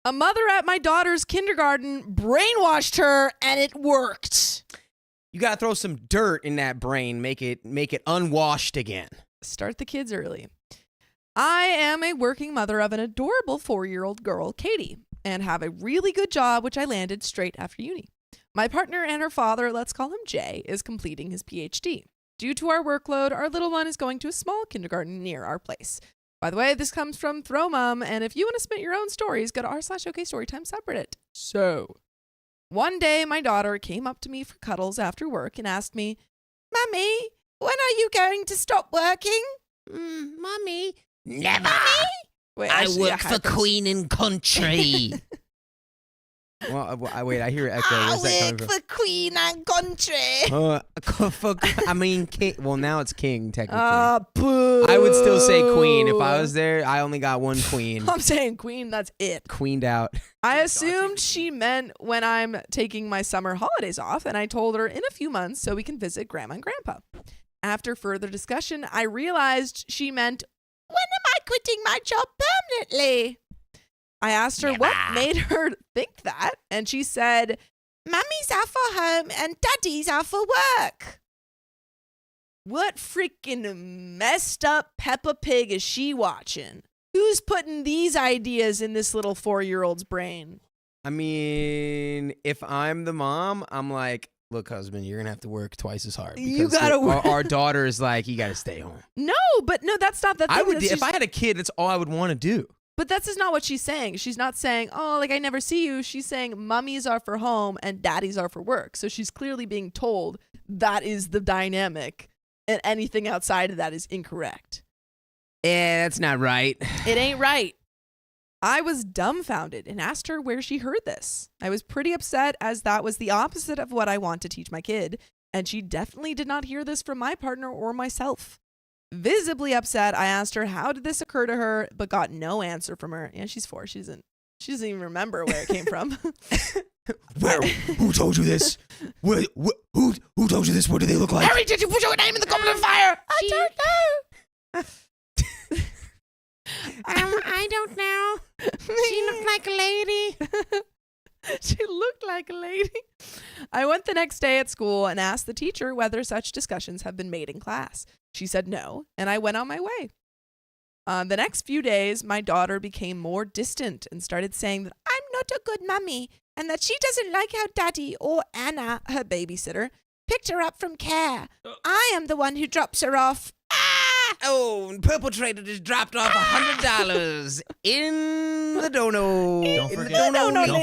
A mother at my daughter's kindergarten brainwashed her, and it worked. You gotta throw some dirt in that brain, make it unwashed again. Start the kids early. I am a working mother of an adorable 4-year-old girl, Katie, and have a really good job, which I landed straight after uni. My partner and her father, let's call him Jay, is completing his PhD. Due to our workload, our little one is going to a small kindergarten near our place. By the way, this comes from Throw Mom, and if you want to submit your own stories, go to r/OKStorytime subreddit. So, one day my daughter came up to me for cuddles after work and asked me, "Mummy, when are you going to stop working?" Mommy, never. Mommy? Wait, I actually, work for Queen and Country. Well, wait, I hear an echo. Where's that coming from? for Queen and Country. I mean, king. Well, now it's king, technically. Boo. I would still say queen. If I was there, I only got one queen. I'm saying queen, that's it. Queened out. I assumed she meant when I'm taking my summer holidays off, and I told her in a few months so we can visit Grandma and Grandpa. After further discussion, I realized she meant, when am I quitting my job permanently? I asked her what made her think that, and she said, Mummy's out for home and Daddy's out for work. What freaking messed up Peppa Pig is she watching? Who's putting these ideas in this little 4-year-old's brain? I mean, if I'm the mom, I'm like, look, husband, you're going to have to work twice as hard. You got to work. Our daughter is like, you got to stay home. No, that's not the thing. I would, if I had a kid, that's all I would want to do. But that's just not what she's saying. She's not saying, oh, like I never see you. She's saying mummies are for home and daddies are for work. So she's clearly being told that is the dynamic and anything outside of that is incorrect. That's not right. It ain't right. I was dumbfounded and asked her where she heard this. I was pretty upset as that was the opposite of what I want to teach my kid. And she definitely did not hear this from my partner or myself. Visibly upset, I asked her how did this occur to her, but got no answer from her. Yeah, she's 4. She doesn't even remember where it came from. Who told you this? Who told you this? What do they look like? Harry, did you put your name in the goblet of fire? I don't know. I don't know. She looked like a lady. She looked like a lady. I went the next day at school and asked the teacher whether such discussions have been made in class. She said no, and I went on my way. The next few days, my daughter became more distant and started saying that I'm not a good mummy and that she doesn't like how Daddy or Anna, her babysitter, picked her up from care. I am the one who drops her off. Oh, Purple Trader just dropped off $100 in the dono. Don't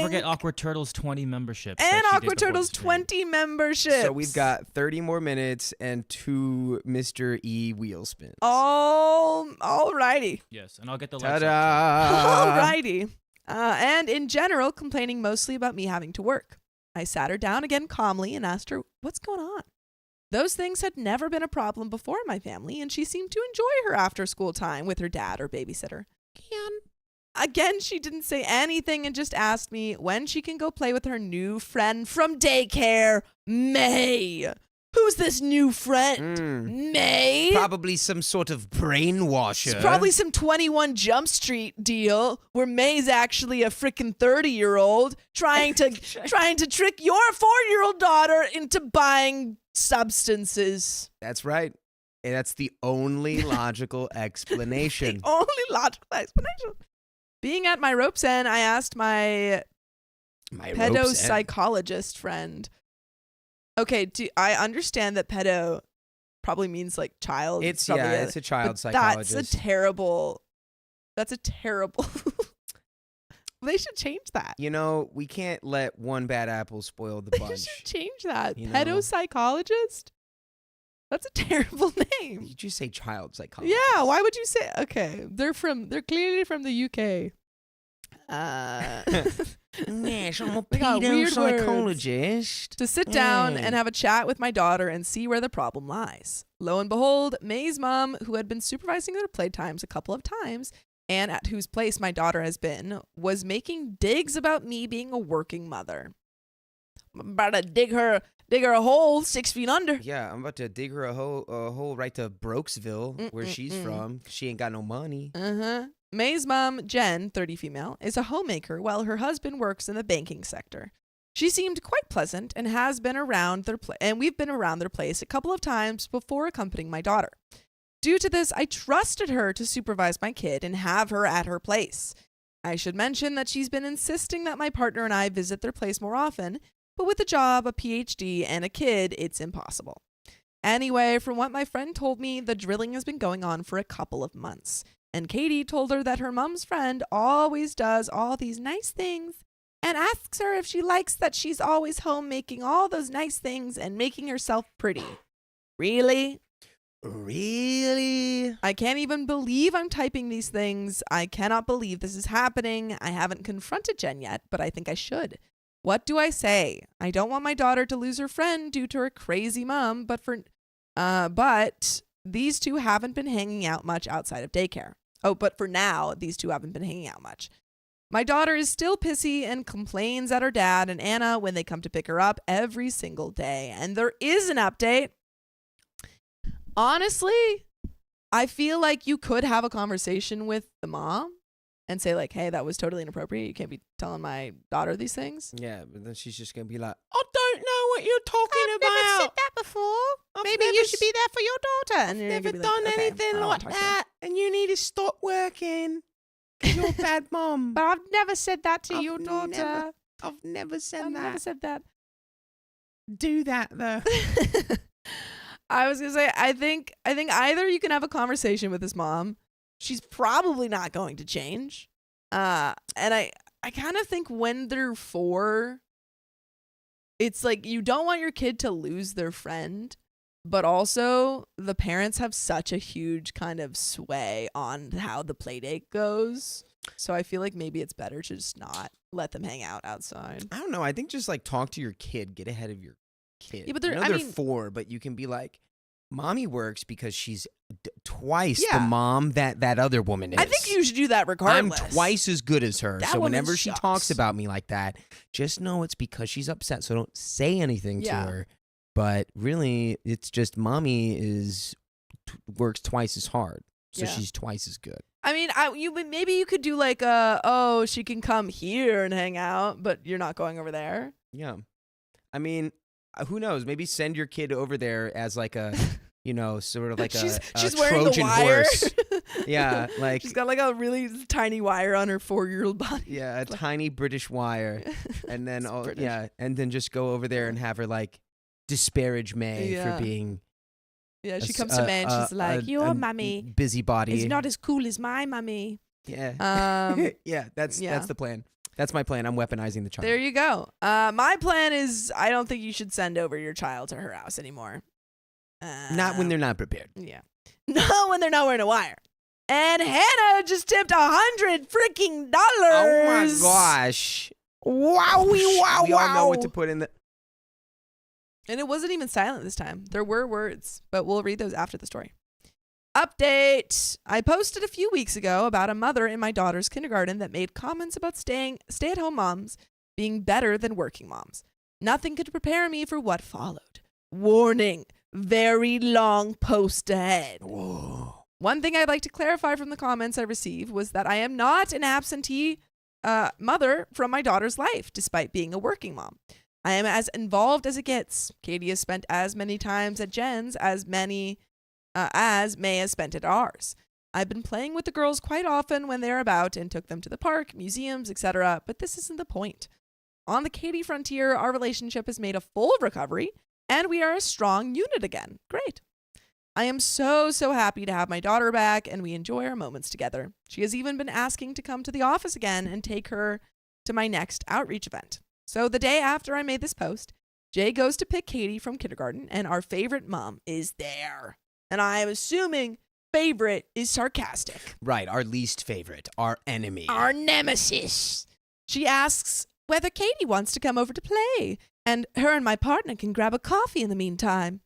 forget Awkward Turtles 20 memberships. And Awkward Turtles 20 memberships. So we've got 30 more minutes and 2 Mr. E wheel spins. Alrighty. Yes, and I'll get the lights Ta-da! up. Alrighty. And in general, complaining mostly about me having to work. I sat her down again calmly and asked her, what's going on? Those things had never been a problem before in my family, and she seemed to enjoy her after-school time with her dad or babysitter. Again, she didn't say anything and just asked me when she can go play with her new friend from daycare, May. Who's this new friend? May? Probably some sort of brainwasher. It's probably some 21 Jump Street deal where May's actually a freaking 30-year-old trying to trick your 4-year-old daughter into buying substances. That's right. And that's the only logical explanation. The only logical explanation. Being at my rope's end, I asked my pedopsychologist friend. Okay, I understand that pedo probably means like child. It's a child psychologist. That's a terrible. They should change that. You know, we can't let one bad apple spoil the bunch. They should change that. You know? Pedopsychologist? That's a terrible name. Did you say child psychologist? Yeah, why would you say? Okay, they're clearly from the UK. Yes, I'm a We got weird psychologist. To sit down and have a chat with my daughter and see where the problem lies. Lo and behold, May's mom, who had been supervising their playtimes a couple of times, and at whose place my daughter has been, was making digs about me being a working mother. I'm about to dig her a hole 6 feet under. Yeah, I'm about to dig her a hole right to Brokesville, where she's from. She ain't got no money. May's mom, Jen, 30 female, is a homemaker while her husband works in the banking sector. She seemed quite pleasant and has been around and we've been around their place a couple of times before accompanying my daughter. Due to this, I trusted her to supervise my kid and have her at her place. I should mention that she's been insisting that my partner and I visit their place more often, but with a job, a PhD, and a kid, it's impossible. Anyway, from what my friend told me, the drilling has been going on for a couple of months, and Katie told her that her mom's friend always does all these nice things and asks her if she likes that she's always home making all those nice things and making herself pretty. Really? Really? I can't even believe I'm typing these things. I cannot believe this is happening. I haven't confronted Jen yet, but I think I should. What do I say? I don't want my daughter to lose her friend due to her crazy mom, but these two haven't been hanging out much outside of daycare. Oh, but for now, these two haven't been hanging out much. My daughter is still pissy and complains at her dad and Anna when they come to pick her up every single day. And there is an update. Honestly, I feel like you could have a conversation with the mom and say like, hey, that was totally inappropriate. You can't be telling my daughter these things. Yeah, but then she's just going to be like, I don't know what you're talking about. I've never said that before. Maybe you should be there for your daughter. I've never done anything like that. And you need to stop working because you're a bad mom. But I've never said that to your daughter. I've never said I've that. never said that. Do that, though. I was going to say, I think either you can have a conversation with his mom. She's probably not going to change. And I kind of think when they're 4, it's like you don't want your kid to lose their friend, but also the parents have such a huge kind of sway on how the play date goes. So I feel like maybe it's better to just not let them hang out outside. I don't know. I think just like talk to your kid, get ahead of your kid. Yeah, but they're 4, but you can be like, mommy works because she's twice the mom that other woman is. I think you should do that regardless. I'm twice as good as her. That so woman whenever she sucks. talks about me like that, just know it's because she's upset. So don't say anything to her. But really, it's just mommy works twice as hard. So she's twice as good. I mean, maybe you could do like she can come here and hang out, but you're not going over there. Yeah. I mean, who knows? Maybe send your kid over there as like a, sort of like she's a wearing Trojan the wire. horse. Yeah, like she's got like a really tiny wire on her 4-year-old body. Yeah, a tiny British wire, and then and then just go over there and have her like disparage May for being. Yeah, she comes to May and she's like, "Your mummy, busybody, is not as cool as my mummy." Yeah. Yeah, that's the plan. That's my plan. I'm weaponizing the child. There you go. My plan is I don't think you should send over your child to her house anymore. Not when they're not prepared. Yeah. Not when they're not wearing a wire. And Hannah just tipped $100 freaking dollars. Oh my gosh. Wowie, wow, we all know what to put in the... And it wasn't even silent this time. There were words, but we'll read those after the story. Update. I posted a few weeks ago about a mother in my daughter's kindergarten that made comments about stay-at-home moms being better than working moms. Nothing could prepare me for what followed. Warning. Very long post ahead. Whoa. One thing I'd like to clarify from the comments I received was that I am not an absentee mother from my daughter's life, despite being a working mom. I am as involved as it gets. Katie has spent as many times at Jen's as May has spent at ours. I've been playing with the girls quite often when they're about and took them to the park, museums, etc., but this isn't the point. On the Katie frontier, our relationship has made a full recovery, and we are a strong unit again. Great. I am so happy to have my daughter back, and we enjoy our moments together. She has even been asking to come to the office again and take her to my next outreach event. So the day after I made this post, Jay goes to pick Katie from kindergarten, and our favorite mom is there. And I am assuming favorite is sarcastic. Right, our least favorite, our enemy. Our nemesis. She asks whether Katie wants to come over to play, and her and my partner can grab a coffee in the meantime.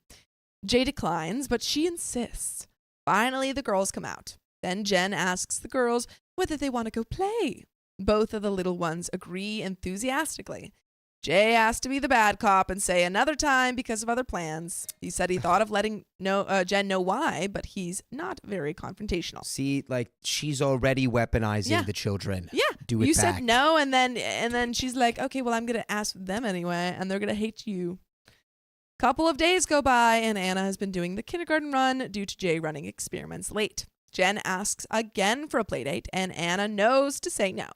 Jay declines, but she insists. Finally, the girls come out. Then Jen asks the girls whether they want to go play. Both of the little ones agree enthusiastically. Jay asked to be the bad cop and say another time because of other plans. He said he thought of letting Jen know why, but he's not very confrontational. See, like, she's already weaponizing the children. Yeah. Do it You back. said no, and then she's like, okay, well, I'm going to ask them anyway, and they're going to hate you. Couple of days go by, and Anna has been doing the kindergarten run due to Jay running experiments late. Jen asks again for a playdate, and Anna knows to say no.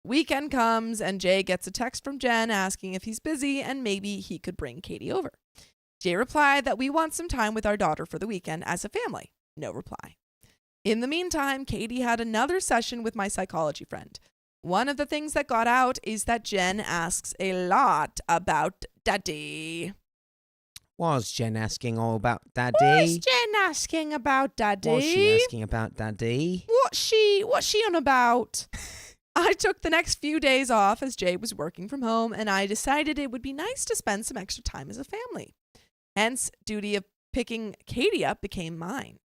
Weekend comes, and Jay gets a text from Jen asking if he's busy and maybe he could bring Katie over. Jay replied that we want some time with our daughter for the weekend as a family. No reply. In the meantime, Katie had another session with my psychology friend. One of the things that got out is that Jen asks a lot about Daddy. Was Jen asking all about Daddy? Was Jen asking about Daddy? Was she asking about Daddy? What's she on about? I took the next few days off as Jay was working from home, and I decided it would be nice to spend some extra time as a family. Hence, duty of picking Katie up became mine.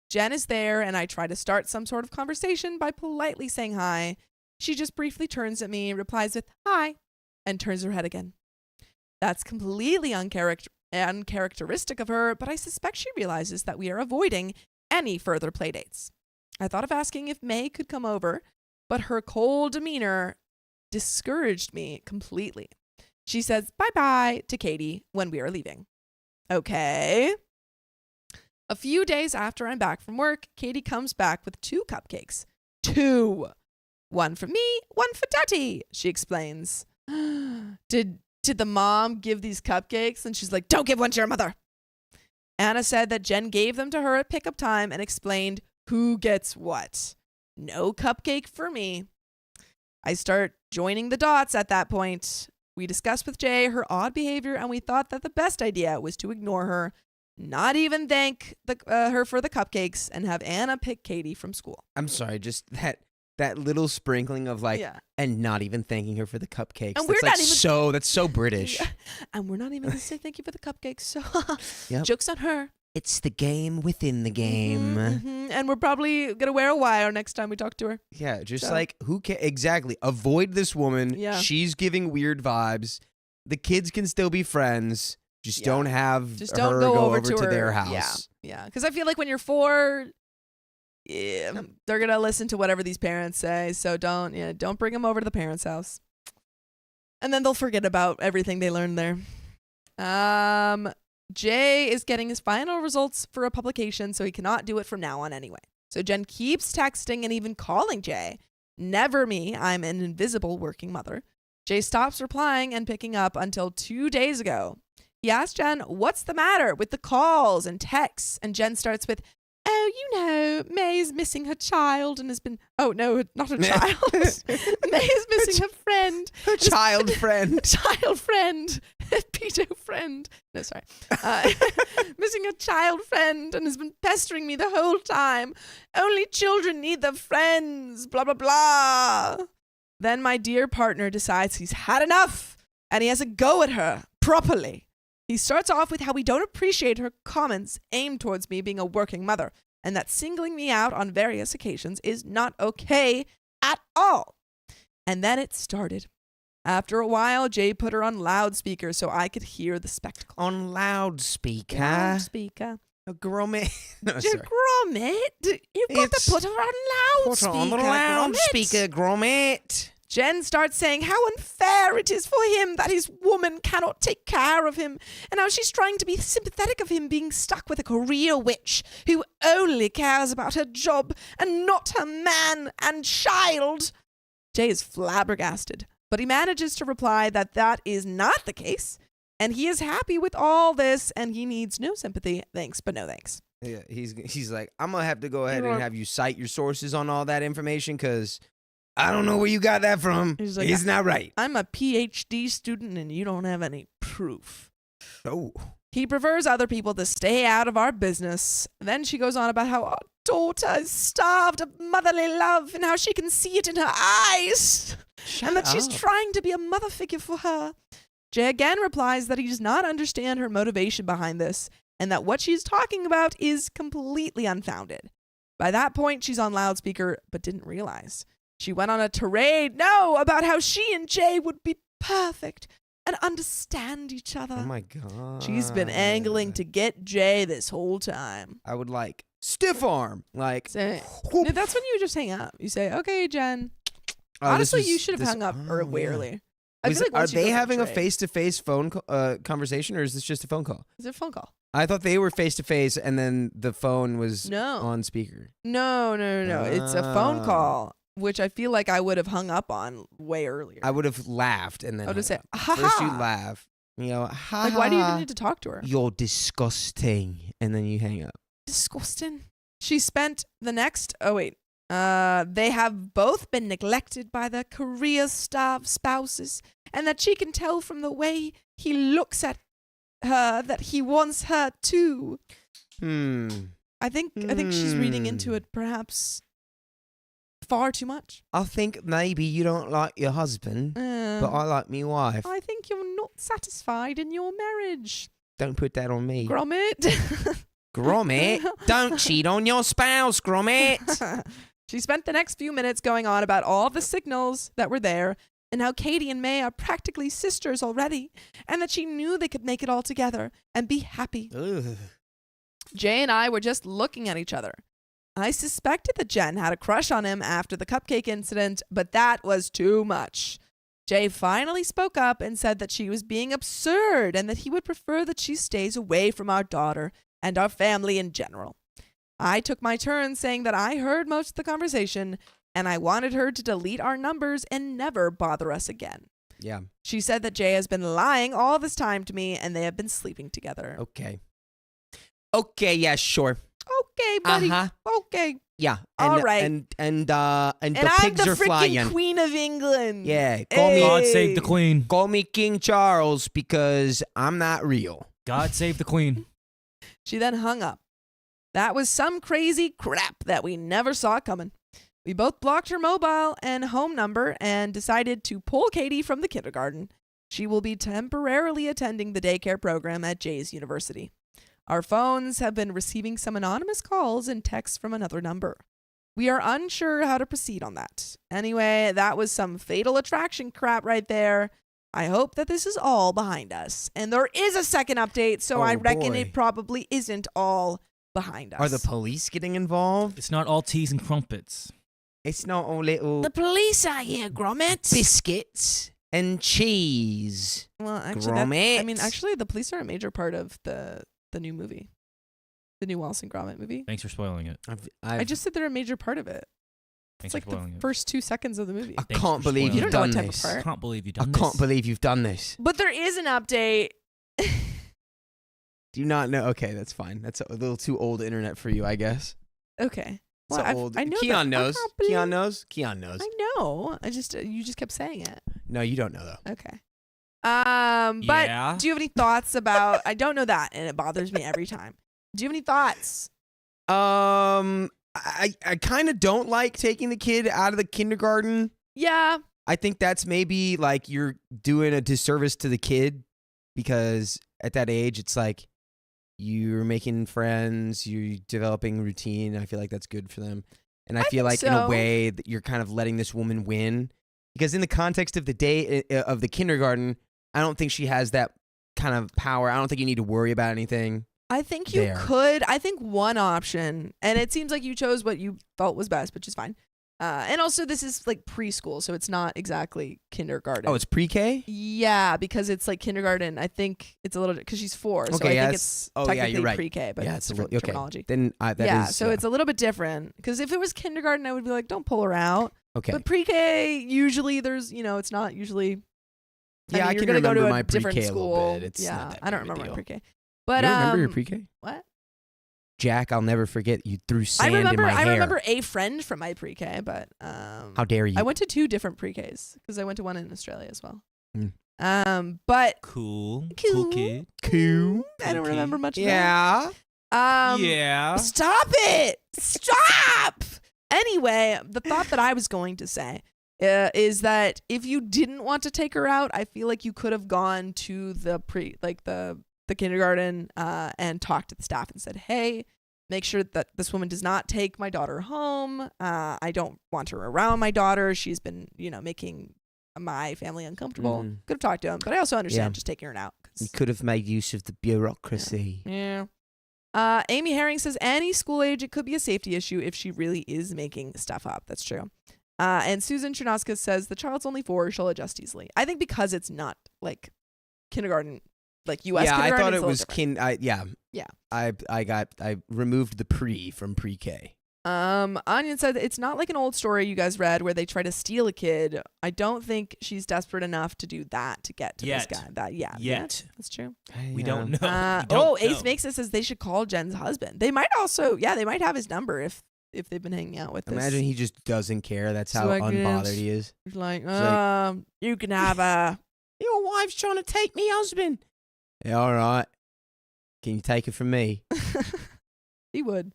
Jen is there, and I try to start some sort of conversation by politely saying hi. She just briefly turns at me, replies with hi, and turns her head again. That's completely uncharacteristic of her, but I suspect she realizes that we are avoiding any further playdates. I thought of asking if May could come over, but her cold demeanor discouraged me completely. She says bye-bye to Katie when we are leaving. Okay. A few days after I'm back from work, Katie comes back with 2 cupcakes. 2. One for me, one for Daddy, she explains. Did the mom give these cupcakes? And she's like, don't give one to your mother. Anna said that Jen gave them to her at pickup time and explained who gets what. No cupcake for me. I start joining the dots at that point. We discussed with Jay her odd behavior, and we thought that the best idea was to ignore her, not even thank her for the cupcakes, and have Anna pick Katie from school. I'm sorry, just that little sprinkling of and not even thanking her for the cupcakes. And That's so British. Yeah. And we're not even going to say thank you for the cupcakes. So Yep. Joke's on her. It's the game within the game. Mm-hmm. And we're probably going to wear a wire next time we talk to her. Yeah, just who can exactly avoid this woman. Yeah. She's giving weird vibes. The kids can still be friends. Don't have her go over to their house. Yeah. Because I feel like when you're 4, they're going to listen to whatever these parents say. So don't bring them over to the parents' house. And then they'll forget about everything they learned there. Jay is getting his final results for a publication, so he cannot do it from now on anyway. So Jen keeps texting and even calling Jay. Never me, I'm an invisible working mother. Jay stops replying and picking up until 2 days ago. He asked Jen, what's the matter with the calls and texts? And Jen starts with, May's missing her child and has been... Oh, no, not her child. May is missing her friend. Her child friend. Child friend. Pedo friend. No, sorry. Missing a child friend and has been pestering me the whole time. Only children need their friends. Blah, blah, blah. Then my dear partner decides he's had enough and he has a go at her properly. He starts off with how we don't appreciate her comments aimed towards me being a working mother and that singling me out on various occasions is not okay at all. And then it started. After a while, Jay put her on loudspeaker so I could hear the spectacle. On loudspeaker? Loudspeaker. A grommet. No, sorry. Grommet? You've got to put her on loudspeaker. Put her on the loudspeaker, grommet. Jen starts saying how unfair it is for him that his woman cannot take care of him, and how she's trying to be sympathetic of him being stuck with a career witch who only cares about her job and not her man and child. Jay is flabbergasted, but he manages to reply that that is not the case, and he is happy with all this, and he needs no sympathy. Thanks, but no thanks. Yeah, he's like, I'm going to have to go ahead and have you cite your sources on all that information because I don't know where you got that from. He's like, it's not right. I'm a PhD student, and you don't have any proof. Oh. He prefers other people to stay out of our business. Then she goes on about how our daughter is starved of motherly love and how she can see it in her eyes. And that she's trying to be a mother figure for her. Jay again replies that he does not understand her motivation behind this and that what she's talking about is completely unfounded. By that point, she's on loudspeaker but didn't realize. She went on a tirade, about how she and Jay would be perfect and understand each other. Oh my God. She's been angling to get Jay this whole time. I would like stiff arm. Like, So, whoop. no, that's when you just hang up. You say, okay, Jen. Oh, Honestly, you should have hung up way yeah. early. I feel like Are once you they go having a trade- face-to-face phone conversation, or is this just a phone call? Is it a phone call? I thought they were face-to-face, and then the phone was No. on speaker. No. It's a phone Ah. call, which I feel like I would have hung up on way earlier. I would have laughed, and then I would have said, hung ha up. First you ha. laugh, you know, ha. Like, why do you even need to talk to her? You're disgusting, and then you hang up. Disgusting. She spent the next. Oh wait. They have both been neglected by their career-starved spouses, and that she can tell from the way he looks at her that he wants her too. I think she's reading into it perhaps far too much. I think maybe you don't like your husband, but I like me wife. I think you're not satisfied in your marriage. Don't put that on me. Gromit. Gromit, don't cheat on your spouse, Gromit. She spent the next few minutes going on about all the signals that were there and how Katie and May are practically sisters already and that she knew they could make it all together and be happy. Ugh. Jay and I were just looking at each other. I suspected that Jen had a crush on him after the cupcake incident, but that was too much. Jay finally spoke up and said that she was being absurd and that he would prefer that she stays away from our daughter and our family in general. I took my turn saying that I heard most of the conversation and I wanted her to delete our numbers and never bother us again. Yeah. She said that Jay has been lying all this time to me and they have been sleeping together. Okay. Yeah, sure. Okay, buddy. Uh-huh. Okay. Yeah. All right. And the And pigs I'm the are freaking flying. Queen of England. Yeah. Call me God save the queen. Call me King Charles because I'm not real. God save the queen. She then hung up. That was some crazy crap that we never saw coming. We both blocked her mobile and home number and decided to pull Katie from the kindergarten. She will be temporarily attending the daycare program at Jay's University. Our phones have been receiving some anonymous calls and texts from another number. We are unsure how to proceed on that. Anyway, that was some fatal attraction crap right there. I hope that this is all behind us. And there is a second update, so Oh, I reckon boy. it probably isn't all behind us. Are the police getting involved? It's not all teas and crumpets. It's not all little The police are here, Gromit. biscuits and cheese. Well, actually, Gromit. actually, the police are a major part of the new movie, the new Wallace and Gromit movie. Thanks for spoiling it. I just said they're a major part of it. Thanks It's like for the spoiling it. first 2 seconds of the movie. I Thanks can't for believe spoiling You you've don't know done what type of this. part. I can't believe you've I done can't this. believe you've done this. But there is an update. Do you not know? Okay, that's fine. That's a little too old internet for you, I guess. Okay. So Well, old. I know that. Keon knows. I can't believe- Keon knows. Keon knows. I know. I just you just kept saying it. No, you don't know though. Okay. But Yeah. do you have any thoughts about? I don't know that, and it bothers me every time. Do you have any thoughts? I kind of don't like taking the kid out of the kindergarten. Yeah. I think that's maybe like you're doing a disservice to the kid because at that age, it's like you're making friends, you're developing routine. I feel like that's good for them. And I feel think like in a so. way that you're kind of letting this woman win because in the context of the day of the kindergarten, I don't think she has that kind of power. I don't think you need to worry about anything. I think you There. could. I think one option, and it seems like you chose what you felt was best, which is fine. And also, this is like preschool, so it's not exactly kindergarten. Oh, it's pre-K? Yeah, because it's like kindergarten. I think it's a little because she's 4, so Okay, I yeah, think it's- it's oh, yeah, technically you're right. pre-K, but Yeah, it's it's a different little- okay. terminology. Then that yeah, is, so it's a little bit different because if it was kindergarten, I would be like, don't pull her out. okay. But pre-K, usually there's, it's not usually. Yeah, I you're can gonna go remember to a my different pre-K a school. little bit. It's yeah, not that I don't big of a remember my deal. pre-K. But You remember your pre-K? what? Jack, I'll never forget you threw I sand remember. in my hair. I remember a friend from my pre-K, but How dare you? I went to 2 different pre-Ks because I went to one in Australia as well. Mm. But Cool. Cool. Cool kid. Cool. I don't Okay. remember much. Of Yeah. that. Yeah. Stop it! Stop! Anyway, the thought that I was going to say is that if you didn't want to take her out, I feel like you could have gone to the the kindergarten and talked to the staff and said, "Hey, make sure that this woman does not take my daughter home. I don't want her around my daughter. She's been, making my family uncomfortable. Mhm. Could have talked to him, but I also understand Yeah. just taking her out. You could have made use of the bureaucracy. Yeah. Amy Herring says any school age, it could be a safety issue if she really is making stuff up. That's true. And Susan Chernoska says the child's only 4, she'll adjust easily. I think because it's not like kindergarten, like U.S. Yeah, I kindergarten. thought it's it a was little Yeah. Yeah. I removed the pre from pre-K. Onion said it's not like an old story you guys read where they try to steal a kid. I don't think she's desperate enough to do that to get to this guy. Yet. That's true. We don't know. We don't Ace know. Makes it says they should call Jen's husband. They might also, they might have his number if they've been hanging out with this. Imagine he just doesn't care. That's So how like, unbothered he is. It's like, like, you can have a. Your wife's trying to take me husband. Yeah, all right. Can you take it from me? He would.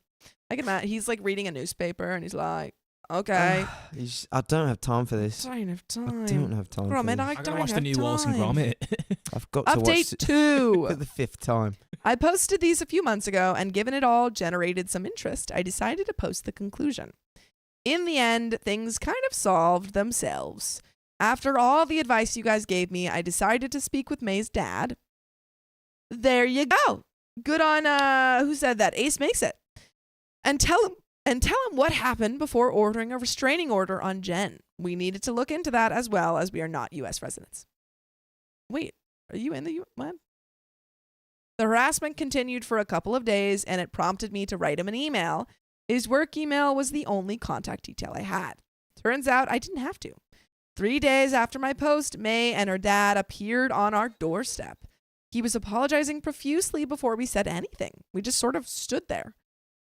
I can imagine. He's like reading a newspaper and he's like, okay. I don't have time for this. I don't have time. I don't have time for Gromit, this. I I don't gotta watch have the new Wallace and time. Gromit. I've got to watch Update it 2. for the 5th time. I posted these a few months ago, and given it all generated some interest, I decided to post the conclusion. In the end, things kind of solved themselves. After all the advice you guys gave me, I decided to speak with May's dad. There you go. Good on who said that? Ace Makes It. And tell him what happened before ordering a restraining order on Jen. We needed to look into that as well, as we are not U.S. residents. Wait, are you in the U.S.? What? The harassment continued for a couple of days, and it prompted me to write him an email. His work email was the only contact detail I had. Turns out I didn't have to. 3 days after my post, May and her dad appeared on our doorstep. He was apologizing profusely before we said anything. We just sort of stood there.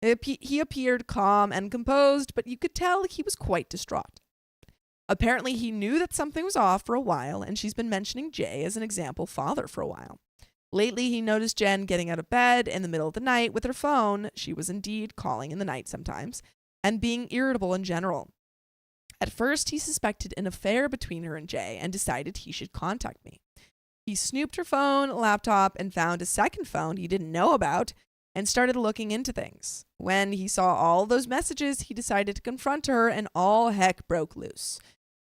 He appeared calm and composed, but you could tell he was quite distraught. Apparently, he knew that something was off for a while, and she's been mentioning Jay as an example father for a while. Lately, he noticed Jen getting out of bed in the middle of the night with her phone. She was indeed calling in the night sometimes, and being irritable in general. At first, he suspected an affair between her and Jay and decided he should contact me. He snooped her phone, laptop, and found a second phone he didn't know about and started looking into things. When he saw all those messages, he decided to confront her, and all heck broke loose.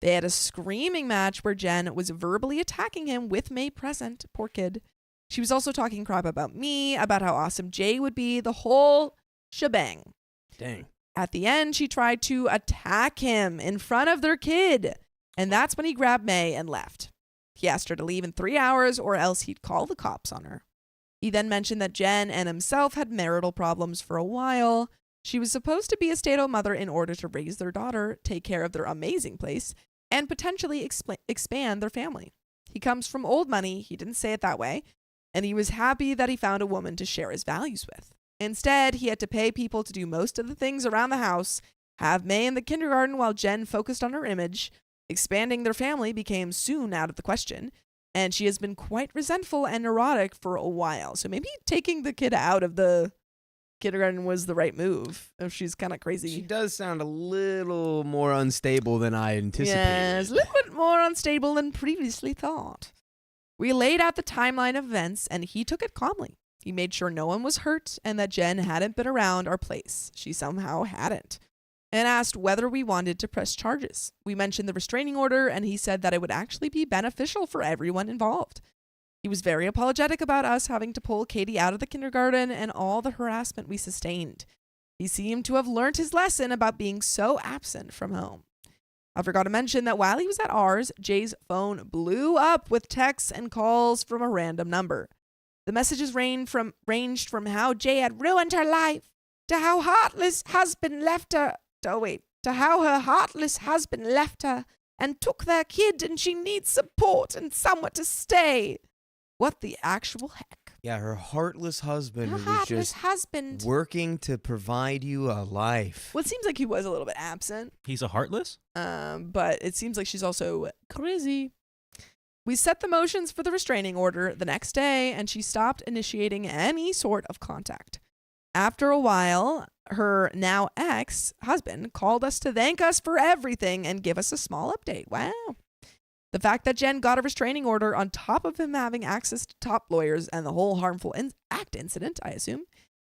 They had a screaming match where Jen was verbally attacking him with May present. Poor kid. She was also talking crap about me, about how awesome Jay would be, the whole shebang. Dang. At the end, she tried to attack him in front of their kid, and that's when he grabbed May and left. He asked her to leave in 3 hours or else he'd call the cops on her. He then mentioned that Jen and himself had marital problems for a while. She was supposed to be a stay-at-home mother in order to raise their daughter, take care of their amazing place, and potentially expand their family. He comes from old money, he didn't say it that way, and he was happy that he found a woman to share his values with. Instead, he had to pay people to do most of the things around the house, have May in the kindergarten while Jen focused on her image. Expanding their family became soon out of the question, and she has been quite resentful and neurotic for a while. So maybe taking the kid out of the kindergarten was the right move if she's kind of crazy. She does sound a little more unstable than I anticipated. Yes, a little bit more unstable than previously thought. We laid out the timeline of events, and he took it calmly. He made sure no one was hurt and that Jen hadn't been around our place. She somehow hadn't. And asked whether we wanted to press charges. We mentioned the restraining order, and he said that it would actually be beneficial for everyone involved. He was very apologetic about us having to pull Katie out of the kindergarten and all the harassment we sustained. He seemed to have learned his lesson about being so absent from home. I forgot to mention that while he was at ours, Jay's phone blew up with texts and calls from a random number. The messages ranged from how Jay had ruined her life to how heartless husband left her. To how her heartless husband left her and took their kid, and she needs support and somewhere to stay. What the actual heck? Yeah, her heartless husband Her was heartless just husband. working to provide you a life. Well, it seems like he was a little bit absent. He's a heartless? But it seems like she's also crazy. We set the motions for the restraining order the next day, and she stopped initiating any sort of contact. After a while, her now ex-husband called us to thank us for everything and give us a small update. Wow. The fact that Jen got a restraining order on top of him having access to top lawyers and the whole harmful act incident, I assume,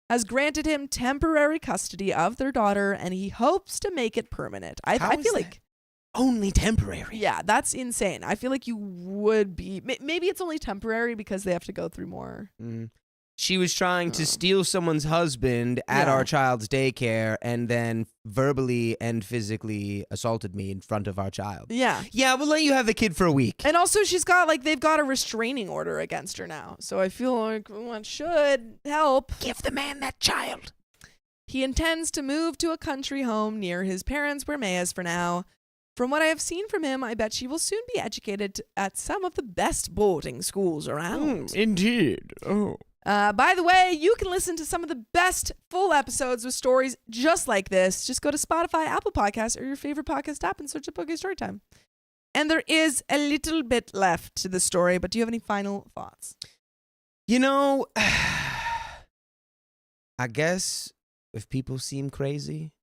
has granted him temporary custody of their daughter, and he hopes to make it permanent. I feel like only temporary. Yeah, that's insane. I feel like you would be. Maybe it's only temporary because they have to go through more. She was trying to steal someone's husband at our child's daycare and then verbally and physically assaulted me in front of our child. Yeah. Yeah, we'll let you have the kid for a week. And also she's got they've got a restraining order against her now. So I feel like one should help. Give the man that child. He intends to move to a country home near his parents where May is for now. From what I have seen from him, I bet she will soon be educated at some of the best boarding schools around. Indeed. Oh. By the way, you can listen to some of the best full episodes with stories just like this. Just go to Spotify, Apple Podcasts, or your favorite podcast app and search up OK Storytime. And there is a little bit left to the story, but do you have any final thoughts? You know, I guess if people seem crazy,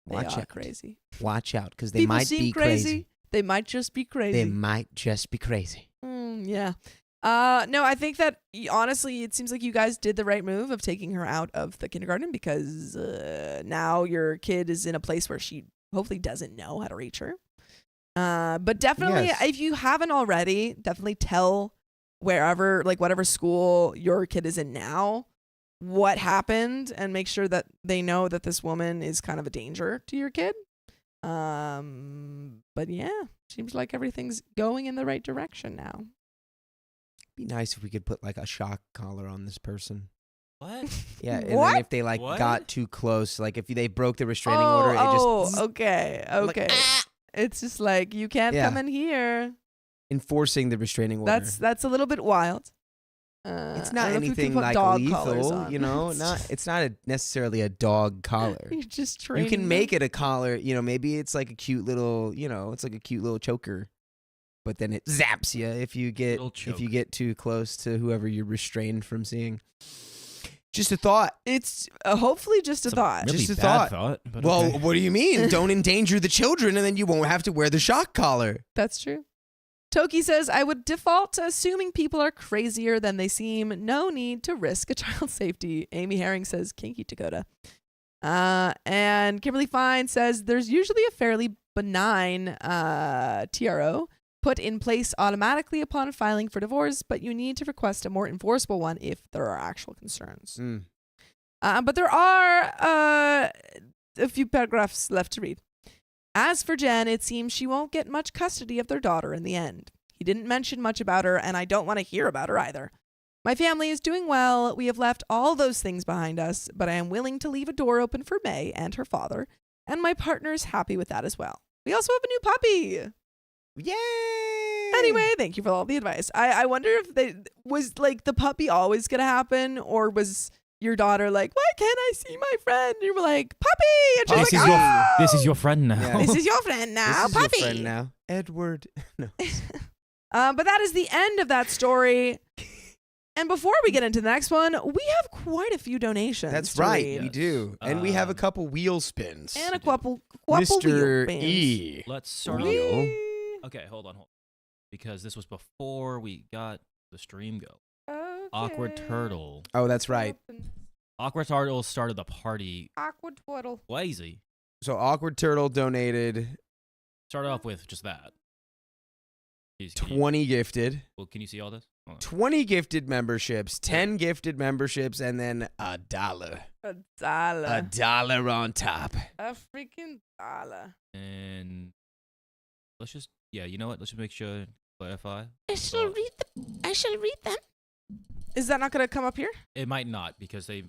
watch out. Crazy. Watch out, because they might be crazy. They might just be crazy. They might just be crazy. Yeah. No, I think that honestly, it seems like you guys did the right move of taking her out of the kindergarten because now your kid is in a place where she hopefully doesn't know how to reach her. But definitely, if you haven't already, definitely tell wherever, whatever school your kid is in now, what happened and make sure that they know that this woman is kind of a danger to your kid. But yeah, seems like everything's going in the right direction now. Be nice if we could put a shock collar on this person. What? Yeah, and then if they got too close, if they broke the restraining order, it just okay. It's just you can't come in here. Enforcing the restraining order. That's a little bit wild. It's not anything lethal, you know. It's not necessarily a dog collar. You're just training. You can make it a collar, you know. Maybe it's a cute little, it's a cute little choker. But then it zaps you if you get too close to whoever you're restrained from seeing. Just a thought. It's hopefully just a thought. Really just a bad thought. But well, okay. What do you mean? Don't endanger the children, and then you won't have to wear the shock collar. That's true. Toki says, I would default to assuming people are crazier than they seem. No need to risk a child's safety. Amy Herring says, kinky Dakota. And Kimberly Fine says, there's usually a fairly benign TRO put in place automatically upon filing for divorce, but you need to request a more enforceable one if there are actual concerns. But there are a few paragraphs left to read. As for Jen, it seems she won't get much custody of their daughter in the end. He didn't mention much about her, and I don't want to hear about her either. My family is doing well. We have left all those things behind us, but I am willing to leave a door open for May and her father, and my partner is happy with that as well. We also have a new puppy. Yay! Anyway, thank you for all the advice. I wonder if was the puppy always gonna happen, or was your daughter why can't I see my friend? And you were like, puppy! And she's this is your friend now. Yeah. This is your friend now, this is puppy. Your friend now, Edward. No. But that is the end of that story. And before we get into the next one, we have quite a few donations. That's right, read. we do, and we have a couple wheel spins. And a couple Mr. wheel E. Let's start Wheel. off. Okay, hold on. Because this was before we got the stream go. Okay. Awkward Turtle. Oh, that's right. Awkward Turtle started the party Awkward Turtle. lazy. So Awkward Turtle donated Started off with just that. 20 gifted. Well, can you see all this? Hold on. 20 gifted memberships, 10 gifted memberships, and then $1. A dollar. $1 on top. A freaking dollar. And let's just, you know what? Let's just make sure, clarify. I shall read them. Is that not going to come up here? It might not because they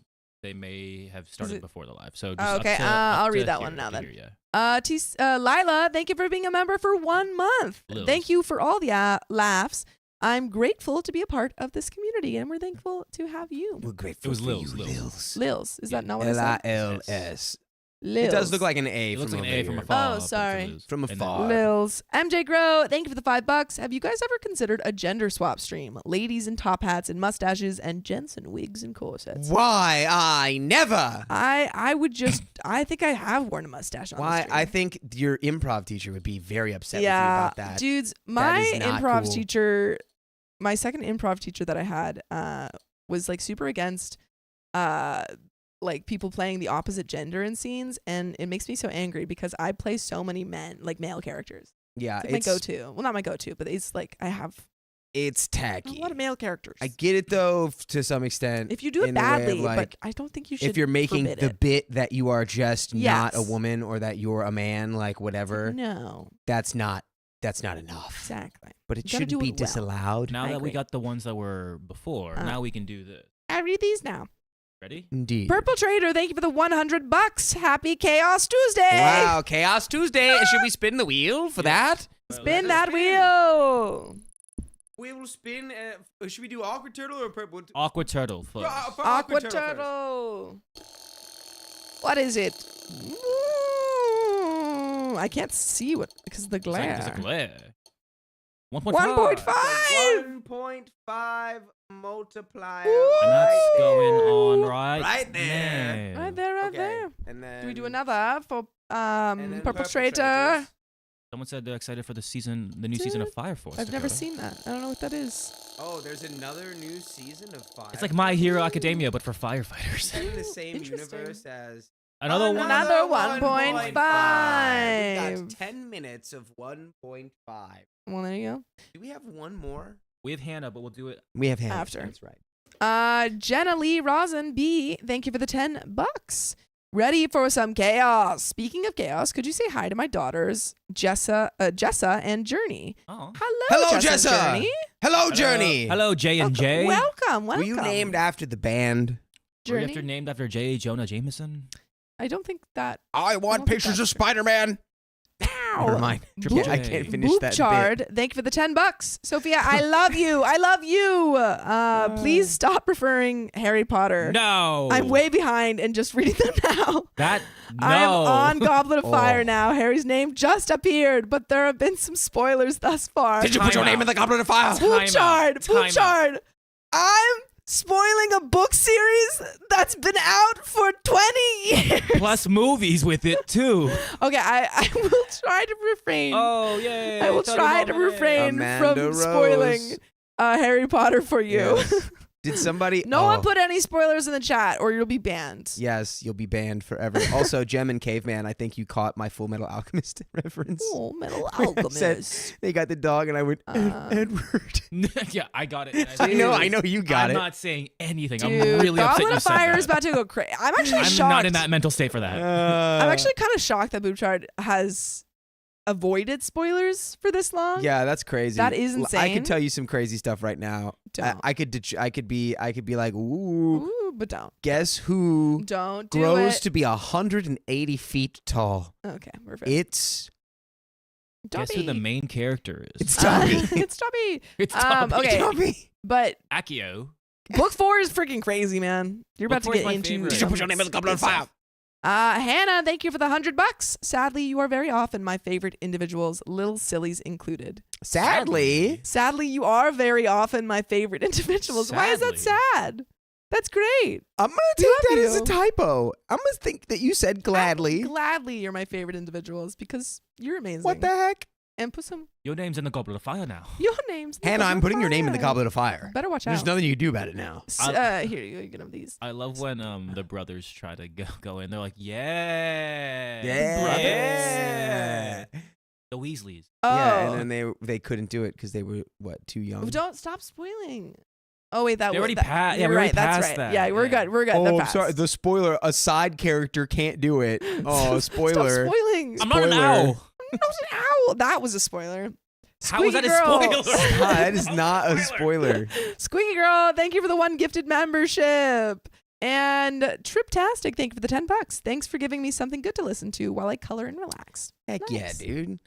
may have started before the live. So just okay, I'll read that one now then. Lila, thank you for being a member for 1 month. Lils. Thank you for all the laughs. I'm grateful to be a part of this community, and we're thankful to have you. We're grateful It was for Lils. you, Lils. Lils. Is that not what I said? Lils. Lils. It does look like an A. It looks from like an over A from here. afar. Oh, but it's a sorry. Lils. From And then- afar. Lils. MJ Grow, thank you for the $5. Have you guys ever considered a gender swap stream? Ladies in top hats and mustaches, and gents in wigs and corsets. Why? I never. I would just. I think I have worn a mustache on the Why? stream. I think your improv teacher would be very upset with you about that. Dudes, my is not improv cool. teacher, my second improv teacher that I had, was super against people playing the opposite gender in scenes, and it makes me so angry because I play so many male characters. Yeah, It's like my go-to. Well, not my go-to, but it's like I have It's tacky. a lot of male characters. I get it though, to some extent. if you do it in the way of, badly, like, but I don't think you should. if you're making forbid the it. bit that you are just not a Yes. woman or that you're a man, like whatever, No, that's not enough. exactly. But it You gotta shouldn't do be it well. disallowed. Now I that we agree. got the ones that were before, now we can do this. I read these now. Ready? Indeed. Purple Trader, thank you for the $100. Happy Chaos Tuesday. Wow, Chaos Tuesday. Should we spin the wheel for that? Spin that wheel. We will spin. Should we do Awkward Turtle or Purple? Awkward Turtle first. Aqua Turtle. What is it? I can't see what because of the glare. It's a glare. 1.5. 1.5. 1.5 multiplier. And that's right going there. on right Right there. Right there, right Okay, there. and then Do we do another for and then Purple Traitors. Trader? Someone said they're excited for the new season of Fire Force. I've never Dakota. seen that. I don't know what that is. Oh, there's another new season of Fire. It's like My Hero Academia, but for firefighters. in the same Interesting. universe as Another one. Another 1.5. We got 1.5. 10 minutes of 1.5. Well, there you Do we have one more? We have Hannah, but we'll do it. We have Hannah. After. That's right. go. Jenna Lee Rosin B, thank you for the $10. Ready for some chaos. Speaking of chaos, could you say hi to my daughters, Jessa and Journey? Oh. Hello, Jessa. and Journey. Hello, Journey. Hello, J and J. Welcome. Were you named after the band? Were you Journey? named after J. Jonah Jameson? I don't think that. I don't want think pictures that's of Spider-Man. Never mind. Boop- I can't finish Boop that Chard, thank you for the $10. Sophia, I love you. I love you. Please stop referring Harry Potter. No. I'm way behind and just reading them now. That no. I am on Goblet of Fire Oh. now. Harry's name just appeared, but there have been some spoilers thus far. Did you put your Time name out. in the Goblet of Fire? Time Boop out. Chard. Time Boop out. Chard. I'm spoiling a book series that's been out for 20 years. Plus movies with it too. Okay, I will try to refrain. Oh yay! I will try to refrain Amanda from Rose. spoiling Harry Potter for you. Yes. Did somebody? No one put any spoilers in the chat or you'll be banned. Yes, you'll be banned forever. Also, Gem and Caveman, I think you caught my Full Metal Alchemist reference. Oh, Metal When I said Alchemist. they got the dog, and I went, Edward. Yeah, I got it. I know you got I'm it. not saying anything. Dude, I'm really upset Goblet you of said Fire that. is about to go crazy. I'm actually I'm shocked. not in that mental state for that. I'm actually kind of shocked that Boobchard has avoided spoilers for this long. Yeah, that's crazy. That is I insane. could tell you some crazy stuff right now. Don't. I could be like, ooh, Ooh, but don't. guess who Don't do grows it. to be 180 feet tall? Okay, perfect. It's Guess who the main character is? It's Dobby. It's Dobby. It's Dobby. Okay. Dobby. But Accio. book 4 is freaking crazy, man. You're Book about to 4 is get my into. favorite. Did you put your name in the Goblet of Fire? Hannah, thank you for the $100. Sadly, you are very often my favorite individuals, little sillies included. Sadly. Sadly, you are very often my favorite individuals. Why is that sad? That's great. I'm going to We take that love as a you. typo. I'm going to think that you said gladly. Gladly, you're my favorite individuals because you're amazing. What the heck? And put some Your name's in the Goblet of Fire now. your names. in the Hannah, Goblet I'm of putting your name in the Fire. Goblet of Fire. Better watch There's out. nothing you can do about it now. Here you go. You can have these. I love when the brothers try to go in. They're like, yeah. Yeah. The Weasleys. Oh, Yeah, and then they couldn't do it because they were, too young? don't stop spoiling. Oh wait, that They was already that, passed- yeah, you're we already right. That's passed right. that. Yeah, we're Yeah. good. We're good. Oh, That I'm passed. sorry. The spoiler, a side character can't do it. Oh, Stop spoiler. spoiling. I'm not an Spoiler. owl. I'm not an owl. That was a spoiler. How was that Squeaky a Girl. spoiler? That is not a spoiler. Squeaky Girl, thank you for the 1 gifted membership. And Triptastic, thank you for the $10. Thanks for giving me something good to listen to while I color and relax. Heck yeah, Nice. dude.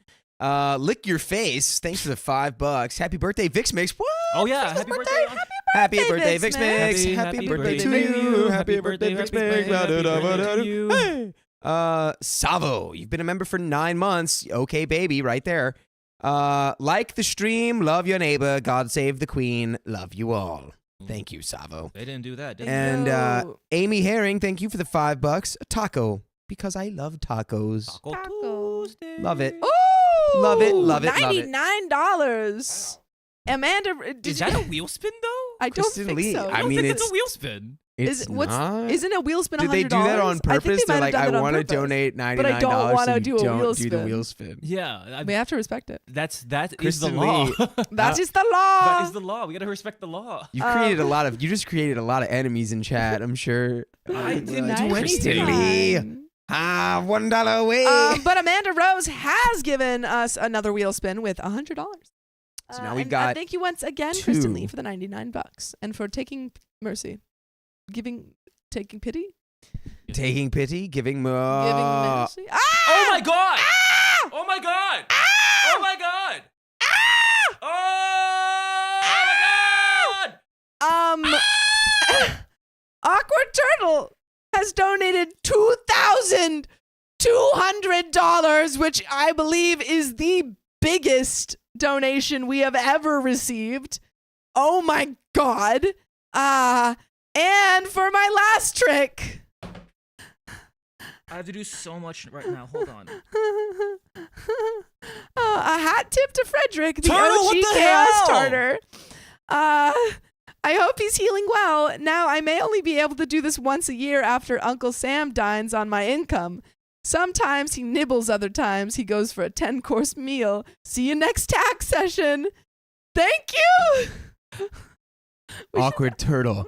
Lick your face. Thanks for the $5. Happy birthday, Vix Mix. What? Oh yeah, happy birthday. Happy birthday, birthday, Vix Vix Mix. Mix. Happy Happy birthday to birthday you. Happy birthday, Vix Mix. Happy birthday to you. Hey. Savo, you've been a member for 9 months. Okay, baby, right there. Like the stream, love your neighbor. God save the queen. Love you all. Thank you, Savo. They didn't do that, did they? And Yo. Amy Herring, thank you for the $5. A taco, because I love tacos. Taco Tuesday. Love it. Ooh, Love it, love it, love it. $99. Amanda, did Is you, that a wheel spin though? I don't Kristen think Lee, so. I don't mean, think it's it's a wheel spin. It's not. Isn't a wheel spin $100? Did they do that on purpose? They're like, I want to donate $99, but I don't want to do a don't wheel do spin. the wheel spin. Yeah, We have to respect it. that is the Kristen law. Lee, That is the law. That is the law. We gotta respect the law. You created a lot of. You just created a lot of enemies in chat. I'm sure. I didn't Like, do Kristen anything. Lee. $1 away. But Amanda Rose has given us another wheel spin with $100. So now we and got thank you once again, Kristen two. Lee, for the $99 and for taking mercy, taking pity, Taking pity, giving giving mercy. Ah! Oh my god! Ah! Oh my god! Ah! Oh my god! Ah! Oh my god! Awkward Turtle has donated $2,200, which I believe is the biggest donation we have ever received. Oh my god. And for my last trick. I have to do so much right now. Hold on. A hat tip to Frederick, the Turtle, OG what the Chaos hell? starter. I hope he's healing well. Now, I may only be able to do this once a year after Uncle Sam dines on my income. Sometimes he nibbles, other times he goes for a 10-course meal. See you next tax session. Thank you. Awkward Turtle.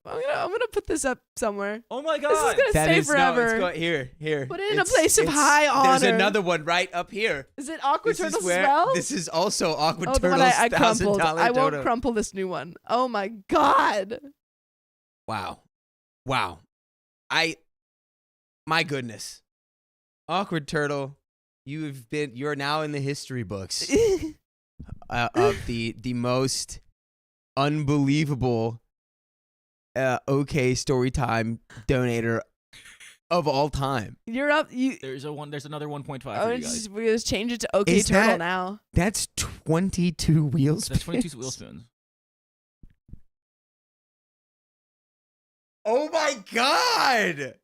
I'm gonna put this up somewhere. Oh my This is god! gonna stay forever. Here. Put it in a place of high honor. There's another one right up here. Is it Awkward This is Turtles where- as well? This is also Awkward Oh, the one Turtle's I crumpled. $1,000 I won't dono. crumple this new one. Oh my god. Wow. My goodness. Awkward Turtle, you're now in the history books of the most unbelievable OK Storytime donator of all time. You're up. There's another 1.5 Oh, for you guys. we just change it to OK Is Turtle that- now. That's 22 wheel spins. That's 22 wheel spins. Oh my god!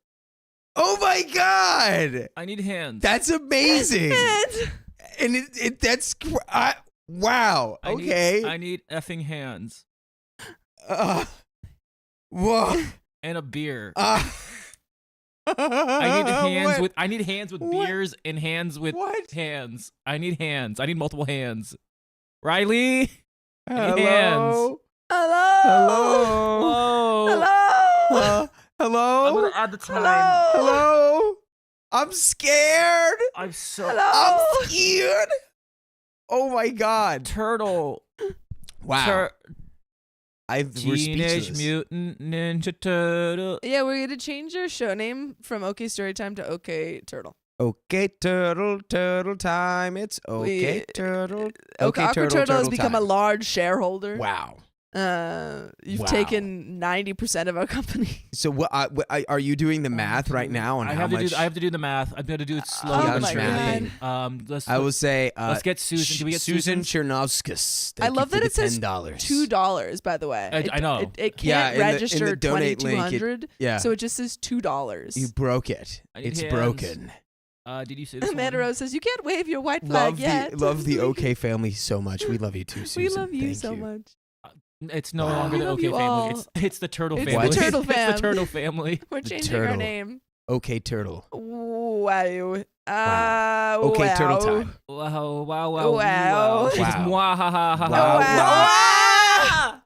Oh my god! I need hands. That's amazing. And And wow. Okay. I need effing hands Whoa. and a beer. I I need hands with What? beers and hands with What? hands. I need hands. I need multiple hands. Riley. Hello. hands. hello. Hello. Hello. Hello. I'm gonna add the time. Hello. Hello. I'm scared. I'm so Hello. I'm scared. Oh my god. turtle. Wow. We're Teenage speechless. Mutant Ninja Turtle. Yeah, we're gonna change your show name from OK Storytime to OK Turtle. Okay, turtle time. It's okay, turtle. Okay, Awkward Turtle has become time. a large shareholder. Wow. You've Wow. taken 90% of our company. So what? Are you doing the math right now on I how have much? to do the math. I'm gonna do it slowly Oh but my surely. God. Let's I will say. let's get Susan. Do we get Susan Susan? Chernovskis? I love that it says $10. $2, by the way. I know. It Yeah, can't in the register donate link, it- 2,200, Yeah. so it just says $2. You broke it. I need It's hands. broken. Did you say this Amanda one? Rose says, you can't wave your white flag yet. Love the OK family so much. We love you too, Susan. We love you Thank so much. It's no Wow. longer We the love OK you family. all. It's the Turtle It's family. the Turtle It's fam. the Turtle family. We're The changing our turtle. name. OK Turtle. Wow. Wow. OK wow. Turtle time. Wow! Wow. She's Wow. mwahahaha. Wow. Wow.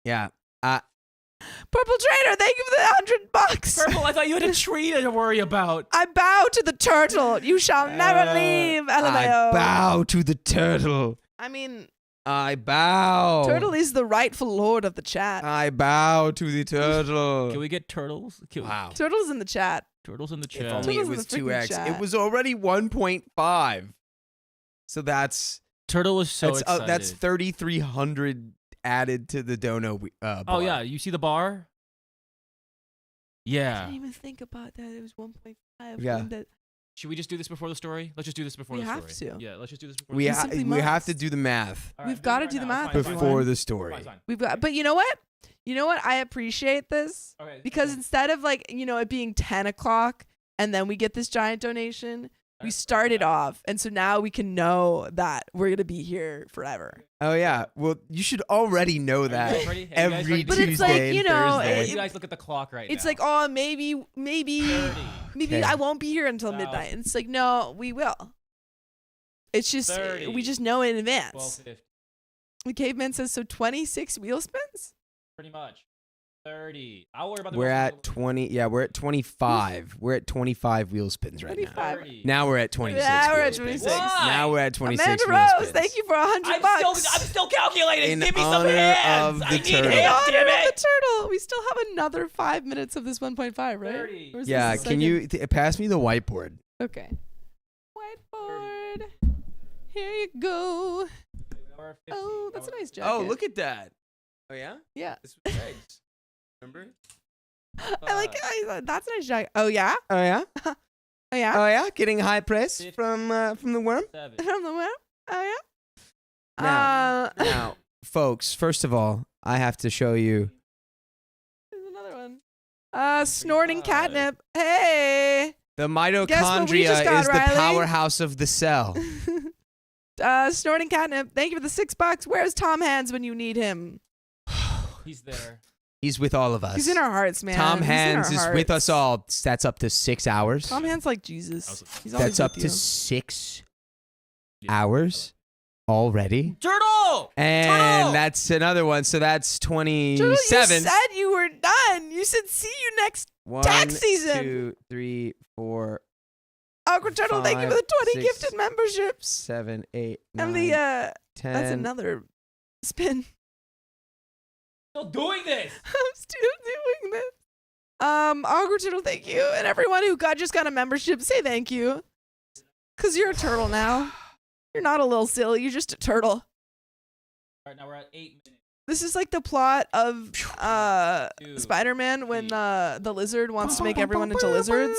Yeah. Purple Trader, thank you for the $100. Purple, I thought you had a tree to worry about. I bow to the turtle. You shall never leave. I LMAO. bow to the turtle. I mean, I bow. Turtle is the rightful lord of the chat. I bow to the turtle. Can we get turtles? Wow. Turtle's in the chat. Turtles in the If chat. only it Turtles in was the freaking 2x. chat. It was already 1.5. So that's Turtle was so excited. that's 3,300 added to the dono. Bar. Oh yeah, you see the bar? I Yeah. didn't even think about that. It was 1.5. Yeah. when that- Should we just do this before the story? Let's just do this before We the have story. to. Yeah, let's just do this before we the You story. simply we have to must. do the math All right, We've I'm gotta doing it do right the now. math, Fine, fine, before fine. the story. Fine, fine. We've got, but you know what? You know what? I appreciate this Okay, because so- instead of like, it being 10 o'clock and then we get this giant donation, We started off, and so now we can know that we're gonna be here forever. Oh yeah. Well, you should already know that Are you guys ready? Are you guys every ready? But Tuesday it's like, and you know, Thursday. You guys look at the clock right It's now. like, oh, maybe 30. maybe Okay. I won't be here until Wow. midnight. And it's like, no, we will. It's just 30. we just know in advance. 12:50. The caveman says so. 26 wheel spins. Pretty much. 30. I'll worry about the We're rest at of the- 20. Yeah, we're at 25. We're at 25 wheel spins right 25. now. 30. Now we're at 26. Yeah, we're wheel at spins. 26. Why? Now we're at 26 Amanda wheel Rose, spins. thank you for $100. I'm still calculating. In Give me some honor hands. of I the need turtle. In hands, honor damn of it. the turtle. We still have another 5 minutes of this 1.5, right? 30. Or is Yeah, this the can second? you pass me the whiteboard? Okay. Whiteboard. Here you go. Hour 50. Oh, that's a nice jacket. Oh, look at that. Oh yeah? Yeah. This was eggs. Remember? I like that's a nice jacket. Oh yeah? Oh yeah? Oh yeah? Oh yeah? Getting high praise 50. from the worm? 7. From the web? Oh yeah? Now, now, folks, first of all, I have to show you. There's another one. Snorting 35. catnip. Hey. The Guess what we mitochondria just got, is the Riley? powerhouse of the cell. Snorting catnip. Thank you for the $6. Where's Tom Hands when you need him? He's there. He's with all of us. He's in our hearts, man. Tom He's in Hands our is with us hearts. all. That's up to 6 hours. Tom Hands like Jesus. He's always That's up with to you. 6 Yeah. hours already. Turtle! And Turtle! that's another one. So that's Turtle, 27. you said you were done. You said see you next. One, tax season. 2, 3, 4, Awkward Turtle, thank you for the 20 5, 6, gifted memberships. 7, 8, 9, And the 10. that's another spin. Still doing this. I'm still doing this. Awkward Turtle, thank you. And everyone who just got a membership, say thank you. Cause you're a turtle now. You're not a little silly, you're just a turtle. All right, now we're at 8 minutes. This is like the plot of Two, Spider-Man when three, the lizard wants to make everyone into lizards.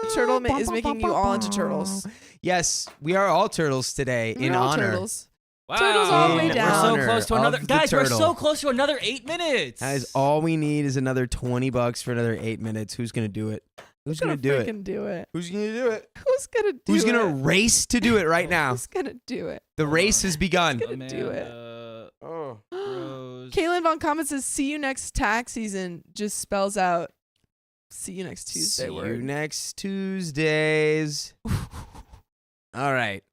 The turtle is making you all into turtles. Yes, we are all turtles today in We're all honor. turtles. Wow. Turtles all the way In down. We're so close to honor another. of the Guys, we're turtle. so close to another 8 minutes. That is all we need is another $20 for another 8 minutes. Who's gonna do it? Who's gonna do it? freaking do it? Who's gonna do it? Who's gonna do Who's it? gonna race to do it right now? Who's gonna do it? The race has begun. gonna do it. Amanda, Oh. Rose. Kaylin Von Comment says, "See you next tax season." Just spells out, "See you next Tuesday." See word. you next Tuesdays. All right.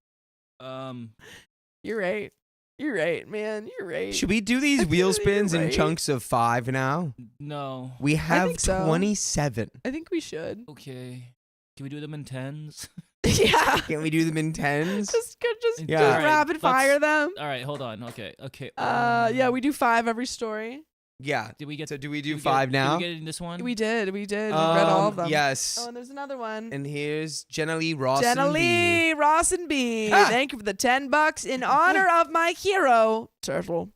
You're right. You're right, man. You're right. Should we do these I wheel feel you're spins in right. chunks of 5 now? No. We have think so. 27. I think we should. Okay. Can we do them in tens? Yeah. Can we do them in 10s? Just Yeah. Alright, rapid fire them. All right, hold on. Okay. Yeah, we do 5 every story. Yeah. Did we get? So do we do did 5 now? Did we get in this one? We did. We read all of them. Yes. Oh, and there's another one. And here's Jenna Lee Ross. Jenna Lee, Ross and B. Ah. Thank you for the $10 in honor of my hero, Turtle.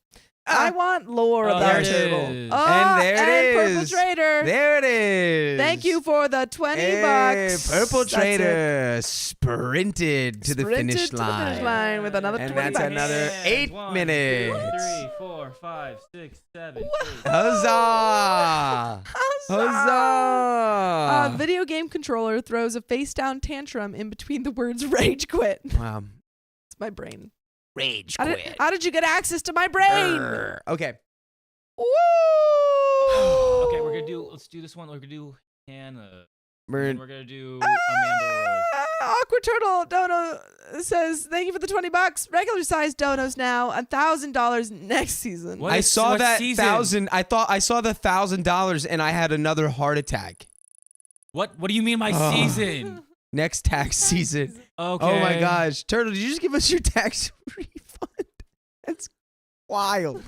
I want lore Oh, about there it Turtle. is. Oh, And there it Purple is. Trader. There it is. Thank you for the $20. Hey, Purple That's it. Trader sprinted to the Sprinted finish to the finish line with another And $20. that's another 8 1, minutes. 2, 3, 4, 5, 6, 7, 8. Huzzah! Huzzah! Video game controller throws a face down tantrum in between the words rage quit. Wow. It's my brain. Rage How quit. how did you get access to my brain? Grr. Okay. Woo! Okay, let's do this one. We're gonna do Hannah. We're And we're gonna do Amanda Rose. Awkward Turtle Dono says, "Thank you for the $20. Regular size donos now, $1,000 next season." What? I saw what that season? 1,000. I thought I saw the $1,000 and I had another heart attack. What do you mean by Oh. season? Next tax season. Okay. Oh my gosh. Turtle, did you just give us your tax refund? That's wild.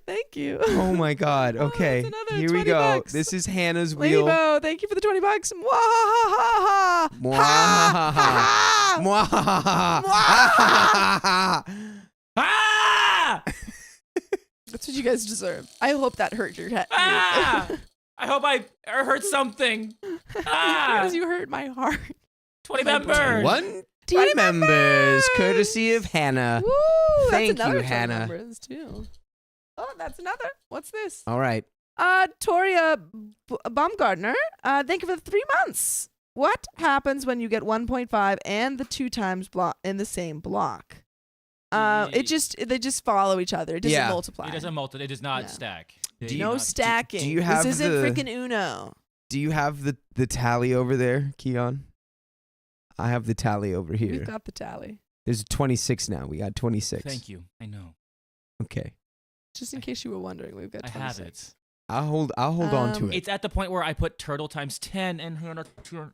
Thank you. Oh my god. Oh, Okay. that's another Here we $20. go. This is Hannah's wheel. Ladybo, thank you for the $20. Mwahaha. Mwahaha. Mwahaha. Ah! That's what you guys deserve. I hope that hurt your head. Ah! I hope I heard something. Ah! Because you hurt my heart. 20 members. 1 team members, courtesy of Hannah. Woo! Thank that's another you, 10 Hannah. members, too. Oh, that's another. What's this? All right. Toria Baumgartner. Thank you for the 3 months. what happens when you get 1.5 and the 2 times block in the same block? They just follow each other. It doesn't multiply. It doesn't multiply. It does not stack. No stacking. Do you have this isn't freaking Uno. Do you have the tally over there, Keon? I have the tally over here. We've got the tally. There's 26 now. We got 26. Thank you. I know. Okay. Just in case you were wondering, we've got 26. I have it. I'll hold on to it. It's at the point where I put turtle times 10 and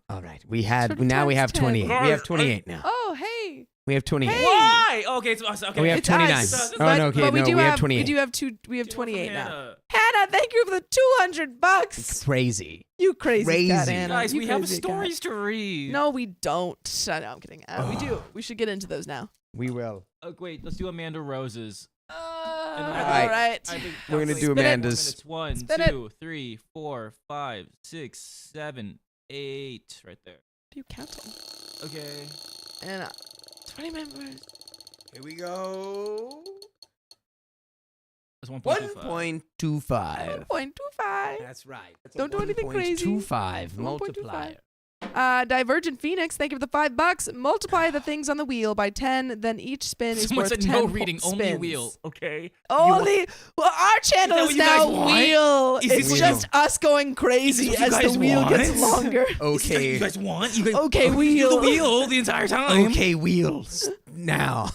all right. We have 28. We have 28 now. Oh, hey. We have 28. Hey. Why? Okay, it's okay. We have 29. Us. Oh no, okay, but we have 28. We have 28 now. Hannah, thank you for the $200. It's crazy. You crazy cat, Hannah. Guys, we have stories cat. to read. No, we don't. No, I'm kidding. We do. We should get into those now. We will. Oh, wait, let's do Amanda Rose's. All right. We're going to do Amanda's. It's 1, Spin 2, 3, 4, 5, 6, 7, 8. Right there. What are you counting? Okay. And 20 members. Here we go. That's 1.25. 1.25. 1.25. That's right. That's Don't do anything crazy. 1.25 multiplier. Divergent Phoenix, thank you for the $5. Multiply the things on the wheel by 10, then each spin is Someone worth said 10 no reading, spins. only wheel. Okay. Only. Well, our channel Is is that now what you guys want? wheel. Is It's this just us going crazy Is this as what the you wheel guys gets want? longer. Okay. You guys want? You guys, Okay, do wheel. the wheel the entire time. Okay, wheels. Now.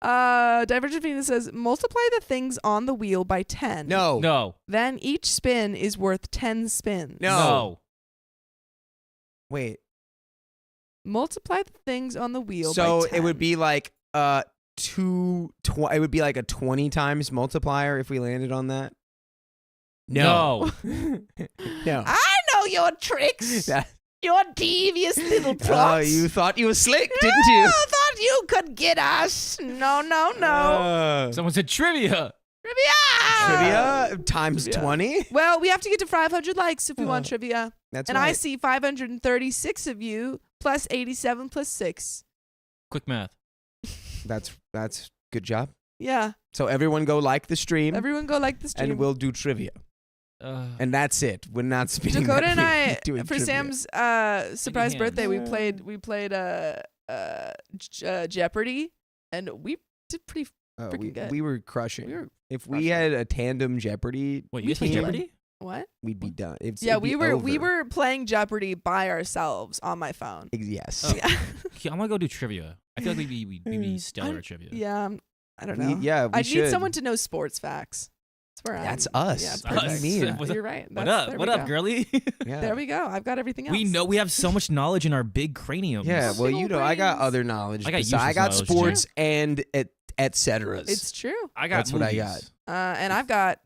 Divergent Phoenix says multiply the things on the wheel by 10. No. No. Then each spin is worth 10 spins. No. Wait. Multiply the things on the wheel by 10. So it would be like it would be like a 20 times multiplier if we landed on that. No. No. I know your tricks. Your devious little Oh, plots. you thought you were slick, didn't you? I thought you could get us. No. Someone said trivia. Trivia times 20? Well, we have to get to 500 likes if we want trivia. That's and right. I see 536 of you plus 87 plus 6. Quick math. That's good job. Yeah. So everyone go like the stream. Everyone go like the stream. And we'll do trivia. And that's it. We're not speeding. Dakota and I, doing for trivia. Sam's surprise birthday, we played Jeopardy, and we did pretty freaking good. We were crushing. If we crushing. had a tandem Jeopardy, Wait, you guys play team, Jeopardy? What? we'd be done. We were playing Jeopardy by ourselves on my phone. Yes. Oh. Yeah. Okay, I'm gonna go do trivia. I feel like we'd be stellar at trivia. Yeah, I don't know. We I should. need someone to know sports facts. That's where That's I'm. us. Yeah, That's perfect. me. You're right. What That's- up? What up, girly? Yeah. There we go. I've got everything else. We know we have so much knowledge in our big craniums. Yeah, well, Big you ol' know, I got brains. other knowledge. I got besides- I useless got knowledge, sports and et ceteras. It's true. I got That's what I movies. And I've got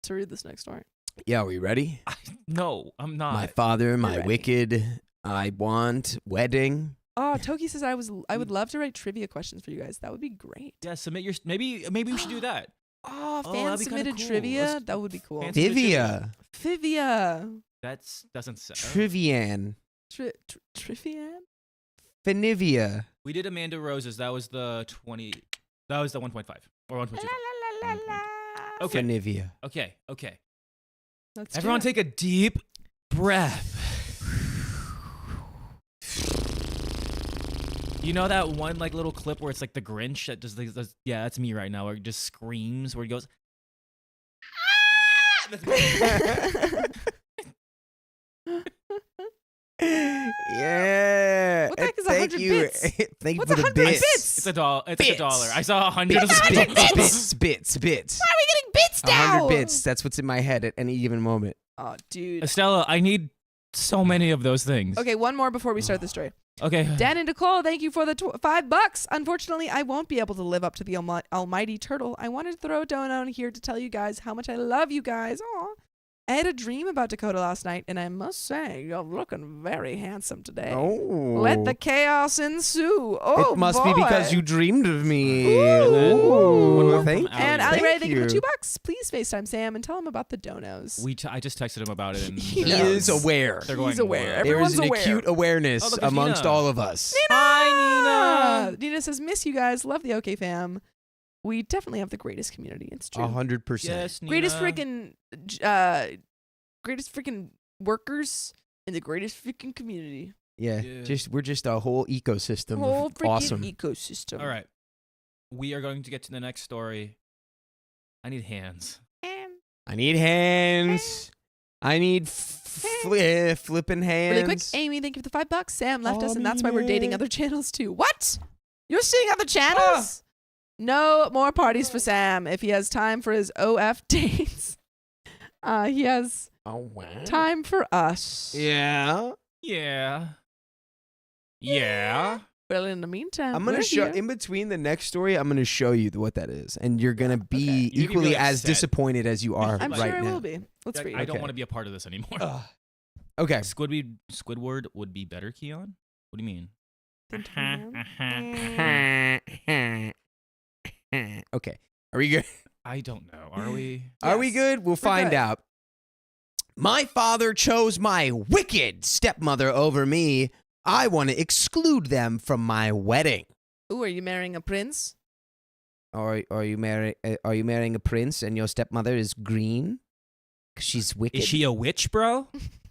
to read this next story. Yeah, are we ready? No, I'm not. My father, my ready. wicked, I want, wedding. Oh, Toki says I would love to write trivia questions for you guys. That would be great. Yeah, submit your. Maybe we should do that. Oh, Oh, fan that'd be kinda submitted cool. trivia. Let's- That would be cool. Fan- Divya. Fivia. That doesn't sound. Trivian. Trivian? Finivia. We did Amanda Rose's. That was the 20. That was the 1.5 or 1.2. Okay. Finivia. Okay. Let's Everyone, do it. take a deep breath. You know that one like little clip where it's like the Grinch that does yeah, that's me right now. Where he just screams, where he goes. Ah! That's me. Yeah. What the heck is Thank 100 you. bits? Thank What's you for the 100 bits. bits? It's a dollar. It's like Bits. $1. I saw 100. Bits, 100 bits. Bits. Why are we getting bits now? 100 bits. That's what's in my head at any given moment. Oh, dude. Estella, I need so many of those things. Okay, one more before we start the story. Okay. Dan and Nicole, thank you for the $5. Unfortunately, I won't be able to live up to the almighty turtle. I wanted to throw a donut here to tell you guys how much I love you guys. Aw. I had a dream about Dakota last night, and I must say, you're looking very handsome today. Oh. Let the chaos ensue. Oh, It must be boy. because you dreamed of me. Ooh. Thank you. And Ali Thank Ray, thank you for you. $2. Please FaceTime Sam and tell him about the donos. I just texted him about it, and He He knows. is aware. They're going, He's aware. "What?" There is Everyone's an aware. acute awareness Oh, look, it's amongst Nina. all of us. Hi, Nina. Nina says, miss you guys. Love the OK fam. We definitely have the greatest community. It's true. 100%. Yes, Nina. Greatest freaking workers in the greatest freaking community. Yeah. We're just a whole ecosystem. Whole Of freaking awesome. ecosystem. All right. We are going to get to the next story. I need hands. I need hands. I need flipping hands. Really quick, Amy, thank you for the $5. Sam left us, and that's why we're dating other channels too. What? You're seeing other channels? No more parties for Sam. If he has time for his OF dates, he has time for us. Yeah. Yeah. Yeah. Well, in the meantime, I'm gonna show in between the next story. I'm gonna show you what that is, and you're gonna be You're gonna be equally really as upset. disappointed as you are I'm right sure I now. will be. Let's read. I don't want to be a part of this anymore. Okay. Squidward would be better, Keon? What do you mean? Okay. Are we good? I don't know. Are we? Are we good? We'll find good. out. My father chose my wicked stepmother over me. I want to exclude them from my wedding. Ooh, are you marrying a prince? Are you marrying a prince and your stepmother is green? 'Cause she's wicked. Is she a witch, bro?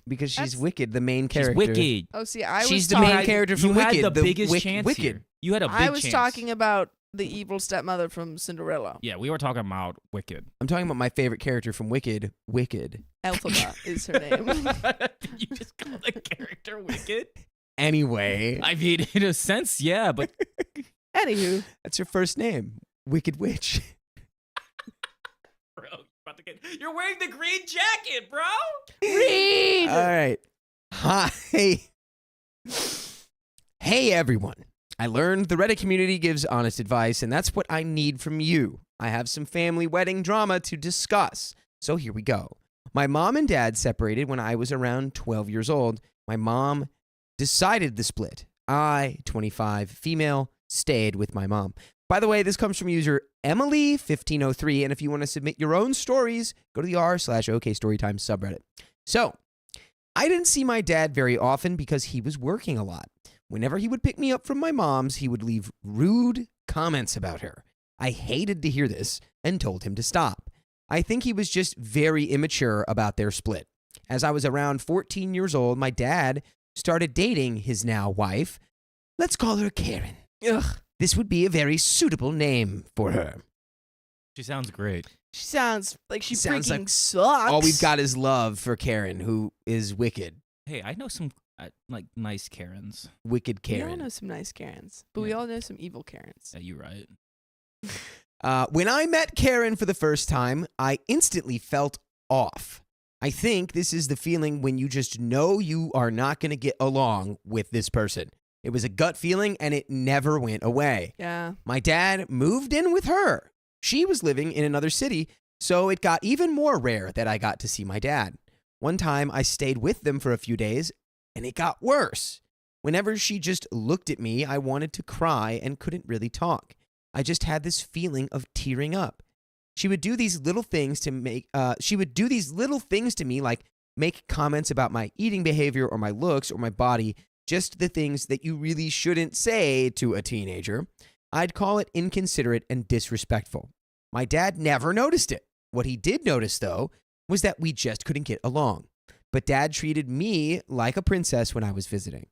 Because she's That's- wicked, the main She's character. wicked. Oh, see, I was She's the talking, main character from You Wicked. had the biggest chance Wicked. here. You had a big I was chance. talking about the evil stepmother from Cinderella. Yeah, we were talking about Wicked. I'm talking about my favorite character from Wicked. Wicked. Elphaba is her name. Did you just call the character Wicked? Anyway, I mean, in a sense, yeah, but Anywho, that's her first name. Wicked Witch. bro, you're wearing the green jacket, bro. read. All right. Hi. Hey, everyone. I learned the Reddit community gives honest advice, and that's what I need from you. I have some family wedding drama to discuss. So here we go. My mom and dad separated when I was around 12 years old. My mom decided the split. I, 25, female, stayed with my mom. By the way, this comes from user Emily1503, and if you want to submit your own stories, go to the r/OK Storytime subreddit. So, I didn't see my dad very often because he was working a lot. Whenever he would pick me up from my mom's, he would leave rude comments about her. I hated to hear this and told him to stop. I think he was just very immature about their split. As I was around 14 years old, my dad started dating his now wife. Let's call her Karen. Ugh. This would be a very suitable name for her. She sounds great. She sounds like she Sounds freaking like sucks. All we've got is love for Karen, who is wicked. Hey, I know some like nice Karens. Wicked We all Karen. know some nice Karens, but we Yeah. all know some evil Karens. Yeah, you're right. When I met Karen for the first time, I instantly felt off. I think this is the feeling when you just know you are not going to get along with this person. It was a gut feeling and it never went away. Yeah. My dad moved in with her. She was living in another city, so it got even more rare that I got to see my dad. One time I stayed with them for a few days and it got worse. Whenever she just looked at me, I wanted to cry and couldn't really talk. I just had this feeling of tearing up. She would do these little things to me, like make comments about my eating behavior or my looks or my body, just the things that you really shouldn't say to a teenager. I'd call it inconsiderate and disrespectful. My dad never noticed it. What he did notice, though, was that we just couldn't get along. But Dad treated me like a princess when I was visiting.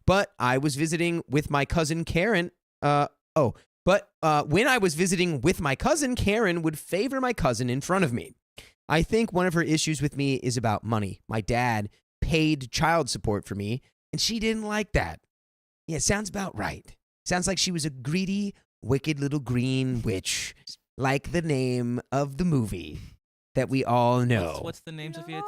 But I was visiting with my cousin Karen. When I was visiting with my cousin, Karen would favor my cousin in front of me. I think one of her issues with me is about money. My dad paid child support for me, and she didn't like that. Yeah, sounds about right. Sounds like she was a greedy, wicked little green witch, like the name of the movie that we all know. What's the name, Sophia?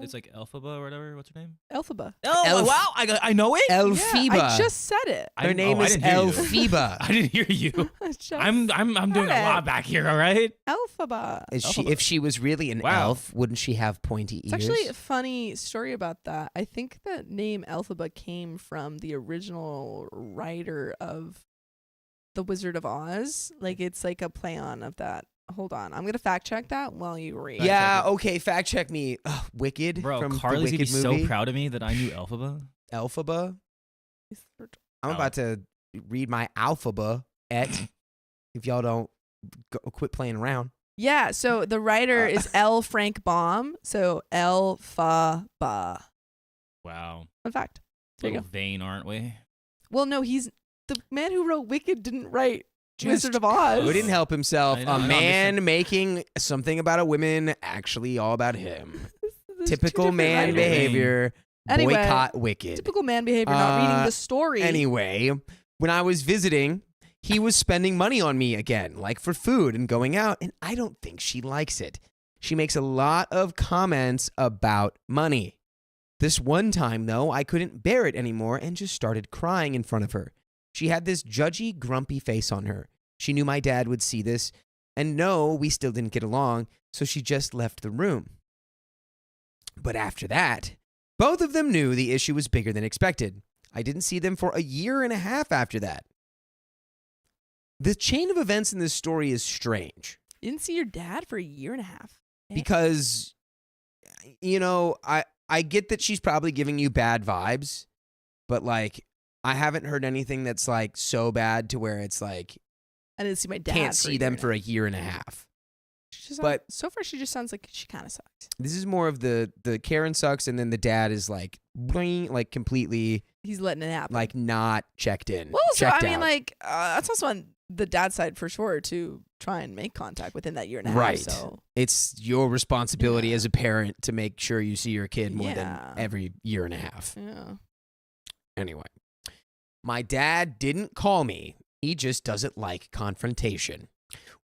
It's like Elphaba or whatever. What's her name? Elphaba. Oh, wow. I know it. Elphaba. Yeah, I just said it. Her name is Elphaba. I didn't hear you. Just I'm doing a lot back here, all right? Elphaba. If she was really an elf, wouldn't she have pointy ears? It's actually a funny story about that. I think the name Elphaba came from the original writer of The Wizard of Oz. Like, it's like a play on of that. Hold on. I'm going to fact check that while you read. Yeah, okay, fact check me. Ugh, Wicked Bro, from Carly's the going to Wicked be movie. so proud of me that I knew Elphaba. Elphaba? I'm about to read my alphabet if y'all don't quit playing around. Yeah, so the writer is L. Frank Baum. So Elphaba. Wow. Fun fact. There you Little vain, aren't we? Well, no, he's the man who wrote Wicked didn't write Just Wizard of Oz. Couldn't help himself. I know, A I'm man just making something about a woman actually all about him. There's two Typical different man writers. behavior. Anyway, Boycott Wicked. Typical man behavior, not reading the story. Anyway, when I was visiting, he was spending money on me again, like for food and going out, and I don't think she likes it. She makes a lot of comments about money. This one time, though, I couldn't bear it anymore and just started crying in front of her. She had this judgy, grumpy face on her. She knew my dad would see this, and no, we still didn't get along, so she just left the room. But after that, both of them knew the issue was bigger than expected. I didn't see them for a year and a half after that. The chain of events in this story is strange. You didn't see your dad for a year and a half. Because, you know, I get that she's probably giving you bad vibes, but, like, I haven't heard anything that's, like, so bad to where it's, like, I didn't see my dad. can't see them for a year and a half. But so far, she just sounds like she kind of sucks. this is more of the Karen sucks, and then the dad is, like, bling, like, completely, He's letting it happen. like, not checked in. well, so checked I mean, out. like that's also on the dad side for sure to try and make contact within that year and a half. Right. So It's your responsibility Yeah. as a parent to make sure you see your kid more Yeah. than every year and a half. yeah. Anyway, my dad didn't call me. He just doesn't like confrontation.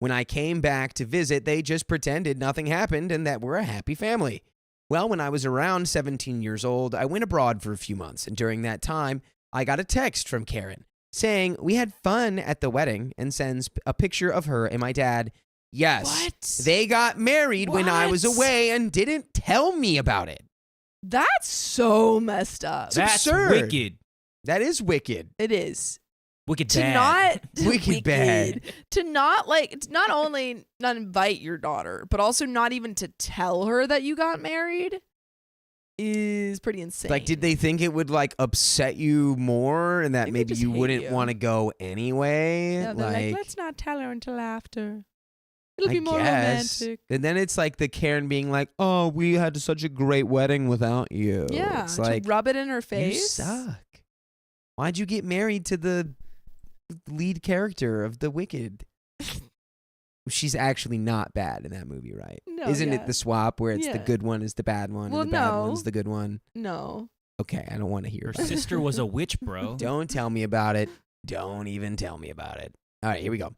When I came back to visit, they just pretended nothing happened and that we're a happy family. Well, when I was around 17 years old, I went abroad for a few months, and during that time, I got a text from Karen saying we had fun at the wedding and sends a picture of her and my dad. Yes, What? they got married when I was What? away and didn't tell me about it. That's so messed up. That's That's absurd. wicked. That is wicked. It is. Wicked To bad. not Wicked bad. To not not only not invite your daughter, but also not even to tell her that you got married is pretty insane. Like, did they think it would, like, upset you more and that Maybe they maybe just you hate wouldn't you. want to go anyway? Yeah, they're like, let's not tell her until after. It'll I be more guess. romantic. And then it's like the Karen being like, oh, we had such a great wedding without you. Yeah, It's to like, rub it in her you face. suck. Why'd you get married to the lead character of The Wicked? She's actually not bad in that movie, right? No, Isn't yeah. it the swap where it's the Yeah. good one is the bad one Well, and the bad no. one's the good one? No. Okay, I don't want to hear Her about it. sister was a witch, bro. Don't tell me about it. Don't even tell me about it. All right, here we go.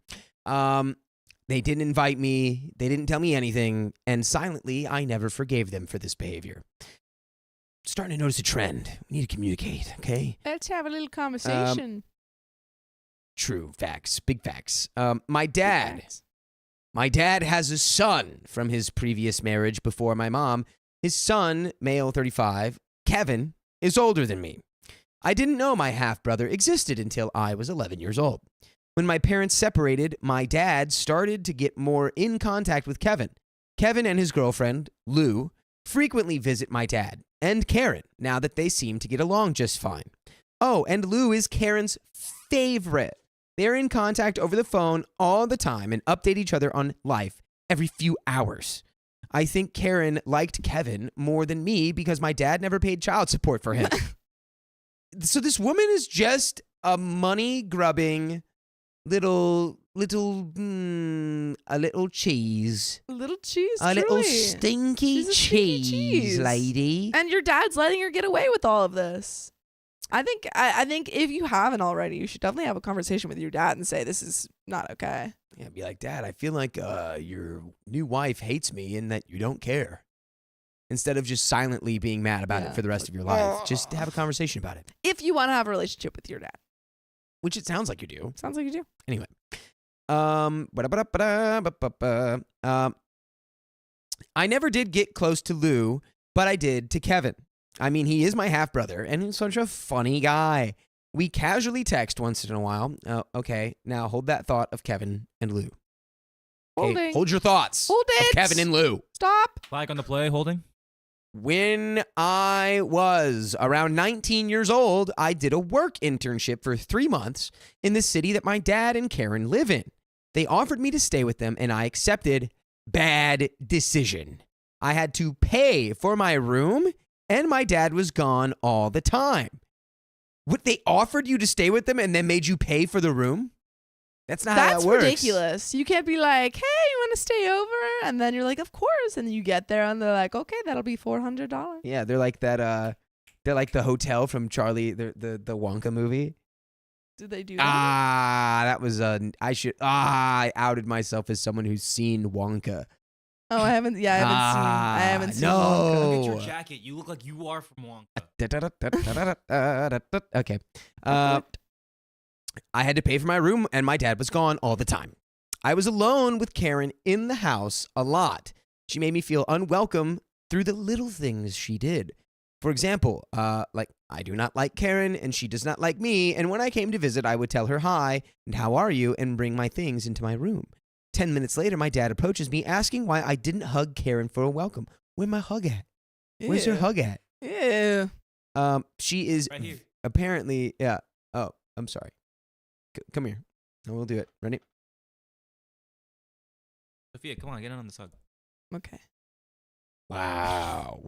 They didn't invite me. They didn't tell me anything. And silently, I never forgave them for this behavior. Starting to notice a trend. We need to communicate, okay? Let's have a little conversation. True. Facts. Big facts. My dad has a son from his previous marriage before my mom. His son, male 35, Kevin, is older than me. I didn't know my half-brother existed until I was 11 years old. When my parents separated, my dad started to get more in contact with Kevin. Kevin and his girlfriend, Lou, frequently visit my dad and Karen now that they seem to get along just fine. Oh, and Lou is Karen's favorite. They're in contact over the phone all the time and update each other on life every few hours. I think Karen liked Kevin more than me because my dad never paid child support for him. So this woman is just a money-grubbing little cheese. A little cheese, A little truly. stinky She's a stinky cheese, cheese. lady. And your dad's letting her get away with all of this. I think if you haven't already, you should definitely have a conversation with your dad and say this is not okay. Yeah, be like, Dad, I feel like your new wife hates me and that you don't care. Instead of just silently being mad about it for the rest of your life, just have a conversation about it. If you want to have a relationship with your dad. Which it sounds like you do. Sounds like you do. Anyway. I never did get close to Lou, but I did to Kevin. I mean, he is my half-brother, and he's such a funny guy. We casually text once in a while. Okay, now hold that thought of Kevin and Lou. Okay, Holding. hold your thoughts Hold of it. Kevin and Lou. Stop. Flag on the play, holding. When I was around 19 years old, I did a work internship for 3 months in the city that my dad and Karen live in. They offered me to stay with them, and I accepted. Bad decision. I had to pay for my room, and my dad was gone all the time. What, they offered you to stay with them and then made you pay for the room? That's not how that works. That's ridiculous. You can't be like, hey, you want to stay over? And then you're like, of course. And then you get there and they're like, okay, that'll be $400. Yeah, they're like that. They're like the hotel from Charlie, the Wonka movie. Did they do that? That was I outed myself as someone who's seen Wonka. Oh, I haven't seen no. Wonka. Look at your jacket. You look like you are from Wonka. Okay. I had to pay for my room and my dad was gone all the time. I was alone with Karen in the house a lot. She made me feel unwelcome through the little things she did. For example, like, I do not like Karen and she does not like me, and when I came to visit, I would tell her hi and how are you and bring my things into my room. 10 minutes later, my dad approaches me asking why I didn't hug Karen for a welcome. Where's my hug at? Where's her hug at? Yeah. She is right here. Apparently, yeah. Oh, I'm sorry. Come here. And we'll do it. Ready? Sophia, come on, get in on this hug. Okay. Wow.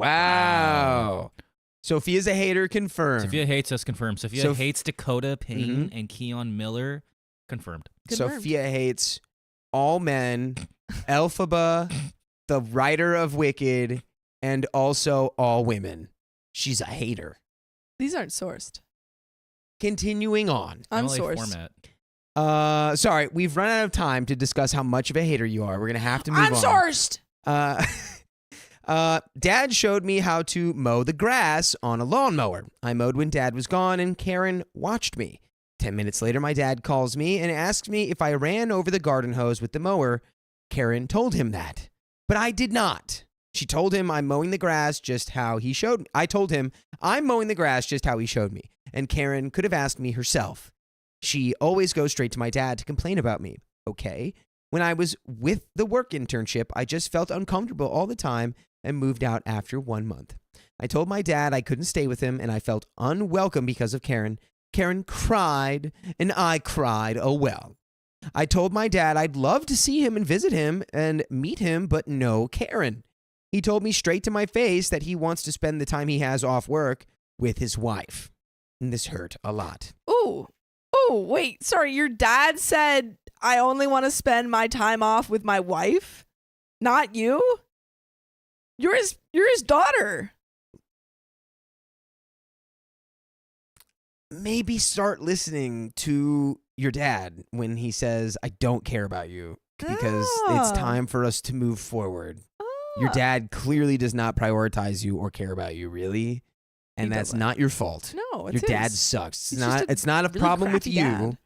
Sophia's a hater, confirmed. Sophia hates us, confirmed. Sophia hates Dakota Payne and Keon Miller, confirmed. Sophia hates all men, Elphaba, the writer of Wicked, and also all women. She's a hater. These aren't sourced. Continuing on. Unsourced. Format. Sorry, we've run out of time to discuss how much of a hater you are. We're going to have to move Unsourced. Dad showed me how to mow the grass on a lawnmower. I mowed when Dad was gone, and Karen watched me. 10 minutes later, my dad calls me and asks me if I ran over the garden hose with the mower. Karen told him that, but I did not. She told him I'm mowing the grass just how he showed me. I told him I'm mowing the grass just how he showed me, and Karen could have asked me herself. She always goes straight to my dad to complain about me. Okay. When I was with the work internship, I just felt uncomfortable all the time and moved out after 1 month. I told my dad I couldn't stay with him and I felt unwelcome because of Karen. Karen cried and I cried, oh well. I told my dad I'd love to see him and visit him and meet him, but no Karen. He told me straight to my face that he wants to spend the time he has off work with his wife. And this hurt a lot. Ooh. Oh, wait. Sorry, your dad said I only want to spend my time off with my wife? Not you? You're his daughter. Maybe start listening to your dad when he says, I don't care about you, because it's time for us to move forward. Your dad clearly does not prioritize you or care about you, really. And that's not your fault. No, it's your dad his. sucks. He's It's not a really problem with you. dad.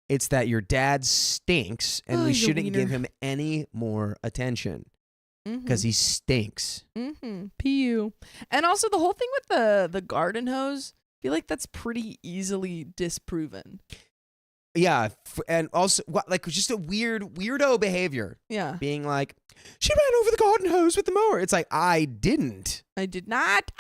It's that your dad stinks, and we he's a shouldn't give wiener. him any more attention because he stinks. PU. And also the whole thing with the garden hose, I feel like that's pretty easily disproven. Yeah, and also like just a weirdo behavior. Yeah. Being like, she ran over the garden hose with the mower. It's like, I didn't. I did not.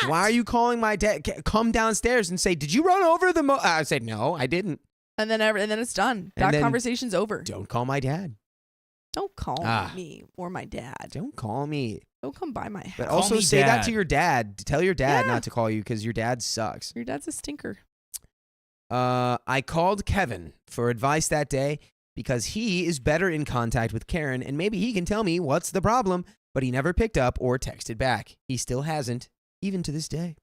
Why are you calling my dad? Come downstairs and say, did you run over the mower? I said, no, I didn't. And then it's done. And That then conversation's over. Don't call my dad. Don't call me or my dad. Don't call me. Don't come by my house. But Call also me say that dad. to your dad. Tell your dad Yeah. not to call you because your dad sucks. Your dad's a stinker. I called Kevin for advice that day because he is better in contact with Karen and maybe he can tell me what's the problem, but he never picked up or texted back. He still hasn't, even to this day.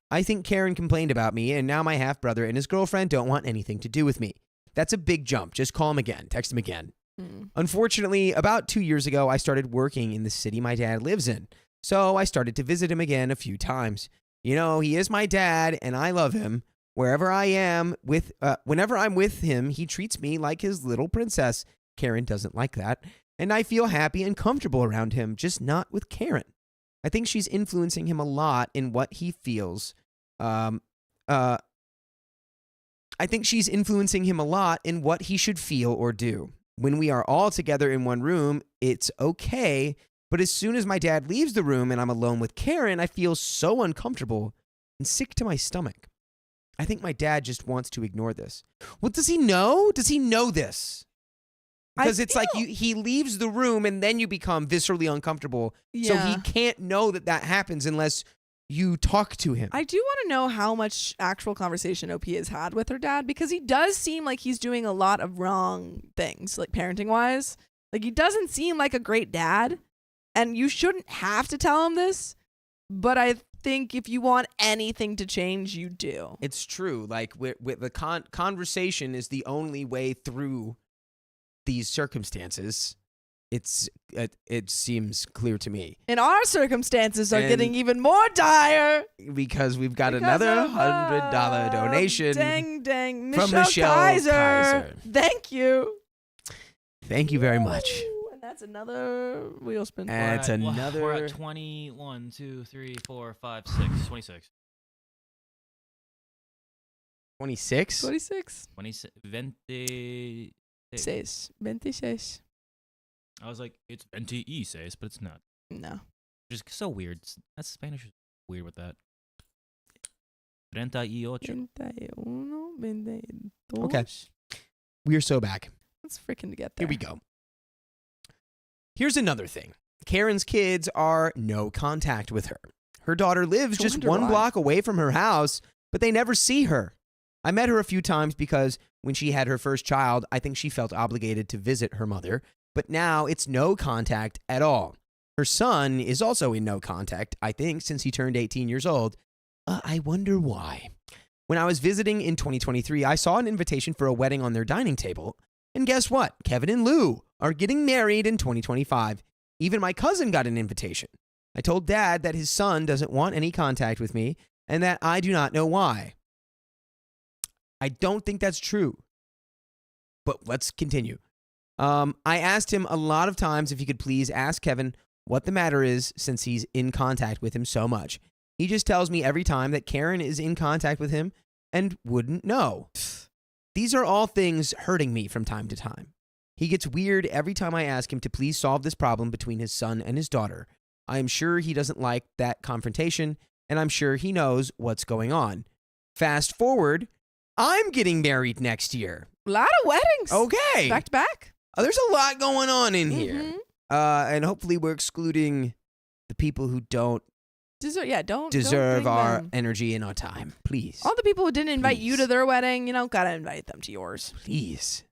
I think Karen complained about me and now my half-brother and his girlfriend don't want anything to do with me. That's a big jump. Just call him again. Text him again. Unfortunately, about 2 years ago, I started working in the city my dad lives in. So I started to visit him again a few times. You know, he is my dad and I love him. Wherever I am whenever I'm with him, he treats me like his little princess. Karen doesn't like that. And I feel happy and comfortable around him, just not with Karen. I think she's influencing him a lot in what he feels. I think she's influencing him a lot in what he should feel or do. When we are all together in one room, it's okay. But as soon as my dad leaves the room and I'm alone with Karen, I feel so uncomfortable and sick to my stomach. I think my dad just wants to ignore this. Well, does he know? Does he know this? Because it's like he leaves the room and then you become viscerally uncomfortable. So Yeah. he can't know that happens unless you talk to him. I do want to know how much actual conversation OP has had with her dad, because he does seem like he's doing a lot of wrong things, like parenting wise. Like, he doesn't seem like a great dad, and you shouldn't have to tell him this, but I think if you want anything to change, you do. It's true. Like, with the conversation is the only way through these circumstances. It seems clear to me. And our circumstances are getting even more dire because we've got another $100 donation. Dang, from Michelle Kaiser. Thank you. Thank you very much. Ooh, and that's another wheel spin. And it's another. We're at 21, 2, 3, 4, 5, 6, 26. 26? 26. 26. 26. I was like, it's 26, but it's not. No. Just so weird. That's Spanish is weird with that. 38. 21, 22. Okay. We are so back. Let's freaking get there. Here we go. Here's another thing. Karen's kids are no contact with her. Her daughter lives just one block away from her house, but they never see her. I met her a few times because when she had her first child, I think she felt obligated to visit her mother, but now it's no contact at all. Her son is also in no contact, I think, since he turned 18 years old. I wonder why. When I was visiting in 2023, I saw an invitation for a wedding on their dining table. And guess what? Kevin and Lou are getting married in 2025. Even my cousin got an invitation. I told Dad that his son doesn't want any contact with me and that I do not know why. I don't think that's true. But let's continue. I asked him a lot of times if he could please ask Kevin what the matter is since he's in contact with him so much. He just tells me every time that Karen is in contact with him and wouldn't know. These are all things hurting me from time to time. He gets weird every time I ask him to please solve this problem between his son and his daughter. I am sure he doesn't like that confrontation, and I'm sure he knows what's going on. Fast forward, I'm getting married next year. A lot of weddings. Okay. Back to back. There's a lot going on in here. And hopefully we're excluding the people who don't deserve our energy and our time. Please. All the people who didn't invite you to their wedding, gotta invite them to yours. Please.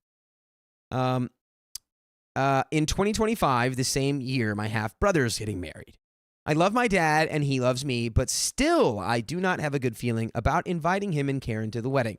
In 2025, the same year, my half-brother's getting married. I love my dad and he loves me, but still, I do not have a good feeling about inviting him and Karen to the wedding.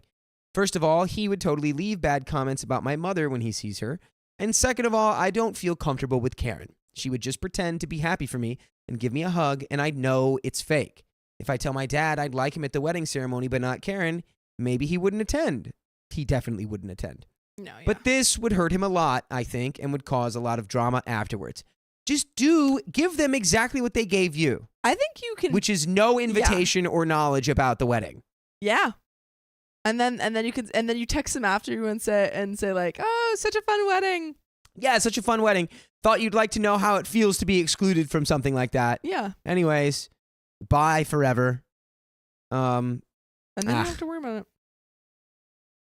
First of all, he would totally leave bad comments about my mother when he sees her. And second of all, I don't feel comfortable with Karen. She would just pretend to be happy for me and give me a hug, and I'd know it's fake. If I tell my dad I'd like him at the wedding ceremony but not Karen, maybe he wouldn't attend. He definitely wouldn't attend. No, yeah. But this would hurt him a lot, I think, and would cause a lot of drama afterwards. Just give them exactly what they gave you. I think you can, which is no invitation or knowledge about the wedding. Yeah. And then you text him after you and say like, "Oh, such a fun wedding." Yeah, such a fun wedding. Thought you'd like to know how it feels to be excluded from something like that. Yeah. Anyways, bye forever. And then you don't have to worry about it.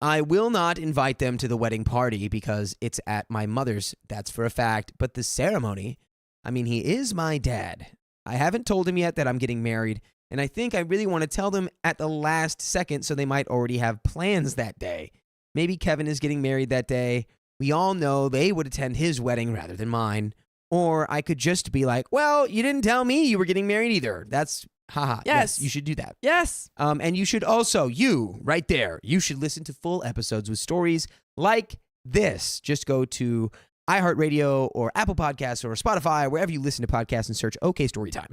I will not invite them to the wedding party because it's at my mother's. That's for a fact. But the ceremony, he is my dad. I haven't told him yet that I'm getting married. And I think I really want to tell them at the last second so they might already have plans that day. Maybe Kevin is getting married that day. We all know they would attend his wedding rather than mine. Or I could just be like, well, you didn't tell me you were getting married either. That's, haha. Yes, you should do that. Yes. And you should also, right there, you should listen to full episodes with stories like this. Just go to iHeartRadio or Apple Podcasts or Spotify, or wherever you listen to podcasts, and search OK Storytime.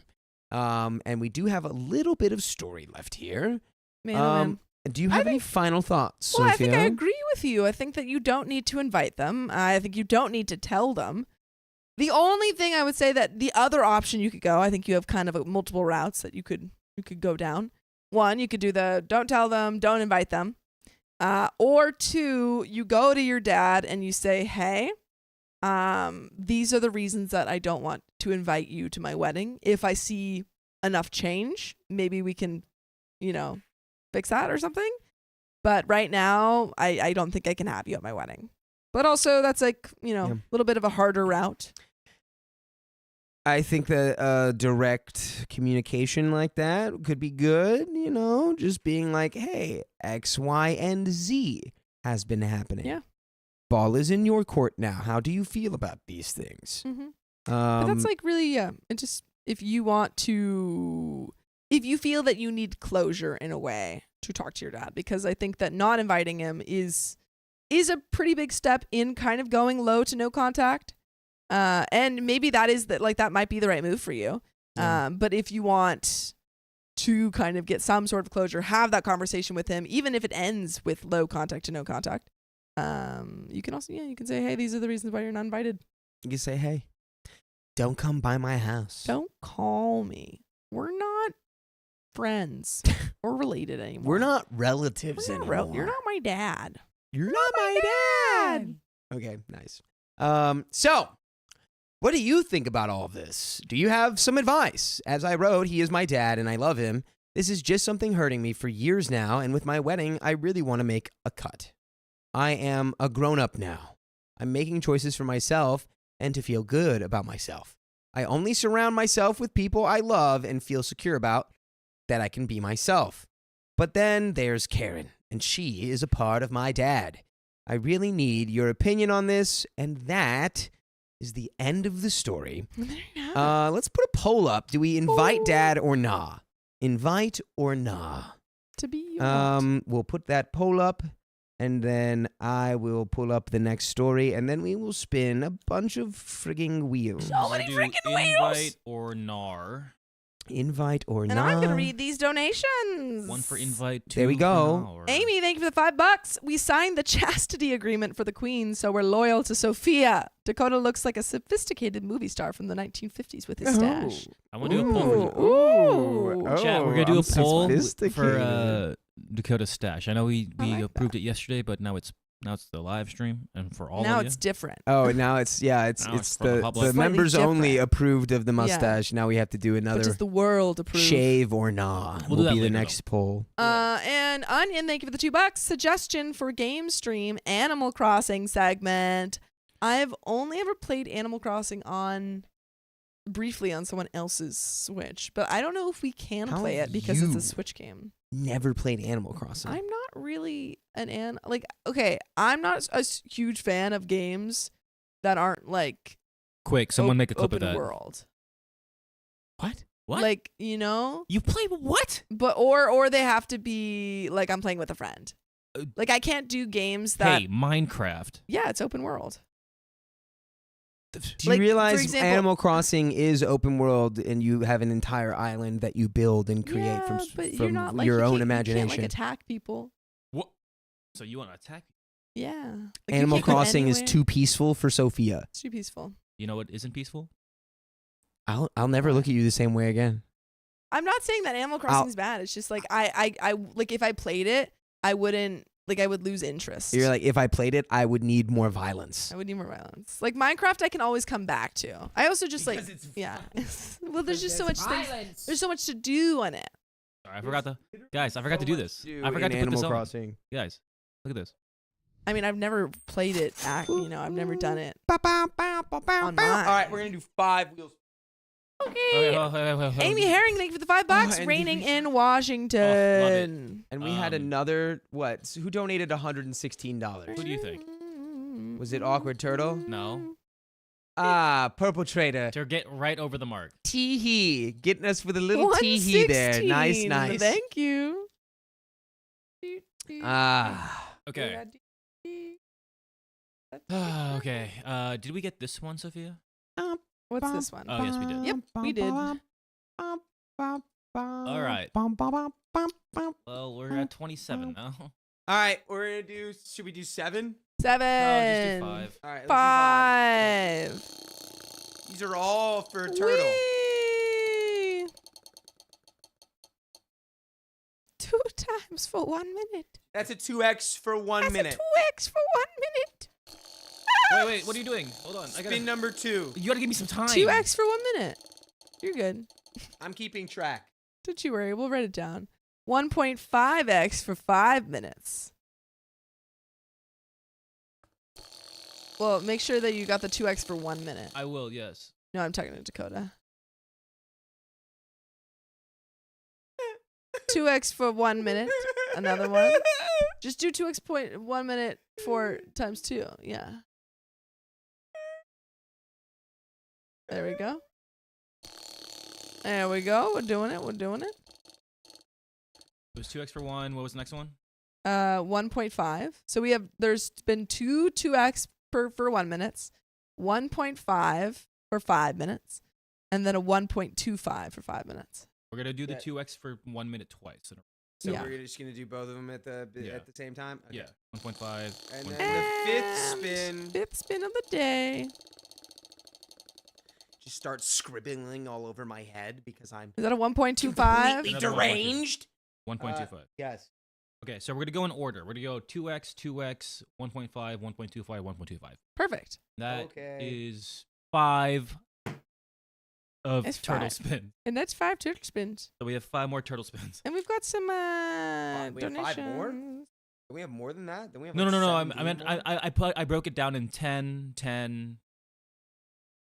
And we do have a little bit of story left here. Man. Do you have any final thoughts, Well, Sophia? I think I agree with you. I think that you don't need to invite them. I think you don't need to tell them. The only thing I would say that the other option you could go, I think you have kind of multiple routes that you could go down. One, you could do the don't tell them, don't invite them. Or two, you go to your dad and you say, hey, these are the reasons that I don't want to invite you to my wedding. If I see enough change, maybe we can, fix that or something. But right now, I don't think I can have you at my wedding. But also, that's like, a little bit of a harder route. I think that direct communication like that could be good, just being like, hey, X, Y, and Z has been happening. Yeah. Ball is in your court now. How do you feel about these things? Mm-hmm. But that's like really, it just, if you feel that you need closure in a way to talk to your dad, because I think that not inviting him is a pretty big step in kind of going low to no contact. And maybe that might be the right move for you. Yeah. But if you want to kind of get some sort of closure, have that conversation with him, even if it ends with low contact to no contact. You can also, you can say, hey, these are the reasons why you're not invited. You can say, hey, don't come by my house. Don't call me. We're not friends or related anymore. We're not relatives anymore. You're not my dad. You're not my dad. Okay, nice. So, what do you think about all of this? Do you have some advice? As I wrote, he is my dad and I love him. This is just something hurting me for years now, and with my wedding, I really want to make a cut. I am a grown-up now. I'm making choices for myself and to feel good about myself. I only surround myself with people I love and feel secure about, that I can be myself. But then there's Karen, and she is a part of my dad. I really need your opinion on this, and that is the end of the story. Let's put a poll up. Do we invite dad or nah? Invite or nah? To be we'll put that poll up, and then I will pull up the next story, and then we will spin a bunch of frigging wheels. So many freaking wheels. Invite or nar? Invite or and nah? I'm going to read these donations. One for invite, two There we go. for nar. Amy, thank you for the $5. We signed the chastity agreement for the queen, so we're loyal to Sophia. Dakota looks like a sophisticated movie star from the 1950s with his stash. I want to do a poll. Ooh. Chat, we're going to do a poll for sophisticated. Dakota's stash. I know we like approved it yesterday, but now it's the live stream, and for all Now of you. it's different. Oh, now it's Now it's for the the public. Slightly members only different. approved of the mustache. Now we have to do Which another is the world approved. shave or nah. We'll do that be the later, next poll. And Onion, thank you for the $2. Suggestion for game stream Animal Crossing segment. I've only ever played Animal Crossing briefly on someone else's Switch, but I don't know if we can How play have it because it's you a Switch game. Never played Animal Crossing. I'm not really I'm not a huge fan of games that aren't like Quick, someone make a clip of open that. world. What? What? Like, you know? You play what? But or they have to be like I'm playing with a friend. Like I can't do games that Hey, Minecraft. yeah, it's open world. Do you like, for realize example- Animal Crossing is open world and you have an entire island that you build and create Yeah, from but you're from not, like, your you own can't- imagination? You can't, like, attack people. What? So you want to attack? Yeah. Like, you Animal can't go Crossing is anywhere. too peaceful for Sophia. It's too peaceful. You know what isn't peaceful? I'll never look at you the same way again. I'm not saying that Animal Crossing is bad. It's just like I like if I played it, I wouldn't like I would lose interest. You're like, if I played it, I would need more violence. I would need more violence. Like Minecraft, I can always come back to. I also just Because like it's yeah. Well, there's just so much things. There's so much to do on it. Sorry, I forgot to do this. I forgot to put Animal this on. Crossing. Guys, look at this. I mean, I've never played it. I've never done it. All mine. right, we're gonna do 5 wheels. Okay. Amy Herring, thank you for the $5. and Raining did we- in Washington. And we had another what? Who donated $116? Who do you think? Was it Awkward Turtle? No. Purple Trader. To get right over the mark. Tee-hee. Getting us with a little tee-hee there. Nice, 116. nice. Thank you. Okay. Okay. Did we get this one, Sophia? What's this one? Oh, yes, we did. Yep, we did. All right. Well, we're at 27 now. All right, we're gonna do. Should we do 7? 7. No, just do 5. All right, let's 5. do 5. These are all for Turtle. Whee! 2 times for 1 minute. That's a 2x for 1 That's minute. a 2x for 1 minute. Wait, what are you doing? Hold on. Spin number 2. You gotta give me some time. 2x for 1 minute. You're good. I'm keeping track. Don't you worry. We'll write it down. 1.5x for 5 minutes. Well, make sure that you got the 2x for 1 minute. I will, yes. No, I'm talking to Dakota. 2x for 1 minute. Another one. Just do 2x point 1 minute 4 times 2. Yeah. There we go. There we go. We're doing it. It was 2x for 1. What was the next one? 1.5. So there's been 2x for 1 minute, 1.5 for 5 minutes, and then a 1.25 for 5 minutes. We're gonna do the 2x for 1 minute twice. So we're just gonna do both of them at the same time. Okay. Yeah, 1.5. And then the fifth spin of the day. Just start scribbling all over my head because I'm. Is that a 1.25? Completely deranged. 1.25. Yes. Okay, so we're gonna go in order. We're gonna go 2x, 2x, 1.5, 1.25, 1.25. Perfect. That is 5 of It's turtle 5. spins. And that's 5 turtle spins. So we have 5 more turtle spins. And we've got some we have donations. 5 more? Do we have more than that? Then we have No. I 17 meant more? I broke it down in 10, 10.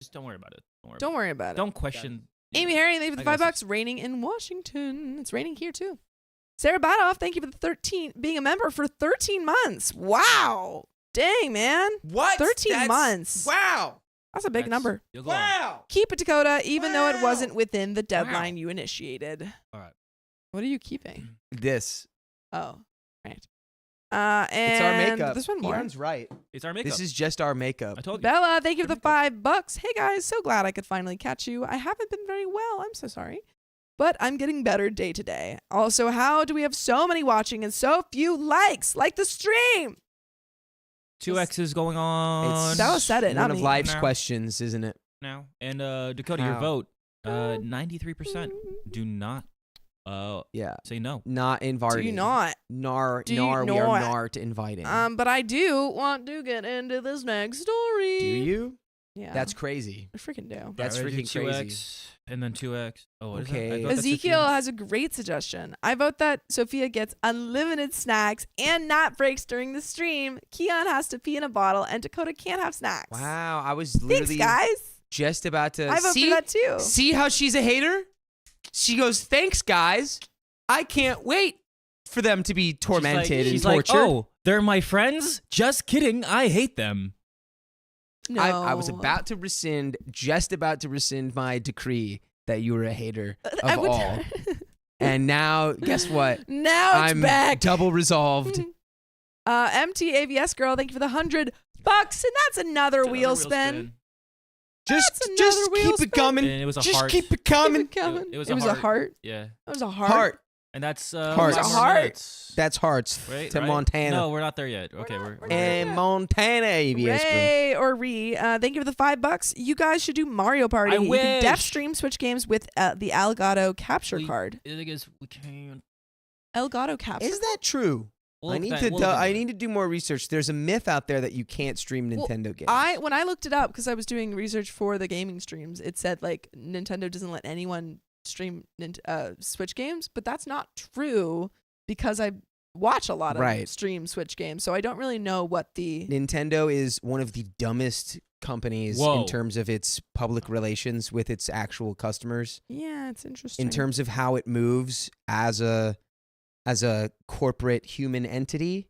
Just don't worry about it. Don't worry about it. Don't question. Amy Harry, thank you for the I got $5. Raining in Washington. It's raining here too. Sarah Badoff, thank you for the being a member for 13 months. Wow. Dang, man. What? 13 months. Wow. That's a big number. You'll go on. Wow. Keep it, Dakota, even though it wasn't Wow. within the deadline you initiated. All right. What are you keeping? This. Oh, right. And It's our makeup. This one more. Keon's right. It's our makeup. This is just our makeup. I told you. Bella, thank you for the Good $5. Hey guys, so glad I could finally catch you. I haven't been very well. I'm so sorry. But I'm getting better day to day. Also, how do we have so many watching and so few likes? Like the stream. 2x is going on. Bella said it, One not of me. life's No. questions, isn't it? now. And Dakota, your How? vote. 93% do not Yeah. say no. Not inviting. Do you not? Nar, Do you nar, we are not? not inviting. But I do want to get into this next story. Do you? Yeah. That's crazy. I freaking do. That's Alright, freaking 2x, crazy. And then 2x. Oh, what is that? Okay. I vote that's Ezekiel 15. has a great suggestion. I vote that Sophia gets unlimited snacks and nap breaks during the stream. Keon has to pee in a bottle, and Dakota can't have snacks. Wow. I was Thanks, literally guys. just about to I vote see for that too. See how she's a hater? She goes, "Thanks, guys. I can't wait for them to be tormented and She's like, tortured." oh, they're my friends? Just kidding. I hate them. No. I was just about to rescind my decree that you were a hater I of would- all. And now, guess what? Now it's I'm back. double resolved. MTAVS girl, thank you for the $100, and that's another wheel spin. Just another wheel keep spin. it coming. And it was a Just heart. keep it coming. Keep it coming. It was It a was a heart. heart. Yeah. It was a heart. Heart. And that's Hearts. five A more heart. minutes. That's hearts Right, to right? Montana. No, we're not there yet. Okay, not- we're we're there. not. Montana, ABS girl. Ray or Ree, thank you for the $5. You guys should do Mario Party. I You can def wish. stream Switch games with the Elgato capture card. The thing is, we can't. Elgato capture. Is that true? We'll I look need that- to. we'll look I into need to do more research. There's a myth out there that you can't stream Well, Nintendo games. When I looked it up because I was doing research for the gaming streams, it said like Nintendo doesn't let anyone stream Switch games, but that's not true because I watch a lot of Right. stream Switch games, so I don't really know what the Nintendo is one of the dumbest companies Whoa. in terms of its public relations with its actual customers. Yeah, it's interesting. In terms of how it moves as a corporate human entity,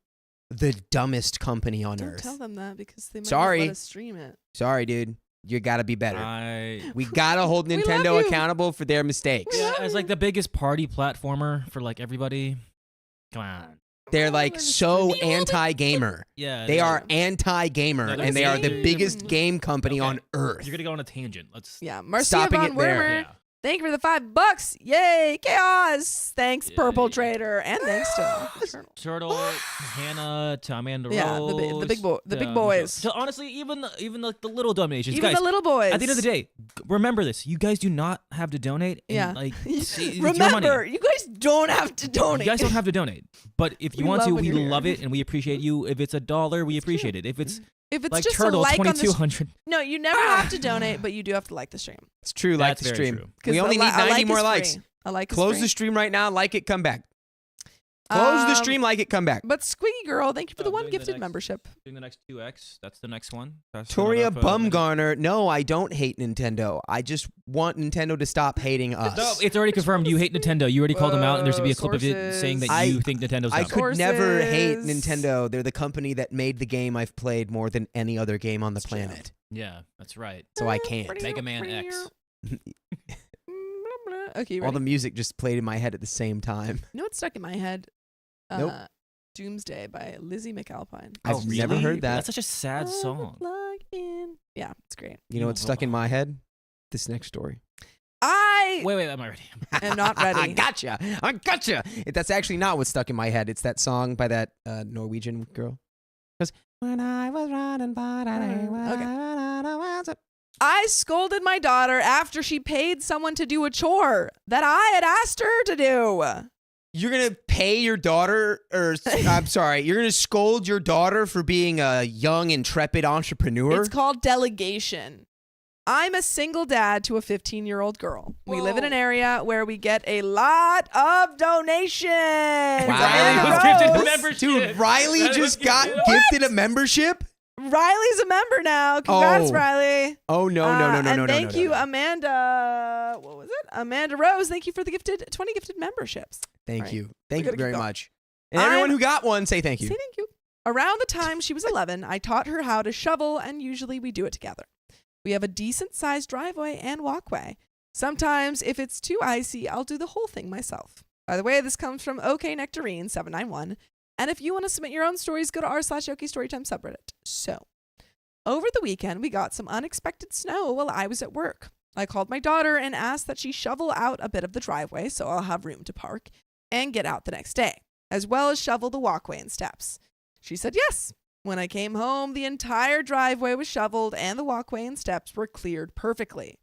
the dumbest company on don't earth. tell them that because they might Sorry. not let us stream it. Sorry, dude. You gotta be better. I We gotta hold We love Nintendo you. accountable for their mistakes. We yeah, love as like you. the biggest party platformer for like everybody. Come on. They're like They're so just- anti-gamer. Yeah, They they're- are anti-gamer, No, and they are the they're- biggest game company Okay. on earth. You're gonna go on a tangent. Let's. Yeah, Marcia Stopping von it there. Wormer. Yeah. Thank you for the $5. Yay, chaos! Thanks, Purple Yay. Trader, and thanks to Eternal. Turtle, Hannah, to Amanda Yeah, Rose. the big to boys. So honestly, even the little donations, Even guys. the little boys. At the end of the day, remember this: you guys do not have to donate. And, Yeah. like see, it's your money. Remember, you guys don't have to donate. You guys don't have to donate, but if you We want love to, when we you're here. love it and we appreciate you. If it's $1, we appreciate it. If it's if it's like just Turtle, a like on the 2,200. No, you never have to donate, but you do have to like the stream. It's true, like That's the very stream. true. 'Cause We only a need li- a 90 like more is likes. free. A like is Close free. the stream right now, like it, come back. Close the stream, like it, come back. But Squiggy Girl, thank you for the I'm one doing the gifted next- membership. Doing the next 2X. That's the next one. That's Toria another for- Bumgarner. No, I don't hate Nintendo. I just want Nintendo to stop hating us. No, it's already confirmed. You hate Nintendo. You already called them out, and there's going to be a clip of it saying that you think Nintendo's I dumb. could never hate Sources. Nintendo. They're the company that made the game I've played more than any other game on the planet. Yeah, that's right. So I can't. Mega Man X. Okay, you All ready? the music just played in my head at the same time. You know what's stuck in my head? Nope. Doomsday by Lizzie McAlpine. I've never heard that. That's such a sad I would song. plug in. Yeah, it's great. You know what's stuck in my head? This next story. I Wait, am I ready? am not ready. I gotcha. That's actually not what's stuck in my head. It's that song by that Norwegian girl. Because when I was running, I scolded my daughter after she paid someone to do a chore that I had asked her to do. You're gonna pay your daughter, or I'm sorry, you're gonna scold your daughter for being a young, intrepid entrepreneur. It's called delegation. I'm a single dad to a 15-year-old girl. We live in an area where we get a lot of donations. Riley was And gifted a Rose- membership. Dude, Riley Riley just was got gifted- gifted a membership? Riley's a member now. Congrats, Oh. Riley. Oh, no. And thank you, Amanda. What was it? Amanda Rose. Thank you for the 20 gifted memberships. Thank Right. you. Thank you gotta keep very going. much. And everyone I'm- who got one, say thank you. Say thank you. Around the time she was 11, I taught her how to shovel, and usually we do it together. We have a decent-sized driveway and walkway. Sometimes, if it's too icy, I'll do the whole thing myself. By the way, this comes from OK Nectarine 791. And if you want to submit your own stories, go to r/OK Storytime subreddit. So, over the weekend, we got some unexpected snow while I was at work. I called my daughter and asked that she shovel out a bit of the driveway so I'll have room to park and get out the next day, as well as shovel the walkway and steps. She said yes. When I came home, the entire driveway was shoveled and the walkway and steps were cleared perfectly.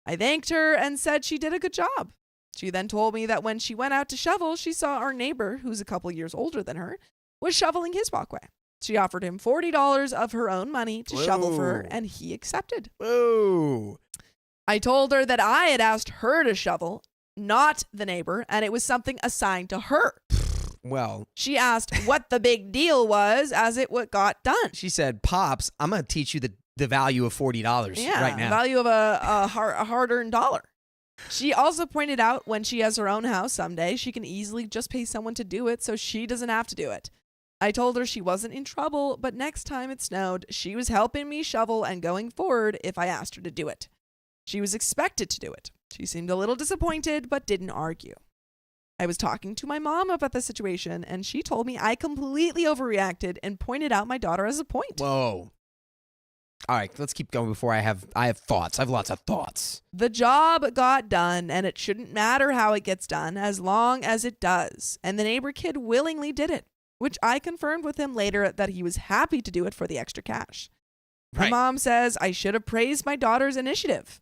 I thanked her and said she did a good job. She then told me that when she went out to shovel, she saw our neighbor, who's a couple years older than her, was shoveling his walkway. She offered him $40 of her own money to shovel for her, Whoa. and he accepted. Whoa. I told her that I had asked her to shovel, not the neighbor, and it was something assigned to her. Well, She asked what the big deal was as it what got done. she said, Pops, I'm going to teach you the value of $40 right now. The value of a hard-earned dollar. She also pointed out when she has her own house someday, she can easily just pay someone to do it so she doesn't have to do it. I told her she wasn't in trouble, but next time it snowed, she was helping me shovel and going forward if I asked her to do it. She was expected to do it. She seemed a little disappointed, but didn't argue. I was talking to my mom about the situation, and she told me I completely overreacted and pointed out my daughter as a point. Whoa. All right, let's keep going before I have thoughts. I have lots of thoughts. The job got done, and it shouldn't matter how it gets done as long as it does. And the neighbor kid willingly did it, which I confirmed with him later that he was happy to do it for the extra cash. My Right. mom says I should have praised my daughter's initiative.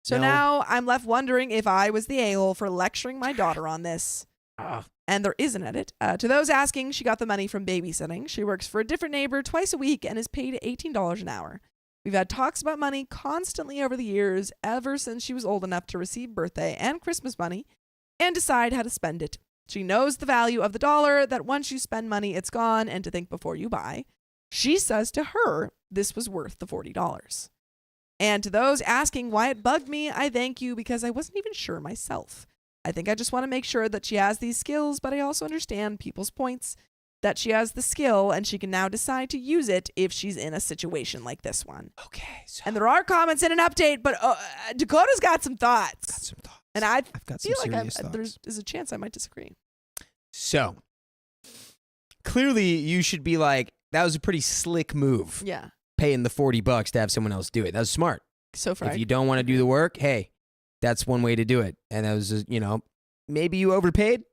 So No. now I'm left wondering if I was the a-hole for lecturing my daughter on this. And there is an edit. To those asking, she got the money from babysitting. She works for a different neighbor twice a week and is paid $18 an hour. We've had talks about money constantly over the years, ever since she was old enough to receive birthday and Christmas money and decide how to spend it. She knows the value of the dollar, that once you spend money, it's gone, and to think before you buy. She says to her, this was worth the $40. And to those asking why it bugged me, I thank you because I wasn't even sure myself. I think I just want to make sure that she has these skills, but I also understand people's points, that she has the skill and she can now decide to use it if she's in a situation like this one. Okay. So And there are comments in an update, but Dakota's got some thoughts. got some thoughts. And I I've got some feel like serious thoughts. there's a chance I might disagree. So, clearly you should be like, that was a pretty slick move, Yeah. paying the $40 to have someone else do it. That was smart. So far. If you don't want to do the work, hey, that's one way to do it. And that was, maybe you overpaid.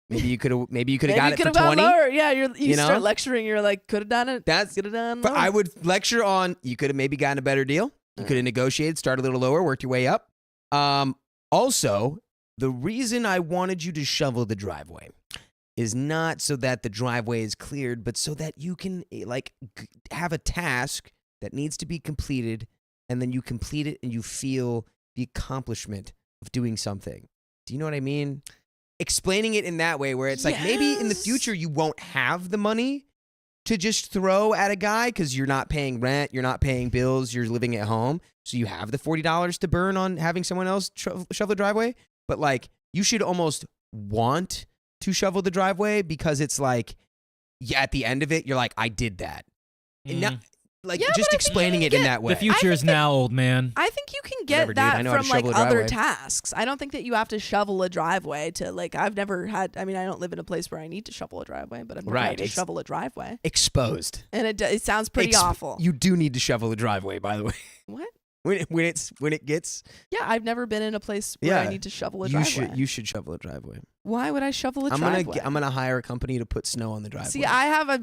Maybe you could have got it for 20. Lower. Yeah, you You know? start lecturing, you're like, could have done it. That's could have done But lower. I would lecture on, you could have maybe gotten a better deal. You could have negotiated, start a little lower, worked your way up. Also, the reason I wanted you to shovel the driveway is not so that the driveway is cleared, but so that you can have a task that needs to be completed, and then you complete it and you feel the accomplishment of doing something. Do you know what I mean? explaining it in that way where it's like maybe in the future you won't have the money to just throw at a guy because you're not paying rent, you're not paying bills, you're living at home. So you have the $40 to burn on having someone else shovel the driveway. But like you should almost want to shovel the driveway because it's like, at the end of it, you're like, I did that. And now, like just explaining it in that way. The future is now, old man. I think you can get Whatever, dude. that from like other tasks. I don't think that you have to shovel a driveway to like. I've never had. I mean, I don't live in a place where I need to shovel a driveway, but I've never had to shovel a driveway. Exposed. And it sounds pretty awful. You do need to shovel a driveway, by the way. What? When it gets. Yeah, I've never been in a place where I need to shovel a driveway. You should shovel a driveway. Why would I shovel a driveway? I'm gonna hire a company to put snow on the driveway. See, I have a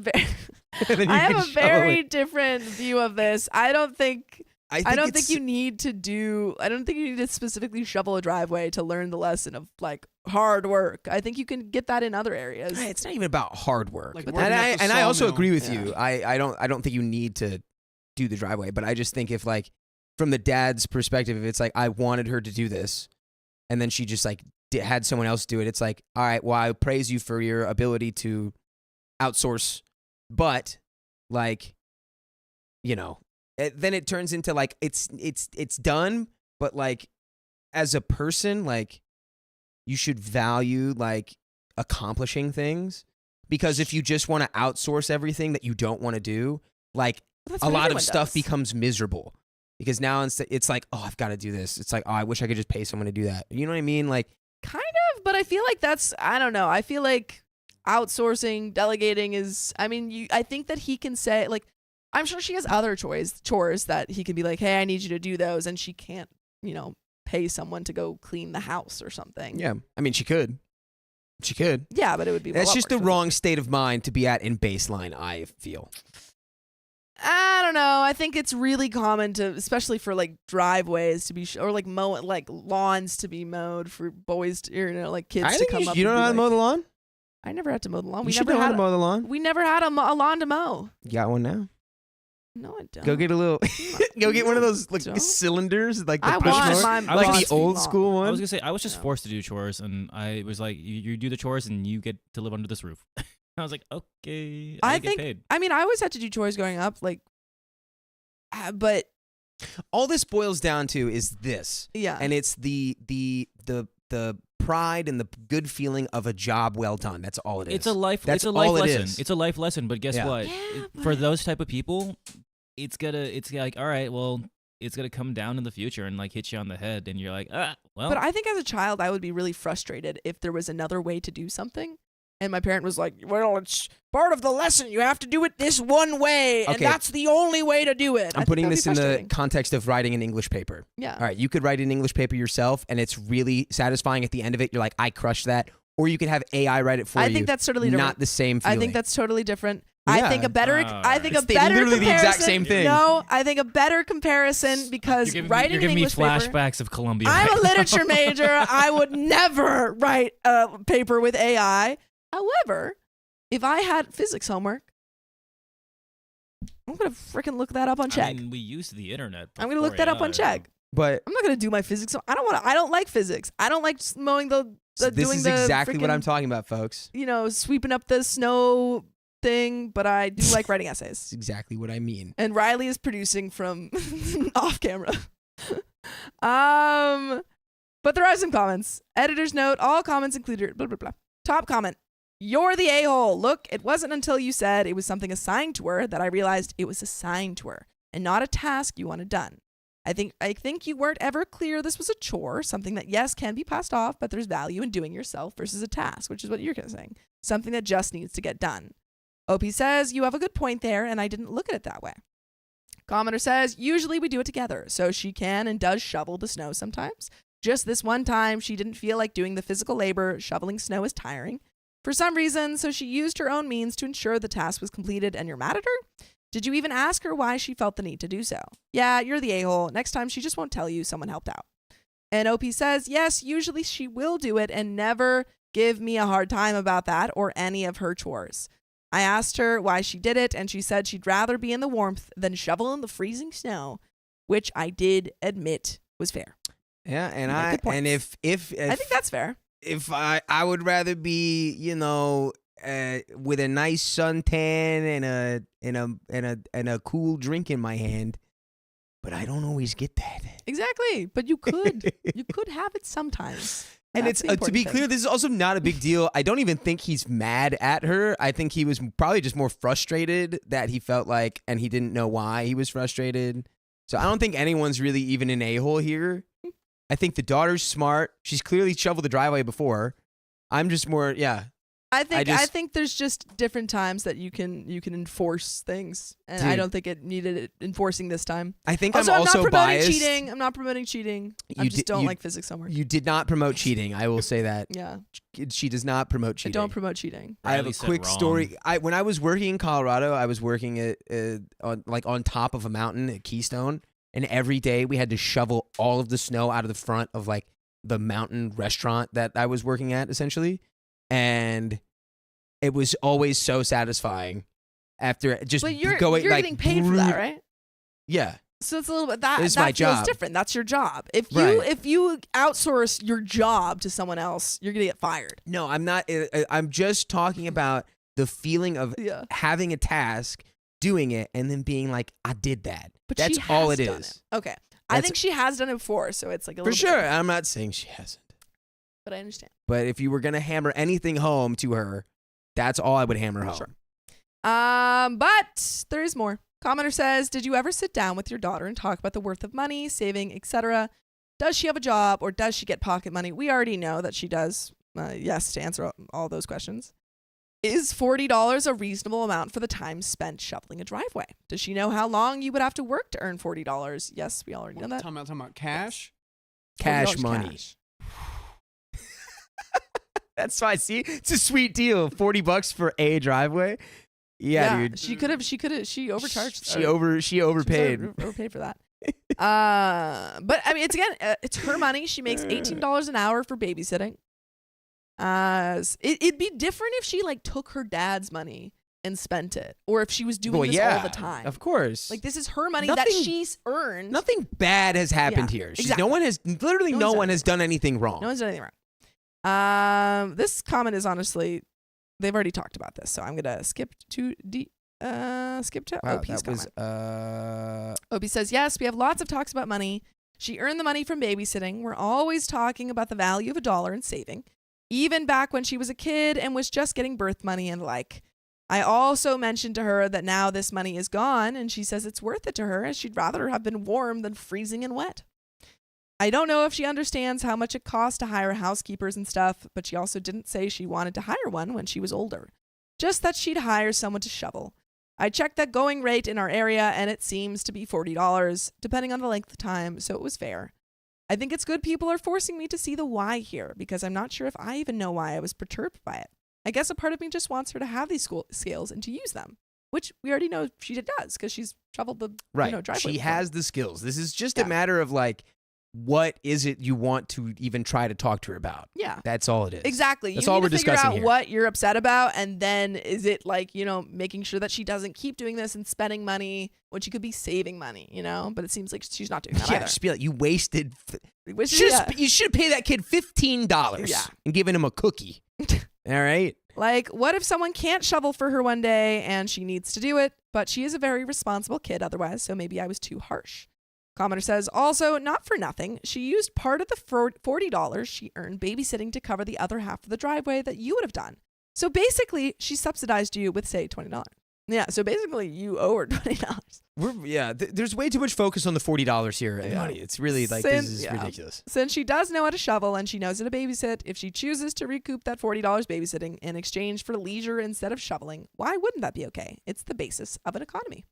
very different view of this. I don't think you need to specifically shovel a driveway to learn the lesson of like hard work. I think you can get that in other areas. It's not even about hard work. Like, and I also agree with you. I don't think you need to do the driveway, but I just think if like from the dad's perspective, if it's like I wanted her to do this and then she just like had someone else do it, it's like, all right, well, I praise you for your ability to outsource, but like, you know, then it turns into like it's done, but like as a person, like you should value like accomplishing things, because if you just want to outsource everything that you don't want to do, like a lot of stuff becomes miserable. Because now it's like, oh, I've got to do this. It's like, oh, I wish I could just pay someone to do that. You know what I mean? Like, kind of, but I feel like I don't know. I feel like outsourcing, delegating is, I mean, I think that he can say, like, I'm sure she has other chores that he can be like, hey, I need you to do those. And she can't, you know, pay someone to go clean the house or something. Yeah. I mean, she could. Yeah, but it would be. That's just the wrong state of mind to be at in baseline, I feel. I don't know. I think it's really common to, especially for like driveways to be, or like lawns to be mowed for boys to, or, you know, like kids to come up. You don't know how to mow the lawn? I never had to mow the lawn. You should know how to mow the lawn. We never had a lawn to mow. You got one now? No, I don't. Go get a little. Go get one of those like cylinders, like the push mower, like the old school one. I was gonna say I was just forced to do chores, and I was like, you do the chores, and you get to live under this roof. I was like, okay, I get paid. I mean, I always had to do chores growing up, like, but all this boils down to is this, and it's the pride and the good feeling of a job well done. That's all it is. It's a life lesson. It's a life lesson. But guess what? Yeah, for those type of people, it's like, all right, well, it's gonna come down in the future and like hit you on the head, and you're like, well. But I think as a child, I would be really frustrated if there was another way to do something. And my parent was like, well, it's part of the lesson. You have to do it this one way, and that's the only way to do it. I'm putting this in the context of writing an English paper. Yeah. All right, you could write an English paper yourself, and it's really satisfying at the end of it. You're like, I crushed that. Or you could have AI write it for you. I think that's totally different. Not the same feeling. I think that's totally different. Yeah. I think a better literally the exact same thing. No, I think a better comparison, because writing an English paper. You're giving me flashbacks of Columbia. I'm a literature major. I would never write a paper with AI. However, if I had physics homework, I'm going to freaking look that up on Check. I mean, we used the internet. I'm going to look that up on Check. But I'm not going to do my physics. I don't like physics. I don't like mowing this is exactly what I'm talking about, folks. You know, sweeping up the snow thing, but I do like writing essays. That's exactly what I mean. And Riley is producing from off camera. But there are some comments. Editor's note, all comments included, blah, blah, blah. Top comment. You're the a-hole. Look, it wasn't until you said it was something assigned to her that I realized it was assigned to her and not a task you wanted done. I think you weren't ever clear this was a chore, something that, yes, can be passed off, but there's value in doing yourself versus a task, which is what you're saying. Something that just needs to get done. OP says, you have a good point there, and I didn't look at it that way. Commenter says, usually we do it together, so she can and does shovel the snow sometimes. Just this one time, she didn't feel like doing the physical labor. Shoveling snow is tiring. For some reason, so she used her own means to ensure the task was completed, and you're mad at her? Did you even ask her why she felt the need to do so? Yeah, you're the a-hole. Next time, she just won't tell you someone helped out. And OP says, yes, usually she will do it and never give me a hard time about that or any of her chores. I asked her why she did it, and she said she'd rather be in the warmth than shovel in the freezing snow, which I did admit was fair. Yeah, and if I think that's fair. if I would rather be, with a nice suntan and a cool drink in my hand, but I don't always get that. Exactly, but you could have it sometimes. And That's it's the to be important clear, thing. this is also not a big deal. I don't even think he's mad at her. I think he was probably just more frustrated that he felt like, and he didn't know why he was frustrated. So I don't think anyone's really even an a-hole here. I think the daughter's smart. She's clearly shoveled the driveway before. I'm just more, yeah. I think there's just different times that you can enforce things, and I don't think it needed enforcing this time. I think I'm also not promoting biased. cheating. I'm not promoting cheating. I just don't like physics homework. You did not promote cheating. I will say that. Yeah, she does not promote cheating. I don't promote cheating. I have a quick story. When I was working in Colorado, I was working on top of a mountain at Keystone, and every day we had to shovel all of the snow out of the front of like the mountain restaurant that I was working at, essentially. And it was always so satisfying after just but you're going. You're like, getting paid for that, right? Yeah. So it's a little bit that It's that my feels job. different. That's your job. If you outsource your job to someone else, you're gonna get fired. No, I'm not. I'm just talking about the feeling of having a task, doing it, and then being like, I did that. But that's she all has it done is. it. Okay, I think she has done it before, so it's like a For little sure. bit different. I'm not saying she hasn't. But I understand. But if you were gonna hammer anything home to her, that's all I would hammer home. Sure. But there is more. Commenter says, did you ever sit down with your daughter and talk about the worth of money, saving, etc.? Does she have a job or does she get pocket money? We already know that she does. Yes, to answer all those questions. Is $40 a reasonable amount for the time spent shoveling a driveway? Does she know how long you would have to work to earn $40? Yes, we already know that. Talking about cash? Cash $40 money. cash. That's why. See, it's a sweet deal. $40 for a driveway. Yeah, dude. She overcharged. She overpaid. Overpaid for that. But I mean, it's her money. She makes $18 an hour for babysitting. It'd be different if she like took her dad's money and spent it, or if she was doing this all the time. Of course. Like this is her money that she's earned. Nothing bad has happened here. Exactly. No one has done anything wrong. No one's done anything wrong. This comment is honestly, they've already talked about this, so I'm gonna skip to OP's comment. OP says, yes, we have lots of talks about money. She earned the money from babysitting. We're always talking about the value of $1 and saving, even back when she was a kid and was just getting birth money and like. I also mentioned to her that now this money is gone, and she says it's worth it to her, as she'd rather have been warm than freezing and wet. I don't know if she understands how much it costs to hire housekeepers and stuff, but she also didn't say she wanted to hire one when she was older. Just that she'd hire someone to shovel. I checked that going rate in our area, and it seems to be $40, depending on the length of time, so it was fair. I think it's good people are forcing me to see the why here, because I'm not sure if I even know why I was perturbed by it. I guess a part of me just wants her to have these skills and to use them, which we already know she does, because she's shoveled the driveway. She has the skills. This is just a matter of like, what is it you want to even try to talk to her about? Yeah. That's all it is. Exactly. That's you all need we're to figure discussing out here. what you're upset about, and then is it like, making sure that she doesn't keep doing this and spending money when she could be saving money, but it seems like she's not doing that either. Just be like, you wasted. Yeah. You should pay that kid $15 and giving him a cookie. All right. Like, what if someone can't shovel for her one day and she needs to do it, but she is a very responsible kid otherwise, so maybe I was too harsh. Commenter says, also, not for nothing, she used part of the $40 she earned babysitting to cover the other half of the driveway that you would have done. So basically, she subsidized you with, say, $20. Yeah, so basically, you owe her $20. There's way too much focus on the $40 here in money. It's really like, this is ridiculous. Since she does know how to shovel and she knows how to babysit, if she chooses to recoup that $40 babysitting in exchange for leisure instead of shoveling, why wouldn't that be okay? It's the basis of an economy.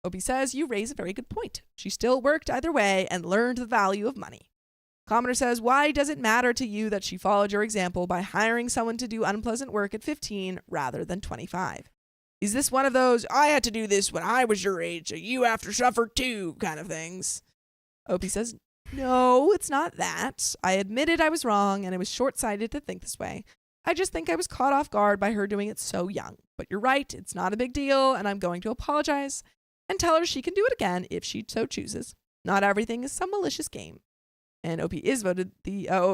Opie says, you raise a very good point. She still worked either way and learned the value of money. Commenter says, why does it matter to you that she followed your example by hiring someone to do unpleasant work at 15 rather than 25? Is this one of those, I had to do this when I was your age, so you have to suffer too kind of things? Opie says, no, it's not that. I admitted I was wrong and I was short-sighted to think this way. I just think I was caught off guard by her doing it so young. But you're right, it's not a big deal, and I'm going to apologize and tell her she can do it again if she so chooses. Not everything is some malicious game. And OP is voted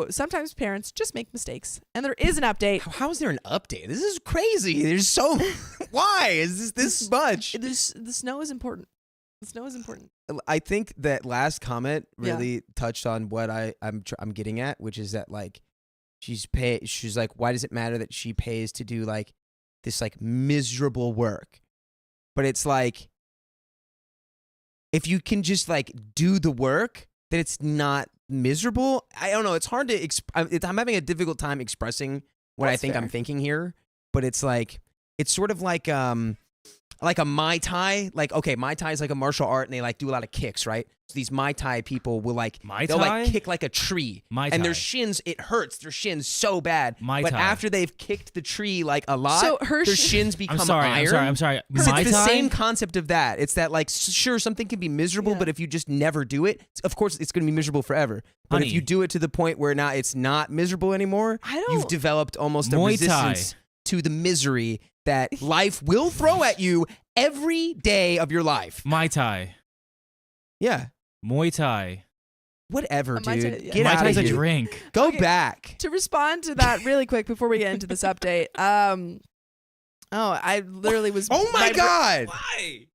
sometimes parents just make mistakes. And there is an update. How is there an update? This is crazy. There's so... Why is this much? The snow is important. The snow is important. I think that last comment really touched on what I'm getting at, which is that like she's like, why does it matter that she pays to do like this like miserable work? But it's like, if you can just like do the work, then it's not miserable. I don't know. It's hard to I'm having a difficult time expressing what I think I'm thinking here, but it's like, it's sort of like a Muay Thai. Like, okay, Muay Thai is like a martial art and they like do a lot of kicks, right? So these Muay Thai people will like, they'll like kick like a tree. And their shins, it hurts their shins so bad. But after they've kicked the tree like a lot, so their shins become iron. I'm sorry. It's the same concept of that. It's that like, sure, something can be miserable, but if you just never do it, of course it's going to be miserable forever. But if you do it to the point where now it's not miserable anymore, you've developed almost a resistance to the misery that life will throw at you every day of your life. Muay Thai. Yeah. Muay Thai. Whatever, dude. Muay Get out Thai's of a here. drink. Go back. To respond to that really quick before we get into this update. I literally was... Oh my God. Why?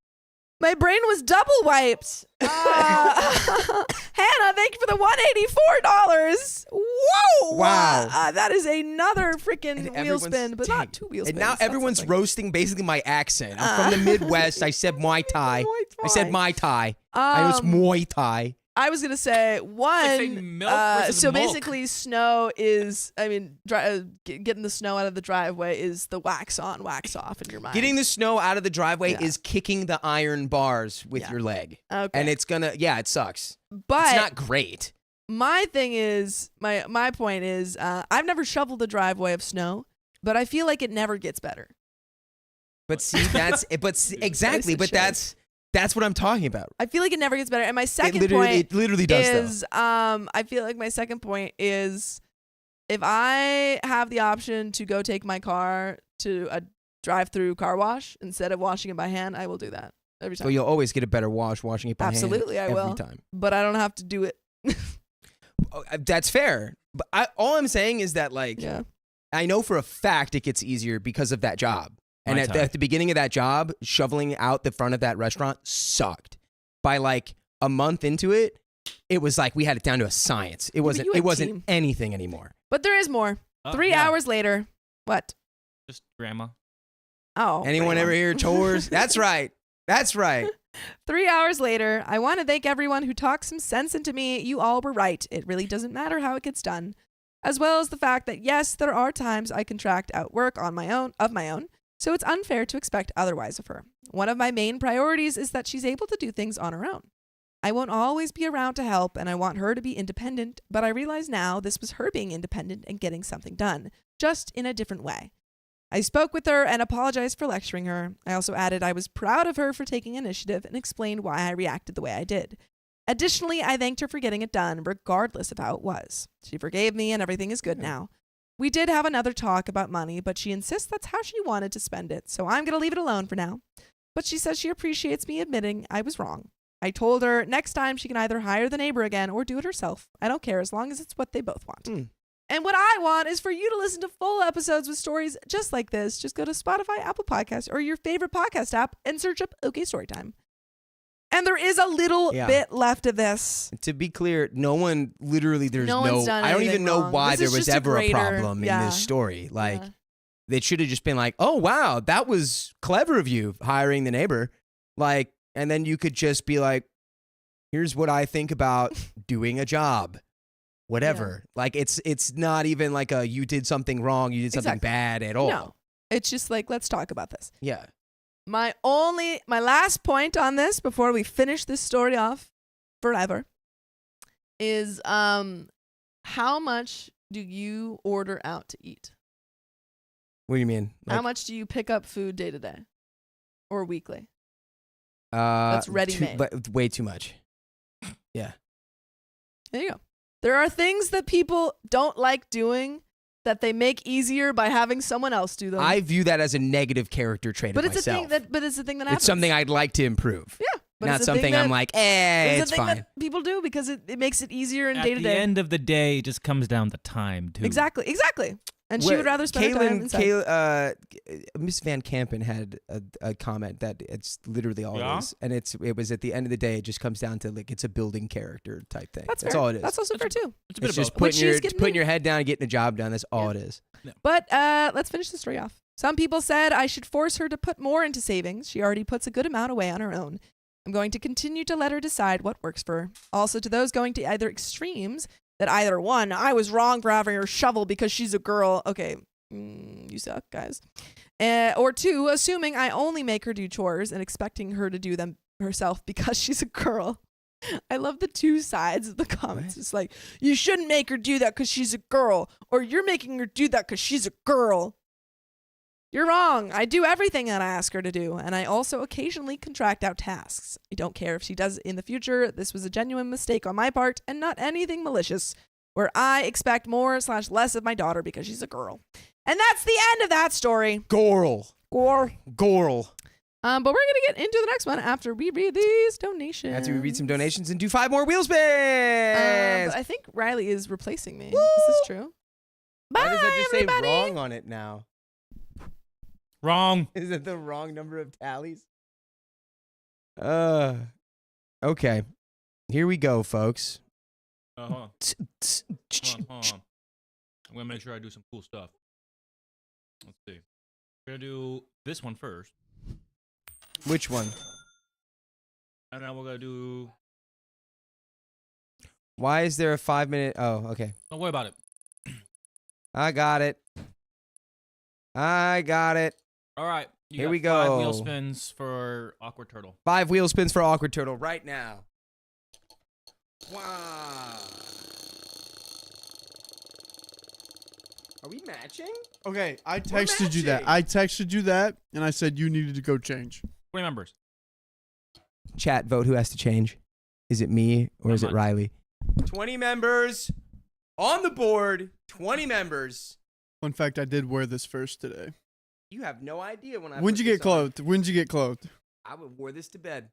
My brain was double wiped. Hannah, thank you for the $184. Whoa! Wow. That is another freaking wheel spin, but not two wheel spins. And now everyone's roasting basically my accent. I'm from the Midwest. I said Muay Thai. I said Muay Thai. I know it's Muay Thai. I was gonna say so milk. basically snow is, getting the snow out of the driveway is the wax on, wax off in your mind. Getting the snow out of the driveway is kicking the iron bars with your leg. Okay. And it's gonna, it sucks. But it's not great. My thing is, my point is, I've never shoveled a driveway of snow, but I feel like it never gets better. But see, exactly, but that's what I'm talking about. I feel like it never gets better. And my second point it literally does, is, I feel like my second point is, if I have the option to go take my car to a drive-through car wash instead of washing it by hand, I will do that every time. So you'll always get a better washing it by hand. Absolutely, I will. Every time. But I don't have to do it. That's fair. But all I'm saying is that, like, I know for a fact it gets easier because of that job. And at the beginning of that job, shoveling out the front of that restaurant sucked. By like a month into it, it was like we had it down to a science. It wasn't anything anymore. But there is more. 3 hours later, what? Just grandma. Oh. Anyone ever hear chores? That's right. That's right. 3 hours later, I want to thank everyone who talked some sense into me. You all were right. It really doesn't matter how it gets done. As well as the fact that, yes, there are times I contract out work of my own. So it's unfair to expect otherwise of her. One of my main priorities is that she's able to do things on her own. I won't always be around to help, and I want her to be independent, but I realize now this was her being independent and getting something done, just in a different way. I spoke with her and apologized for lecturing her. I also added I was proud of her for taking initiative and explained why I reacted the way I did. Additionally, I thanked her for getting it done, regardless of how it was. She forgave me, and everything is good now. We did have another talk about money, but she insists that's how she wanted to spend it, so I'm going to leave it alone for now. But she says she appreciates me admitting I was wrong. I told her next time she can either hire the neighbor again or do it herself. I don't care as long as it's what they both want. And what I want is for you to listen to full episodes with stories just like this. Just go to Spotify, Apple Podcasts, or your favorite podcast app and search up OK Storytime. And there is a little bit left of this. To be clear, no one literally, I don't even know why there was ever a problem in this story. Like, they should have just been like, oh, wow, that was clever of you hiring the neighbor. Like, and then you could just be like, here's what I think about doing a job. Whatever. Like, it's not even like you did something wrong, you did something bad at all. No. It's just like, let's talk about this. Yeah. My last point on this before we finish this story off forever is how much do you order out to eat? What do you mean? How much do you pick up food day to day or weekly? That's ready-made. But way too much. Yeah. There you go. There are things that people don't like doing that they make easier by having someone else do them. I view that as a negative character trait of myself. But it's the thing that happens. It's something I'd like to improve. Yeah. But Not it's a something thing that- I'm like, it's it's a thing fine. that people do because it makes it easier in At day to the day. end of the day, it just comes down to time too. Exactly. And she would rather spend her time inside. Miss Van Kampen had a comment that it's literally all it is, and it was at the end of the day, it just comes down to like it's a building character type thing. That's fair. all it is. That's also fair too. It's just both. putting your head down and getting a job done. That's all it is. Yeah. But let's finish the story off. Some people said I should force her to put more into savings. She already puts a good amount away on her own. I'm going to continue to let her decide what works for her. Also, to those going to either extremes, that either one, I was wrong for having her shovel because she's a girl. Okay, you suck, guys. Or two, assuming I only make her do chores and expecting her to do them herself because she's a girl. I love the two sides of the comments. What? It's like, you shouldn't make her do that because she's a girl, or you're making her do that because she's a girl. You're wrong. I do everything that I ask her to do, and I also occasionally contract out tasks. I don't care if she does it in the future. This was a genuine mistake on my part and not anything malicious, where I expect more/less of my daughter because she's a girl. And that's the end of that story. Girl. Gore. But we're going to get into the next one after we read these donations. After we read some donations and do 5 more wheel spins. I think Riley is replacing me. Woo! Is this true? Bye, Why does that just everybody. say wrong on it now? Wrong. Is it the wrong number of tallies? Okay. Here we go, folks. Hold on. Hold on. I'm going to make sure I do some cool stuff. Let's see. We're going to do this one first. Which one? And then we're going to do... Why is there a 5-minute... Oh, okay. Don't worry about it. I got it. All right. Here we go. 5 wheel go. spins for Awkward Turtle. 5 wheel spins for Awkward Turtle right now. Wow. Are we matching? Okay, I texted you that. And I said you needed to go change. 20 members. Chat, vote who has to change. Is it me or is it Riley? 20 members on the board. 20 members. Fun fact, I did wear this first today. You have no idea when I. When'd you get clothed? When'd you get clothed? I wore this to bed.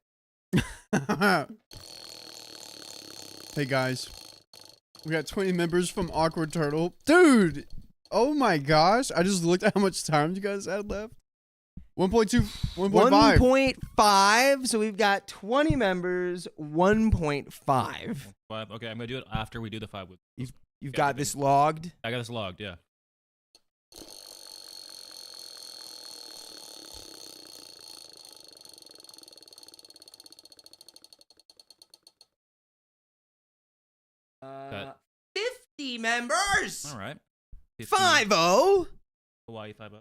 Hey guys, we got 20 members from Awkward Turtle. Dude, oh my gosh. I just looked at how much time you guys had left. 1.2, 1.5. 1.5. So we've got 20 members, 1.5. 5. Okay, I'm going to do it after we do the 5. You've got this logged? I got this logged, yeah. Uh, 50 members. All right. 5-0. Hawaii 5-0.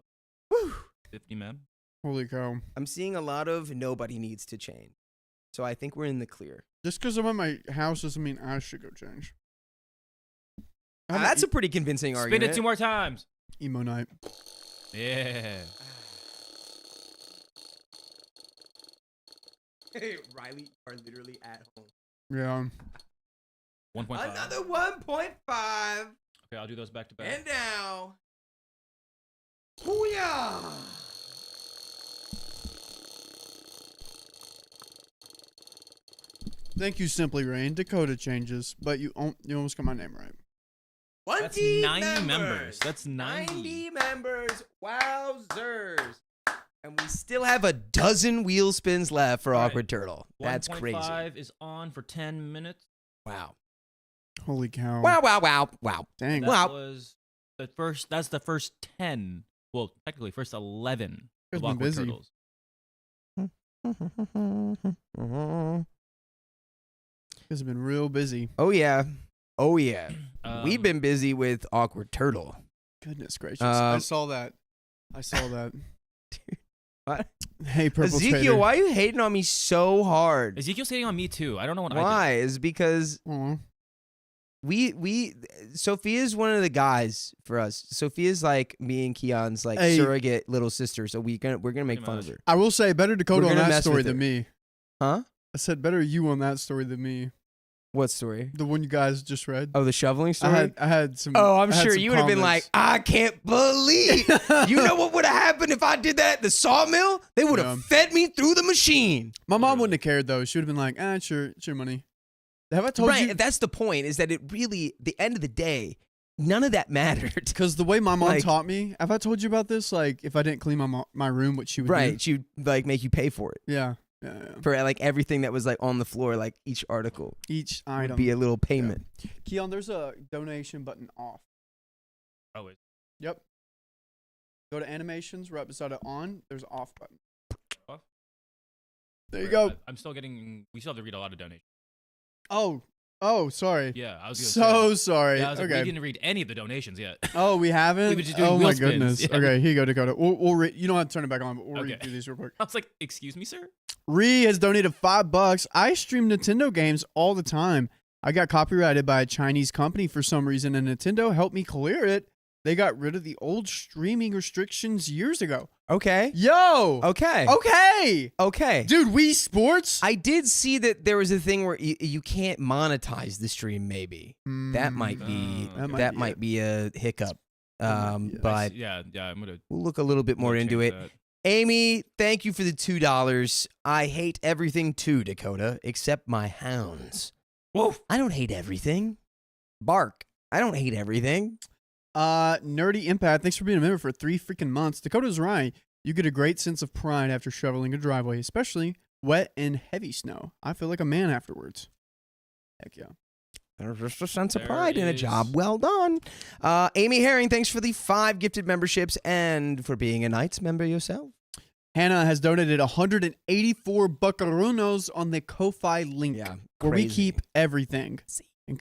Woo. 50 mem. Holy cow. I'm seeing a lot of nobody needs to change. So I think we're in the clear. Just because I'm at my house doesn't mean I should go change. That's a pretty convincing argument. Spin it 2 more times. Emo night. Yeah. Hey, Riley, you are literally at home. Yeah. 1.5. Another 1.5. Okay, I'll do those back to back. And now. Booyah! Thank you, Simply Rain. Dakota changes, but you almost got my name right. 20 That's 90 members. That's 90 members. Wowzers. And we still have a dozen wheel spins left for Awkward Turtle. That's crazy. 1.5 is on for 10 minutes. Wow. Holy cow. Wow. Dang. That was the first. That's the first 10. Well, technically, first 11 of Awkward busy. Turtles. You guys have been real busy. Oh, yeah. We've been busy with Awkward Turtle. Goodness gracious. I saw that. Dude, what? Hey, Purple Ezekiel, Trader. why are you hating on me so hard? Ezekiel's hating on me, too. I don't know what I Why? Is because we Sophia's one of the guys for us. Sophia's like me and Keon's like surrogate little sister, so we're gonna make fun of her. I will say better Dakota on that story with than me. Huh? I said better you on that story than me. What story? The one you guys just read. Oh, the shoveling story? I had some. Oh, I'm I had sure some you would have been like, comments. I can't believe. You know what would have happened if I did that at the sawmill? They would have fed me through the machine. My mom wouldn't have cared though. She would have been like, sure, it's your money. Have I told you? Right, that's the point, is that it really, the end of the day, none of that mattered. Because the way my mom Like- taught me, have I told you about this? Like, if I didn't clean my room, what she would do? Right, she'd like make you pay for it. Yeah. For like everything that was like on the floor, like each article Each would item. be a little payment. Keon, there's a donation button off. Oh, wait. Yep. Go to animations, right beside it on. There's an off button. Off? There you go. I'm still getting. We still have to read a lot of donations. Oh, sorry. Yeah, I was gonna So say. sorry. Yeah, I was like, we Okay. didn't read any of the donations yet. Oh, we haven't. We've been just doing oh wheel my spins. goodness. Yeah. Okay, here you go, Dakota. We'll you don't have to turn it back on, but we'll Okay. read through these real quick. I was like, excuse me, sir. Ree has donated $5. I stream Nintendo games all the time. I got copyrighted by a Chinese company for some reason, and Nintendo helped me clear it. They got rid of the old streaming restrictions years ago. Okay. Yo. Okay. Okay. Okay. Dude, Wii Sports. I did see that there was a thing where you can't monetize the stream. Maybe that might be That might be a hiccup. might be it. But Yeah, I'm gonna. we'll look a little bit more into it. change that. Amy, thank you for the $2. I hate everything too, Dakota, except my hounds. Whoa. I don't hate everything. Bark. I don't hate everything. Nerdy Impact, thanks for being a member for 3 freaking months. Dakota's right. You get a great sense of pride after shoveling a driveway, especially wet and heavy snow. I feel like a man afterwards. Heck yeah. There's just a sense of There pride in a is. job well done. Amy Herring, thanks for the 5 gifted memberships and for being a Knights member yourself. Hannah has donated 184 buckarunos on the Ko-Fi link, Yeah, where we crazy. keep everything. And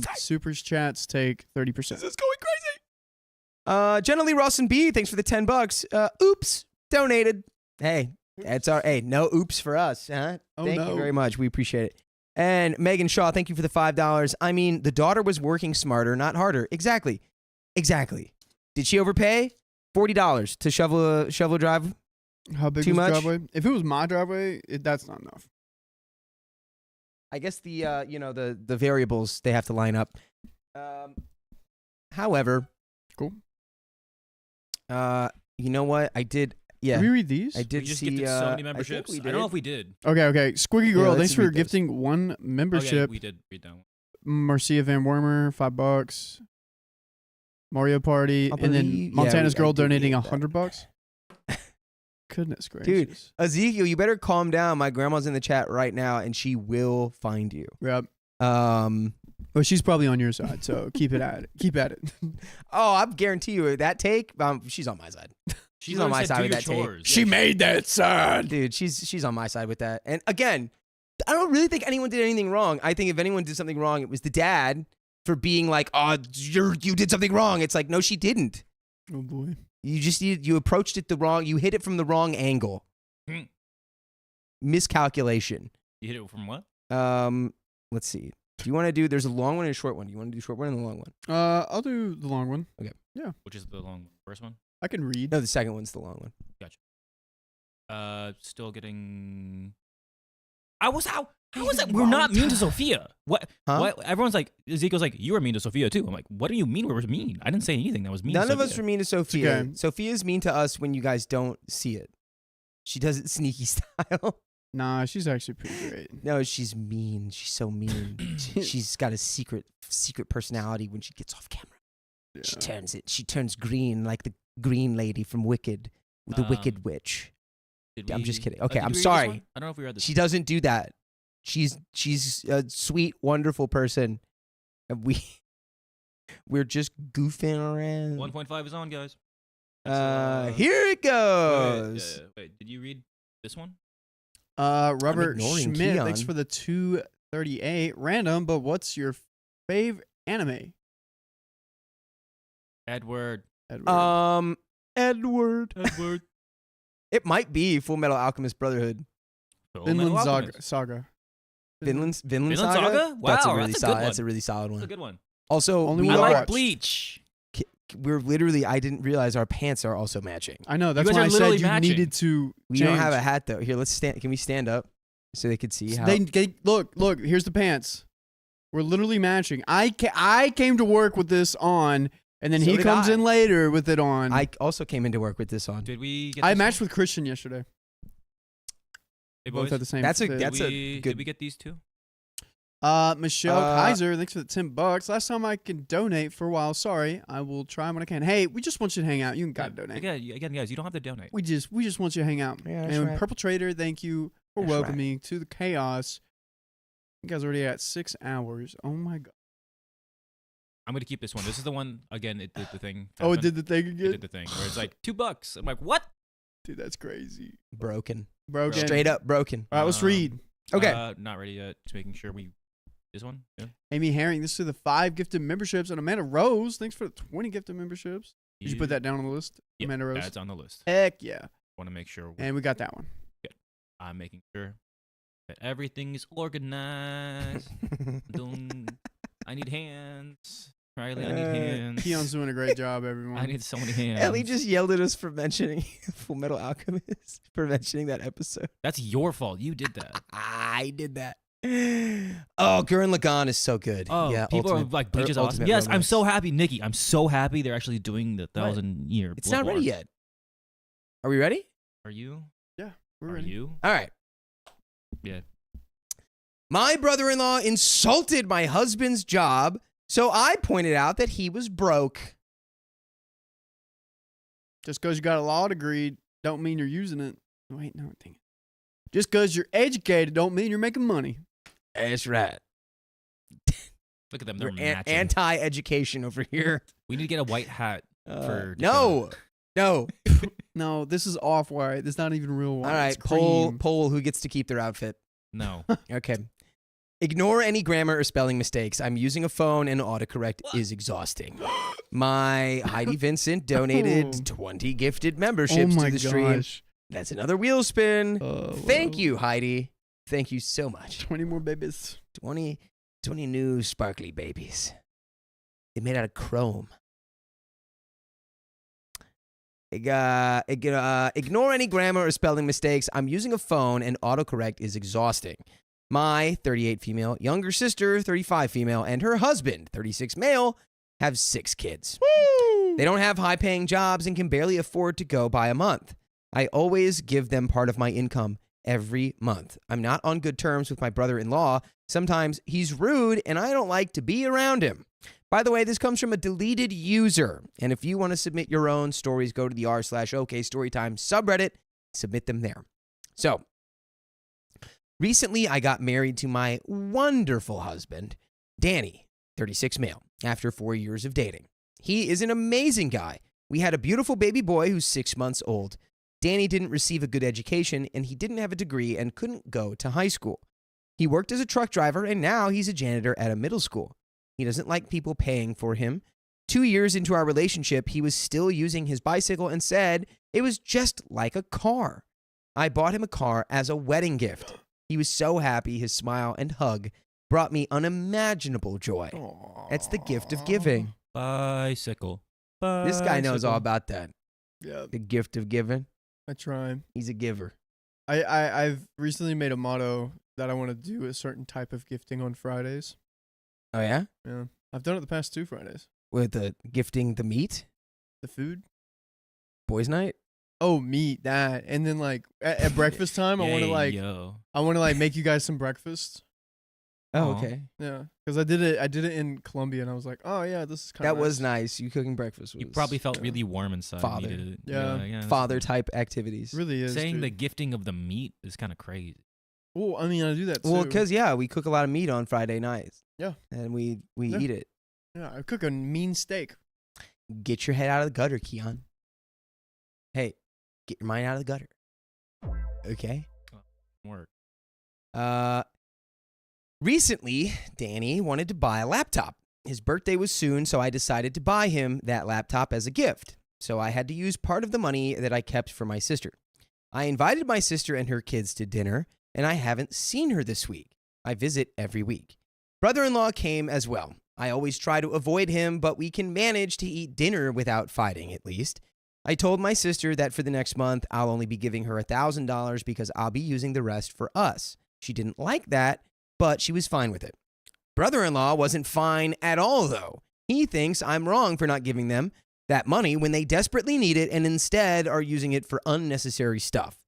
Crazy. Supers chats take 30%. This is going crazy. Jenna Lee Rawson B, thanks for the $10. Oops, donated. Hey, no oops for us, huh? Oh, Thank no. you very much. We appreciate it. And Megan Shaw, thank you for the $5. I mean, the daughter was working smarter, not harder. Exactly. Did she overpay? $40 to shovel a drive? How big Too was much? the driveway? If it was my driveway, that's not enough. I guess the the variables, they have to line up. However, Cool. You know what? I did. Yeah, Did we read these? I did We just see. gifted so many I think memberships. we I don't know did. if we did. Okay. Squiggy Girl, let's thanks for read those. gifting 1 Oh, yeah, membership. we did read that one. Marcia Van Wormer, $5. Mario Party, I and then believe- yeah, Montana's I Girl did donating get that. $100. Goodness gracious. Dude, Ezekiel, you better calm down. My grandma's in the chat right now, and she will find you. Yep. Oh, Well, she's probably on your side, so keep it at it. Keep at it. I guarantee you that take. She's on my side. She's on my side with that take. made that side. Dude, she's on my side with that. And again, I don't really think anyone did anything wrong. I think if anyone did something wrong, it was the dad for being like, "Oh, you did something wrong." It's like, no, she didn't. Oh boy. You approached it the wrong. You hit it from the wrong angle. Hmm. Miscalculation. You hit it from what? Let's see. Do you want to do? There's a long one and a short one. You want to do short one and the long one? I'll do the long one. Which is the long first one? I can read. No, the second one's the long one. Still getting. How was that? We're not mean to Sophia. What? Huh? What? Everyone's like, Ezekiel's like, you were mean to Sophia too. I'm like, what do you mean we're mean? I didn't say anything that was mean. None to of us Sophia. were mean to Sophia. okay. Sophia's mean to us when you guys don't see it. She does it sneaky style. Nah, she's actually pretty great. No, she's mean. She's so mean. She's got a secret personality when she gets off camera. Yeah. She turns green like the green lady from Wicked, the Wicked Witch. Did I'm we- just kidding. Okay, did I'm we read this sorry. one? I don't know if we read this. She doesn't do that. She's a sweet, wonderful person. And we're just goofing around. 1.5 is on, guys. Here it goes. Wait, did you read this one? Robert ignoring Schmidt, Keon. thanks for the 238. Random, but what's your fave anime? Edward. Edward. Edward. Edward. It might be Full Metal Alchemist Brotherhood. Vinland Saga. Vinland Vinland Saga? Saga? Wow, that's a really that's a good solid. one. That's a really solid That's a one. good one. Also, Only we one I watched. like Bleach. we're literally. I didn't realize our pants are also matching. I know. That's guys why are I said literally you matching. needed to. We don't have a hat though. Here, let's stand. Can we stand up so they could see how? Look. Here's the pants. We're literally matching. I came to work with this on, and then So he did comes I. in later with it on. I also came into work with this on. Did we get I this matched one? with Christian yesterday. Hey, Both boys, had the same. That's a- fit. that's- did good- we get these two? Michelle Kaiser, thanks for the $10. Last time I can donate for a while. Sorry, I will try when I can. Hey, we just want you to hang out. You can gotta donate. Again, guys, you don't have to donate. We just want you to hang out. Yeah, that's and right. Purple Trader, thank you for That's welcoming me to the chaos. You guys already at 6 hours. Oh my god. I'm gonna keep this one. This is the one again. It did the thing. Oh, it happened. did the thing It again. did the thing where it's like $2. I'm like, what? Dude, that's crazy. Broken. Broken. Straight up broken. All right, let's read. Okay. Not ready yet. Just making sure we. This one. Yeah. Amy Herring, this is the 5 gifted memberships, and Amanda Rose, thanks for the 20 gifted memberships. Did you put that down on the list, Yep, Amanda Rose? that's on the list. Heck yeah. Want to make sure. And we got that one. I'm making sure that everything is organized. I need hands. Riley, I need hands. Keon's doing a great job, everyone. I need so many hands. Ellie just yelled at us for mentioning Full Metal Alchemist, for mentioning that episode. That's your fault. You did that. I did that. Oh, Gurren Lagann is so good. Oh, yeah, people ultimate, are like, Bleach is or awesome. Ultimate Yes, I'm Romance. so happy, Nikki. I'm so happy they're actually doing the 1,000-year. It's not ready yet. Are we ready? Are you? We're Are ready. you? All right. Yeah. My brother-in-law insulted my husband's job, so I pointed out that he was broke. Just because you got a law degree don't mean you're using it. Wait, no, dang it. Just because you're educated don't mean you're making money. That's right. Look at them. They're We're matching. anti-education over here. We need to get a white hat for. No. No, this is off-white. This is not even real white. All right, It's cream. poll who gets to keep their outfit. No. Okay. Ignore any grammar or spelling mistakes. I'm using a phone and autocorrect is exhausting. My Heidi Vincent donated 20 gifted Oh memberships my to the stream. gosh. That's another wheel spin. Thank Whoa. you, Heidi. Thank you so much. 20 more babies. 20 new sparkly babies. They're made out of chrome. Ignore any grammar or spelling mistakes. I'm using a phone and autocorrect is exhausting. My 38 female younger sister, 35 female, and her husband, 36 male, have 6 kids. Woo! They don't have high-paying jobs and can barely afford to go by a month. I always give them part of my income every month. I'm not on good terms with my brother-in-law. Sometimes he's rude and I don't like to be around him. By the way, this comes from a deleted user. And if you want to submit your own stories, go to the r/OK Storytime subreddit, submit them there. So, recently I got married to my wonderful husband, Danny, 36 male, after 4 years of dating. He is an amazing guy. We had a beautiful baby boy who's 6 months old. Danny didn't receive a good education and he didn't have a degree and couldn't go to high school. He worked as a truck driver and now he's a janitor at a middle school. He doesn't like people paying for him. 2 years into our relationship, he was still using his bicycle and said it was just like a car. I bought him a car as a wedding gift. He was so happy. His smile and hug brought me unimaginable joy. That's the gift of giving. Bicycle. This guy knows all about that. Yeah, The gift of giving. I try. He's a giver. I've recently made a motto that I want to do a certain type of gifting on Fridays. Oh, yeah? Yeah, I've done it the past 2 Fridays. With the gifting the meat? The food. Boys' night? Oh, meat that, and then like at breakfast time, I want to like make you guys some breakfast. Oh, Aw. okay. Yeah, because I did it in Colombia, and I was like, oh yeah, this is kind That of was nice. You cooking breakfast was You probably felt yeah. really warm inside. Father. Needed it. Yeah. that's- father-type activities. really is. Saying dude. the gifting of the meat is kind of crazy. Well, I mean, I do that too. Well, because, yeah, we cook a lot of meat on Friday nights. Yeah. And we Yeah. eat it. yeah, I cook a mean steak. Get your head out of the gutter, Keon. Hey, get your mind out of the gutter. Okay? Work. Recently, Danny wanted to buy a laptop. His birthday was soon, so I decided to buy him that laptop as a gift. So I had to use part of the money that I kept for my sister. I invited my sister and her kids to dinner, and I haven't seen her this week. I visit every week. Brother-in-law came as well. I always try to avoid him, but we can manage to eat dinner without fighting, at least. I told my sister that for the next month, I'll only be giving her $1,000 because I'll be using the rest for us. She didn't like that, but she was fine with it. Brother-in-law wasn't fine at all, though. He thinks I'm wrong for not giving them that money when they desperately need it and instead are using it for unnecessary stuff.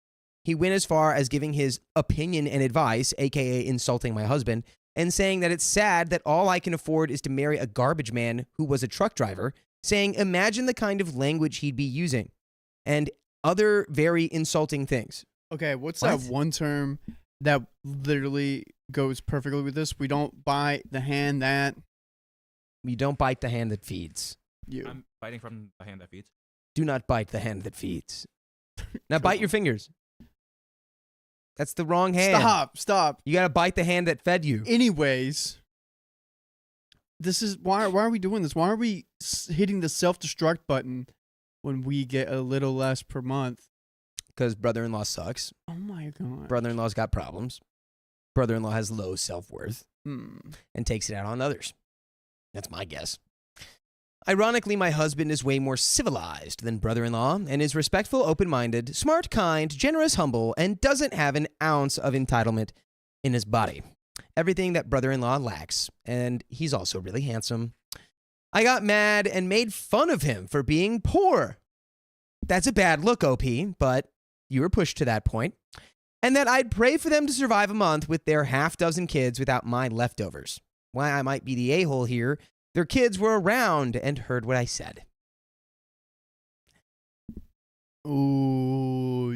He went as far as giving his opinion and advice, aka insulting my husband, and saying that it's sad that all I can afford is to marry a garbage man who was a truck driver, saying imagine the kind of language he'd be using, and other very insulting things. Okay, what's that one term that literally goes perfectly with this? We don't bite the hand that... You don't bite the hand that feeds. You. I'm biting from the hand that feeds. Do not bite the hand that feeds. Now bite your fingers. That's the wrong hand. Stop. You got to bite the hand that fed you. Anyways, this is why are we doing this? Why are we hitting the self-destruct button when we get a little less per month? Because brother-in-law sucks. Oh my god. Brother-in-law's got problems. Brother-in-law has low self-worth and takes it out on others. That's my guess. Ironically, my husband is way more civilized than brother-in-law and is respectful, open-minded, smart, kind, generous, humble, and doesn't have an ounce of entitlement in his body. Everything that brother-in-law lacks, and he's also really handsome. I got mad and made fun of him for being poor. That's a bad look, OP, but you were pushed to that point. And that I'd pray for them to survive a month with their half-dozen kids without my leftovers. Why I might be the a-hole here, their kids were around and heard what I said. Oh,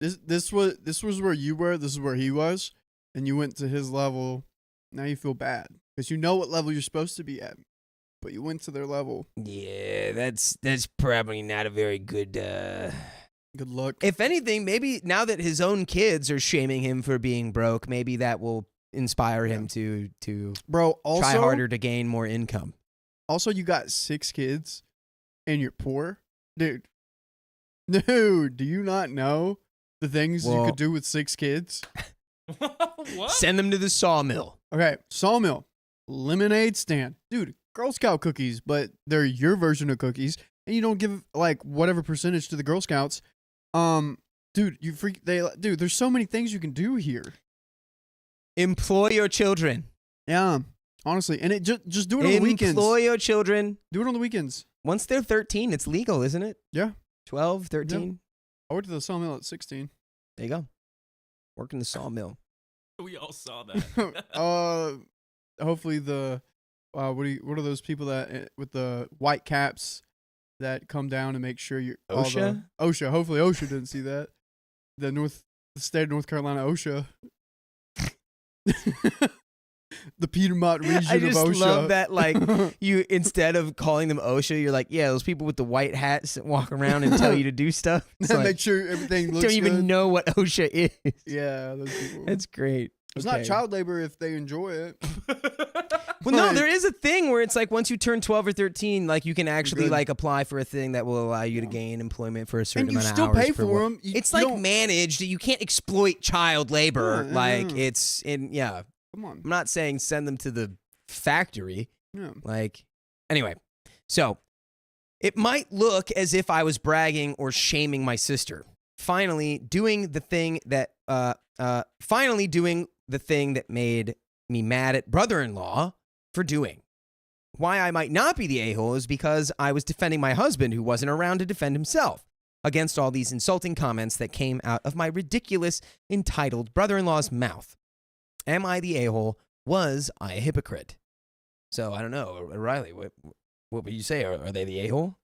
this was where you were, this is where he was, and you went to his level. Now you feel bad because you know what level you're supposed to be at, but you went to their level. Yeah, that's probably not a very good Good luck. If anything, maybe now that his own kids are shaming him for being broke, maybe that will inspire him to also, try harder to gain more income. Also, you got 6 kids and you're poor. Dude, do you not know the things you could do with 6 kids? What? Send them to the sawmill. Okay, sawmill, lemonade stand. Dude, Girl Scout cookies, but they're your version of cookies, and you don't give like whatever percentage to the Girl Scouts. Dude, there's so many things you can do here. Employ your children. Yeah, honestly, and it just do it on the weekends. Employ your children. Do it on the weekends. Once they're 13, it's legal, isn't it? Yeah. 12, 13. Yeah. I worked at the sawmill at 16. There you go. Working the sawmill. We all saw that. Hopefully the what are those people that with the white caps that come down and make sure you're OSHA? OSHA. Hopefully OSHA didn't see that. The state of North Carolina OSHA. The Piedmont region of OSHA. I just love that, like, you, instead of calling them OSHA, you're like, yeah, those people with the white hats that walk around and tell you to do stuff. It's like, make sure everything looks don't even good. know what OSHA is. Yeah, those people. That's great. It's not child labor if they enjoy it. Well, no, there is a thing where it's like once you turn 12 or 13, like you can actually like apply for a thing that will allow you to gain employment for a certain amount of hours. And you still pay for them. It's like managed. You can't exploit child labor. It's in, Come on. I'm not saying send them to the factory. Yeah. Like, anyway, so it might look as if I was bragging or shaming my sister. Finally doing the thing that made me mad at brother-in-law for doing. Why I might not be the a-hole is because I was defending my husband, who wasn't around to defend himself, against all these insulting comments that came out of my ridiculous, entitled brother-in-law's mouth. Am I the a-hole? Was I a hypocrite? So I don't know, Riley. What would you say? Are they the a-hole?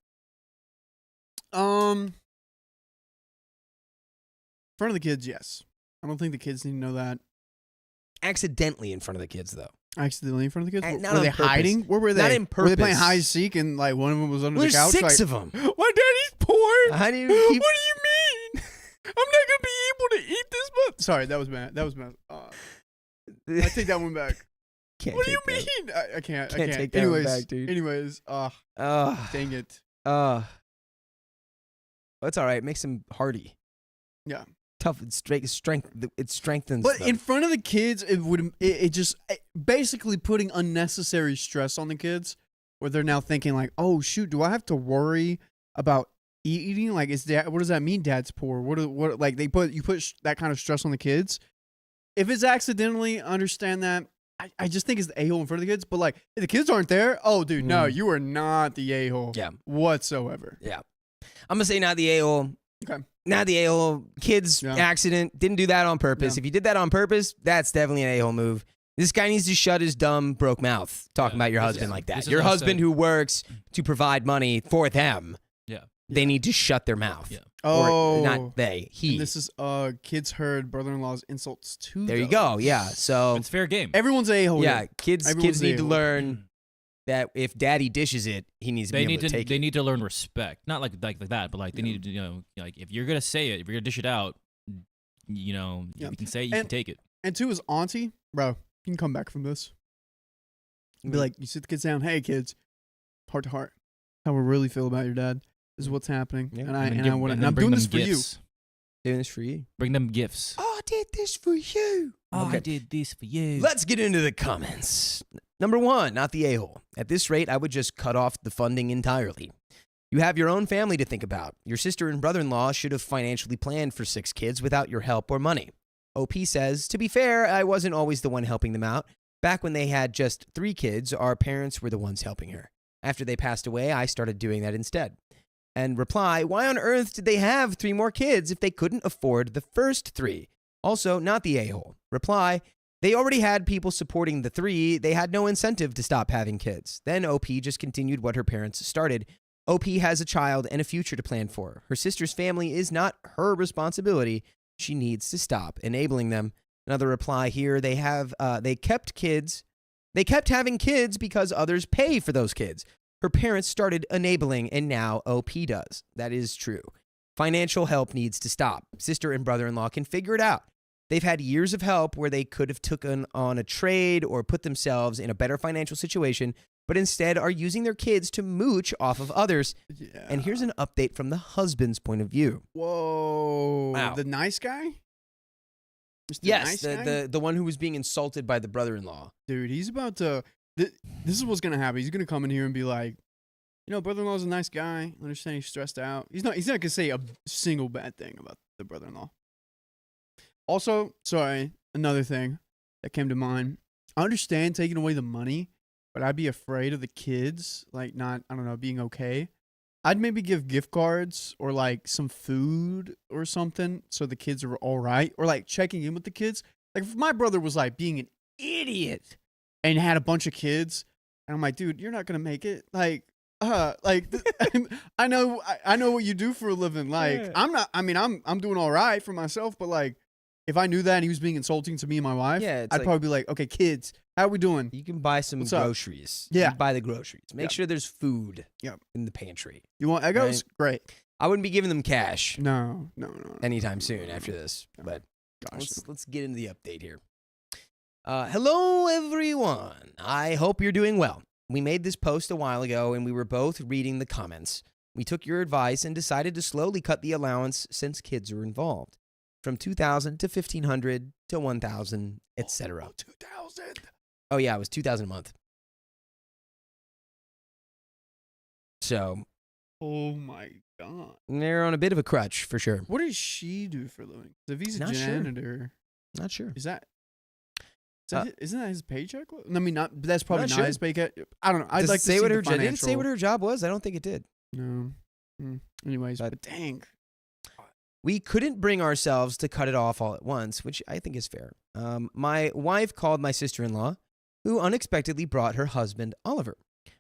In front of the kids, yes. I don't think the kids need to know that. Accidentally in front of the kids, though. Accidentally in front of the kids? Not were on they purpose. hiding? Where were they? Not in Were they playing purpose. hide and seek and like one of them was under There's the couch? 6 like, of them. My daddy's poor. How do you What do keep... you mean? I'm not gonna be able to eat this month. Sorry, that was bad. I take that one back. Can't What do you take that. mean? I can't. Take that one back, dude. Anyways, dang it. That's all right. It makes them hardy. Yeah. Tough. It strengthens But them. in front of the kids, it just basically putting unnecessary stress on the kids, where they're now thinking like, oh shoot, do I have to worry about eating? Like, what does that mean? Dad's poor. What like you put that kind of stress on the kids. If it's accidentally, understand that. I just think it's the a-hole in front of the kids. But like, if the kids aren't there, oh, dude, no, you are not the a-hole. Yeah. Whatsoever. Yeah. I'm gonna say not the a-hole. Okay. Not the a-hole. Kids accident. Didn't do that on purpose. Yeah. If you did that on purpose, that's definitely an a-hole move. This guy needs to shut his dumb, broke mouth talking about your husband like that. Your husband who works to provide money for them. Yeah. They need to shut their mouth. Yeah. Or not they. He. And this is kids heard brother-in-law's insults too. There you go. Yeah. So It's fair game. Everyone's a hole. yeah, kids Everyone's need to a-hole. learn that if daddy dishes it, he needs to be able to take They it. need to learn respect. Not like that, but like they need to, like if you're gonna say it, if you're gonna dish it out, you can say it, you can take it. And two is auntie, bro. You can come back from this. Be like, you sit the kids down. Hey, kids, heart to heart, how we really feel about your dad. This is what's happening, Yeah. and I'm bring doing them this for you. gifts. Doing this for you. Bring them gifts. Oh, I did this for you. Oh, Okay. I did this for you. Let's get into the comments. Number 1, not the a-hole. At this rate, I would just cut off the funding entirely. You have your own family to think about. Your sister and brother-in-law should have financially planned for 6 kids without your help or money. OP says, to be fair, I wasn't always the one helping them out. Back when they had just 3 kids, our parents were the ones helping her. After they passed away, I started doing that instead. And reply, why on earth did they have 3 more kids if they couldn't afford the first 3? Also, not the a-hole. Reply, they already had people supporting the 3. They had no incentive to stop having kids. Then OP just continued what her parents started. OP has a child and a future to plan for. Her sister's family is not her responsibility. She needs to stop enabling them. Another reply here, they kept having kids because others pay for those kids. Her parents started enabling, and now OP does. That is true. Financial help needs to stop. Sister and brother-in-law can figure it out. They've had years of help where they could have taken on a trade or put themselves in a better financial situation, but instead are using their kids to mooch off of others. Yeah. And here's an update from the husband's point of view. Whoa. Wow. The nice guy? Mr. Yes, Nice Guy? the one who was being insulted by the brother-in-law. Dude, he's about to. This is what's gonna happen. He's gonna come in here and be like, brother-in-law's a nice guy. I understand he's stressed out. He's not gonna say a single bad thing about the brother-in-law. Also, sorry, another thing that came to mind. I understand taking away the money, but I'd be afraid of the kids, like not, I don't know, being okay. I'd maybe give gift cards or like some food or something so the kids are all right, or like checking in with the kids. Like if my brother was like being an idiot and had a bunch of kids, and I'm like, dude, you're not gonna make it. I know what you do for a living. Like Yeah. I'm doing all right for myself, but like if I knew that and he was being insulting to me and my wife, Yeah, it's I'd like- probably be like, okay, kids, how are we doing? You can buy some What's up? groceries. Yeah. You buy the groceries. Make Yep. sure there's food Yep. in the pantry. You want Eggos? Great. I wouldn't be giving them cash No. anytime soon after this. No. But Gosh, let's get into the update here. Hello, everyone. I hope you're doing well. We made this post a while ago, and we were both reading the comments. We took your advice and decided to slowly cut the allowance since kids are involved, from 2,000 to 1,500 to 1,000, etc. 2,000. Oh yeah, it was 2,000 a month. So Oh my god. they're on a bit of a crutch for sure. What does she do for a living? If he's a Not sure. janitor, Not sure. isn't that his paycheck? I mean, that's probably Not not sure. his paycheck. I don't know. I'd Does like it to say see what the her job? Did it financial. say what her job was? I don't think it did. No. Anyways, But- but dang. We couldn't bring ourselves to cut it off all at once, which I think is fair. My wife called my sister-in-law, who unexpectedly brought her husband, Oliver.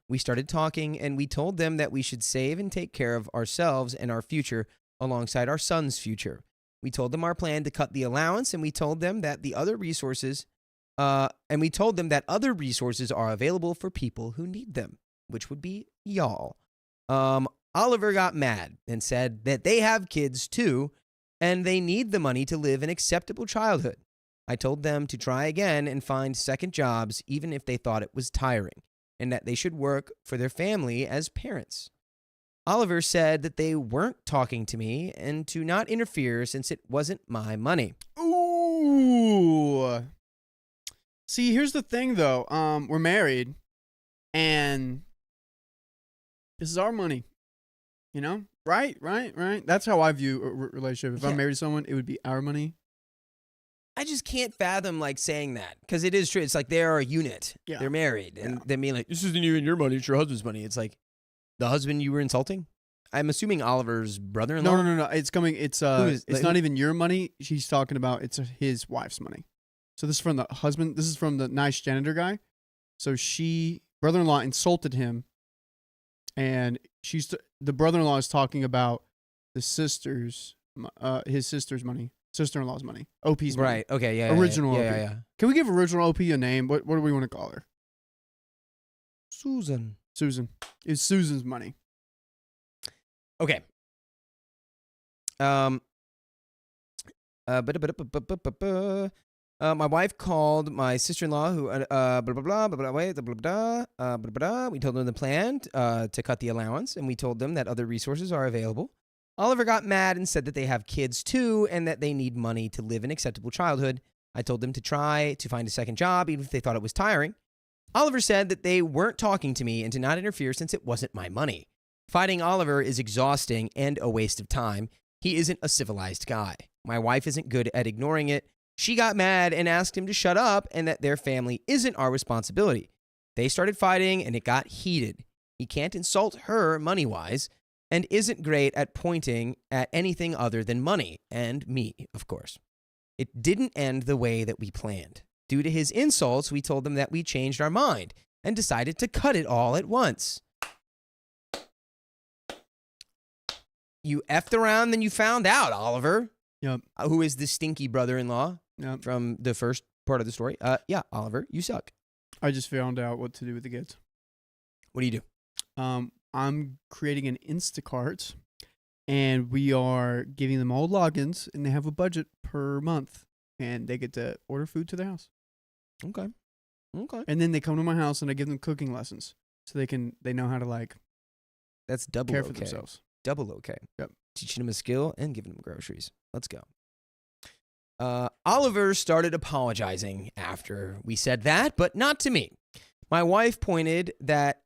We started talking, and we told them that we should save and take care of ourselves and our future alongside our son's future. We told them our plan to cut the allowance, and we told them that other resources are available for people who need them, which would be y'all. Oliver got mad and said that they have kids too, and they need the money to live an acceptable childhood. I told them to try again and find second jobs, even if they thought it was tiring, and that they should work for their family as parents. Oliver said that they weren't talking to me and to not interfere since it wasn't my money. Ooh. See, here's the thing, though. We're married, and this is our money. You know, right. That's how I view a relationship. If Yeah. I'm married to someone, it would be our money. I just can't fathom like saying that because it is true. It's like they're a unit. Yeah. They're married, and then being like, "This isn't even your money; it's your husband's money." It's like the husband you were insulting. I'm assuming Oliver's brother-in-law. No. It's coming. It's not even your money. She's talking about it's his wife's money. So this is from the husband. This is from the nice janitor guy. So brother-in-law insulted him, and the brother-in-law is talking about the his sister's money, sister-in-law's money, OP's money. Right. Okay. Yeah. Original OP. Yeah. Can we give original OP a name? What do we want to call her? Susan. Susan. It's Susan's money. Okay. My wife called my sister-in-law who blah blah blah blah blah wait blah blah blah blah blah. We told them the plan to cut the allowance, and we told them that other resources are available. Oliver got mad and said that they have kids too, and that they need money to live an acceptable childhood. I told them to try to find a second job, even if they thought it was tiring. Oliver said that they weren't talking to me and to not interfere since it wasn't my money. Fighting Oliver is exhausting and a waste of time. He isn't a civilized guy. My wife isn't good at ignoring it. She got mad and asked him to shut up and that their family isn't our responsibility. They started fighting and it got heated. He can't insult her money-wise and isn't great at pointing at anything other than money and me, of course. It didn't end the way that we planned. Due to his insults, we told them that we changed our mind and decided to cut it all at once. You effed around, then you found out, Oliver. Yep. Who is the stinky brother-in-law from the first part of the story. Yeah, Oliver, you suck. I just found out what to do with the kids. What do you do? I'm creating an Instacart, and we are giving them all logins, and they have a budget per month, and they get to order food to their house. Okay. And then they come to my house, and I give them cooking lessons, so they know how to That's double care okay. for themselves. Double okay. Yep. Teaching them a skill and giving them groceries. Let's go. Oliver started apologizing after we said that, but not to me. My wife pointed out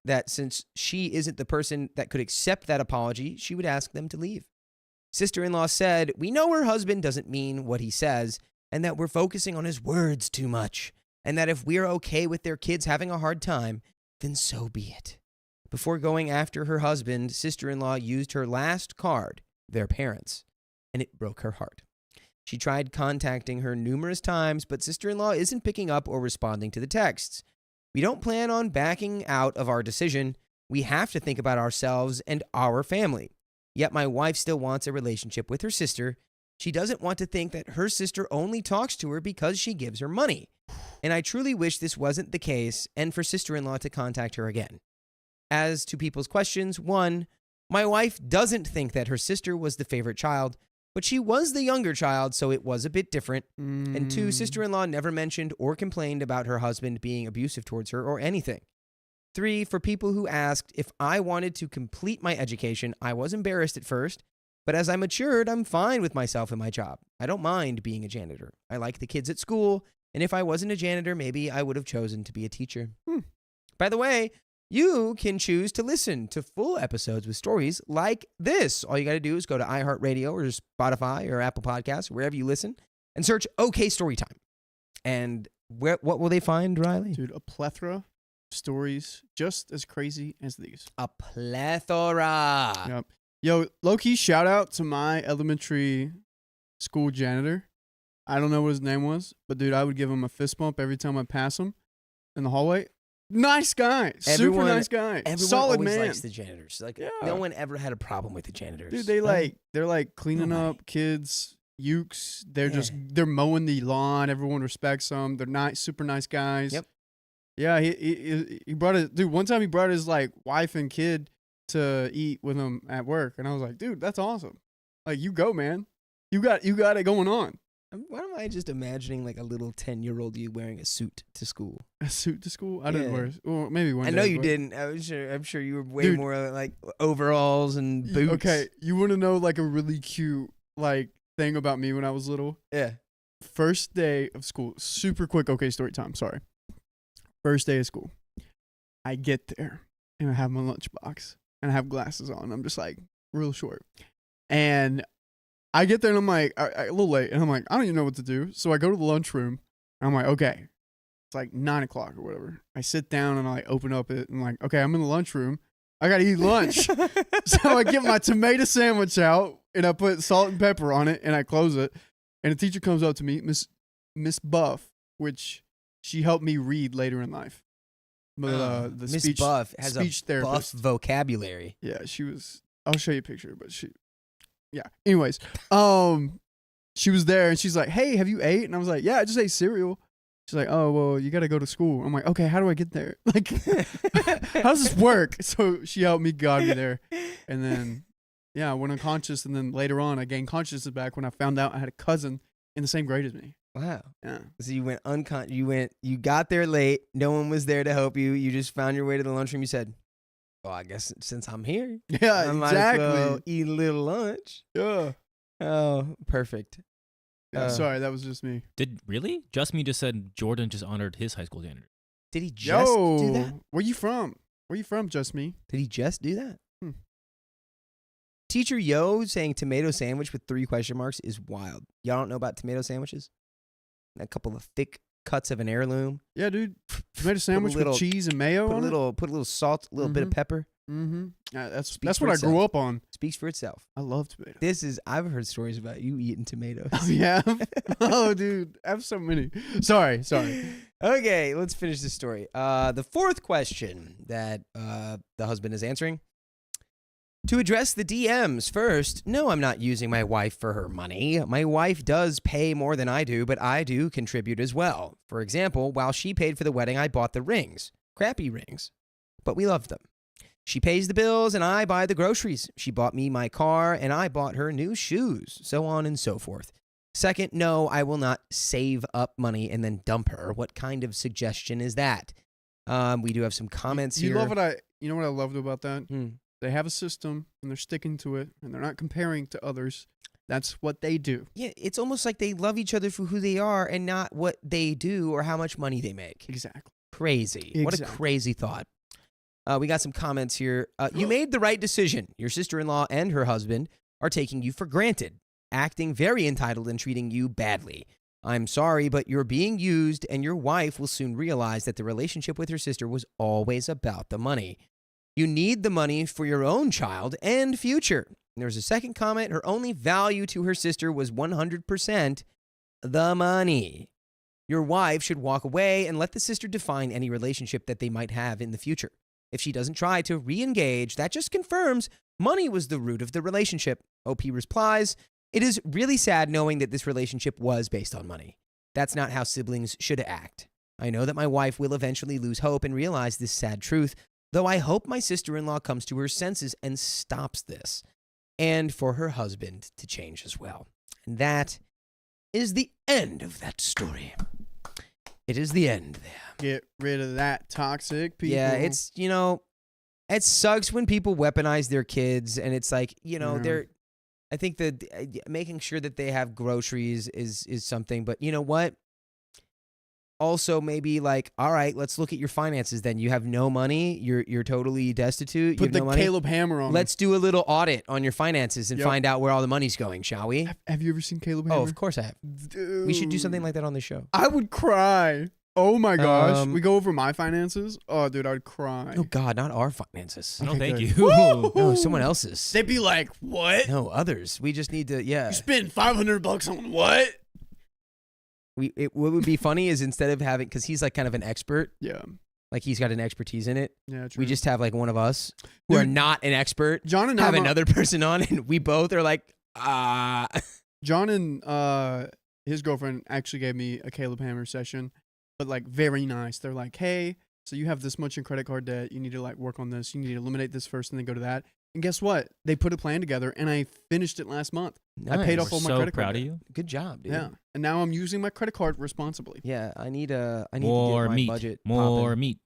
that since she isn't the person that could accept that apology, she would ask them to leave. Sister-in-law said, "We know her husband doesn't mean what he says, and that we're focusing on his words too much, and that if we're okay with their kids having a hard time, then so be it." Before going after her husband, sister-in-law used her last card, their parents, and it broke her heart. She tried contacting her numerous times, but sister-in-law isn't picking up or responding to the texts. We don't plan on backing out of our decision. We have to think about ourselves and our family. Yet my wife still wants a relationship with her sister. She doesn't want to think that her sister only talks to her because she gives her money. And I truly wish this wasn't the case and for sister-in-law to contact her again. As to people's questions, 1, my wife doesn't think that her sister was the favorite child, but she was the younger child, so it was a bit different. And 2, sister-in-law never mentioned or complained about her husband being abusive towards her or anything. 3, for people who asked if I wanted to complete my education, I was embarrassed at first, but as I matured, I'm fine with myself and my job. I don't mind being a janitor. I like the kids at school, and if I wasn't a janitor, maybe I would have chosen to be a teacher. By the way, you can choose to listen to full episodes with stories like this. All you got to do is go to iHeartRadio or Spotify or Apple Podcasts, wherever you listen, and search OK Storytime. And what will they find, Riley? Dude, a plethora of stories just as crazy as these. A plethora. Yep. Yo, low-key shout out to my elementary school janitor. I don't know what his name was, but dude, I would give him a fist bump every time I pass him in the hallway. Nice guy. Super nice guy. Everyone Solid always man. likes the janitors. No one ever had a problem with the janitors. Dude, they're cleaning up kids' ukes. They're mowing the lawn. Everyone respects them. They're nice, super nice guys. Yep. Yeah, he brought it. Dude, one time he brought his wife and kid to eat with him at work, and I was like, dude, that's awesome. You go, man. You got it going on. Why am I just imagining a little 10-year-old you wearing a suit to school? A suit to school? I didn't wear. Well, maybe one. I know you didn't. I'm sure you were way more overalls and boots. Okay, you want to know a really cute thing about me when I was little? Yeah. First day of school. Super quick. Okay, story time. Sorry. First day of school. I get there and I have my lunchbox and I have glasses on. I'm just real short, and I get there and I'm like, a little late, and I'm like, I don't even know what to do. So I go to the lunchroom, and I'm like, okay. It's like 9 o'clock or whatever. I sit down and I like open up it and I'm like, okay, I'm in the lunchroom. I got to eat lunch. So I get my tomato sandwich out and I put salt and pepper on it and I close it. And the teacher comes up to me, Miss Buff, which she helped me read later in life. But the Miss speech Buff has speech a therapist. buff vocabulary. Yeah, she was. I'll show you a picture, but yeah. Anyways, she was there and she's like, "Hey, have you ate?" And I was like, "Yeah, I just ate cereal." She's like, "Oh, well, you got to go to school." I'm like, "Okay, how do I get there? Like, how does this work?" So she helped me, got me there, and then yeah, I went unconscious, and then later on, I gained consciousness back when I found out I had a cousin in the same grade as me. Wow. Yeah. So you went you got there late. No one was there to help you. You just found your way to the lunchroom. You said, "Well, I guess since I'm here, Yeah, I might as well eat a little lunch." Yeah. Oh, perfect. Sorry, that was just me. Did really? Just me just said Jordan just honored his high school janitor. Did he just do that? Where you from? Where you from, just me? Did he just do that? Teacher Yo saying tomato sandwich with 3 question marks is wild. Y'all don't know about tomato sandwiches? A couple of thick cuts of an heirloom. Yeah, dude. Tomato sandwich with cheese and mayo Put on a little salt, a little bit of pepper. Mm-hmm. Yeah, that's for what I grew up on. Speaks for itself. I love tomatoes. I've heard stories about you eating tomatoes. Oh, yeah? Oh, dude. I have so many. Sorry. Okay, let's finish this story. The 4th question that the husband is answering. To address the DMs first, no, I'm not using my wife for her money. My wife does pay more than I do, but I do contribute as well. For example, while she paid for the wedding, I bought the rings. Crappy rings. But we loved them. She pays the bills and I buy the groceries. She bought me my car and I bought her new shoes, so on and so forth. Second, no, I will not save up money and then dump her. What kind of suggestion is that? We do have some comments here. You know what I loved about that? They have a system and they're sticking to it and they're not comparing to others. That's what they do. Yeah, it's almost like they love each other for who they are and not what they do or how much money they make. Exactly. Crazy. What a crazy thought. We got some comments here. You made the right decision. Your sister-in-law and her husband are taking you for granted, acting very entitled and treating you badly. I'm sorry, but you're being used, and your wife will soon realize that the relationship with her sister was always about the money. You need the money for your own child and future. There's a second comment. Her only value to her sister was 100% the money. Your wife should walk away and let the sister define any relationship that they might have in the future. If she doesn't try to re-engage, that just confirms money was the root of the relationship. OP replies, it is really sad knowing that this relationship was based on money. That's not how siblings should act. I know that my wife will eventually lose hope and realize this sad truth, though I hope my sister-in-law comes to her senses and stops this, and for her husband to change as well. And that is the end of that story. It is the end there. Get rid of that toxic people. Yeah, it's, it sucks when people weaponize their kids, and it's like, I think that making sure that they have groceries is something, but you know what? Also, maybe like, all right, let's look at your finances then. You have no money. You're totally destitute. Put you have the no money. Caleb hammer on. Let's do a little audit on your finances and find out where all the money's going, shall we? Have you ever seen Caleb hammer? Oh, of course I have. Dude. We should do something like that on the show. I would cry. Oh my gosh. We go over my finances. Oh, dude, I would cry. Oh, God, not our finances. No, thank good. you. No, someone else's. They'd be like, what? No, others. We just need to, You spend $500 on what? What would be funny is instead of having, because he's like kind of an expert. Yeah. Like he's got an expertise in it. Yeah, true. We just have like one of us who are not an expert. John and have another person on, and we both are like, John and his girlfriend actually gave me a Caleb Hammer session, but like very nice. They're like, hey, so you have this much in credit card debt. You need to like work on this. You need to eliminate this first and then go to that. And guess what? They put a plan together, and I finished it last month. nice. I paid off all my credit card. So proud debt. of you. Good job, dude. Yeah, and now I'm using my credit card responsibly. Yeah, I need to More get my meat. budget. More popping. meat.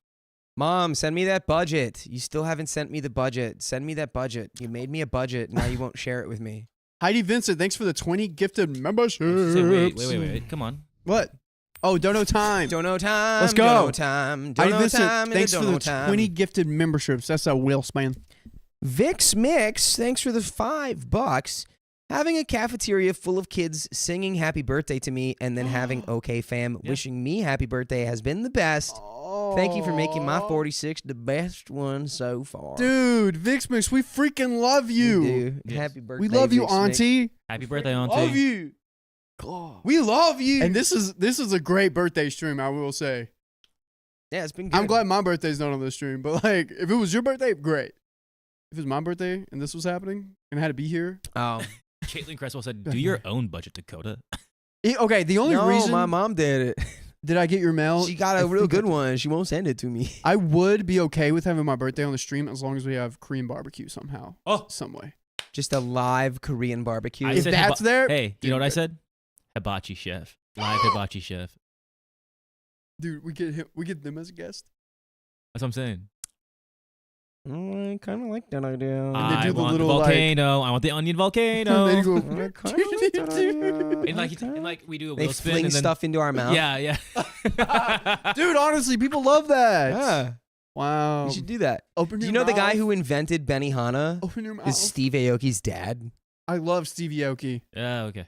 Mom, send me that budget. You still haven't sent me the budget. Send me that budget. You made me a budget. Now you won't share it with me. Heidi Vincent, thanks for the 20 gifted memberships. Wait. Come on. What? Oh, Dono time. Dono time. Let's go. Dono time. Heidi Dono Vincent, time. thanks for Dono the time. 20 gifted memberships. That's a whale span. Vix Mix, thanks for the $5. Having a cafeteria full of kids singing happy birthday to me and then having OK Fam wishing me happy birthday has been the best. Thank you for making my 46 the best one so far. Dude, Vixmix, we freaking love you. We do. Yes. Happy birthday. We love you, Vix Mix. Auntie. Happy birthday, Auntie. Love you. We love you. And this is a great birthday stream, I will say. Yeah, it's been good. I'm glad my birthday's not on this stream, but like if it was your birthday, great. If it was my birthday and this was happening and I had to be here. Oh. Caitlin Cresswell said, "Do your own budget, Dakota." Okay, the only No, reason my mom did it. did I get your mail? She got I a real think I good did. one. She won't send it to me. I would be okay with having my birthday on the stream as long as we have Korean barbecue somehow. Oh. Some way. Just a live Korean barbecue. I If said that's there, Hey, you know what I dude, said? Hibachi chef. Live hibachi chef. Dude, we get them as a guest. That's what I'm saying. I kind of like that idea. they I do the want little, like- volcano. I want the onion volcano. Then you go, I kinda like that idea. and like we do a They wheel spin fling and then stuff into our mouth. yeah. dude, honestly, people love that. Yeah. Wow. We should do that. Open Do your you know the guy mouth. who invented Benihana Open your mouth. is Steve Aoki's dad? I love Stevie Aoki. Yeah, okay.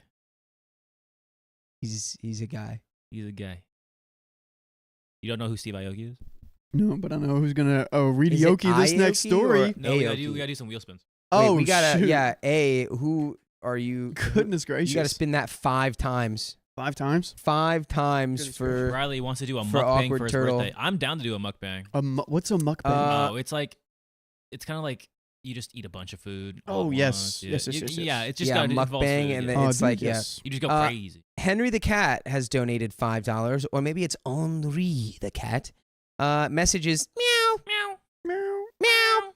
He's a guy. He's a guy. You don't know who Steve Aoki is? No, but I know who's gonna read Is it Aoki this next Aoki story. or- No, we Aoki. gotta do some wheel spins. Oh, Wait, we gotta. shoot. Yeah. Who are you? Goodness gracious. You gotta spin that 5 times. 5 times. 5 times Goodness for. Riley wants to do a for mukbang Awkward for his Turtle. birthday. I'm down to do a mukbang. What's a mukbang? Oh, it's like, it's kind of like you just eat a bunch of food. all Oh, at yes. once. Yes, yes, yes, yes. Yeah, it's just Yeah, gotta involves mukbang, food, and yeah. then it's dude, like, yes. You just go crazy. Henry the cat has donated $5, or maybe it's Henri the cat. Messages meow Meow. Meow. meow.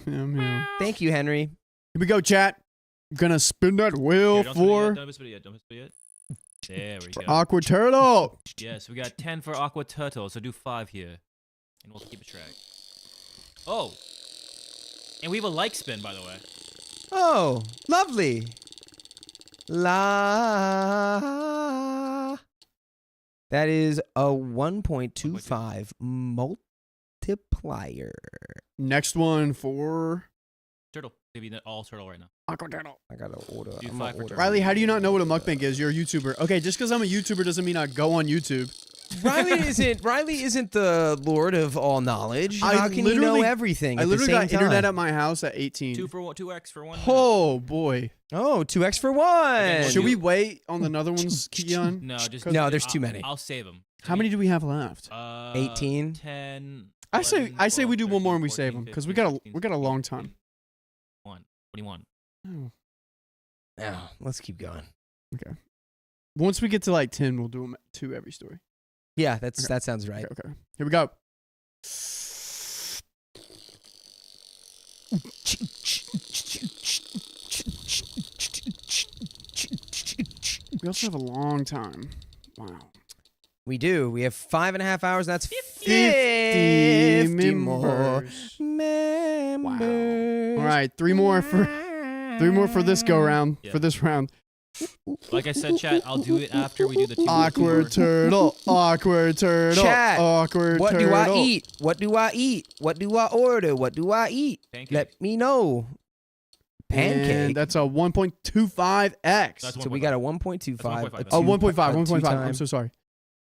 Meow, meow. Thank you, Henry. Here we go, chat. Gonna spin that wheel Here, don't spit it for yet, don't spit it yet. Don't spit it yet. There we go. Awkward Turtle. Yes, we got 10 for Aqua Turtle, so do 5 here. And we'll keep a track. Oh! And we have a like spin, by the way. Oh, lovely. La. That is a 1.25 multiplier. Next one for Turtle. Maybe all turtle right now. Awkward Turtle. I gotta order. Do I'm 5 gonna for order. Turtle. Riley, how do you not know what a mukbang is? You're a YouTuber. Okay, just because I'm a YouTuber doesn't mean I go on YouTube. Riley isn't the Lord of all knowledge. I How can you know literally- everything? I at the literally same got internet time? at my house at 18. 2x for 1. Oh boy. Oh, 2x for 1. Okay, Should we wait on the other ones, Keon? No, just No, there's too many. I'll save them. How many do we have left? 18? 10. I say 11, I say we 12, do one more and we 13, save them because 14, we got a long time. 1. What do you want? Oh, Yeah, let's keep going. okay. Once we get to like 10, we'll do them 2 every story. Yeah, Okay. that sounds right. Okay. Here we go. We also have a long time. Wow. We do. We have 5.5 hours. That's 50 50 more members. members. All right, 3 more for this go round. Yeah. For this round. Like I said, chat, I'll do it after we do the 2. Awkward turtle. Awkward turtle. Chat, Awkward What turtle. do I eat? What do I eat? What do I order? What do I eat? Pancake. Let me know. Pancake. And that's a 1.25x. That's So we got a 1.25. That's 1.5. a Oh, two- 1.5. a 1.5. 2 I'm times- so sorry.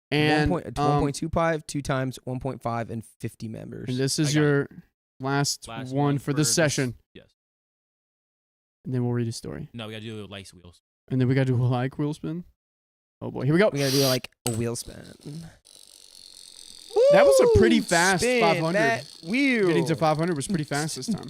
And 1.25, 2 times 1.5, and 50 members. and this I is got your last one for this session. Yes. And then we'll read a story. No, we gotta do lice wheels. And then we got to do a like wheel spin. Oh boy, here we go. We gotta do like a wheel spin. That was a pretty Woo! fast Spin 500. that wheel. Getting to 500 was pretty fast this time.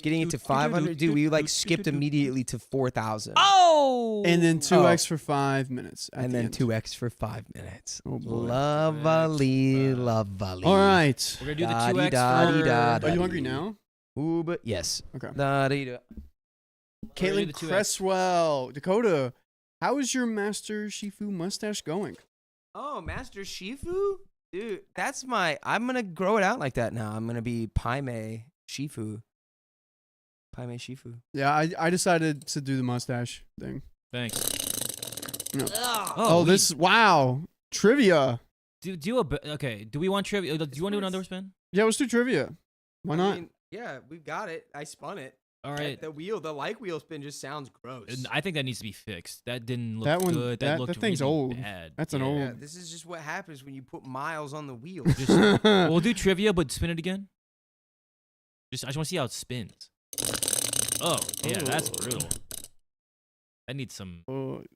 Getting into 500, dude, we like skipped immediately to 4,000. Oh! And then 2x for 5 minutes. At And the then end. 2x for 5 minutes. Oh boy. Lovely, lovely. All right. We're gonna do the Da-dee 2x da dee for... da da. Are you hungry now? Ooh, but yes. Okay. Da-dee-da. We're gonna do Caitlin the 2x. Cresswell. Dakota, how is your Master Shifu mustache going? Oh, Master Shifu? Dude, that's I'm going to grow it out like that now. I'm going to be Paime Shifu. Paime Shifu. Yeah, I decided to do the mustache thing. Thanks. No. Oh, Wow. Trivia. Okay, do we want trivia? Do you want to do another spin? Yeah, let's do trivia. Why not? Yeah, we've got it. I spun it. All right. The like wheel spin just sounds gross. And I think that needs to be fixed. That didn't look That one- good. That looked that thing's really old. bad. That's an Yeah. old- Yeah, this is just what happens when you put miles on the wheel. We'll do trivia, but spin it again. I just want to see how it spins. Oh, yeah, that's Oh. brutal. That needs some.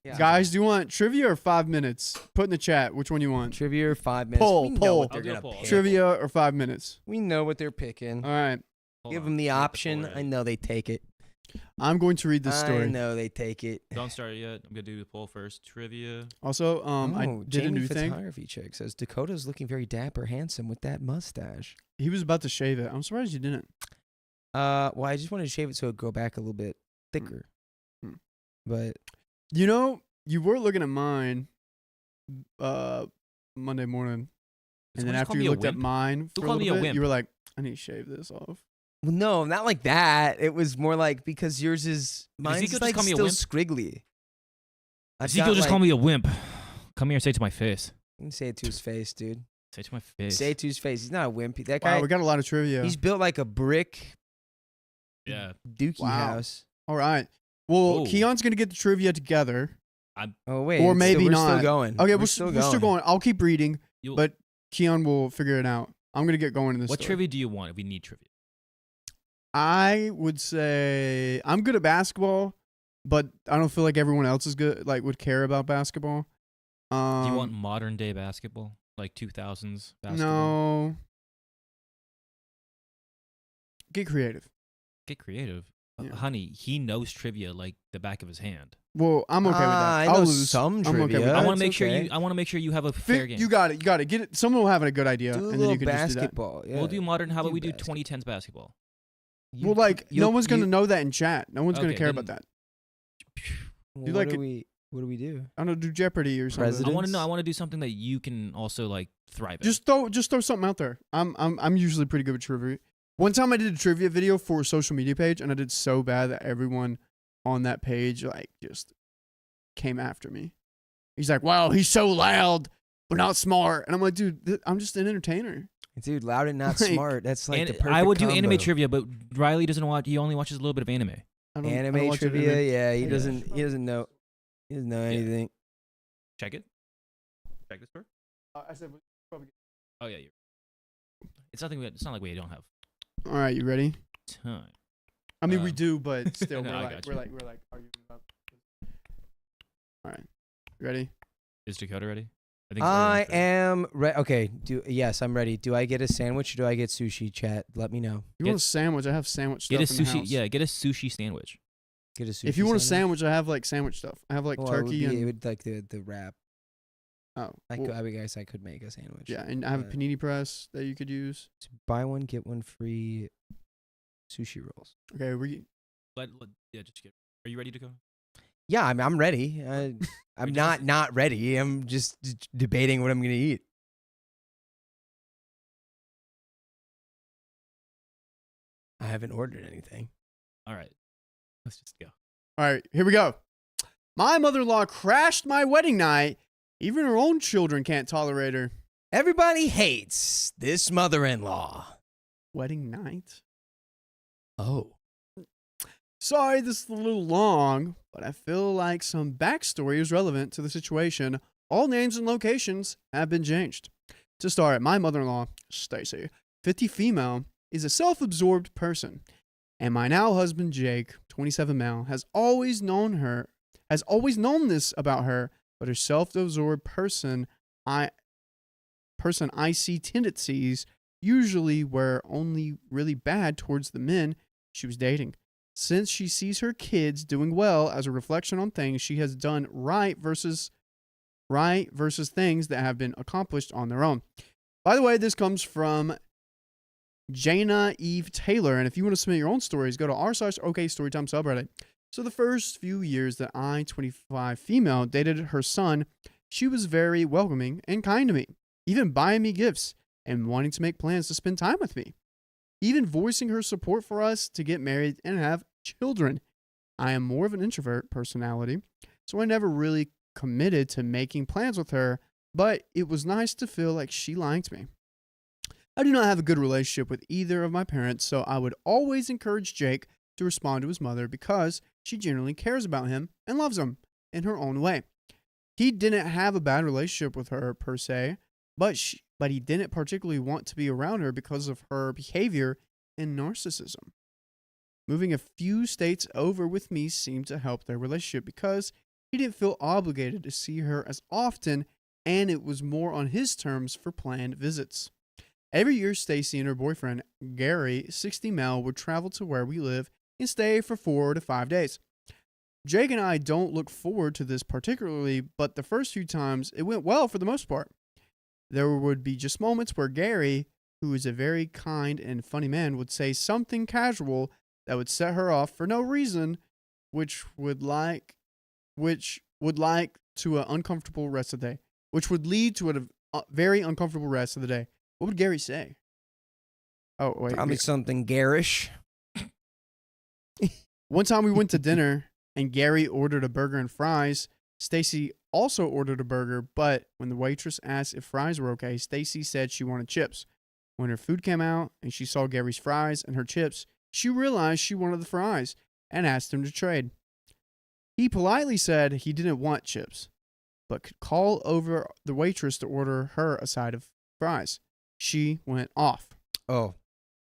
Yeah. Guys, do you want trivia or 5 minutes? Put in the chat which one you want. Trivia or 5 minutes. Poll, we know poll. what they're I'll do a gonna poll. pick. Trivia or 5 minutes? We know what they're picking. All right. Hold Give on, them the get option. poll I ready. know they take it. I'm going to read this I story. know they take it. Don't start yet. I'm gonna do the poll first. Trivia. Also, I did a Jamie new thing. Fitzhierarchy check says Dakota's looking very dapper, handsome with that mustache. He was about to shave it. I'm surprised you didn't. Well, I just wanted to shave it so it'd grow back a little bit thicker. Hmm. But You know, you were looking at mine Monday morning. Did And then someone just after call me you a looked at wimp? mine Who for a called me little a bit, wimp? you were like, I need to shave this off. well, no, not like that. It was more like because yours is mine's Ezekiel just like call me a still wimp? squiggly. I've Ezekiel got, just like, called me a wimp. Come here and say it to my face. You can say it to his face, dude. Say it to my face. Say it to his face. He's not a wimp. That Wow, guy. we got a lot of trivia. He's built like a brick Yeah. dookie Wow. house. All right. Well, Whoa. Keon's going to get the trivia together. Oh wait, Or it's maybe we're not. Still going. Okay, we're still going. I'll keep reading, You- but Keon will figure it out. I'm going to get going in this What story. trivia do you want if we need trivia? I would say I'm good at basketball, but I don't feel like everyone else is good, like would care about basketball. Do you want modern day basketball? Like 2000s basketball? No. Get creative. Get creative. Yeah. Honey, he knows trivia like the back of his hand. Well, I'm okay with that. I I'll know lose. some I'm okay with trivia. that. I want It's to make sure okay. you. I want to make sure you have a fair game. You got it. You got it. Get it. Someone will have a good idea, Do a and then little you can just do that. basketball. Yeah. We'll do modern. How about Do we do basketball. 2010s basketball? Well, like no you'll- one's gonna you- know that in chat. No one's gonna Okay, care then- about that. Well, You what like do it- we? What do we do? I don't know. Do Jeopardy or something. President? I want to know. I want to do something that you can also like thrive Just throw something out there. I'm usually pretty good with trivia. One time I did a trivia video for a social media page, and I did so bad that everyone on that page like just came after me. He's like, "Wow, he's so loud, but not smart." And I'm like, "Dude, I'm just an entertainer." Dude, loud and not Like- smart. That's like And the perfect I would do anime combo. trivia, but Riley doesn't watch. He only watches a little bit of anime. I don't Anime watch trivia. anime. Yeah, he Yeah. doesn't. He doesn't know. He doesn't know anything. Check it. Check this for. I said, probably. Oh yeah, it's nothing. It's not like we don't have "All right, you ready?" time. I mean, we Um, do, but still, No, I we're got you. like arguing about. All right, you ready? Is Dakota ready? think I everyone's ready. am ready. Okay. Yes, I'm ready. Do I get a sandwich or do I get sushi? Chat. Let me know. You want a sandwich? I have sandwich Get stuff a in the sushi. house. Yeah, get a sushi sandwich. Get a sushi. If you want a sandwich, I have like sandwich stuff. I have like Well, it would turkey be- and it would like the wrap. oh, I well, could. I guess I could make a sandwich. yeah, and I have a but panini press that you could use. buy one get one free. Sushi rolls. Okay, Yeah, just get. Are you ready to go? Yeah, I'm ready. I'm not ready. I'm just debating what I'm gonna eat. I haven't ordered anything. All right, let's just go. All right, here we go. My mother-in-law crashed my wedding night. Even her own children can't tolerate her. Everybody hates this mother-in-law. Wedding night? Oh. Sorry, this is a little long, but I feel like some backstory is relevant to the situation. All names and locations have been changed. To start, my mother-in-law, Stacy, 50 female, is a self-absorbed person. And my now husband, Jake, 27 male, has always known this about her, but her self-absorbed person I see tendencies usually were only really bad towards the men she was dating. Since she sees her kids doing well as a reflection on things she has done right versus things that have been accomplished on their own. By the way, this comes from Jana Eve Taylor, and if you want to submit your own stories, go to r/OKStorytime subreddit. So the first few years that I, 25 female, dated her son, she was very welcoming and kind to me, even buying me gifts and wanting to make plans to spend time with me, even voicing her support for us to get married and have children. I am more of an introvert personality, so I never really committed to making plans with her, but it was nice to feel like she liked me. I do not have a good relationship with either of my parents, so I would always encourage Jake to respond to his mother because she genuinely cares about him and loves him in her own way. He didn't have a bad relationship with her per se, but he didn't particularly want to be around her because of her behavior and narcissism. Moving a few states over with me seemed to help their relationship because he didn't feel obligated to see her as often, and it was more on his terms for planned visits. Every year, Stacy and her boyfriend, Gary, 60 male, would travel to where we live and stay for 4 to 5 days. Jake and I don't look forward to this particularly, but the first few times it went well for the most part. There would be just moments where Gary, who is a very kind and funny man, would say something casual that would set her off for no reason, which would lead to an uncomfortable rest of the day. Which would lead to a very uncomfortable rest of the day. What would Gary say? Oh, wait. Probably something garish. One time we went to dinner and Gary ordered a burger and fries. Stacy also ordered a burger, but when the waitress asked if fries were okay, Stacy said she wanted chips. When her food came out and she saw Gary's fries and her chips, she realized she wanted the fries and asked him to trade. He politely said he didn't want chips, but could call over the waitress to order her a side of fries. She went off. Oh,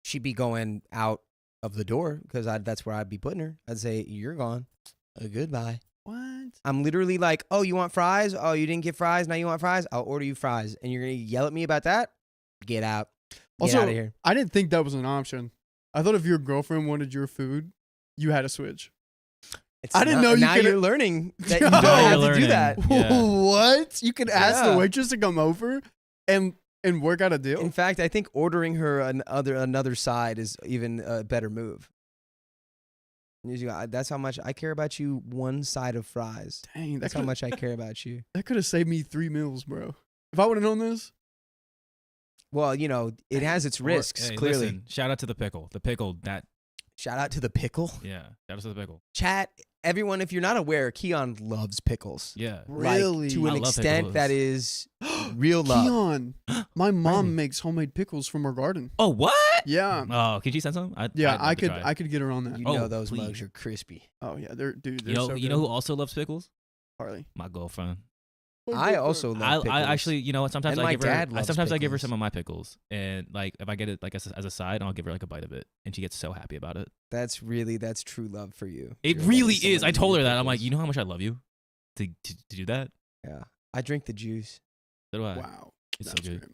she'd be going out of the door because that's where I'd be putting her. I'd say, you're gone. Goodbye. What? I'm literally like, oh, you want fries? Oh, you didn't get fries? Now you want fries? I'll order you fries. And you're going to yell at me about that? Get out. Get out of here. I didn't think that was an option. I thought if your girlfriend wanted your food, you had to switch. I didn't know you now could. You're learning that you don't have to do that. Yeah. What? You could ask the Yeah. waitress to come over and work out a deal? In fact, I think ordering her another side is even a better move. That's how much I care about you. One side of fries. Dang, That's how much I care about you. that could have saved me 3 meals, bro. If I would have known this. Well, it has its risks, Hey, clearly. listen, shout out to the pickle. The pickle, Shout out to the pickle. yeah, shout out to the pickle. Chat, everyone, if you're not aware, Keon loves pickles. Yeah. Really? Like, to I an love extent pickles. that is real love. Keon, my mom Brandon. makes homemade pickles from her garden. Oh, what? Yeah. Oh, could you send some? Yeah, I'd love to try. I could get her on that. You Oh, know those please. mugs are crispy. Oh yeah, they're You know, so you know who also loves pickles? Harley. My girlfriend. I also love pickles. I actually, you know what? Sometimes And I my give her. dad loves Sometimes I give her pickles. some of my pickles, and like if I get it like as a side, I'll give her like a bite of it, and she gets so happy about it. That's true love for you. It You're really letting is. someone I told eat her your that. I'm like, pickles. you know how much I love you, to do that. Yeah. I drink the juice. So do I. Wow. It's so That's good. great.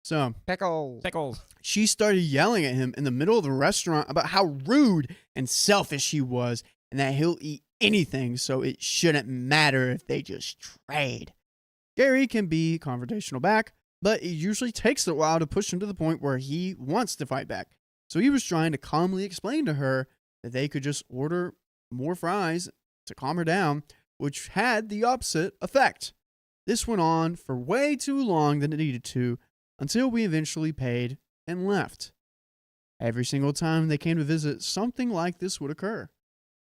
So Pickles. she started yelling at him in the middle of the restaurant about how rude and selfish he was and that he'll eat anything, so it shouldn't matter if they just trade. Gary can be confrontational back, but it usually takes a while to push him to the point where he wants to fight back. So he was trying to calmly explain to her that they could just order more fries to calm her down, which had the opposite effect. This went on for way too long than it needed to, until we eventually paid and left. Every single time they came to visit, something like this would occur.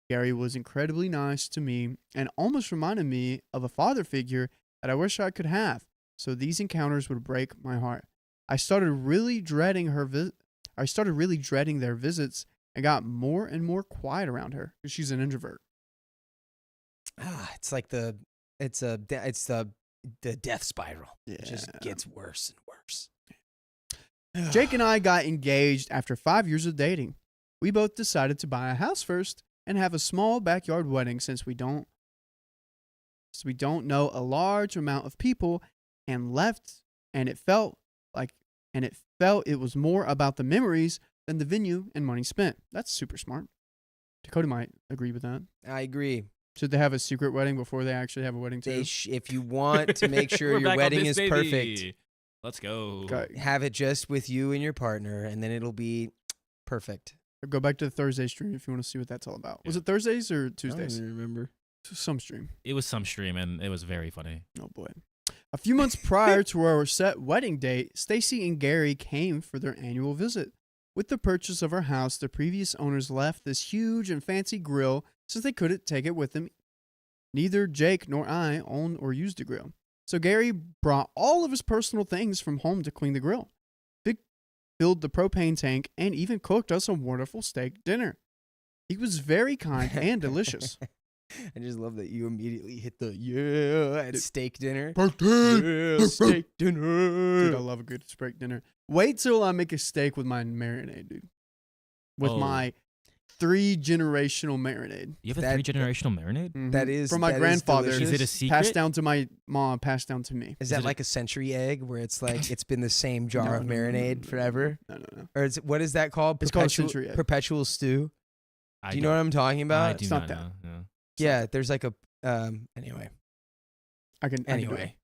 Gary was incredibly nice to me and almost reminded me of a father figure that I wish I could have, so these encounters would break my heart. I started really dreading their visits and got more and more quiet around her because she's an introvert. It's like the death spiral. Yeah. It just gets worse and worse. Jake and I got engaged after 5 years of dating. We both decided to buy a house first and have a small backyard wedding since we don't know a large amount of people and it felt it was more about the memories than the venue and money spent. That's super smart. Dakota might agree with that. I agree. Should they have a secret wedding before they actually have a wedding too? If you want to make sure We're your back on wedding this, is baby. perfect, Let's go. Okay. have it just with you and your partner, and then it'll be perfect. Go back to the Thursday stream if you want to see what that's all about. Was Yeah. it Thursdays or I Tuesdays? don't even remember. Some stream. It was some stream, and it was very funny. Oh boy. A few months prior to our set wedding date, Stacy and Gary came for their annual visit. With the purchase of our house, the previous owners left this huge and fancy grill since they couldn't take it with them. Neither Jake nor I owned or used a grill. So Gary brought all of his personal things from home to clean the grill. Big filled the propane tank, and even cooked us a wonderful steak dinner. He was very kind and delicious. I just love that you immediately hit the at steak dinner. Yeah, Steak dinner. Dude, I love a good steak dinner. Wait till I make a steak with my marinade, dude. With my 3-generational marinade. You have a 3-generational marinade? Mhm. That is from my that grandfather. Is it a secret? Passed down to my mom, passed down to me. Is that like a century egg where it's like it's been the same jar of No, marinade forever? No. Or is it, what is that called? It's called a century egg. Perpetual stew. Do you know what I'm talking I about? do It's not not that. know. No. Yeah, there's like a anyway. I can do Anyway.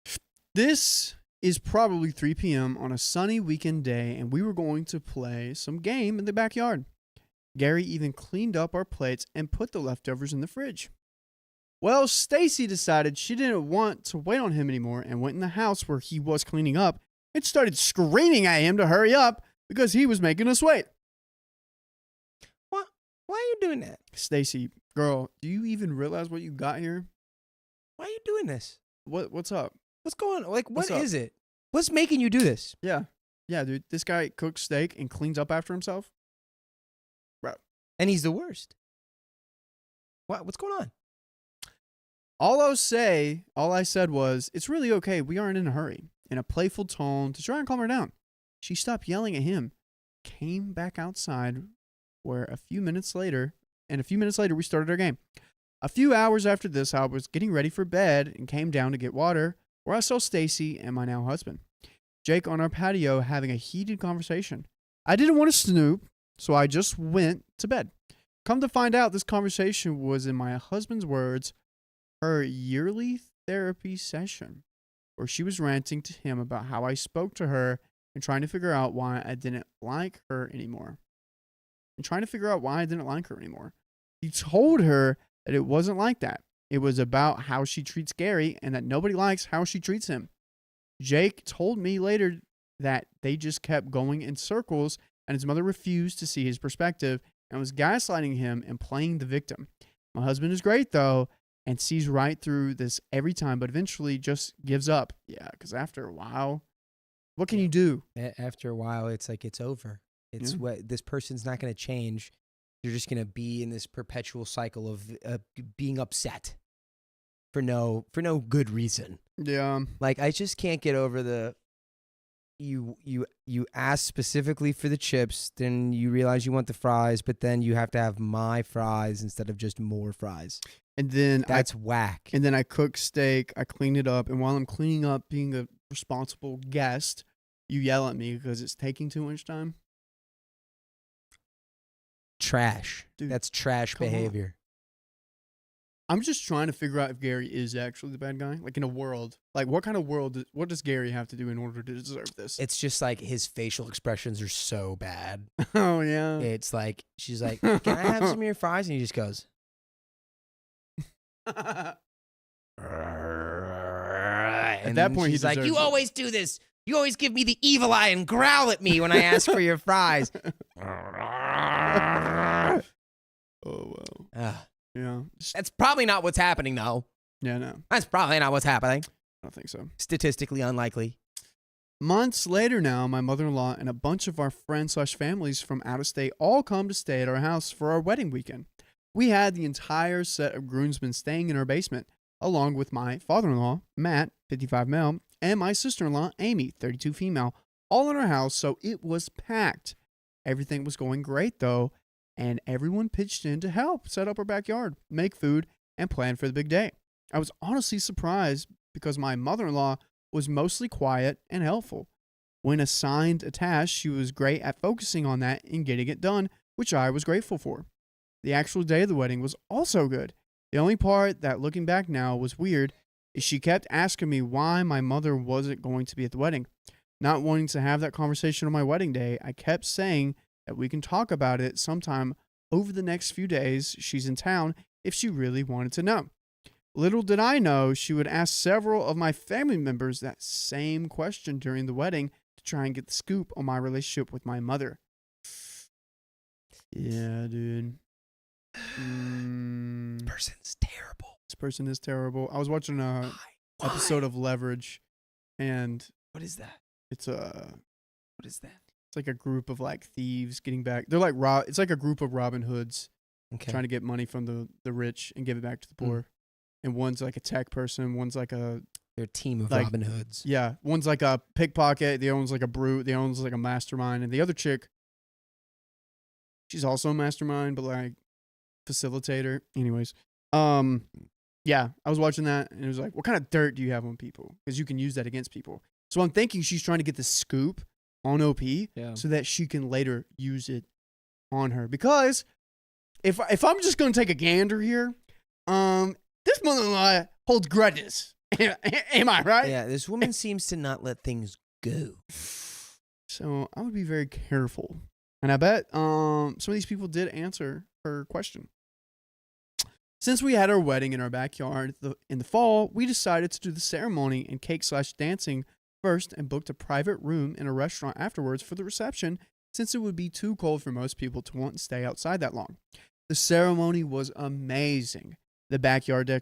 it. This is probably 3 p.m. on a sunny weekend day, and we were going to play some game in the backyard. Gary even cleaned up our plates and put the leftovers in the fridge. Well, Stacy decided she didn't want to wait on him anymore and went in the house where he was cleaning up and started screaming at him to hurry up because he was making us wait. Why are you doing that? Stacy, girl, do you even realize what you got here? Why are you doing this? What's up? What's going on? Like, What's what up? is it? What's making you do this? Yeah, dude. This guy cooks steak and cleans up after himself. And he's the worst. What's going on? All I said was, it's really okay. We aren't in a hurry. In a playful tone to try and calm her down. She stopped yelling at him, came back outside, where a few minutes later, we started our game. A few hours after this, I was getting ready for bed and came down to get water, where I saw Stacy and my now husband, Jake, on our patio having a heated conversation. I didn't want to snoop, so I just went to bed. Come to find out, this conversation was, in my husband's words, her yearly therapy session, where she was ranting to him about how I spoke to her and trying to figure out why I didn't like her anymore. He told her that it wasn't like that. It was about how she treats Gary and that nobody likes how she treats him. Jake told me later that they just kept going in circles and his mother refused to see his perspective and was gaslighting him and playing the victim. My husband is great, though, and sees right through this every time, but eventually just gives up. Yeah, because after a while, what can you do? After a while, it's like it's over. It's what this person's not going to change. You're just going to be in this perpetual cycle of being upset for no good reason. Yeah. Like, I just can't get over the you ask specifically for the chips, then you realize you want the fries, but then you have to have my fries instead of just more fries. And then that's whack. And then I cook steak, I clean it up, and while I'm cleaning up, being a responsible guest, you yell at me because it's taking too much time. Trash. Dude, that's trash behavior. I'm just trying to figure out if Gary is actually the bad guy. Like, in a world, like, what kind of world, what does Gary have to do in order to deserve this? It's just like his facial expressions are so bad. Oh, yeah. It's like, she's like, can I have some of your fries? And he just goes. At And that point, she's he like, deserves you it. always do this. You always give me the evil eye and growl at me when I ask for your fries. Oh, wow. Yeah. That's probably not what's happening, though. Yeah, no. That's probably not what's happening. I don't think so. Statistically unlikely. Months later now, my mother-in-law and a bunch of our friends/families from out of state all come to stay at our house for our wedding weekend. We had the entire set of groomsmen staying in our basement, along with my father-in-law, Matt, 55 male, and my sister-in-law, Amy, 32 female, all in our house, so it was packed. Everything was going great, though, and everyone pitched in to help set up our backyard, make food, and plan for the big day. I was honestly surprised because my mother-in-law was mostly quiet and helpful. When assigned a task, she was great at focusing on that and getting it done, which I was grateful for. The actual day of the wedding was also good. The only part that, looking back now, was weird is she kept asking me why my mother wasn't going to be at the wedding. Not wanting to have that conversation on my wedding day, I kept saying that we can talk about it sometime over the next few days she's in town if she really wanted to know. Little did I know she would ask several of my family members that same question during the wedding to try and get the scoop on my relationship with my mother. Yeah, dude. This person's terrible. This person is terrible. I was watching a episode of Leverage, and what is that? it's a What is that? It's like a group of like thieves getting back. They're like it's like a group of Robin Hoods trying to get money from the rich and give it back to the poor. And one's like a tech person. One's like They're a team of like, Robin Hoods. Yeah. One's like a pickpocket. The other one's like a brute. The other one's like a mastermind. And the other chick, she's also a mastermind, but like facilitator. Anyways. Yeah, I was watching that and it was like, what kind of dirt do you have on people? Because you can use that against people. So I'm thinking she's trying to get the scoop on OP so that she can later use it on her. Because if I'm just going to take a gander here, this mother-in-law holds grudges. Am I right? Yeah, this woman seems to not let things go. So I would be very careful. And I bet some of these people did answer her question. Since we had our wedding in our backyard in the fall, we decided to do the ceremony and cake/dancing first and booked a private room in a restaurant afterwards for the reception, since it would be too cold for most people to want to stay outside that long. The ceremony was amazing. The backyard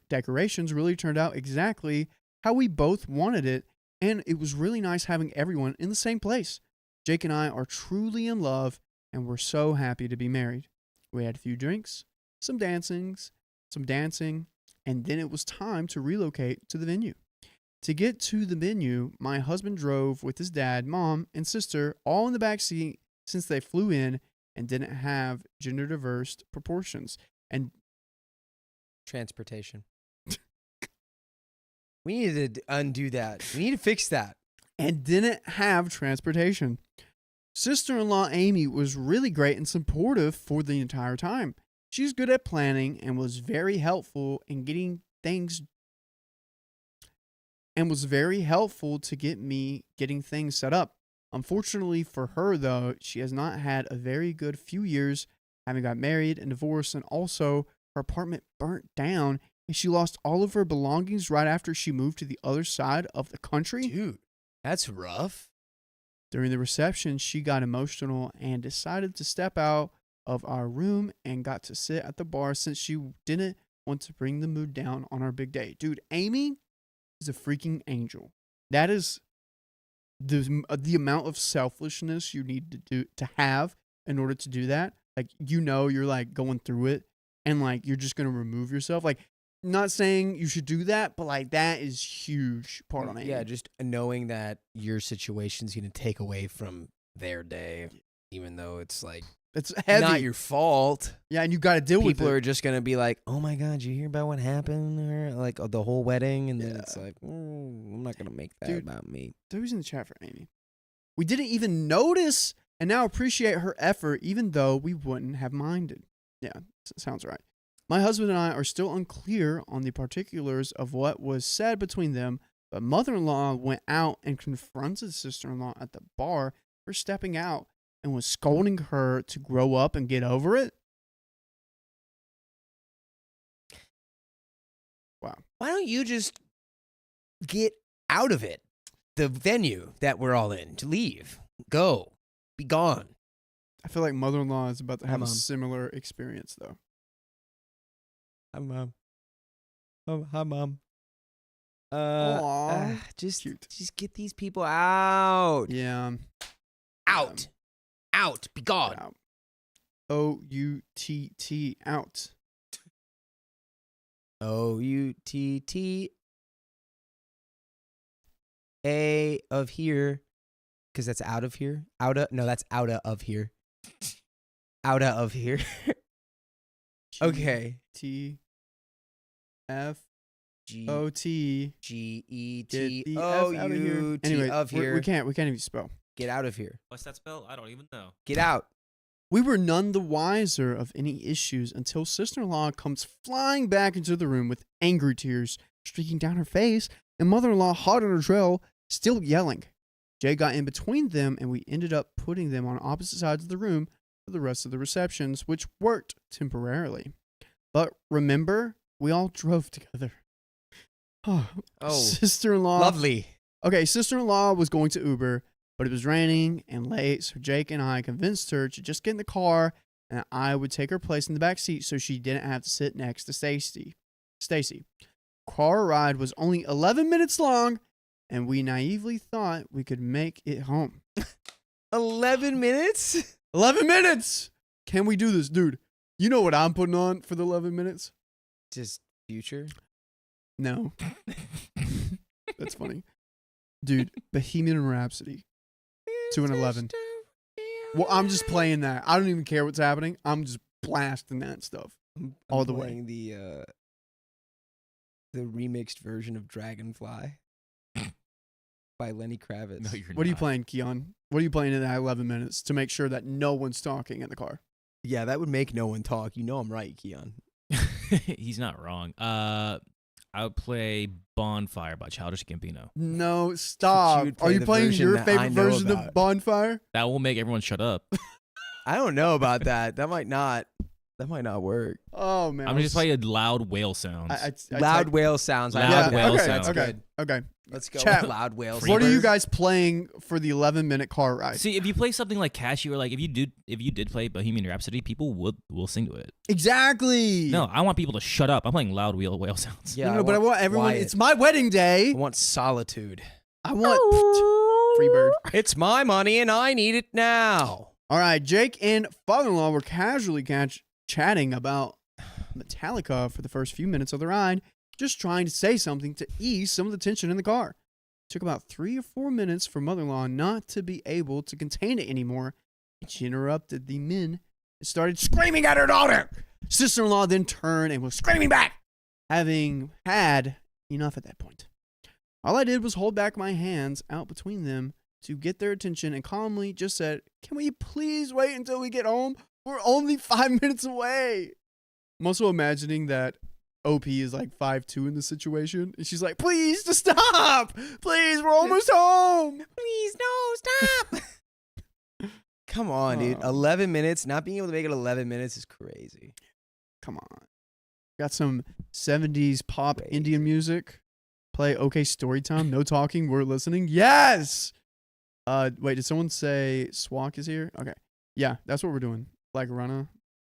decorations really turned out exactly how we both wanted it, and it was really nice having everyone in the same place. Jake and I are truly in love, and we're so happy to be married. We had a few drinks, some dancing, and then it was time to relocate to the venue. To get to the venue, my husband drove with his dad, mom, and sister all in the back seat since they flew in and didn't have gender diverse proportions. And transportation. We need to undo that. We need to fix that. And didn't have transportation. Sister-in-law Amy was really great and supportive for the entire time. She's good at planning and was very helpful in getting things to getting things set up. Unfortunately for her, though, she has not had a very good few years, having got married and divorced, and also her apartment burnt down and she lost all of her belongings right after she moved to the other side of the country. Dude, that's rough. During the reception, she got emotional and decided to step out of our room and got to sit at the bar since she didn't want to bring the mood down on our big day. Dude, Amy is a freaking angel. That is the amount of selfishness you need to have in order to do that. Like, you're like going through it and like you're just going to remove yourself. Like, not saying you should do that, but like that is huge part on Amy. Yeah, just knowing that your situation's going to take away from their day, even though it's like it's heavy. Not your fault. Yeah, and you got to deal with it. People are just going to be like, oh my God, you hear about what happened? Or like the whole wedding. And then it's like, I'm not going to make that about me. Who's in the chat for Amy? We didn't even notice and now appreciate her effort, even though we wouldn't have minded. Yeah, sounds right. My husband and I are still unclear on the particulars of what was said between them, but mother-in-law went out and confronted sister-in-law at the bar for stepping out and was scolding her to grow up and get over it. Wow. Why don't you just get out of it? The venue that we're all in, to leave. Go. Be gone. I feel like mother-in-law is about to have a similar experience, though. Hi, Mom. Oh, hi, Mom. Just get these people out. Yeah. Out. Out. Be gone. Out. O-U-T-T. Out. O-U-T-T-A of here. Because that's out of here. That's outa of here. Outa of here. Okay. T-F-O-T-G-E-T-O-U-T anyway, of here. We can't even spell. Get out of here. What's that spell? I don't even know. Get out. We were none the wiser of any issues until sister-in-law comes flying back into the room with angry tears streaking down her face, and mother-in-law hot on her trail, still yelling. Jay got in between them, and we ended up putting them on opposite sides of the room for the rest of the receptions, which worked temporarily. But remember, we all drove together. Oh, sister-in-law. Lovely. Okay, sister-in-law was going to Uber, but it was raining and late, so Jake and I convinced her to just get in the car, and I would take her place in the back seat so she didn't have to sit next to Stacy. Car ride was only 11 minutes long, and we naively thought we could make it home. 11 minutes? 11 minutes. Can we do this, dude? You know what I'm putting on for the 11 minutes? Just Future? No. That's funny. Dude, Bohemian Rhapsody. 2 and 11. Well, I'm just playing that. I don't even care what's happening. I'm just blasting that stuff all the way. Playing the remixed version of Dragonfly by Lenny Kravitz. No, you're What are you not. playing, Keon? What are you playing in that 11 minutes to make sure that no one's talking in the car? Yeah, that would make no one talk. You know I'm right, Keon. He's not wrong. I would play Bonfire by Childish Gambino. No, stop. would Are play you the playing version your that I favorite know version of about. Bonfire? That will make everyone shut up. I don't know about that. That might not work. Oh, man. I'm just playing loud whale sounds. Loud whale sounds. Loud I like whale that. okay, sounds. okay, Good. okay. Let's go. Chat. Loud whale sounds. What are you guys playing for the 11-minute car ride? See, if you play something like Cashew, or like if you did play Bohemian Rhapsody, people will sing to it. Exactly. No, I want people to shut up. I'm playing loud whale sounds. Yeah, no, but I want everyone. quiet. It's my wedding day. I want solitude. I want free bird. It's my money and I need it now. All right, Jake and father-in-law were casually chatting about Metallica for the first few minutes of the ride, just trying to say something to ease some of the tension in the car. It took about 3 or 4 minutes for mother-in-law not to be able to contain it anymore, and she interrupted the men and started screaming at her daughter. Sister-in-law then turned and was screaming back, having had enough at that point. All I did was hold back my hands out between them to get their attention and calmly just said, "Can we please wait until we get home? We're only 5 minutes away." I'm also imagining that OP is like 5'2" in the situation. And she's like, "Please, just stop. Please, we're almost home." Please, no, stop. Come on, dude. 11 minutes. Not being able to make it 11 minutes is crazy. Come on. Got some 70s pop Indian music. Play OK Storytime. No talking. We're listening. Yes. Wait, did someone say Swak is here? Okay. Yeah, that's what we're doing. Like Rana.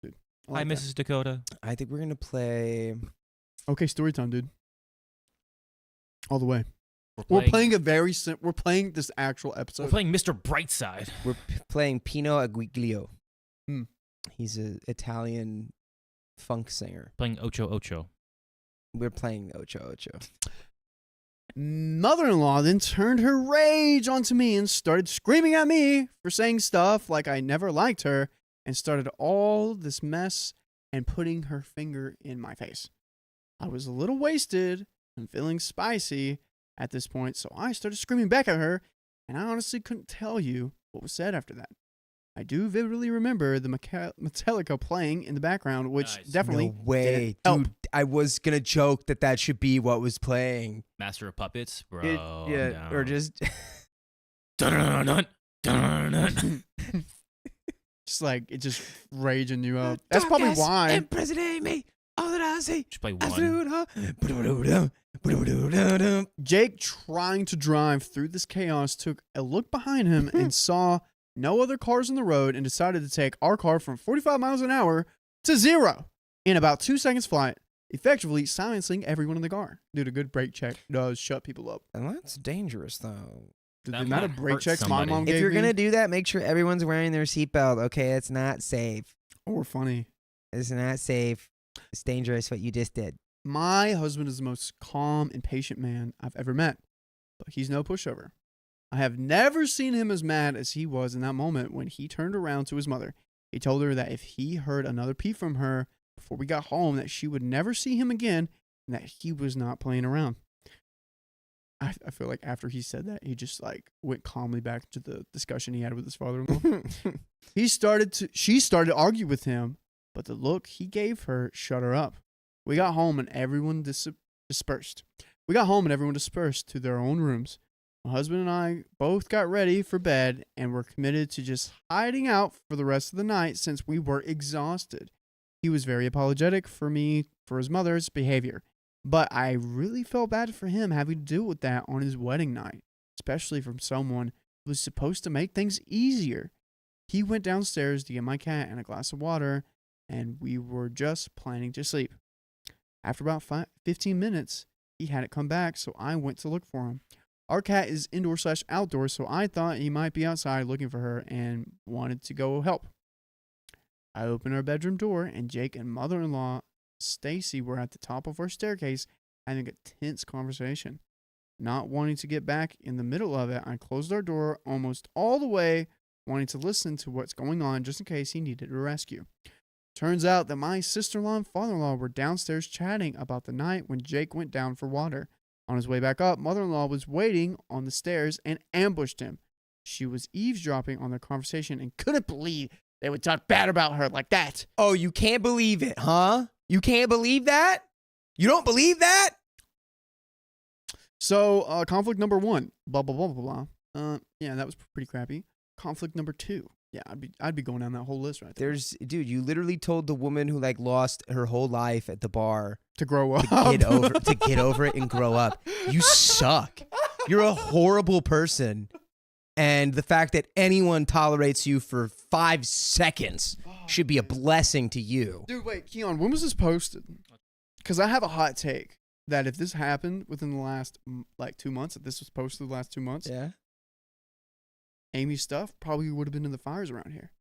Dude. I Hi, like that. Mrs. Dakota. I think we're going to play. OK Storytime, dude. All the way. We're playing we're playing this actual episode. We're playing Mr. Brightside. We're playing Pino Aguiglio. Hmm. He's an Italian funk singer. Playing Ocho Ocho. We're playing Ocho Ocho. Mother-in-law then turned her rage onto me and started screaming at me for saying stuff like I never liked her, and started all this mess and putting her finger in my face. I was a little wasted and feeling spicy at this point, so I started screaming back at her, and I honestly couldn't tell you what was said after that. I do vividly remember the Metallica playing in the background, which Nice. definitely No way, didn't help. dude. I was going to joke that should be what was playing. Master of Puppets, bro. Yeah, or just. Dun-dun-dun-dun, dun-dun-dun. Just like it just raging you up. That's probably why. Impersonate me. All that I say. Just play one. Jake, trying to drive through this chaos, took a look behind him and saw no other cars on the road and decided to take our car from 45 miles an hour to 0 in about 2 seconds flight, effectively silencing everyone in the car. Dude, a good brake check does shut people up. And that's dangerous, though. Dude, That the amount might of brake hurt checks somebody. my mom If gave you're me going to do that, make sure everyone's wearing their seatbelt. Okay, it's not safe. were funny. It's not safe. It's dangerous what you just did. My husband is the most calm and patient man I've ever met, but he's no pushover. I have never seen him as mad as he was in that moment when he turned around to his mother. He told her that if he heard another peep from her before we got home, that she would never see him again and that he was not playing around. I feel like after he said that, he just like went calmly back to the discussion he had with his father-in-law. She started to argue with him, but the look he gave her shut her up. We got home and everyone dispersed. To their own rooms. My husband and I both got ready for bed and were committed to just hiding out for the rest of the night since we were exhausted. He was very apologetic for me for his mother's behavior, but I really felt bad for him having to deal with that on his wedding night, especially from someone who was supposed to make things easier. He went downstairs to get my cat and a glass of water, and we were just planning to sleep. After about 15 minutes, he hadn't come back, so I went to look for him. Our cat is indoor/outdoor, so I thought he might be outside looking for her and wanted to go help. I opened our bedroom door, and Jake and mother-in-law Stacy were at the top of our staircase having a tense conversation. Not wanting to get back in the middle of it, I closed our door almost all the way, wanting to listen to what's going on just in case he needed a rescue. Turns out that my sister-in-law and father-in-law were downstairs chatting about the night when Jake went down for water. On his way back up, mother-in-law was waiting on the stairs and ambushed him. She was eavesdropping on their conversation and couldn't believe they would talk bad about her like that. Oh, you can't believe it, huh? You can't believe that? You don't believe that? So, conflict number 1, blah, blah, blah, blah, blah. Yeah, that was pretty crappy. Conflict number 2. Yeah, I'd be going down that whole list right there. Dude, you literally told the woman who like lost her whole life at the bar To grow up. to get over it and grow up. You suck. You're a horrible person. And the fact that anyone tolerates you for 5 seconds should be a blessing to you. Dude, wait, Keon, when was this posted? Because I have a hot take that if this happened within the last, 2 months, if this was posted the last 2 months, Yeah. Amy's stuff probably would have been in the fires around here.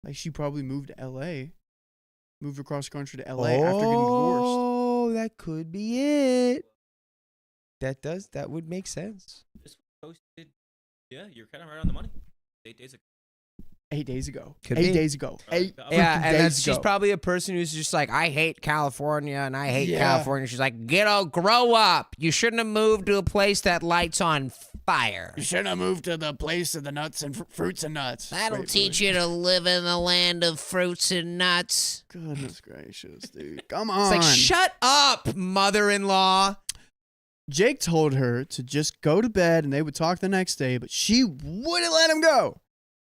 Like, she probably moved to L.A., moved across the country to L.A. after getting divorced. Oh, that could be it. That would make sense. This was posted. Yeah, you're kind of right on the money. 8 days ago. 8 days ago. Could 8 be. days ago. Probably. 8 Yeah, and days she's ago. probably a person who's just like, I hate California and I hate Yeah. California. She's like, grow up. You shouldn't have moved to a place that lights on fire. You shouldn't have moved to the place of the nuts and fruits and nuts. That'll Wait, teach you to live in the land of fruits and nuts. Goodness gracious, dude. Come on. It's like, shut up, mother-in-law. Jake told her to just go to bed and they would talk the next day, but she wouldn't let him go.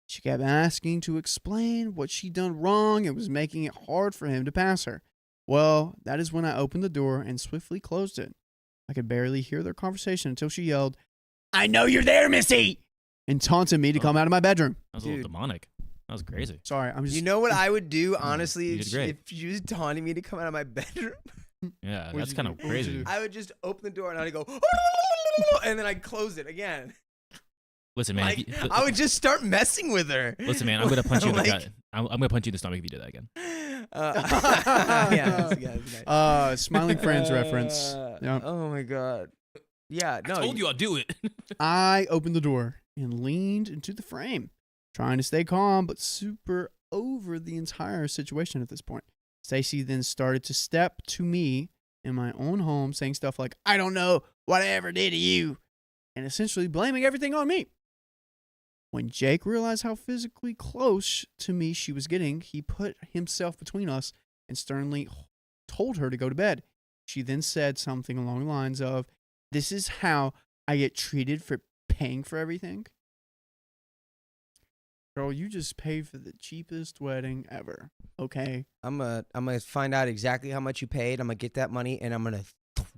She kept asking to explain what she'd done wrong and was making it hard for him to pass her. Well, that is when I opened the door and swiftly closed it. I could barely hear their conversation until she yelled, I know you're there, Missy! And taunted me to come out of my bedroom. That was a little demonic. That was crazy. Sorry, I'm just... You know what I would do, honestly, you did great. if she was taunting me to come out of my bedroom? Yeah, What'd that's you kind do? of What'd you crazy. do? I would just open the door and I'd go, and then I'd close it again. Listen, man. Like, I would just start messing with her. Listen, man. I'm gonna punch you in the Like- gut. I'm gonna punch you in the stomach if you do that again. Yeah, that's good. Smiling Friends reference. Yep. Oh my god. Yeah, no. I told you I'll do it. I opened the door and leaned into the frame, trying to stay calm, but super over the entire situation at this point. Stacy then started to step to me in my own home, saying stuff like, I don't know what I ever did to you, and essentially blaming everything on me. When Jake realized how physically close to me she was getting, he put himself between us and sternly told her to go to bed. She then said something along the lines of, this is how I get treated for paying for everything? Girl, you just paid for the cheapest wedding ever, okay? I'm gonna find out exactly how much you paid. I'm gonna get that money and I'm gonna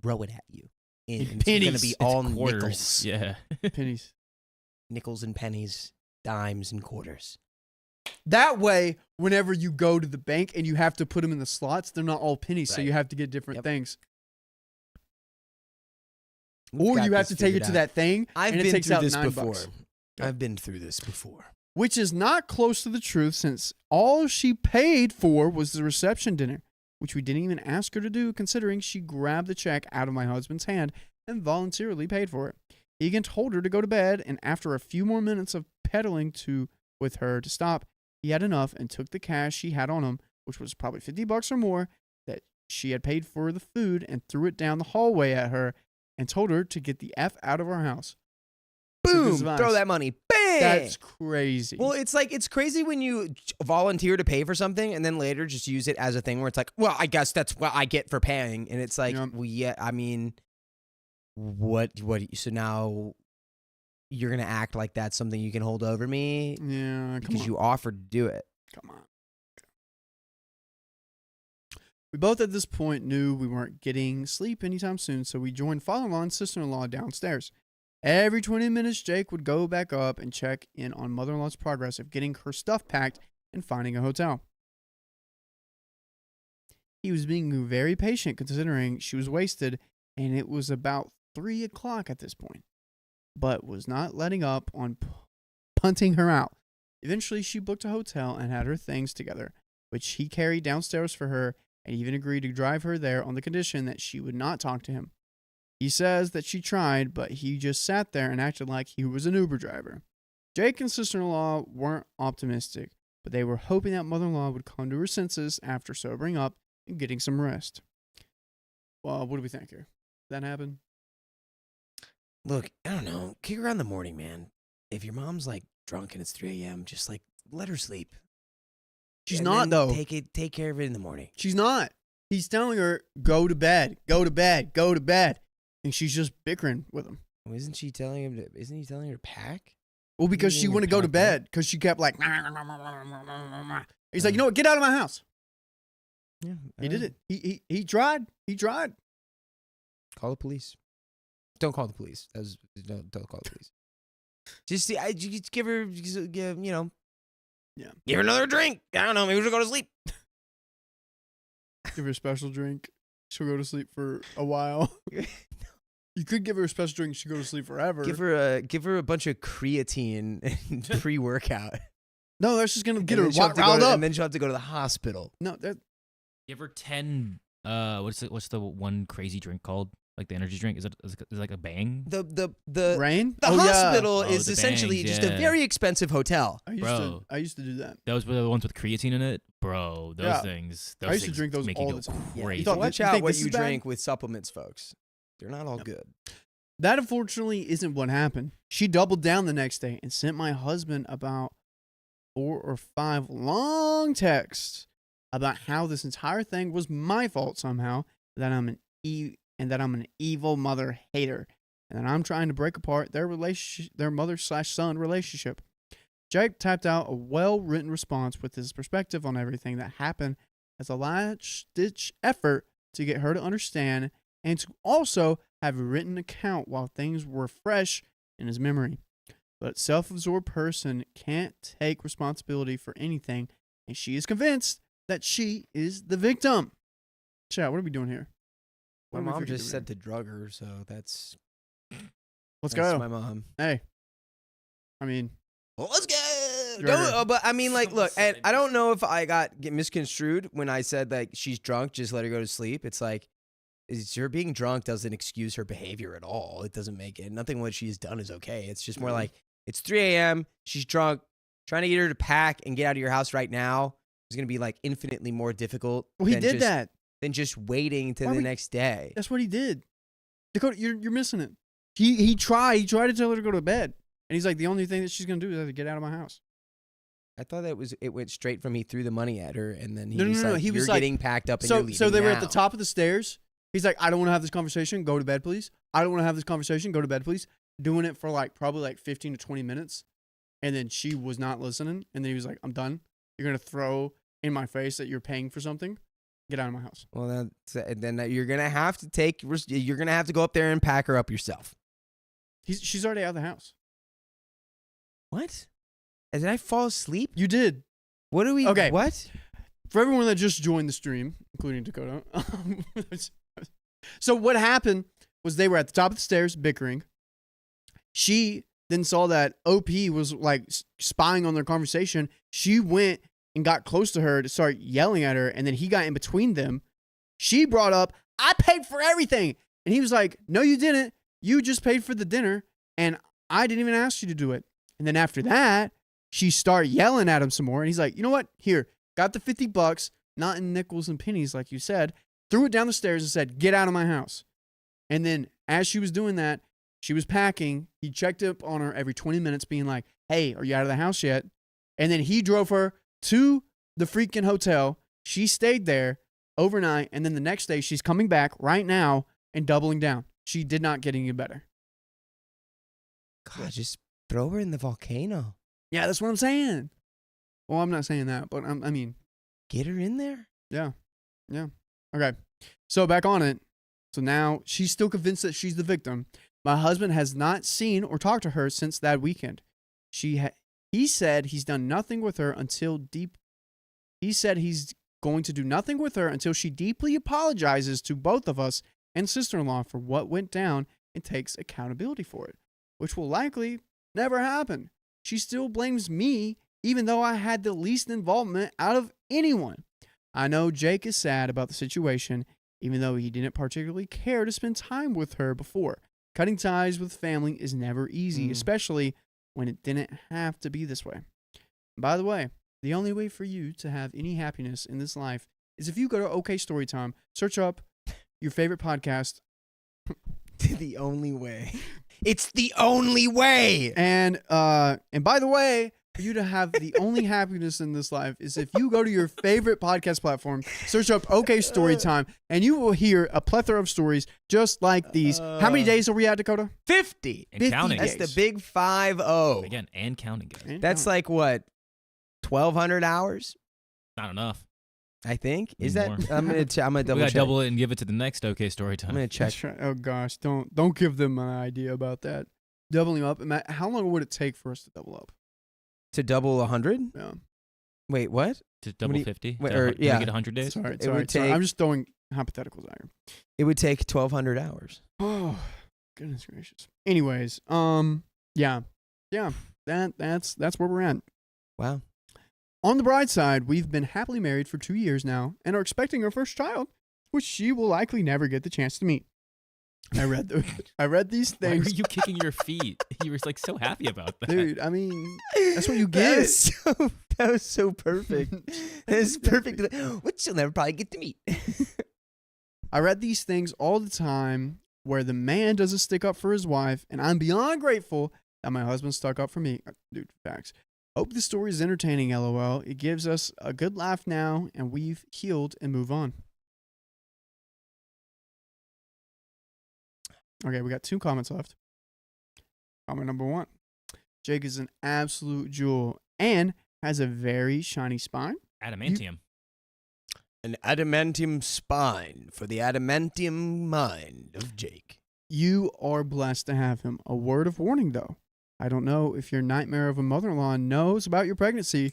throw it at you. And it's gonna pennies. be It's all Quarters. nickels. Yeah. Pennies. Nickels and pennies, dimes and quarters. That way, whenever you go to the bank and you have to put them in the slots, they're not all pennies, so Right. you have to get different Yep. things. We've Or got you have this to take it figured to out. that thing, I've and it been takes through out this $9. before. Yep. I've been through this before. Which is not close to the truth, since all she paid for was the reception dinner, which we didn't even ask her to do, considering she grabbed the check out of my husband's hand and voluntarily paid for it. Egan told her to go to bed, and after a few more minutes of peddling with her to stop, he had enough and took the cash she had on him, which was probably $50 or more, that she had paid for the food, and threw it down the hallway at her and told her to get the F out of our house. Took Boom! his advice. Throw that money. Bang! That's crazy. Well, it's crazy when you volunteer to pay for something and then later just use it as a thing where it's like, well, I guess that's what I get for paying, and it's like, Yeah. well, yeah, I mean, what? So now you're gonna act like that's something you can hold over me Yeah, come because on. you offered to do it. Come on. We both at this point knew we weren't getting sleep anytime soon, so we joined father-in-law and sister-in-law downstairs. Every 20 minutes, Jake would go back up and check in on mother-in-law's progress of getting her stuff packed and finding a hotel. He was being very patient considering she was wasted, and it was about 3 o'clock at this point, but was not letting up on punting her out. Eventually, she booked a hotel and had her things together, which he carried downstairs for her and even agreed to drive her there on the condition that she would not talk to him. He says that she tried, but he just sat there and acted like he was an Uber driver. Jake and sister-in-law weren't optimistic, but they were hoping that mother-in-law would come to her senses after sobering up and getting some rest. Well, what do we think here? Did that happen? Look, I don't know. Kick her out in the morning, man. If your mom's like drunk and it's 3 a.m., just like let her sleep. She's And not, then though. Take care of it in the morning. She's not. He's telling her, go to bed, go to bed, go to bed. And she's just bickering with him. Well, isn't he telling her to pack? Well, because You she mean wouldn't go to pack up? bed because she kept like, he's like, you know what? Get out of my house. Yeah, He did it. He tried. He tried. Call the police. Don't call the police. Don't call the police. Just give her, give her another drink. I don't know. Maybe she'll go to sleep. Give her a special drink. She'll go to sleep for a while. You could give her a special drink. She'll go to sleep forever. Give her a bunch of creatine and pre-workout. No, that's just gonna get her And then she'll have to go riled to- up. And then she'll have to go to the hospital. No, that Give her 10. What's the one crazy drink called? Like the energy drink? Is it like a Bang? The rain. The Oh, yeah. hospital Oh, is the essentially bangs, just a yeah. very expensive hotel. Bro. I used to do that. Those were the ones with creatine in it, bro. Those Yeah. things. I used to things drink those make all you go the time. Yeah, you crazy. thought- Watch you out think what this you is bad? drink with supplements, folks. They're not all good. That unfortunately isn't what happened. She doubled down the next day and sent my husband about 4 or 5 long texts about how this entire thing was my fault somehow, that I'm an evil mother hater, and that I'm trying to break apart their mother/son relationship. Jake typed out a well-written response with his perspective on everything that happened as a last-ditch effort to get her to understand and to also have a written account while things were fresh in his memory. But a self-absorbed person can't take responsibility for anything, and she is convinced that she is the victim. Chat, what are we doing here? My What are we mom freaking just doing said to drug her, so that's Let's that's go. my mom. Hey. I mean, Well, let's go. Drug her. But I mean, like, look, and I don't know if I get misconstrued when I said like she's drunk, just let her go to sleep. It's like, her being drunk doesn't excuse her behavior at all. It doesn't make it. Nothing what she's done is okay. It's just more Mhm. like it's 3 a.m. She's drunk. Trying to get her to pack and get out of your house right now is going to be like infinitely more difficult. well, he than did just, that. than just waiting to Why the we- next day. That's what he did. Dakota, you're missing it. He tried to tell her to go to bed. And he's like, the only thing that she's going to do is have to get out of my house. I thought it went straight from he threw the money at her and then he No, no, was no, no. like, He was you're like- getting packed up and you're leaving So they were at the now." top of the stairs. He's like, I don't want to have this conversation. Go to bed, please. I don't want to have this conversation. Go to bed, please. Doing it for like probably like 15 to 20 minutes. And then she was not listening. And then he was like, I'm done. You're going to throw in my face that you're paying for something. Get out of my house. Well, then you're gonna have to go up there and pack her up yourself. She's already out of the house. What? Did I fall asleep? You did. What do we? Okay. What? For everyone that just joined the stream, including Dakota. So what happened was they were at the top of the stairs bickering. She then saw that OP was like spying on their conversation. She went and got close to her to start yelling at her, and then he got in between them. She brought up, I paid for everything. And he was like, no, you didn't. You just paid for the dinner, and I didn't even ask you to do it. And then after that, she started yelling at him some more. And he's like, you know what? Here, got the $50, not in nickels and pennies like you said, threw it down the stairs and said, get out of my house. And then as she was doing that, she was packing. He checked up on her every 20 minutes being like, hey, are you out of the house yet? And then he drove her to the freaking hotel. She stayed there overnight. And then the next day she's coming back right now and doubling down. She did not get any better. God, just throw her in the volcano. Yeah, that's what I'm saying. Well, I'm not saying that, but I mean, Get her in there. yeah. Okay. So back on it. So now she's still convinced that she's the victim. My husband has not seen or talked to her since that weekend. He said he's done nothing with her until He said he's going to do nothing with her until she deeply apologizes to both of us and sister-in-law for what went down and takes accountability for it, which will likely never happen. She still blames me, even though I had the least involvement out of anyone. I know Jake is sad about the situation, even though he didn't particularly care to spend time with her before. Cutting ties with family is never easy, especially when it didn't have to be this way. By the way, the only way for you to have any happiness in this life is if you go to OK Storytime, search up your favorite podcast. The only way. It's the only way. And by the way, for you to have the only happiness in this life is if you go to your favorite podcast platform, search up OK Storytime, and you will hear a plethora of stories just like these. How many days are we at, Dakota? 50. And counting. That's the big 5-0. Again, and counting, guys. And That's counting. like what? 1,200 hours? Not enough. I think. Is More. that? I'm gonna double We gotta check. double it and give it to the next OK story time. I'm gonna check. That's right. Oh gosh, don't give them an idea about that. Doubling up. How long would it take for us to double up? To double 100? Yeah. Wait, what? To double do you- 50? wait, To or- hun- can yeah. we get 100 days? Sorry, It would take- I'm just throwing hypotheticals out here. It would take 1,200 hours. Oh, goodness gracious. Anyways, yeah. That's where we're at. Wow. On the bright side, we've been happily married for 2 years now and are expecting our first child, which she will likely never get the chance to meet. I read these Why things. were you kicking your feet? You were like so happy about that. Dude, I mean, that's what you That get. was so perfect. That is perfect. Which you'll never probably get to meet. I read these things all the time where the man doesn't stick up for his wife, and I'm beyond grateful that my husband stuck up for me. Dude, facts. Hope the story is entertaining, LOL. It gives us a good laugh now, and we've healed and move on. Okay, we got 2 comments left. Comment number 1. Jake is an absolute jewel and has a very shiny spine. Adamantium. An adamantium spine for the adamantium mind of Jake. You are blessed to have him. A word of warning, though. I don't know if your nightmare of a mother-in-law knows about your pregnancy,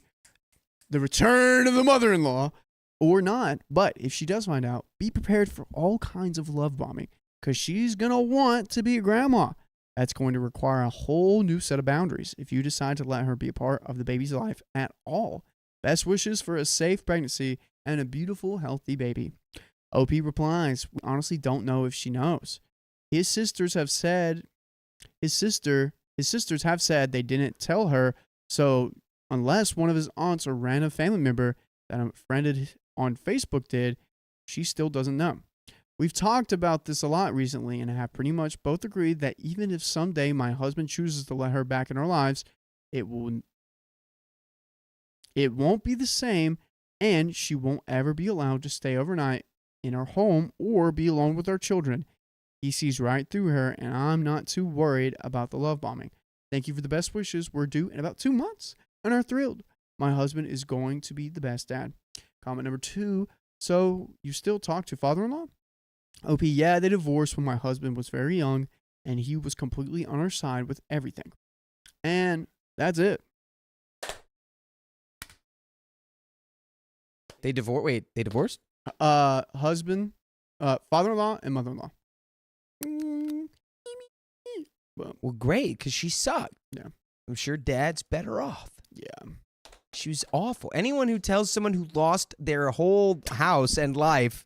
the return of the mother-in-law, or not. But if she does find out, be prepared for all kinds of love bombing because she's going to want to be a grandma. That's going to require a whole new set of boundaries if you decide to let her be a part of the baby's life at all. Best wishes for a safe pregnancy and a beautiful, healthy baby. OP replies, we honestly don't know if she knows. His sisters have said they didn't tell her, so unless one of his aunts or random family member that I'm friended on Facebook did, she still doesn't know. We've talked about this a lot recently and have pretty much both agreed that even if someday my husband chooses to let her back in our lives, it won't be the same, and she won't ever be allowed to stay overnight in our home or be alone with our children. He sees right through her, and I'm not too worried about the love bombing. Thank you for the best wishes. We're due in about 2 months and are thrilled. My husband is going to be the best dad. Comment number 2. So you still talk to father-in-law? OP, yeah, they divorced when my husband was very young, and he was completely on our side with everything. And that's it. They divorced? Husband, father-in-law, and mother-in-law. Well, great, because she sucked. Yeah. I'm sure dad's better off. Yeah. She was awful. Anyone who tells someone who lost their whole house and life,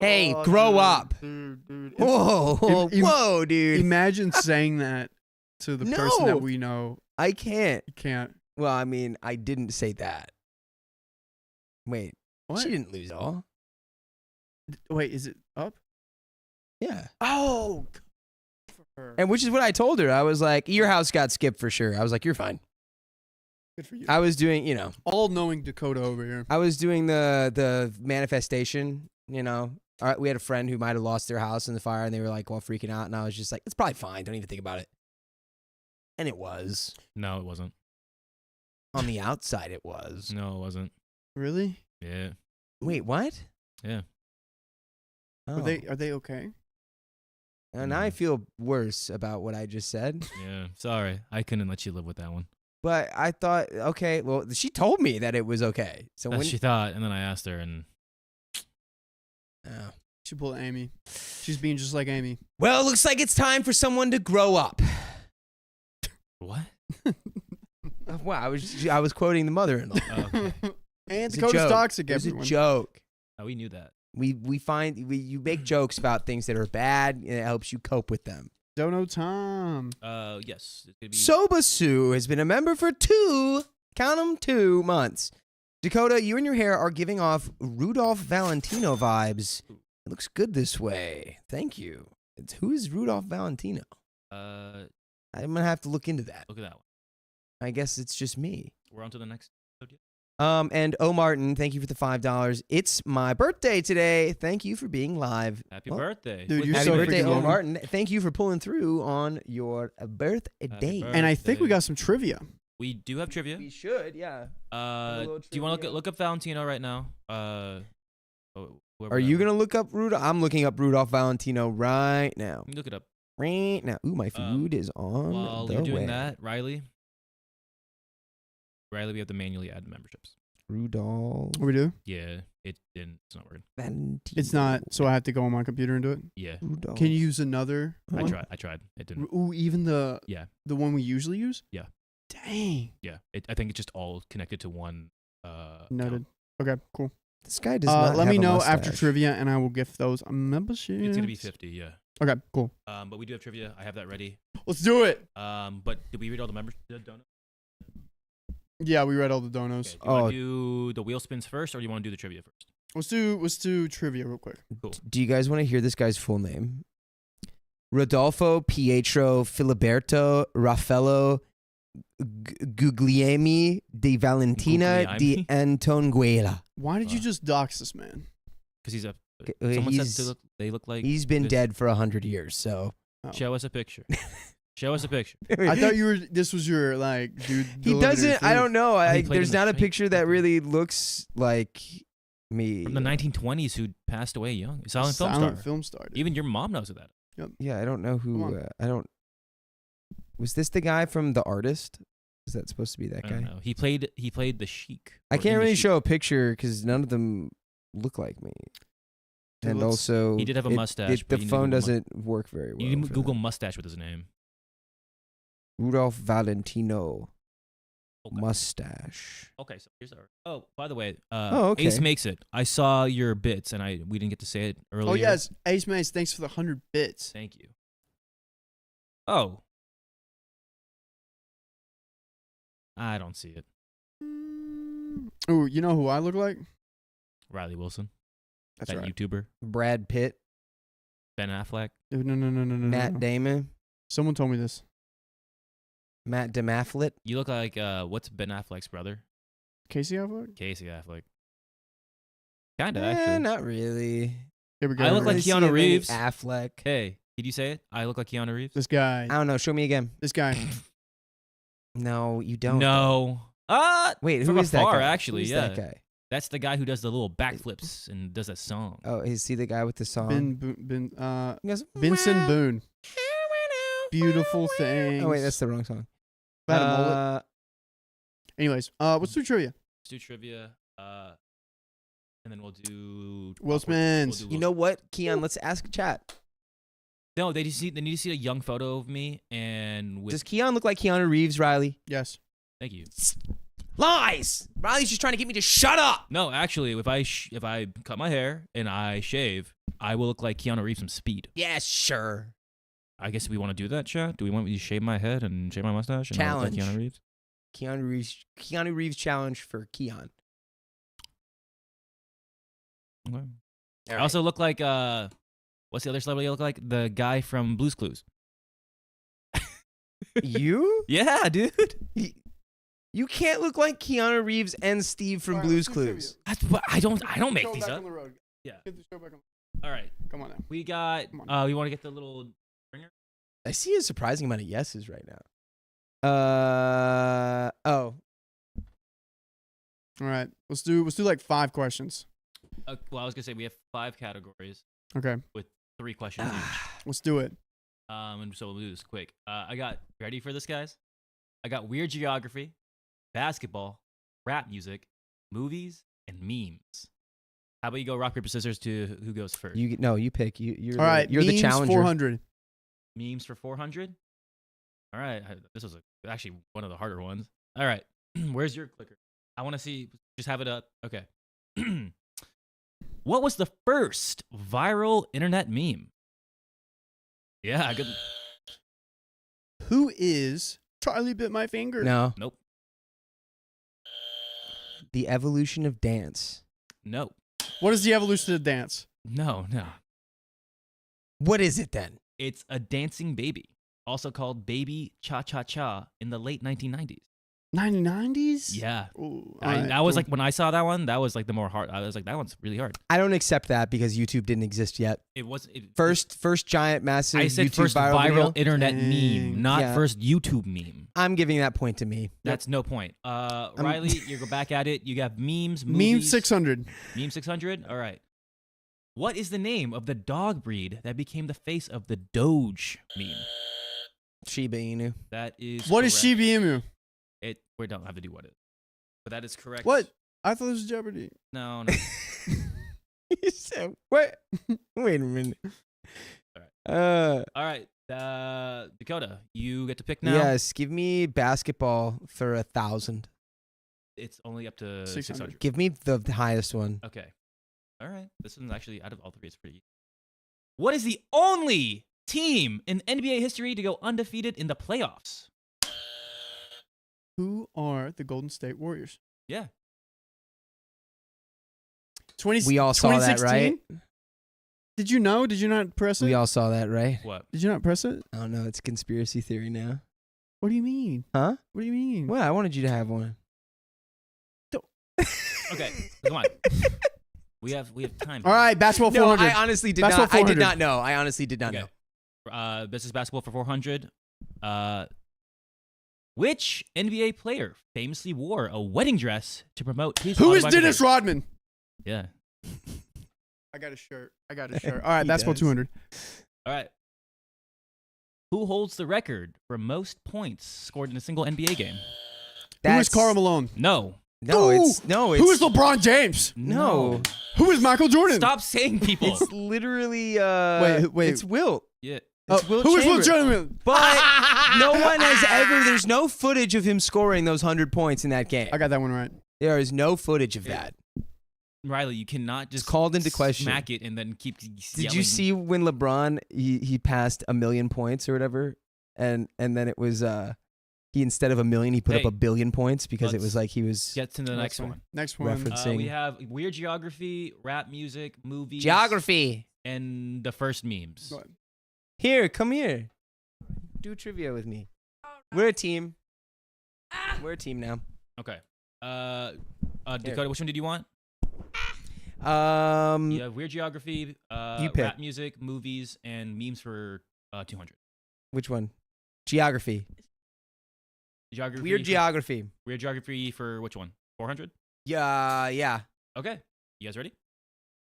hey, grow up. Dude. Whoa, whoa, dude. Imagine saying that to the person No. that we know. I can't. You can't. Well, I mean, I didn't say that. Wait, What? she didn't lose all. Wait, is it up? Yeah. Oh. And which is what I told her. I was like, your house got skipped for sure. I was like, you're fine. Good for you. I was doing, All-knowing Dakota over here. I was doing the manifestation, All right, we had a friend who might have lost their house in the fire and they were like all freaking out. And I was just like, it's probably fine. Don't even think about it. And it was. No, it wasn't. On the outside, it was. No, it wasn't. Really? Yeah. Wait, what? Yeah. Oh. Are they okay? And now I feel worse about what I just said. Yeah. Sorry. I couldn't let you live with that one. But I thought, okay, well, she told me that it was okay. So That's when what she thought, and then I asked her, and oh. She pulled Amy. She's being just like Amy. Well, it looks like it's time for someone to grow up. What? Wow, I was quoting the mother-in-law. Okay. And It's a Dakota's joke. toxic, It was a everyone. joke. Oh, we knew that. You make jokes about things that are bad, and it helps you cope with them. Dono Tom. Yes. It's gonna be Soba Sue has been a member for 2 months. Dakota, you and your hair are giving off Rudolph Valentino vibes. It looks good this way. Thank you. Who is Rudolph Valentino? I'm gonna have to look into that. look at that one. I guess it's just me. We're on to the next episode. And O Martin, thank you for the $5. It's my birthday today. Thank you for being live. Happy Oh. birthday. Dude, With you're Happy so birthday, freaking O long. Martin. Thank you for pulling through on your birthday. birthday. And I think we got some trivia. We do have trivia. We should, yeah. Do you want to look up Valentino right now? Are you gonna look up Rudolph? I'm looking up Rudolph Valentino right now. Let me look it up. Right now. Ooh, my food is on While the you're doing way. that, Riley, we have to manually add memberships. Rudolph What we do? Yeah, it didn't. It's not working. Valentino. It's not, so I have to go on my computer and do it. Yeah, Rudolph. Can you use another I one? tried. It didn't. Ooh, even the one we usually use? Yeah. Dang. Yeah, I think it's just all connected to one. Noted. account. Okay, cool. This guy does not let have me a know mustache. after trivia, and I will gift those a membership. It's gonna be 50. Yeah. Okay, cool. But we do have trivia. I have that ready. Let's do it. But did we read all the membership? Don't. Yeah, we read all the donos. Okay, do you want to do the wheel spins first, or do you want to do the trivia first? Let's do trivia real quick. Cool. Do you guys want to hear this guy's full name? Rodolfo Pietro Filiberto Raffaello Guglielmi de Valentina di Antonguela. Why did you Wow. just dox this man? Because he's a. Okay, Someone he's- said they look like. He's been this. dead for 100 years, so Oh. Show us a picture. Show us a picture. I thought you were. This was your like, dude. he delivering your doesn't. I food. don't know. he played There's in the not a Saint- picture that really looks like me. From the 1920s, who passed away young. Silent film Silent star. film star. dude. Even your mom knows that. Yeah, I don't know Come who. on. I don't. Was this the guy from The Artist? Is that supposed to be that I guy? don't know. He played the Sheik. I or can't in The really Sheik. show a picture because none of them look like me. Dude, And let's- also, He did have a mustache, The but you need to phone Google doesn't work very well. You need to for Google that. mustache with his name. Rudolph Valentino Okay. mustache. Okay, so here's our. Oh, by the way, Oh, okay. Ace makes it. I saw your bits, and we didn't get to say it earlier. Oh yes, Ace Mace. Thanks for the 100 bits. Thank you. Oh, I don't see it. Ooh, you know who I look like? Riley Wilson, That's that right. YouTuber. Brad Pitt, Ben Affleck. No. Matt Damon, Someone told me this. Matt Damaflet. You look like what's Ben Affleck's brother? Casey Affleck. Casey Affleck. Kinda Eh, actually. not really. Here we go. I look like Really see Keanu him any Reeves. Affleck. Hey, did you say it? I look like Keanu Reeves. This guy. I don't know. Show me again. This guy. No, you don't. No. Wait, from who is that afar, guy? actually, Who's yeah. that guy? That's the guy who does the little backflips and does that song. Oh, is he the guy with the song? He goes, Benson Boone. Beautiful things. Oh wait, that's the wrong song. Had a mullet. Anyways, let's do trivia. Let's do trivia. And then we'll do Will Smiths. do You know what, Keon? Let's ask chat. No, they need to see a young photo of me and with. Does Keon look like Keanu Reeves, Riley? Yes. Thank you. Lies! Riley's just trying to get me to shut up. No, actually, if I cut my hair and I shave, I will look like Keanu Reeves from Speed. Yeah, sure. I guess we want to do that, chat. Do we want me to shave my head and shave my mustache? And I look like Challenge. Keanu Reeves. Keanu Reeves challenge for Keon. Okay. All I right. also look like what's the other celebrity I look like? The guy from Blue's Clues. You? Yeah, dude. You can't look like Keanu Reeves and Steve from Blue's Clues. I don't make these up. Yeah. All right. Come on now. We got. Come on. We want to get the little. I see a surprising amount of yeses right now. Oh. All right. Let's do like 5 questions. Well, I was gonna say we have 5 categories Okay. with 3 questions each. Let's do it. And so we'll do this quick. I got ready for this, guys. I got weird geography, basketball, rap music, movies, and memes. How about you go rock paper scissors to who goes first? You pick. You're All right, you're the memes, challenger. 400. Memes for 400. All right, this was actually one of the harder ones. All right, where's your clicker? I want to see. Just have it up. Okay. What was the first viral internet meme? Yeah, good. Who is Charlie bit my finger? No. Nope. The evolution of dance. No. What is the evolution of dance? No. What is it then? It's a dancing baby, also called Baby Cha Cha Cha in the late 1990s. 1990s? Yeah. Ooh, That was like when I saw that one. That was like the more hard. I was like, that one's really hard. I don't accept that because YouTube didn't exist yet. It was First giant massive. I said YouTube first viral video? internet Dang. meme, not Yeah. first YouTube meme. I'm giving that point to me. That's no point. Riley, you go back at it. You got memes, Meme movies. 600. Meme 600. All right. What is the name of the dog breed that became the face of the Doge meme? Shiba Inu. That is. What is correct. Shiba Inu? We don't have to do what it. But that is correct. What? I thought it was Jeopardy. No. You said, what? Wait a minute. All right. Dakota, you get to pick now. Yes, give me basketball for 1,000. It's only up to 600. 600. Give me the highest one. Okay. All right. This one's actually out of all three. It's pretty easy. What is the only team in NBA history to go undefeated in the playoffs? Who are the Golden State Warriors? Yeah. 20, We all saw that, 2016? right? Did you know? Did you not press it? We all saw that, right? What? Did you not press it? I don't know. It's conspiracy theory now. What do you mean? Huh? What do you mean? Well, I wanted you to have one. Okay. Come on. We have time. All right, basketball No, 400. I honestly did Basketball not. I did 400. not know. I honestly did not Okay. know. This is basketball for 400. Which NBA player famously wore a wedding dress to promote his Who is autobiography? Dennis Rodman? Yeah. I got a shirt. All right, He basketball does. 200. All right. Who holds the record for most points scored in a single NBA game? Who is Karl Malone? No. No, Ooh, it's Who is LeBron James? no. Who is Michael Jordan? Stop saying people. It's literally Wait. It's Wilt. Yeah. It's Wilt who is Will Chamberlain. Chamberlain? But no one has ever. There's no footage of him scoring those 100 points in that game. I got that one right. There is no footage of that. Riley, you cannot just called into question. smack it and then keep Did you see when LeBron he passed 1,000,000 points or whatever, and then it was he instead of 1,000,000 he put up Hey, 1,000,000,000 points because it let's was like he was Get to the next one. Next one. Reference. We have weird geography, rap music, movies, geography. and the first memes. Go ahead. Here, come here. Do trivia with me. We're a team. We're a team now. Okay. Dakota, which one did you want? You have weird geography, You pick. rap music, movies, and memes for 200. Which one? Geography. Geography. Weird geography. Weird geography for which one? 400. Yeah. Okay. You guys ready?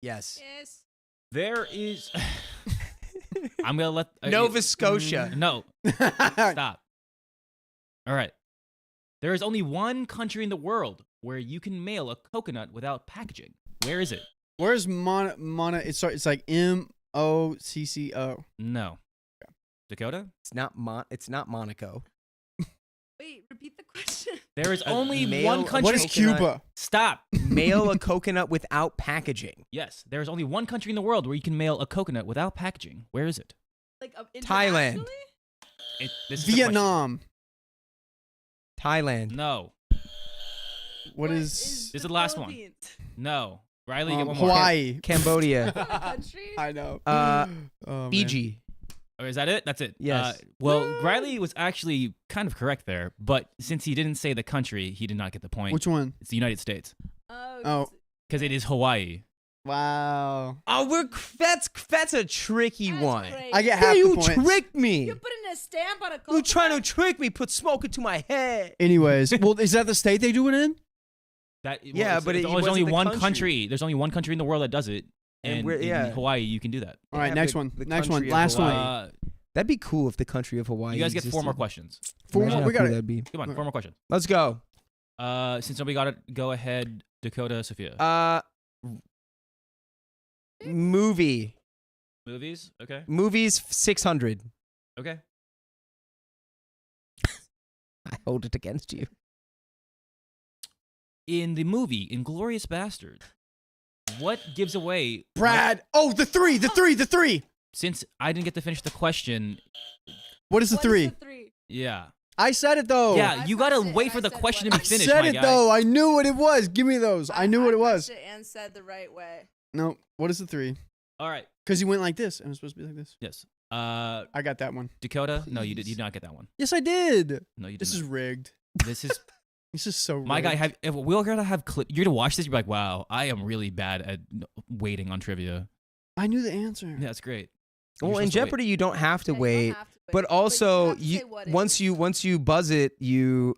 Yes. Yes. There is. I'm gonna let Nova Scotia. No. Stop. All right. There is only one country in the world where you can mail a coconut without packaging. Where is it? Where's Mona? It's like MOCCO. No. Dakota? It's not Monaco. Wait, repeat the question. There is only mail- one country. What is Coconut. Cuba? Stop. Mail a coconut without packaging. Yes, there is only one country in the world where you can mail a coconut without packaging. Where is it? Like Thailand. This is the Vietnam. Thailand. question. No. What is This is the last one. No. Riley, you get one more. Hawaii? Cambodia. Country? I know. Uh, Oh, man. Fiji. Oh, is that it? That's it. Yes. Well, Riley was actually kind of correct there, but since he didn't say the country, he did not get the point. Which one? It's the United States Oh. because it is Hawaii. Wow. Oh, that's a tricky one. I get half you the points. tricked me. You put in a stamp on a You coconut? trying to trick me? Put smoke into my head. Anyways, well, is that the state they do it in? Yeah, but there's it only wasn't the one country. country. There's only one country in the world that does it, And and we're- yeah. in Hawaii you can do that. All right, Yeah, next but one. the Next one. country of Last one. Hawaii. That'd be cool if the country of Hawaii. You guys get 4 more existed. questions. Four Imagine more. how We got cool it. That'd be. Come on, Okay. 4 more questions. Let's go. Since nobody got it, go ahead, Dakota, Sophia. Movie. Movies. Okay. Movies 600. Okay. I hold it against you. In the movie Inglourious Bastard, what gives away Brad. Oh, the three. Since I didn't get to finish the question, What is the three? yeah. I said it though. Yeah, I you gotta pressed it wait and for I the said question what? to be finished, said my it guy. though. I knew what it was. Give me those. I knew what it was. pressed and said the right way. No. What is the three? All right. Because you went like this, and it was supposed to be like this. Yes. I got that one. Dakota? No, you did Please. not get that one. Yes, I did. No, you did This not. is rigged. This is This is so. my rigged. guy. If we're gonna have clip, you're gonna watch this. You're like, wow, I am really bad at waiting on trivia. I knew the answer. Yeah, that's great. You're Well, in supposed to wait. Jeopardy, you don't have to Yeah, you don't wait. have to wait, But also, have to say what it once is. you buzz it, you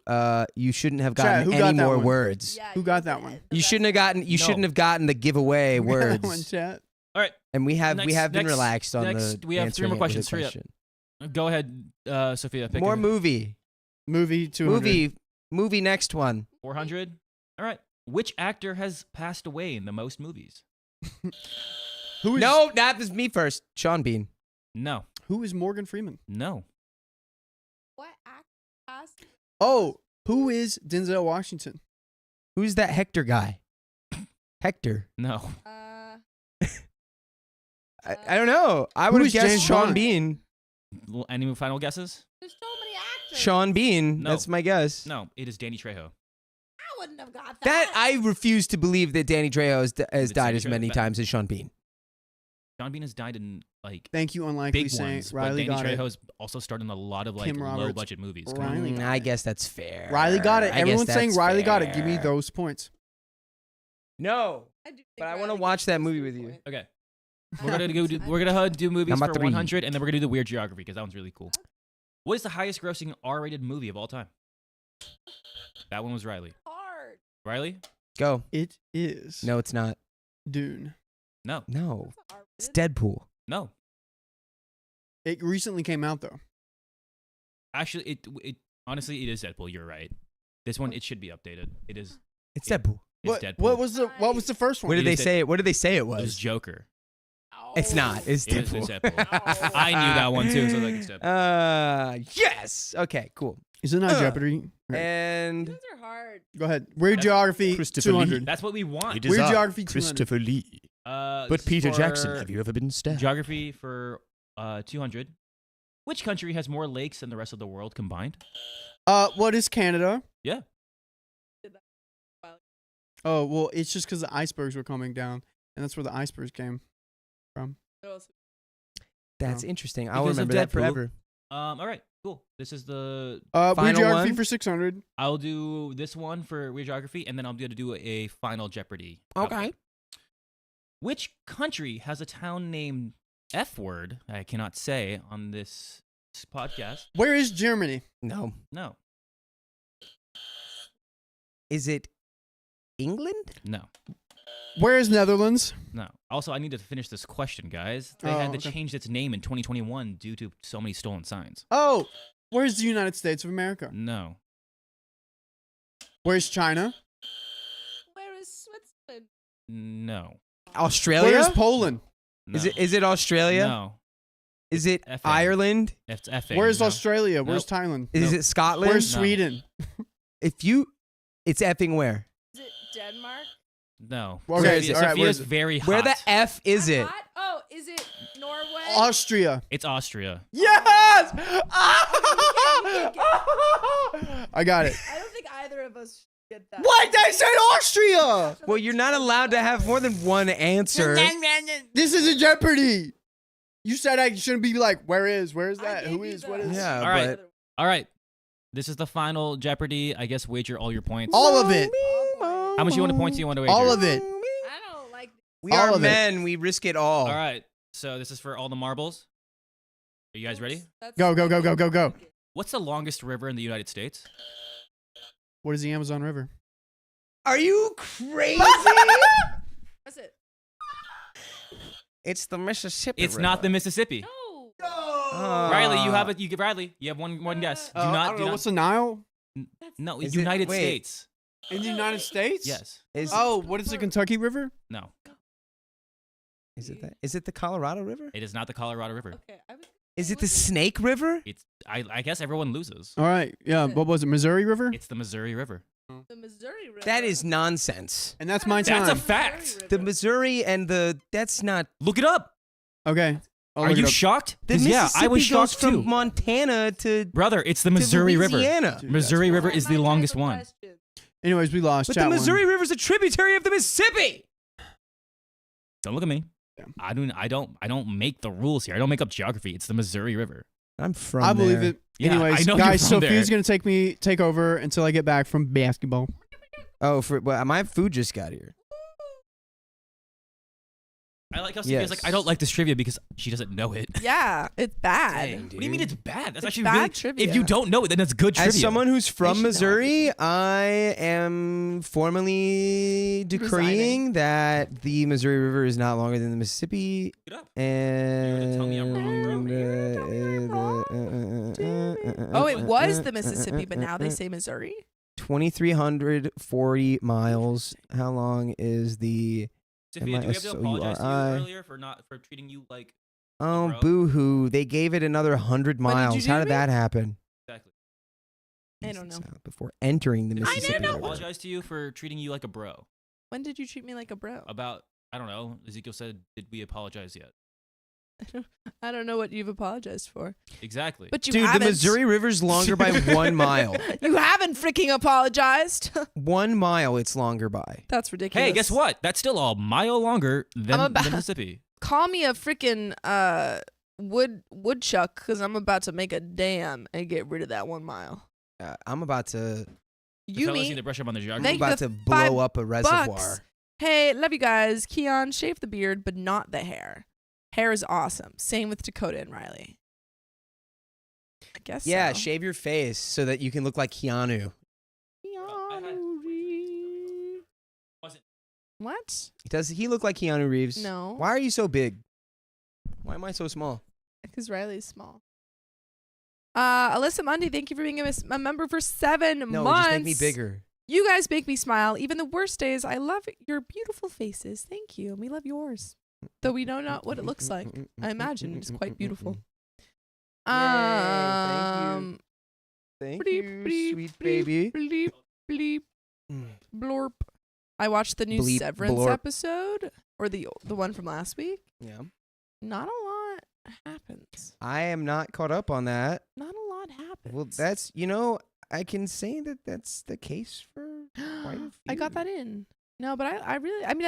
shouldn't have Chat, gotten who any got that more one? words. Yeah, Who you got that did. one? The You best shouldn't have gotten. You No. shouldn't have gotten the giveaway We got that one, words. chat. All right. And we have Next- been next- relaxed on next, the. we have three answering more it with a questions. Hurry up. question. Go ahead, Sophia. Pick More a movie. Movie 200. Movie. Next one. 400. All right. Which actor has passed away in the most movies? Who is No, that was me first. Sean Bean. No. Who is Morgan Freeman? No. What act passed? Oh, who is Denzel Washington? Who's that Hector guy? Hector. No. I don't know. I Who would have is guessed James Sean Bond? Bean. Any final guesses? There's so many actors. Sean Bean. No. That's my guess. No. It is Danny Trejo. I wouldn't have got that. That I refuse to believe that Danny Trejo has It's died Danny as Trejo. many times as Sean Bean. John Bean has died in like Thank you, unlikely big saint. ones, but Riley Danny got it. Trejo's also starred in a lot of like Kim Roberts. low budget movies. Come on. Riley got I it. guess that's fair. Riley got it. I guess Everyone's saying that's Riley got it. Give me fair. those points. No. I do think But I wanna Riley watch gets that those movie 3 with you. points. Okay. We're gonna go. We're gonna do movies Number for 3. 100, and then we're gonna do the weird geography because that one's really cool. What is the highest grossing R-rated movie of all time? That one was Riley. Hard. Riley? Go. It is No, it's not. Dune. No. No. That's not It's R-rated. Deadpool. No. It recently came out though. Actually, it honestly it is Deadpool. You're right. This one it should be updated. It is. It's Yeah. Deadpool. It's What? Deadpool. What was the first one? What did It they is say? What did they say it It was was? Joker. It's not. It's It is Deadpool. Deadpool. I knew that one too, so I was like it's Deadpool. Yes. Okay. Cool. Is it not Uh, Jeopardy? Right. And These are hard. Go ahead. Weird That's- geography Christopher Lee. 200. That's what we want. Weird geography 200. Lee. This is for you ever been stabbed? Geography for 200. Which country has more lakes than the rest of the world combined? What is Canada? Yeah. Oh well, it's just because the icebergs were coming down, and that's where the icebergs came from. That's Oh. interesting. I'll Because of remember that Deadpool. forever. All right. Cool. This is the. Weird Final geography one? for 600. I'll do this one for weird geography, and then I'm going to do a final Jeopardy. Okay. outfit. Which country has a town named F word? I cannot say on this podcast. Where is Germany? No. No. Is it England? No. Where is Netherlands? No. Also, I need to finish this question, guys. They Oh, had to okay. change its name in 2021 due to so many stolen signs. Oh, where's the United States of America? No. Where's China? Where is Switzerland? No. Australia? Where's Poland? No. Is it Australia? No. Is it Effing. Ireland? It's effing. Where's no. Australia? Where's Nope. Thailand? Is Nope. it Scotland? Where's No. Sweden? It's effing where? Is it Denmark? No. Okay, Where is it? all right, where Sophia's is it? very hot. Where the F is I'm it? hot? Oh, is it Norway? Austria. It's Austria. Yes! Okay, I got it. I don't think either of us should get that. What? They said Austria! Well, you're not allowed to have more than one answer. This is a Jeopardy. You said I shouldn't be like, where is that? Who is? What is? Yeah, All right. but All right. This is the final Jeopardy. I guess wager all your points. All of it. How much you want to points do you want to wager? All of it. I don't like. We All are of it. men. We risk it all. All right. So this is for all the marbles. Are you guys ready? Go, go, go, go, go, go. What's the longest river in the United States? What is the Amazon River? Are you crazy? That's it. It's the Mississippi It's not the Mississippi. No. Riley, you have it. You Riley, you have one guess. Do I not. don't Do know. not. What's the Nile? No, Is it- United wait. States. In the United States? Yes. Is Oh, what is the Kentucky River? No. Is it that? Is it the Colorado River? It is not the Colorado River. Okay, I was. Is it the Snake River? It's I guess everyone loses. All right. Yeah. What was it? Missouri River? It's the Missouri River. The Missouri River. That is nonsense. And that's my time. That's a fact. The Missouri and that's not. Look it up. Okay. I'll Are look it you up. shocked? The 'Cause, Mississippi yeah, I was goes shocked from too. Montana to Brother, it's the Missouri River. Louisiana. Dude, Missouri that's River wild. is the longest one. Anyways, we lost. But Chat the one. Missouri River is a tributary of the Mississippi. Don't look at me. Yeah. I don't make the rules here. I don't make up geography. It's the Missouri River. I'm from I believe there. it. Yeah, Anyways, I know you're guys, from Sophia's there. gonna take over until I get back from basketball. Oh, well, my food just got here. I like how Sophia's like, I don't like this trivia because she doesn't know it. Yeah, it's bad. Dang, What do you mean it's bad? That's It's actually bad really trivia. If you don't know it, then it's good trivia. As someone who's from should know Missouri, I am formally decreeing that the Missouri River is not longer than the Mississippi. Look it up. And tell me I'm wrong, Oh, it was the Mississippi, but now they say Missouri. 2,340 miles. How long is the? Sophia, do we have to apologize to you MISOURI? earlier for treating you like Oh, bro. boo-hoo! They gave it another 100 What did you miles. do How to did me? that happen? exactly? I don't know. Before entering the Did Mississippi Sophia River. apologize to you for treating you like a bro? When did you treat me like a bro? About I don't know. Ezekiel said, "Did we apologize yet?" I don't know what you've apologized for. Exactly. But you Dude, haven't. the Missouri River's longer by 1 mile. You haven't freaking apologized. 1 mile it's longer by. That's ridiculous. hey, guess what? That's still a mile longer than I'm about- the Mississippi. Call me a freaking woodchuck because I'm about to make a dam and get rid of that 1 mile. I'm about to The You fellas mean need to brush up on their I'm geography. Thank about the to $5 blow up a reservoir. bucks. Hey, love you guys. Keon, shave the beard, but not the hair. Hair is awesome. Same with Dakota and Riley. I guess Yeah, so. shave your face so that you can look like Keanu. Keanu Reeves. Wasn't- What? Does he look like Keanu Reeves? No. Why are you so big? Why am I so small? Because Riley's small. Alyssa Mundy, thank you for being a member for 7 No, months. just make me bigger. You guys make me smile. Even the worst days, I love your beautiful faces. Thank you. And we love yours. Though we know not what it looks like. I imagine it's quite beautiful. Yay, Thank bleep, you, bleep, sweet bleep, baby. Bleep, bleep, Mm. blorp. I watched the new Bleep, Severance blorp. episode, or the one from last week. Yeah. Not a lot happens. I am not caught up on that. Not a lot happens. Well, that's, I can say that that's the case for quite a few. I got that in. No, but I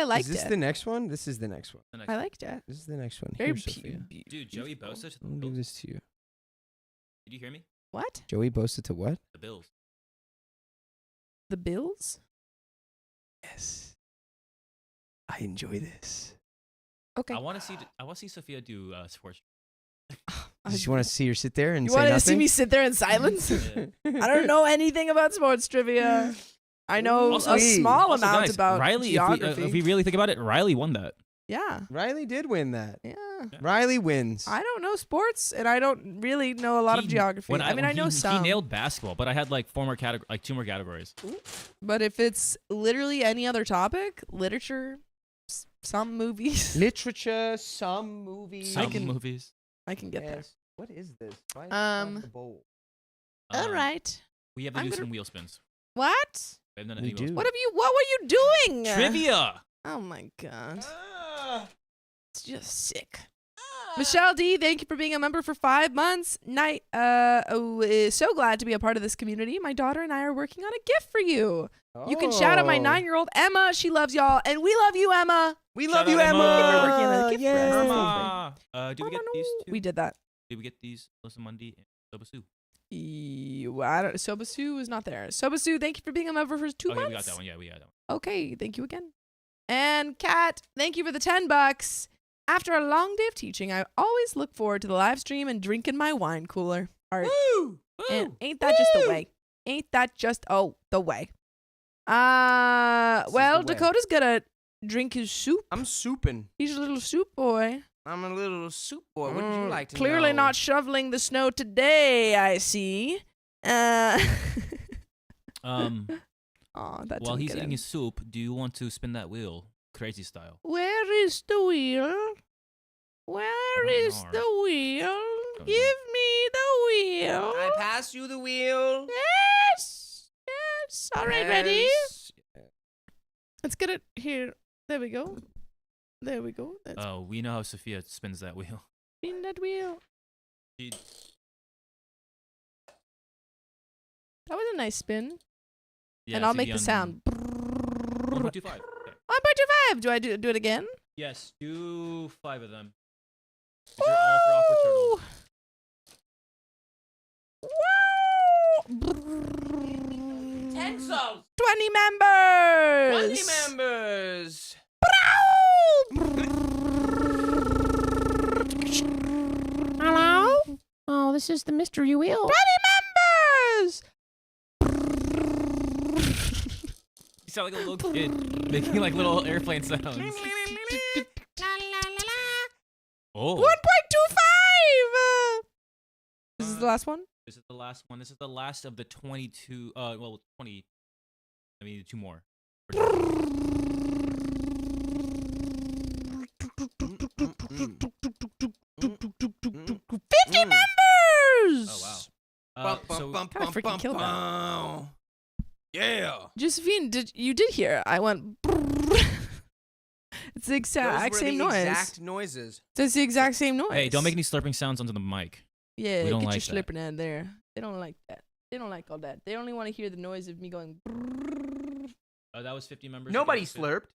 liked Is this it. the next one? This is the next one. The next I one. liked it. This is the next one. Very Here, Sophia. Dude, Joey Bosa to the I'll give Bills. this to you. Did you hear me? What? Joey Bosa to what? The Bills. The Bills? Yes. I enjoy this. Okay. I want to see Sophia do sports. You just want to see her sit there and You say wanted nothing? to see me sit there in silence? Yeah. I don't know anything about sports trivia. I know Also- a small Also, amount guys, about Riley. geography. If we really think about it, Riley won that. Yeah. Riley did win that. Yeah. Riley wins. I don't know sports, and I don't really know a lot of geography. I mean, I know some. He nailed basketball, but I had like 2 more categories. But if it's literally any other topic, literature, some movies, Literature, some movies. Some can- movies. I can get there. Yes. What is this? Why is it not the bowl? All Um, right. We have to I'm do gonna- some wheel spins. What? We haven't done We any wheel do. What were you doing? Trivia. Oh my god. It's just sick. Michelle D, thank you for being a member for 5 months. So glad to be a part of this community. My daughter and I are working on a gift for you. You can shout out my Oh. 9-year-old Emma. She loves y'all, and we love you, Emma. We Shout love you, out, Emma. Emma. Thank you for working on the gift for us. Yeah. Did we get these two? We did that. Did we get these? Alyssa Mundy and Sobasu. Sobasu is not there. Sobasu, thank you for being a member for 2 Okay, months. we got that one. Yeah, we got that one. Okay, thank you again. And Kat, thank you for the $10. After a long day of teaching, I always look forward to the live stream and drinking my wine cooler. All right. Woo! And ain't that just the way? Ain't that just the way? Well, the way. Dakota's gonna drink his soup. I'm souping. He's a little soup boy. I'm a little soup boy. What would you like to Clearly know? not shoveling the snow today, I see. Oh, that While didn't he's get eating in. his soup, do you want to spin that wheel, crazy style? Where is the wheel? Where don't is know. the wheel? Don't Give know. me the wheel. I pass you the wheel. Yes. Yes. All right, ready? Pass. Let's get it here. There we go. There we go. That's Oh, we know how Sophia spins that wheel. spin that wheel. She, That was a nice spin. yeah, and I'll see make the on sound. 1.25. Okay. 1.25. Do I do it again? Yes, do 5 of them. These are all for Awkward Turtle. Woo! Pencils. 20 members. 20 members. Hello? Oh, this is the mystery wheel. 20 members. You sound like a little kid making like little airplane sounds. Oh, 1.25. This is the last one? this is the last one. This is the last of the 22. Well, 20. I mean, 2 more. 50 members. Oh wow. So Kinda freaking killed that. Yeah. Josephine, you did hear? I went. It's the exact same noise. Exact noises. It's the exact same noise. hey, don't make any slurping sounds onto the mic. Yeah, we don't get like your that. slipper in there. They don't like that. They don't like all that. They only want to hear the noise of me going. That was 50 members. Nobody against slurped.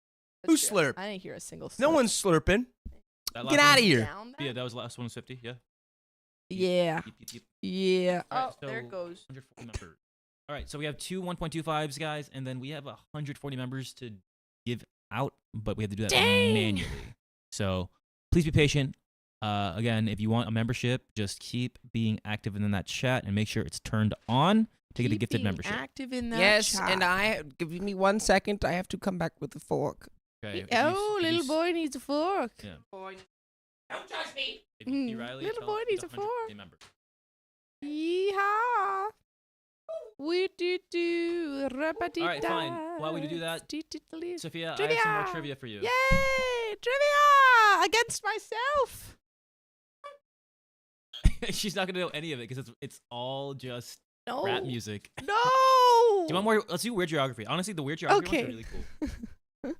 That's Who true. slurped? I didn't hear a single slurp. No one's slurping. That last Get out of one- here. Down that? Yeah, that was the last one was 50. Yeah. Yeah. Yep, yep, yep. Yeah. All right, Oh, there so it goes. 140 members. All right, so we have 2 1.25s, guys, and then we have 140 members to give out, but we have to do that Dang. manually. So please be patient. Again, if you want a membership, just keep being active in that chat and make sure it's turned on to get a Keep gifted being membership. Active in that Yes, chat. and give me 1 second. I have to come back with a fork. Okay. if Oh, you- if you little s- boy needs a fork. Yeah. Don't touch me. If you see Riley, Little tell boy her she's needs a 140 fork. member. Yeehaw. We do. All right, fine. While we do that, Sophia, I have some more Trivia. trivia for you. Yay! Trivia against myself. She's not gonna know any of it because it's all just No. rap music. No. Do you want more? Let's do weird geography. Honestly, the weird geography Okay. ones are really cool.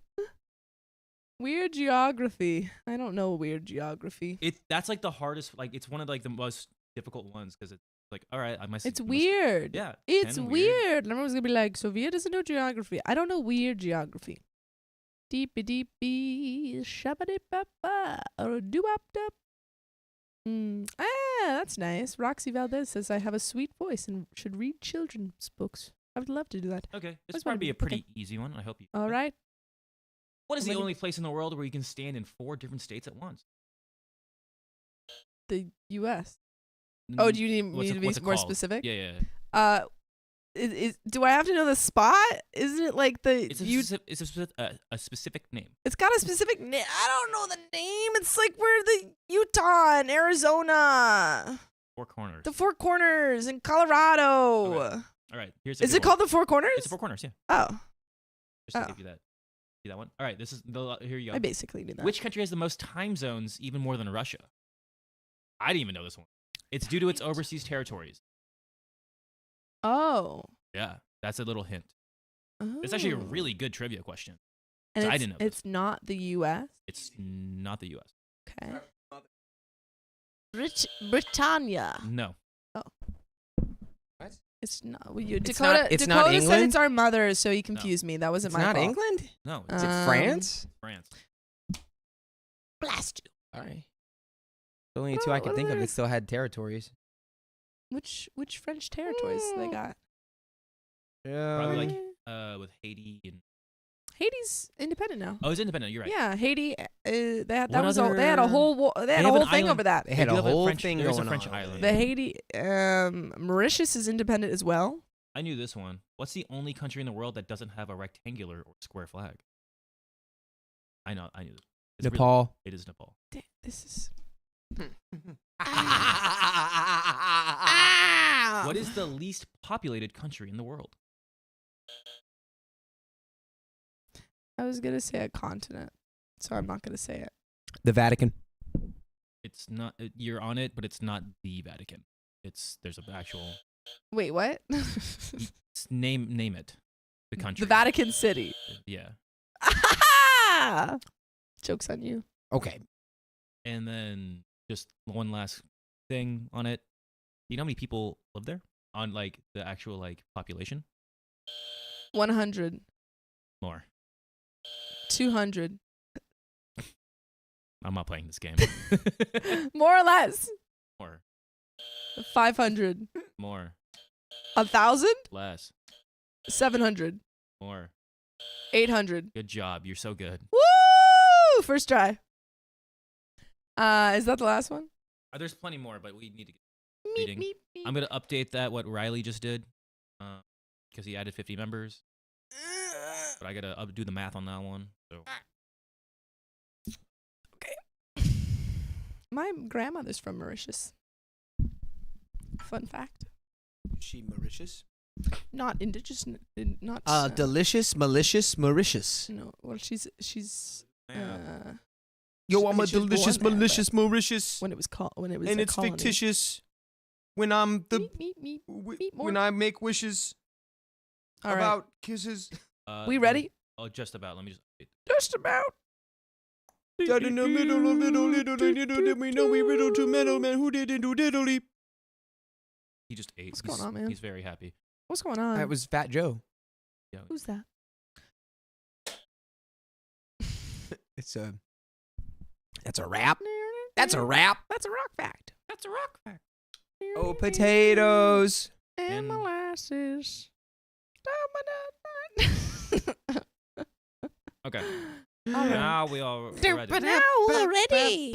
Weird geography. I don't know weird geography. That's like the hardest. Like it's one of like the most difficult ones because it's like, all right, I must. It's must- weird. Yeah, It's kinda weird. Everyone's gonna be like, Sophia doesn't know geography. I don't know weird geography. Deepy deepy, shabba ba or doo up dup. That's nice. Roxy Valdez says I have a sweet voice and should read children's books. I would love to do that. Okay, this That's is probably what I a pretty okay. easy one. I hope you. All right. What is the Ready? only place in the world where you can stand in 4 different states at once? The U.S. Oh, do you need me What's to it- be what's it more called? specific? Yeah. Do I have to know the spot? Isn't it like the It's a, you? a specific name. It's got a specific name. I don't know the name. It's like where the Utah and Arizona, 4 corners. the Four Corners in Colorado. Okay. All right. Here's a Is good it called the Four Corners? It's the 4 corners. Yeah. Oh, Just to Oh. give you that. See that one? All right. This is the. Here you go. I basically knew that. Which country has the most time zones, even more than Russia? I didn't even know this one. It's due to its overseas territories. Oh. Yeah, that's a little hint. It's actually a Oh. really good trivia question. And so I it's, didn't know It's not the U.S. It's not the U.S. Okay. Britannia. No. It's not. Well, you, It's Dakota. not- it's Dakota not said England? it's our mother, so you confused me. That wasn't It's my not fault. England. No. Is it Um, France? France. Blast you. All right. The only 2 I what could think of are- that still had territories. Which French territories they got? Probably like Uh, with Haiti and. Haiti's independent now. Oh, it's independent. You're right. Yeah, Haiti. That What was they had a other- whole they had a have an whole thing island- over that. They had do a have whole French, thing there is going a French on. island. The Haiti Mauritius is independent as well. I knew this one. What's the only country in the world that doesn't have a rectangular or square flag? I know. I knew. It's really- Nepal. it is Nepal. This is What is the least populated country in the world? I was gonna say a continent, so I'm not gonna say it. The Vatican. It's not. You're on it, but it's not the Vatican. There's an actual Wait, what? name it. The country. The Vatican City. Yeah. Joke's on you. Okay. And then just one last thing on it. Do you know how many people live there? On like the actual like population? 100. More. 200. I'm not playing this game. More or less. More. 500. More. 1,000. Less. 700. More. 800. Good job. You're so good. Woo! First try. Is that the last one? There's plenty more, but we need to get Meep, reading. meep, meep. I'm going to update that, what Riley just did, because he added 50 members. But I got to do the math on that one. So My grandmother's from Mauritius. Fun fact. She Mauritius? Not indigenous. Not. Delicious, malicious, Mauritius. No. Well, she's. Yo, I'm a she was delicious, born there, malicious Mauritius. when it was when it was. And a it's colony. fictitious. When I'm the. Meep, meep, meep. Meep more. When I make wishes All right. about kisses. We ready? Oh, just about. Let me just update. Just about. Dead in the middle of little did we know we riddle to metal man who didn't do diddly. He just ate. What's going on, man? He's very happy. What's going on? That was Fat Joe. Yeah. Who's that? It's a. That's a rap. That's a rap. That's a rock fact. That's a rock fact. Oh, potatoes. And And- molasses. Okay. All right. Now we all ready. Now we're ready.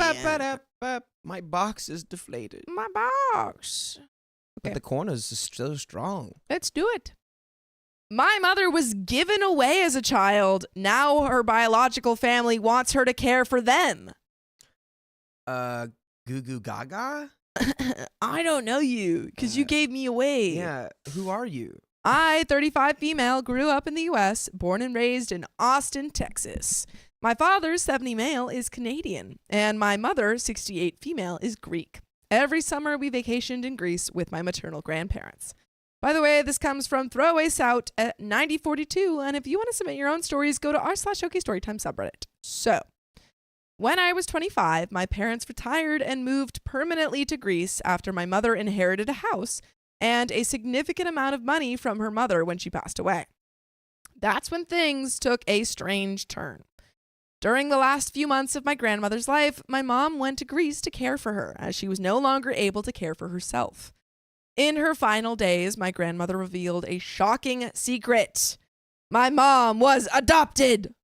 My box is deflated. My box. But the corners are still strong. Let's do it. My mother was given away as a child. Now her biological family wants her to care for them. Goo Goo Gaga? I don't know you because you gave me away. Yeah, who are you? I, 35 female, grew up in the U.S., born and raised in Austin, Texas. My father, 70 male, is Canadian, and my mother, 68 female, is Greek. Every summer, we vacationed in Greece with my maternal grandparents. By the way, this comes from Throwaway Sout at 9042, and if you want to submit your own stories, go to r/OK Storytime subreddit. So, when I was 25, my parents retired and moved permanently to Greece after my mother inherited a house and a significant amount of money from her mother when she passed away. That's when things took a strange turn. During the last few months of my grandmother's life, my mom went to Greece to care for her, as she was no longer able to care for herself. In her final days, my grandmother revealed a shocking secret. My mom was adopted!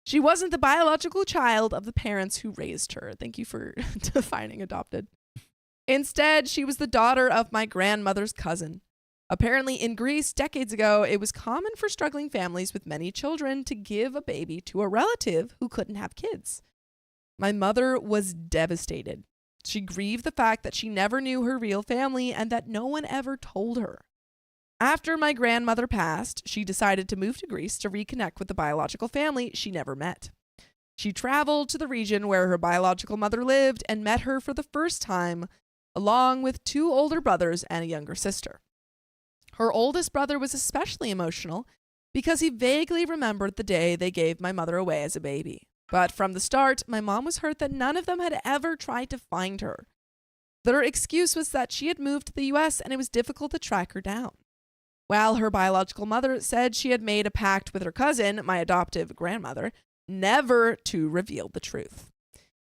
She wasn't the biological child of the parents who raised her. Thank you for defining adopted. Instead, she was the daughter of my grandmother's cousin. Apparently, in Greece, decades ago, it was common for struggling families with many children to give a baby to a relative who couldn't have kids. My mother was devastated. She grieved the fact that she never knew her real family and that no one ever told her. After my grandmother passed, she decided to move to Greece to reconnect with the biological family she never met. She traveled to the region where her biological mother lived and met her for the first time, along with 2 older brothers and a younger sister. Her oldest brother was especially emotional because he vaguely remembered the day they gave my mother away as a baby. But from the start, my mom was hurt that none of them had ever tried to find her. Their excuse was that she had moved to the U.S. and it was difficult to track her down. While her biological mother said she had made a pact with her cousin, my adoptive grandmother, never to reveal the truth.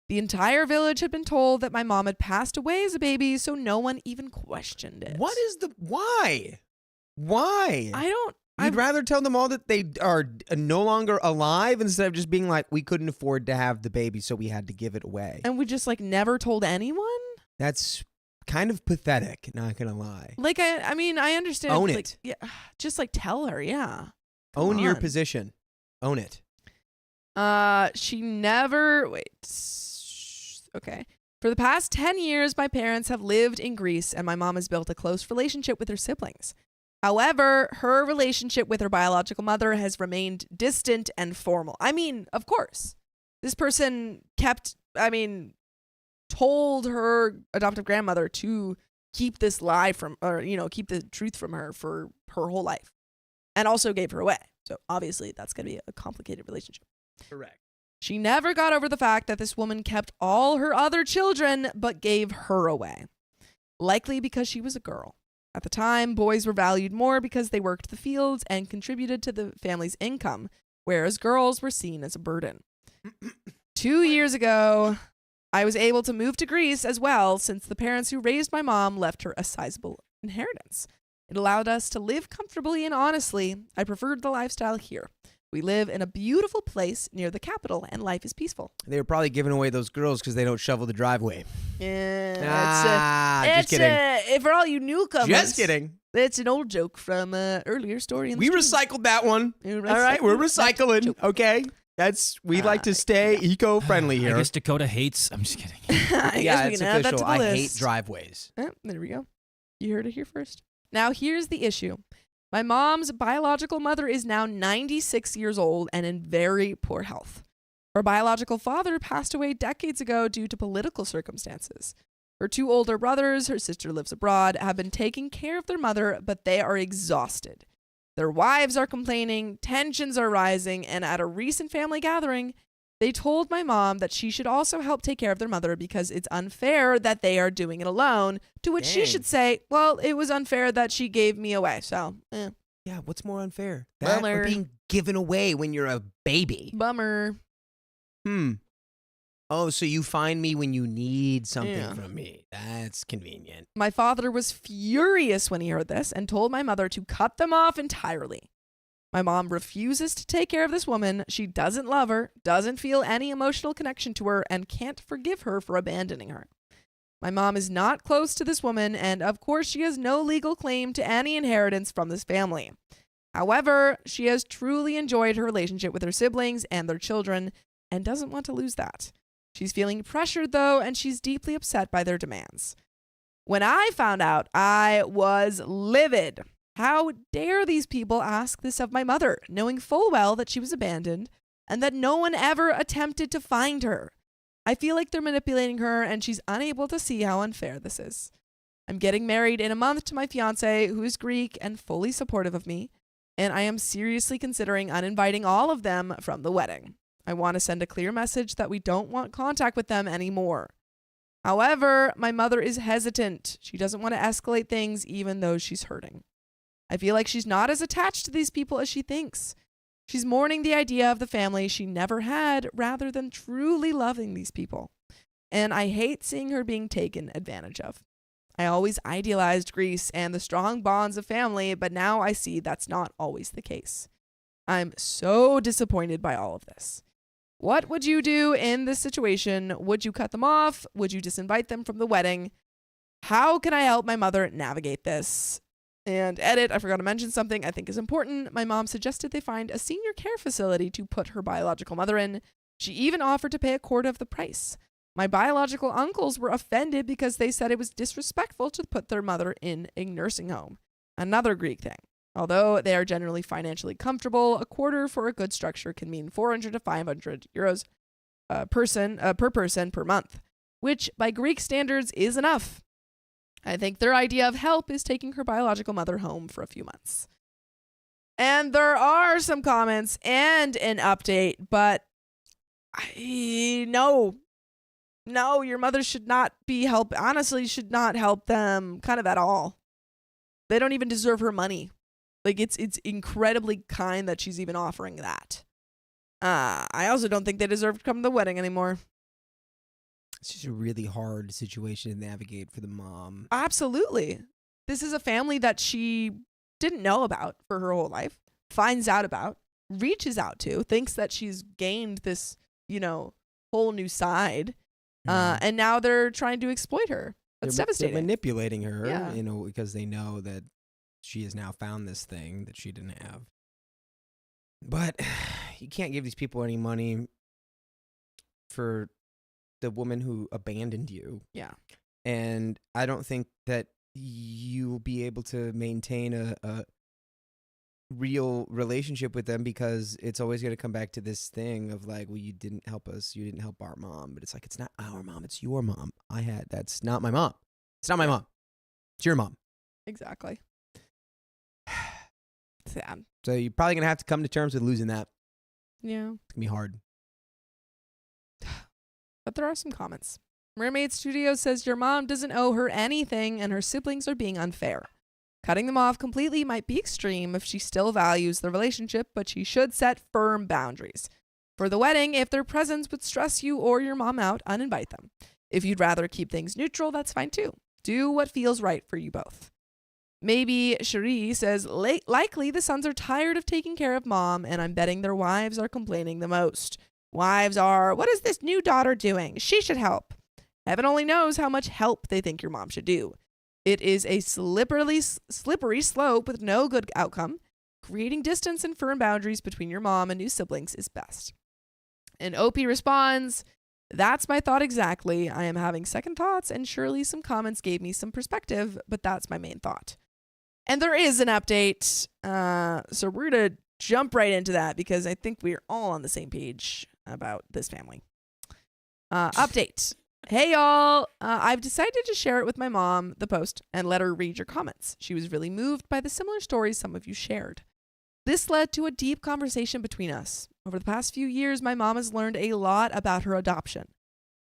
The entire village had been told that my mom had passed away as a baby, so no one even questioned it. What is the why? Why? You'd rather tell them all that they are no longer alive instead of just being like, we couldn't afford to have the baby, so we had to give it away. And we just never told anyone? That's kind of pathetic, not gonna lie. I mean, I understand. Own it. Yeah, just tell her, yeah. Own your on. position. Own it. She never, okay. For the past 10 years, my parents have lived in Greece and my mom has built a close relationship with her siblings. However, her relationship with her biological mother has remained distant and formal. I mean, of course. This person kept told her adoptive grandmother to keep this lie from, or, keep the truth from her for her whole life, and also gave her away. So obviously that's going to be a complicated relationship. Correct. She never got over the fact that this woman kept all her other children but gave her away. Likely because she was a girl. At the time, boys were valued more because they worked the fields and contributed to the family's income, whereas girls were seen as a burden. 2 years ago, I was able to move to Greece as well, since the parents who raised my mom left her a sizable inheritance. It allowed us to live comfortably and honestly. I preferred the lifestyle here. We live in a beautiful place near the capital, and life is peaceful. They were probably giving away those girls because they don't shovel the driveway. Yeah, just kidding. For all you newcomers, Just kidding. It's an old joke from earlier story. In the We stream. recycled that one. You All right, we're recycling. Joke. Okay, we like to stay eco-friendly here. I guess Dakota hates. I'm just kidding. I guess Yeah, we it's can add that to official. the I list. hate driveways. There we go. You heard it here first. Now here's the issue. My mom's biological mother is now 96 years old and in very poor health. Her biological father passed away decades ago due to political circumstances. Her 2 older brothers, her sister lives abroad, have been taking care of their mother, but they are exhausted. Their wives are complaining, tensions are rising, and at a recent family gathering, they told my mom that she should also help take care of their mother because it's unfair that they are doing it alone, to which she Dang. should say, well, it was unfair that she gave me away, so, Yeah, what's more unfair? That Bummer. or being given away when you're a baby? bummer. Oh, so you find me when you need something Yeah. from me. That's convenient. My father was furious when he heard this and told my mother to cut them off entirely. My mom refuses to take care of this woman. She doesn't love her, doesn't feel any emotional connection to her, and can't forgive her for abandoning her. My mom is not close to this woman, and of course she has no legal claim to any inheritance from this family. However, she has truly enjoyed her relationship with her siblings and their children and doesn't want to lose that. She's feeling pressured, though, and she's deeply upset by their demands. When I found out, I was livid. How dare these people ask this of my mother, knowing full well that she was abandoned and that no one ever attempted to find her? I feel like they're manipulating her, and she's unable to see how unfair this is. I'm getting married in a month to my fiance, who is Greek and fully supportive of me, and I am seriously considering uninviting all of them from the wedding. I want to send a clear message that we don't want contact with them anymore. However, my mother is hesitant. She doesn't want to escalate things even though she's hurting. I feel like she's not as attached to these people as she thinks. She's mourning the idea of the family she never had rather than truly loving these people. And I hate seeing her being taken advantage of. I always idealized Greece and the strong bonds of family, but now I see that's not always the case. I'm so disappointed by all of this. What would you do in this situation? Would you cut them off? Would you disinvite them from the wedding? How can I help my mother navigate this? And edit, I forgot to mention something I think is important. My mom suggested they find a senior care facility to put her biological mother in. She even offered to pay a quarter of the price. My biological uncles were offended because they said it was disrespectful to put their mother in a nursing home. Another Greek thing. Although they are generally financially comfortable, a quarter for a good structure can mean 400 to 500 euros per person per month, which by Greek standards is enough. I think their idea of help is taking her biological mother home for a few months. And there are some comments and an update, but no, your mother should not be honestly, should not help them kind of at all. They don't even deserve her money. Like, it's incredibly kind that she's even offering that. I also don't think they deserve to come to the wedding anymore. It's just a really hard situation to navigate for the mom. Absolutely. This is a family that she didn't know about for her whole life, finds out about, reaches out to, thinks that she's gained this, whole new side. And now they're trying to exploit her. That's devastating. They're manipulating her, Yeah. because they know that she has now found this thing that she didn't have. But you can't give these people any money for the woman who abandoned you. Yeah. And I don't think that you'll be able to maintain a real relationship with them because it's always going to come back to this thing of like, well, you didn't help us, you didn't help our mom, but it's like, it's not our mom, it's your mom. That's not my mom. It's not my mom. It's your mom. Exactly. Sad. So you're probably going to have to come to terms with losing that. Yeah. It's going to be hard. But there are some comments. Mermaid Studio says your mom doesn't owe her anything and her siblings are being unfair. Cutting them off completely might be extreme if she still values the relationship, but she should set firm boundaries. For the wedding, if their presence would stress you or your mom out, uninvite them. If you'd rather keep things neutral, that's fine too. Do what feels right for you both. Maybe Cherie says, likely the sons are tired of taking care of mom, and I'm betting their wives are complaining the most. Wives are, what is this new daughter doing? She should help. Heaven only knows how much help they think your mom should do. It is a slippery slope with no good outcome. Creating distance and firm boundaries between your mom and new siblings is best. And OP responds, that's my thought exactly. I am having second thoughts, and surely some comments gave me some perspective, but that's my main thought. And there is an update, so we're going to jump right into that because I think we're all on the same page about this family. Update. Hey, y'all. I've decided to share it with my mom, the post, and let her read your comments. She was really moved by the similar stories some of you shared. This led to a deep conversation between us. Over the past few years, my mom has learned a lot about her adoption.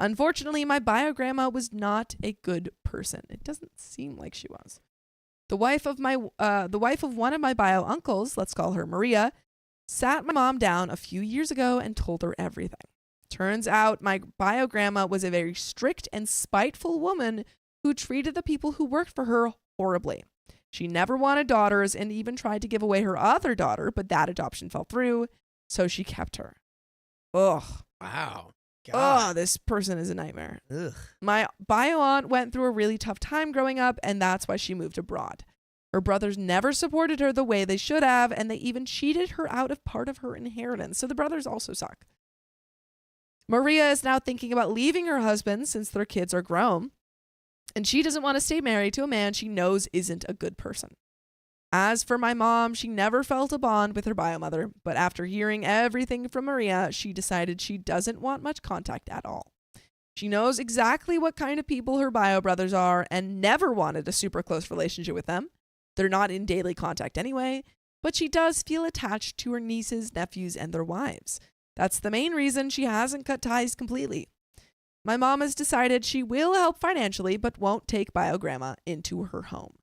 Unfortunately, my bio grandma was not a good person. It doesn't seem like she was. The wife of one of my bio uncles, let's call her Maria, sat my mom down a few years ago and told her everything. Turns out my bio grandma was a very strict and spiteful woman who treated the people who worked for her horribly. She never wanted daughters and even tried to give away her other daughter, but that adoption fell through, so she kept her. Ugh. Wow. Oh, this person is a nightmare. Ugh. My bio aunt went through a really tough time growing up, and that's why she moved abroad. Her brothers never supported her the way they should have, and they even cheated her out of part of her inheritance. So the brothers also suck. Maria is now thinking about leaving her husband since their kids are grown, and she doesn't want to stay married to a man she knows isn't a good person. As for my mom, she never felt a bond with her bio mother, but after hearing everything from Maria, she decided she doesn't want much contact at all. She knows exactly what kind of people her bio brothers are and never wanted a super close relationship with them. They're not in daily contact anyway, but she does feel attached to her nieces, nephews, and their wives. That's the main reason she hasn't cut ties completely. My mom has decided she will help financially, but won't take bio grandma into her home.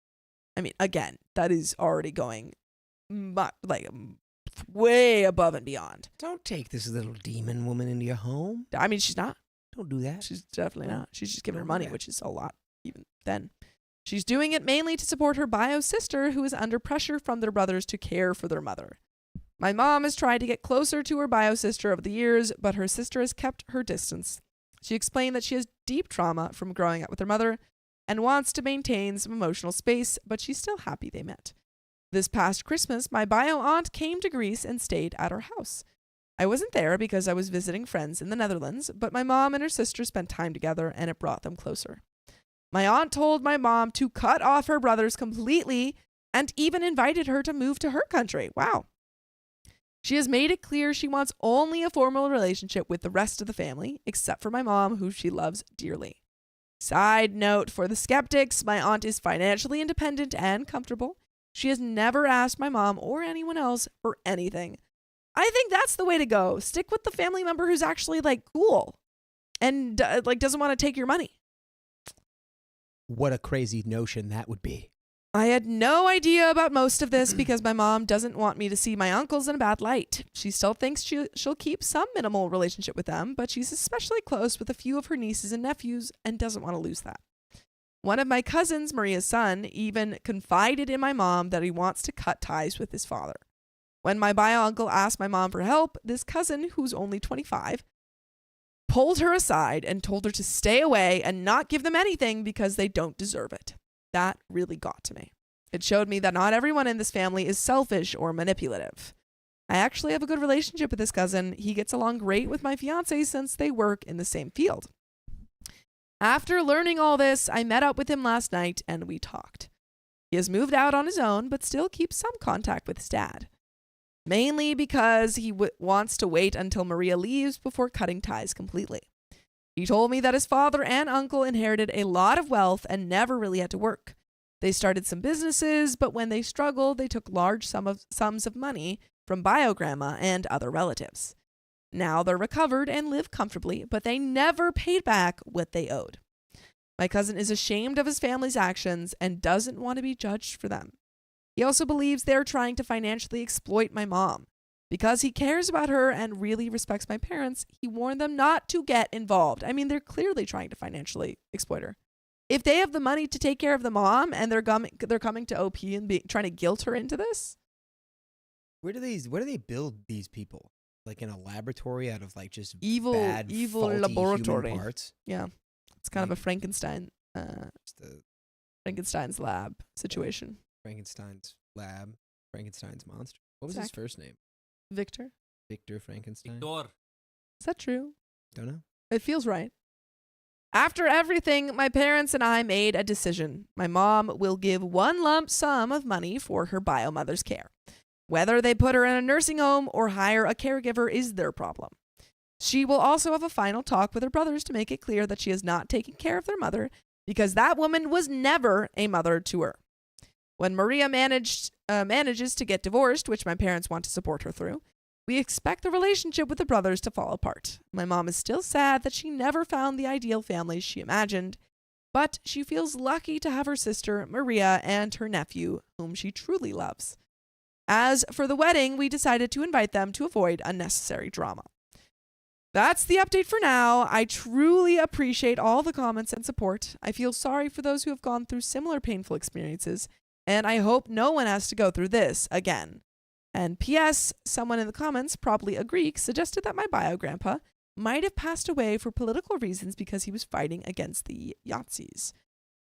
I mean, again, that is already going way above and beyond. Don't take this little demon woman into your home. I mean, she's not. Don't do that. She's definitely not. She's just giving her Don't do money, that. which is a lot even then. She's doing it mainly to support her bio sister, who is under pressure from their brothers to care for their mother. My mom has tried to get closer to her bio sister over the years, but her sister has kept her distance. She explained that she has deep trauma from growing up with her mother and wants to maintain some emotional space, but she's still happy they met. This past Christmas, my bio aunt came to Greece and stayed at our house. I wasn't there because I was visiting friends in the Netherlands, but my mom and her sister spent time together and it brought them closer. My aunt told my mom to cut off her brothers completely and even invited her to move to her country. Wow. She has made it clear she wants only a formal relationship with the rest of the family, except for my mom, who she loves dearly. Side note for the skeptics, my aunt is financially independent and comfortable. She has never asked my mom or anyone else for anything. I think that's the way to go. Stick with the family member who's actually cool and doesn't want to take your money. What a crazy notion that would be. I had no idea about most of this because my mom doesn't want me to see my uncles in a bad light. She still thinks she'll keep some minimal relationship with them, but she's especially close with a few of her nieces and nephews and doesn't want to lose that. One of my cousins, Maria's son, even confided in my mom that he wants to cut ties with his father. When my bio uncle asked my mom for help, this cousin, who's only 25, pulled her aside and told her to stay away and not give them anything because they don't deserve it. That really got to me. It showed me that not everyone in this family is selfish or manipulative. I actually have a good relationship with this cousin. He gets along great with my fiance since they work in the same field. After learning all this, I met up with him last night and we talked. He has moved out on his own, but still keeps some contact with his dad. Mainly because he wants to wait until Maria leaves before cutting ties completely. He told me that his father and uncle inherited a lot of wealth and never really had to work. They started some businesses, but when they struggled, they took large sums of money from bio-grandma and other relatives. Now they're recovered and live comfortably, but they never paid back what they owed. My cousin is ashamed of his family's actions and doesn't want to be judged for them. He also believes they're trying to financially exploit my mom. Because he cares about her and really respects my parents, he warned them not to get involved. I mean, they're clearly trying to financially exploit her. If they have the money to take care of the mom and they're coming to OP and trying to guilt her into this. Where do they build these people? Like in a laboratory out of like just evil faulty laboratory human parts? Yeah. It's kind of a Frankenstein's lab situation. Frankenstein's lab, Frankenstein's monster. What was his first name? Victor Frankenstein. Victor. Is that true? Don't know. It feels right. After everything, my parents and I made a decision. My mom will give one lump sum of money for her bio mother's care. Whether they put her in a nursing home or hire a caregiver is their problem. She will also have a final talk with her brothers to make it clear that she is not taking care of their mother because that woman was never a mother to her. When Maria manages to get divorced, which my parents want to support her through, we expect the relationship with the brothers to fall apart. My mom is still sad that she never found the ideal family she imagined, but she feels lucky to have her sister, Maria, and her nephew, whom she truly loves. As for the wedding, we decided to invite them to avoid unnecessary drama. That's the update for now. I truly appreciate all the comments and support. I feel sorry for those who have gone through similar painful experiences, and I hope no one has to go through this again. And P.S., someone in the comments, probably a Greek, suggested that my bio-grandpa might have passed away for political reasons because he was fighting against the Nazis.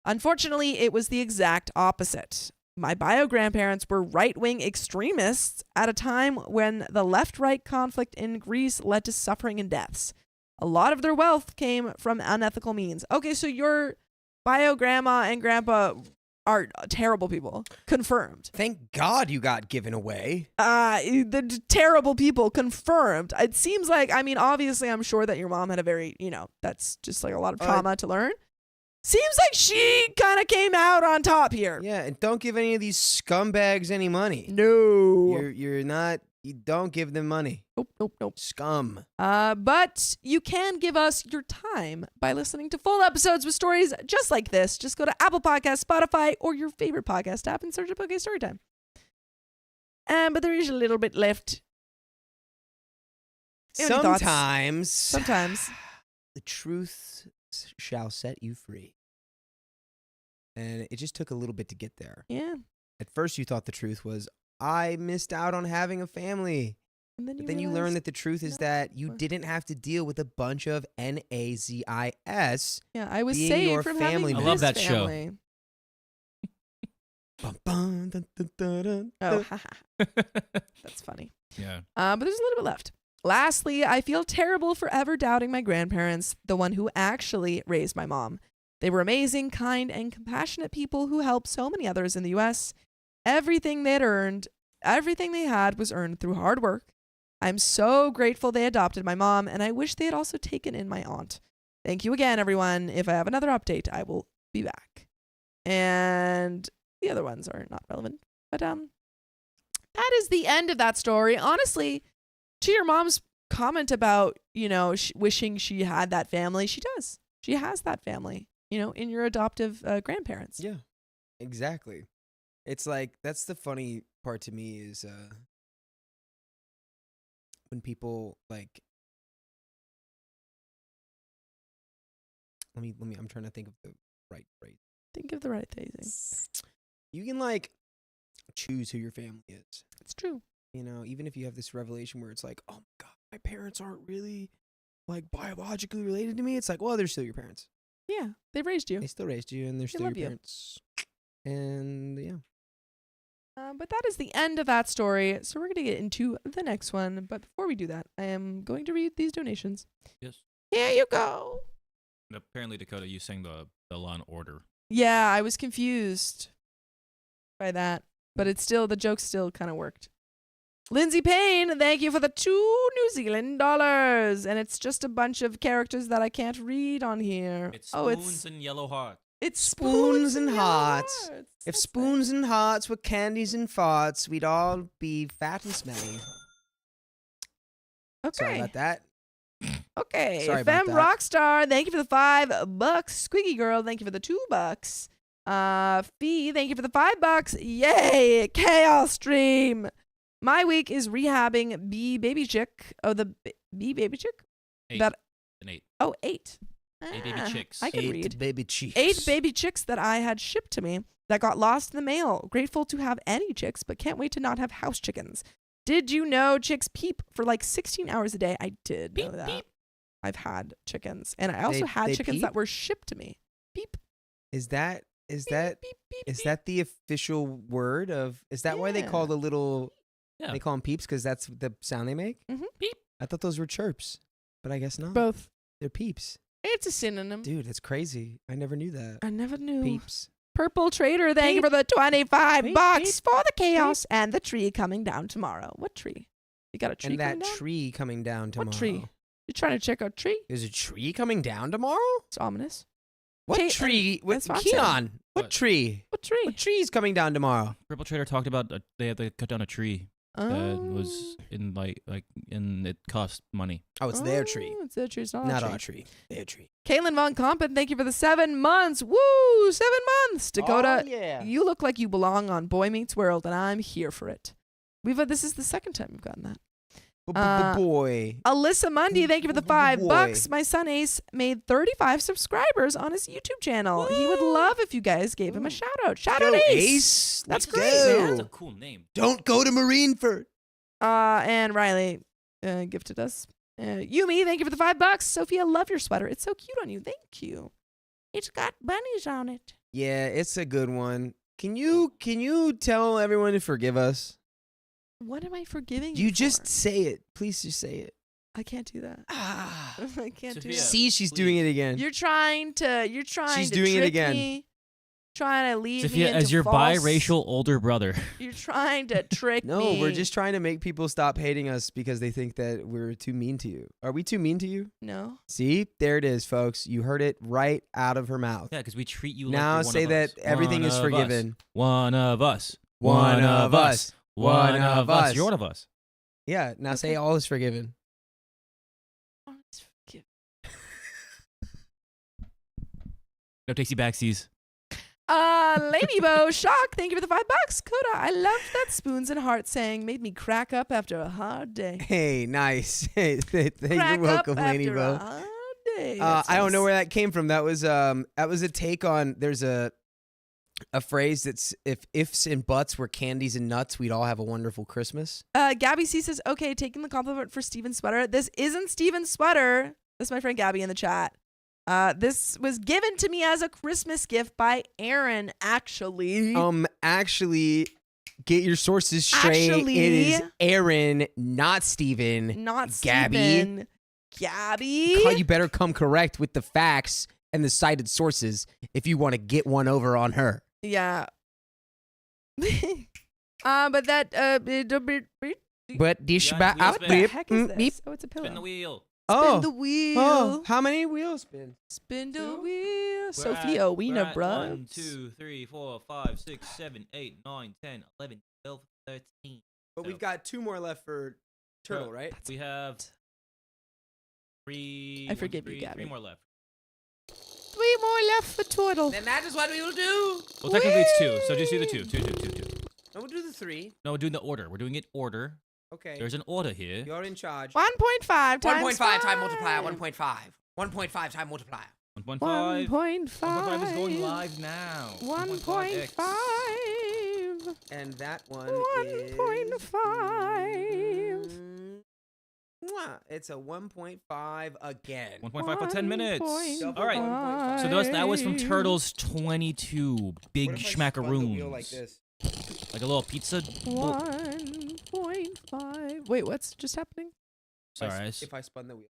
Unfortunately, it was the exact opposite. My bio-grandparents were right-wing extremists at a time when the left-right conflict in Greece led to suffering and deaths. A lot of their wealth came from unethical means. Okay, so your bio-grandma and grandpa are terrible people. Confirmed. Thank God you got given away. The terrible people. Confirmed. It seems like, I mean, obviously, I'm sure that your mom had a very, that's just like a lot of trauma to learn. Seems like she kind of came out on top here. Yeah, and don't give any of these scumbags any money. No. You don't give them money. Nope. Scum. But you can give us your time by listening to full episodes with stories just like this. Just go to Apple Podcasts, Spotify, or your favorite podcast app and search up OK Storytime. But there is a little bit left. Any thoughts? Sometimes. The truth shall set you free. And it just took a little bit to get there. Yeah. At first you thought the truth was, I missed out on having a family. And then you learn that the truth is that you didn't have to deal with a bunch of NAZIS. Yeah, I was being saved your from family having I love that family. Bum, bum, dun, dun, dun, dun, Oh, dun. that's funny. Yeah. But there's a little bit left. Lastly, I feel terrible for ever doubting my grandparents, the one who actually raised my mom. They were amazing, kind, and compassionate people who helped so many others in the U.S. Everything they had was earned through hard work. I'm so grateful they adopted my mom, and I wish they had also taken in my aunt. Thank you again, everyone. If I have another update, I will be back. And the other ones are not relevant. But that is the end of that story. Honestly, to your mom's comment about, wishing she had that family, she does. She has that family, in your adoptive grandparents. Yeah, exactly. It's like, that's the funny part to me is when people like, I'm trying to think of the right phrase. Think of the right thing. You can like choose who your family is. It's true. Even if you have this revelation where it's like, oh my God, my parents aren't really like biologically related to me. It's like, well, they're still your parents. Yeah, they've raised you. They still raised you and they're still love your you. parents. And yeah. But that is the end of that story. So we're going to get into the next one. But before we do that, I am going to read these donations. Yes. Here you go. And apparently, Dakota, you sang the Law and Order. Yeah, I was confused. by that, but it's still the joke still kind of worked. Lindsay Payne, thank you for the 2 New Zealand dollars, and it's just a bunch of characters that I can't read on here. It's spoons and yellow heart. It's Spoons and yellow hearts. hearts. If That's spoons and hearts were candies and farts, we'd all be fat and smelly. it. Sorry Okay. about that. Okay. Sorry about Femme that. Rockstar, thank you for the $5. Squeaky Girl, thank you for the $2. Fee, thank you for the $5. Yay! Chaos Stream. My week is rehabbing B Baby Chick. Oh, the B Baby Chick? 8. That- An 8. Oh, 8. 8 baby chicks. I can 8 read. baby cheeks. 8 baby chicks that I had shipped to me that got lost in the mail. Grateful to have any chicks, but can't wait to not have house chickens. Did you know chicks peep for like 16 hours a day? I did know that. I've had chickens, and I also had they chickens peep? that were shipped to me. Beep. Is that Beep, beep, beep, is beep. that the official word of? Is that why they call Yeah. the little? Yeah. They call them peeps because that's the sound they make. Mhm. Peep. I thought those were chirps, but I guess not. Both. They're peeps. It's a synonym. Dude, that's crazy. I never knew that. I never knew. Peeps. Purple Trader, thank you Beep. for the $25 Beep, for the chaos and the tree coming down tomorrow. What tree? You got a tree And coming that down? tree coming down tomorrow. What tree? You trying to check out tree? There's a tree coming down tomorrow? It's ominous. What Kate, tree? What, that's what I'm saying. Keon, what What? tree? What tree? What tree's coming down tomorrow? Purple Trader talked about they had to cut down a tree that was in and it cost money. Oh, it's their tree. It's their tree. It's not, Not our our tree. tree. Their tree. Caitlin Von Compen, thank you for the 7 months. Woo! 7 months. Dakota, Oh, yeah. you look like you belong on Boy Meets World, and I'm here for it. This is the second time we've gotten that. Boy. Alyssa Mundy, thank you for the $5. Boy. My son Ace made 35 subscribers on his YouTube channel. He would love if you guys gave him a shout out. Shout out Go, Ace. Ace. That's Let's great, go. man. That's a cool name. Don't go to Marineford. And Riley gifted us. Yumi, thank you for the $5. Sophia, love your sweater. It's so cute on you. Thank you. It's got bunnies on it. Yeah, it's a good one. Can you tell everyone to forgive us? What am I forgiving you You for? just say it. Please just say it. I can't do that. Ah. I can't do Sophia. that. See, she's please. doing it again. You're trying to She's to doing it trick again. me. Trying to lead me Sophia, into as your false- biracial older brother. You're trying to trick No, me. we're just trying to make people stop hating us because they think that we're too mean to you. Are we too mean to you? No. See, there it is, folks. You heard it right out of her mouth. Yeah, because we treat you Now like you're one say of that us. everything One is of forgiven. Us. One of us. One of us. One of us. You're one of us. Yeah, now say Okay. all is forgiven. Oh, it's forgiven. No takesy backsies. Ladybo Shock, thank you for the $5. Coda, I love that spoons and heart saying made me crack up after a hard day. Hey, nice. Hey, Crack you're welcome, up Lady after Bo. a hard day. I don't know where that came from. That was a take on. There's a phrase that's if ifs and buts were candies and nuts, we'd all have a wonderful Christmas. Gabby C says, okay, taking the compliment for Steven's sweater. This isn't Steven's sweater. This is my friend Gabby in the chat. This was given to me as a Christmas gift by Aaron, actually. Actually, get your sources straight. Actually- It is Aaron, not Steven. Not Gabby. Steven. Gabby. God, you better come correct with the facts and the cited sources if you want to get one over on her. Yeah. But that But dish Yeah, ba- wheels out back. what the beep, heck is this? beep. Oh, it's a pillow. Spin the wheel. Spin the wheel. Oh, how many wheels spin? Spin the Two? wheel. We're Sophia at- Wiener we're at Bros. 1, 2, 3, 4, 5, 6, 7, 8, 9, 10, 11, 12, 13. But So- we've got 2 more left for Turtle, So- right? We have 3. I forgive you, Gabby. 3 more left. 3 more left for Turtle. Then that is what we will do. Well, technically it's 2, so just do the 2. 2. And we'll do the 3. No, we're doing the order. We're doing it order. Okay. There's an order here. You're in charge. 1.5 times 1.5 time multiplier, 1.5. 1.5 time multiplier. 1.5. 1.5. 1.5 is going live now. 1.5. And that one 1.5. is... It's a 1.5 again. 1.5 for 10 minutes. 1.5. All right. So that was from Turtles 22. Big What if I spun the schmackaroons. wheel like this? Like a little pizza. 1.5. Wait, what's just happening? Sorry. If I spun the wheel.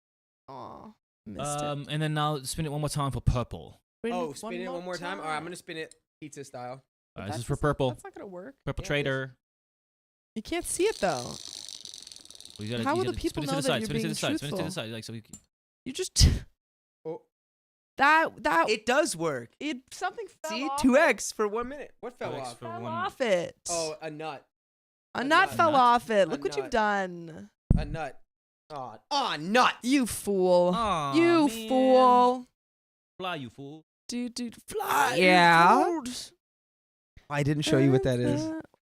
Aw, missed it. And then now spin it one more time for purple. Wait, Oh, spin it one more time? All right, I'm going to spin it pizza style. This is for purple. That's not gonna work. Purple trader. You can't see it though. Well, you gotta, How you will the gotta people spin it to know the that side, you're spin it to being the side, spin it to the truthful? side, like so. You just Oh. that It does work. something fell See, off 2x for 1 minute. What fell 2x off? for fell one. off it. Oh, a nut. a a nut nut. fell Nut? off it. A Look what you've nut. done. A nut. Oh, nuts. You fool. Aw, You man. fool. Fly, you fool. Dude, fly. Yeah? you fool. I didn't show you what that is.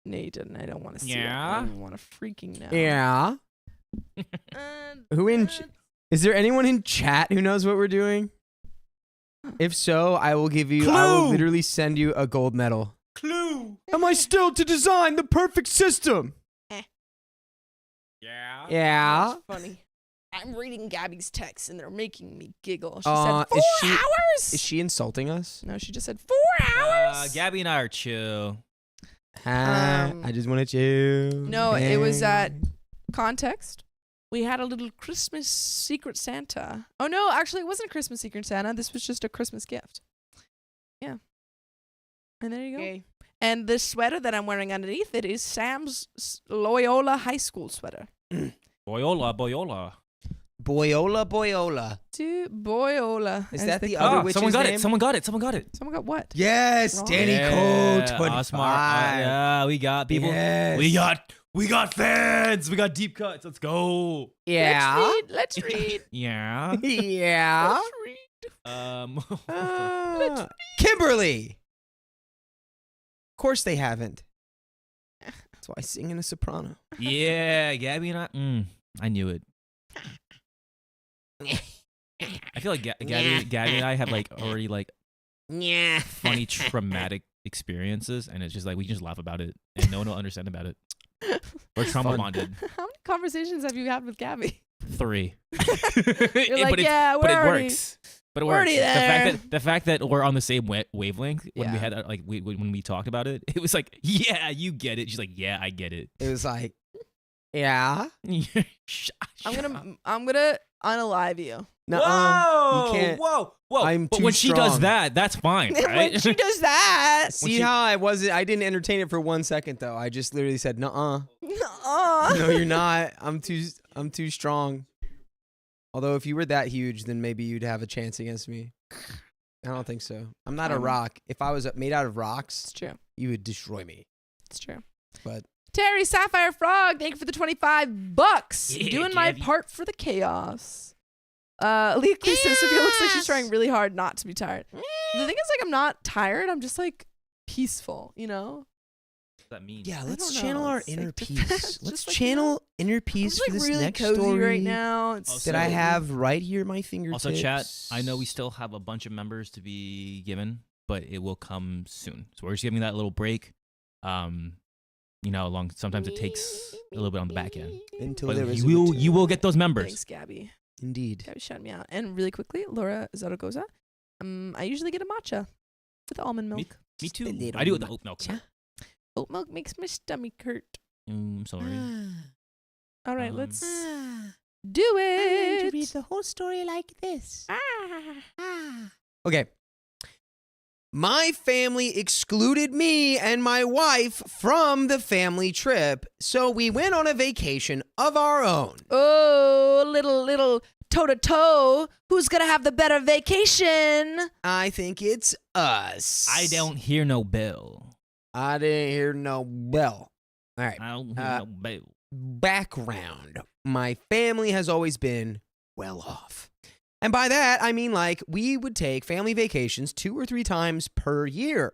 No, you didn't. I don't want to see Yeah? it. I don't want to freaking know. Yeah. Who in? Uh, Is there anyone in chat who knows what we're doing? If so, I will give you. I will Clue! literally send you a gold medal. Clue. Am I still to design the perfect system? Yeah. Yeah. That's funny. I'm reading Gabby's text and they're making me giggle. She Uh, said 4 is she- hours. Is she insulting us? No, she just said 4 hours. Gabby and I are chill. I just wanted to. No, it was at Context. We had a little Christmas Secret Santa. Oh no, actually it wasn't a Christmas Secret Santa. This was just a Christmas gift. Yeah. And there you go. Okay. And the sweater that I'm wearing underneath it is Sam's Loyola High School sweater. Boyola, boyola. Boyola. To Boyola. Is as that they the call other it. witch's Someone got name? it. Someone got it. Someone got it. Someone got what? Yes, Wrong. Danny Yeah, Cole 25. smart. Yeah, we got people. Yes. We got fans. We got deep cuts. Let's go. Yeah. Let's read. Yeah. Yeah. Let's read. Kimberly. Of course they haven't. That's why I sing in a soprano. Yeah, Gabby and I knew it. I feel like Gabby and I have like already like Yeah. funny traumatic experiences, and it's just like we can just laugh about it, and no one will understand about it. We're trauma bonded. How many conversations have you had with Gabby? 3. You're like, but yeah, but it already, works. But it we're works. already The there. fact that we're on the same wavelength when we Yeah. had like when we talked about it, it was like, yeah, you get it. She's like, yeah, I get it. It was like, yeah. I'm gonna unalive you. Nuh-uh. You can't. Whoa! I'm But too when she does strong. that, that's fine, when right? she does that, See how I wasn't? I didn't entertain it for 1 second though. I just literally said, "Nuh-uh." No, you're not. I'm too strong. Although if you were that huge, then maybe you'd have a chance against me. I don't think so. I'm not a rock. If I was made out of rocks, It's true. you would destroy me. It's true. But Terry Sapphire Frog, thank you for the $25. Yeah, Doing my Gabby. part for the chaos. Leah Clee says Sophia looks like she's trying really hard not to be tired. The thing is, like, I'm not tired. I'm just like peaceful, you know? What does that mean? yeah, I let's don't channel know. our It's inner like peace. just Let's like, channel inner I'm peace just, for like this really next cozy story right now. It's Also- that I so- have right here at my fingertips. Also, chat, I know we still have a bunch of members to be given, but it will come soon. So we're just giving that little break. You know, sometimes it takes a little bit on the back end. until But there is a you will get those members. Thanks, Gabby. Indeed. Gabby shouted me out. And really quickly, Laura Zaragoza. I usually get a matcha with almond milk. Me too. a little I do it with the oat milk. matcha. Oat milk makes my stomach hurt. I'm sorry. All right, Um, let's do I'm going to read it. the whole story like this. Ah. Okay. My family excluded me and my wife from the family trip, so we went on a vacation of our own. Oh, little toe to toe. Who's gonna have the better vacation? I think it's us. I don't hear no bell. I didn't hear no bell. All right. I don't hear no bell. Background. My family has always been well off. And by that, I mean like we would take family vacations 2 or 3 times per year.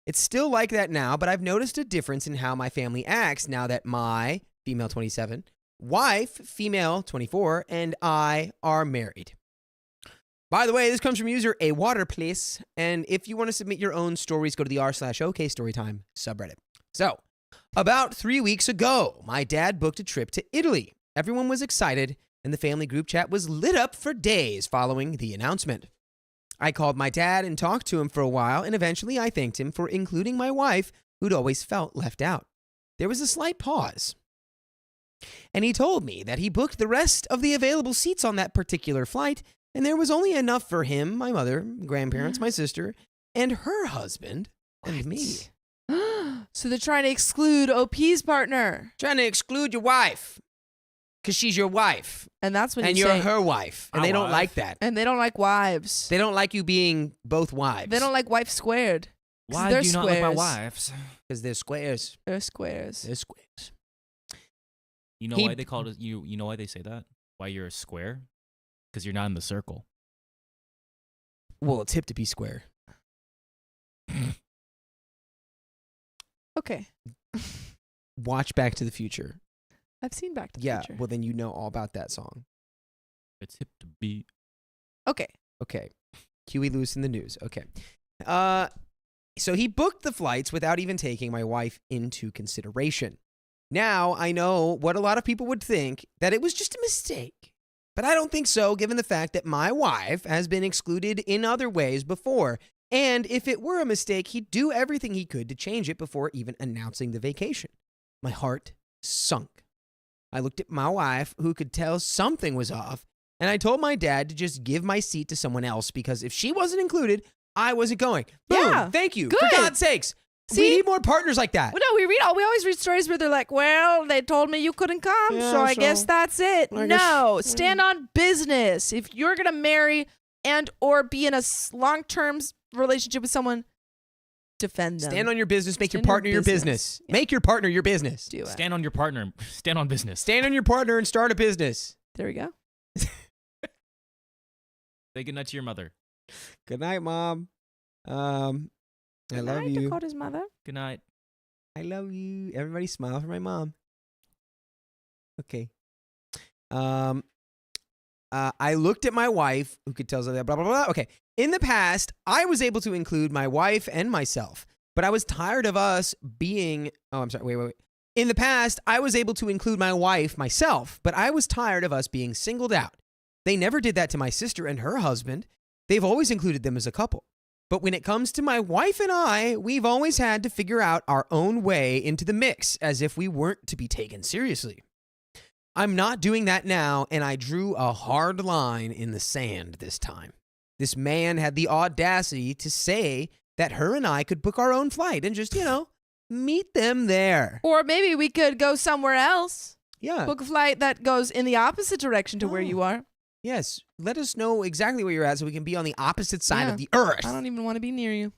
It's still like that now, but I've noticed a difference in how my family acts now that my, female 27, wife, female 24, and I are married. By the way, this comes from user A Water Please, and if you want to submit your own stories, go to the r/OK Storytime subreddit. So, about 3 weeks ago, my dad booked a trip to Italy. Everyone was excited, and the family group chat was lit up for days following the announcement. I called my dad and talked to him for a while, and eventually I thanked him for including my wife, who'd always felt left out. There was a slight pause. And he told me that he booked the rest of the available seats on that particular flight, and there was only enough for him, my mother, grandparents, my sister, and her husband, and me. So they're trying to exclude OP's partner. Trying to exclude your wife. Because she's your wife. And that's when And you you're say, her wife. And My they don't wife. like that. and they don't like wives. They don't like you being both wives. They don't like wife squared. 'Cause Why they're do you not like my squares. wives? Because they're squares. They're squares. They're squares. You know why they called it? You know why they say that? Why you're a square? Because you're not in the circle. Well, it's hip to be square. Okay. Watch Back to the Future. I've seen Back to the Yeah, Future. well, then you know all about that song. It's hip to be. Okay. Okay. Huey Lewis in the news. Okay. So he booked the flights without even taking my wife into consideration. Now, I know what a lot of people would think, that it was just a mistake. But I don't think so, given the fact that my wife has been excluded in other ways before. And if it were a mistake, he'd do everything he could to change it before even announcing the vacation. My heart sunk. I looked at my wife, who could tell something was off, and I told my dad to just give my seat to someone else because if she wasn't included, I wasn't going. Boom, Yeah, thank you. good. For God's sakes. We See? need more partners like that. Well, no, we always read stories where they're like, well, they told me you couldn't come, Yeah, so I so guess that's it. I guess- No, stand on business. If you're going to marry and or be in a long-term relationship with someone, defend them. Stand on your business. Make your Stand on partner your business. Yeah. Make your partner your business. Do it. Stand on your partner. Stand on business. Stand on your partner and start a business. There we go. Say good night to your mother. Good night, Mom. I love you. Dakota's mother. Good night. I love you. Everybody smile for my mom. Okay. I looked at my wife, who could tell us that blah, blah, blah. Okay. In the past, I was able to include my wife and myself, but I was tired of us being, oh, I'm sorry. Wait. In the past, I was able to include my wife, myself, but I was tired of us being singled out. They never did that to my sister and her husband. They've always included them as a couple. But when it comes to my wife and I, we've always had to figure out our own way into the mix as if we weren't to be taken seriously. I'm not doing that now, and I drew a hard line in the sand this time. This man had the audacity to say that her and I could book our own flight and just, meet them there. Or maybe we could go somewhere else. Yeah. Book a flight that goes in the opposite direction to where you are. Yes. Let us know exactly where you're at so we can be on the opposite side Yeah. of the earth. I don't even want to be near you.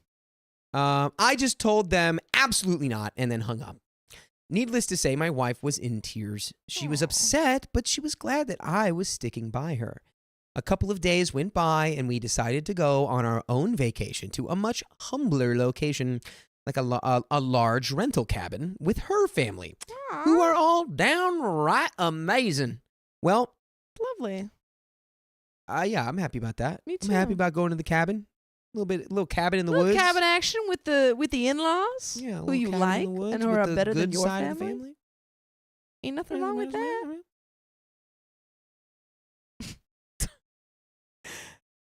I just told them absolutely not and then hung up. Needless to say, my wife was in tears. She was Aw. upset, but she was glad that I was sticking by her. A couple of days went by, and we decided to go on our own vacation to a much humbler location, like a large rental cabin with her family, who are all downright amazing. Well, Lovely. yeah, I'm happy about that. Me I'm happy too. about going to the cabin. Little cabin in the Little woods. cabin action with the in-laws Yeah, a who little you cabin like in the woods and who with are the better than good your side of the family. Ain't nothing wrong with that.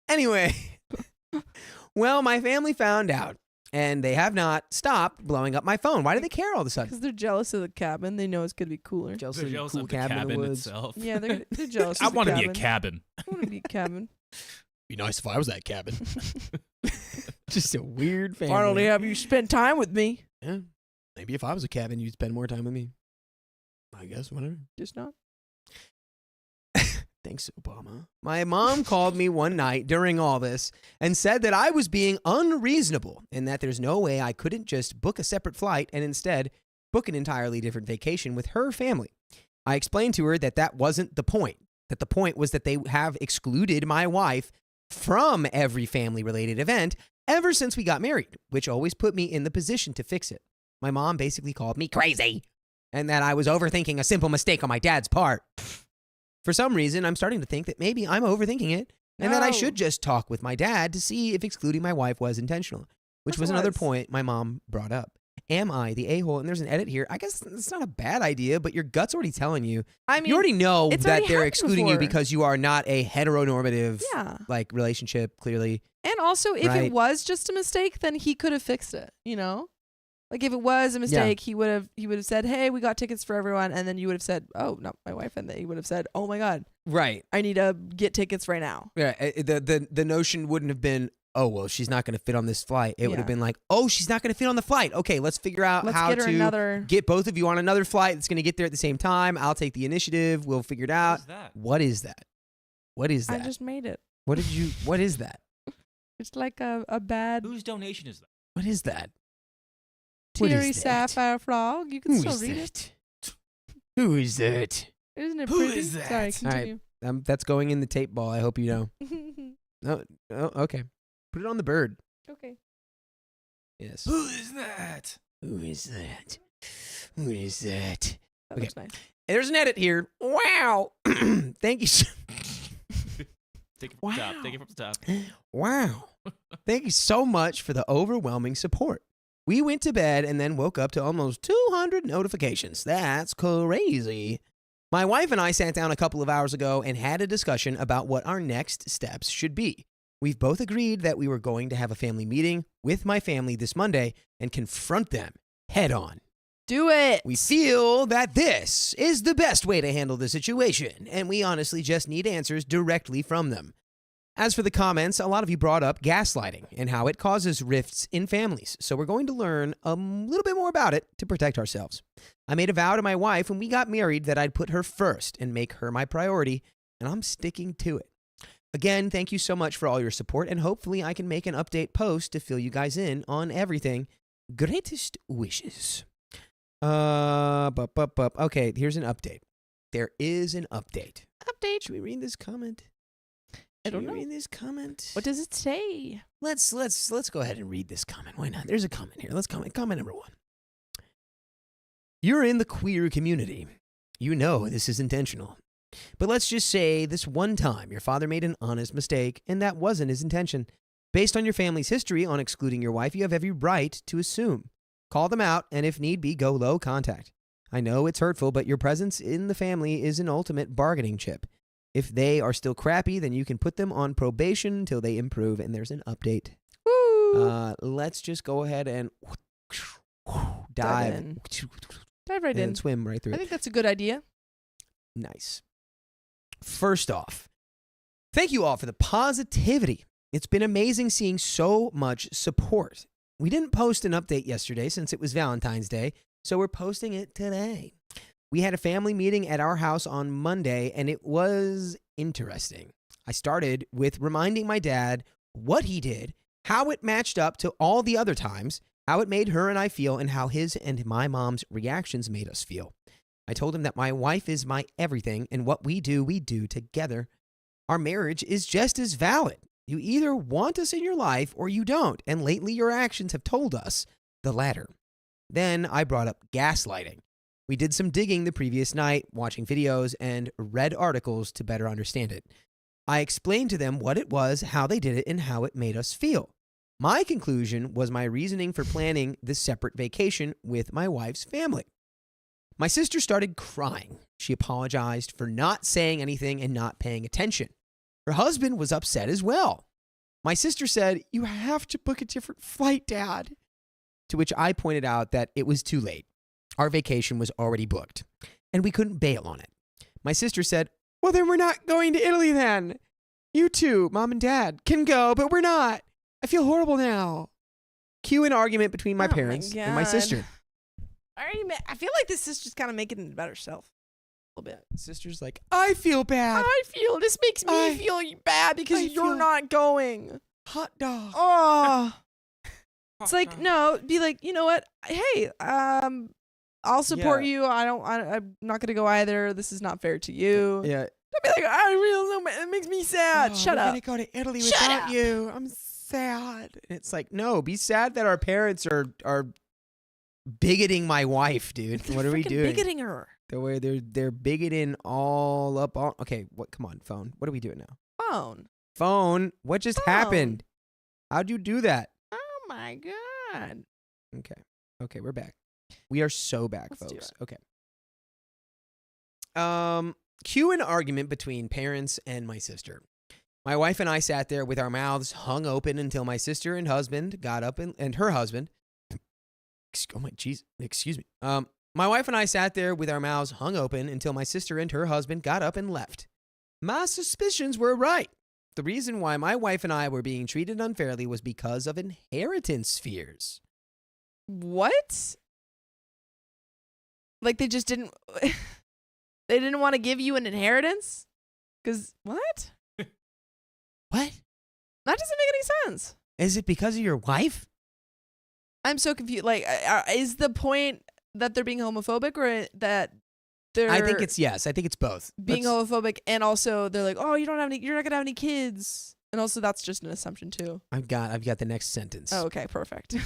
Anyway, well, my family found out, and they have not stopped blowing up my phone. Why do they care all of a sudden? Because they're jealous of the cabin. They know it's going to be cooler. Jealous They're of the jealous cool of the cabin in the cabin woods. itself. Yeah, they're jealous I of the want to be a cabin. cabin. I want to be a cabin. Be nice if I was that cabin. Just a weird family. Finally have you spent time with me. Yeah. Maybe if I was a cabin, you'd spend more time with me. I guess, whatever. Just not. Thanks, Obama. My mom called me one night during all this and said that I was being unreasonable and that there's no way I couldn't just book a separate flight and instead book an entirely different vacation with her family. I explained to her that that wasn't the point, that the point was that they have excluded my wife from every family-related event ever since we got married, which always put me in the position to fix it. My mom basically called me crazy and that I was overthinking a simple mistake on my dad's part. For some reason, I'm starting to think that maybe I'm overthinking it and that I No. should just talk with my dad to see if excluding my wife was intentional, which Of was another course. point my mom brought up. Am I the a-hole? And there's an edit here. I guess it's not a bad idea, but your gut's already telling you. I mean, You already know it's that already they're happened excluding you before. because you are not a heteronormative yeah. relationship, clearly. And also, if Right. it was just a mistake, then he could have fixed it. Like if it was a mistake, he would have said, "Hey, we got tickets for everyone," and then you would have said, "Oh, not my wife," and then he would have said, "Oh my God, Right. I need to get tickets right now." Yeah. The notion wouldn't have been, oh, well, she's not going to fit on this flight. It would have Yeah. been like, oh, she's not going to fit on the flight. Okay, let's figure out Let's how get her to another. get both of you on another flight that's going to get there at the same time. I'll take the initiative. We'll figure it out. What's that? What is that? What is I that? just made it. What is that? It's like a bad Whose donation is that? What is that? What is teary that? sapphire frog. You can Who still is read it. that? Who is that? Isn't it Who pretty? is that? Sorry, All right. continue. That's going in the tape ball. I hope you know. No, oh, okay. Put it on the bird. Okay. Yes. Who is that? Who is that? Who is that? That Okay. looks nice. There's an edit here. Wow. Thank you. Take it from the top. Take it from the top. Wow. Thank you so much for the overwhelming support. We went to bed and then woke up to almost 200 notifications. That's crazy. My wife and I sat down a couple of hours ago and had a discussion about what our next steps should be. We've both agreed that we were going to have a family meeting with my family this Monday and confront them head on. Do it. We feel that this is the best way to handle the situation, and we honestly just need answers directly from them. As for the comments, a lot of you brought up gaslighting and how it causes rifts in families, so we're going to learn a little bit more about it to protect ourselves. I made a vow to my wife when we got married that I'd put her first and make her my priority, and I'm sticking to it. Again, thank you so much for all your support, and hopefully I can make an update post to fill you guys in on everything. Greatest wishes. Okay, here's an update. There is an update. Update. Should we read this comment? I don't Should we know. read this comment? What does it say? Let's go ahead and read this comment. Why not? There's a comment here. Let's comment number 1. You're in the queer community. You know this is intentional. But let's just say this one time your father made an honest mistake, and that wasn't his intention. Based on your family's history on excluding your wife, you have every right to assume. Call them out, and if need be, go low contact. I know it's hurtful, but your presence in the family is an ultimate bargaining chip. If they are still crappy, then you can put them on probation until they improve, and there's an update. Woo. Let's just go ahead and Dive dive in. Dive right in. and swim right through I it. think that's a good idea. Nice. First off, thank you all for the positivity. It's been amazing seeing so much support. We didn't post an update yesterday since it was Valentine's Day, so we're posting it today. We had a family meeting at our house on Monday, and it was interesting. I started with reminding my dad what he did, how it matched up to all the other times, how it made her and I feel, and how his and my mom's reactions made us feel. I told him that my wife is my everything, and what we do together. Our marriage is just as valid. You either want us in your life or you don't, and lately your actions have told us the latter. Then I brought up gaslighting. We did some digging the previous night, watching videos, and read articles to better understand it. I explained to them what it was, how they did it, and how it made us feel. My conclusion was my reasoning for planning this separate vacation with my wife's family. My sister started crying. She apologized for not saying anything and not paying attention. Her husband was upset as well. My sister said, "You have to book a different flight, Dad." To which I pointed out that it was too late. Our vacation was already booked, and we couldn't bail on it. My sister said, "Well, then we're not going to Italy then. You two, Mom and Dad, can go, but we're not. I feel horrible now." Cue an argument between my Oh my parents and my God. sister. I feel like this is just kind of making it about herself a little bit. Sister's like, "I feel bad. I feel this makes me I- feel bad because I you're feel- not going. Hot dog." Oh, it's like no. Be like, you know what? Hey, I'll support you. I'm not gonna go either. This is not fair to you. Yeah. I'd be like, I feel so bad. It makes me sad. Shut up. We're gonna go to Italy Shut without up. you. I'm sad. It's like, no, be sad that our parents are bigoting my wife, dude. They're What are we freaking doing? Bigoting her. They're bigoting all up on. Okay, what? Come on, phone. What are we doing now? Phone. Phone. What just Phone. happened? How'd you do that? Oh my God. Okay, we're back. We are so back, Let's do folks. Okay. Cue an argument between parents and my sister. My wife and I sat there with our mouths hung open until my sister and husband got up and her husband. Oh my jeez, excuse me. My wife and I sat there with our mouths hung open until my sister and her husband got up and left. My suspicions were right. The reason why my wife and I were being treated unfairly was because of inheritance fears. What? Like they just didn't they didn't want to give you an inheritance? Cuz what? What? That doesn't make any sense. Is it because of your wife? I'm so confused. Like is the point that they're being homophobic or that they're I think it's yes. I think it's both. being Let's- homophobic and also they're like, "Oh, you're not going to have any kids." And also that's just an assumption too. I've got the next sentence. Oh, okay, perfect.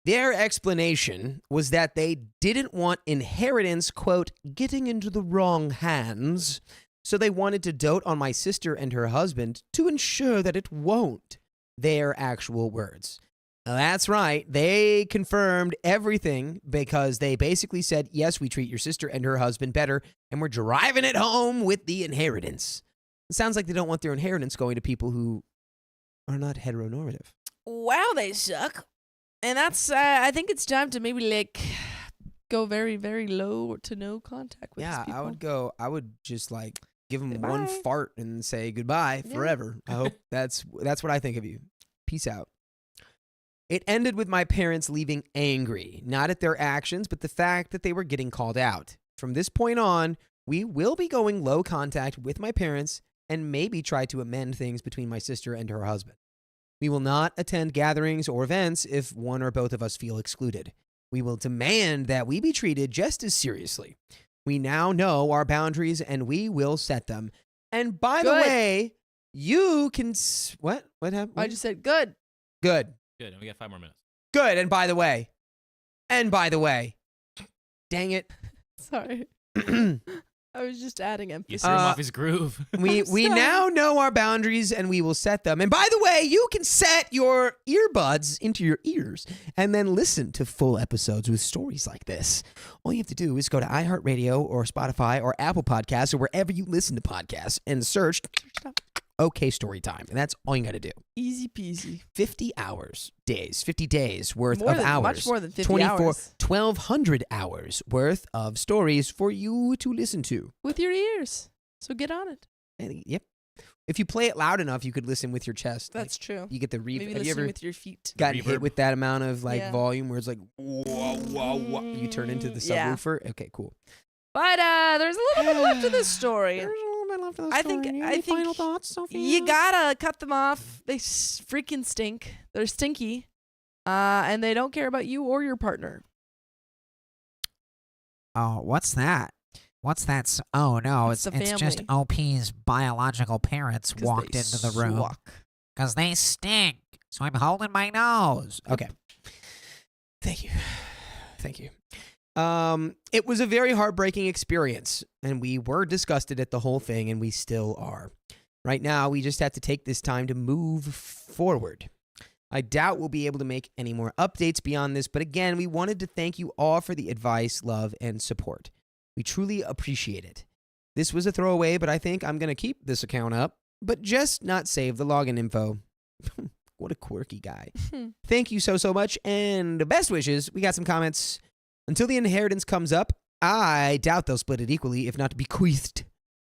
Their explanation was that they didn't want inheritance, quote, getting into the wrong hands, so they wanted to dote on my sister and her husband to ensure that it won't. Their actual words. That's right. They confirmed everything because they basically said, yes, we treat your sister and her husband better, and we're driving it home with the inheritance. It sounds like they don't want their inheritance going to people who are not heteronormative. Wow, they suck. And that's I think it's time to maybe like go very, very low to no contact with these Yeah, people. I would just like give them Goodbye. one fart and say goodbye Yeah. forever. I hope that's what I think of you. Peace out. It ended with my parents leaving angry, not at their actions, but the fact that they were getting called out. From this point on, we will be going low contact with my parents and maybe try to amend things between my sister and her husband. We will not attend gatherings or events if one or both of us feel excluded. We will demand that we be treated just as seriously. We now know our boundaries and we will set them. And by the Good. way, you can... What? What happened? I just said good. Good. Good. And we got 5 more minutes. Good. And by the way, dang it. Sorry. I was just adding You emphasis. threw him off his groove. We sorry. now know our boundaries and we will set them. And by the way, you can set your earbuds into your ears and then listen to full episodes with stories like this. All you have to do is go to iHeartRadio or Spotify or Apple Podcasts or wherever you listen to podcasts and search OK Storytime. And that's all you got to do. Easy peasy. 50 days worth of hours. Much more than 50 hours. 1,200 hours worth of stories for you to listen to. With your ears. So get on it. Yep. If you play it loud enough, you could listen with your chest. That's true. You get the Maybe Have you listen ever with your feet. gotten hit reverb. with that amount of Yeah. volume where it's like, whoa, whoa, whoa. You turn into the Yeah. subwoofer? Okay, cool. But there's a little bit left to this story. There's a little bit left of the I story. think- Any I think final thoughts, Sophia? You gotta cut them off. They freaking stink. They're stinky. And they don't care about you or your partner. Oh, what's that? What's that? Oh no, It's it's the just family. OP's biological parents 'Cause walked they into the room suck. because they stink. So I'm holding my nose. Okay. Thank you. It was a very heartbreaking experience, and we were disgusted at the whole thing, and we still are. Right now, we just have to take this time to move forward. I doubt we'll be able to make any more updates beyond this, but again, we wanted to thank you all for the advice, love, and support. We truly appreciate it. This was a throwaway, but I think I'm going to keep this account up, but just not save the login info. What a quirky guy. Thank you so much, and best wishes. We got some comments. Until the inheritance comes up, I doubt they'll split it equally, if not bequeathed.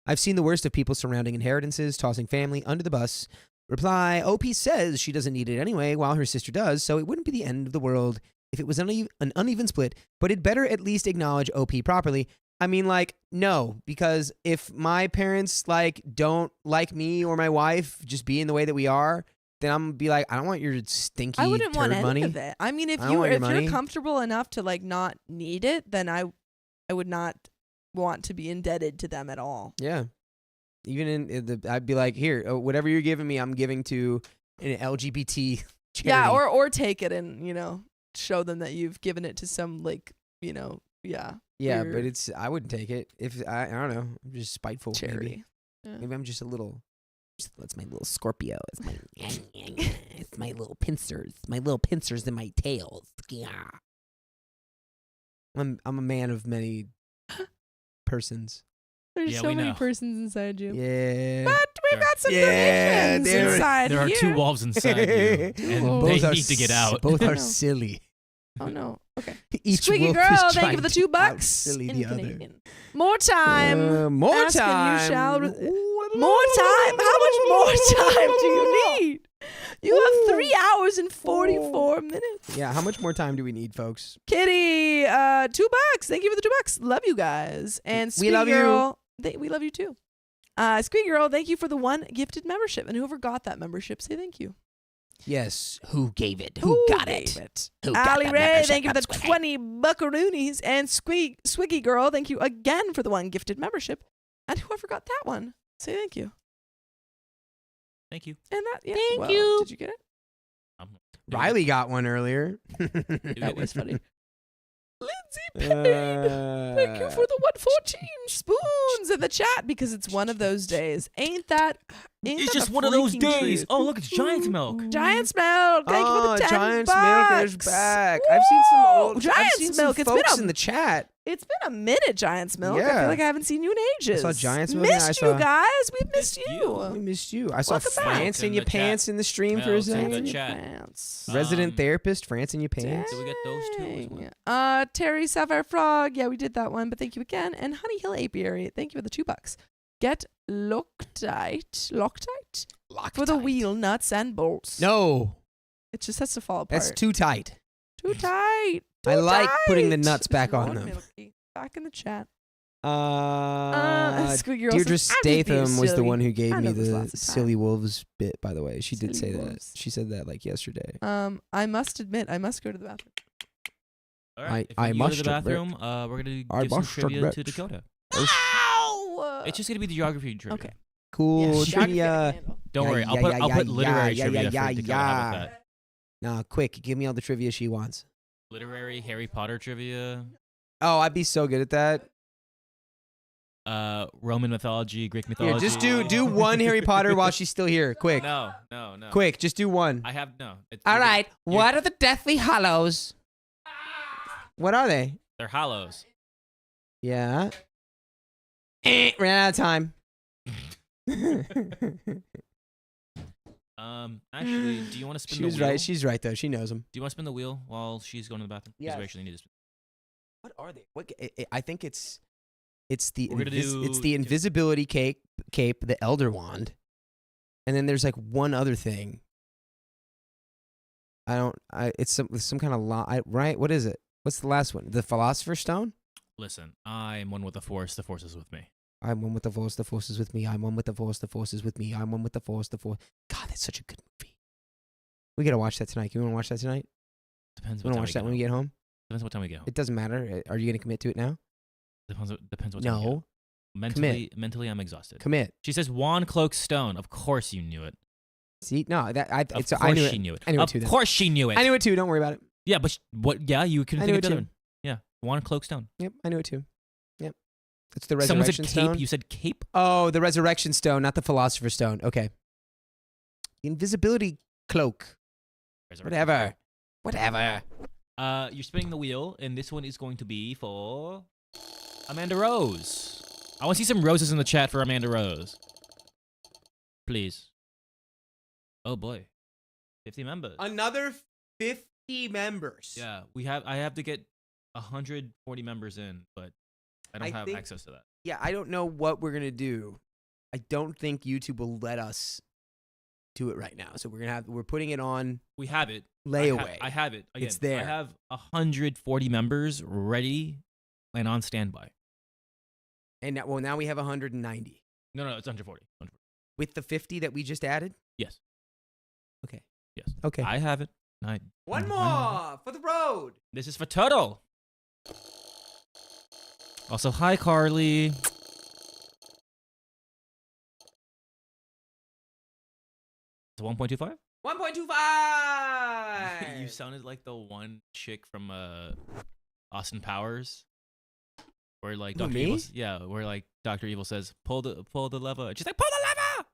I've seen the worst of people surrounding inheritances, tossing family under the bus. Reply, OP says she doesn't need it anyway, while her sister does, so it wouldn't be the end of the world if it was an uneven split, but it better at least acknowledge OP properly. I mean, like, no, because if my parents, like, don't like me or my wife just being the way that we are, then I'm gonna be like, I don't want your stinky I wouldn't want turd any money. of it. I mean, if I don't want your money. you're comfortable enough to like not need it, then I would not want to be indebted to them at all. Yeah. Even I'd be like, here, whatever you're giving me, I'm giving to an LGBT charity. Yeah, or take it and show them that you've given it to some yeah, weird but I wouldn't take it if I don't know. I'm just spiteful. charity. Maybe I'm just a little. That's my little Scorpio. It's my it's my little pincers. My little pincers in my tails. Yeah. I'm a man of many persons. There's Yeah, so we many know. persons inside you. Yeah. But we've got some Yeah, divisions there- inside There are you. 2 wolves inside you, and Oh. they Both are need to get out. Both I are know. silly. Oh no. Okay. Each Squeaky wolf girl, is thank you trying for the to $2 silly in the other. Canadian. More time. More Ask and you time. shall Ooh, More time? How much more time do you need? You have 3 hours and 44 minutes. Yeah, how much more time do we need, folks? Kitty, $2. Thank you for the $2. Love you guys. And We love you. Girl, we love you too. Squeaky Girl, thank you for the 1 gifted membership. And whoever got that membership, say thank you. Yes. Who gave it? Who got it? Who got Ali that Ray, membership? thank you for the Squeaky. 20 buckaroonies. And Swiggy Girl, thank you again for the 1 gifted membership. And whoever got that one, say thank you. Thank you. And that, yeah. Thank well, you. Did you get it? Riley got one earlier. That was funny. Lindsay Payne, thank you for the 114 spoons in the chat because it's one of those days. Ain't that It's the just one of those freaking days. truth? Oh, look, it's Giant's Milk. Giant's Milk. Thank you for the 10 Giant's bucks. Milk is back. I've seen some Woo! old Giant's Milk. It's folks been in the chat. It's been a minute, Giant's Milk. I Yeah. feel like I haven't seen you in ages. I saw Giant's Milk and Missed I you saw- guys. We've missed Missed you. I missed you. I saw Welcome back. France in In your the chat. pants in the stream for a Milks in the second. chat. Pants. Resident therapist, France in your pants. Did we get those two as well? Dang. Terry Sapphire Frog. Yeah, we did that one, but thank you again. And Honey Hill Apiary. Thank you for the $2. Get Loctite for the wheel nuts and bolts. No, It just has to fall apart. that's too tight. Too tight. I Too like putting the tight. nuts back on Lord them. Milky. Back in the chat. Deirdre Squeaky Girl says, "I'm just being Statham was the silly." one who gave I me know there's the lots of time. silly wolves bit. By the way, she did Silly say wolves. that. She said that like yesterday. I must admit, I must go to the bathroom. All right. If I you go to must the admit. bathroom, we're going I to give some must trivia admit. to Dakota. Ow! It's just going to be the geography trivia. Okay. Cool Yeah, trivia. Don't Yeah, worry. yeah, I'll put yeah, literary yeah, trivia yeah, for Dakota. yeah. How about that? Nah, quick, give me all the trivia she wants. Literary Harry Potter trivia. Oh, I'd be so good at that. Roman mythology, Greek Here, mythology. just do one Harry Potter while she's still here. Quick, No. quick, just do one. I have no. It's, All you're- right, what are the Deathly Hallows? What are they? They're hollows. Yeah. Ran out of time. Actually, do you want to spin She the was wheel? right. She's right though. She knows them. Do you want to spin the wheel while she's going to the bathroom? 'Cause Yes. we actually need to spin. What are they? What? I think it's the We're gonna it's do- the invisibility cape, the Elder Wand, and then there's like one other thing. It's some kind of right? What is it? What's the last one? The Philosopher's Stone? Listen, I'm one with the Force. The Force is with me. I'm one with the Force is with me. I'm one with the Force is with me. I'm one with the Force, God, that's such a good movie. We gotta watch that tonight. Can we want to watch that tonight? Depends You what want to time watch that when we get home? Depends what time we get home. It doesn't matter. Are you gonna commit to it now? Depends what time we get home. No, Mentally, I'm exhausted. commit. She says wand, cloak, stone. Of course you knew it. See, no, that I Of it's course I knew she it. knew it. I knew it Of too, then. course she knew it. I knew it too. Don't worry about it. Yeah, but what? Yeah, you couldn't I think knew of the it other too. one. Yeah, wand, cloak, stone. Yep, I knew it too. Yep, it's the Someone resurrection said cape. stone. You said cape. Oh, the resurrection stone, not the philosopher's stone. Okay. Invisibility cloak. Whatever. You're spinning the wheel, and this one is going to be for Amanda Rose. I want to see some roses in the chat for Amanda Rose. Please. Oh boy, 50 members. Another 50 members. Yeah, I have to get 140 members in, but I don't have access to that. Yeah, I don't know what we're gonna do. I don't think YouTube will let us do it right now. So we're putting it on We have it. layaway. I have it. Again, It's there. I have 140 members ready and on standby. And now we have 190 No, it's 140. with the 50 that we just added. Yes. Okay. Yes. Okay. I have it. One more for the road. This is for Turtle. Also, hi, Carly. It's 1.25? 1.25. You sounded like the one chick from Austin Powers. Where like Who, Dr. me? Evil, where like Dr. Evil says, pull the lever. She's like, pull the lever!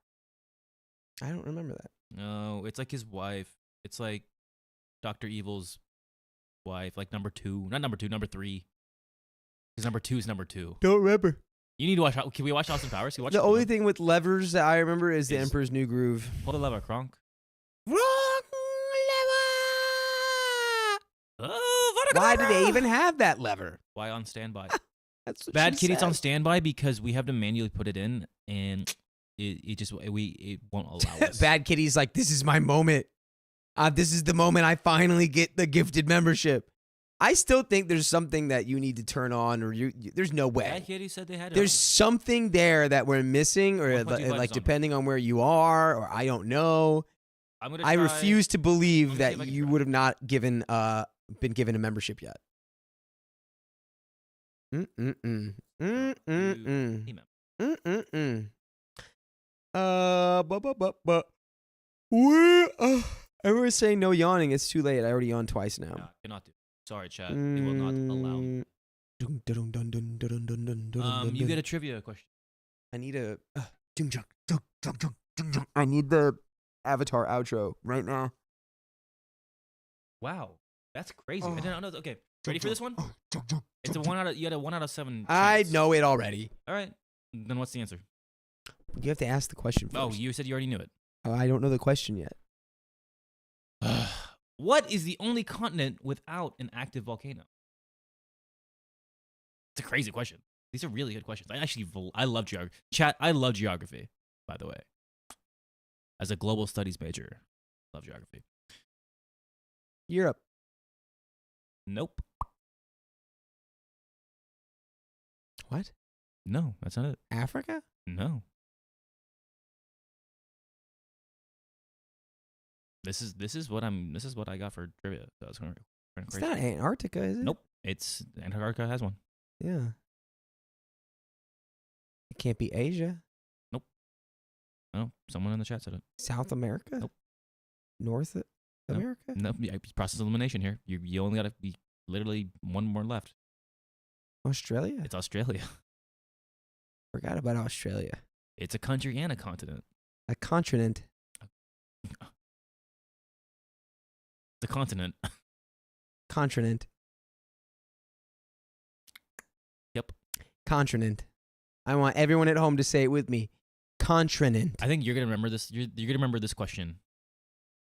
I don't remember that. No, it's like his wife. It's like Dr. Evil's wife, like number 2. Not number 2, number 3. Because number 2 is number 2. Don't remember. You need to watch. Can we watch Austin Powers? Can we watch The it? only thing with levers that I remember is the Is- Emperor's New Groove. Pull the lever, Kronk. Wrong lever. Why do they even have that lever? Why on standby? That's what Bad she Kitty's on said. standby because we have to manually put it in, and it won't allow us. Bad Kitty's like, this is my moment. This is the moment I finally get the gifted membership. I still think there's something that you need to turn on, or there's no way. Bad Kitty said they had it. There's something there that we're missing, or 1.25 like is on. depending on where you are, or I don't know. I refuse to believe I'm gonna see if I that can you try. would have not been given a membership yet. Mm-mm-mm. Mm-mm-mm. Email. Mm-mm-mm. Everyone's saying no yawning. It's too late. I already yawned twice now. No, cannot do. Sorry, chat. It will not allow. You get a trivia question. I need a. I need the Avatar outro right now. Wow, that's crazy. I didn't know. Okay, ready for this one? It's you had a 1 out of 7. I chance. know it already. All right. Then what's the answer? You have to ask the question first. Oh, you said you already knew it. Oh, I don't know the question yet. What is the only continent without an active volcano? It's a crazy question. These are really good questions. I love geography. Chat, I love geography, by the way. As a global studies major, love geography. Europe. Nope. What? No, that's not it. Africa? No. This is what I got for trivia. So it's kind of It's crazy. not Antarctica, is it? Nope. It's Antarctica has one. Yeah. It can't be Asia. No, someone in the chat said it. South America? Nope. North America? No, yeah, process elimination here. You only got to be literally one more left. Australia? It's Australia. Forgot about Australia. It's a country and a continent. A continent. It's a continent. Continent. Yep. Continent. I want everyone at home to say it with me. Continent. I think you're gonna remember this. You're gonna remember this question.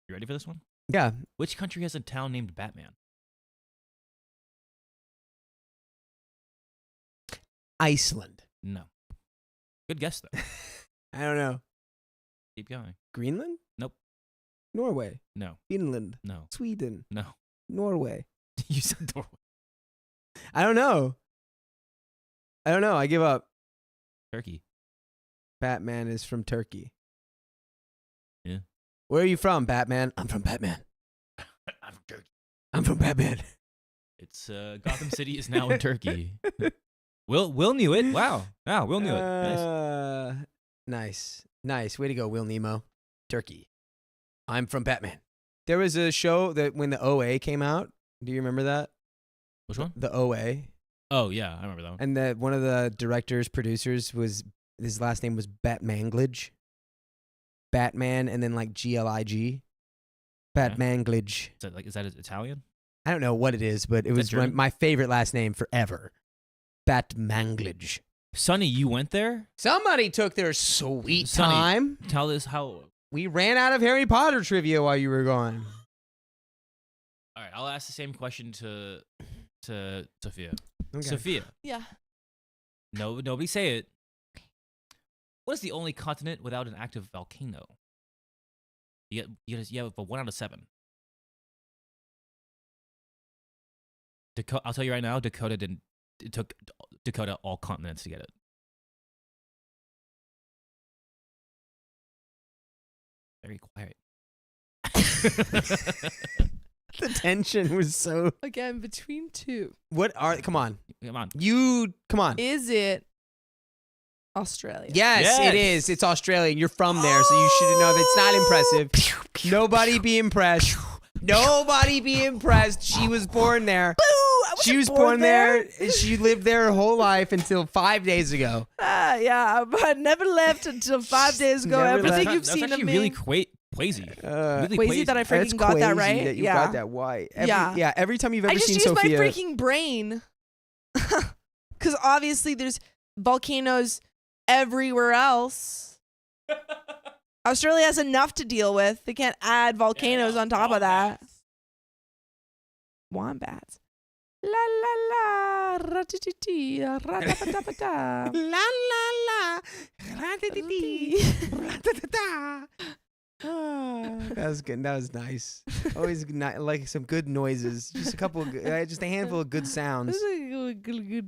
You ready for this one? Yeah. Which country has a town named Batman? Iceland. No. Good guess though. I don't know. Keep going. Greenland? Nope. Norway. No. Finland. No. Sweden. No. Norway. You said Norway. I don't know. I give up. Turkey. Batman is from Turkey. Yeah. Where are you from, Batman? I'm from Batman. I'm from Turkey. I'm from Batman. It's Gotham City is now in Turkey. Will knew it. Wow. Will knew it. Nice. Nice. Way to go, Will Nemo. Turkey. I'm from Batman. There was a show that when the OA came out. Do you remember that? Which one? The OA. Oh yeah, I remember that one. And one of the directors, producers was, his last name was Batmanglage. Batman and then like Glig. Batmanglage. Is that Italian? I don't know what it is, but it was German? my favorite last name forever. Batmanglage. Sonny, you went there? Somebody took their sweet Sonny, time. Tell us how. We ran out of Harry Potter trivia while you were gone. All right, I'll ask the same question to Sophia. Okay. Sophia, Yeah. nobody say it. What is the only continent without an active volcano? You have a 1 out of 7. I'll tell you right now, Dakota didn't. It took Dakota all continents to get it. Very quiet. The tension was so. Again, between two. Come on. Come on. Come on. Is it Australia? Yes, Yes. it is. It's Australian. You're from there, so you should know that's not impressive. Nobody be impressed. Nobody be impressed. She was born there. She was born there. She lived there her whole life until 5 days ago. Yeah, but never left until 5 days ago. Never Everything left. you've That's seen actually of me. really crazy. Really Crazy that I That's freaking got that crazy right. that you Yeah. got that right. Yeah. Every time you've ever I just seen used Sophia. my freaking brain. Because obviously there's volcanoes everywhere else. Australia has enough to deal with. They can't add volcanoes on top of that. Wombats. La la la, ratititi, ratapatapata. La la la, That was good. That was nice. Always like some good noises. Just a couple. Just a handful of good sounds. Good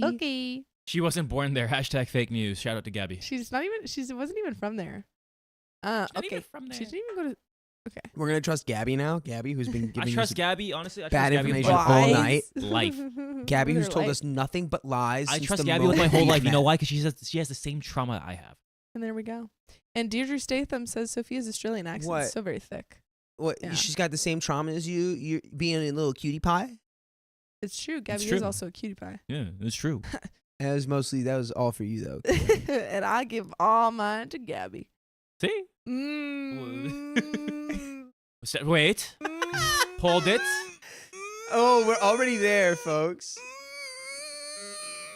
Okay. She wasn't born there. Hashtag fake news. Shout out to Gabby. She wasn't even from there. Not Okay. even from there. She didn't even go to. Okay. We're gonna trust Gabby now. Gabby, who's been I giving trust us Gabby. Honestly, I bad trust Gabby with information my all Lies. night. life. Gabby, who's Her told life. us nothing but lies. I since trust the Gabby with my moment whole we life. You know met. why? Because she has the same trauma I have. And there we go. And Deirdre Statham says Sophia's Australian accent What? is so very thick. What? Yeah. She's got the same trauma as you. You're being a little cutie pie. It's true. Gabby true. is also a cutie pie. Yeah, it's true. That was all for you though. And I give all mine to Gabby. See? Mm. Wait. Hold it. Oh, we're already there, folks.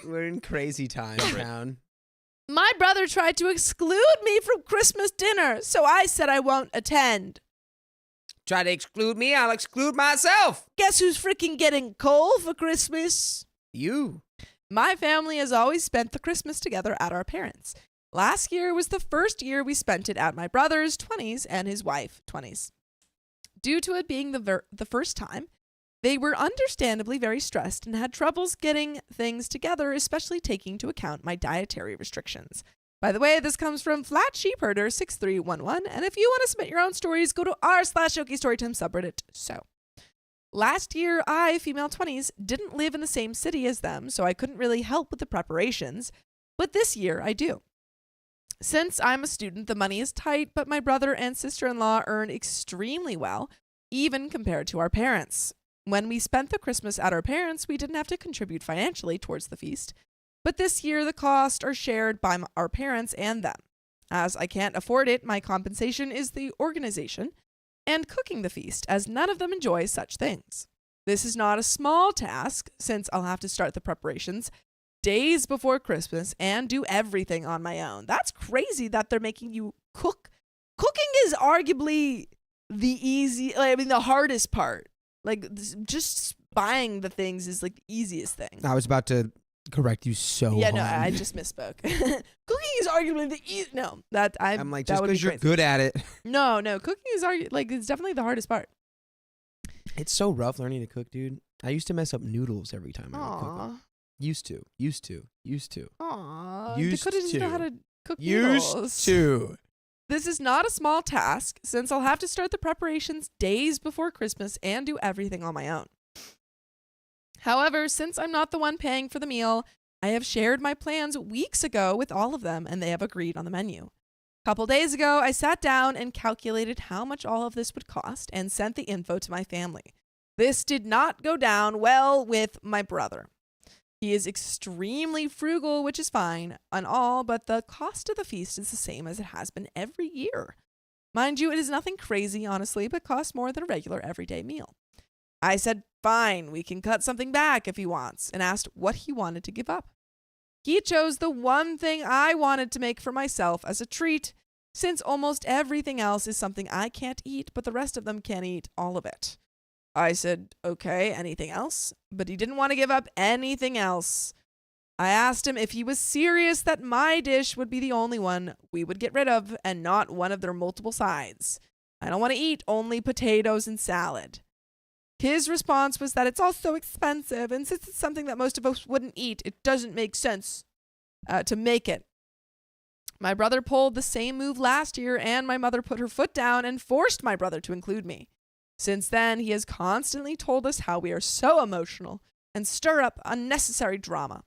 We're in crazy time town. My brother tried to exclude me from Christmas dinner, so I said I won't attend. Try to exclude me, I'll exclude myself. Guess who's freaking getting coal for Christmas? You. My family has always spent the Christmas together at our parents'. Last year was the first year we spent it at my brother's 20s and his wife 20s. Due to it being the first time, they were understandably very stressed and had troubles getting things together, especially taking into account my dietary restrictions. By the way, this comes from Flat Sheep Herder 6311, and if you want to submit your own stories, go to r/OKStorytime subreddit. So, last year, I, female 20s, didn't live in the same city as them, so I couldn't really help with the preparations, but this year I do. Since I'm a student, the money is tight, but my brother and sister-in-law earn extremely well, even compared to our parents. When we spent the Christmas at our parents', we didn't have to contribute financially towards the feast, but this year the costs are shared by our parents and them. As I can't afford it, my compensation is the organization and cooking the feast, as none of them enjoy such things. This is not a small task, since I'll have to start the preparations days before Christmas and do everything on my own. That's crazy that they're making you cook. Cooking is arguably the hardest part. Like, just buying the things is like the easiest thing. I was about to correct you so Yeah, no, hard. I just misspoke. Cooking is arguably the no. I'm like, that just would be because you're crazy. good at it. No, cooking is it's definitely the hardest part. It's so rough learning to cook, dude. I used to mess up noodles every time I would cook them. Aw, Used to. aw. Used Dakota doesn't know to. how to cook noodles. Used to. This is not a small task, since I'll have to start the preparations days before Christmas and do everything on my own. However, since I'm not the one paying for the meal, I have shared my plans weeks ago with all of them, and they have agreed on the menu. A couple days ago, I sat down and calculated how much all of this would cost and sent the info to my family. This did not go down well with my brother. He is extremely frugal, which is fine and all, but the cost of the feast is the same as it has been every year. Mind you, it is nothing crazy, honestly, but costs more than a regular everyday meal. I said, fine, we can cut something back if he wants, and asked what he wanted to give up. He chose the one thing I wanted to make for myself as a treat, since almost everything else is something I can't eat, but the rest of them can eat all of it. I said, okay, anything else? But he didn't want to give up anything else. I asked him if he was serious that my dish would be the only one we would get rid of and not one of their multiple sides. I don't want to eat only potatoes and salad. His response was that it's all so expensive, and since it's something that most of us wouldn't eat, it doesn't make sense to make it. My brother pulled the same move last year, and my mother put her foot down and forced my brother to include me. Since then, he has constantly told us how we are so emotional and stir up unnecessary drama.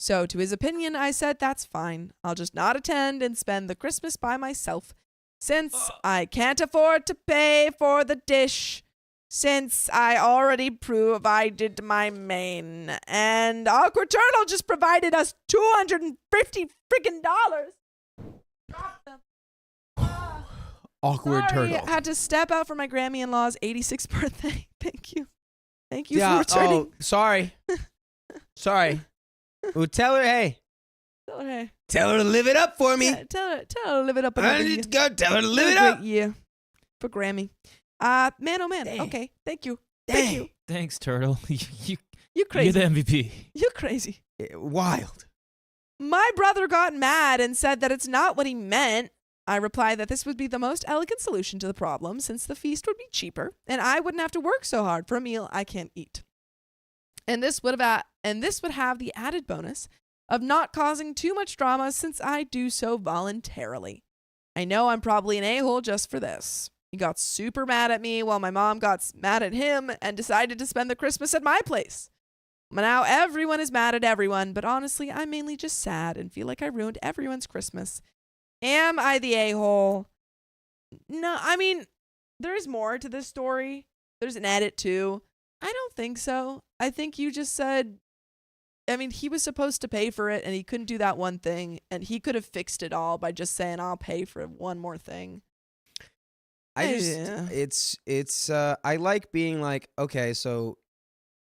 So, to his opinion, I said, that's fine. I'll just not attend and spend the Christmas by myself, since I can't afford to pay for the dish, since I already provided my main, and Awkward Turtle just provided us $250 freaking dollars. Drop them. Awkward Sorry, turtle. I had to step out for my Grammy-in-law's 86th birthday. Thank you. Thank you Yeah, for returning. oh, sorry. Sorry. Well, tell her, hey. Tell her, hey. Tell her to live it up for me. Yeah, tell her to live it up. I another need year. to go. Tell her to live it Another up. great year for Grammy. Man, oh man. Dang. Okay, thank you. Thank you. Thanks, Turtle. you You You're crazy. the MVP. You crazy. Wild. My brother got mad and said that it's not what he meant. I replied that this would be the most elegant solution to the problem since the feast would be cheaper and I wouldn't have to work so hard for a meal I can't eat. And this would have the added bonus of not causing too much drama since I do so voluntarily. I know I'm probably an a-hole just for this. He got super mad at me while my mom got mad at him and decided to spend the Christmas at my place. Now everyone is mad at everyone, but honestly, I'm mainly just sad and feel like I ruined everyone's Christmas. Am I the a-hole? No, I mean, there's more to this story. There's an edit too. I don't think so. I think you just said, I mean, he was supposed to pay for it and he couldn't do that one thing and he could have fixed it all by just saying, I'll pay for one more thing. I like being like, okay, so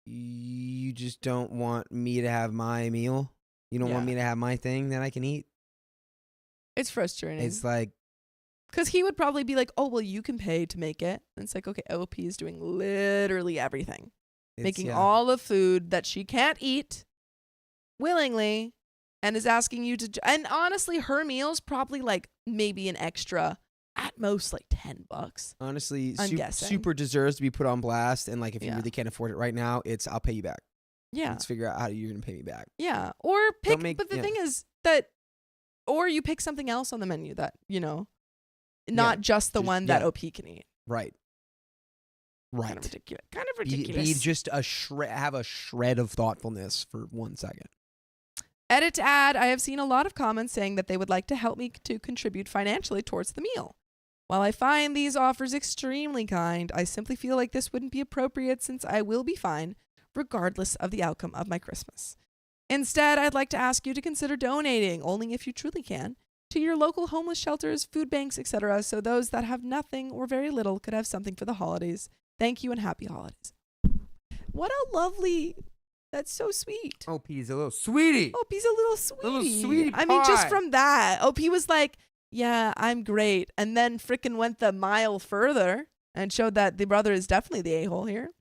you just don't want me to have my meal? You don't want me to have my thing that I can eat? It's frustrating. It's like, because he would probably be like, oh, well, you can pay to make it. And it's like, okay, OP is doing literally everything. Making all the food that she can't eat willingly and is asking you to. And honestly, her meal's probably like maybe an extra, at most like $10. Honestly, I'm guessing. super deserves to be put on blast. And like, if you Yeah. really can't afford it right now, it's I'll pay you back. Yeah. Let's figure out how you're going to pay me back. Yeah. Or pick, make- but the yeah. thing is that, or you pick something else on the menu that, not just the one that OP can eat. Right. Right. Kind of ridiculous. Kind of Be ridiculous. just have a shred of thoughtfulness for 1 second. Edit to add, I have seen a lot of comments saying that they would like to help me to contribute financially towards the meal. While I find these offers extremely kind, I simply feel like this wouldn't be appropriate since I will be fine regardless of the outcome of my Christmas. Instead, I'd like to ask you to consider donating, only if you truly can, to your local homeless shelters, food banks, etc., so those that have nothing or very little could have something for the holidays. Thank you and happy holidays. What a lovely... That's so sweet. OP's a little sweetie. OP's a little sweetie. Little sweetie I mean, just pie. from that, OP was like, yeah, I'm great. And then frickin' went the mile further and showed that the brother is definitely the a-hole here.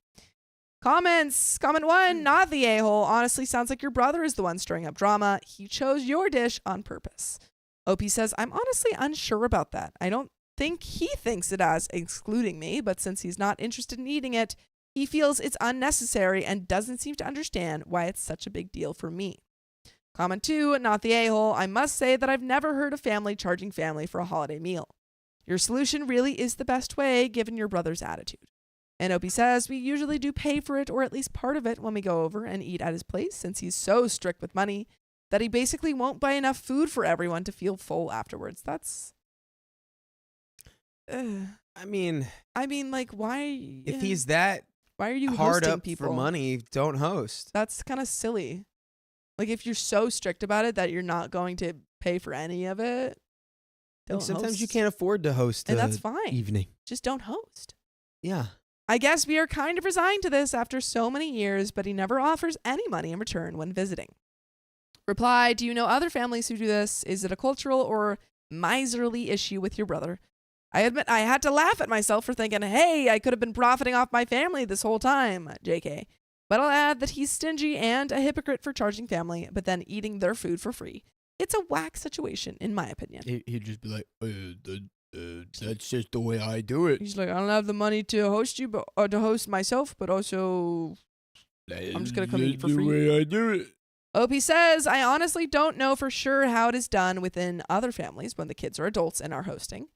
Comments. Comment 1, not the a-hole. Honestly, sounds like your brother is the one stirring up drama. He chose your dish on purpose. OP says, I'm honestly unsure about that. I don't think he thinks it as excluding me, but since he's not interested in eating it, he feels it's unnecessary and doesn't seem to understand why it's such a big deal for me. Comment 2, not the a-hole. I must say that I've never heard of family charging family for a holiday meal. Your solution really is the best way given your brother's attitude. And OP says we usually do pay for it or at least part of it when we go over and eat at his place since he's so strict with money that he basically won't buy enough food for everyone to feel full afterwards. That's... I mean, like, why... if he's that why are you hard hosting up people? for money, don't host. That's kind of silly. Like, if you're so strict about it that you're not going to pay for any of it, don't And sometimes host. you can't afford to host And a that's fine. evening. Just don't host. Yeah. I guess we are kind of resigned to this after so many years, but he never offers any money in return when visiting. Reply, do you know other families who do this? Is it a cultural or miserly issue with your brother? I admit I had to laugh at myself for thinking, hey, I could have been profiting off my family this whole time, JK. But I'll add that he's stingy and a hypocrite for charging family, but then eating their food for free. It's a whack situation, in my opinion. He'd just be like, that's just the way I do it. He's like, I don't have the money to host you, or to host myself, but also I'm just going to come eat for free. That's the way I do it. OP says, I honestly don't know for sure how it is done within other families when the kids are adults and are hosting.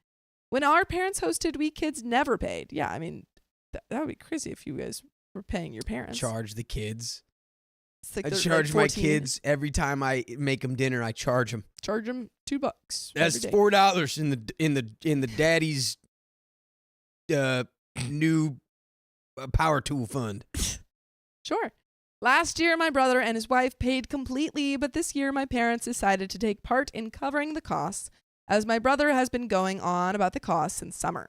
When our parents hosted, we kids never paid. Yeah, I mean, that would be crazy if you guys were paying your parents. Charge the kids. It's like I they're charge like my 14. kids every time I make them dinner. I charge them. Charge them $2. That's every day. $4 in the daddy's new power tool fund. Sure. Last year, my brother and his wife paid completely, but this year my parents decided to take part in covering the costs, as my brother has been going on about the costs since summer.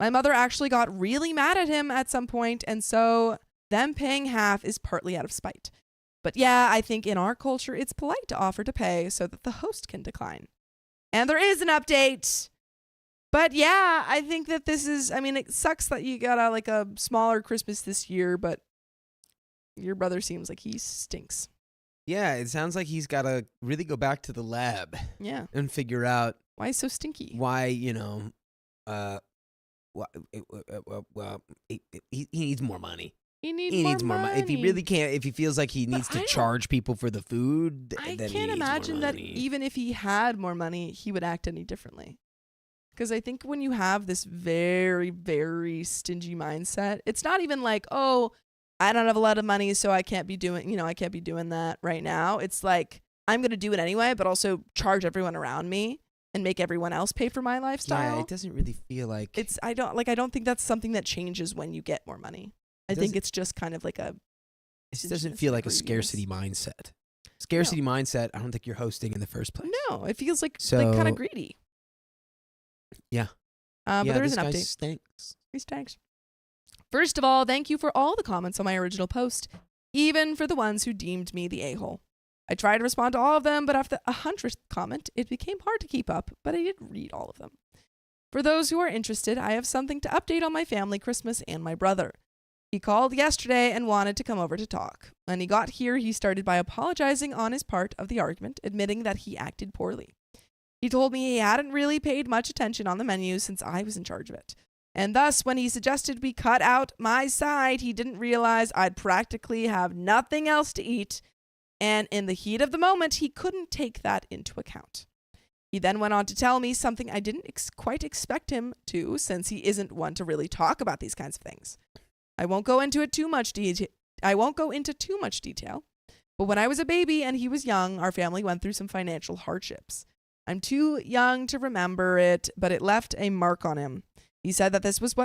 My mother actually got really mad at him at some point, and so them paying half is partly out of spite. But yeah, I think in our culture, it's polite to offer to pay so that the host can decline. And there is an update. But yeah, I think that this is, I mean, it sucks that you got a smaller Christmas this year, but your brother seems like he stinks. Yeah, it sounds like he's got to really go back to the lab Yeah. and figure out Why is so stinky? why, he needs more money. He needs He more needs more money. If he really can't, if he feels like he needs I to don't- charge people for the food, I then he can't needs more imagine that money. even if he had more money, he would act any differently. Because I think when you have this very, very stingy mindset, it's not even like, oh, I don't have a lot of money, so I can't be doing, I can't be doing that right now. It's like, I'm going to do it anyway, but also charge everyone around me and make everyone else pay for my lifestyle. Yeah, it doesn't really feel like I don't think that's something that changes when you get more money. I think it's just kind of like it doesn't stinginess feel and like a greediness. scarcity mindset. Scarcity mindset, I don't think you're hosting in the first place. No, it feels like So- kind of greedy. Yeah. But Yeah, there is this an guy update. stinks. These tags. First of all, thank you for all the comments on my original post, even for the ones who deemed me the a-hole. I tried to respond to all of them, but after the 100th comment, it became hard to keep up, but I did read all of them. For those who are interested, I have something to update on my family Christmas and my brother. He called yesterday and wanted to come over to talk. When he got here, he started by apologizing on his part of the argument, admitting that he acted poorly. He told me he hadn't really paid much attention on the menu since I was in charge of it. And thus, when he suggested we cut out my side, he didn't realize I'd practically have nothing else to eat. And in the heat of the moment, he couldn't take that into account. He then went on to tell me something I didn't quite expect him to, since he isn't one to really talk about these kinds of things. I won't go into too much detail, but when I was a baby and he was young, our family went through some financial hardships. I'm too young to remember it, but it left a mark on him. He said that this is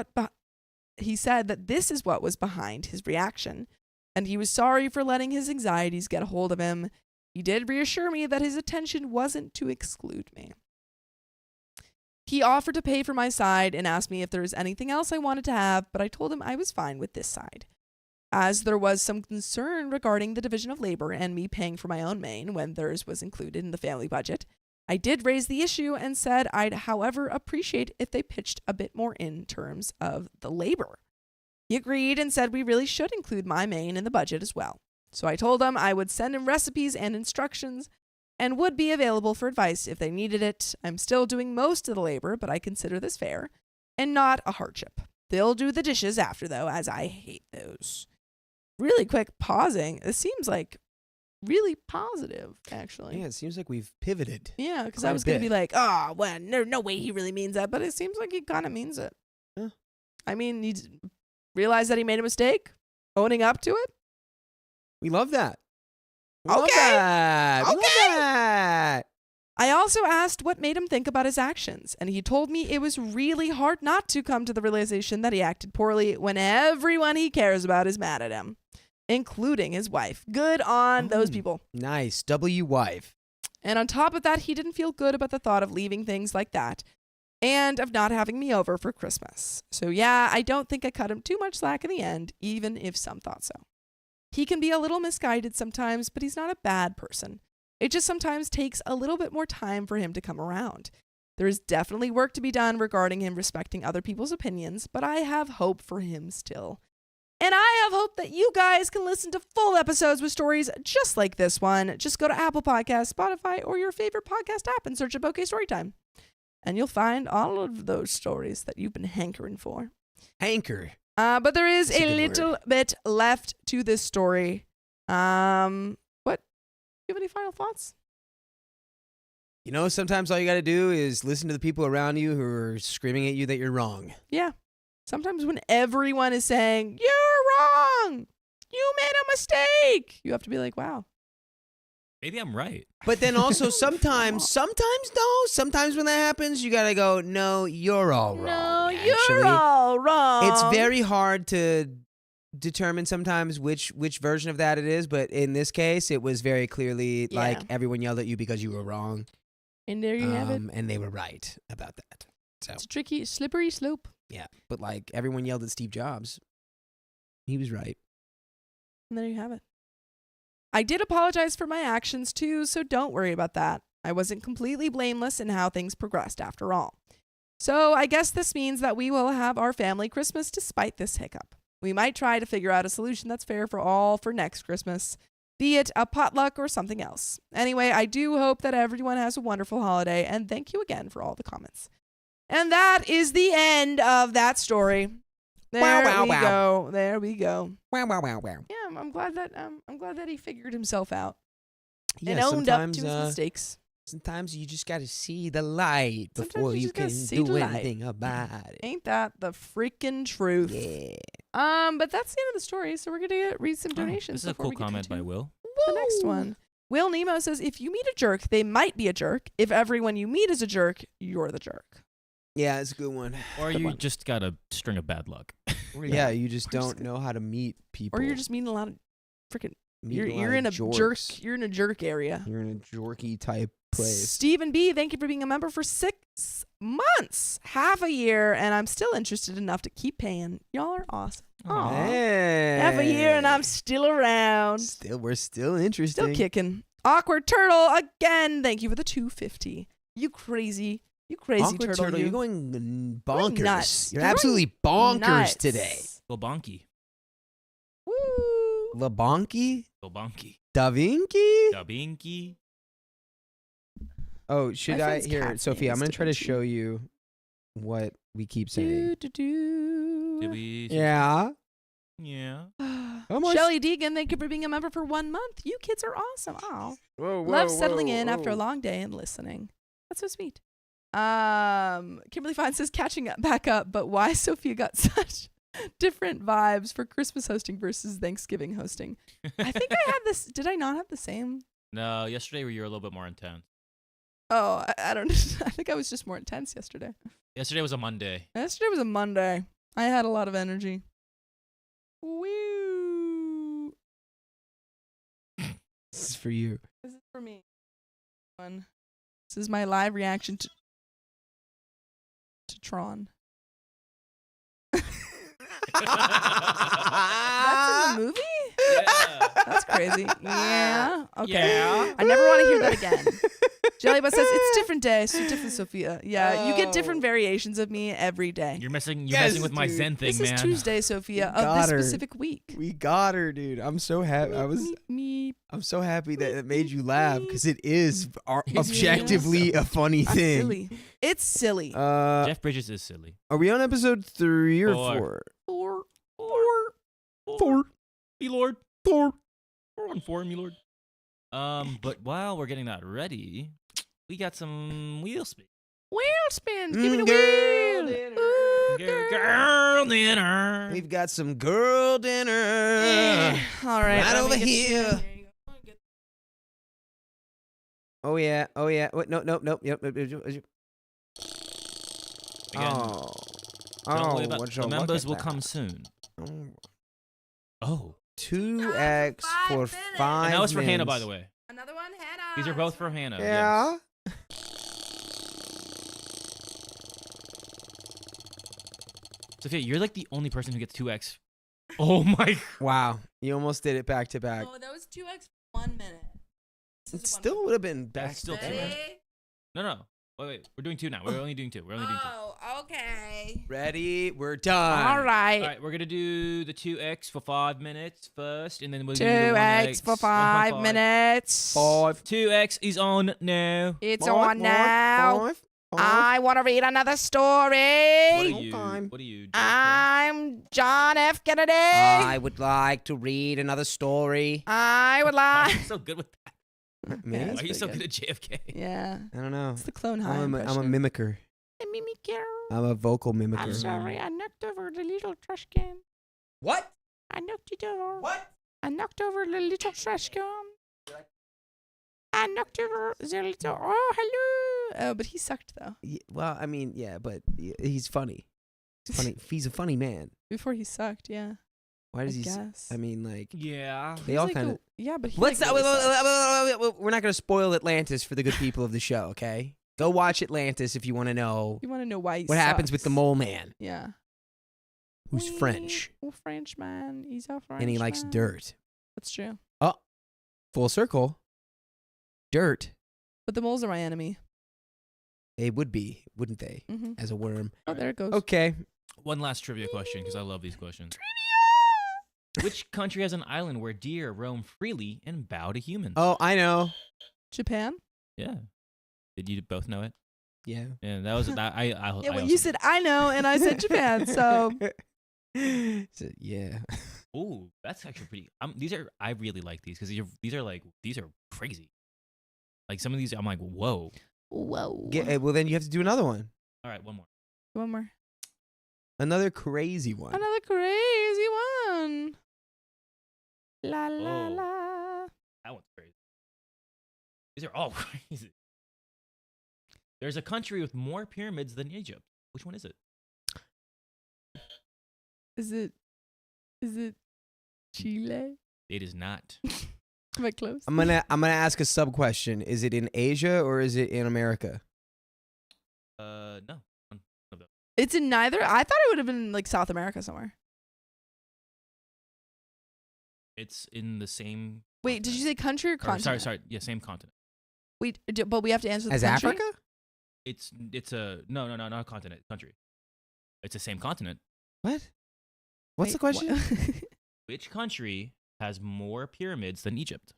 what was behind his reaction, and he was sorry for letting his anxieties get a hold of him. He did reassure me that his intention wasn't to exclude me. He offered to pay for my side and asked me if there was anything else I wanted to have, but I told him I was fine with this side. As there was some concern regarding the division of labor and me paying for my own main when theirs was included in the family budget, I did raise the issue and said I'd, however, appreciate if they pitched a bit more in terms of the labor. He agreed and said we really should include my main in the budget as well. So I told him I would send him recipes and instructions and would be available for advice if they needed it. I'm still doing most of the labor, but I consider this fair and not a hardship. They'll do the dishes after, though, as I hate those. Really quick pausing. This seems like really positive, actually. Yeah, it seems like we've pivoted. Yeah, because Quite I a was going to bit. be like, oh, well, no way he really means that, but it seems like he kind of means it. Yeah. I mean, he realized that he made a mistake, owning up to it. We love that. We Okay. love that. We love Okay. that. I also asked what made him think about his actions, and he told me it was really hard not to come to the realization that he acted poorly when everyone he cares about is mad at him, including his wife. Good on those people. Nice. W wife. And on top of that, he didn't feel good about the thought of leaving things like that and of not having me over for Christmas. So yeah, I don't think I cut him too much slack in the end, even if some thought so. He can be a little misguided sometimes, but he's not a bad person. It just sometimes takes a little bit more time for him to come around. There is definitely work to be done regarding him respecting other people's opinions, but I have hope for him still. And I have hope that you guys can listen to full episodes with stories just like this one. Just go to Apple Podcasts, Spotify, or your favorite podcast app and search up OK Storytime. And you'll find all of those stories that you've been hankering for. Hanker. But there is That's a a good little bit left to this story. What? Do you have any final thoughts? You know, sometimes all you got to do is listen to the people around you who are screaming at you that you're wrong. Yeah. Sometimes when everyone is saying, you're wrong, you made a mistake, you have to be like, wow. Maybe I'm right. But then also sometimes when that happens, you got to go, no, you're all wrong. No, actually. you're all wrong. It's very hard to determine sometimes which version of that it is, but in this case, it was very clearly like Yeah. everyone yelled at you because you were wrong. And there you have it. And they were right about that. So It's a tricky, slippery slope. yeah, but like everyone yelled at Steve Jobs. He was right. And there you have it. I did apologize for my actions too, so don't worry about that. I wasn't completely blameless in how things progressed after all. So I guess this means that we will have our family Christmas despite this hiccup. We might try to figure out a solution that's fair for all for next Christmas, be it a potluck or something else. Anyway, I do hope that everyone has a wonderful holiday, and thank you again for all the comments. And that is the end of that story. There we go. There we go. Wow, wow, wow, wow. Yeah, I'm glad that he figured himself out Yeah, and owned up sometimes, to his mistakes. Sometimes you just got to see the light Sometimes before you you just gotta can see do the light. anything about it. Ain't that the freaking truth? Yeah. But that's the end of the story. So we're gonna read some donations. This is a before cool we get comment by into Will. the next one. Will Nemo says, if you meet a jerk, they might be a jerk. If everyone you meet is a jerk, you're the jerk. Yeah, it's a good one. Or Good you one. just got a string of bad luck. Yeah, you just Or just don't know how to meet people. Or you're just meeting a lot of freaking. Meet You're a lot you're of in a jerk. jorks. You're in a jerk area. You're in a jorky type place. Stephen B, thank you for being a member for 6 months, half a year, and I'm still interested enough to keep paying. Y'all are awesome. Aw. Hey. Half a year and I'm still around. We're still interesting. Still kicking. Awkward Turtle, again, thank you for the $2.50. You crazy Awkward turtle. You're going bonkers. nuts. You're You're absolutely bonkers nuts. today. Go bonky. Woo. LeBonky? Go bonky. Da Vinci? Da binky. Oh, should My I? friend's Here, cat's Sophia, name I'm is going to try to Da Vinci. show you what we keep saying. Did Do. we? Yeah. Yeah. Almost. Shelly Deegan, thank you for being a member for 1 month. You kids are awesome. Oh. Whoa, Love settling in after a long day and listening. That's so sweet. Kimberly Fine says catching up back up, but why Sophia got such different vibes for Christmas hosting versus Thanksgiving hosting. I think I had this. Did I not have the same? No, yesterday you were a little bit more intense. Oh, I don't. I think I was just more intense yesterday. Yesterday was a Monday. Yesterday was a Monday. I had a lot of energy. Woo! This is for you. This is for me. This is my live reaction to Tron. That's in the movie? Yeah. That's crazy. Yeah. Okay. Yeah. I never want to hear that again. Jellybus says it's different day, so different Sophia. Yeah, you get different variations of me every day. You're messing Yes, with my dude. Zen thing, This man. is Tuesday, Sophia, You of this got her. specific week. We got her, dude. I'm so happy. I'm so happy that it made you laugh because it is objectively a funny I'm thing. silly. It's silly. Jeff Bridges is silly. Are we on episode 3 or 4? 4? Me lord. 4. We're on 4, me lord. But while we're getting that ready, we got some wheel spin. Wheel spins. Give me the Girl wheel. dinner. Ooh, Girl dinner. We've got some girl dinner. All right. Right let me over get you here. in. There you go. Oh yeah. Oh yeah. Wait, no. Yep. Again, Oh. don't worry Oh, about what the you members look will at come that. soon. Oh. Oh. 2x for 5 And that was for Hannah, by minutes. the way. Another one, Hannah. These are both for Hannah. Yeah. yes. Sophia, you're like the only person who gets 2x. Oh my. Wow. You almost did it back to back. Oh, that was 2x for 1 minute. This It is one still minute. would have been back That's still to two, back. right? No. Wait. We're doing 2 now. We're only doing 2. We're only doing 2. Oh, okay. Ready? We're done. All right. All right, we're gonna do the 2x for 5 minutes first, and then we'll do the 1x 2x for 5 minutes. 5. 2x is on now. It's Five, on five, now. five, five. I want to read another What are story. you? time. What are you? I'm John F. Kennedy. I would like to read another story. I would Why are like. you so good with that? Me? Yeah, Why that's are you so pretty good at JFK? Yeah. I don't know. It's the clone high I'm a impression. mimicker. A mimicker. I'm a vocal mimicker. I'm sorry, I knocked over the little trash can. What? I knocked it over. What? I knocked over the little trash can. I knocked over the little. Oh, hello. Oh, but he sucked though. Well, I mean, yeah, but he's funny. He's funny. He's a funny man. Before he sucked, yeah. Why does I he? guess. I mean, like Yeah. they He's all like kind of. Yeah, but he Let's. like really sucks. We're not going to spoil Atlantis for the good people of the show. Okay, go watch Atlantis if you want to know You want to know why he what happens with the sucks. mole man, Yeah. who's French Oh, French man. He's a French and he likes man. dirt. That's true. Full circle. Dirt. But the moles are my enemy. They would be, wouldn't they? Mm-hmm. As a worm. Oh, there it goes. Okay. One last trivia question, because I love these questions. Which country has an island where deer roam freely and bow to humans? Oh, I know. Japan? Yeah. Did you both know it? Yeah. Yeah, that was that. I Yeah, well, also you said I know, and I said Japan, so. So, yeah. Ooh, that's actually pretty. I really like these because these are crazy. Like some of these, I'm like, whoa. Whoa. Well, then you have to do another one. All right, one more. One more. Another crazy one. Another crazy one. La la Oh. la. That one's crazy. These are all crazy. There's a country with more pyramids than Egypt. Which one is it? Is it Chile? It is not. Am I close? I'm gonna ask a sub question. Is it in Asia or is it in America? No. None of them. It's in neither. I thought it would have been like South America somewhere. It's in the same. Wait, did you say country or Or, continent? sorry. Yeah, same continent. Wait, but we have to answer the As country? Africa? It's a no, not a continent. Country. It's the same continent. What? What's the Wait, question? Which country has more pyramids than Egypt?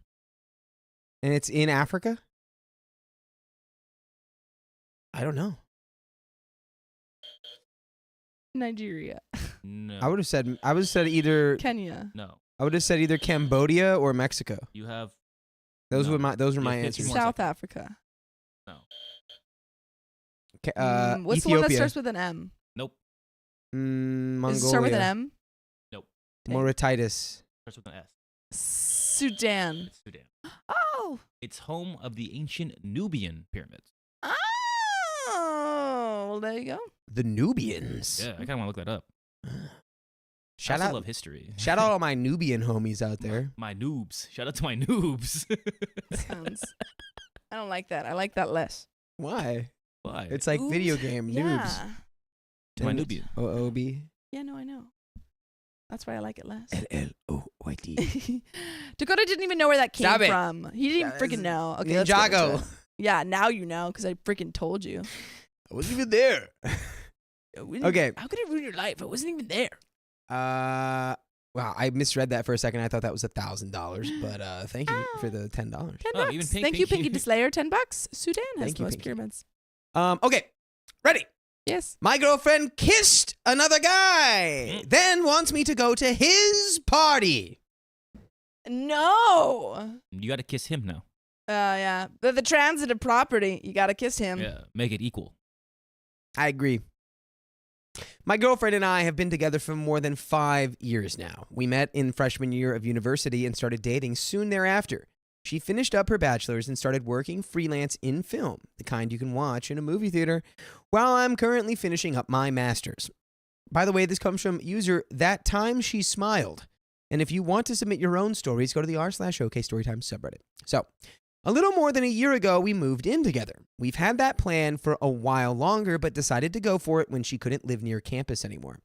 And it's in Africa? I don't know. Nigeria. No. I would have said either Kenya. No. I would have said either Cambodia or Mexico. You have Those No. were my You have my 15 answers. more South seconds. Africa. No. What's the Ethiopia. one that starts with an M? Nope. Mongolia. Does it start with an M? Nope. Mauritius. Starts with an S. Sudan. It's Sudan. Oh. It's home of the ancient Nubian pyramids. Oh. Well, there you go. The Nubians. Yeah, I kind of want to look that up. Shout I also out love history. Shout out all my Nubian homies out there. My noobs. Shout out to my noobs. Sounds. I don't like that. I like that less. Why? Why? It's like video Oops. game Yeah. noobs. to my Nubian. OOB. Yeah, no, I know. That's why I like it less. LLOYD. Dakota didn't even know where that came Stop it. from. He didn't That even freaking is know. Okay, let's get into Ninjago. it. Yeah, now you know because I freaking told you. I wasn't even there. Okay. How could it ruin your life? I wasn't even there. Wow, I misread that for a second. I thought that was $1,000, but thank you for the $10. $10. Oh, even Thank you, Pinky the Slayer. $10. Sudan has Thank the you, most Pinky. pyramids. Okay, ready. Yes. My girlfriend kissed another guy, then wants me to go to his party. No. You got to kiss him now. Yeah. The transitive property. You gotta kiss him. Yeah, make it equal. I agree. My girlfriend and I have been together for more than 5 years now. We met in freshman year of university and started dating soon thereafter. She finished up her bachelor's and started working freelance in film, the kind you can watch in a movie theater, while I'm currently finishing up my master's. By the way, this comes from user That Time She Smiled. And if you want to submit your own stories, go to the r/OK Storytime subreddit. So, a little more than a year ago, we moved in together. We've had that plan for a while longer, but decided to go for it when she couldn't live near campus anymore.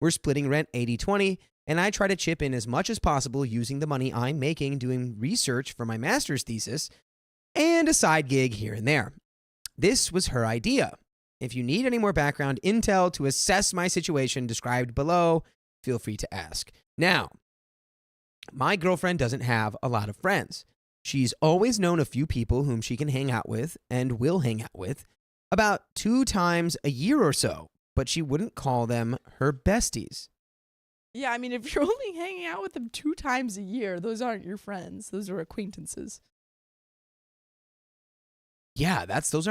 We're splitting rent 80-20, and I try to chip in as much as possible using the money I'm making doing research for my master's thesis and a side gig here and there. This was her idea. If you need any more background intel to assess my situation described below, feel free to ask. Now, my girlfriend doesn't have a lot of friends. She's always known a few people whom she can hang out with and will hang out with about 2 times a year or so, but she wouldn't call them her besties. Yeah, I mean, if you're only hanging out with them 2 times a year, those aren't your friends. Those are acquaintances. Yeah, that's not is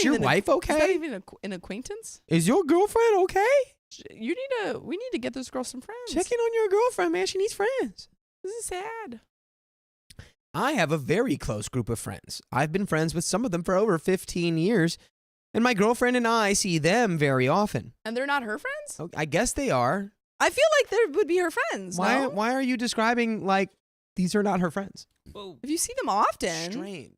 even your wife Is that okay? even an acquaintance? Is your girlfriend okay? We need to get this girl some friends. Check in on your girlfriend, man. She needs friends. This is sad. I have a very close group of friends. I've been friends with some of them for over 15 years, and my girlfriend and I see them very often. And they're not her friends? Oh, I guess they are. I feel like they would be her friends. Why No? are you describing like these are not her friends? Whoa. If you see them often.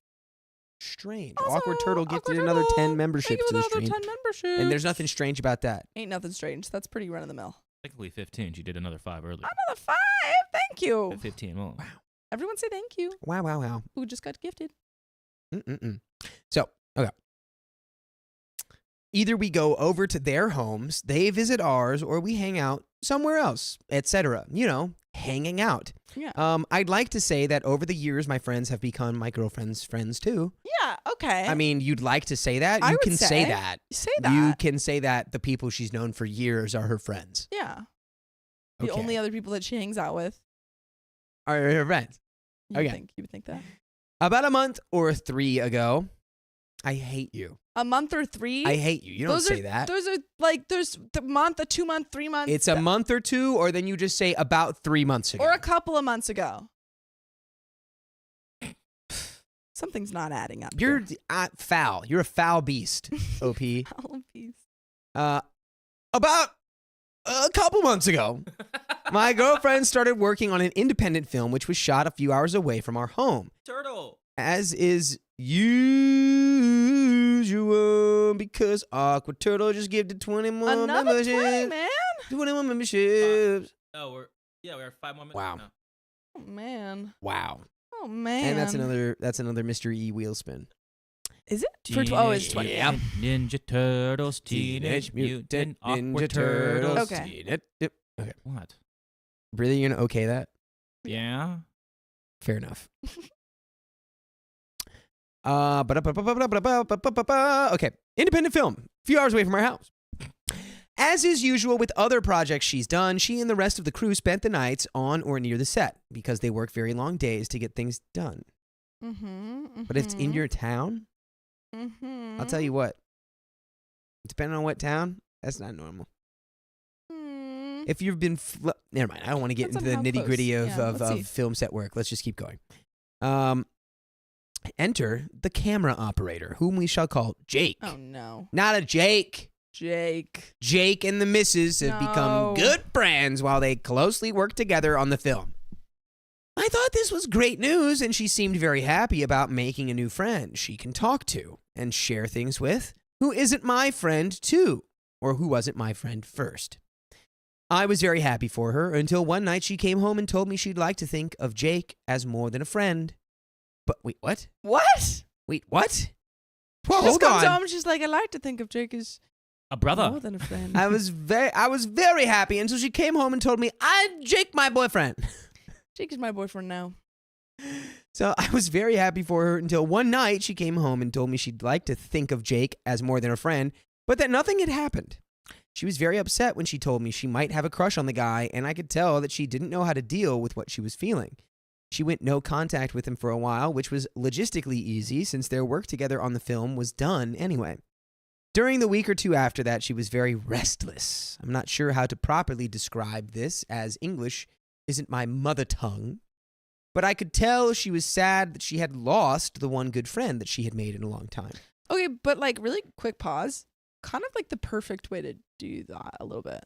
Strange. Also, Awkward Turtle gifted Awkward another Turtle, 10 thank memberships you to for the another stream. 10 memberships. And there's nothing strange about that. Ain't nothing strange. That's pretty run of the mill. Technically 15. She did another 5 earlier. Another 5. Thank you. 15. Well, Wow. Everyone say thank you. Wow. Who just got gifted. So, okay. Either we go over to their homes, they visit ours, or we hang out somewhere else, etc. You know, hanging out. Yeah. I'd like to say that over the years, my friends have become my girlfriend's friends too. Yeah. Okay. I mean, you'd like to say that. I You would can say say. that. Say that. You can say that the people she's known for years are her friends. Yeah. The Okay. only other people that she hangs out with. Are her friends. You Okay. would think that. About a month or 3 ago, I hate you. A month or 3? I hate you. You don't say that. Those are like, there's the month, a 2 month, 3 months. It's a month or 2, or then you just say about 3 months ago. Or a couple of months ago. Something's not adding up. You're foul. You're a foul beast, OP. Foul piece. About a couple months ago, my girlfriend started working on an independent film which was shot a few hours away from our home. Turtle. As is usual, because Awkward Turtle just gave to 20 more Another 20, memberships. man. 20 more memberships. Oh, we're 5 more minutes. Wow. now. Oh, man. Wow. Oh, man. And that's another Mr. E wheel spin. Is it? It's 20. Yep. Ninja Turtles, Teenage Mutant Awkward Turtles. Okay. Okay. What? Really, you're gonna okay that? Yeah. Fair enough. Okay. Independent film. A few hours away from our house. As is usual with other projects she's done, she and the rest of the crew spent the nights on or near the set because they work very long days to get things done. But if it's in your town, I'll tell you what. Depending on what town, that's not normal. If you've been, never mind. I don't want to get Depends into on the how nitty gritty close. Yeah, let's see. of film set work. Let's just keep going. Enter the camera operator, whom we shall call Jake. Oh, no. Not a Jake. Jake. Jake and the missus have become No. good friends while they closely work together on the film. I thought this was great news, and she seemed very happy about making a new friend she can talk to and share things with, who isn't my friend too, or who wasn't my friend first. I was very happy for her until one night she came home and told me she'd like to think of Jake as more than a friend. But wait, what? What? Wait, what? She Whoa, just hold comes on. home and she's like, I like to think of Jake as A brother. more than a friend. I was very happy until she came home and told me, I'm Jake, my boyfriend. Jake is my boyfriend now. So I was very happy for her until one night she came home and told me she'd like to think of Jake as more than a friend, but that nothing had happened. She was very upset when she told me she might have a crush on the guy, and I could tell that she didn't know how to deal with what she was feeling. She went no contact with him for a while, which was logistically easy since their work together on the film was done anyway. During the week or two after that, she was very restless. I'm not sure how to properly describe this, as English isn't my mother tongue, but I could tell she was sad that she had lost the one good friend that she had made in a long time. Okay, but like really quick pause. Kind of like the perfect way to do that a little bit.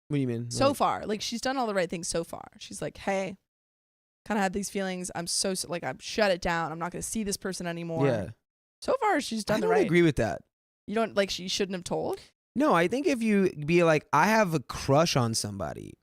What do you mean? So far, like she's done all the right things so far. She's like, hey, kind of had these feelings. I'm like, I've shut it down. I'm not going to see this person anymore. Yeah. So far, she's done I the don't right. agree with that. You don't like she shouldn't have told. No, I think if you be like, I have a crush on somebody,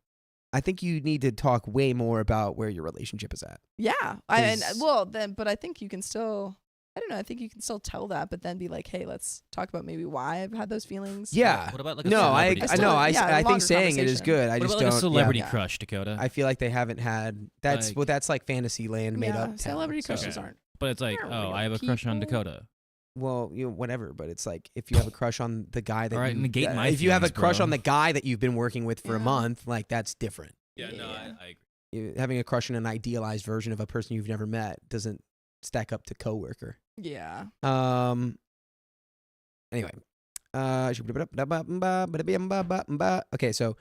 I think you need to talk way more about where your relationship is at. Yeah, Is- but I think you can still. I don't know. I think you can still tell that, but then be like, hey, let's talk about maybe why I've had those feelings. Yeah. What about like a No, celebrity I crush? still- I yeah, a think longer saying it is conversation. good. I What just about don't. like a celebrity Yeah. crush, Dakota? I feel like they haven't had. That's Like- well, that's like fantasy land made Yeah, up. town. celebrity So- crushes aren't. But it's like, They're oh, real I have a crush on people. Dakota. Well, whatever, but it's like if you have a crush on the guy that All right, you, negate my if you have a feelings, crush bro. on the guy that you've been working with for a Yeah. month, like that's different. Yeah, no, Yeah. I agree. Having a crush on an idealized version of a person you've never met doesn't stack up to coworker. Yeah. Anyway. Okay, so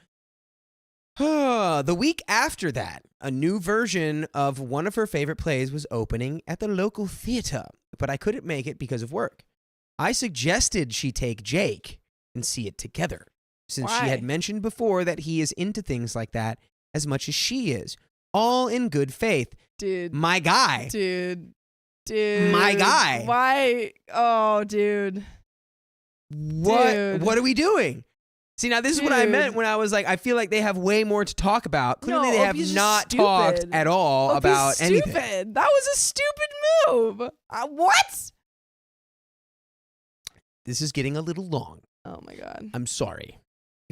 the week after that, a new version of one of her favorite plays was opening at the local theater, but I couldn't make it because of work. I suggested she take Jake and see it together, since she had Why? mentioned before that he is into things like that as much as she is, all in good faith. Dude. My guy. Dude. My guy. Why? Oh, dude. What? Dude. What are we doing? See, now this is what I Dude. meant when I was like, I feel like they have way more to talk about. Clearly, No, they have Opie's just not talked stupid. at all Opie's about stupid. anything. That was a stupid move. What? This is getting a little long. Oh my god. I'm sorry.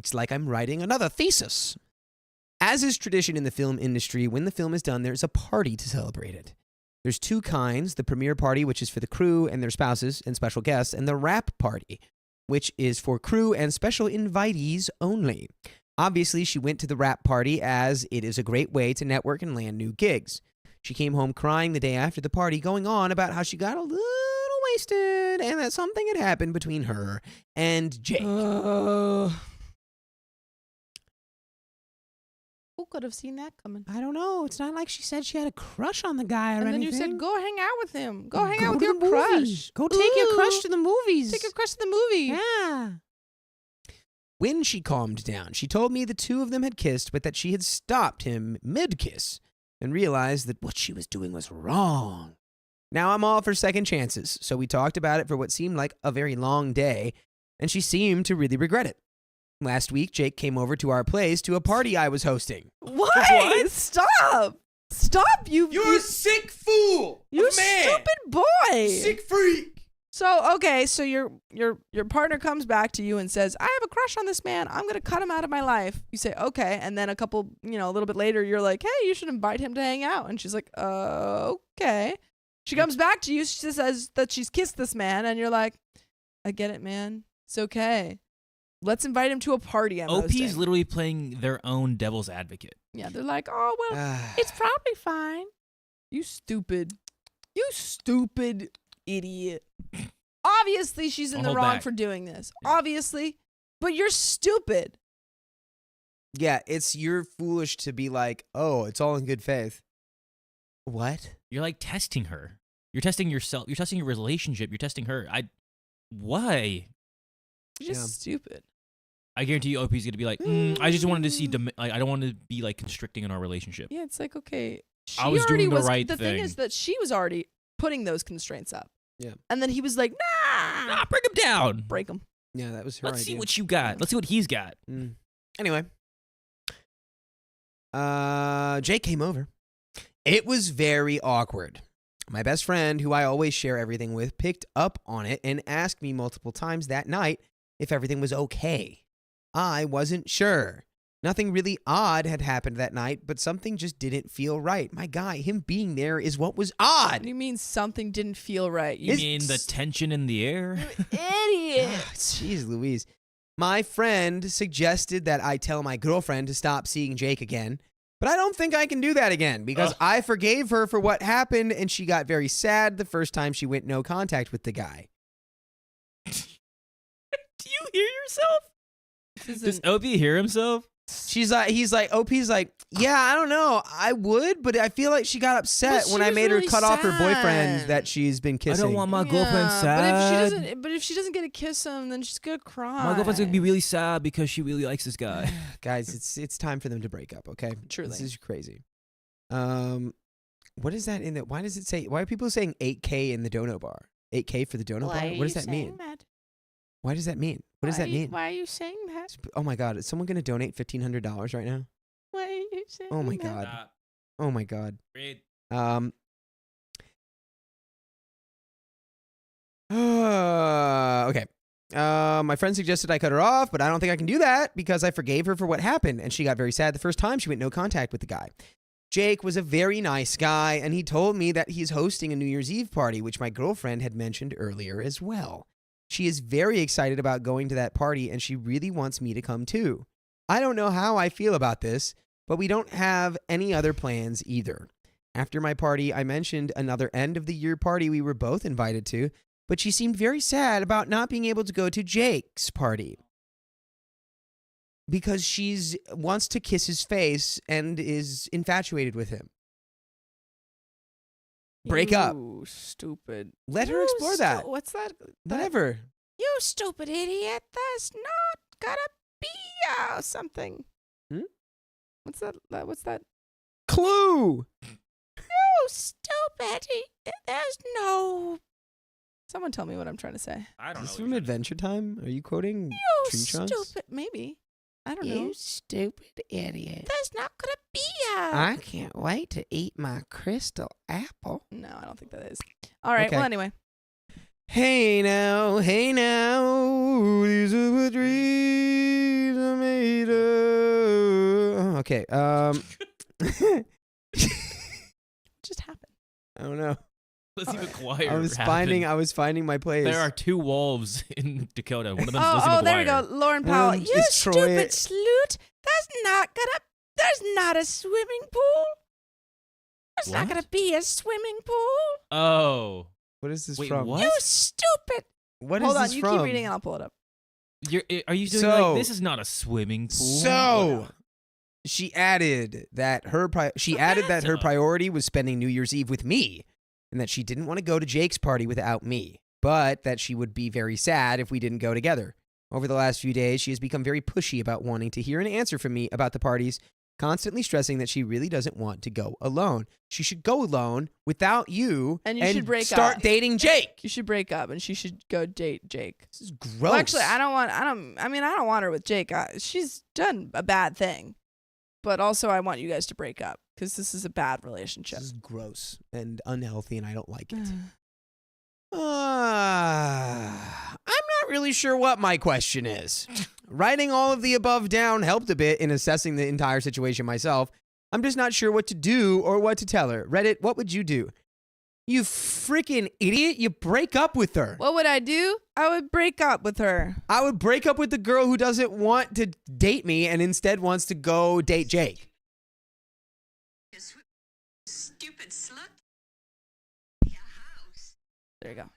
It's like I'm writing another thesis. As is tradition in the film industry, when the film is done, there's a party to celebrate it. There's two kinds, the premiere party, which is for the crew and their spouses and special guests, and the wrap party, which is for crew and special invitees only. Obviously, she went to the wrap party as it is a great way to network and land new gigs. She came home crying the day after the party, going on about how she got a little wasted and that something had happened between her and Jake. Who could have seen that coming? I don't know. It's not like she said she had a crush on the guy or And then anything. you said, go hang out with him. Go hang out with your to the movie. crush. Go take your crush Ooh. to the movies. Take your crush to the movie. Yeah. When she calmed down, she told me the two of them had kissed, but that she had stopped him mid-kiss and realized that what she was doing was wrong. Now I'm all for second chances, so we talked about it for what seemed like a very long day, and she seemed to really regret it. Last week, Jake came over to our place to a party I was hosting. What? Stop. Stop. You sick fool! You stupid boy. Sick freak! So, okay, so your partner comes back to you and says, I have a crush on this man. I'm going to cut him out of my life. You say, okay. And then a little bit later, you're like, hey, you should invite him to hang out. And she's like, okay. She comes back to you. She says that she's kissed this man. And you're like, I get it, man. It's okay. Let's invite him to a party I'm OP's hosting. literally playing their own devil's advocate. Yeah, they're like, oh, well, it's probably fine. You stupid idiot. Obviously, she's in I'll the hold wrong back. for doing this. Yeah. Obviously. But you're stupid. Yeah, you're foolish to be like, oh, it's all in good faith. What? You're like testing her. You're testing yourself. You're testing your relationship. You're testing her. Why? You're just Yeah. stupid. I guarantee you OP's going to be like, I just wanted to see, I don't want to be like constricting in our relationship. Yeah, it's like, okay. I was doing the right The thing thing. is that she was already putting those constraints up. Yeah. And then he was like, nah. Nah, bring him down. Break them. Yeah, that was her Let's idea. see what you got. Let's see what he's got. Anyway. Jake came over. It was very awkward. My best friend, who I always share everything with, picked up on it and asked me multiple times that night if everything was okay. I wasn't sure. Nothing really odd had happened that night, but something just didn't feel right. My guy, him being there is what was What odd. do you mean something didn't feel right? You You mean the tension in the air? idiot. Jeez Louise. My friend suggested that I tell my girlfriend to stop seeing Jake again, but I don't think I can do that again because I forgave her for what happened and she got very sad the first time she went no contact with the guy. Do you hear yourself? This Does isn't- OP hear himself? He's like, OP's like, yeah, I don't know. I would, but I feel like she got upset But when she I was made her really cut off her boyfriend sad. that she's been kissing. I don't want my girlfriend Yeah, sad. But if she doesn't get to kiss him, then she's gonna cry. My girlfriend's gonna be really sad because she really likes this guy. Guys, it's time for them to break up, okay? Truly. This is crazy. What is that in the, why does it say, why are people saying 8K in the dono bar? 8K for the dono bar? What does that mean? Why does that mean? What does that mean? Why are you saying that? Oh my God, is someone going to donate $1,500 right now? Why are you saying Oh my that? God. Oh my God. Read. Okay. My friend suggested I cut her off, but I don't think I can do that because I forgave her for what happened, and she got very sad the first time she went no contact with the guy. Jake was a very nice guy, and he told me that he's hosting a New Year's Eve party, which my girlfriend had mentioned earlier as well. She is very excited about going to that party, and she really wants me to come too. I don't know how I feel about this, but we don't have any other plans either. After my party, I mentioned another end-of-the-year party we were both invited to, but she seemed very sad about not being able to go to Jake's party because she wants to kiss his face and is infatuated with him. Break up. You stupid. Let her You explore that. What's that? Whatever. You stupid idiot. That's not gonna be something. What's that? What's that? Clue. You stupid. There's no. Someone tell me what I'm trying to say. I don't Is this know. from Adventure Time? Are you quoting You Tree Trunks? stupid. Maybe. I don't know. stupid idiot. There's not gonna be I can't wait to eat my crystal apple. No, I don't think that is. All right. Okay. Well, anyway. Hey now, these are the dreams I made Okay. Just happened. I don't know. Let's even quiet. I was finding my place. There are 2 wolves in Dakota. One of them's Lizzie Oh, there we McGuire. go. Lauren Powell. One You is Troy- stupid sloot. There's not a swimming pool. There's not What? gonna be a swimming pool. Oh. What is this Wait, from? what? You stupid. What is Hold on, this you from? keep reading and I'll pull it up. Are you doing So- like, this is not a swimming pool? So she added that her Samantha. priority was spending New Year's Eve with me, and that she didn't want to go to Jake's party without me, but that she would be very sad if we didn't go together. Over the last few days, she has become very pushy about wanting to hear an answer from me about the parties, constantly stressing that she really doesn't want to go alone. She should go alone without you, And you should break start up. dating Jake. You should break up and she should go date Jake. This is gross. Well, actually, I don't want her with Jake. She's done a bad thing. But also, I want you guys to break up because this is a bad relationship. This is gross and unhealthy, and I don't like it. I'm not really sure what my question is. Writing all of the above down helped a bit in assessing the entire situation myself. I'm just not sure what to do or what to tell her. Reddit, what would you do? You freaking idiot. You break up with her. What would I do? I would break up with her. I would break up with the girl who doesn't want to date me and instead wants to go date Jake. Stupid slut. There you go.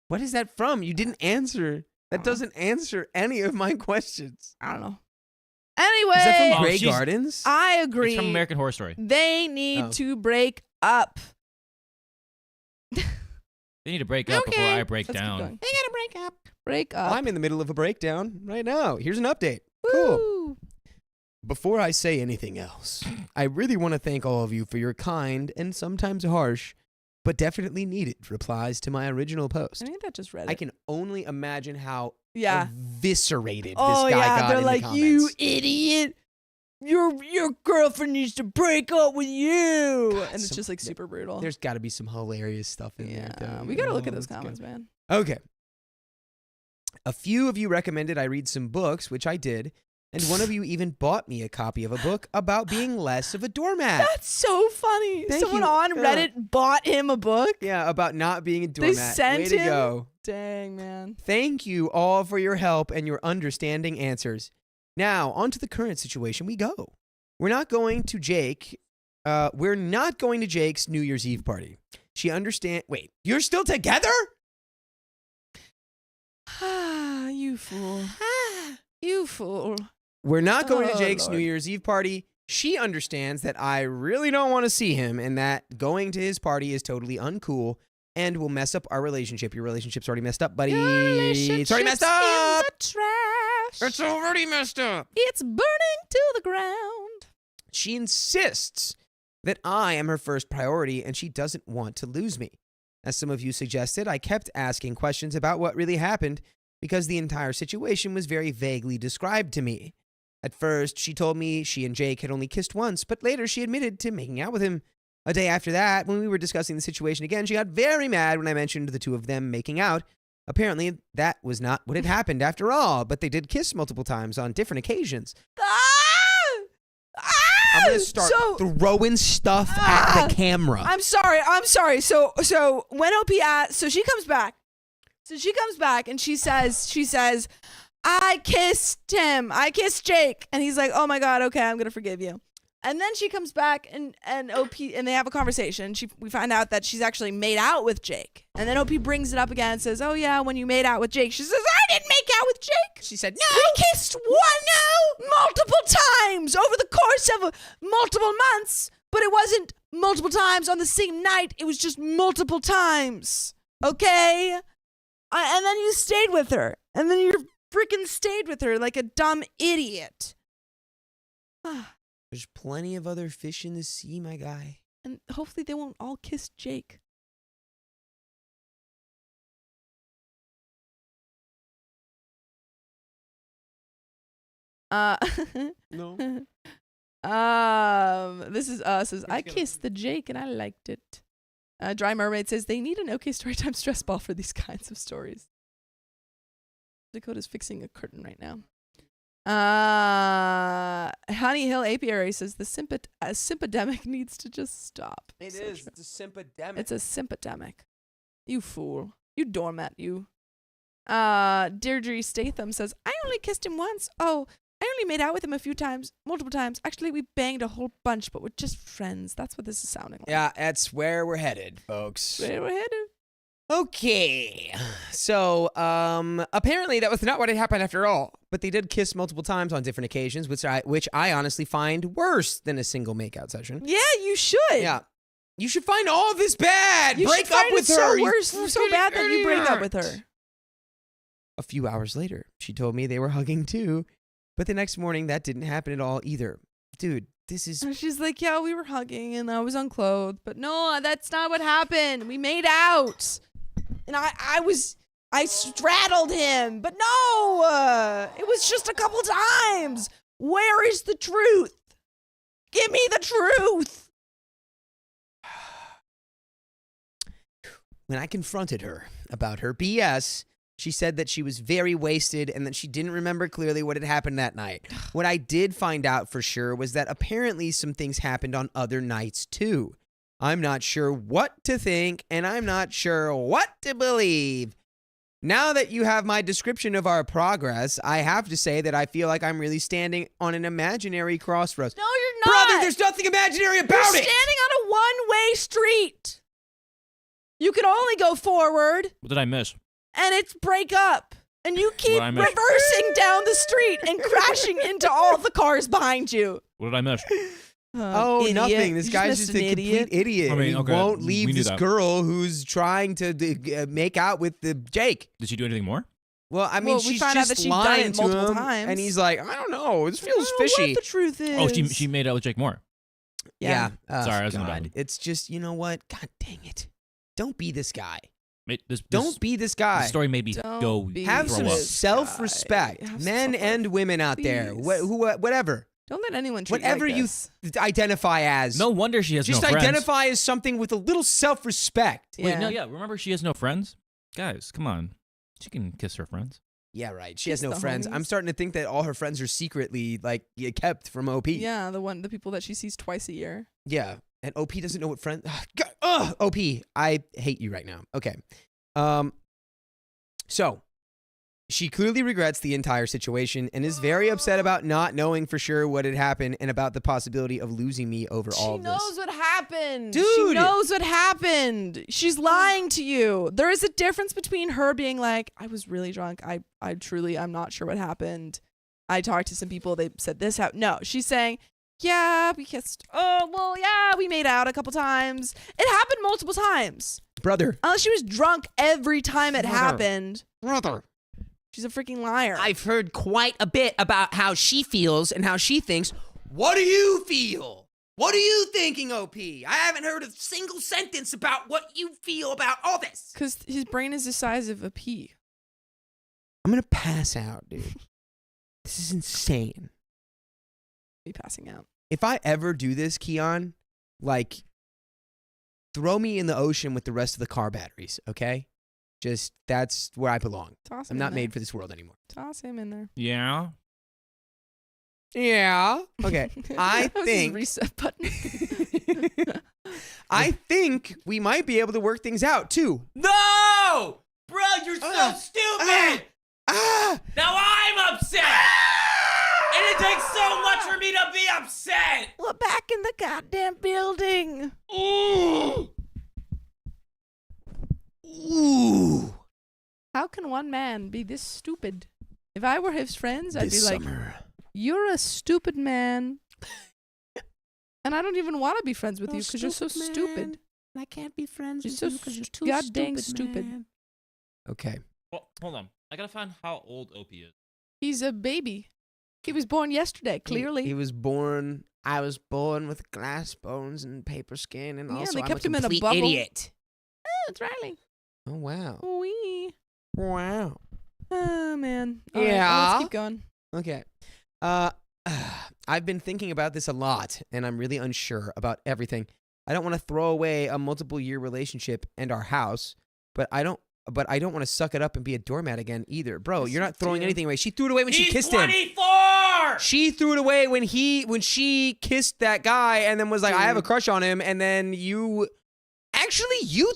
What is that from? You didn't answer. That doesn't answer any of my questions. I don't know. Anyway, Is that from Oh, Grey she's- Gardens? I agree. It's from American Horror Story. They need Oh. to break up. They need to break up before I break Let's keep down. going. They gotta break up. Break up. I'm in the middle of a breakdown right now. Here's an update. Cool. Woo. Before I say anything else, I really want to thank all of you for your kind and sometimes harsh, but definitely needed replies to my original post. I think that just read I it. can only imagine how Yeah. eviscerated Oh this guy yeah, got they're in like, the you comments. idiot. Your girlfriend needs to break up with you, God, and it's some- just like super brutal. There's got to be some hilarious stuff in yeah, there. Too. we gotta look Oh, at those that's comments, good. man. Okay. A few of you recommended I read some books, which I did, and one of you even bought me a copy of a book about being less of a doormat. That's so funny. Thank Someone you. on Yeah. Reddit bought him a book. Yeah, about not being a They doormat. sent Way to him? go. Dang, man. Thank you all for your help and your understanding answers. Now, on to the current situation we go. We're not going to Jake's New Year's Eve party. Wait, you're still together? Ah, you fool. You fool. We're not going to Oh, Jake's Lord. New Year's Eve party. She understands that I really don't want to see him and that going to his party is totally uncool and will mess up our relationship. Your relationship's already messed up, buddy. It's already messed up. In the trash. It's already messed up. It's burning to the ground. She insists that I am her first priority and she doesn't want to lose me. As some of you suggested, I kept asking questions about what really happened because the entire situation was very vaguely described to me. At first, she told me she and Jake had only kissed once, but later she admitted to making out with him. A day after that, when we were discussing the situation again, she got very mad when I mentioned the two of them making out. Apparently, that was not what had happened after all, but they did kiss multiple times on different occasions. I'm going to start throwing stuff at the camera. I'm sorry. So when OP so she comes back. So she comes back and she says, I kissed him. I kissed Jake. And he's like, oh my God, okay, I'm going to forgive you. And then she comes back and OP, and they have a conversation. We find out that she's actually made out with Jake. And then OP brings it up again and says, oh yeah, when you made out with Jake. She says, I didn't make out with Jake. She said, no. We kissed multiple times over the course of multiple months, but it wasn't multiple times on the same night. It was just multiple times. Okay? And then you stayed with her. And then you freaking stayed with her like a dumb idiot. There's plenty of other fish in the sea, my guy. And hopefully they won't all kiss Jake. No. This is says I kissed the Jake and I liked it. Dry Mermaid says they need an OK Storytime stress ball for these kinds of stories. Dakota's fixing a curtain right now. Honey Hill Apiary says the sympidemic needs to just stop. It So is. true. It's a sympidemic. It's a sympidemic. You fool. You doormat, you. Deirdre Statham says, I only kissed him once. Oh, I only made out with him a few times, multiple times. Actually, we banged a whole bunch, but we're just friends. That's what this is sounding like. Yeah, that's where we're headed, folks. Where we're headed. Okay. So, apparently that was not what had happened after all. But they did kiss multiple times on different occasions, which I honestly find worse than a single makeout session. Yeah, you should. Yeah. You should find all this bad. You Break should up find with it her. so you worse, so bad that you break up with idiot. her. A few hours later, she told me they were hugging too. But the next morning, that didn't happen at all either. Dude, this is... And she's like, yeah, we were hugging and I was unclothed. But no, that's not what happened. We made out. And I straddled him. But no, it was just a couple times. Where is the truth? Give me the truth. When I confronted her about her BS, she said that she was very wasted and that she didn't remember clearly what had happened that night. What I did find out for sure was that apparently some things happened on other nights too. I'm not sure what to think, and I'm not sure what to believe. Now that you have my description of our progress, I have to say that I feel like I'm really standing on an imaginary crossroads. No, you're not. Brother, there's nothing imaginary about You're it! standing on a one-way street. You can only go forward, What did I miss? and it's break up. And you keep I miss? reversing down the street and crashing into all the cars behind you. What did I miss? Oh, Idiot. nothing. This You guy's missed just an a complete idiot. I mean, He okay, won't we leave knew this that. girl who's trying to make out with the Jake. Did she do anything more? Well, I mean, Well, we she's found out just that she'd done lying it to multiple him, times. and he's like, I don't know. This I feels don't know fishy. what the truth is. Oh, she made out with Jake Moore. Yeah. Sorry, I was in the God. bathroom. It's just, you know what? God dang it. Don't be this guy. This Don't be this guy. This story made me Don't go be Have throw some up. this self-respect, guy. Have men some and women out there, please. whatever, Don't let anyone treat whatever you you like this. identify as. No wonder she has just no friends. identify as something with a little self-respect. Wait, no, yeah. Remember, she has no friends. Guys, come on. She can kiss her friends. Yeah, right. She Kiss has no the friends. homies. I'm starting to think that all her friends are secretly kept from OP. Yeah, the people that she sees twice a year. Yeah. And OP doesn't know what friends. OP, I hate you right now. Okay. So she clearly regrets the entire situation and is very upset about not knowing for sure what had happened and about the possibility of losing me over all She of knows this. what happened. Dude. She knows what happened. She's lying to you. There is a difference between her being like, I was really drunk. I truly, I'm not sure what happened. I talked to some people. They said this happened. No, she's saying, yeah, we kissed. Oh, well, yeah, we made out a couple times. It happened multiple times. Brother. Unless she was drunk every time it Brother. happened. Brother. She's a freaking liar. I've heard quite a bit about how she feels and how she thinks. What do you feel? What are you thinking, OP? I haven't heard a single sentence about what you feel about all this. Because his brain is the size of a pea. I'm going to pass out, dude. This is insane. Be passing out. If I ever do this, Keon, throw me in the ocean with the rest of the car batteries, okay? Just, that's where I belong. Toss him I'm in not there. made for this world anymore. Toss him in there. Yeah. Yeah. Okay. I That was his think reset button. I think we might be able to work things out too. No! Bro, you're so stupid! Now I'm upset! And it takes so much for me to be upset! We're back in the goddamn building. Ooh. How can one man be this stupid? If I were his friends, I'd be This like, summer. you're a stupid man. And I don't even want to be friends with you because you're so stupid. I can't be friends You're so goddamn stupid. Okay. Well, hold on. I gotta find how old Opie is. He's a baby. He was born yesterday, clearly. He was born. I was born with glass bones and paper skin, and Yeah, also they I'm kept a him in a complete bubble. idiot. Oh, it's Riley. Oh wow. Wee. Wow. Oh, man. All right, well, Yeah. let's keep going. Okay. I've been thinking about this a lot, and I'm really unsure about everything. I don't want to throw away a multiple-year relationship and our house, but I don't but I don't want to suck it up and be a doormat again either. Bro, you're not throwing do. anything away. She threw it away when she kissed him. 24! She threw it away when she kissed that guy and then was like, I have a crush on him. And then you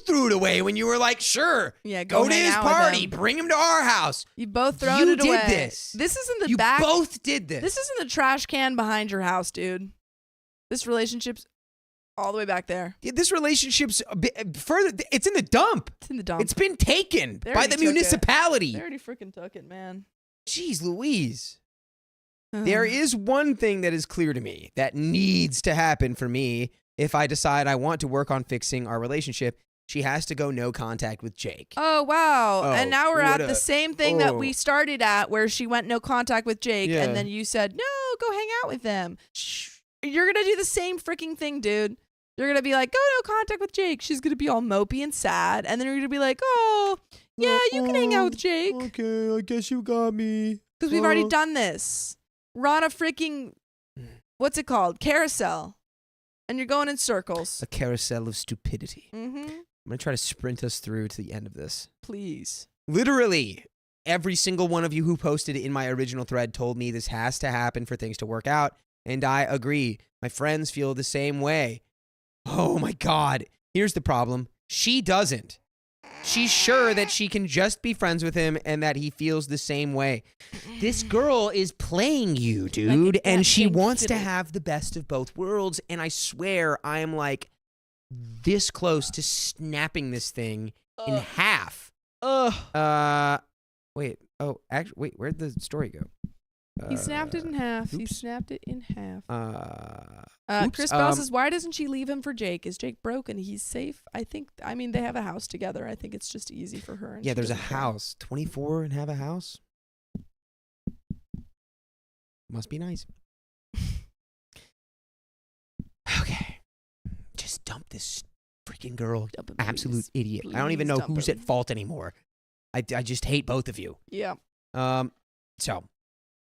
threw it away when you were like, sure, Yeah, go to hang his out with party, him. bring him to our house. You both thrown You it away. did this. This isn't the You back. both did this. This isn't the trash can behind your house, dude. This relationship's all the way back there. This relationship's a bit further. It's in the dump. It's in the dump. It's been taken They by already the took it. municipality. They already freaking took it, man. Jeez Louise. There is one thing that is clear to me that needs to happen for me if I decide I want to work on fixing our relationship. She has to go no contact with Jake. Oh, wow. Oh, and now we're what at the a- same thing that oh. we started at where she went no contact with Jake. Yeah. And then you said, no, go hang out with them. You're going to do the same freaking thing, dude. You're going to be like, go no contact with Jake. She's going to be all mopey and sad. And then you're going to be like, oh, yeah, you can hang out with Jake. Okay, I guess you got me. Because we've already done this. We're on a freaking, what's it called? Carousel. And you're going in circles. A carousel of stupidity. Mm-hmm. I'm going to try to sprint us through to the end of this. Please. Literally, every single one of you who posted in my original thread told me this has to happen for things to work out. And I agree. My friends feel the same way. Oh my God. Here's the problem. She doesn't. She's sure that she can just be friends with him and that he feels the same way. This girl is playing you, dude, and she dancing wants to fiddle. have the best of both worlds. And I swear I am like this close to snapping this thing in half. Wait. Oh, actually, wait. Where'd the story go? He snapped it in half. He oops. snapped it in half. Oops, Chris Bell says, why doesn't she leave him for Jake? Is Jake broke and he's safe? I mean, they have a house together. I think it's just easy for her. And yeah, she there's a doesn't care. house. 24 and have a house? Must be nice. Okay. Just dump this freaking girl. Dump him, Absolute please. idiot. I don't even Please know dump who's him. at fault anymore. I just hate both of you. Yeah. So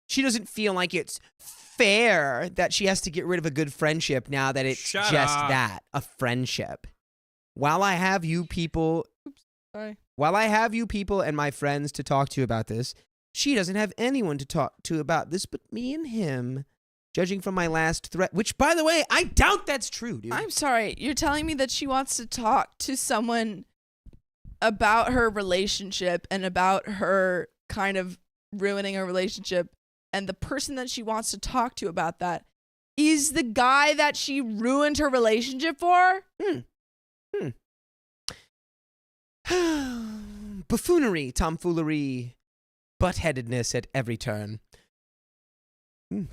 she doesn't feel like it's fair that she has to get rid of a good friendship now that it's Shut just up. that, a friendship. While I have you people Sorry. and my friends to talk to about this, she doesn't have anyone to talk to about this but me and him. Judging from my last threat, which, by the way, I doubt that's true, dude. I'm sorry. You're telling me that she wants to talk to someone about her relationship and about her kind of ruining her relationship. And the person that she wants to talk to about that is the guy that she ruined her relationship for? Buffoonery, tomfoolery, butt-headedness at every turn.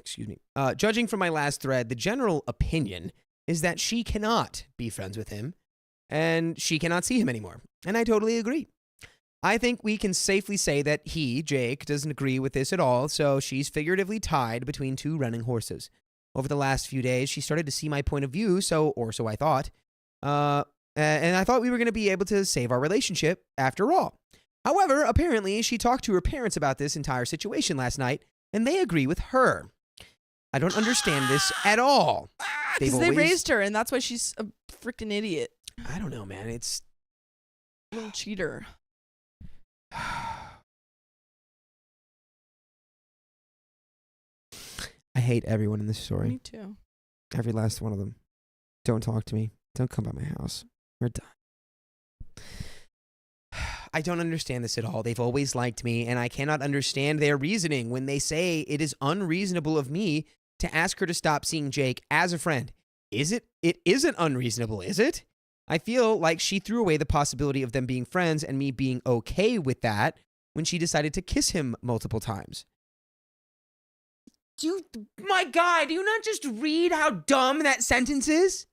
Excuse me. Judging from my last thread, the general opinion is that she cannot be friends with him, and she cannot see him anymore. And I totally agree. I think we can safely say that he, Jake, doesn't agree with this at all, so she's figuratively tied between two running horses. Over the last few days, she started to see my point of view, so I thought. And I thought we were going to be able to save our relationship after all. However, apparently, she talked to her parents about this entire situation last night, and they agree with her. I don't understand this at all. Because they raised her, and that's why she's a freaking idiot. I don't know, man. It's Little cheater. I hate everyone in this story. Me too. Every last one of them. Don't talk to me. Don't come by my house. We're done. I don't understand this at all. They've always liked me, and I cannot understand their reasoning when they say it is unreasonable of me to ask her to stop seeing Jake as a friend. Is it? It isn't unreasonable, is it? I feel like she threw away the possibility of them being friends and me being okay with that when she decided to kiss him multiple times. My God, do you not just read how dumb that sentence is?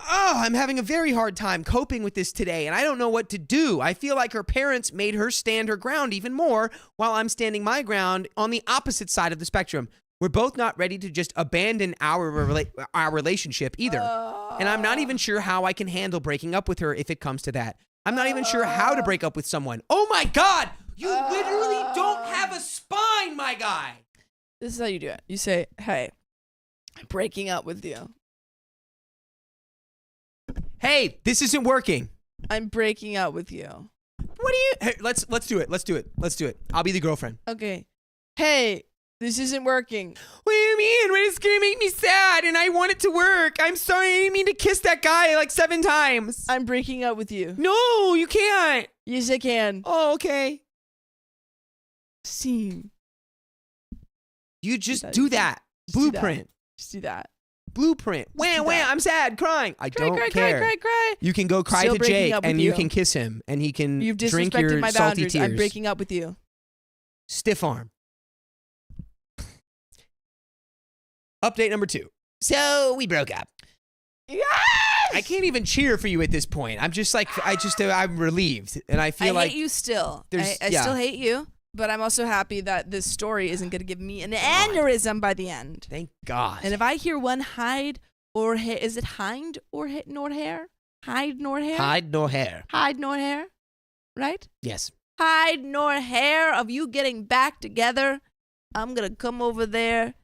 Oh, I'm having a very hard time coping with this today, and I don't know what to do. I feel like her parents made her stand her ground even more while I'm standing my ground on the opposite side of the spectrum. We're both not ready to just abandon our relationship either. And I'm not even sure how I can handle breaking up with her if it comes to that. I'm not even sure how to break up with someone. Oh my God! You literally don't have a spine, my guy! This is how you do it. You say, hey, I'm breaking up with you. Hey, this isn't working. I'm breaking up with you. What do you? Hey, let's do it. Let's do it. I'll be the girlfriend. Okay. Hey, this isn't working. What do you mean? It's gonna make me sad, and I want it to work. I'm sorry. I didn't mean to kiss that guy like 7 times. I'm breaking up with you. No, you can't. Yes, I can. Oh, okay. Scene. You just do that. Blueprint. Just do that. Blueprint. Wham, wham. I'm sad. Crying. I don't care. Cry. You can go cry Still to breaking Jake, up with and you you. can kiss him, and he can You've drink disrespected your my salty boundaries. tears. I'm breaking up with you. Stiff arm. Update number 2. So we broke up. Yes! I can't even cheer for you at this point. I'm just like, I'm relieved, and I feel I like hate you still. there's- I yeah. still hate you, but I'm also happy that this story isn't going to give me an aneurysm by the end. Thank God. And if I hear one hide or hair, is it hind or nor hair? Hide nor hair? Hide nor hair. Hide nor hair, right? Yes. Hide nor hair of you getting back together. I'm going to come over there.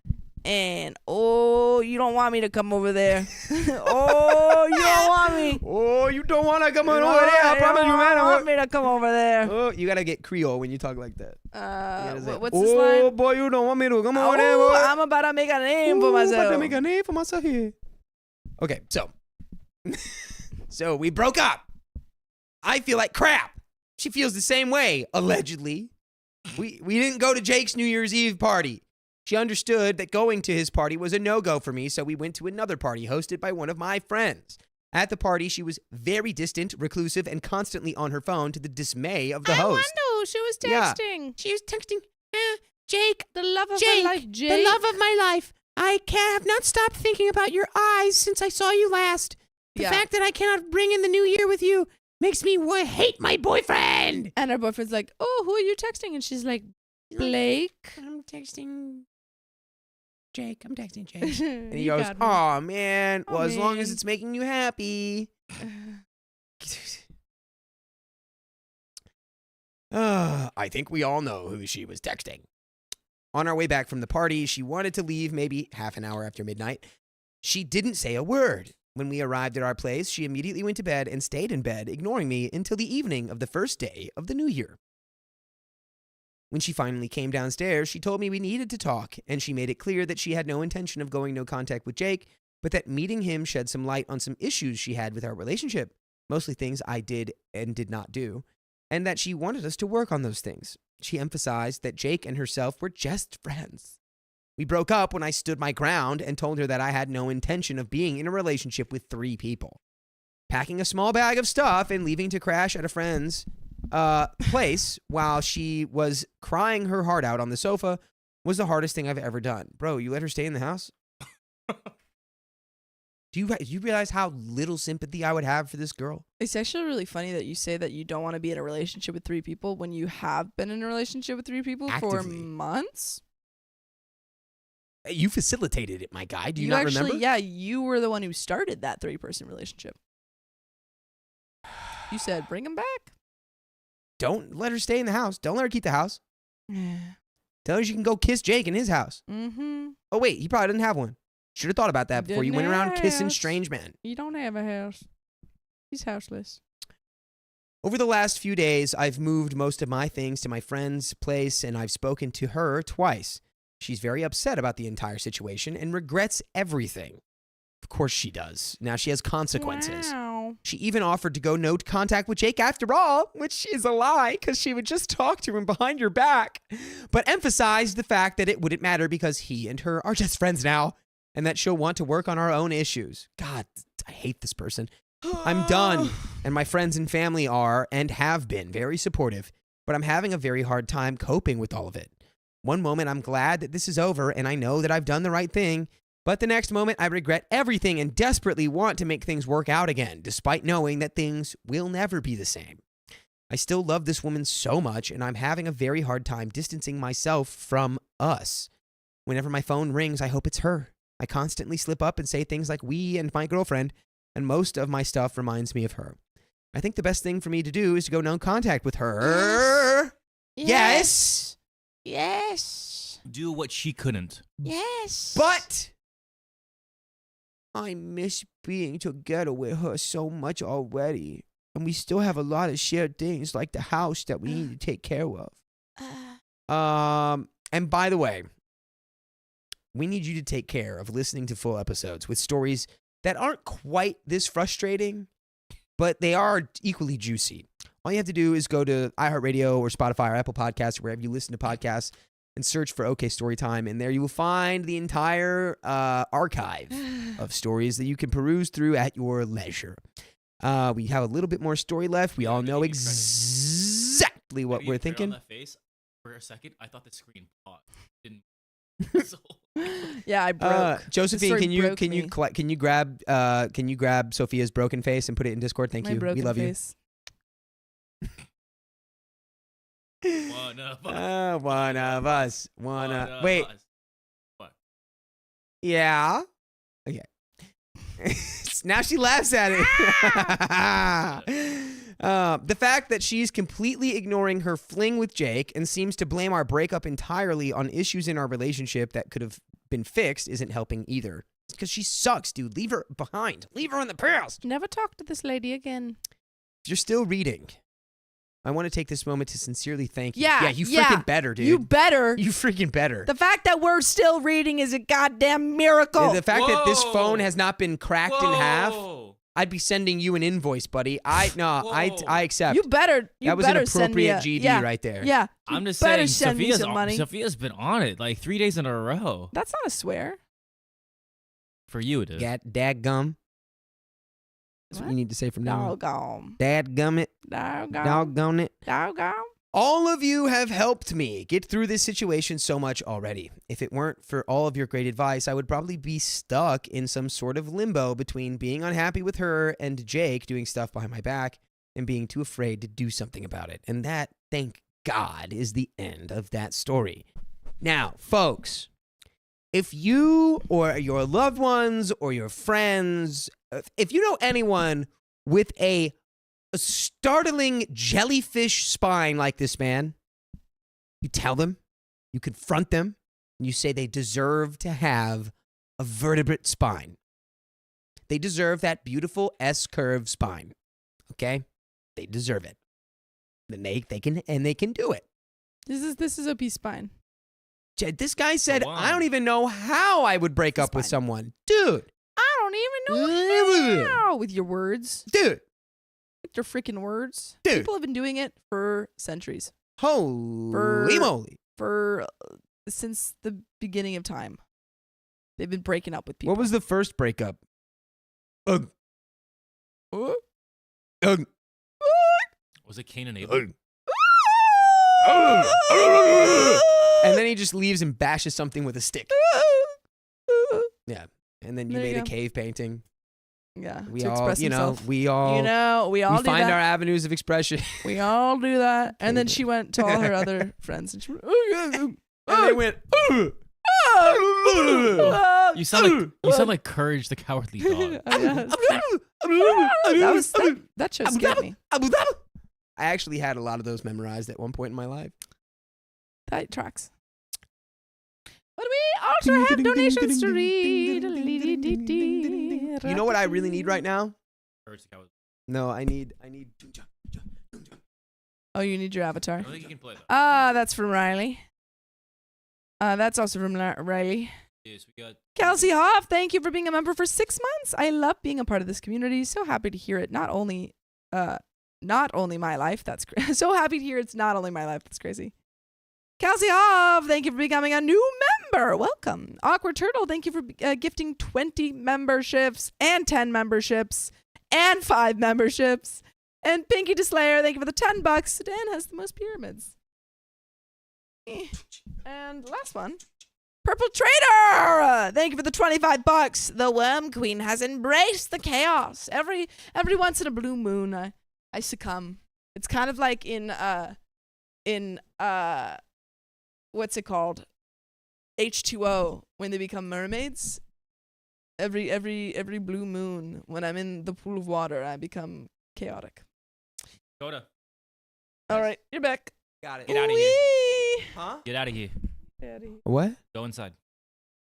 And, you don't want me to come over there. You don't want me. Oh, you don't want to come on You over there. I don't promise you, man. want me to come over there. Oh, you got to get Creole when you talk like that. You gotta say, What's this line? Oh, boy, you don't want me to come over there, boy. I'm about to make a name for myself. About to make a name for myself here. Okay, so. So we broke up. I feel like crap. She feels the same way, allegedly. We didn't go to Jake's New Year's Eve party. She understood that going to his party was a no-go for me, so we went to another party hosted by one of my friends. At the party, she was very distant, reclusive, and constantly on her phone to the dismay of the host. I wonder, she was Yeah. texting. She was texting, Jake, The love of Jake, my life, Jake. the love of my life. I have not stopped thinking about your eyes since I saw you last. The Yeah. fact that I cannot bring in the new year with you makes me hate my boyfriend. And her boyfriend's like, who are you texting? And she's like, Blake. I'm texting Jake. I'm texting Jake. And And he goes, "Oh man, well, as long as it's making you happy." I think we all know who she was texting. On our way back from the party, she wanted to leave maybe half an hour after midnight. She didn't say a word. When we arrived at our place, she immediately went to bed and stayed in bed, ignoring me until the evening of the first day of the new year. When she finally came downstairs, she told me we needed to talk, and she made it clear that she had no intention of going no contact with Jake, but that meeting him shed some light on some issues she had with our relationship, mostly things I did and did not do, and that she wanted us to work on those things. She emphasized that Jake and herself were just friends. We broke up when I stood my ground and told her that I had no intention of being in a relationship with 3 people. Packing a small bag of stuff and leaving to crash at a friend's place while she was crying her heart out on the sofa was the hardest thing I've ever done. Bro, you let her stay in the house? Do you realize how little sympathy I would have for this girl? It's actually really funny that you say that you don't want to be in a relationship with 3 people when you have been in a relationship with 3 people for Actively. months. You facilitated it, my guy. Do you You not actually, remember? yeah, you were the one who started that 3-person relationship. You said, bring him back. Don't let her stay in the house. Don't let her keep the house. Yeah. Tell her she can go kiss Jake in his house. Mm-hmm. Oh, wait, he probably doesn't have one. Should have thought about that before you Didn't went around kissing ask. strange men. You don't have a house. He's houseless. Over the last few days, I've moved most of my things to my friend's place, and I've spoken to her twice. She's very upset about the entire situation and regrets everything. Of course she does. Now she has consequences. Wow. She even offered to go no contact with Jake after all, which is a lie because she would just talk to him behind your back, but emphasized the fact that it wouldn't matter because he and her are just friends now and that she'll want to work on our own issues. God, I hate this person. I'm done, and my friends and family are and have been very supportive, but I'm having a very hard time coping with all of it. One moment I'm glad that this is over and I know that I've done the right thing, but the next moment I regret everything and desperately want to make things work out again, despite knowing that things will never be the same. I still love this woman so much, and I'm having a very hard time distancing myself from us. Whenever my phone rings, I hope it's her. I constantly slip up and say things like we and my girlfriend, and most of my stuff reminds me of her. I think the best thing for me to do is to go no contact with her. Yes. Yes. Do what she couldn't. Yes. But I miss being together with her so much already. and we still have a lot of shared things like the house that we need to take care of. And by the way, we need you to take care of listening to full episodes with stories that aren't quite this frustrating, but they are equally juicy. All you have to do is go to iHeartRadio or Spotify or Apple Podcasts, or wherever you listen to podcasts, and search for OK Storytime. And there you will find the entire archive of stories that you can peruse through at your leisure. We have a little bit more story left. We all know exactly what we're thinking. On that face for a second, I thought the screen paused. Didn't. So. Yeah, I broke. Josephine, The story can you grab Sophia's broken face and put it in Discord? Thank you. We love face. One of us. One of us. Wait. Us. What? Yeah. Okay. Now she laughs at it. The fact that she's completely ignoring her fling with Jake and seems to blame our breakup entirely on issues in our relationship that could have been fixed isn't helping either. It's because she sucks, dude. Leave her behind. Leave her in the past. Never talk to this lady again. If you're still reading, I want to take this moment to sincerely thank you. Yeah, you freaking better, dude. You better. You freaking better. The fact that we're still reading is a goddamn miracle. The fact that this phone has not been cracked in half, Whoa. I'd be sending you an invoice, buddy. I accept. You better. That was an appropriate GD right there. Yeah. I'm you just better saying, send me some money. Sophia's been on it like 3 days in a row. That's not a swear. For you, it is. Dadgum. That's what you need to say from now on. Doggone. Dadgum it. Doggone it. Doggone. All of you have helped me get through this situation so much already. If it weren't for all of your great advice, I would probably be stuck in some sort of limbo between being unhappy with her and Jake doing stuff behind my back and being too afraid to do something about it. And that, thank God, is the end of that story. Now, folks, if you or your loved ones or your friends, if you know anyone with a startling jellyfish spine like this man, you tell them, you confront them, and you say they deserve to have a vertebrate spine. They deserve that beautiful S-curve spine. Okay? They deserve it. Then they can do it. This is a peace spine. This guy said, Go on. I don't even know how I would break up with someone. Dude. I don't even know how with your words. Dude. With your freaking words. Dude. People have been doing it for centuries. Holy moly. Since the beginning of time. They've been breaking up with people. What was the first breakup? Ugh. What? Ugh. Was it Cain and Abel? And then he just leaves and bashes something with a stick. Yeah. And then you There you made a go. cave painting. Yeah. We to all, express himself. we all we all do find that. our avenues of expression. We all do that. And then she went to all her other friends and she went, And they went, "Ugh." You sound like Courage the Cowardly Dog. That show scared me. I actually had a lot of those memorized at one point in my life. That tracks. But we also have donations to read. You know what I really need right now? Courage the Cowardly No, I need. Oh, you need your avatar. Dog. I don't think you can play that. That's from Riley. That's also from Riley. Yes, we got Kelsey Hoff, thank you for being a member for 6 months. I love being a part of this community. So happy to hear it. Not only my life. That's so happy to hear it's not only my life. That's crazy. Kelsey Hoff, thank you for becoming a new member. Welcome. Awkward Turtle, thank you for gifting 20 memberships and 10 memberships and 5 memberships. And Pinky Slayer, thank you for the $10. Dan has the most pyramids. And last one. Purple Trader! Thank you for the $25. The Worm Queen has embraced the chaos. Every once in a blue moon, I succumb. It's kind of like in what's it called? H2O when they become mermaids. Every blue moon, when I'm in the pool of water, I become chaotic. Coda. All right, you're back. Got it. Get out of here. Whee! Huh? Get out of here. Daddy. What? Go inside.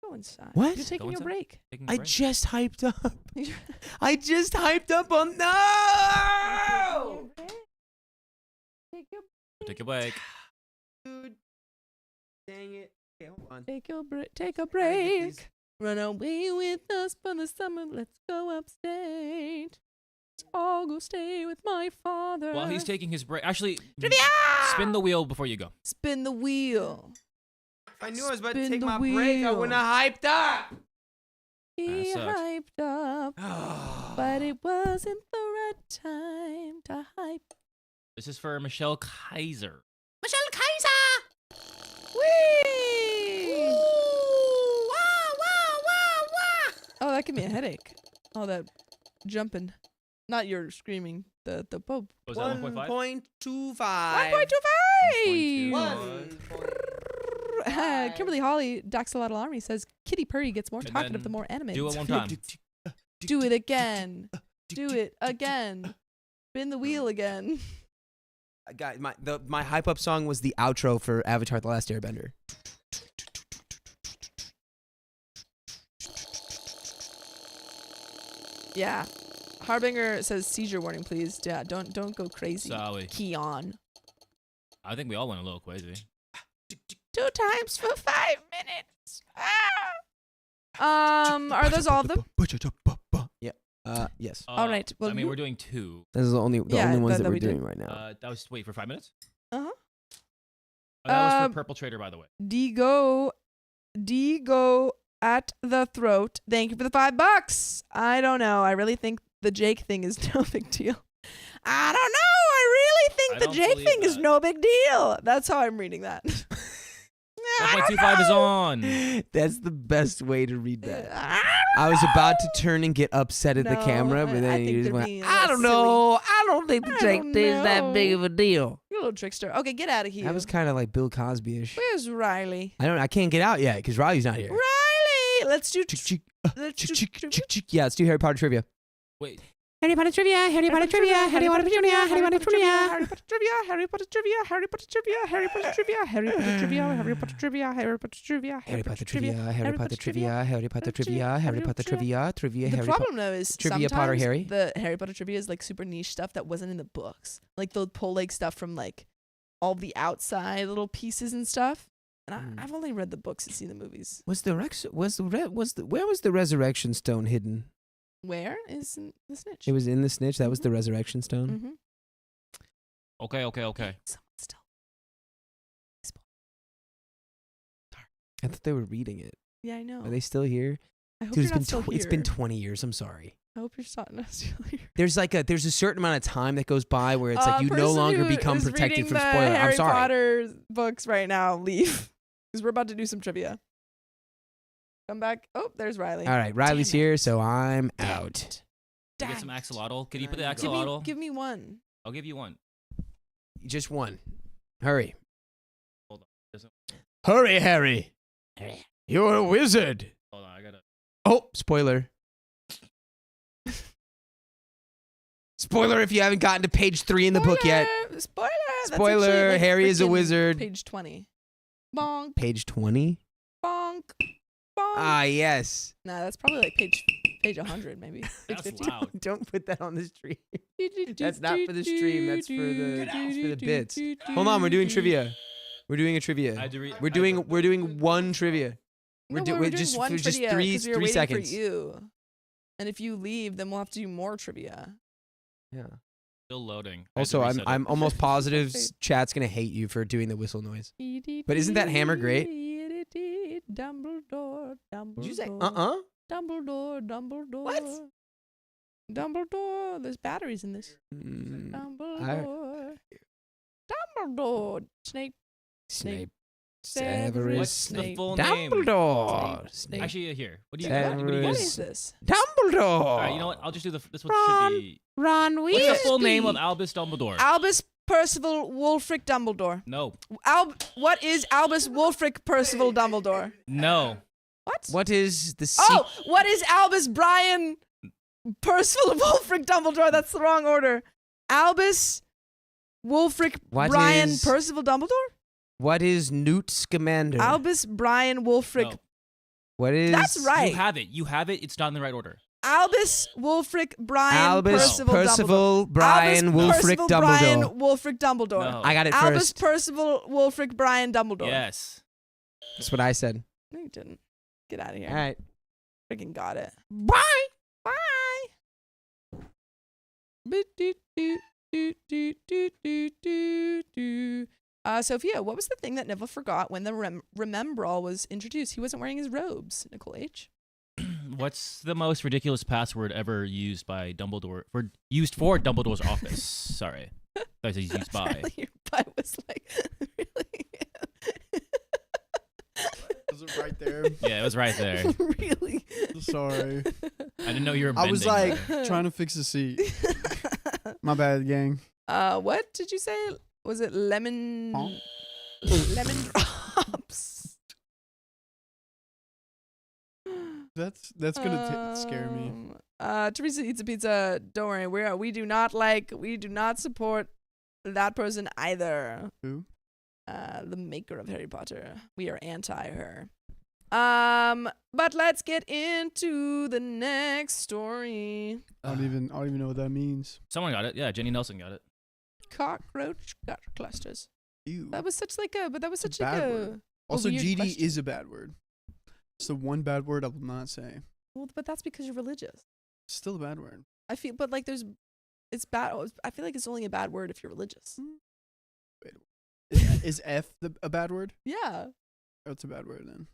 Go go inside. What? You're taking Go your inside? break. Taking a I break. just hyped up. I just hyped up on no. Take your Take a break. Dude, dang it. Okay, hold on. Take a break. Take a I gotta get break. these- Run away with us for the summer. Let's go upstate. Let's all go stay with my father. While he's taking his break, actually, Trivia! spin the wheel before you go. Spin the wheel. If I knew I was about to Spin take the my break, I wheel. wouldn't have hyped up. He sucks. hyped up, but it wasn't the right time to hype. This is for Michelle Kaiser. Michelle Kaiser! Whee! Wah, wah, wah, wah! Oh, that give me a headache. All that jumping. Not your screaming. The Pope. Was that 1.5? 1.25. 1.25. Kimberly Holly, Daxolotl Army says Kitty Purry gets more And talkative then the more animated. Do it one time. Do it again. Do it again. Spin the wheel again. Guys, my hype up song was the outro for Avatar: The Last Airbender. Yeah. Harbinger says seizure warning, please. Yeah, don't go crazy. Sorry. Keon. I think we all went a little crazy. 2 times for 5 minutes. Ah. Are those all of them? Yeah. Yes. All right, well, I mean, you- we're doing 2. This is the only Yeah, ones that that we're we did. doing right now. That was, wait, for 5 minutes? Uh-huh. Oh, that was Um, for Purple Trader, by the way. Digo at the throat. Thank you for the $5. I don't know. I really think the Jake thing is no big deal. I don't know. I really I think the don't Jake believe thing is that. no big deal. That's how I'm reading that. I don't 1.25 is know. on. That's the best way to read that. I I was about to turn and get upset at the No, camera, but I then think you just they're went, being a I little don't know. I don't think the I Jake don't thing's that big know. of a deal. You're a little trickster. Okay, get out of here. That was kind of like Bill Cosby-ish. Where's Riley? I can't get out yet because Riley's not here. Riley! Let's do. Chick, chick, Let's chick, do chick, trivia. chick, chick. Yeah, let's do Harry Potter trivia. Wait. Harry Potter trivia, Harry Potter trivia, Harry Potter trivia, Harry Potter trivia. Harry Potter trivia, Harry Potter trivia, Harry Potter trivia, Harry Potter trivia, Harry Potter trivia, Harry Potter trivia, Harry Potter trivia, Harry Potter trivia, Harry Potter trivia, Harry Potter trivia, Harry Potter trivia, trivia, The Harry Potter. problem though is Trivia sometimes Potter Harry? the Harry Potter trivia is like super niche stuff that wasn't in the books. Like they'll pull like stuff from like all the outside little pieces and stuff. And I've only read the books and seen the movies. Where was the resurrection stone hidden? Where is the snitch? It was in the snitch. That was the resurrection stone. Mm-hmm. Okay. Someone still. I thought they were reading it. Yeah, I know. Are they still here? I hope Dude, you're not still it's been here. 20 years. I'm sorry. I hope you're not still here. There's a certain amount of time that goes by where it's like you no Person longer who become is protected reading from the spoiler. I'm Harry sorry. Potter books right now, leave. Because we're about to do some trivia. Come back. Oh, there's Riley. All right, Riley's Damn it. here, so I'm Damn out. it. Can you get some Dang it. axolotl? Can you put the Give me- axolotl? Give me one. I'll give you one. Just one. Hurry. Hold on. Doesn't- Hurry, Harry. You're a wizard. Hold on. I gotta. Oh, spoiler. Spoiler if you haven't gotten to page 3 in the book yet. Spoiler. That's Spoiler, actually, like, Harry is a freaking wizard. Page 20. Bonk. Page 20? Bonk. Bonk. Ah, yes. Nah, that's probably like page 100 maybe. Page That's 50. loud. Don't put that on the stream. That's not for the stream, that's for the bits. Hold on, we're doing trivia. We're doing a I trivia. had to read. We're doing one trivia. No, We're we're doing just one for just trivia three 'cause we were three waiting seconds. For you. And if you leave, then we'll have to do more trivia. Yeah. Still loading. I had to Also, reset it. I'm almost positive chat's gonna hate you for doing the whistle noise. But isn't that hammer great? Dumbledore, Dumbledore. Did you say Dumbledore, Dumbledore. What? Dumbledore. There's batteries in this. Mm, Dumbledore. Dumbledore. Snape. Snape. Severus What's the Snape. full name? Dumbledore. Snape. Actually, here. What do you? Severus. What do you What guys? is this? Dumbledore. All right. You know what? I'll just do this one. Ron. Should be. Ron What's the full name of Weasley. Albus Dumbledore? Albus Percival Wulfric Dumbledore. No. What is Albus Wulfric Percival Dumbledore? No. What? What is the Oh, what is Albus Brian Percival Wulfric Dumbledore? That's the wrong order. Albus Wulfric What Brian is- Percival Dumbledore? What is Newt Scamander? Albus Brian Wulfric No. What is? That's right. You have it. You have it. It's not in the right order. Albus, Wulfric, Brian, Albus, Percival, Dumbledore. Percival, Brian, Albus, Wulfric, Percival, Dumbledore. Brian, Wulfric, Dumbledore. No. I got it Albus, first. Percival, Wulfric, Brian, Dumbledore. Yes. That's what I said. No, you didn't. Get out of here. All right. Freaking got it. Bye. Bye. Sophia, what was the thing that Neville forgot when the Remembrall was introduced? He wasn't wearing his robes, Nicole H. What's the most ridiculous password ever used by Dumbledore? Used for Dumbledore's office. Sorry. I said used by. Apparently your butt was like, really? Was it right there? Yeah, it was right there. Really? Sorry. I didn't know you were I was bending like there. trying to fix the seat. My bad, gang. What did you say? Was it lemon? Huh? Lemon drops. That's gonna scare me. Teresa eats a pizza. Don't worry, we do not support that person either. Who? The maker of Harry Potter. We are anti her. But let's get into the next story. I don't even know what that means. Someone got it. Yeah, Jenny Nelson got it. Cockroach gut clusters. Ew. That was such like a, but that was such like bad a. word. Also, weird GD question. is a bad word. It's the one bad word I will not say. Well, but that's because you're religious. It's still a bad word. I feel, but like it's bad. I feel like it's only a bad word if you're religious. Is F a bad word? Yeah. Oh, it's a bad word then.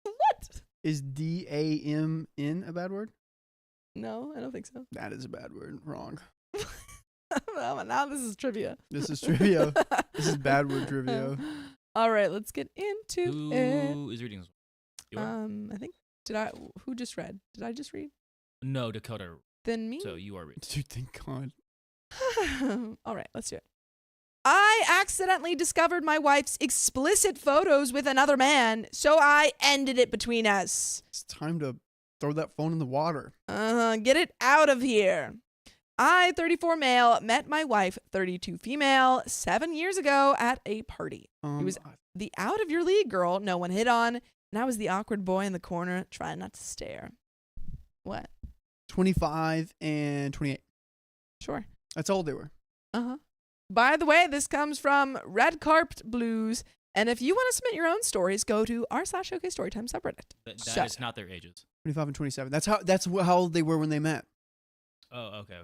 What? Is DAMN a bad word? No, I don't think so. That is a bad word. Wrong. Well, now this is trivia. This is trivia. This is bad word trivia. All right, let's get into it. Who is reading this one? You are? I think who just read? Did I just read? No, Dakota. Then me. So you are reading. Dude, thank God. All right, let's do it. I accidentally discovered my wife's explicit photos with another man, so I ended it between us. It's time to throw that phone in the water. Get it out of here. I, 34 male, met my wife, 32 female, 7 years ago at a party. It was the out of your league girl no one hit on, and I was the awkward boy in the corner trying not to stare. What? 25 and 28. Sure. That's all they were. Uh-huh. By the way, this comes from Red Carpet Blues, and if you want to submit your own stories, go to r/OK Storytime subreddit. That is not their ages. 25 and 27. That's how old they were when they met. Oh, okay.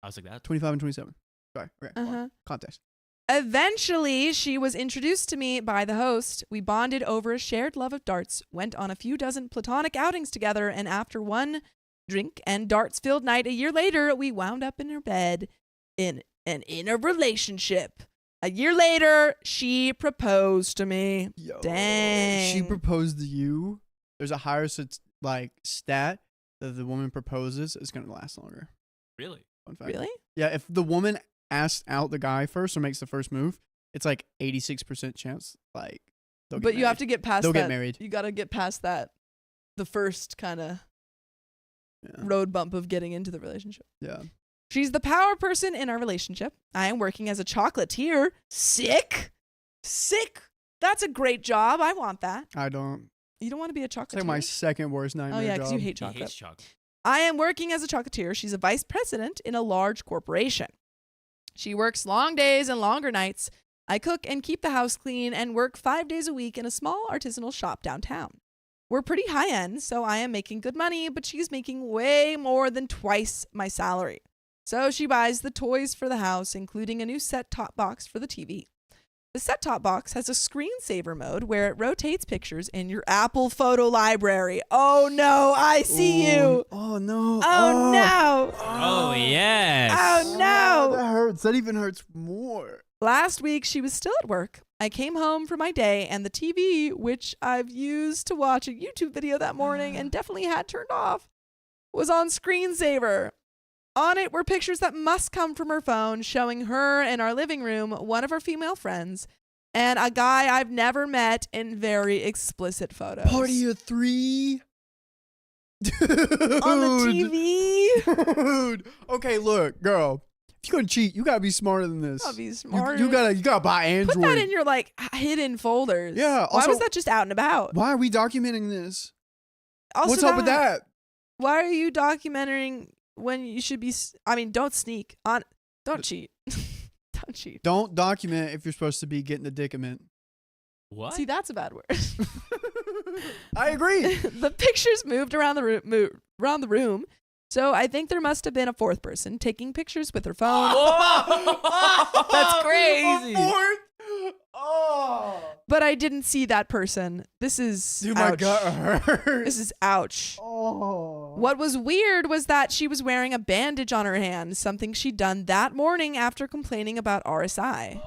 I was like that. 25 and 27. Sorry. Okay. Uh-huh. Context. Eventually, she was introduced to me by the host. We bonded over a shared love of darts, went on a few dozen platonic outings together, and after one drink and darts-filled night a year later, we wound up in her bed in a relationship. A year later, she proposed to me. Yo, Dang. She proposed to you. There's a higher stat that the woman proposes is going to last longer. Really? Fun fact. Really? Yeah, if the woman asks out the guy first or makes the first move, it's like 86% chance like they'll get But you have married. to get past They'll that. get married. You got to get past that. The first kind of Yeah. road bump of getting into the relationship. Yeah. She's the power person in our relationship. I am working as a chocolatier. Sick. That's a great job. I want that. I don't. You don't want to be a It's chocolatier? like my second worst nightmare Oh, yeah, job. because you hate He chocolate. hates chocolate. I am working as a chocolatier. She's a vice president in a large corporation. She works long days and longer nights. I cook and keep the house clean and work 5 days a week in a small artisanal shop downtown. We're pretty high end, so I am making good money, but she's making way more than twice my salary. So she buys the toys for the house, including a new set-top box for the TV. The set-top box has a screensaver mode where it rotates pictures in your Apple photo library. Oh no, I see you. Oh no. Oh no. Oh, yes. Oh no. That hurts. That even hurts more. Last week, she was still at work. I came home for my day, and the TV, which I've used to watch a YouTube video that morning and definitely had turned off, was on screensaver. On it were pictures that must come from her phone showing her in our living room, one of her female friends, and a guy I've never met in very explicit photos. Party of 3. Dude. On the TV? Dude. Okay, look, girl. If you're gonna cheat, you gotta be smarter than this. Gotta be smart. You gotta buy Android. Put that in your hidden folders. Yeah, Why also- was that just out and about? Why are we documenting this? Also What's up with that? Why are you documenting when you should be? I mean, don't sneak on. Don't cheat. Don't cheat. Don't document if you're supposed to be getting the dickament. What? See, that's a bad word. I agree. The pictures moved around the room, so I think there must have been a fourth person taking pictures with her phone. That's crazy. Oh. But I didn't see that person. This is Dude, my ouch. gut hurts. This is ouch. Oh. What was weird was that she was wearing a bandage on her hand, something she'd done that morning after complaining about RSI.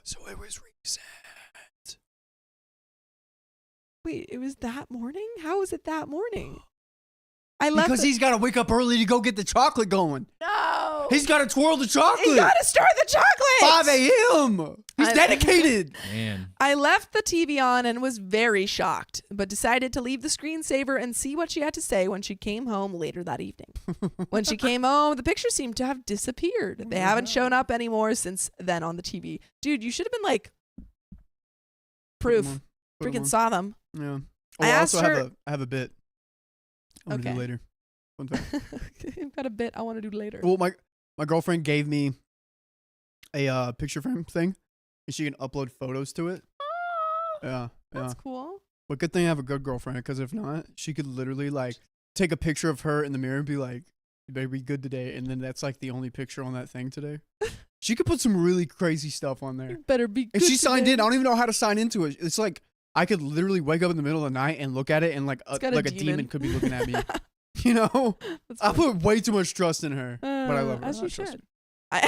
So it was recent. Wait, it was that morning? How was it that morning? I left Because he's got to wake up early to go get the chocolate going. No. He's got to twirl the He chocolate. gotta start the chocolate. 5 a.m. He's I- dedicated. Man. I left the TV on and was very shocked, but decided to leave the screensaver and see what she had to say when she came home later that evening. When she came home, the pictures seemed to have disappeared. They haven't shown up anymore since then on the TV. Dude, you should have been like, proof. Freaking saw them. Yeah. I I asked also her- have a bit. I'm gonna Okay. do later. Fun fact. I've got a bit I want to do later. Well, my girlfriend gave me a picture frame thing, and she can upload photos to it. Yeah, That's cool. But good thing I have a good girlfriend, because if not, she could literally like take a picture of her in the mirror and be like, "You better be good today," and then that's like the only picture on that thing today. She could put some really crazy stuff on there. You better be good If she signed today. in, I don't even know how to sign into it. It's like I could literally wake up in the middle of the night and look at it, and like It's got a like a demon. demon could be looking at me. You know, That's I funny. put way too much trust in her, but I love her. As I you trust should. her.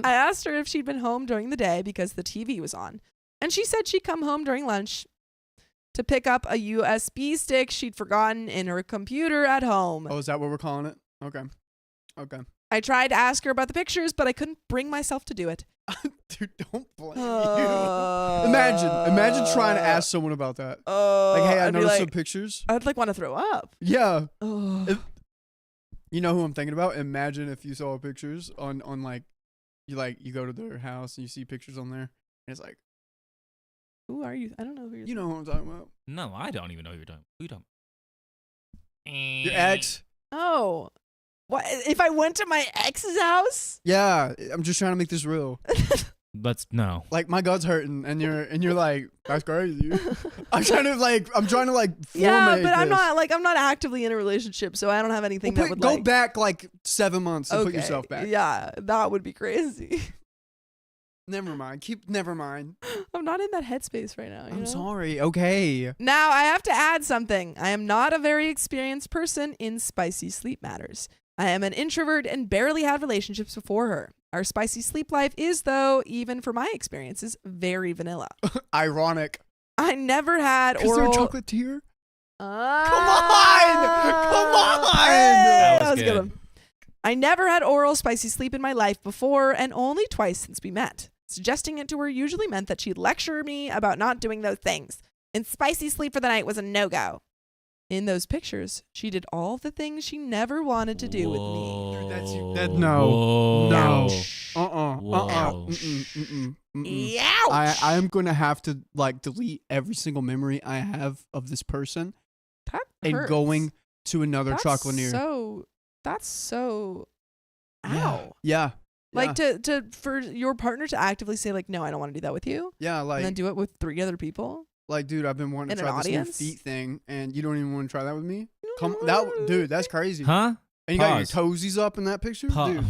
I asked her if she'd been home during the day because the TV was on. And she said she'd come home during lunch to pick up a USB stick she'd forgotten in her computer at home. Oh, is that what we're calling it? Okay. I tried to ask her about the pictures, but I couldn't bring myself to do it. Dude, don't blame you. Imagine trying to ask someone about that. Like, hey, I I'd be noticed some like, pictures. I'd like want to throw up. Yeah. Ugh. You know who I'm thinking about? Imagine if you saw pictures on like you go to their house and you see pictures on there, and it's like, Who are you? I don't know who you're. you know who I'm talking about? No, I don't even know who you're talking. Who you talking? Your ex. Oh, what? If I went to my ex's house? Yeah, I'm just trying to make this real. Let's no. Like my gut's hurting, and you're like, that's crazy. I'm trying to like Yeah, formulate but I'm this. not actively in a relationship, so I don't have anything Well, that would go like. back like 7 months and put Okay, yourself back. Yeah, that would be crazy. Never mind. Never mind. I'm not in that headspace right now. You I'm know? sorry. Okay. Now, I have to add something. I am not a very experienced person in spicy sleep matters. I am an introvert and barely had relationships before her. Our spicy sleep life is, though, even for my experiences, very vanilla. Ironic. I never had Is there a oral. chocolate tier? Come on! That was That was good. good. I never had oral spicy sleep in my life before, and only twice since we met. Suggesting it to her usually meant that she'd lecture me about not doing those things, and spicy sleep for the night was a no-go. In those pictures, she did all the things she never wanted to do with me. Dude, Whoa. no. Whoa. No. Ouch. Whoa. Ouch. I am going to have to like delete every single memory I have of this person That and hurts. going to another That's chocolatier. That's so. Yeah. Ow. Yeah. Like for your partner to actively say like, no, I don't want to do that with you, Yeah, and then like do it with 3 other people. dude, I've been wanting in to an try this new audience? feet thing, and you don't even want to try that with me. Come, Mm. dude, that's crazy. Huh? And you got your Pause. toesies up in that picture, Pa- dude.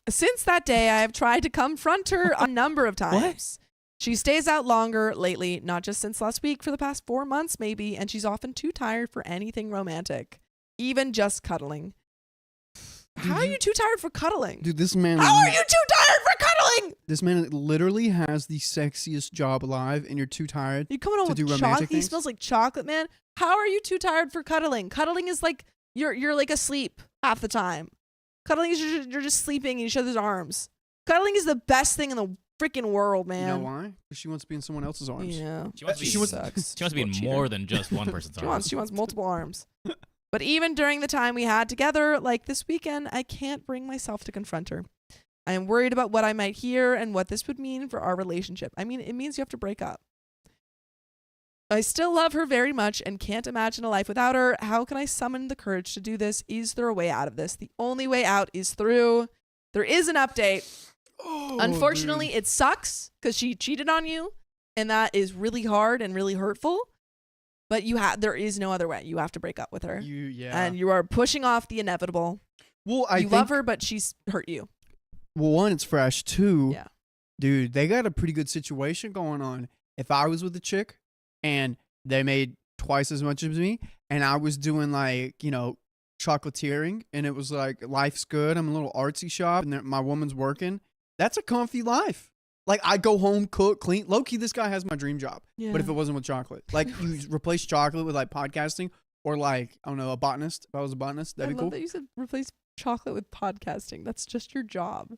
Since that day, I have tried to confront her a number of times. She stays out longer lately, not just since last week, for the past 4 months maybe, and she's often too tired for anything romantic, even just cuddling. How are you too tired for cuddling? Dude, this man. How are you too tired for cuddling? This man literally has the sexiest job alive, and you're too tired. You coming home To do with romantic chocolate? He things? smells like chocolate, man. How are you too tired for cuddling? Cuddling is like you're like asleep half the time. Cuddling is you're just sleeping in each other's arms. Cuddling is the best thing in the freaking world, You man. know why? Because she wants to be in someone else's arms. Yeah. She wants to be, She wants- sucks. she wants to be in Cheater. more than just one person's arms. She wants multiple arms. But even during the time we had together, like this weekend, I can't bring myself to confront her. I am worried about what I might hear and what this would mean for our relationship. I mean, it means you have to break up. I still love her very much and can't imagine a life without her. How can I summon the courage to do this? Is there a way out of this? The only way out is through. There is an update. Oh, Unfortunately, dude. it sucks because she cheated on you, and that is really hard and really hurtful. But there is no other way. You have to break up with her. And you are pushing off the inevitable. Well, I you think, love her, but she's hurt you. Well, one, it's fresh. Two, Yeah. dude, they got a pretty good situation going on. If I was with a chick and they made twice as much as me, and I was doing like, chocolatiering, and it was like, life's good. I'm a little artsy shop, and my woman's working. That's a comfy life. Like, I go home, cook, clean. Low-key, this guy has my dream job. Yeah. But if it wasn't with chocolate. Like, you replace chocolate with, like, podcasting or, like, I don't know, a botanist. If I was a botanist, that'd I be love cool. that you said replace chocolate with podcasting. That's just your job.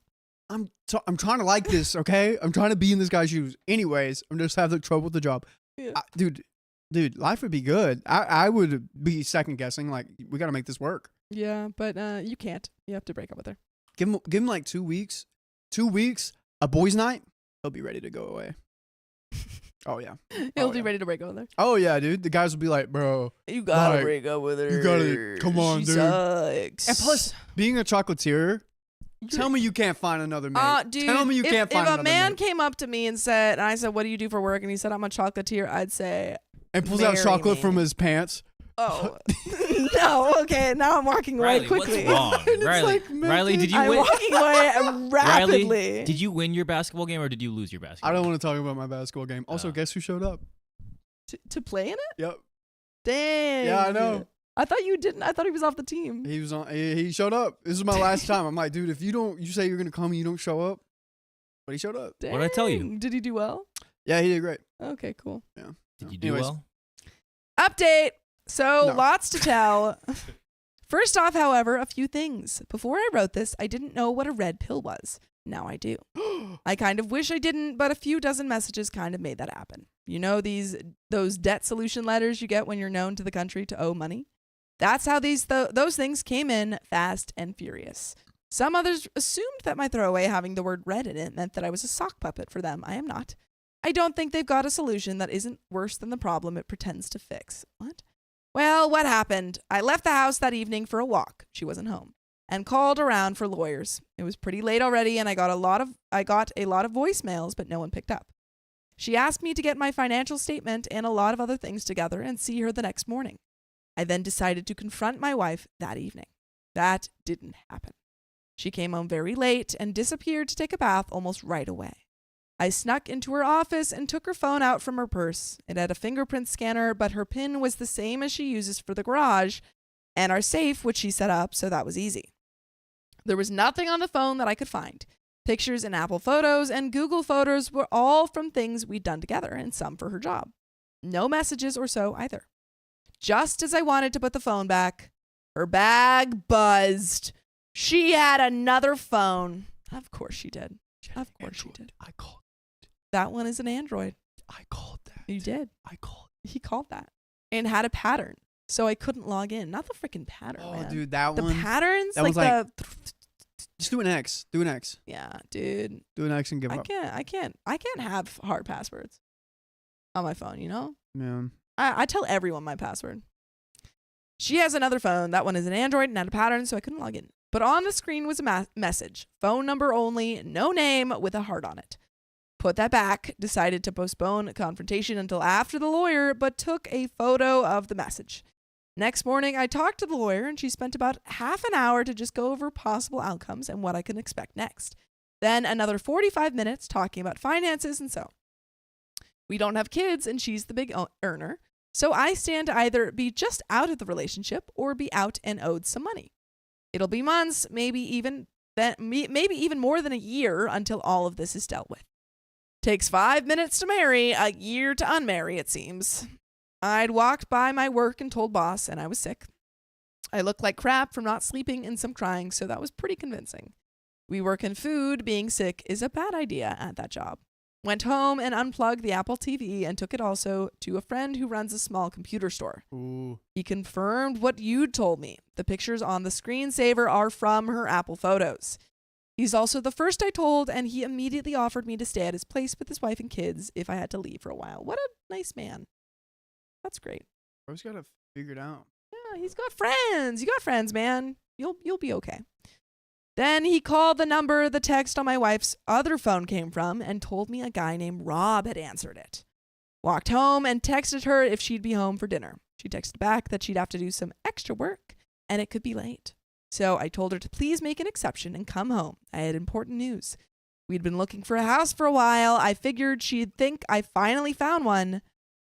I'm trying to like this, okay? I'm trying to be in this guy's shoes. Anyways, I'm just having trouble with the job. Yeah. Dude, life would be good. I would be second guessing, like, we got to make this work. Yeah, but you can't. You have to break up with her. Give him like 2 weeks. 2 weeks, a boys' night, he'll be ready to go away. Oh, yeah. He'll Oh, be yeah. ready to break up with her. Oh, yeah, dude. The guys will be like, bro. You gotta Like, break up with her. you gotta- come on, she dude. Sucks. And plus, being a chocolatier, tell me you can't find another mate. Dude, tell me you can't find if another a man mate. came up to me and I said, what do you do for work? And he said, I'm a chocolatier. I'd say, And pulls out marry chocolate me. from his pants. oh, no, okay. Now I'm walking away Riley, quickly. what's wrong? It's Riley, like melted. Riley, did you I'm win? walking away rapidly. Riley, did you win your basketball game or did you lose your basketball? I don't want to talk about my basketball game. Also, Oh. guess who showed up? To play in it? Yep. Dang. Yeah, I know. I thought you didn't. I thought he was off the team. He was on. He showed up. This is my last time. I'm like, dude, if you say you're gonna call me, you don't show up. But he showed up. Dang. What'd I tell you? Did he do well? Yeah, he did great. Okay, cool. Did you do Anyways. well? Update. So No. lots to tell. First off, however, a few things. Before I wrote this, I didn't know what a red pill was. Now I do. I kind of wish I didn't, but a few dozen messages kind of made that happen. You know those debt solution letters you get when you're known to the country to owe money? That's how those things came in fast and furious. Some others assumed that my throwaway having the word red in it meant that I was a sock puppet for them. I am not. I don't think they've got a solution that isn't worse than the problem it pretends to fix. What? Well, what happened? I left the house that evening for a walk. She wasn't home. And called around for lawyers. It was pretty late already, and I got a lot of voicemails, but no one picked up. She asked me to get my financial statement and a lot of other things together and see her the next morning. I then decided to confront my wife that evening. That didn't happen. She came home very late and disappeared to take a bath almost right away. I snuck into her office and took her phone out from her purse. It had a fingerprint scanner, but her PIN was the same as she uses for the garage and our safe, which she set up, so that was easy. There was nothing on the phone that I could find. Pictures in Apple Photos and Google Photos were all from things we'd done together and some for her job. No messages or so either. Just as I wanted to put the phone back, her bag buzzed. She had another phone. Of course she did. Of course she did. I called. That one is an Android. I called that. You did. I called. He called that. And had a pattern. So I couldn't log in. Not the freaking pattern, Oh, man. dude, that the one. patterns? that Like was the... Just do an X. Do an X. Yeah, dude. Do an X and give I up. can't have hard passwords on my phone, you know? Man. I tell everyone my password. She has another phone. That one is an Android and had a pattern, so I couldn't log in. But on the screen was a message. Phone number only, no name, with a heart on it. Put that back, decided to postpone confrontation until after the lawyer, but took a photo of the message. Next morning, I talked to the lawyer, and she spent about half an hour to just go over possible outcomes and what I can expect next. Then another 45 minutes talking about finances and so. We don't have kids, and she's the big earner. So I stand to either be just out of the relationship or be out and owed some money. It'll be months, maybe even more than a year until all of this is dealt with. Takes 5 minutes to marry, a year to unmarry, it seems. I'd walked by my work and told boss, and I was sick. I looked like crap from not sleeping and some crying, so that was pretty convincing. We work in food. Being sick is a bad idea at that job. Went home and unplugged the Apple TV and took it also to a friend who runs a small computer store. Ooh. He confirmed what you'd told me. The pictures on the screensaver are from her Apple Photos. He's also the first I told, and he immediately offered me to stay at his place with his wife and kids if I had to leave for a while. What a nice man. That's great. Bro's got to figure it out. Yeah, he's got friends. You got friends, man. You'll be okay. Then he called the number the text on my wife's other phone came from and told me a guy named Rob had answered it. Walked home and texted her if she'd be home for dinner. She texted back that she'd have to do some extra work and it could be late. So I told her to please make an exception and come home. I had important news. We'd been looking for a house for a while. I figured she'd think I finally found one.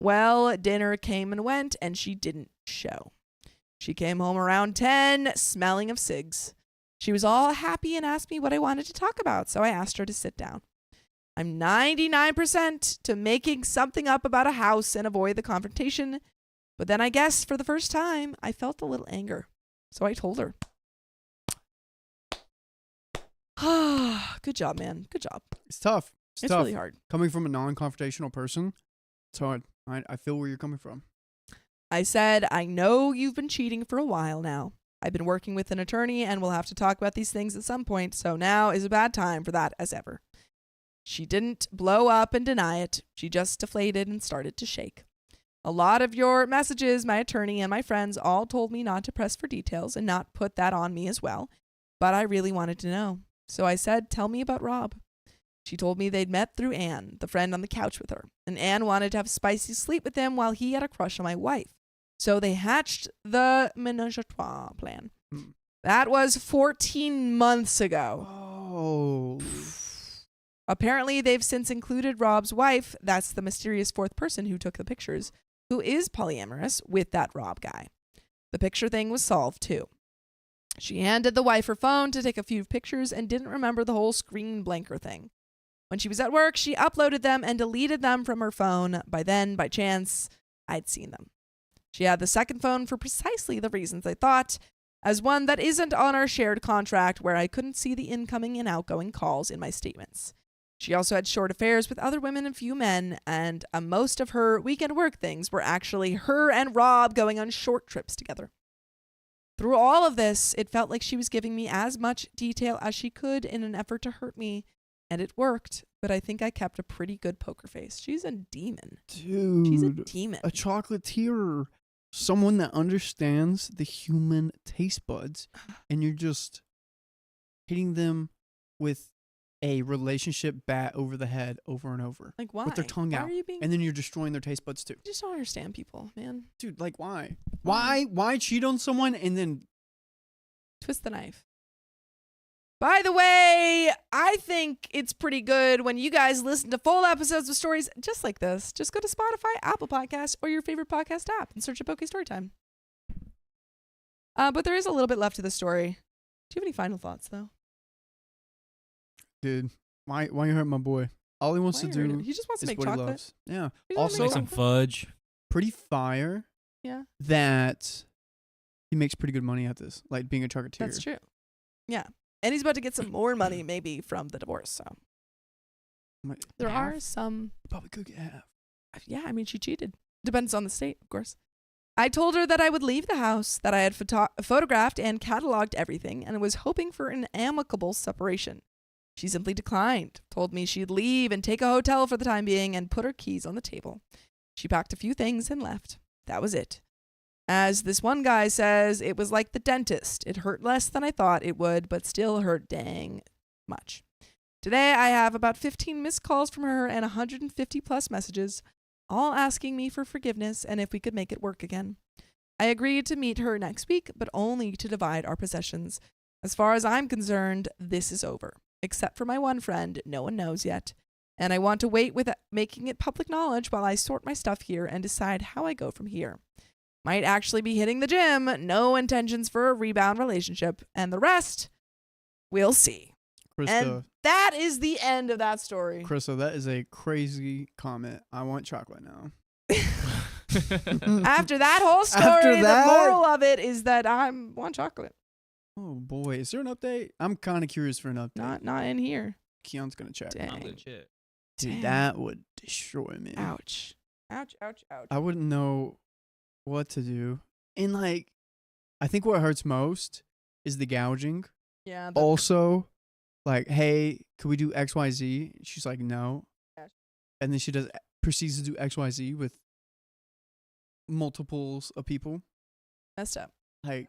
Well, dinner came and went and she didn't show. She came home around 10, smelling of cigs. She was all happy and asked me what I wanted to talk about, so I asked her to sit down. I'm 99% to making something up about a house and avoid the confrontation, but then I guess for the first time, I felt a little anger. So I told her. Good job, man. Good job. It's tough. It's tough. really hard. Coming from a non-confrontational person, it's hard. I feel where you're coming from. I said, I know you've been cheating for a while now. I've been working with an attorney and we'll have to talk about these things at some point, so now is a bad time for that as ever. She didn't blow up and deny it. She just deflated and started to shake. A lot of your messages, my attorney and my friends all told me not to press for details and not put that on me as well, but I really wanted to know. So I said, tell me about Rob. She told me they'd met through Anne, the friend on the couch with her, and Anne wanted to have spicy sleep with him while he had a crush on my wife. So they hatched the ménage à trois plan. That was 14 months ago. Oh. Apparently, they've since included Rob's wife, that's the mysterious fourth person who took the pictures, who is polyamorous with that Rob guy. The picture thing was solved, too. She handed the wife her phone to take a few pictures and didn't remember the whole screen blanker thing. When she was at work, she uploaded them and deleted them from her phone. By then, by chance, I'd seen them. She had the second phone for precisely the reasons I thought, as one that isn't on our shared contract where I couldn't see the incoming and outgoing calls in my statements. She also had short affairs with other women and few men, and most of her weekend work things were actually her and Rob going on short trips together. Through all of this, it felt like she was giving me as much detail as she could in an effort to hurt me, and it worked, but I think I kept a pretty good poker face. She's a demon. Dude. She's a demon. A chocolatier. Someone that understands the human taste buds, and you're just hitting them with a relationship bat over the head over and over. Like, why? With their tongue Why out. are you being... And then you're destroying their taste buds too. I just don't understand people, man. Dude, like why? Why cheat on someone and then Twist the knife. By the way, I think it's pretty good when you guys listen to full episodes of stories just like this. Just go to Spotify, Apple Podcasts, or your favorite podcast app and search up OK Storytime. But there is a little bit left to the story. Do you have any final thoughts, though? dude, why you hurt my boy? All he wants Why to you hurt do him? He just wants to is make what he chocolate. loves. Yeah. He just wants to Also, Make some fudge. pretty fire Yeah, that he makes pretty good money at this, like being a chocolatier. that's true. Yeah. And he's about to get some more money maybe from the divorce. So there are some. Probably could get half. Yeah, I mean, she cheated. Depends on the state, of course. I told her that I would leave the house, that I had photographed and cataloged everything, and was hoping for an amicable separation. She simply declined, told me she'd leave and take a hotel for the time being, and put her keys on the table. She packed a few things and left. That was it. As this one guy says, it was like the dentist. It hurt less than I thought it would, but still hurt dang much. Today, I have about 15 missed calls from her and 150 plus messages, all asking me for forgiveness and if we could make it work again. I agreed to meet her next week, but only to divide our possessions. As far as I'm concerned, this is over. Except for my one friend, no one knows yet. And I want to wait with making it public knowledge while I sort my stuff here and decide how I go from here. Might actually be hitting the gym, no intentions for a rebound relationship, and the rest, we'll see. Krista, And that is the end of that story. Krista, that is a crazy comment. I want chocolate now. After that whole story, After that- the moral of it is that I want chocolate. Oh boy, is there an update? I'm kind of curious for an update. Not in here. Keon's gonna check. Dang. I'm legit. Dude, Dang. that would destroy me. Ouch. Ouch, ouch, ouch. I wouldn't know what to do. And like, I think what hurts most is the gouging. Yeah. Also, like, hey, could we do XYZ? She's like, no. Yeah. And then she proceeds to do XYZ with multiples of people. Messed up. Like,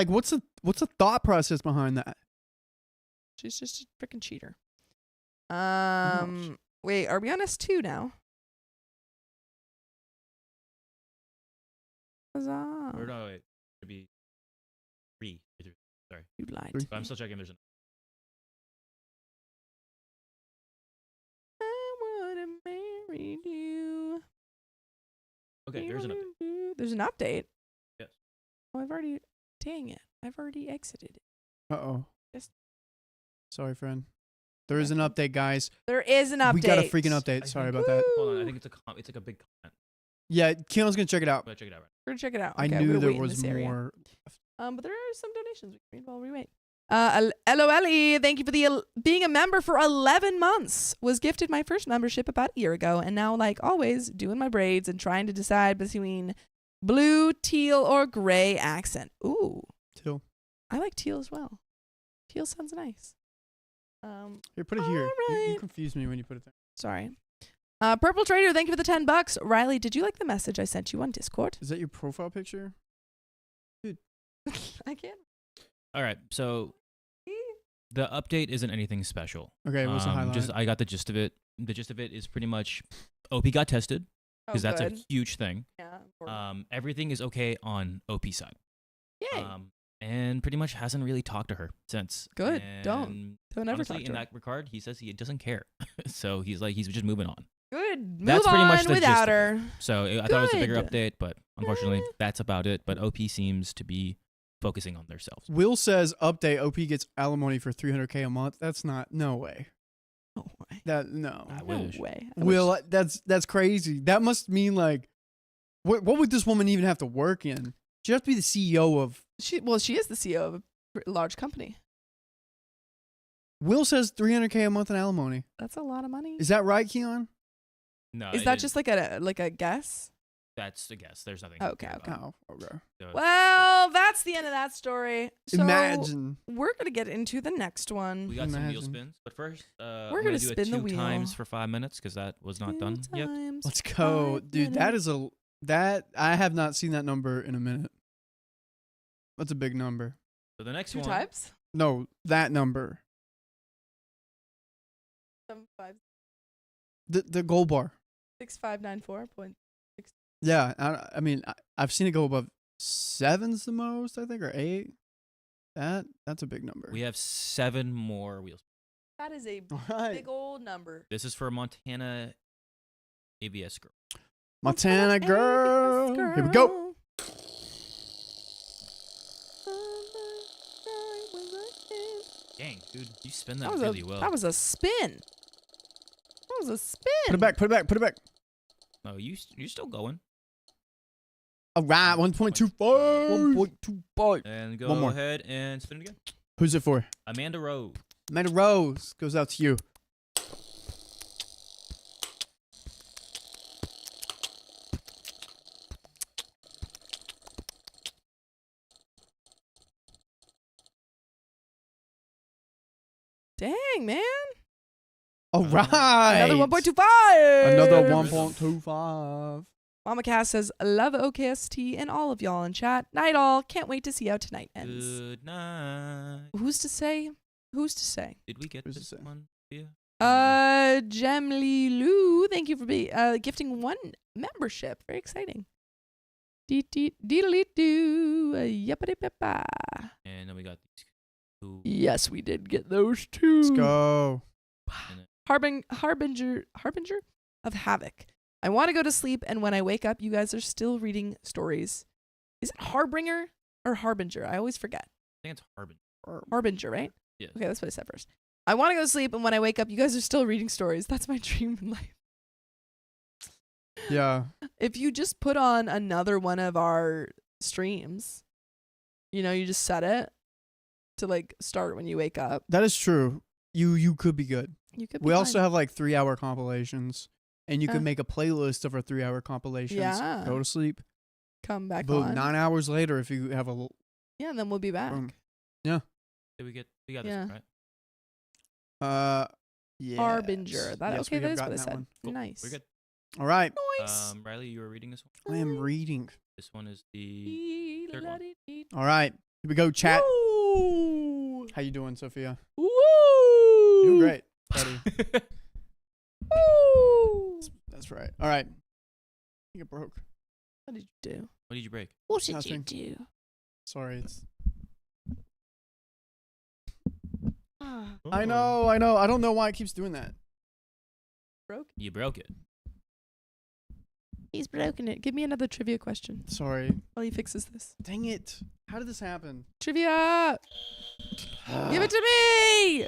what's the thought process behind that? She's just a freaking cheater. Gosh. Wait, are we on S2 now? Huzzah. Or no, wait. It'd be 3. Sorry. You lied. Three. But I'm still checking. There's an. I would have married you. Okay, there's an update. There's an update? Yes. Oh, dang it. I've already exited it. Uh-oh. Yes. Sorry, friend. There is an update, guys. There is an update. We got a freaking update. Sorry about that. Hold on. I think it's like a big comment. Yeah, Keanu's gonna check it out. But check it out. Right. We're going to check it out. I Okay, I'm knew gonna there wait in was this area. more. But there are some donations we can read while we wait. LOLE, thank you for the being a member for 11 months. Was gifted my first membership about a year ago, and now, like always, doing my braids and trying to decide between blue, teal, or gray accent. Ooh, Till. I like teal as well. Teal sounds nice. Here, put it here. You Alright. confused me when you put it there. Sorry. Purple Trader, thank you for the $10. Riley, did you like the message I sent you on Discord? Is that your profile picture? I can't. All right. So the update isn't anything special. Okay, what's the highlight? I got the gist of it. The gist of it is pretty much OP got tested because that's a huge thing. Yeah. Everything is okay on OP side. Yay. And pretty much hasn't really talked to her since. Good. And Don't ever honestly, talk to in her. that regard, he says he doesn't care. So he's just moving on. Good. Move That's pretty on much the gist without of it. her. So I thought it was a bigger Good. update, but unfortunately, Eh. that's about it. But OP seems to be focusing on themselves. Will says update. OP gets alimony for $300K a month. That's not. No way. No way. No. I No wish. way. Will, that's crazy. That must mean like, what would this woman even have to work in? She has to be the CEO of. She is the CEO of a large company. Will says $300K a month in alimony. That's a lot of money. Is that right, Keon? No, Is that just like a guess? That's a guess. There's nothing. Okay, clear okay. about Oh, okay. it. So- Well, that's the end of that story. So Imagine. we're gonna get into the next one. we got some wheel Imagine. spins, but first, We're I'm gonna do spin it the 2 wheel. times for 5 minutes because that was not done yet. Let's go, dude. That is that I have not seen that number in a minute. That's a big number. So the next 2 one. types. No, that number. 7, 5, The gold bar. 6, 5, 9, 4 point. Yeah, I mean, I've seen it go above 7's the most, I think, or 8. That's a big number. We have 7 more wheels. That is a All right. big old number. This is for Montana ABS girl. Montana girl. Here we go. Dang, dude, you spin that That was really well. That was a spin. That was a spin. Put it back. Put it back. Put it back. No, you're still going. All right, 1.25. 1.25. And One go more. ahead and spin it again. Who's it for? Amanda Rose. Amanda Rose goes out to you. Dang, man. All right. Another 1.25. Another 1.25. Mama Cass says, love OKST and all of y'all in chat. Night all. Can't wait to see how tonight ends. Good night. Who's to say? Who's to say? Did we get Who's to this say? one? Yeah. Gemly Lou, thank you for gifting 1 membership. Very exciting. Deedly-doo. Yappa-dee-papa. And then we got these 2. Yes, we did get those 2. Let's go. Harbinger of Havoc. I want to go to sleep, and when I wake up, you guys are still reading stories. Is it Harbinger or Harbinger? I always forget. I think it's Harbin. Harbinger, right? Yes. Okay, that's what I said first. I want to go to sleep, and when I wake up, you guys are still reading stories. That's my dream in life. Yeah. If you just put on another one of our streams, you just set it to like start when you wake up. That is true. You could be good. You could. We also have like 3-hour compilations, and you Uh. can make a playlist of our 3-hour compilations. Yeah. Go to sleep. come back Boom. on. 9 hours later, if you have a little. Yeah, and then we'll be back. Did we got Yeah. this one, right? Yeah. Harbinger. That Yes, okay? we That have is what I gotten said. that one. Cool. Nice. We're good. All right. Nice. Riley, you were reading this one? I am reading. This one is the third one. All right. Here we go, chat. Woo. How you doing, Sophia? Woo. Doing great, buddy. Woo. That's right. All right. I think it broke. What did you do? What did you break? What did Nothing. you do? Sorry. It's. Ah, I know. I don't know why it keeps doing that. broke. You broke it. He's broken it. Give me another trivia question Sorry. while he fixes this. Dang it. How did this happen? Trivia. Give it to me.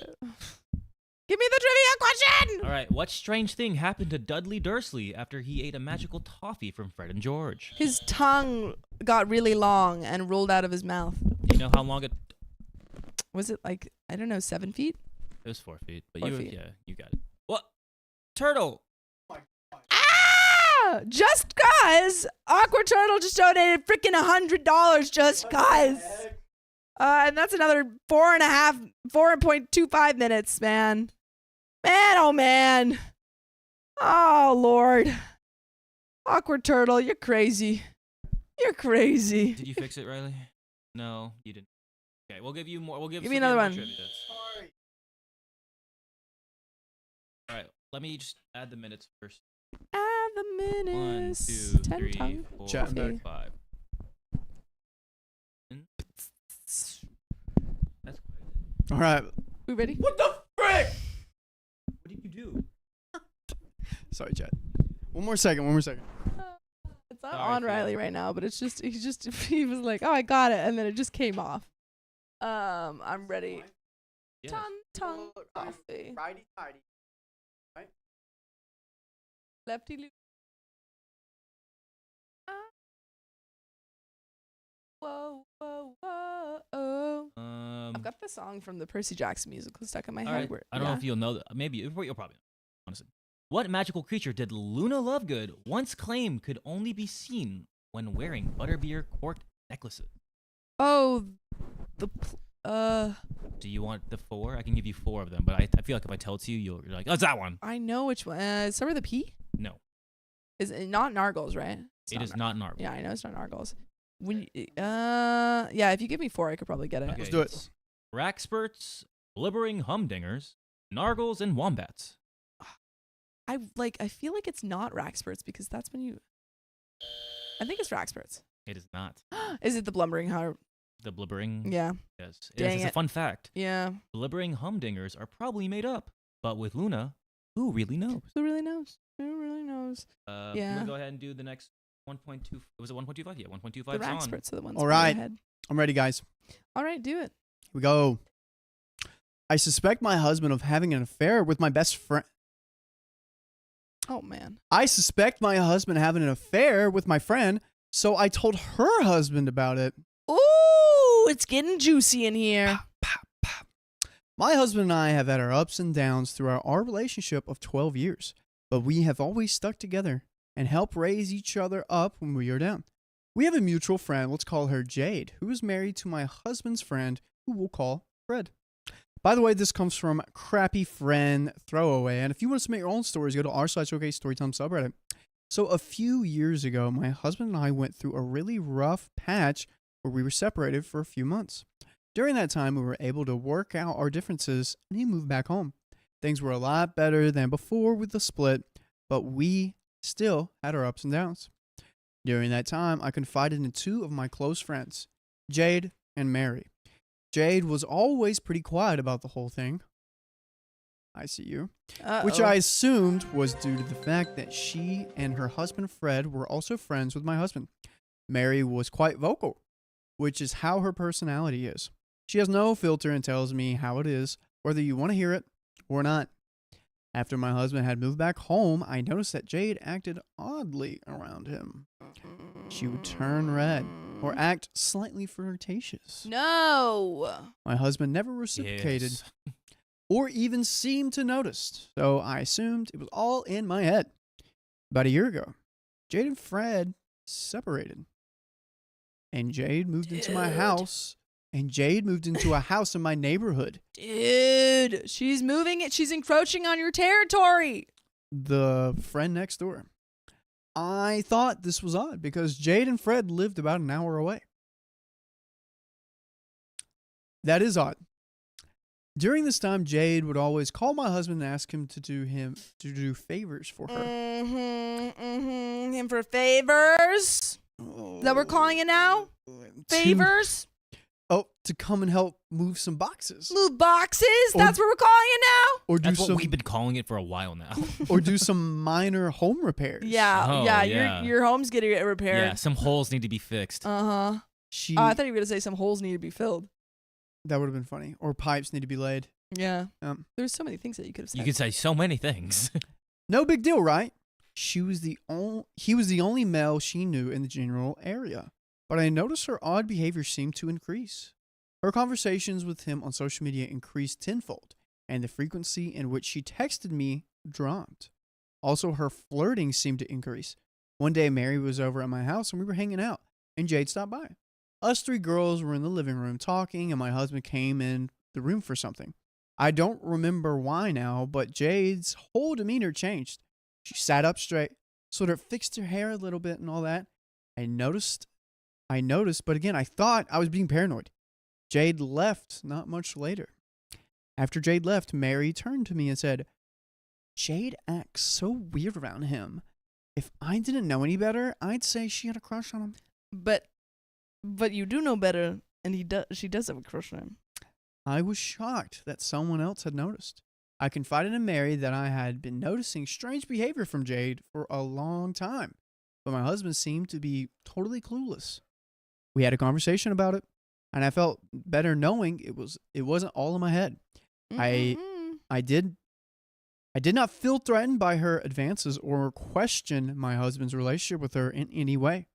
Give me the trivia question. All right. What strange thing happened to Dudley Dursley after he ate a magical toffee from Fred and George? His tongue got really long and rolled out of his mouth. Do you know how long it? Was it like, I don't know, 7 feet? It was 4 feet, but 4 you, feet. yeah, you got it. What? Turtle. Ah! Just cause Awkward Turtle just donated freaking $100 just cause. And that's another 4.25 minutes, man. Man, oh man. Oh Lord. Awkward Turtle, you're crazy. You're crazy. Did you fix it, Riley? No, you didn't. Okay, we'll give you more. We'll give Give me Sophia another more one. trivia. All right, let me just add the minutes first. Add the 1, minutes. 2, 10 3, tongue. 4, Chat back. 5. That's All right. We ready? What the frick? what did you do? Sorry, chat. One more second. It's It's not Sorry, on Theo. Riley right now, but it's just he was like, oh, I got it, and then it just came off. I'm ready. Yes. Tongue coffee. Righty tighty. Lefty loop. Whoa, whoa, whoa, oh. I've got the song from the Percy Jackson musical stuck in my All head. right. Where, I don't know if you'll know that. Maybe you'll probably know, honestly. What magical creature did Luna Lovegood once claim could only be seen when wearing butterbeer cork necklaces? Oh, the Do you want the 4? I can give you 4 of them, but I feel like if I tell it to you, you're like, oh, it's that one. I know which one. Start with a P. No, Is it not Nargles, right? it is not Narble. Yeah, I know it's not Nargles. When yeah, if you give me 4, I could probably get it. Okay, Let's do it. it's Rackspurts, Blibbering Humdingers, Nargles, and Wombats. I feel like it's not Rackspurts because that's when you. I think it's Rackspurts. It is not. Is it the Blumbering Heart? The Blibbering. Yeah. Yes. Dang It's a it. fun fact. Yeah. Blibbering Humdingers are probably made up, but with Luna, who really knows? Who really knows? Who really knows? I'm Yeah. gonna go ahead and do the next 1.2. Was it 1.25? Yeah, 1.25 The is on. Rackspurts are the ones. All way right. ahead. I'm ready, guys. All right, do it. Here we go. I suspect my husband of having an affair with my best friend. Oh man. I suspect my husband having an affair with my friend, so I told her husband about it. Ooh, it's getting juicy in here. My husband and I have had our ups and downs through our relationship of 12 years, but we have always stuck together and helped raise each other up when we are down. We have a mutual friend, let's call her Jade, who is married to my husband's friend, who we'll call Fred. By the way, this comes from Crappy Friend Throwaway, and if you want to submit your own stories, go to r/OK Storytime subreddit. So a few years ago, my husband and I went through a really rough patch where we were separated for a few months. During that time, we were able to work out our differences, and he moved back home. Things were a lot better than before with the split, but we still had our ups and downs. During that time, I confided in 2 of my close friends, Jade and Mary. Jade was always pretty quiet about the whole thing. I see you. Which I assumed was due to the fact that she and her husband Fred were also friends with my husband. Mary was quite vocal, which is how her personality is. She has no filter and tells me how it is, whether you want to hear it or not. After my husband had moved back home, I noticed that Jade acted oddly around him. She would turn red or act slightly flirtatious. No. My husband never reciprocated Yes. or even seemed to notice, so I assumed it was all in my head. About a year ago, Jade and Fred separated. And Jade moved into my Dude. house. And Jade moved into a house in my neighborhood. Dude, she's moving it. She's encroaching on your territory. The friend next door. I thought this was odd because Jade and Fred lived about an hour away. That is odd. During this time, Jade would always call my husband and ask him to do favors for her. Him for favors? That we're calling it now? Favors? To come and help move some boxes. Move boxes? That's what we're calling it now? Or do That's what some, we've been calling it for a while now. or do some minor home repairs. Yeah, Oh, yeah, yeah. Your home's getting repaired. Yeah, some holes need to be fixed. Uh-huh. I thought you were going to say some holes need to be filled. That would have been funny. Or pipes need to be laid. Yeah. There's so many things that you could have said. You could say so many things. No big deal, right? He was the only male she knew in the general area. But I noticed her odd behavior seemed to increase. Her conversations with him on social media increased tenfold, and the frequency in which she texted me dropped. Also, her flirting seemed to increase. One day, Mary was over at my house and we were hanging out, and Jade stopped by. Us three girls were in the living room talking, and my husband came in the room for something. I don't remember why now, but Jade's whole demeanor changed. She sat up straight, sort of fixed her hair a little bit and all that. I noticed, but again, I thought I was being paranoid. Jade left not much later. After Jade left, Mary turned to me and said, Jade acts so weird around him. If I didn't know any better, I'd say she had a crush on him. But you do know better, and she does have a crush on him. I was shocked that someone else had noticed. I confided in Mary that I had been noticing strange behavior from Jade for a long time, but my husband seemed to be totally clueless. We had a conversation about it, and I felt better knowing it wasn't all in my head. I did not feel threatened by her advances or question my husband's relationship with her in any way.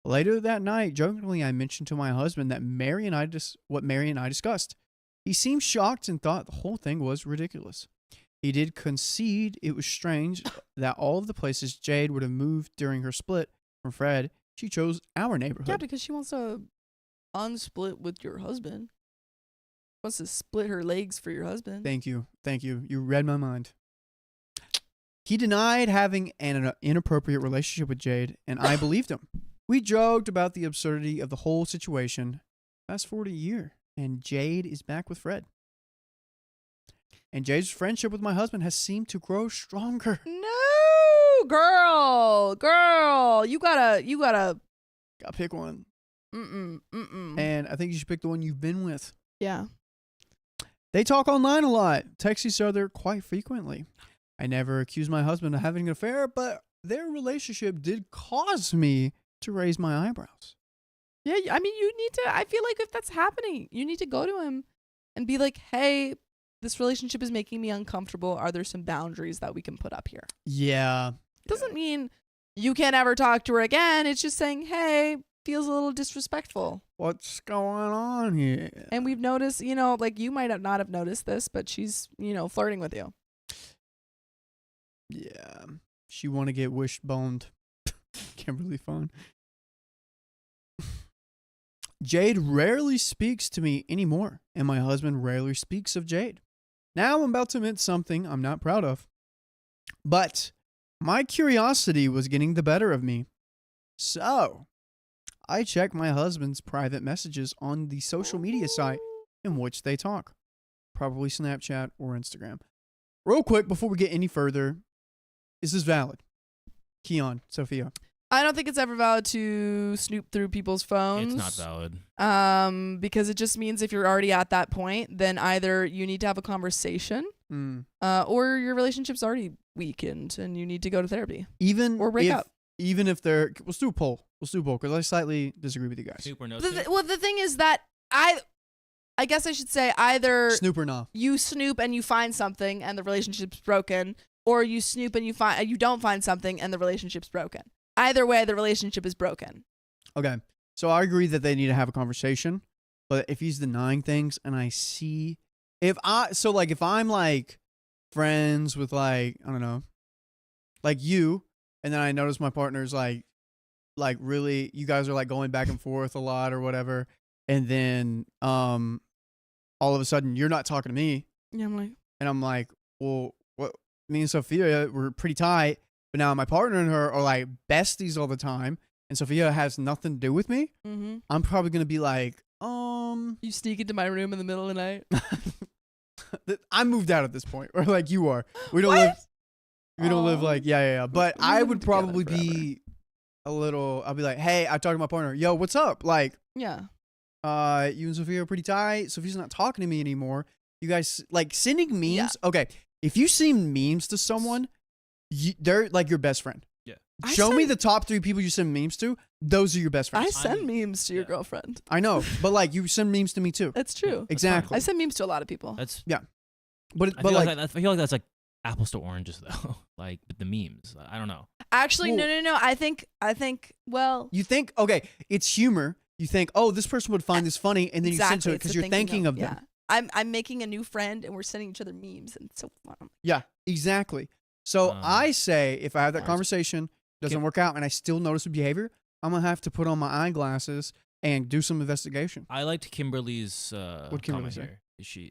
Later that night, jokingly, I mentioned to my husband that what Mary and I discussed. He seemed shocked and thought the whole thing was ridiculous. He did concede it was strange that all of the places Jade would have moved during her split from Fred, she chose our neighborhood. Yeah, because she wants to unsplit with your husband. Wants to split her legs for your husband. Thank you. You read my mind. He denied having an inappropriate relationship with Jade, and I believed him. We joked about the absurdity of the whole situation. Fast forward a year, and Jade is back with Fred. And Jade's friendship with my husband has seemed to grow stronger. No, girl, you gotta. Gotta pick one. Mm-mm. And I think you should pick the one you've been with. Yeah. They talk online a lot, text each other quite frequently. I never accused my husband of having an affair, but their relationship did cause me to raise my eyebrows. Yeah, I mean, you need to, I feel like if that's happening, you need to go to him and be like, hey, this relationship is making me uncomfortable. Are there some boundaries that we can put up here? Yeah. Doesn't mean you can't ever talk to her again. It's just saying, hey, feels a little disrespectful. What's going on here? And we've noticed, like you might not have noticed this, but she's, flirting with you. Yeah. She want to get wishboned. Kimberly Fawn. Jade rarely speaks to me anymore, and my husband rarely speaks of Jade. Now I'm about to admit something I'm not proud of. But my curiosity was getting the better of me. So, I checked my husband's private messages on the social media site in which they talk. Probably Snapchat or Instagram. Real quick, before we get any further, is this valid? Keon, Sophia. I don't think it's ever valid to snoop through people's phones. It's not valid. Because it just means if you're already at that point, then either you need to have a conversation, or your relationship's already weakened and you need to go to therapy. Or break up. Even if they're, let's do a poll because I slightly disagree with you guys. Snoop or no The, snoop? well, the thing is that I guess I should say either Snoop or no. you snoop and you find something and the relationship's broken, or you snoop and you don't find something and the relationship's broken. Either way, the relationship is broken. Okay. So I agree that they need to have a conversation, but if he's denying things and I see, if I'm like friends with like, I don't know, like you, and then I notice my partner's like really, you guys are like going back and forth a lot or whatever, and then all of a sudden you're not talking to me. Yeah, I'm like, And I'm like, well, what? Me and Sophia, we're pretty tight. But now my partner and her are like besties all the time, and Sophia has nothing to do with me. Mm-hmm. I'm probably gonna be like, You sneak into my room in the middle of the night. I moved out at this point, or like you are. We don't What? live. We don't live Aw. like yeah. But We I live would together probably forever. be a little. I'll be like, hey, I talked to my partner. Yo, what's up? Like, Yeah. you and Sophia are pretty tight. Sophia's not talking to me anymore. You guys like sending memes. Yeah. Okay, if you send memes to someone, they're like your best friend. I Show me send- the top 3 people you send memes to. Those are your best I friends. send memes to your yeah. girlfriend. I know, but like you send memes to me too. That's true. Exactly. I send memes to a lot of people. That's. But I but feel like, like I feel like that's like apples to oranges though. Like with the memes. I don't know. Actually, Well- no. I think. Well, you think okay, it's humor. You think, oh, this person would find this funny, and then you send to it it's because the you're thinking of them. Yeah. I'm making a new friend and we're sending each other memes and it's so fun. Yeah, exactly. So I say if I have that Ours- conversation, doesn't work out, and I still notice the behavior, I'm gonna have to put on my eyeglasses and do some investigation. I liked Kimberly's What'd Kimberly comment say? here. Is she?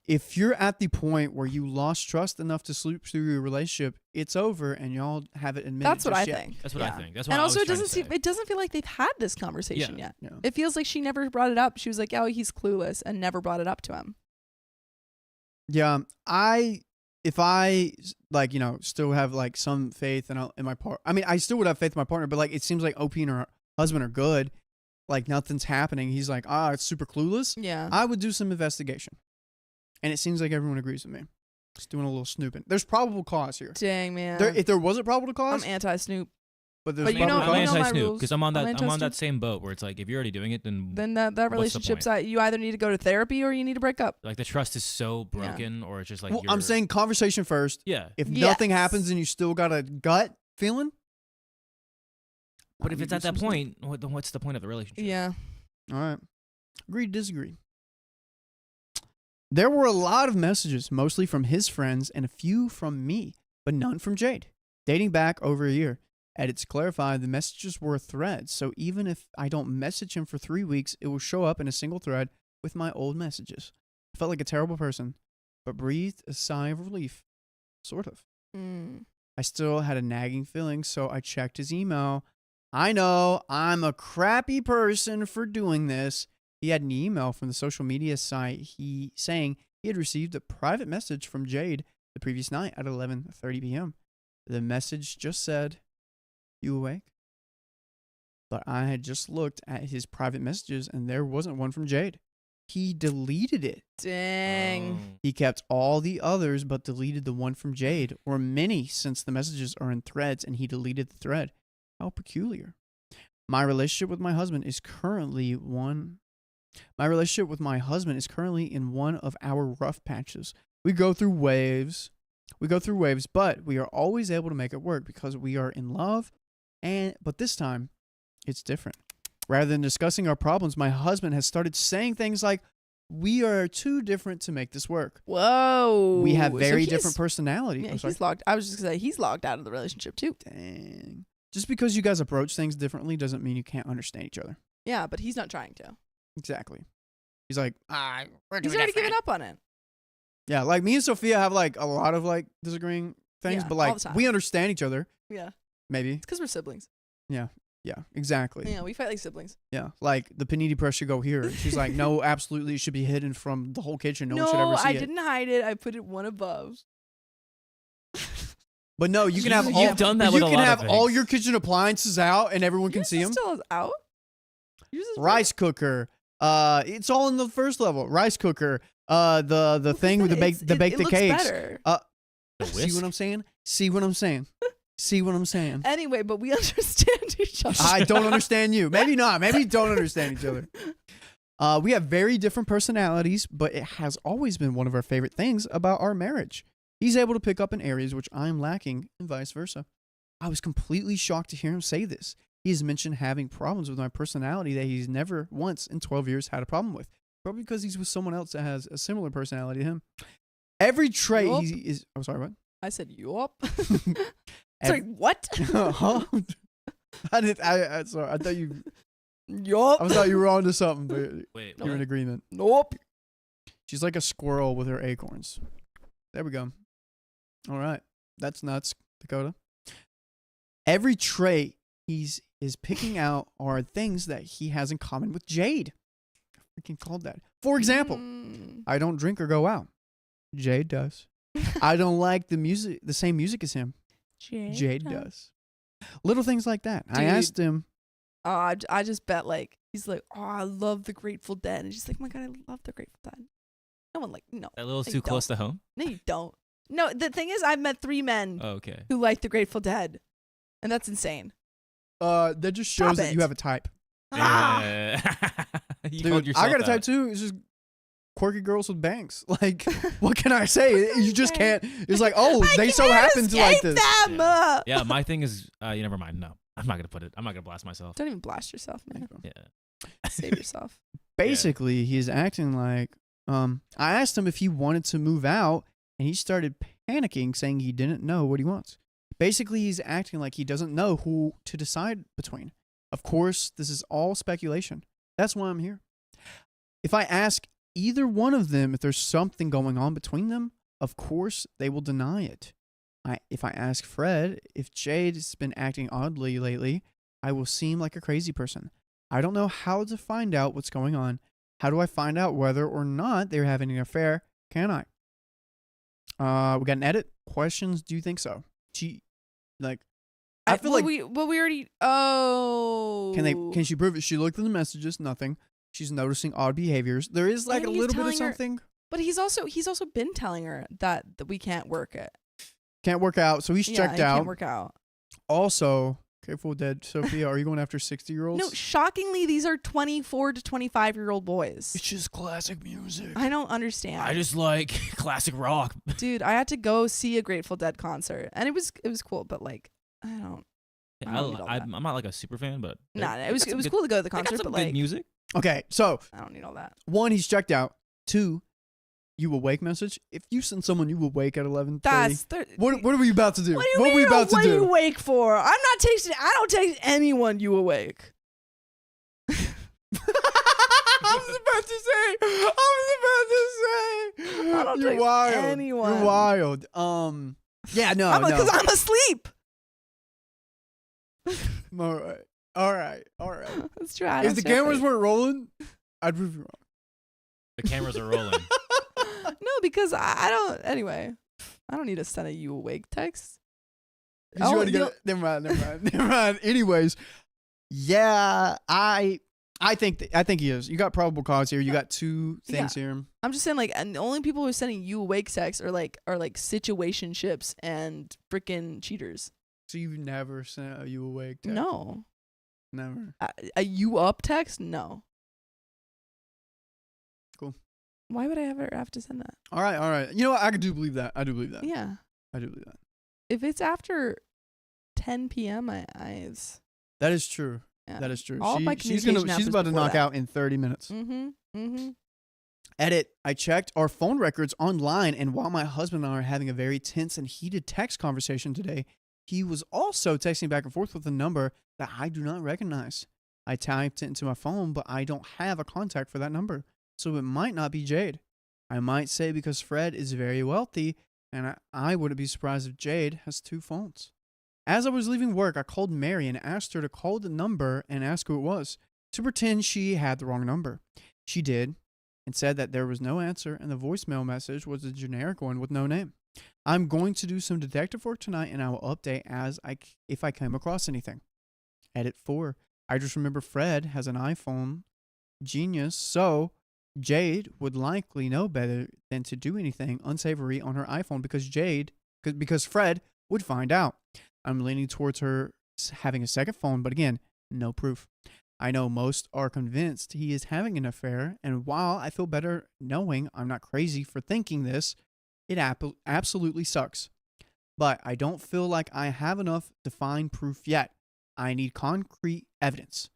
If you're at the point where you lost trust enough to sleep through your relationship, it's over, and y'all haven't admitted. That's what I just yet. think. That's what I Yeah. think. That's what And I also, was it trying to doesn't seem. say. It doesn't feel like they've had this conversation Yeah. yet. Yeah. It feels like she never brought it up. She was like, "Oh, he's clueless," and never brought it up to him. Yeah, if I like still have like some faith in my part. I mean, I still would have faith in my partner, but like it seems like OP and her husband are good. Like nothing's happening. He's like, it's super clueless. Yeah. I would do some investigation, and it seems like everyone agrees with me. Just doing a little snooping. There's probable cause here. Dang man. If there wasn't probable cause, I'm anti-Snoop. but there's but you know- probable I'm you cause. know my anti-Snoop rules. because I'm on I'm that anti-Snoop. same boat where it's like if you're already doing it, then Then that relationship's you either need to go to therapy or you need to break up. like the trust is so broken, or it's just like Well, you're, I'm saying conversation first. yeah. If Yes. nothing happens and you still got a gut feeling, But if you it's do at that some point, then what's the point of the relationship? Yeah. stuff. All right, agree to disagree. There were a lot of messages, mostly from his friends and a few from me, but none from Jade, dating back over a year. Edits clarify the messages were threads, so even if I don't message him for 3 weeks, it will show up in a single thread with my old messages. I felt like a terrible person, but breathed a sigh of relief. Sort of. Mm. I still had a nagging feeling, so I checked his email. I know I'm a crappy person for doing this. He had an email from the social media site saying he had received a private message from Jade the previous night at 11:30 p.m. The message just said, "You awake?" But I had just looked at his private messages and there wasn't one from Jade. He deleted it. Dang. He kept all the others but deleted the one from Jade, or many since the messages are in threads and he deleted the thread. How peculiar. My relationship with my husband is currently in one of our rough patches. We go through waves, but we are always able to make it work because we are in love, but this time it's different. Rather than discussing our problems, my husband has started saying things like, "We are too different to make this work. Whoa. We have So very he's- different personality." Yeah, I'm sorry. he's logged. I was just gonna say he's logged out of the relationship too. Dang. Just because you guys approach things differently doesn't mean you can't understand each other. Yeah, but he's not trying to. Exactly. He's like, We're He's too already given different. up on it. yeah, like me and Sophia have like a lot of like disagreeing things, Yeah, but all like the time. we understand each other. Yeah, Maybe. it's because we're siblings. Yeah, exactly. Yeah, we fight like siblings. Yeah, like the panini press should go here. She's like, no, absolutely, it should be hidden from the whole kitchen. No, one should ever see I it. didn't hide it. I put it one above. But no, you can have You've all. done that but with you a can lot have of all things. your kitchen appliances out and everyone can Yours see is them. Still out. Yours is Rice cooker. It's all in the first level. Rice cooker. The thing with the bake the it looks cakes. better. The See whisk? what I'm saying? See what I'm saying? See what I'm saying? Anyway, but we understand each other. I don't understand you. Maybe not. Maybe you don't understand each other. We have very different personalities, but it has always been one of our favorite things about our marriage. He's able to pick up in areas which I'm lacking, and vice versa. I was completely shocked to hear him say this. He has mentioned having problems with my personality that he's never once in 12 years had a problem with. Probably because he's with someone else that has a similar personality to him. Every trait Yup. he is. I'm sorry, what? I said yup. Sorry, what? Huh? Sorry, I thought you. Yup. I thought you were onto something, but Wait, you're in what? agreement. Nope. She's like a squirrel with her acorns. There we go. All right, that's nuts, Dakota. Every trait is picking out are things that he has in common with Jade. I freaking called that. For example, I don't drink or go out. Jade does. I don't like the same music as him. Jade does. Little things like that. I Dude. asked him. I just bet like he's like, oh, I love the Grateful Dead, and she's like, oh my God, I love the Grateful Dead. No one no. That little you too close don't. to home. No, you don't. No, the thing is, I've met 3 men Oh, okay. who like the Grateful Dead, and that's insane. That just shows Stop that it. you have a type. Ah! Yeah. You Dude, called yourself I got a type out. too. It's just quirky girls with bangs. Like, what can I say? You just can't. It's like, oh, I they so can't happen to like escape this. them. Yeah, my thing is, you never mind. No, I'm not gonna put it. I'm not gonna blast myself. Don't even blast yourself, man. Yeah. Save yourself. Basically, he's acting like. I asked him if he wanted to move out, and he started panicking, saying he didn't know what he wants. Basically, he's acting like he doesn't know who to decide between. Of course, this is all speculation. That's why I'm here. If I ask either one of them if there's something going on between them, of course, they will deny it. If I ask Fred if Jade has been acting oddly lately, I will seem like a crazy person. I don't know how to find out what's going on. How do I find out whether or not they're having an affair? Can I? We got an edit. Questions? Do you think so? I feel like we already. Oh. can she prove it? She looked at the messages. Nothing. She's noticing odd behaviors. There is like And a he's little bit of telling her- something. But he's also been telling her that we can't work it. Can't work out. So he's checked it out. Can't work out. Also, Careful Dead Sophia, are you going after 60-year-olds? No, shockingly, these are 24 to 25-year-old boys. It's just classic music. I don't understand. I just like classic rock. Dude, I had to go see a Grateful Dead concert, and it was cool, but like I don't. I don't need all that. I'm not like a super fan, but Nah, it was cool to go to the They got concert, some but good like music. Okay, so I don't need all that. 1, he's checked out. 2, you awake message. If you send someone you awake at 11:30, That's what are we about to do? What do you What mean? are we about to what are you do? awake for? I'm not texting. I don't text anyone you awake. I was about to say. I don't You're text wild. anyone. You're wild. Yeah, no, no. Because I'm asleep. All right. That's true. I If don't the share cameras it. weren't rolling, I'd prove you wrong. The cameras are rolling. No, because I don't. Anyway, I don't need to send a you awake text. 'Cause you Oh, already got never mind. Anyways, yeah, I think he is. You got probable cause here. You got 2 things here. I'm just saying, like, and the only people who are sending you awake texts are like situationships and freaking cheaters. So you've never sent a you awake text? No, Never. a you up text? No. Cool. Why would I ever have to send that? All right. You know what? I do believe that. Yeah. I do believe that. If it's after 10 p.m., That is true. yeah. That is true. All my She's communication she's happens about to before knock that. out in 30 minutes. Mm-hmm. Edit. I checked our phone records online, and while my husband and I are having a very tense and heated text conversation today, he was also texting back and forth with a number that I do not recognize. I typed it into my phone, but I don't have a contact for that number, so it might not be Jade. I might say because Fred is very wealthy, and I wouldn't be surprised if Jade has 2 phones. As I was leaving work, I called Mary and asked her to call the number and ask who it was, to pretend she had the wrong number. She did, and said that there was no answer, and the voicemail message was a generic one with no name. I'm going to do some detective work tonight, and I will update if I come across anything. Edit 4. I just remember Fred has an iPhone. Genius. So Jade would likely know better than to do anything unsavory on her iPhone because Fred would find out. I'm leaning towards her having a second phone, but again, no proof. I know most are convinced he is having an affair, and while I feel better knowing I'm not crazy for thinking this, it absolutely sucks. But I don't feel like I have enough to find proof yet. I need concrete evidence.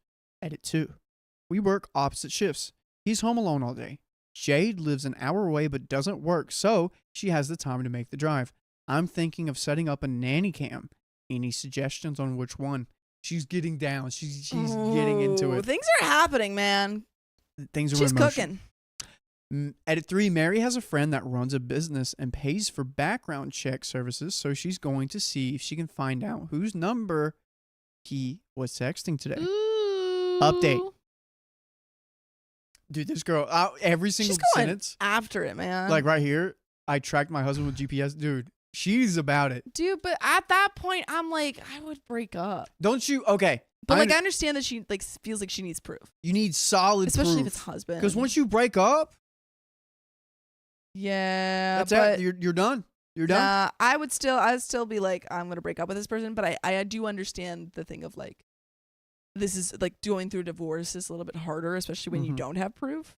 Edit 2. We work opposite shifts. He's home alone all day. Jade lives an hour away but doesn't work, so she has the time to make the drive. I'm thinking of setting up a nanny cam. Any suggestions on which one? She's getting down. She's getting into it. Things are happening, man. Things are She's in motion. cooking. Edit 3, Mary has a friend that runs a business and pays for background check services, so she's going to see if she can find out whose number he was texting today. Ooh. Update. Dude, this girl, every single She's going sentence, after it, man. like right here, I tracked my husband with GPS. Dude, she's about it. Dude, but at that point, I'm like, I would break up. Don't you? Okay. But like, I understand that she like feels like she needs proof, You need solid especially proof. if it's husband. Because once you break up, yeah, that's but it. You're done. You're done. nah, I'd still be like, I'm gonna break up with this person. But I do understand the thing of like, this is like going through divorce is a little bit harder, especially when you Mhm. don't have proof.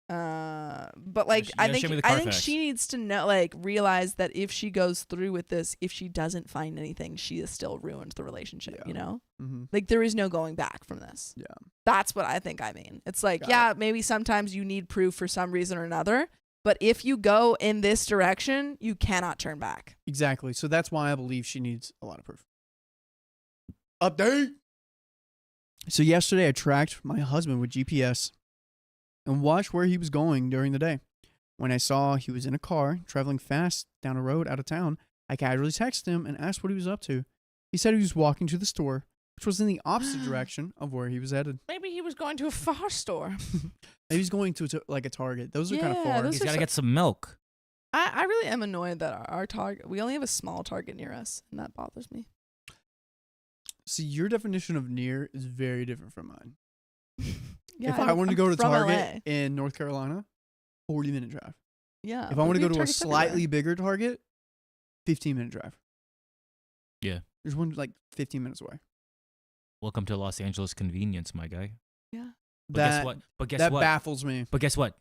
But like, You I gotta show me think the I think Carfax. she needs to know, like, realize that if she goes through with this, if she doesn't find anything, she has still ruined the relationship. Yeah. You know, Mm-hmm. like there is no going back from this. Yeah. That's what I think. I mean, it's like, Got yeah, maybe sometimes you need proof for some reason or another, but if you go in this direction, you cannot turn back. Exactly. So that's why I believe she needs a lot of proof. Update. So yesterday I tracked my husband with GPS and watched where he was going during the day. When I saw he was in a car traveling fast down a road out of town, I casually texted him and asked what he was up to. He said he was walking to the store, which was in the opposite direction of where he was headed. Maybe he was going to a far store. Maybe he's going to like a Target. Those are kind of Yeah, far. those He's are got to so- get some milk. I really am annoyed that our Target, we only have a small Target near us, and that bothers me. See, your definition of near is very different from mine. Yeah, If I wanted to go to from Target LA. in North Carolina, 40-minute drive. Yeah. If I but want to we go have to a Targets slightly everywhere. bigger Target, 15-minute drive. Yeah. There's one like 15 minutes away. Welcome to Los Angeles convenience, my guy. Yeah. But guess what? But guess that what? baffles me. But guess what?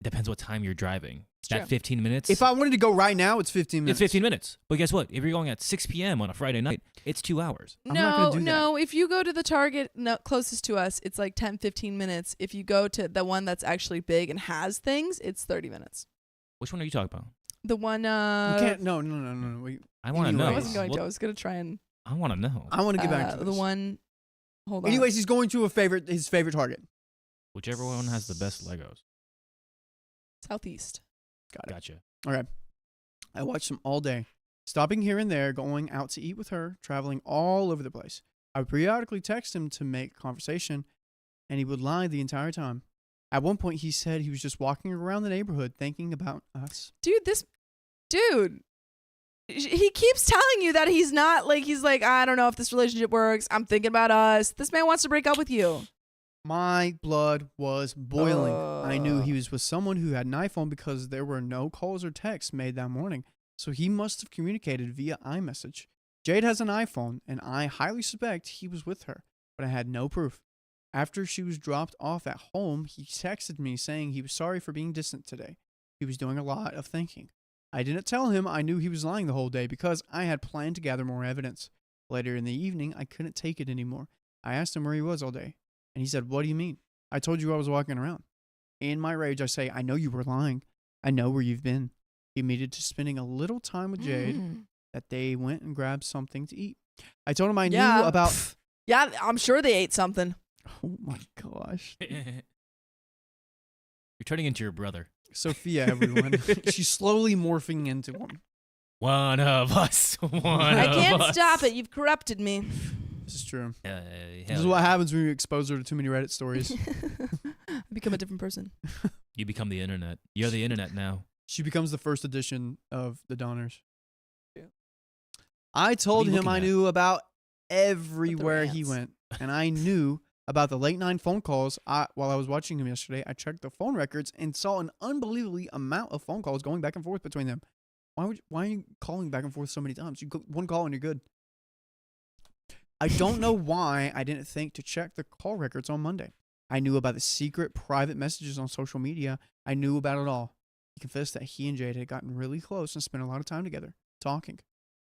Depends what time you're driving. That true. 15 minutes. If I wanted to go right now, it's 15 minutes. It's 15 minutes. But guess what? If you're going at 6 p.m. on a Friday night, it's 2 hours. I'm not gonna do that. No. If you go to the Target closest to us, it's like 10, 15 minutes. If you go to the one that's actually big and has things, it's 30 minutes. Which one are you talking about? The one, You can't. No. Wait. I want to Anyways. know. I wasn't going What- to. I was going to try and. I want to know. I want to get back to this. The one. Hold on. Anyways, he's going to his favorite Target. Whichever one has the best Legos. Southeast. Got it. Gotcha. Okay. I watched him all day, stopping here and there, going out to eat with her, traveling all over the place. I would periodically text him to make conversation, and he would lie the entire time. At one point, he said he was just walking around the neighborhood thinking about us. Dude. He keeps telling you that he's not like, he's like, I don't know if this relationship works. I'm thinking about us. This man wants to break up with you. My blood was boiling. I knew he was with someone who had an iPhone because there were no calls or texts made that morning. So he must have communicated via iMessage. Jade has an iPhone, and I highly suspect he was with her, but I had no proof. After she was dropped off at home, he texted me saying he was sorry for being distant today. He was doing a lot of thinking. I didn't tell him I knew he was lying the whole day because I had planned to gather more evidence. Later in the evening, I couldn't take it anymore. I asked him where he was all day, and he said, "What do you mean? I told you I was walking around." In my rage, I say, "I know you were lying. I know where you've been." He admitted to spending a little time with Jade, that they went and grabbed something to eat. I told him I knew about... Yeah, I'm sure they ate something. Oh my gosh. You're turning into your brother. Sophia, everyone. She's slowly morphing into him. One of us. I can't stop it. You've corrupted me. This is true. Hell This is what happens when you expose her to too many Reddit stories. I become a different person. You become the internet. You're the internet now. She becomes the first edition of the Donners. Yeah. I told What are you him I looking at? knew about everywhere he rants. went, and I knew about the late night phone calls. While I was watching him yesterday, I checked the phone records and saw an unbelievably amount of phone calls going back and forth between them. Why are you calling back and forth so many times? You go one call and you're good. I don't know why I didn't think to check the call records on Monday. I knew about the secret private messages on social media. I knew about it all. He confessed that he and Jade had gotten really close and spent a lot of time together, talking.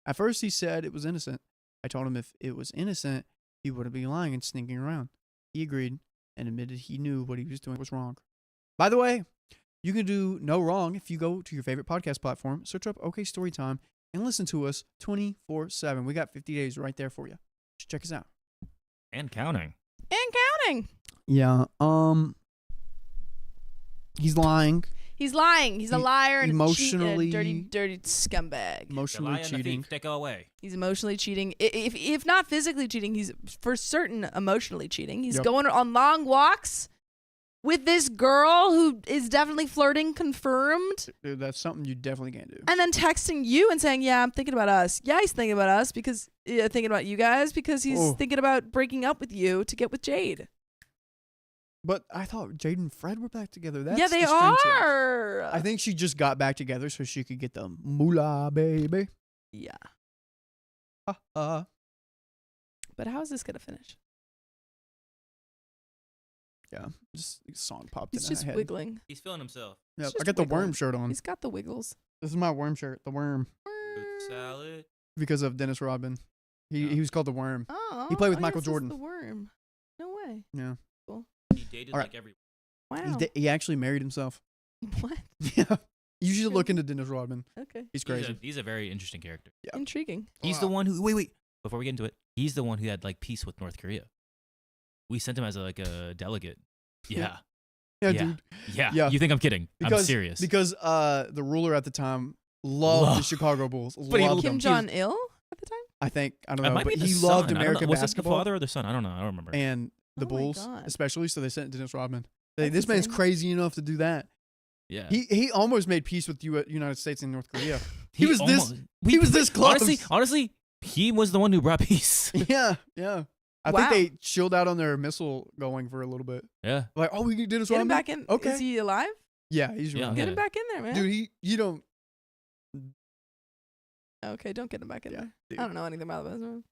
At first, he said it was innocent. I told him if it was innocent, he wouldn't be lying and sneaking around. He agreed and admitted he knew what he was doing was wrong. By the way, you can do no wrong if you go to your favorite podcast platform, search up OK Storytime, and listen to us 24/7. We got 50 days right there for you. Just check us out. And counting. And counting. Yeah. He's lying. He's lying. He's a liar and emotionally- a dirty scumbag. The Emotionally lion, the cheating. thief, they go away. He's emotionally cheating. If not physically cheating, he's for certain emotionally cheating. He's Yep. going on long walks with this girl who is definitely flirting, confirmed, Dude, that's something you definitely can't do. and then texting you and saying, "Yeah, I'm thinking about us." Yeah, he's thinking about us because thinking about you guys because he's Oh. thinking about breaking up with you to get with Jade. But I thought Jade and Fred were back together. That's yeah, they the strange thing. are. I think she just got back together so she could get the moolah, baby. Yeah, Ha. but how is this gonna finish? Yeah, just a song popped He's in just my head. wiggling. He's feeling himself. Yep, He's I just got the wiggling. worm shirt on. He's got the wiggles. This is my worm shirt, the worm, Fruit salad. because of Dennis Rodman. Yeah. He was called the Worm. Oh, He played with I Michael guess it's Jordan. The worm. No way. Yeah, He dated All right. like everyone. Wow. he actually married himself. What? Yeah, you should look into Dennis Rodman. Okay. He's crazy. He's a very interesting character. Yeah. Intriguing. He's the one who wait. Before we get into it, he's the one who had like peace with North Korea. We sent him as a delegate. Yeah. Yeah, Yeah. dude. Yeah. Yeah. You think I'm kidding? I'm serious. Because the ruler at the time loved the Love. Chicago Bulls. But he- Loved Kim them. Jong Il at the time. I think I don't It know, might but be the he son. loved I don't know. American Was it basketball the father or the son? I don't know. I don't remember. and the Oh my Bulls, God. especially. So they sent Dennis Rodman. That's This man's insane. crazy enough to do that. yeah. He almost made peace with United States and North Korea. He was this- almost- he was this close. Honestly, he was the one who brought peace. Yeah. I Wow. think they chilled out on their missile going for a little bit. Yeah. Like, oh, we can Dennis Get him Rodman. back in. Okay. Is he alive? Yeah, he's Yeah. around. Get him back in there, man. Dude, you don't. Okay, don't get him back in Yeah, there. dude. I don't know anything about this.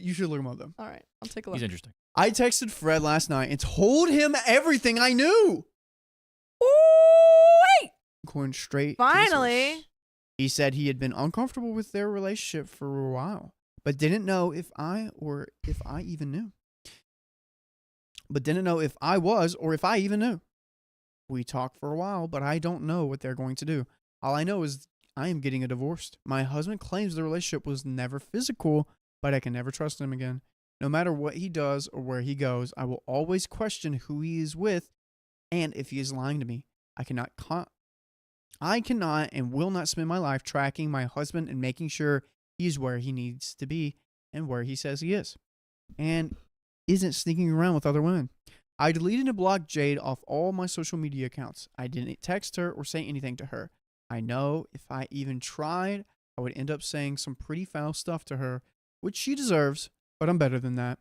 You should look him up though. All right, I'll take a look. He's interesting. I texted Fred last night and told him everything I knew. Ooh, Going straight. to the finally. source. He said he had been uncomfortable with their relationship for a while, but didn't know if I even knew. But didn't know if I was or if I even knew. We talked for a while, but I don't know what they're going to do. All I know is I am getting a divorce. My husband claims the relationship was never physical, but I can never trust him again. No matter what he does or where he goes, I will always question who he is with and if he is lying to me. I cannot and will not spend my life tracking my husband and making sure he's where he needs to be and where he says he is, and isn't sneaking around with other women. I deleted and blocked Jade off all my social media accounts. I didn't text her or say anything to her. I know if I even tried, I would end up saying some pretty foul stuff to her, which she deserves, but I'm better than that.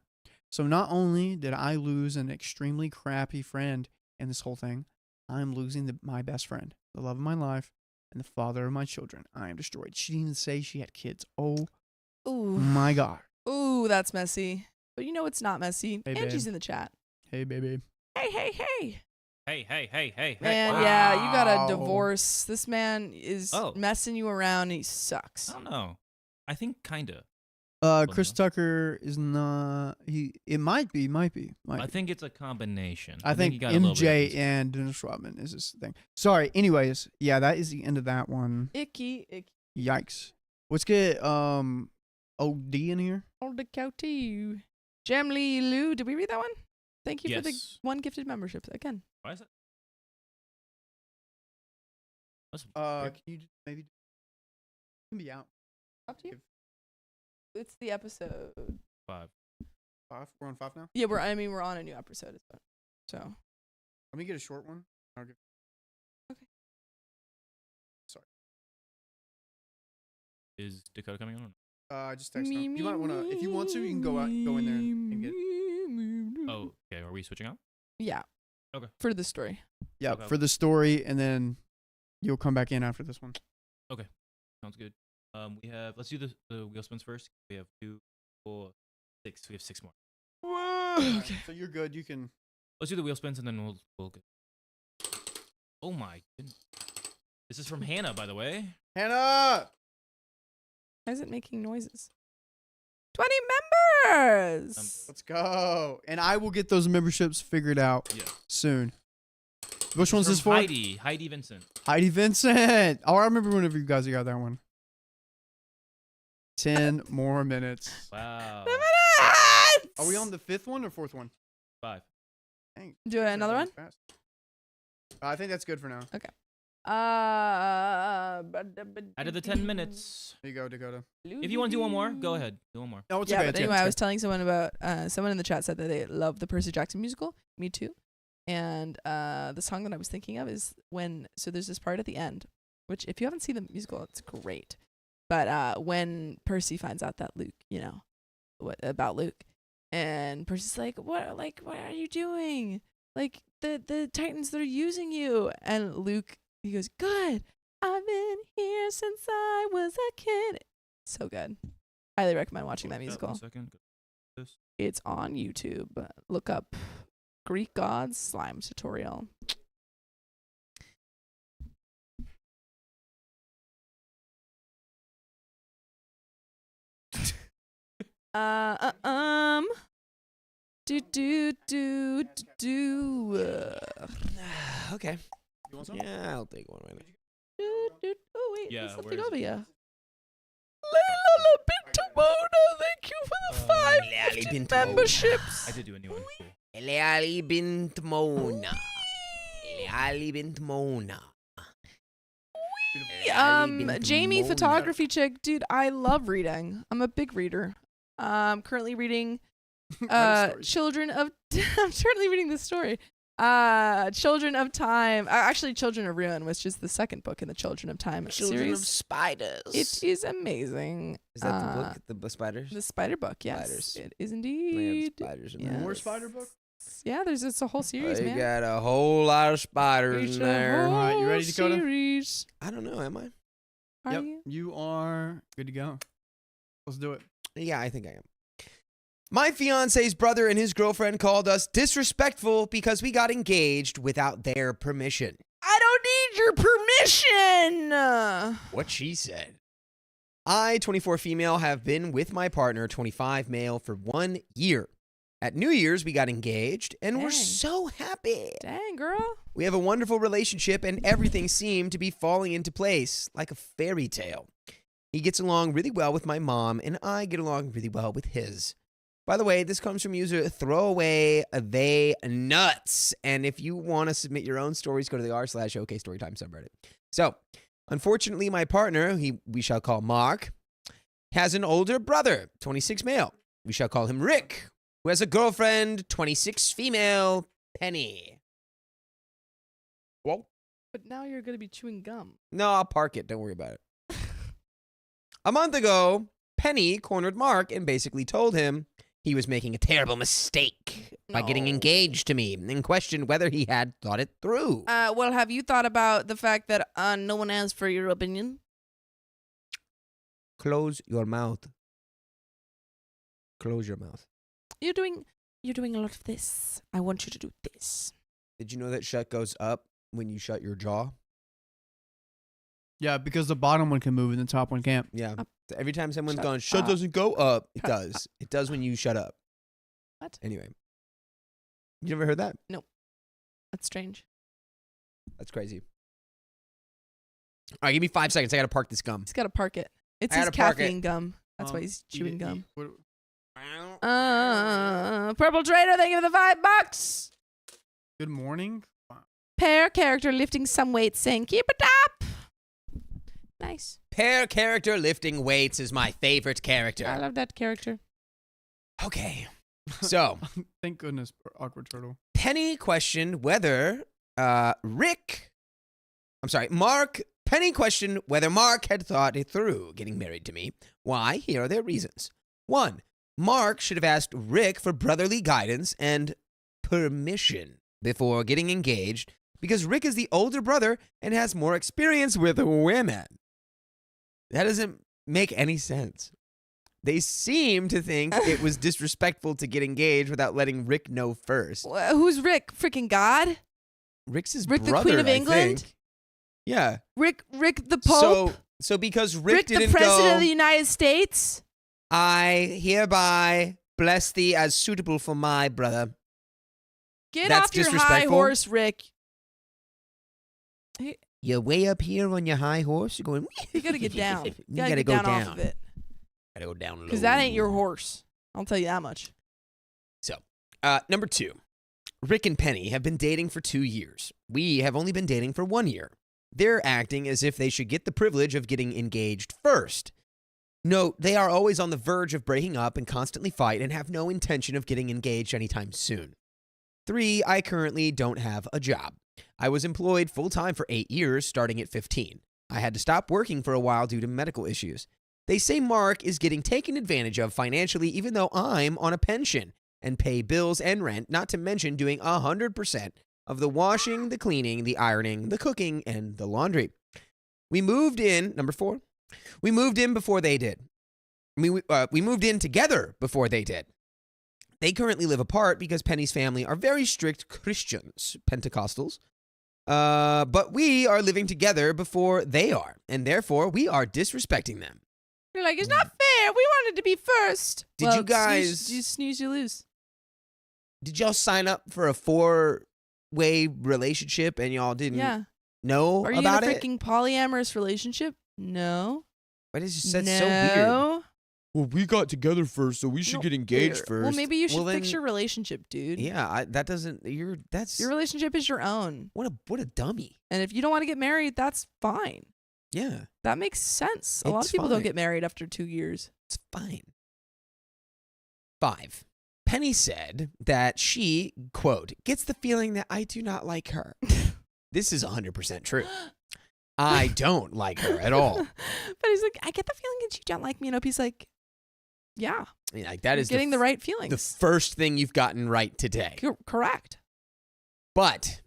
So not only did I lose an extremely crappy friend in this whole thing, I am losing my best friend, the love of my life, and the father of my children. I am destroyed. She didn't even say she had kids. Oh Ooh, my God. ooh, that's messy. But you know it's not messy. Hey, Angie's babe. in the chat. Hey, baby. Hey, hey, hey. Hey. Man, yeah, you got Wow. a divorce. This man is Oh. messing you around and he sucks. I don't know. I think kinda. Chris Tucker is not. It might be. I think it's a combination. I think he got a little bit of MJ peace. and Dennis Rodman is this thing. Sorry. Anyways, yeah, that is the end of that one. Icky. Yikes. Let's get OD in here. Hold the cow to you. Jamly Lou, did we read that one? Thank you for the Yes. one gifted membership again. Why is it? That's Can you just maybe can be out Up to you. It's the episode. 5. 5? We're on 5 now. Yeah, we're on a new episode. So Let me get a short one. I'll give. Okay. Sorry. Is Dakota coming on? Just text him. You might want to, if you want to, you can go in there and get. Oh, okay. Are we switching out? Yeah. Okay. For the story. Yeah, Okay. for the story, and then you'll come back in after this one. Sounds good. We have. Let's do the wheel spins first. We have 2, 4, 6. We have 6 more. Okay. So you're good. You can. Let's do the wheel spins and then we'll get. Oh my goodness. This is from Hannah, by the way. Hannah. Why is it making noises? 20 members. Let's go. And I will get those memberships figured out Yeah. soon. Which one's this for? Heidi Vincent. Heidi Vincent. Oh, I remember whenever you guys got that one. 10 more minutes. Wow. Are we on the 5th one or 4th one? 5. Dang. Do another one? Fast. I think that's good for now. Out of the 10 minutes. Here you go, Dakota. If you want to do one more, go ahead. Do one more. No, it's Yeah, okay. but It's anyway, good. I was telling someone about someone in the chat said that they love the Percy Jackson musical. Me too. And the song that I was thinking of is there's this part at the end, which if you haven't seen the musical, it's great. But when Percy finds out that Luke, about Luke, and Percy's like, what are you doing? Like the Titans, they're using you. And Luke, he goes, good. I've been here since I was a kid. So good. Highly recommend watching that musical. 1 second. It's on YouTube. Look up Greek Gods Slime Tutorial. Okay. You want some? Yeah, I'll take one right now. Oh wait, Yeah, there's something where is over it? here. Layla Bintamona, thank you for the five Layla gifted Bintamona. memberships. I did do a new one. Cool. Leali bint Mona. Leali bint Mona. Leali bint Jamie, Mona. photography chick, dude. I love reading. I'm a big reader. I'm currently reading Children of. I'm currently reading this story. Children of Time. Actually, Children of Ruin, which is the second book in the Children of Time Children series. of Spiders. It is amazing. Is that the book? The spiders? The Spider Book, yes. Spiders. It is They have indeed. spiders in Yeah. there. More spider book? Yeah, it's a whole series, You man. got a whole lot of spiders It's in a there. whole Alright, you ready, Dakota? series. I don't know, am I? Are Yep. you? You are good to go. Let's do it. Yeah, I think I am. My fiance's brother and his girlfriend called us disrespectful because we got engaged without their permission. I don't need your permission. What she said. I, 24 female, have been with my partner, 25 male, for 1 year. At New Year's, we got engaged, and we're Dang. so happy. Dang, girl. We have a wonderful relationship, and everything seemed to be falling into place like a fairy tale. He gets along really well with my mom, and I get along really well with his. By the way, this comes from user Throwaway They Nuts. And if you want to submit your own stories, go to the r/OK Storytime subreddit. So, unfortunately, my partner, we shall call Mark, has an older brother, 26 male. We shall call him Rick, who has a girlfriend, 26 female, Penny. Whoa. But now you're going to be chewing gum. No, I'll park it. Don't worry about it. A month ago, Penny cornered Mark and basically told him he was making a terrible mistake by getting No. engaged to me and questioned whether he had thought it through. Well, have you thought about the fact that no one asked for your opinion? Close your mouth. Close your mouth. You're doing a lot of this. I want you to do this. Did you know that shut goes up when you shut your jaw? Yeah, because the bottom one can move and the top one can't. Yeah. Up. So every time someone's Shut gone, shut up. doesn't go up. It Shut does. It does when you shut up. What? Anyway. You never heard that? That's strange. That's crazy. All right, give me 5 seconds. I got to park this gum. He's got to park it. It's I his gotta park it. caffeine gum. That's why he's Eat chewing it, gum. eat- what- Purple Trader, thank you for the $5. Good morning. Pair character lifting some weights, saying keep it up. Nice. Pair character lifting weights is my favorite character. I love that character. Okay. So, Thank goodness for Awkward Turtle. Penny questioned whether Mark. Penny questioned whether Mark had thought it through getting married to me. Why? Here are their reasons. 1. Mark should have asked Rick for brotherly guidance and permission before getting engaged because Rick is the older brother and has more experience with women. That doesn't make any sense. They seem to think it was disrespectful to get engaged without letting Rick know first. Who's Rick? Freaking God? Rick's his Rick the brother, Queen of I England? think. Yeah. Rick the Pope? So because Rick the didn't President go, of the United States? I hereby bless thee as suitable for my brother. Get That's off your high disrespectful. horse, Rick. You're way up here on your high horse. You're going. You gotta get down. You You gotta gotta go get down down. off of it. Gotta go down low. Because that ain't your horse. I'll tell you that much. So, number 2. Rick and Penny have been dating for 2 years. We have only been dating for 1 year. They're acting as if they should get the privilege of getting engaged first. Note, they are always on the verge of breaking up and constantly fight and have no intention of getting engaged anytime soon. 3, I currently don't have a job. I was employed full-time for 8 years, starting at 15. I had to stop working for a while due to medical issues. They say Mark is getting taken advantage of financially even though I'm on a pension and pay bills and rent, not to mention doing 100% of the washing, the cleaning, the ironing, the cooking, and the laundry. We moved in, number 4. We moved in before they did. We moved in together before they did. They currently live apart because Penny's family are very strict Christians, Pentecostals. But we are living together before they are, and therefore we are disrespecting them. You're like, it's not fair. We wanted to be first. Did you guys... You snooze, you lose. Did y'all sign up for a 4-way relationship and y'all didn't know Are you about in a it? freaking polyamorous relationship? No. But it's just that's so weird. Well, we got together first, so we should get engaged first. Well, maybe you should Well, fix then- your relationship, dude. Yeah, that doesn't. That's Your relationship is your own. what a dummy. And if you don't want to get married, that's fine. Yeah, That makes sense. A lot It's of people don't fine. get married after 2 years. it's fine. 5. Penny said that she, quote, gets the feeling that I do not like her. This is 100% true. I don't like her at all. But he's like, I get the feeling that you don't like me. And Opie's like, yeah. I mean, like that is getting the right feelings. the first thing you've gotten right today. Correct. But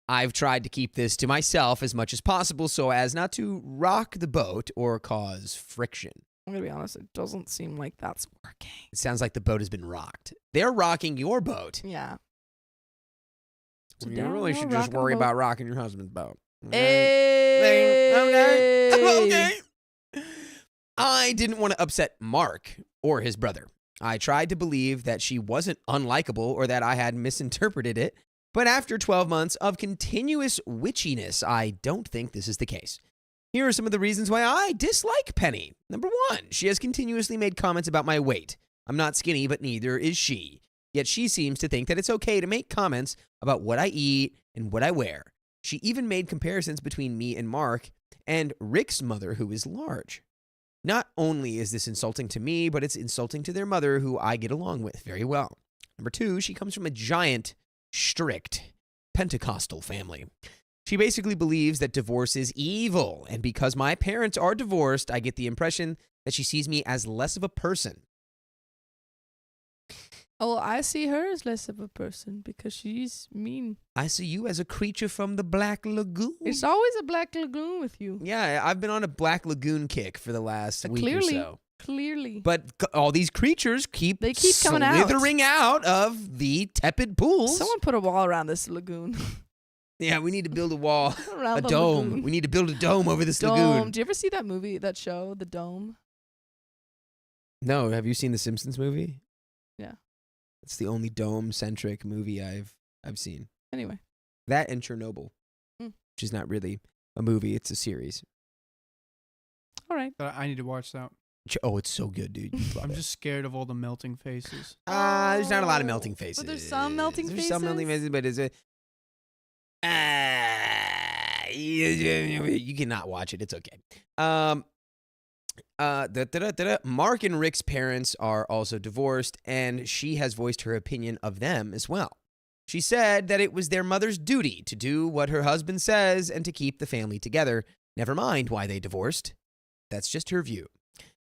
I've tried to keep this to myself as much as possible so as not to rock the boat or cause friction. I'm going to be honest. It doesn't seem like that's working. It sounds like the boat has been rocked. They're rocking your boat. Yeah. So You down really low, should just rocking the worry boat. about rocking your husband's boat. Hey. Okay. I didn't want to upset Mark or his brother. I tried to believe that she wasn't unlikable or that I had misinterpreted it, but after 12 months of continuous witchiness, I don't think this is the case. Here are some of the reasons why I dislike Penny. Number 1, she has continuously made comments about my weight. I'm not skinny, but neither is she. Yet she seems to think that it's okay to make comments about what I eat and what I wear. She even made comparisons between me and Mark and Rick's mother, who is large. Not only is this insulting to me, but it's insulting to their mother, who I get along with very well. Number 2, she comes from a giant, strict Pentecostal family. She basically believes that divorce is evil, and because my parents are divorced, I get the impression that she sees me as less of a person. Oh, I see her as less of a person because she's mean. I see you as a creature from the Black Lagoon. It's always a black lagoon with you. Yeah, I've been on a Black Lagoon kick for the last week or so. Clearly. But all these creatures keep coming out. slithering out of the tepid pools. Someone put a wall around this lagoon. Yeah, we need to build a wall, around a the dome. lagoon. We need to build a dome over this Dome. lagoon. Do you ever see that movie, that show, The Dome? No, have you seen the Simpsons movie? Yeah. It's the only dome-centric movie I've seen. Anyway. That and Chernobyl, Mm. which is not really a movie; it's a series. All right. I need to watch that. Oh, it's so good, dude. I'm just scared of all the melting faces. There's not a lot of melting faces. But there's some melting There's some melting faces? faces, but it's a. You cannot watch it. It's okay. Mark and Rick's parents are also divorced, and she has voiced her opinion of them as well. She said that it was their mother's duty to do what her husband says and to keep the family together. Never mind why they divorced. That's just her view.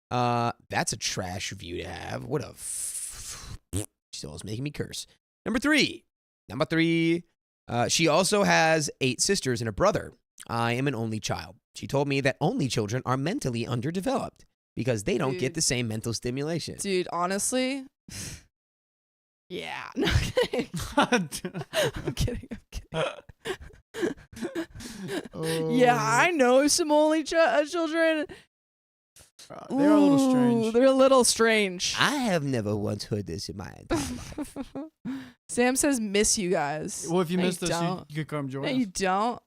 That's a trash view to have. What a she's always making me curse. Number three. She also has 8 sisters and a brother. I am an only child. She told me that only children are mentally underdeveloped because they don't get Dude. the same mental stimulation. Dude, honestly. Yeah. No, I'm kidding. I'm kidding. Yeah, I know some only children. They're a little strange. Ooh, they're a little strange. I have never once heard this in my entire life. Sam says, miss you guys. Well, if you No, missed this, don't. you could come join No, us. you don't.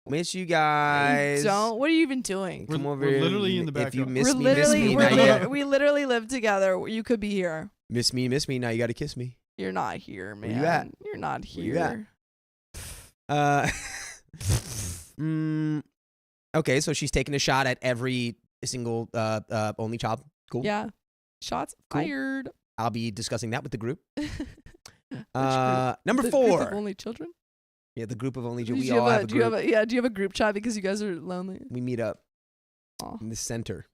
Miss you You guys. don't. What are you even doing? Come We're- over we're here. literally in the If you backyard. miss We're me, literally, miss me. we're Now you lit- gotta, we literally live together. You could be here. miss me. Now you got to kiss me. You're not here, man. Where you at? You're not Where you at? here. Okay, so she's taking a shot at every single only child. Cool. Yeah. Shots Cool. fired. I'll be discussing that with the group. Which Number group? The 4. Group of only children? Yeah, the group of only Do children. We you all have have a do you group. do you have a group chat because you guys are lonely? We meet up Aw. in the center.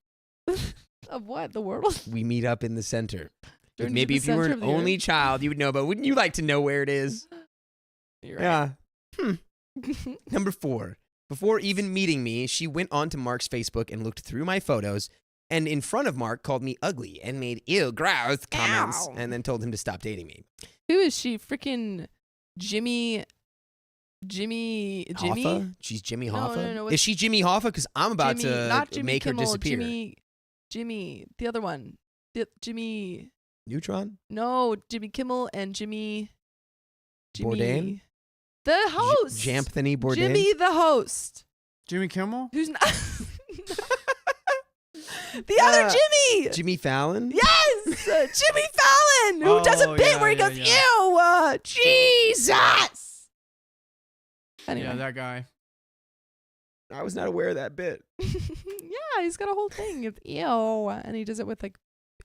Of what? The world? We meet up in the center. Turns Maybe to if the you were center an of the only earth. child, you would know, but wouldn't you like to know where it is? You're right. Yeah. Number 4. Before even meeting me, she went onto Mark's Facebook and looked through my photos, and in front of Mark called me ugly and made ew, gross comments, Ow. and then told him to stop dating me. Who is she? Freaking Jimmy? Hoffa? She's Jimmy No, Hoffa? no, no, Is she Jimmy Hoffa? Because I'm about Jimmy, to not Jimmy make Kimmel, her disappear. Jimmy, the other one. Jimmy. Neutron? No, Jimmy Kimmel and Jimmy. Bourdain? The host. Jamthony Bourdain? Jimmy the host. Jimmy Kimmel? Who's not? The other Jimmy. Jimmy Fallon? Yes, Jimmy Fallon, who does a Oh, bit yeah, where he yeah, goes, yeah. "Ew, Jesus." Anyway, Yeah, that guy. I was not aware of that bit. yeah, he's got a whole thing. It's ew, and he does it with like,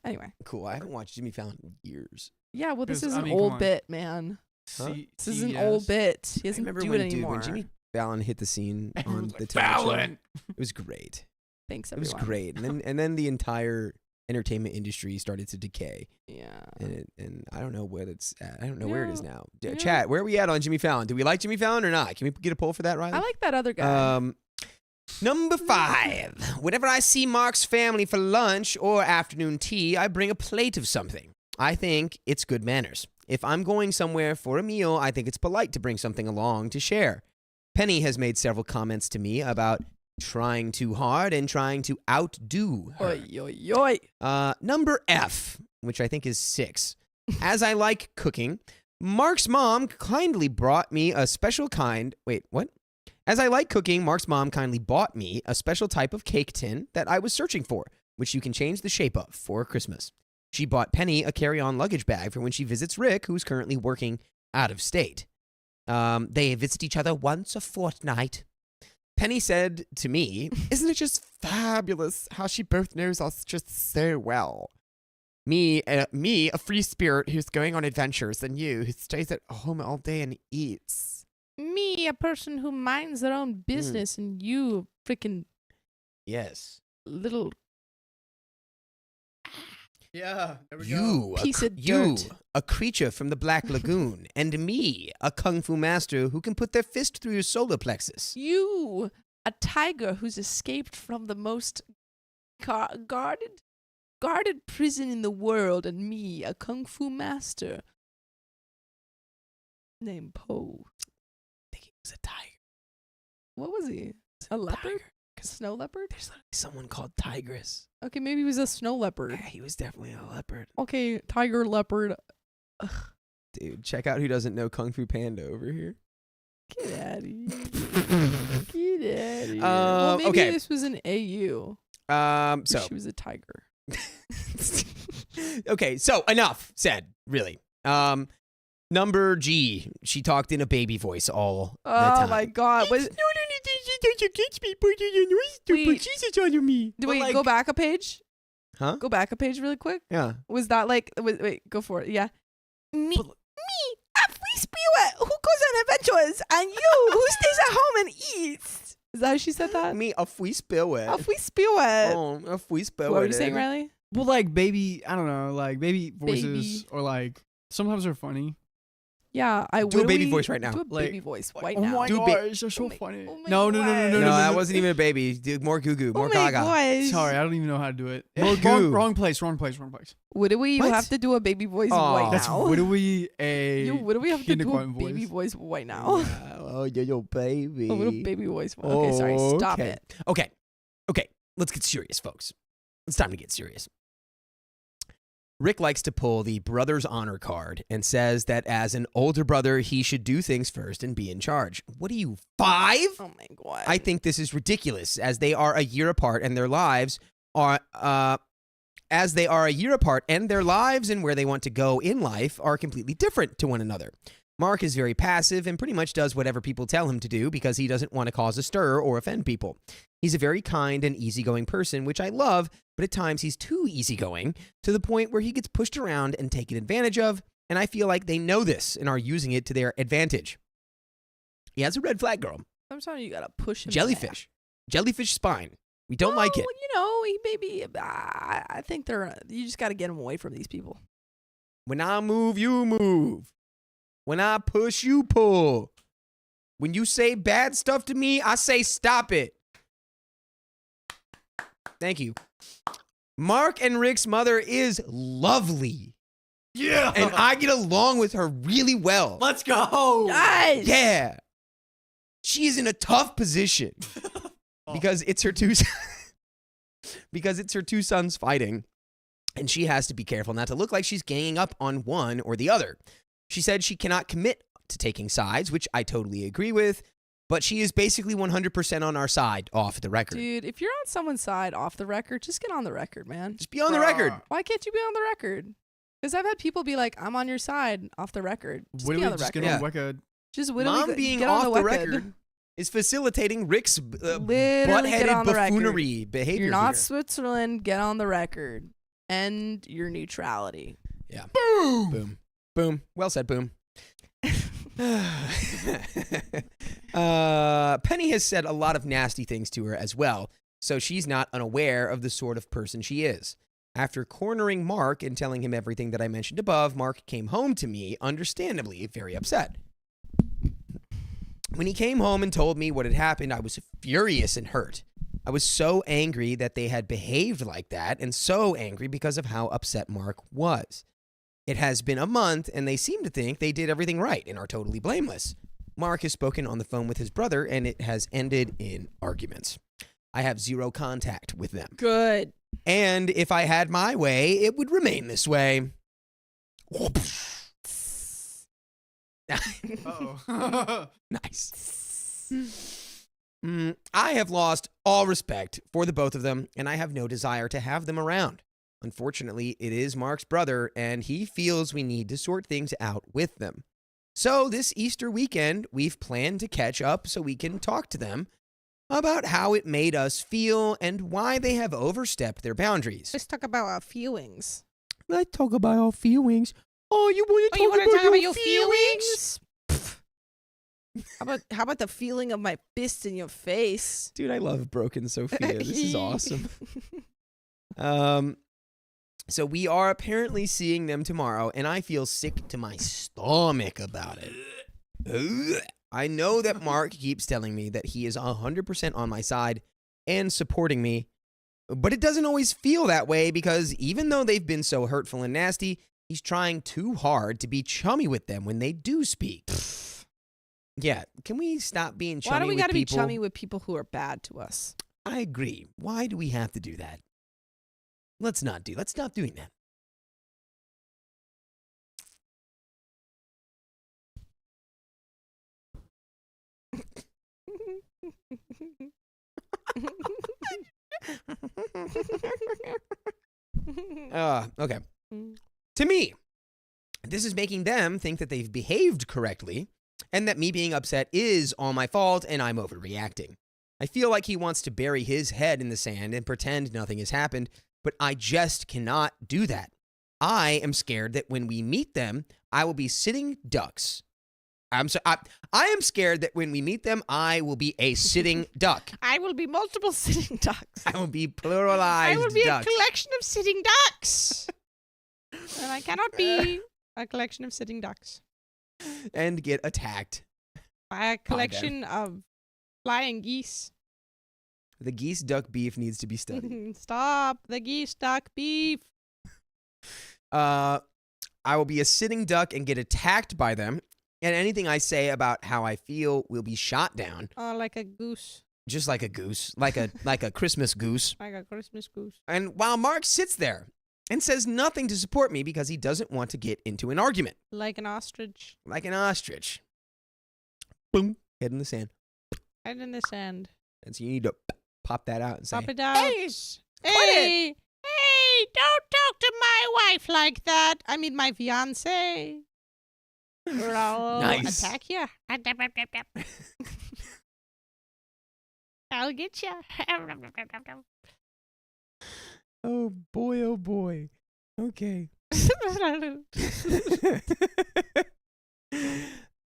anyway. Cool. I haven't watched Jimmy Fallon in years. Yeah, well, this 'Cause, is I an mean, come old on. bit, man. Huh? This is an old bit. He I doesn't remember do when, it anymore. when Jimmy Fallon hit the scene on the Tonight Show. Fallon. It was great. Thanks, It was everyone. great. And then the entire entertainment industry started to decay. Yeah. And I don't know where it's at. I don't know where it is Yeah. now. Yeah. Chat, where are we at on Jimmy Fallon? Do we like Jimmy Fallon or not? Can we get a poll for that, Riley? I like that other guy. Number 5. Whenever I see Mark's family for lunch or afternoon tea, I bring a plate of something. I think it's good manners. If I'm going somewhere for a meal, I think it's polite to bring something along to share. Penny has made several comments to me about trying too hard and trying to outdo her. Oi, oi, oi. Number F, which I think is 6. As I like cooking, Mark's mom kindly brought me a special kind. Wait, what? As I like cooking, Mark's mom kindly bought me a special type of cake tin that I was searching for, which you can change the shape of for Christmas. She bought Penny a carry-on luggage bag for when she visits Rick, who's currently working out of state. They visit each other once a fortnight. Penny said to me, "Isn't it just fabulous how she both knows us just so well? Me, a free spirit who's going on adventures, and you, who stays at home all day and eats." Me, a person who minds their own business, and you, freaking Yes. little Yeah, there we go. You, Piece of you, dirt. a creature from the Black Lagoon, and me, a kung fu master who can put their fist through your solar plexus. You, a tiger who's escaped from the most guarded prison in the world, and me, a kung fu master named Po. I think he was a tiger. What was he? A leopard? Tiger. Snow leopard? There's literally someone called Tigress. Okay, maybe he was a snow leopard. Yeah, he was definitely a leopard. Okay, tiger, leopard. Dude, check out who doesn't know Kung Fu Panda over here. Get out of here. Get out of here. Well, maybe okay. this was an AU. So She was a tiger. okay, so enough said, really. Number G, she talked in a baby voice all the time. Oh my god. Was, wait, go back a page? Huh? Go back a page really quick. Yeah. Was that like, wait, go for it. Yeah. Me, a free spirit who goes on adventures, and you who stays at home and eats. Is that how she said that? Me, a free spirit. A free spirit. Oh, a free spirit. What were you saying, Riley? Well, like baby, I don't know, like baby voices, Baby. or like sometimes they're funny. Yeah, I Do a baby voice right now. Do a Like, baby voice right oh now. my Do gosh, they're so Oh my- funny. oh my No, No, that wasn't even a baby. Dude, more goo goo, more oh my gaga. gosh. Sorry, I don't even know how to do it. More wrong, goo. wrong place. What do we What? have to do a baby voice Aw. right That's now? literally a. What do we have to do a kindergarten baby voice. voice right now? Oh, yo, baby. A little baby voice. Okay, sorry. Stop Okay. it. Okay, let's get serious, folks. It's time to get serious. Rick likes to pull the brother's honor card and says that as an older brother, he should do things first and be in charge. What are you, 5? Oh my god. I think this is ridiculous, as they are a year apart and their lives are as they are a year apart and their lives and where they want to go in life are completely different to one another. Mark is very passive and pretty much does whatever people tell him to do because he doesn't want to cause a stir or offend people. He's a very kind and easygoing person, which I love, but at times he's too easygoing to the point where he gets pushed around and taken advantage of, and I feel like they know this and are using it to their advantage. He has a red flag girl. Sometimes you gotta push him. Jellyfish. Jellyfish spine. We don't like it. You know, he maybe. I think you just gotta get him away from these people. When I move, you move. When I push, you pull. When you say bad stuff to me, I say stop it. Thank you. Mark and Rick's mother is lovely. Yeah. And I get along with her really well. Let's go. Nice. Yeah. She is in a tough position because it's her two sons fighting, and she has to be careful not to look like she's ganging up on one or the other. She said she cannot commit to taking sides, which I totally agree with, but she is basically 100% on our side off the record. Dude, if you're on someone's side off the record, just get on the record, man. Just be on the record. Why can't you be on the record? Because I've had people be like, I'm on your side off the record. Just be on the record. Get on the record. Just literally Mom being get on off the record is facilitating Rick's butt-headed buffoonery behavior. You're not here. Switzerland. Get on the record. End your neutrality. Yeah. Boom. Boom. Boom. Well said, Boom. Penny has said a lot of nasty things to her as well, so she's not unaware of the sort of person she is. After cornering Mark and telling him everything that I mentioned above, Mark came home to me, understandably very upset. When he came home and told me what had happened, I was furious and hurt. I was so angry that they had behaved like that, and so angry because of how upset Mark was. It has been a month, and they seem to think they did everything right and are totally blameless. Mark has spoken on the phone with his brother, and it has ended in arguments. I have zero contact with them. Good. And if I had my way, it would remain this way. Uh-oh. Nice. I have lost all respect for the both of them, and I have no desire to have them around. Unfortunately, it is Mark's brother, and he feels we need to sort things out with them. So this Easter weekend, we've planned to catch up so we can talk to them about how it made us feel and why they have overstepped their boundaries. Let's talk about our feelings. Let's talk about our feelings. Oh, you want to You talk wanna about talk about your your feelings? How about the feeling of my fist in your face? Dude, I love Broken Sophia. This is awesome. So we are apparently seeing them tomorrow, and I feel sick to my stomach about it. I know that Mark keeps telling me that he is 100% on my side and supporting me, but it doesn't always feel that way because even though they've been so hurtful and nasty, he's trying too hard to be chummy with them when they do speak. Yeah, can we stop being chummy with people? Why do we gotta be chummy with people who are bad to us? I agree. Why do we have to do that? Let's stop doing that. Okay. To me, this is making them think that they've behaved correctly and that me being upset is all my fault and I'm overreacting. I feel like he wants to bury his head in the sand and pretend nothing has happened, but I just cannot do that. I am scared that when we meet them, I will be sitting ducks. I am scared that when we meet them, I will be a sitting duck. I will be multiple sitting ducks. I will be pluralized I will be ducks. a collection of sitting ducks. And I cannot be a collection of sitting ducks. And get attacked. By a collection of flying geese. The geese duck beef needs to be studied. Stop the geese duck beef. I will be a sitting duck and get attacked by them. And anything I say about how I feel will be shot down. Like a goose. Just like a goose. Like a Christmas goose. Like a Christmas goose. And while Mark sits there and says nothing to support me because he doesn't want to get into an argument. Like an ostrich. Like an ostrich. Boom. Head in the sand. Head in the sand. And so you need to pop that out and say, Pop it out. Hey! Hey! Hey! don't talk to my wife like that. I mean, my fiance. Or I'll Nice. attack you. I'll get you. Oh boy. Okay.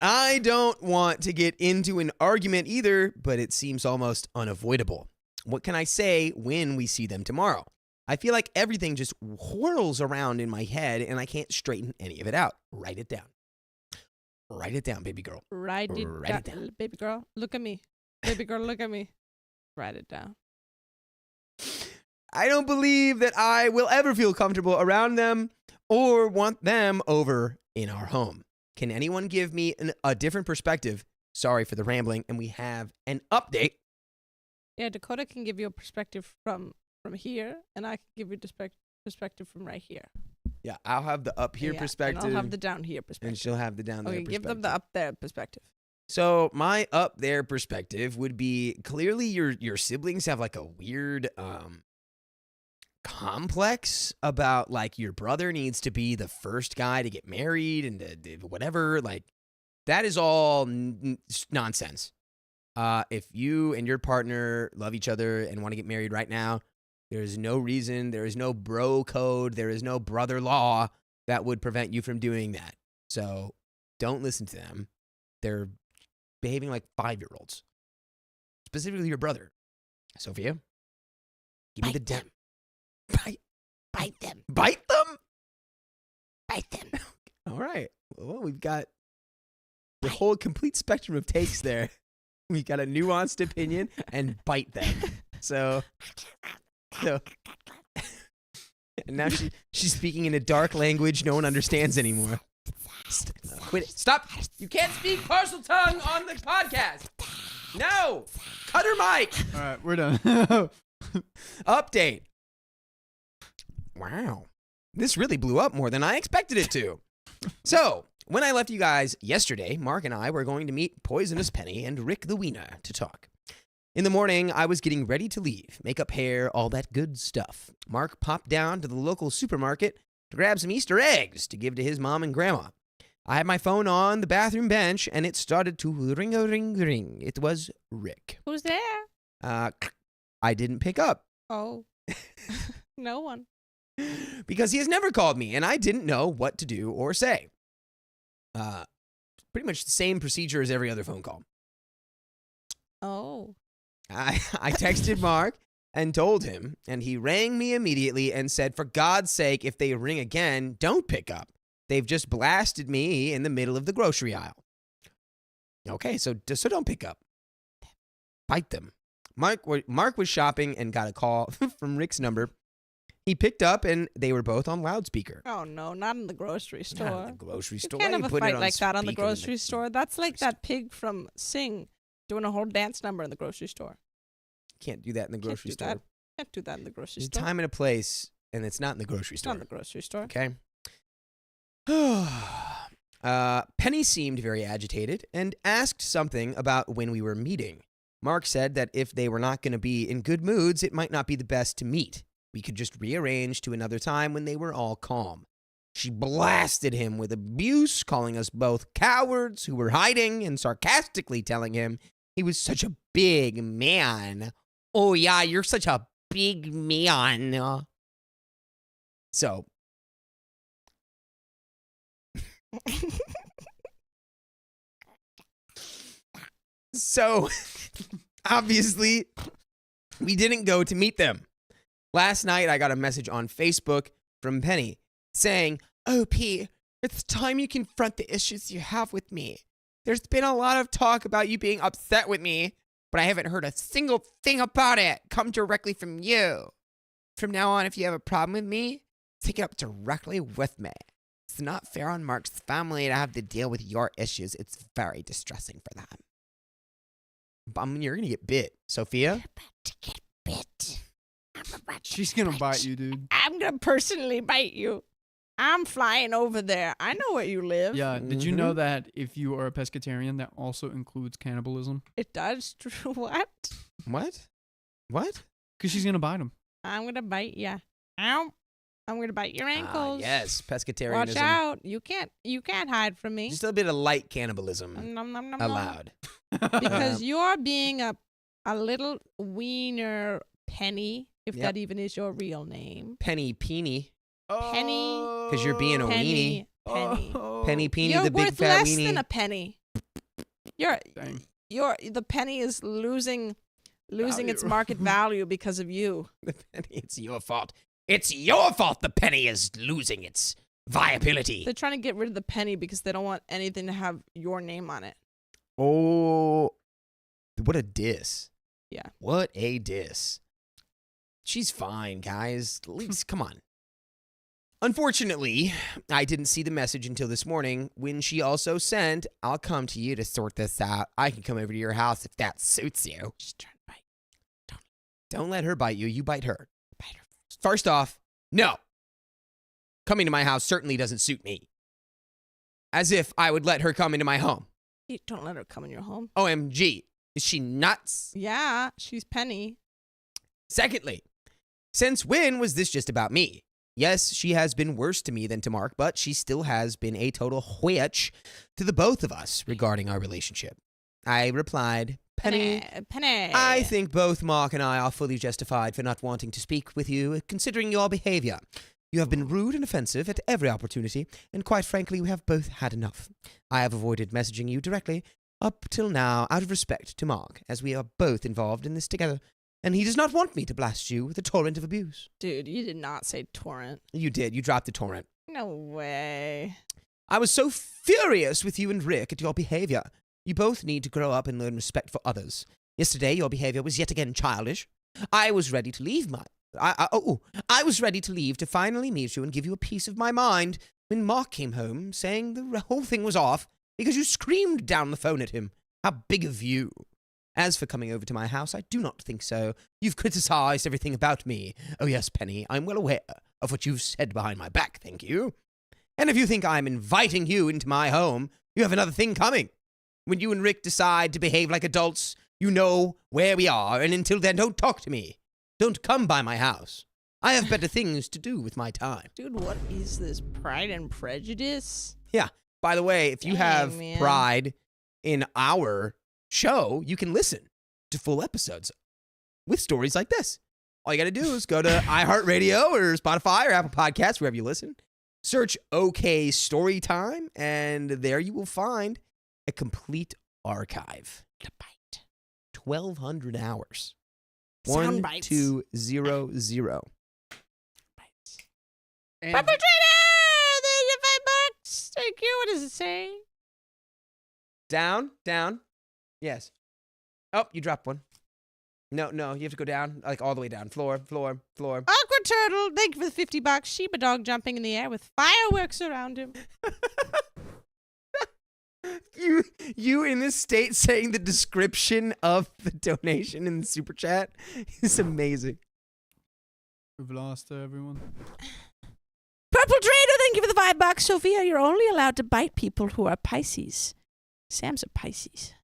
I don't want to get into an argument either, but it seems almost unavoidable. What can I say when we see them tomorrow? I feel like everything just whirls around in my head and I can't straighten any of it out. Write it down. Write it down, baby girl. Write it down. Baby girl, look at me. Baby girl, look at me. Write it down. I don't believe that I will ever feel comfortable around them or want them over in our home. Can anyone give me a different perspective? Sorry for the rambling. And we have an update. Yeah, Dakota can give you a perspective from here, and I can give you perspective from right here. Yeah, I'll have the up here perspective. And I'll have the down here perspective. And she'll have the down there Okay, perspective. give them the up there perspective. So my up there perspective would be clearly your siblings have like a weird complex about like your brother needs to be the first guy to get married and whatever. Like that is all nonsense. If you and your partner love each other and want to get married right now, there is no reason, there is no bro code, there is no brother law that would prevent you from doing that. So don't listen to them. They're behaving like 5-year-olds. Specifically your brother. Sophia, give me the dem. Bite them. Bite them? Bite them. All right. Well, we've got the whole complete spectrum of takes there. We've got a nuanced opinion and bite them. So and now she's speaking in a dark language no one understands anymore. Quit it. Stop. You can't speak parcel tongue on the podcast. No. Cut her mic. All right, we're done. Update. Wow. This really blew up more than I expected it to. So, when I left you guys yesterday, Mark and I were going to meet Poisonous Penny and Rick the Wiener to talk. In the morning, I was getting ready to leave. Makeup, hair, all that good stuff. Mark popped down to the local supermarket to grab some Easter eggs to give to his mom and grandma. I had my phone on the bathroom bench, and it started to ring. It was Rick. Who's there? I didn't pick up. Oh. No one. Because he has never called me, and I didn't know what to do or say. Pretty much the same procedure as every other phone call. Oh. I texted Mark and told him, and he rang me immediately and said, for God's sake, if they ring again, don't pick up. They've just blasted me in the middle of the grocery aisle. Okay, so don't pick up. Bite them. Mark was shopping and got a call from Rick's number. He picked up, and they were both on loudspeaker. Oh, no, not in the grocery store. Not in the grocery store. You can't have a fight like that on the speaker in grocery store. That's like that pig from Sing doing a whole dance number in the grocery store. Can't do that in the grocery store. Can't do that in the grocery There's a store. time and a place, and it's not in the grocery It's store. not in the grocery store. Okay. Penny seemed very agitated and asked something about when we were meeting. Mark said that if they were not going to be in good moods, it might not be the best to meet. We could just rearrange to another time when they were all calm. She blasted him with abuse, calling us both cowards who were hiding and sarcastically telling him he was such a big man. Oh, yeah, you're such a big man. So. So, obviously, we didn't go to meet them. Last night, I got a message on Facebook from Penny saying, OP, it's time you confront the issues you have with me. There's been a lot of talk about you being upset with me, but I haven't heard a single thing about it come directly from you. From now on, if you have a problem with me, take it up directly with me. It's not fair on Mark's family to have to deal with your issues. It's very distressing for them. I mean, you're going to get bit. Sophia? I'm about to get bit. She's gonna bite you, dude. I'm going to personally bite you. I'm flying over there. I know where you live. Yeah, did you know that if you are a pescatarian, that also includes cannibalism? It does. What? What? What? Because she's gonna bite him. I'm going to bite ya. Ow. I'm gonna bite your ankles. Yes, pescatarianism. Watch out. You can't hide from me. Just a bit of light cannibalism Nom, nom, nom, nom. allowed. Because you're being a little wiener penny, if Yep. that even is your real name. Penny Peeny. Penny. Because you're being a Penny. weenie. Penny. Penny Peeny, You're the big worth fat less weenie. than a penny. Dang. The penny is losing its Value. market value because of you. The penny, it's your fault. It's your fault the penny is losing its viability. They're trying to get rid of the penny because they don't want anything to have your name on it. Oh, what a diss. Yeah. What a diss. She's fine, guys. At least, come on. Unfortunately, I didn't see the message until this morning when she also sent, I'll come to you to sort this out. I can come over to your house if that suits you. Just trying to bite. Don't let her bite you. You bite her. Bite her. First off, no. Coming to my house certainly doesn't suit me. As if I would let her come into my home. You don't let her come in your home. OMG. Is she nuts? Yeah, she's Penny. Secondly, since when was this just about me? Yes, she has been worse to me than to Mark, but she still has been a total witch to the both of us regarding our relationship. I replied, Penny, Penny. I think both Mark and I are fully justified for not wanting to speak with you, considering your behavior. You have been rude and offensive at every opportunity, and quite frankly, we have both had enough. I have avoided messaging you directly up till now out of respect to Mark, as we are both involved in this together, and he does not want me to blast you with a torrent of abuse. Dude, you did not say torrent. You did. You dropped the torrent. No way. I was so furious with you and Rick at your behavior. You both need to grow up and learn respect for others. Yesterday, your behavior was yet again childish. I was ready to leave I was ready to leave to finally meet you and give you a piece of my mind when Mark came home saying the whole thing was off because you screamed down the phone at him. How big of you. As for coming over to my house, I do not think so. You've criticized everything about me. Oh yes, Penny, I'm well aware of what you've said behind my back, thank you. And if you think I'm inviting you into my home, you have another thing coming. When you and Rick decide to behave like adults, you know where we are, and until then, don't talk to me. Don't come by my house. I have better things to do with my time. Dude, what is this? Pride and Prejudice? Yeah, by the way, if you Dang, have man. pride in our show, you can listen to full episodes with stories like this. All you got to do is go to iHeartRadio or Spotify or Apple Podcasts, wherever you listen. Search OK Storytime, and there you will find a complete archive. 1,200 hours. Sound bites. 1200. And Perpetrator! There's your $5. Thank you. What does it say? Down. Yes. Oh, you dropped one. No, you have to go down, like all the way down. Floor. Awkward Turtle. Thank you for the $50. Sheba Dog jumping in the air with fireworks around him. You in this state saying the description of the donation in the super chat is amazing. we've lost everyone. Purple Trader, thank you for the $5. Sophia, you're only allowed to bite people who are Pisces. Sam's a Pisces.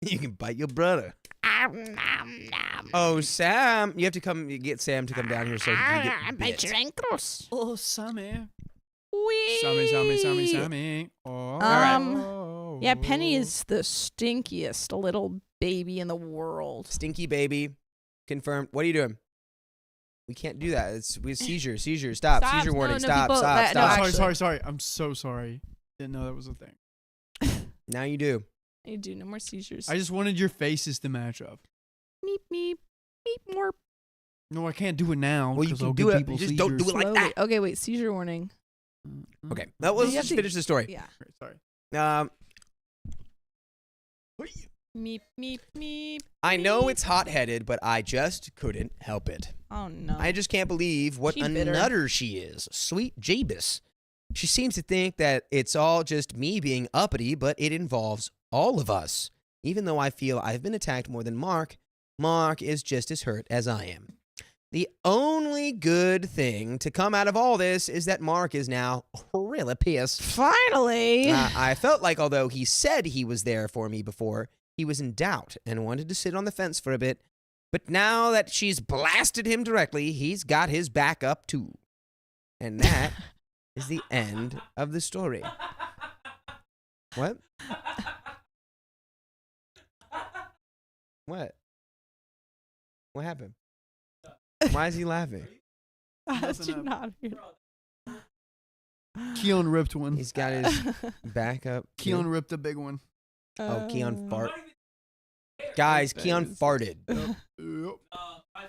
You can bite your brother. Nom, nom. Oh, Sam, you have to get Sam to come down here so he can get Bite bit. your ankles. Oh, Sammy. Wee. Sammy. Oh. Yeah, Penny is the stinkiest little baby in the world. Stinky baby. Confirmed. What are you doing? We can't do that. We have seizure. Stop. Stop. Seizure warning. No, Stop. people- Stop. that- no, Stop. actually- Sorry. I'm so sorry. Didn't know that was a thing. Now you do. You do no more seizures. I just wanted your faces to match up. Meep, meep, meep, more No, I can't do it now. Well, you 'cause can I'll do give it. people You just don't do it seizures. like slowly. that. Okay, wait, seizure warning. Okay. Now let's You have just to- finish the story. Yeah. Sorry. Meep, meep, meep. I know it's hot-headed, but I just couldn't help it. Oh, no. I just can't believe what She a bitter. nutter she is. Sweet Jabus. She seems to think that it's all just me being uppity, but it involves all of us. Even though I feel I've been attacked more than Mark is just as hurt as I am. The only good thing to come out of all this is that Mark is now really pissed. Finally. I felt like although he said he was there for me before, he was in doubt and wanted to sit on the fence for a bit. But now that she's blasted him directly, he's got his back up too. And that is the end of the story. What? What? What happened? Why is he laughing? How did you not hear? Keon ripped one. He's got his back up. Keon ripped a big one. Oh, Keon fart. Guys, Keon farted. Yep.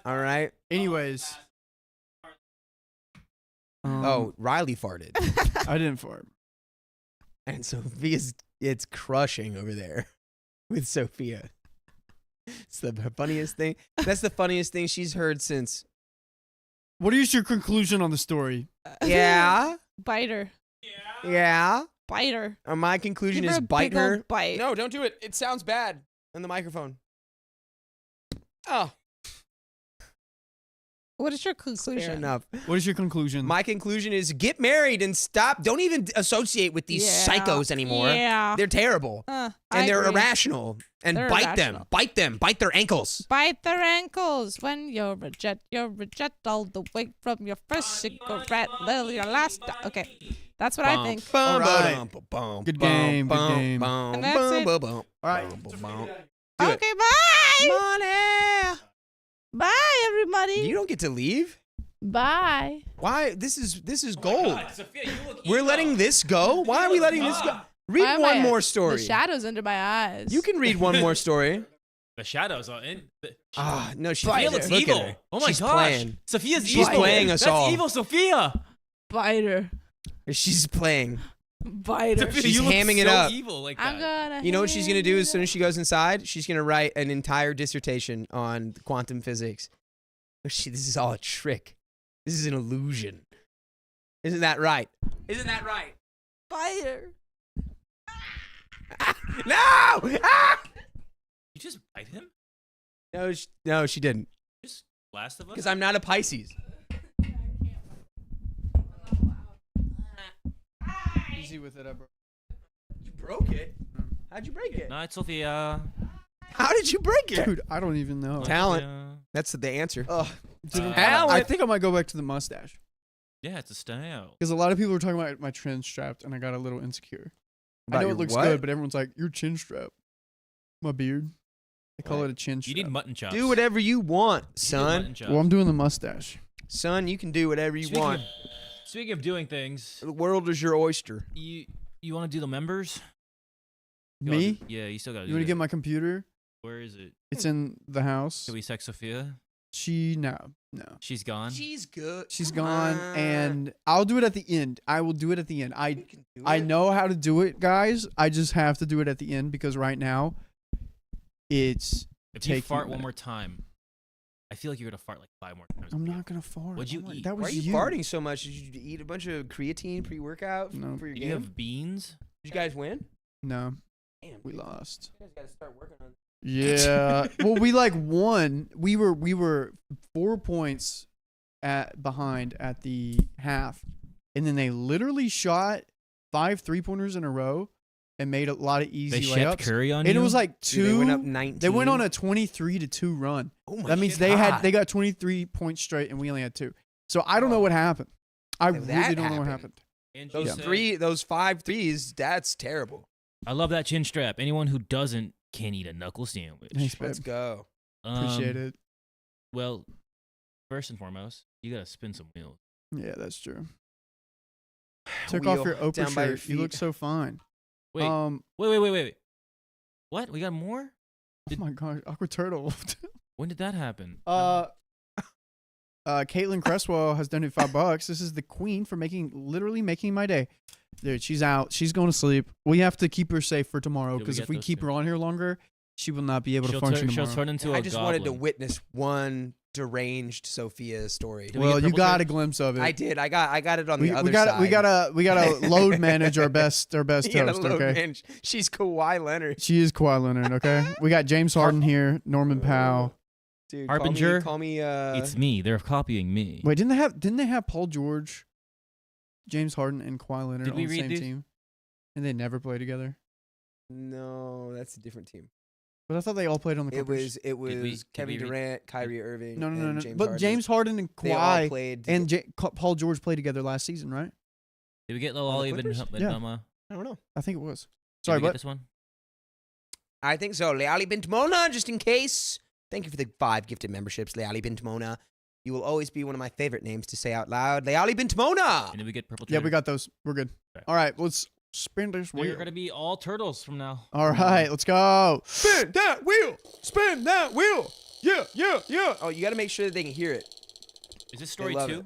All right. Anyways. Oh, Riley farted. I didn't fart. And Sophia's, it's crushing over there with Sophia. It's the funniest thing. That's the funniest thing she's heard since. What is your conclusion on the story? Yeah. Biter. Yeah. Biter. My conclusion Give her is a bite big old her. bite. No, don't do it. It sounds bad on the microphone. Oh, What is your conclusion? fair enough. What is your conclusion? My conclusion is get married and stop. Don't even associate with these psychos anymore. Yeah. They're terrible. I And they're agree. irrational. And They're bite irrational. them. Bite them. Bite their ankles. Bite their ankles when you reject all the way from your first cigarette, little your last. Okay, that's what I think. All right. Good game, good game. And that's it. All right. Okay, bye. Money. Bye, everybody. You don't get to leave. Bye. Why? This is gold. God, Sophia, you look We're evil. letting this go? Why are we letting this go? Why Read am one I- more story. The shadows under my eyes. You can read one more story. The shadows are in. Ah, no, she's Sophia look looks at evil. her. Oh my She's gosh. playing. Sophia's She's evil. playing us That's all. evil, Sophia. Biter. She's playing. Biter. Sophia, She's you look hamming it so up. evil like that. I'm gonna. You know what she's going to do as soon as she goes inside? She's going to write an entire dissertation on quantum physics. This is all a trick. This is an illusion. Isn't that right? Isn't that right? Biter. No! Ah! You just bite him? No, she didn't. Just Last of Us? Because I'm not a Pisces. Easy with it, bro. You broke it? How'd you break it? Night, Sophia. How did you break it? Dude, I don't even know. Talent. Sophia. That's the answer. Dude, Talent. I think I might go back to the mustache. Yeah, it's a style. Because a lot of people were talking about my chin strapped, and I got a little insecure. I About know your it looks what? good, but everyone's like, your chin strap. My beard. They call it a chin You strap. need mutton chops. Do whatever you want, You need son. mutton chops. Well, I'm doing the mustache. Son, you can do whatever you Speaking want. Speaking of doing things, The world is your oyster. you want to do the members? Me? Yeah, you still got to do You want to that. get my computer? Where is it? It's in the house. Can we sex Sophia? No. She's gone. She's good. She's gone, and I'll do it at the end. I will do it at the end. I know how to do it, guys. I just have to do it at the end because right now, it's. If you taking fart a one minute. more time, I feel like you're gonna fart like 5 more times. I'm not gonna fart. What'd you Oh my- eat? That was Why are you farting so much? Did you eat a bunch of creatine pre-workout No. for your Do game? you have beans? Did you guys win? No, Damn, we lost. You guys got to start working on. Yeah. Well, we won. We were 4 points behind at the half, and then they literally shot 5 3-pointers in a row and made a lot of easy They chefed layups. curry on And you. it was like Dude, they went up 2. 19. They went on a 23-2 run. Oh my That means shit, they hot. got 23 points straight, and we only had 2. So I don't know Oh. what happened. I If really that don't know what happened. happened. And she Those said- those 5 threes. That's terrible. I love that chin strap. Anyone who doesn't can eat a knuckle sandwich. Thanks, babe. Let's go. Appreciate it. Well, first and foremost, you gotta spin some wheels. Yeah, that's true. Took off Wheel your Oprah down by your shirt. You look feet. so fine. Wait, Oh wait. What? We got more? my gosh, Awkward Turtle. When did that happen? Caitlin Cresswell has donated $5. This is the queen for literally making my day. Dude, she's out. She's going to sleep. We have to keep her safe for tomorrow Did we because get if we those keep two? her on here longer, she will not be able she'll to function she'll tomorrow. turn into I a just goblin. wanted to witness one deranged Sophia story. Did we Well, get you purple got a shirts? got of it. I did. I got it on We, the other we gotta side. we gotta load manage our best You gotta host. load Okay, manage. She's Kawhi Leonard. she is Kawhi Leonard. Okay, we got James Harden here, Norman Powell. Dude, Harbinger? Call me. It's me. They're copying me. Wait, didn't they have Paul George, James Harden, and Kawhi Leonard Did on we the read same these? team, and they never play together? No, that's a different team. But I thought they all played on the It Clippers. was Kevin we read- Durant, Kyrie Irving, No. and James But Harden. James Harden and They all Kawhi played. and Paul George played together last season, right? Did we get the Lolly Clippers? Yeah. Bama? I don't know. I think it was. Did Sorry, we get but this one? I think so. Leali Bint Mona, just in case. Thank you for the 5 gifted memberships, Leali Bint Mona. You will always be one of my favorite names to say out loud. Leali Bint Mona. And did we get purple? yeah, Trader? we got those. We're good. Okay. All right, let's spin this We're wheel. gonna be all turtles from now. All right, let's go. Spin that wheel. Spin that wheel. Yeah. Oh, you got to make sure that they can hear it. Is this story love 2? it.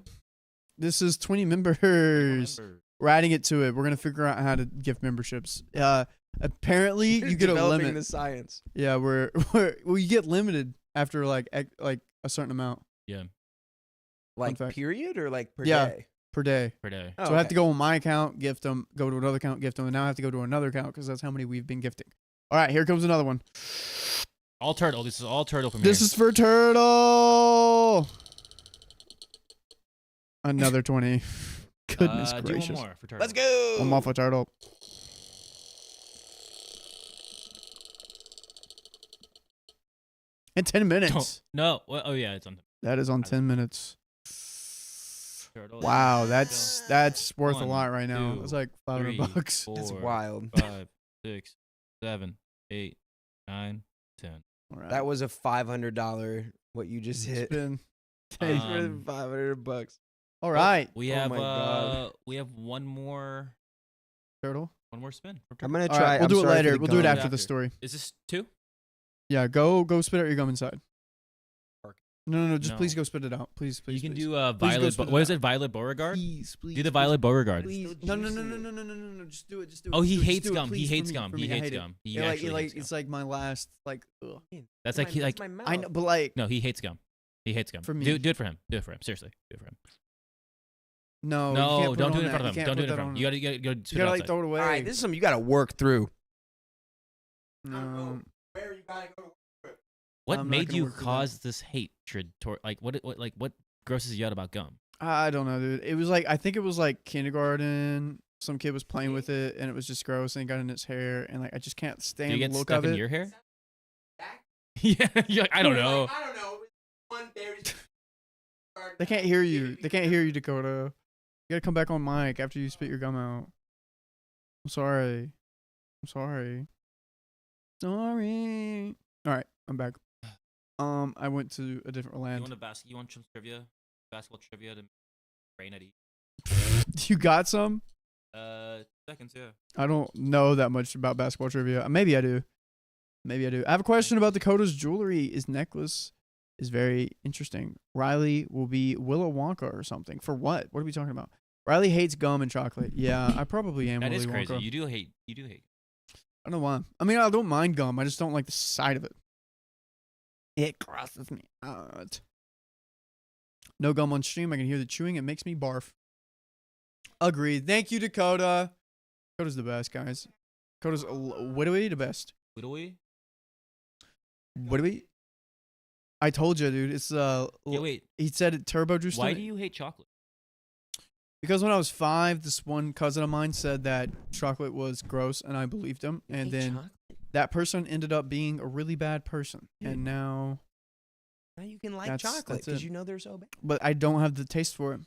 This is 20 members. We're adding it to it. We're gonna figure out how to give memberships. Apparently you get a Developing limit. the science. Yeah, well, you get limited after like a certain amount Yeah, Like fact. period or like per Yeah. day? per day. per day. Oh, So I have okay. to go on my account, gift them, go to another account, gift them, and now I have to go to another account because that's how many we've been gifting. All right, here comes another one. All turtle. This is all turtle from This here. is for Turtle. Another 20. Goodness Do gracious. one more for turtle. Let's go. One more for Turtle. In 10 minutes. No. Well, oh yeah, it's on That is on 10 minutes. turtle. Wow, that's worth a 1, lot right now. 2, It's like 500 3, bucks. 4, That's wild. 5, 6, 7, 8, 9, 10. All right. That was a $500 what you just hit. Spin. Thanks for the Um, $500. All right, We Oh have my God. we have one more Turtle. spin. For I'm turtle. gonna All try. right, we'll I'm do it sorry for later. the We'll do it gum. after the story. Is this 2? Yeah, go spit out your gum inside. No, just No. please go spit it out. Please. You can please. do Please go Violet. spit it What is out. it? Violet Beauregard. Please. Do the Violet Beauregard. Please. No. Just do it. Oh, he Just hates do it, gum. He please, hates for me, gum. for He me. I hates hate it. gum. He Yeah, actually hates it's gum. like my last like. Ugh. That's like he like. I know, but like No, he hates gum. He hates gum. For me. Do it for him. Do it for him. Seriously, do it for him. no. you No, can't put don't do on it in front that. of You him. can't Don't do put it in that front of on him. You gotta You spit it gotta like outside. throw it away. All right, this is something you gotta work through. No. Where you gotta go? What I'm not made gonna you work through cause this hatred toward what grosses you out about gum? I don't know, dude. It was like I think it was like kindergarten. Some kid was playing with it, and it was just gross, and it got in his hair, and like I just can't Do stand you the get look stuff of in it. your hair? Yeah, you're like, I don't know. I don't know. One berry's. They can't hear you. They can't hear you, Dakota. You gotta come back on mic after you spit your gum out. I'm sorry. Sorry. All right, I'm back. I went to a different You land. want some trivia? Basketball trivia to brain at eat. You got some? Seconds, yeah. I don't know that much about basketball trivia. Maybe I do. I have a question about Dakota's jewelry. His necklace is very interesting. Riley will be Willow Wonka or something. For what? What are we talking about? Riley hates gum and chocolate. Yeah, I probably am That Willy is crazy. Wonka. You do hate. I don't know why. I mean, I don't mind gum. I just don't like the sight of it. It grosses me out. No gum on stream. I can hear the chewing. It makes me barf. Agreed. Thank you, Dakota. Dakota's the best, guys. Dakota's literally the best. Widowy? What do we? I told you, dude. It's Yeah, wait. He said it turbo juiced. Why him. do you hate chocolate? Because when I was 5, this one cousin of mine said that chocolate was gross, and I believed him. And then that person ended up being a really bad person. Yeah. And now, Now you can like That's- chocolate that's because it. you know they're so bad. but I don't have the taste for it.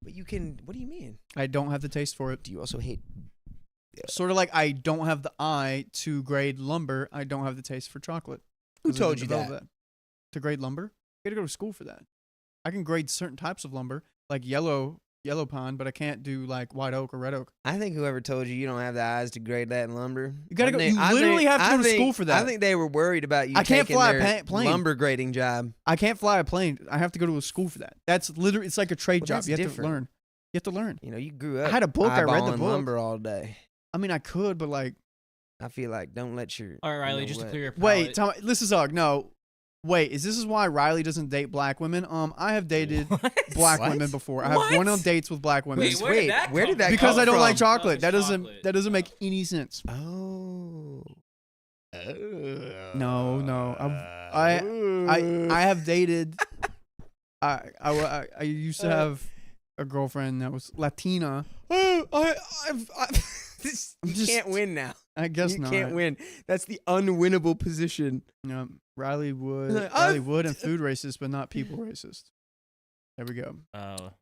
But you can. What do you mean? I don't have the taste for it. Do you also hate? Sort of like I don't have the eye to grade lumber. I don't have the taste for chocolate. Who 'Cause I told didn't you develop To grade lumber? You gotta go to school for that. I can grade certain types of lumber, like yellow pine, but I can't do like white oak or red oak. I think whoever told you don't have the eyes to grade that in lumber. You gotta I go. think- You I literally think- have to I go to think- school for that. I think they were worried about you. I can't taking fly a their plane. lumber grading job. I can't fly a plane. I have to go to a school for that. That's literally, it's like a trade Well, job. that's You have to different. learn. You have to learn. You know, you grew I up. had a book. I read the eyeballing book. lumber all day. I mean, I could, but like, I feel like don't let your. All right, Riley, you know just to what? clear your wait, palate. this is no. Wait, is this why Riley doesn't date black women? I have dated black What? women before. I have What? gone on dates with black women. Wait, where did that where come did that from? because come I don't like from? chocolate. No, That it's doesn't chocolate. that doesn't make any sense. Oh. No. I have dated. I used to have a girlfriend that was Latina. You just- can't win now. I guess you not. can't win. That's the unwinnable position. No, Riley would. Like, Riley would and food racist, but not people racist. There we go.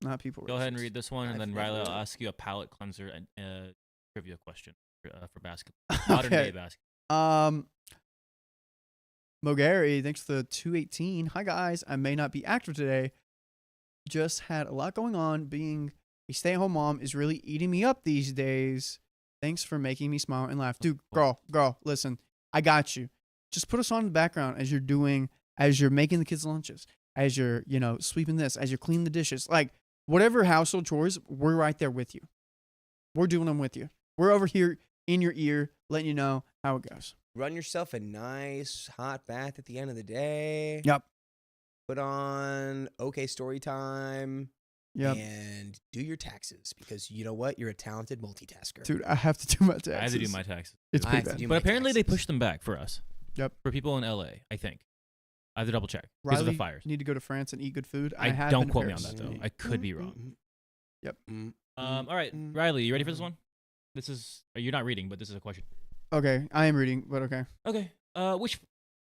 Not people racist. Go ahead and read this one, and I then forgot Riley, what I'll it ask you a palate cleanser and trivia question for basketball. Modern day basketball. Mogary, thanks for the 218. Hi guys, I may not be active today. Just had a lot going on. Being a stay-at-home mom is really eating me up these days. Thanks for making me smile and laugh. Dude, girl, listen. I got you. Just put us on in the background as you're making the kids' lunches, as you're, sweeping this, as you're cleaning the dishes. Like, whatever household chores, we're right there with you. We're doing them with you. We're over here in your ear, letting you know how it goes. Run yourself a nice hot bath at the end of the day. Yep. Put on Storytime. Yep. And do your taxes, because you know what? You're a talented multitasker. Dude, I have to do my taxes. I have to do my taxes. It's I pretty have to bad. do But my apparently they taxes. pushed them back for us. Yep. For people in LA, I think. I have to double check because of the Riley, fires. you need to go to France and eat good food. I have don't been to quote me on Paris. that though. I could be wrong. Yep. All right, Riley, you ready for this one? This is you're not reading, but this is a question. Okay, I am reading, but okay. Okay.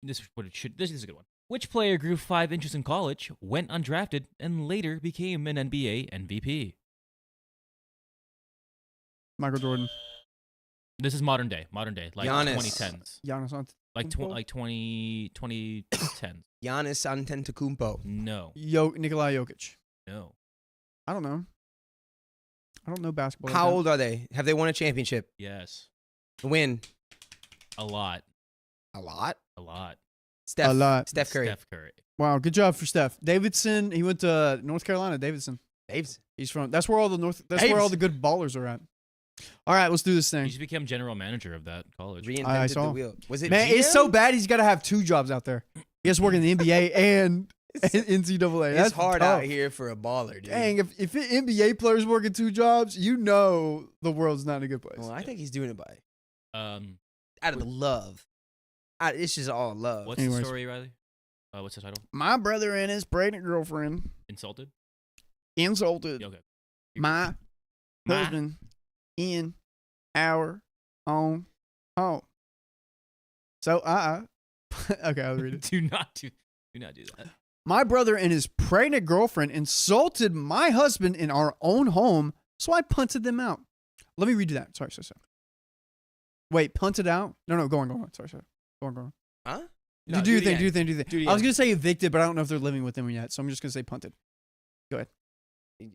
This is a good one. Which player grew 5 inches in college, went undrafted, and later became an NBA MVP? Michael Jordan. This is modern day, like Giannis. 2010s, Giannis like 2010s. Giannis Antetokounmpo. No, Nikolai Jokic. no. I don't know. I don't know basketball. How like old are they? Have they won a championship? Yes, Win. a lot, A lot? a lot. Steph. A lot. Steph Curry. Steph Curry. that. Wow, good job for Steph. Davidson, he went to North Carolina. Davidson. Dave's. He's from. That's where all the good ballers are at. All right, let's do this He thing. just became general manager of that college. Reinvented saw. the wheel. Was it Man, GM? it's so bad. He's got to have 2 jobs out there. He has to work in the NBA and NCAA. That's It's hard tough. out here for a baller, dude. Dang, if NBA players working 2 jobs, you know the world's not in a good place. Well, I think he's doing it by Um, out of the love. It's just all love. what's Anyways. the story, Riley? What's the title? My brother and his pregnant girlfriend Insulted? insulted Yeah, okay. my husband in our own home. So, okay, I'll read it. do not do that. My brother and his pregnant girlfriend insulted my husband in our own home, so I punted them out. Let me redo that. Sorry. Wait, punted out? No, go on. Sorry. Go on. Huh? Do your thing. Do the I was end. going to say evicted, but I don't know if they're living with him yet, so I'm just going to say punted.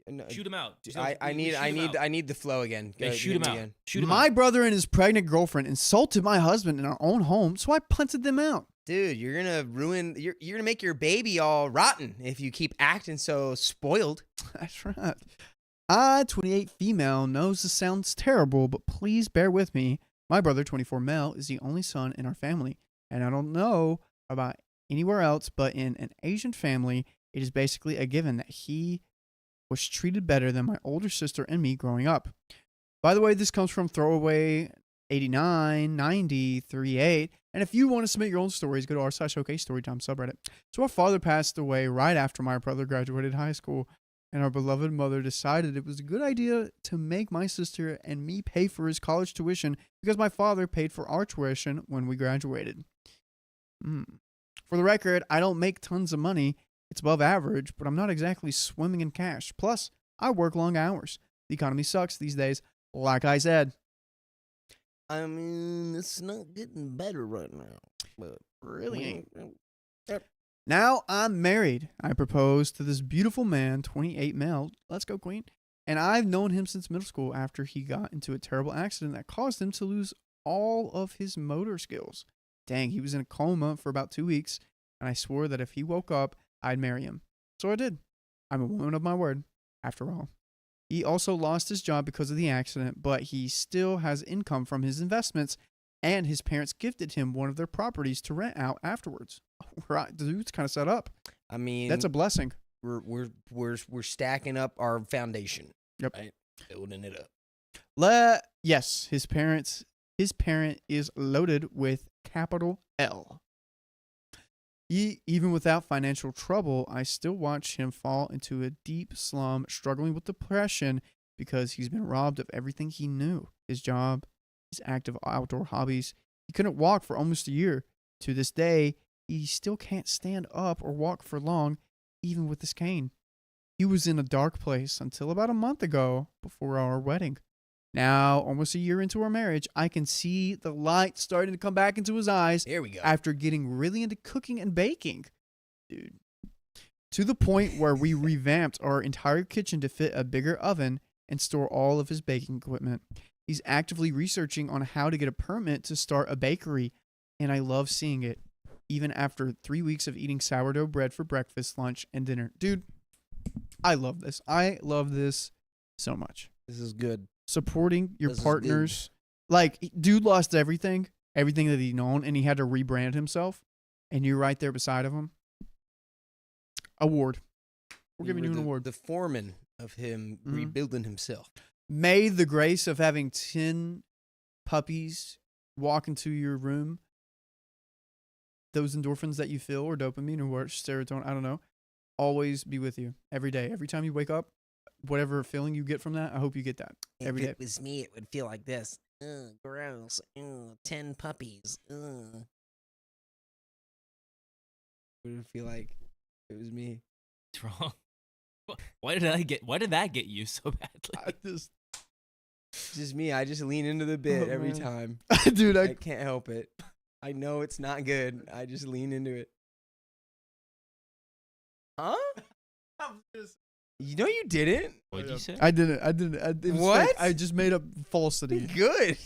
No, Shoot him out. I need the flow again. They Go- shoot give him me out. again. Shoot him My out. brother and his pregnant girlfriend insulted my husband in our own home, so I punted them out. Dude, you're gonna ruin. You're gonna make your baby all rotten if you keep acting so spoiled. That's right. I, 28 female, knows this sounds terrible, but please bear with me. My brother, 24 male, is the only son in our family, and I don't know about anywhere else, but in an Asian family, it is basically a given that he was treated better than my older sister and me growing up. By the way, this comes from Throwaway 89, 90, 38. And if you want to submit your own stories, go to r/OK Storytime subreddit. So our father passed away right after my brother graduated high school, and our beloved mother decided it was a good idea to make my sister and me pay for his college tuition because my father paid for our tuition when we graduated. For the record, I don't make tons of money. It's above average, but I'm not exactly swimming in cash. Plus, I work long hours. The economy sucks these days, like I said. I mean, it's not getting better right now, but Really? Now I'm married. I proposed to this beautiful man, 28 male. Let's go, queen. And I've known him since middle school after he got into a terrible accident that caused him to lose all of his motor skills. Dang, he was in a coma for about 2 weeks, and I swore that if he woke up, I'd marry him. So I did. I'm a woman of my word, after all. He also lost his job because of the accident, but he still has income from his investments, and his parents gifted him one of their properties to rent out afterwards. Right, the dude's kind of set up. I mean, That's a blessing. we're stacking up our foundation. Yep. Right? Building it up. Yes, his parent is loaded with capital L. Even without financial trouble, I still watch him fall into a deep slum, struggling with depression because he's been robbed of everything he knew. His job, his active outdoor hobbies. He couldn't walk for almost a year. To this day, he still can't stand up or walk for long, even with his cane. He was in a dark place until about a month ago before our wedding. Now, almost a year into our marriage, I can see the light starting to come back into his eyes There we go. after getting really into cooking and baking. Dude. To the point where we revamped our entire kitchen to fit a bigger oven and store all of his baking equipment. He's actively researching on how to get a permit to start a bakery, and I love seeing it, even after 3 weeks of eating sourdough bread for breakfast, lunch, and dinner. Dude, I love this. I love this so much. This is good. Supporting your This is partners. Like, dude lost everything that he'd known, and he had to rebrand himself, and you're right there beside of him. Award. We're giving you an award. The foreman of him Mhm. rebuilding himself. May the grace of having 10 puppies walk into your room, those endorphins that you feel, or dopamine, or what, serotonin, I don't know, always be with you every day. Every time you wake up, whatever feeling you get from that, I hope you get that every day. If it was me, it would feel like this. Ugh, gross. Ugh, 10 puppies. Ugh. What would it feel like if it was me? What's wrong? Why did that get you so badly? I just, It's just me. I just lean into the bit Oh, every man. time. dude, I can't help it. I know it's not good. I just lean into it. Huh? You know you didn't? What'd you say? I didn't. It was What? fake. I just made up falsity. Good.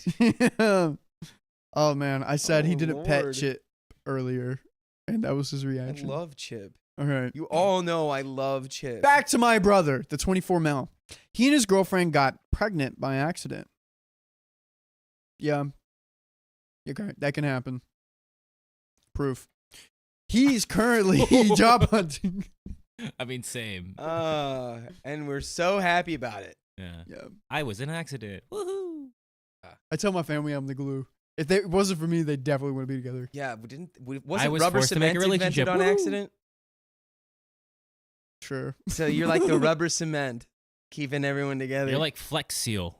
Oh man, I said he Oh, didn't pet Lord. Chip earlier, and that was his I reaction. love Chip. All right. You all know I love Chip. Back to my brother, the 24 male. He and his girlfriend got pregnant by accident. Yeah. Okay, that can happen. Proof. He's currently job hunting. I mean, same. And we're so happy about it. Yeah. Yeah. I was in an accident. Woohoo! I tell my family I'm the glue. If it wasn't for me, they definitely wouldn't be together. Yeah, wasn't I was rubber forced to make cement a relationship. invented on Woo! accident? Sure. So you're like the rubber cement, keeping everyone together. You're like Flex Seal.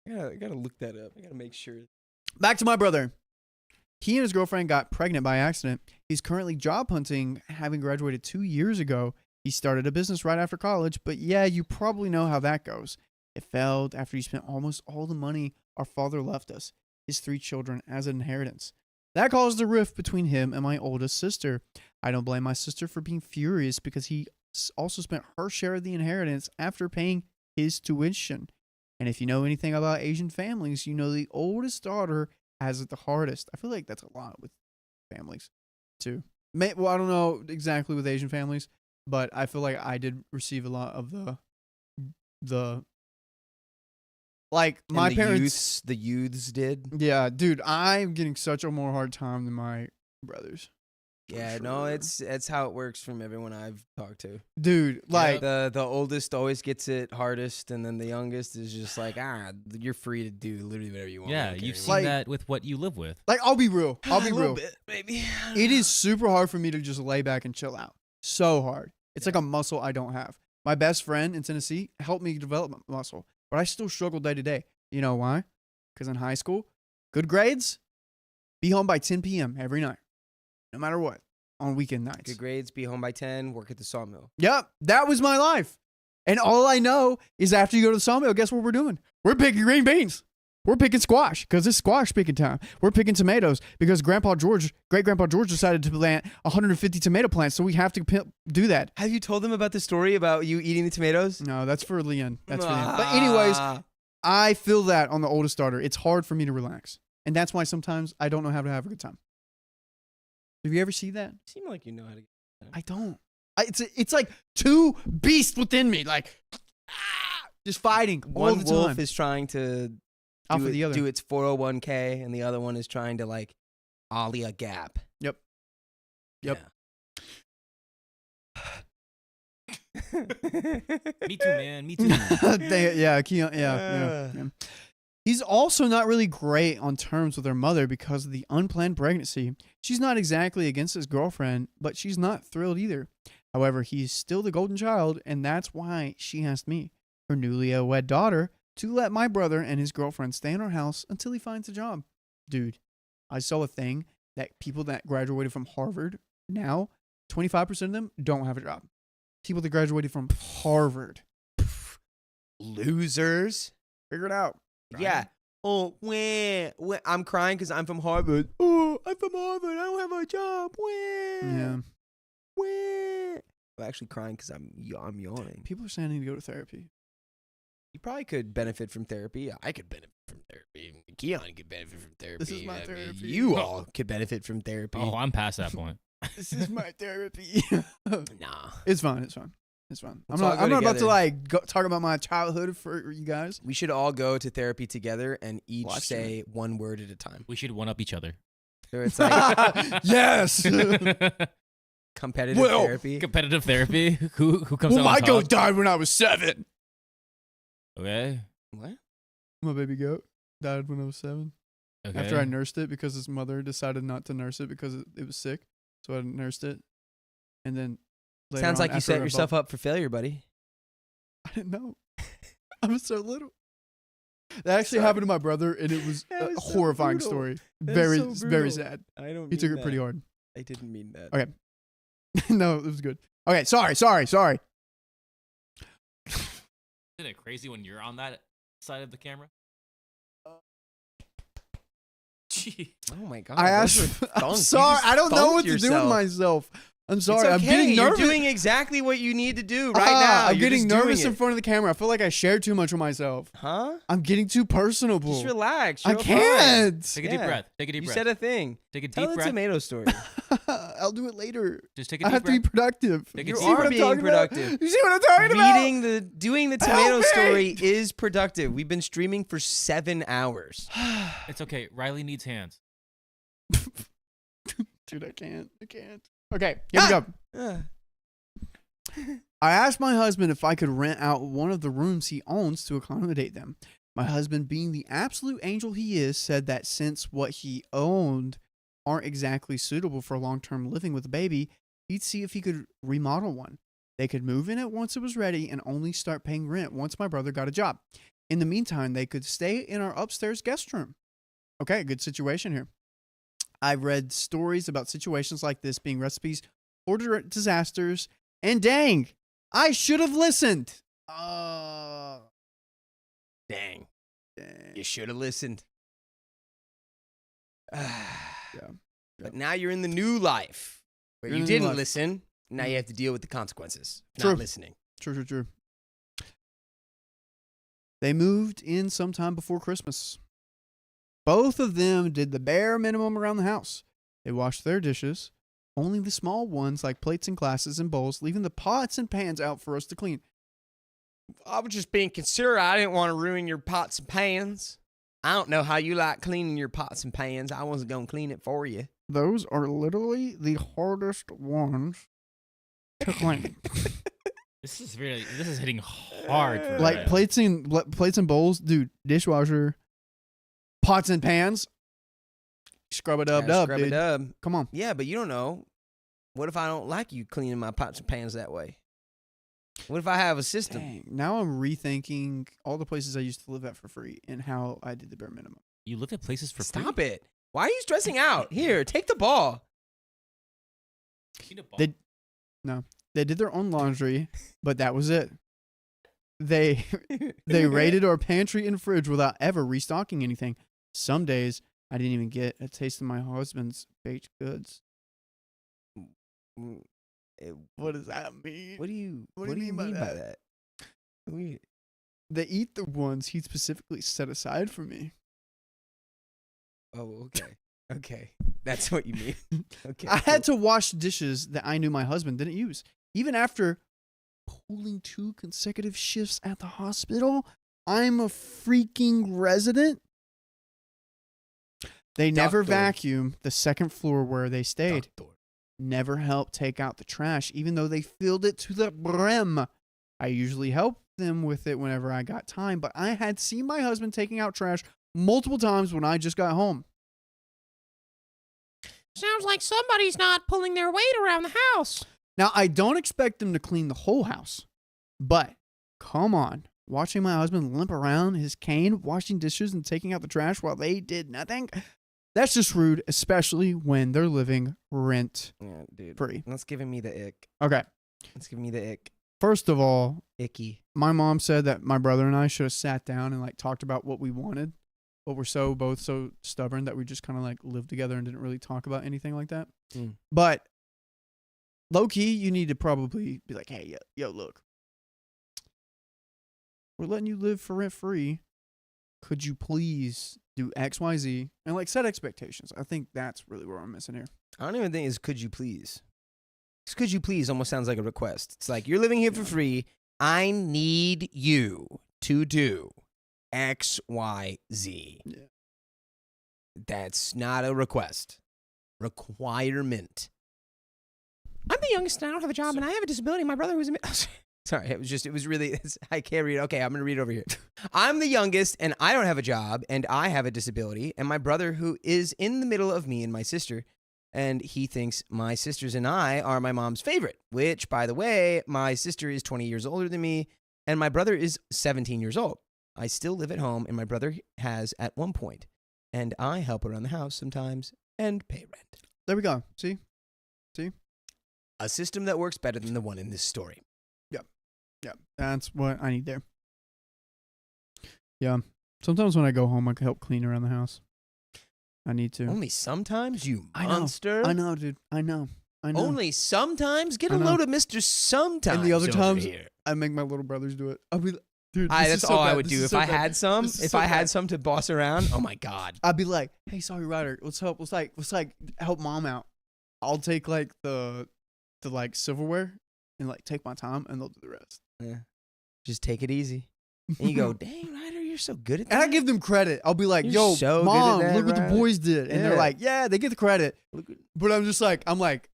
I gotta look that up. I gotta make sure. Back to my brother. He and his girlfriend got pregnant by accident. He's currently job hunting, having graduated 2 years ago. He started a business right after college, but yeah, you probably know how that goes. It failed after he spent almost all the money our father left us, his 3 children, as an inheritance. That caused a rift between him and my oldest sister. I don't blame my sister for being furious because he also spent her share of the inheritance after paying his tuition. And if you know anything about Asian families, you know the oldest daughter has it the hardest. I feel like that's a lot with families, too. Well, I don't know exactly with Asian families, but I feel like I did receive a lot of the like And my the parents. the youths did. Yeah, dude, I'm getting such a more hard time than my brothers. For Yeah, no, sure. it's how it works from everyone I've talked to. Dude, like The oldest always gets it hardest, and then the youngest is just like, you're free to do literally whatever you want. I Yeah, don't care you've anymore. seen Like- that with what you live with. I'll be real. I'll be A real. little bit, maybe. It is super hard for me to just lay back and chill out. So hard. It's like a muscle I don't have. My best friend in Tennessee helped me develop my muscle, but I still struggle day to day. You know why? Because in high school, good grades, be home by 10 p.m. every night, no matter what, on weekend nights. Good grades, be home by 10, work at the sawmill. Yep, that was my life. And all I know is after you go to the sawmill, guess what we're doing? We're picking green beans. We're picking squash because it's squash picking time. We're picking tomatoes because great grandpa George decided to plant 150 tomato plants, so we have to do that. Have you told them about the story about you eating the tomatoes? No, that's for Leanne. That's for Leanne. But anyways, I feel that on the oldest daughter. It's hard for me to relax. And that's why sometimes I don't know how to have a good time. Have you ever seen that? You seem like you know how to. I don't. It's like 2 beasts within me, like just fighting all One the wolf time. is trying to Alpha the other. do its 401k, and the other one is trying to like ollie a gap. Yep. Yep. Me too, man. Me too. Yeah. He's also not really great on terms with her mother because of the unplanned pregnancy. She's not exactly against his girlfriend, but she's not thrilled either. However, he's still the golden child, and that's why she asked me. Her newly wed daughter to let my brother and his girlfriend stay in our house until he finds a job. Dude, I saw a thing that people that graduated from Harvard now, 25% of them don't have a job. People that graduated from Harvard. Losers. Figure it out. Yeah. Oh, I'm crying because I'm from Harvard. Oh, I'm from Harvard. I don't have a job. Yeah. I'm actually crying because I'm yawning. People are saying I need to go to therapy. You probably could benefit from therapy. I could benefit from therapy. Keon could benefit from therapy. This is my I mean, therapy. you all could benefit from therapy. Oh, I'm past that point. This is my therapy. Nah. It's fine. It's fine. It's fine. Let's I'm all not. go I'm not about to together. like talk about my childhood for you guys. We should all go to therapy together and each Watch say one word at a time. We should one up each other. So it's like Yes. competitive Well, therapy. Competitive therapy. Who comes Well, out my on goat top? died when I was 7. Okay. What? My baby goat died when I was 7. Okay. After I nursed it because his mother decided not to nurse it because it was sick. So I nursed it. And then later Sounds on, like you after set I yourself up for failure, buddy. I didn't know. I was so little. That actually happened to my brother, and it was That a was so horrifying brutal. story. That Very, is so very brutal. sad. I don't. He took it pretty hard. I didn't mean that. Okay. No, it was good. Okay, sorry. Isn't it crazy when you're on that side of the camera? Gee. Oh my god. I those asked. were I'm thunk. You sorry. just I don't know thunked what to do with yourself. myself. I'm It's sorry. I'm okay. getting nervous. You're doing exactly what you need to do right now. I'm You're getting just doing nervous in it. front of the camera. I feel like I shared too much with myself. Huh? I'm getting too personable. Just relax. I You're fine. can't. Take a deep Yeah. breath. Take a deep You breath. said a thing. Take a Tell deep the breath. tomato story. I'll do it later. Just take a I deep have to breath. be productive. Take a You deep see what breath. I'm Being talking productive. about? You see what I'm talking about? Doing the Help tomato me! story is productive. We've been streaming for 7 hours. It's okay. Riley needs hands. Dude, I can't. Okay, here we go. I asked my husband if I could rent out one of the rooms he owns to accommodate them. My husband, being the absolute angel he is, said that since what he owned aren't exactly suitable for long-term living with a baby, he'd see if he could remodel one. They could move in it once it was ready and only start paying rent once my brother got a job. In the meantime, they could stay in our upstairs guest room. Okay, good situation here. I've read stories about situations like this being recipes for disasters, and dang, I should have listened. Dang. You should have listened. But now you're in the new life where You're you in the new didn't life. listen. Now you have to deal with the consequences of True. not listening. True. They moved in sometime before Christmas. Both of them did the bare minimum around the house. They washed their dishes, only the small ones like plates and glasses and bowls, leaving the pots and pans out for us to clean. I was just being considerate. I didn't want to ruin your pots and pans. I don't know how you like cleaning your pots and pans. I wasn't going to clean it for you. Those are literally the hardest ones to clean. This is hitting hard for Like Riley. plates and bowls, dude, dishwasher, pots and pans. Scrub it up, Gotta scrub dude. it up. Come on. Yeah, but you don't know. What if I don't like you cleaning my pots and pans that way? What if I have a system? Dang. Now I'm rethinking all the places I used to live at for free and how I did the bare minimum. You lived at places for Stop free? it. Why are you stressing out? Here, take the ball. They did their own laundry, but that was it. They raided our pantry and fridge without ever restocking anything. Some days I didn't even get a taste of my husband's baked goods. What does that mean? What do you mean by that? They eat the ones he specifically set aside for me. Oh, okay. Okay. That's what you mean. Okay. I had to wash dishes that I knew my husband didn't use. Even after pulling 2 consecutive shifts at the hospital, I'm a freaking resident. They never Doctor. vacuumed the second floor where they stayed. Doctor. Never helped take out the trash, even though they filled it to the brim. I usually helped them with it whenever I got time, but I had seen my husband taking out trash multiple times when I just got home. Sounds like somebody's not pulling their weight around the house. Now, I don't expect them to clean the whole house, but come on. watching my husband limp around his cane, washing dishes and taking out the trash while they did nothing. That's just rude, especially when they're living rent Yeah, dude. free. That's giving me the ick. Okay. That's giving me the ick. First of all, Icky. my mom said that my brother and I should have sat down and like talked about what we wanted, but we're both so stubborn that we just kind of like lived together and didn't really talk about anything like that. Mm. But low key, you need to probably be like, hey, yo, look, we're letting you live for rent free. Could you please do X, Y, Z, and like set expectations? I think that's really where I'm missing here. I don't even think it's could you please. 'Cause could you please almost sounds like a request. It's like, you're living here for free. I need you to do X, Y, Z. Yeah. That's not a request. Requirement. I'm the youngest and I don't have a job and I have a disability. My brother was a... Sorry, it was really, I can't read it. Okay, I'm going to read it over here. I'm the youngest and I don't have a job and I have a disability. And my brother, who is in the middle of me and my sister, and he thinks my sisters and I are my mom's favorite, which, by the way, my sister is 20 years older than me and my brother is 17 years old. I still live at home and my brother has at one point, and I help around the house sometimes and pay rent. There we go. See? A system that works better than the one in this story. Yeah, that's what I need there. Yeah. Sometimes when I go home, I can help clean around the house. I need to. Only sometimes, you I know. monster. I know, dude. I know. Only sometimes? Get I a know. load of Mr. Sometimes. And the other over times, here. I make my little brothers do it. I'll be like, dude, That's all I would do. If I had had some, This is if so I had bad. some to boss around, oh my God. I'd be like, hey, sorry, Ryder, let's help. Let's help mom out. I'll take like the like silverware and like take my time and they'll do the rest. Yeah. Just take it easy. And you go, dang, Ryder, you're so good at that. And I give them credit. I'll be like, You're yo, so good at mom, that, look what the Ryder. boys did. And they're Yeah. like, yeah, they get the credit. Look at- But I'm like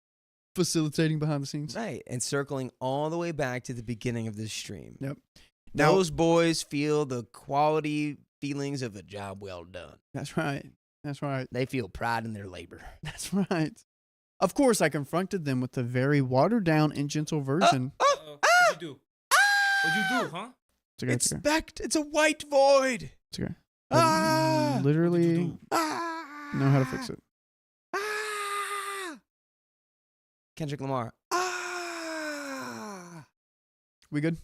facilitating behind the scenes. Right. And circling all the way back to the beginning of this stream. Yep. Now- Those boys feel the quality feelings of a job well done. That's right. That's right. They feel pride in their labor. That's right. Of course, I confronted them with the very watered down and gentle version. What'd you do? What'd you do, huh? It's okay. It's okay. It's a white void. It's okay. I literally Ah. know how to fix it. Ah. Kendrick Lamar. Ah. We good?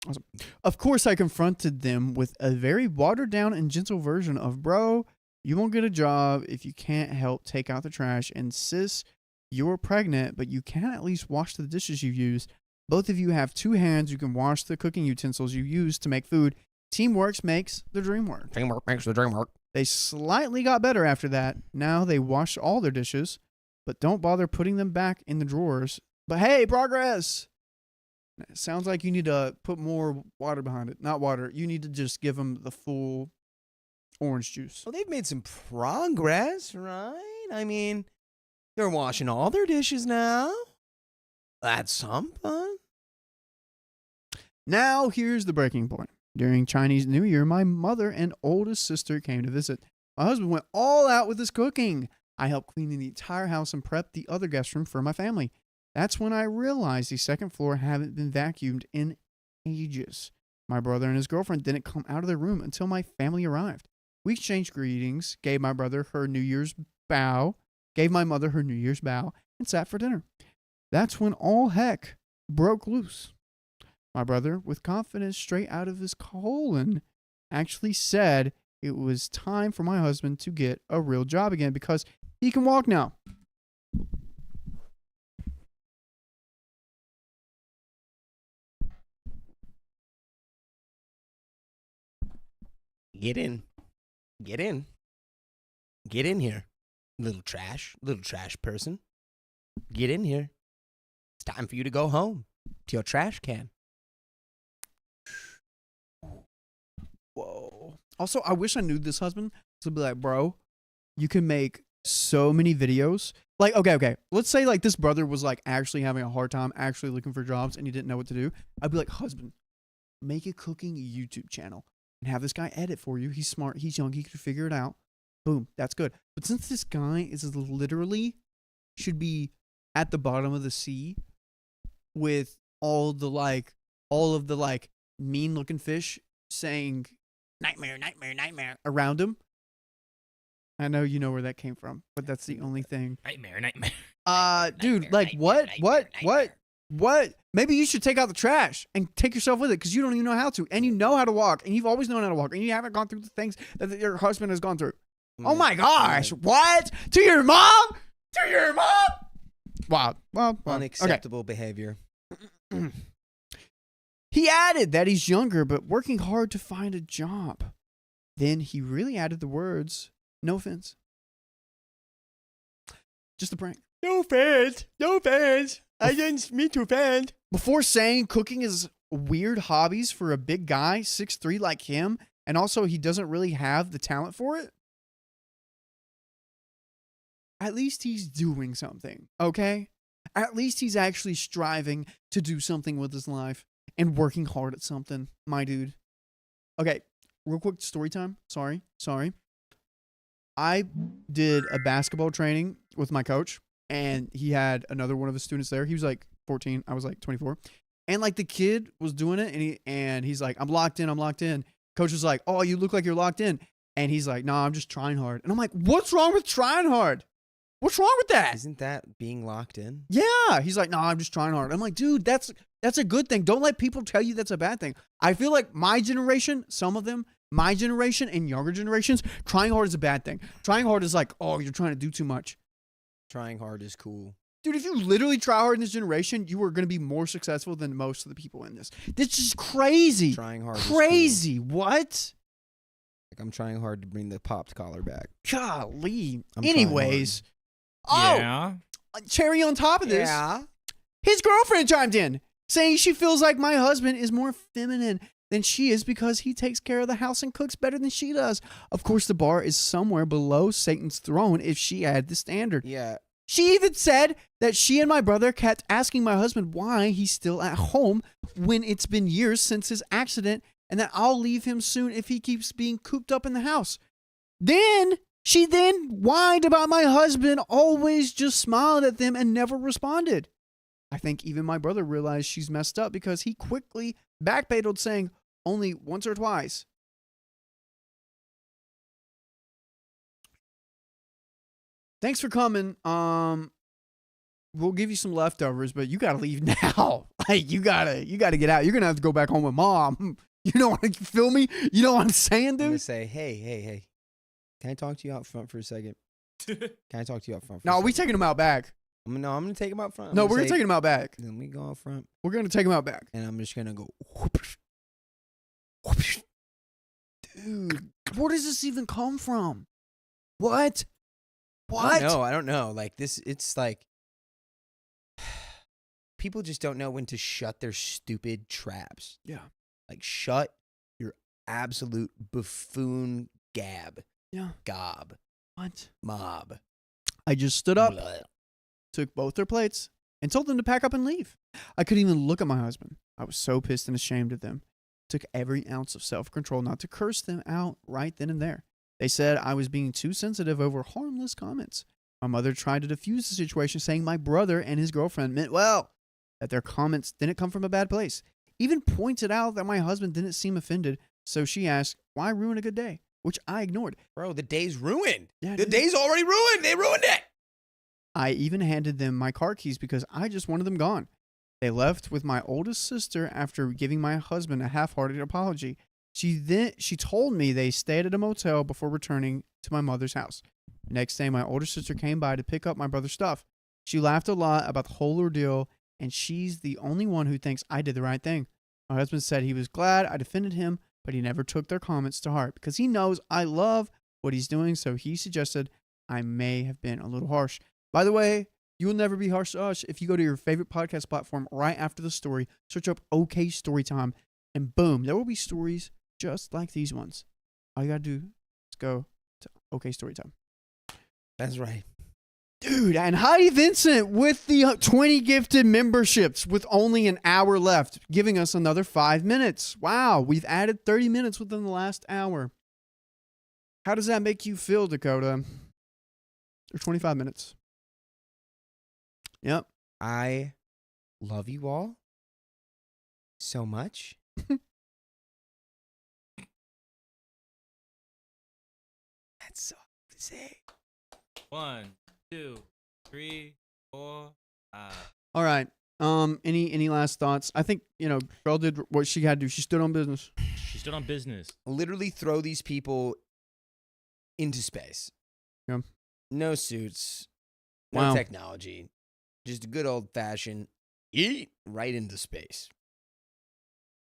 Awesome. Of course, I confronted them with a very watered down and gentle version of, bro, you won't get a job if you can't help take out the trash. And sis, you're pregnant, but you can at least wash the dishes you use. Both of you have 2 hands. You can wash the cooking utensils you use to make food. Teamwork makes the dream work. Teamwork makes the dream work. They slightly got better after that. Now they wash all their dishes, but don't bother putting them back in the drawers. But hey, progress! It sounds like you need to put more water behind it. Not water. You need to just give them the full orange juice. Well, they've made some progress, right? I mean, they're washing all their dishes now. That's something. Now, here's the breaking point. During Chinese New Year, my mother and oldest sister came to visit. My husband went all out with his cooking. I helped clean the entire house and prep the other guest room for my family. That's when I realized the second floor hadn't been vacuumed in ages. My brother and his girlfriend didn't come out of their room until my family arrived. We exchanged greetings, gave my brother her New Year's bow, gave my mother her New Year's bow, and sat for dinner. That's when all heck broke loose. My brother, with confidence straight out of his colon, actually said it was time for my husband to get a real job again because he can walk now. Get in. Get in. Get in here. Little trash person. Get in here. It's time for you to go home to your trash can. Whoa. Also, I wish I knew this husband. So be like, bro, you can make so many videos. Like, okay. Let's say like this brother was like actually having a hard time, actually looking for jobs, and he didn't know what to do. I'd be like, husband, make a cooking YouTube channel and have this guy edit for you. He's smart. He's young. He can figure it out. Boom. That's good. But since this guy is literally should be at the bottom of the sea with all of the mean-looking fish saying nightmare, nightmare, nightmare around him. I know you know where that came from, but that's the only thing. Nightmare. Dude, like what? Maybe you should take out the trash and take yourself with it because you don't even know how to, and you know how to walk, and you've always known how to walk, and you haven't gone through the things that your husband has gone through. Oh my gosh! What? To your mom? To your mom? Wow. Well, Unacceptable behavior. He added that he's younger but working hard to find a job. Then he really added the words, "No offense." Just a prank. No offense. No offense. I didn't mean to offend. Before saying cooking is weird hobbies for a big guy, 6'3" like him, and also he doesn't really have the talent for it. At least he's doing something, okay? At least he's actually striving to do something with his life and working hard at something, my dude. Okay, real quick story time. Sorry. I did a basketball training with my coach, and he had another one of his students there. He was like 14. I was like 24. And like the kid was doing it, and he's like, I'm locked in. Coach was like, oh, you look like you're locked in. And he's like, no, I'm just trying hard. And I'm like, what's wrong with trying hard? What's wrong with that? Isn't that being locked in? Yeah. He's like, no, I'm just trying hard. I'm like, dude, that's a good thing. Don't let people tell you that's a bad thing. I feel like my generation, some of them, my generation and younger generations, trying hard is a bad thing. Trying hard is like, oh, you're trying to do too much. Trying hard is cool. Dude, if you literally try hard in this generation, you are going to be more successful than most of the people in this. This is crazy. Trying hard Crazy. is cool. What? Like, I'm trying hard to bring the popped collar back. Golly. I'm Anyways. Yeah. Oh, cherry on top of this. Yeah. His girlfriend chimed in, saying she feels like my husband is more feminine than she is because he takes care of the house and cooks better than she does. Of course, the bar is somewhere below Satan's throne if she had the standard. Yeah. She even said that she and my brother kept asking my husband why he's still at home when it's been years since his accident and that I'll leave him soon if he keeps being cooped up in the house. She whined about my husband always just smiled at them and never responded. I think even my brother realized she's messed up because he quickly backpedaled saying only once or twice. Thanks for coming. We'll give you some leftovers, but you gotta leave now. Like you gotta get out. You're gonna have to go back home with mom. You know what? Feel me? You know what I'm saying, I'm going to dude? say, hey. Can I talk to you out front for a second? No, we taking him out back. I'm going to take him out front. No, we're taking him out back. Let me go out front. We're gonna take him out back. And I'm just going to go. Dude, where does this even come from? What? I don't know. Like this, it's like people just don't know when to shut their stupid traps. Yeah. Like shut your absolute buffoon gab. Yeah. Gob. What? Mob. I just stood up, Blah. took both their plates, and told them to pack up and leave. I couldn't even look at my husband. I was so pissed and ashamed of them. Took every ounce of self-control not to curse them out right then and there. They said I was being too sensitive over harmless comments. My mother tried to defuse the situation, saying my brother and his girlfriend meant well, that their comments didn't come from a bad place. Even pointed out that my husband didn't seem offended, so she asked, why ruin a good day? Which I ignored. Bro, the day's ruined. Yeah, the day's already ruined. They ruined it. I even handed them my car keys because I just wanted them gone. They left with my oldest sister after giving my husband a half-hearted apology. She told me they stayed at a motel before returning to my mother's house. Next day, my older sister came by to pick up my brother's stuff. She laughed a lot about the whole ordeal, and she's the only one who thinks I did the right thing. My husband said he was glad I defended him, but he never took their comments to heart because he knows I love what he's doing, so he suggested I may have been a little harsh. By the way, you will never be harsh to us if you go to your favorite podcast platform right after the story, search up OK Storytime, and boom, there will be stories just like these ones. All you gotta do is go to OK Storytime. That's right. Dude, and Heidi Vincent with the 20 gifted memberships with only an hour left, giving us another 5 minutes. Wow, we've added 30 minutes within the last hour. How does that make you feel, Dakota? Or 25 minutes. Yep. I love you all so much. That's soft to say. 1, 2, 3, 4, 5. All right. Any last thoughts? I think, girl did what she had to do. She stood on business. She stood on business. Literally throw these people into space. Yeah. No suits. No Wow. technology. Just a good old fashioned eat right into space.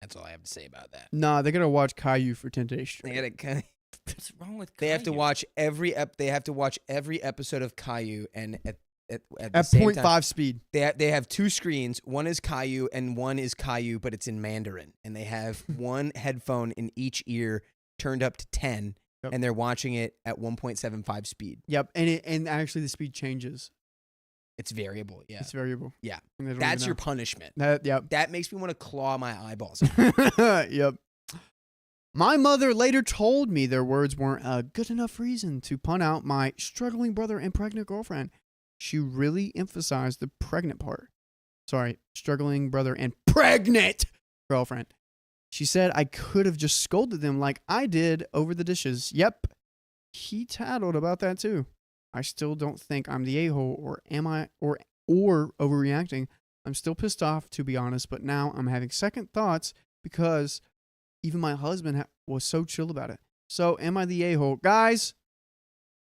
That's all I have to say about that. Nah, they gotta watch Caillou for 10 days straight. They gotta kind of. What's wrong with They have to Caillou? watch They have to watch every episode of Caillou, and at the At same 0.5 time, speed. they have two screens. One is Caillou, and one is Caillou, but it's in Mandarin. And they have one headphone in each ear, turned up to 10, Yep. and they're watching it at 1.75 speed. Yep, and actually the speed changes. It's variable. Yeah, It's variable. Yeah. And they don't that's even your know. punishment. Yep. That makes me want to claw my eyeballs out. Yep. My mother later told me their words weren't a good enough reason to punt out my struggling brother and pregnant girlfriend. She really emphasized the pregnant part. Sorry, struggling brother and pregnant girlfriend. She said I could have just scolded them like I did over the dishes. Yep. He tattled about that too. I still don't think I'm the a-hole, or am I, or overreacting. I'm still pissed off, to be honest, but now I'm having second thoughts because even my husband was so chill about it. So am I the a-hole? Guys,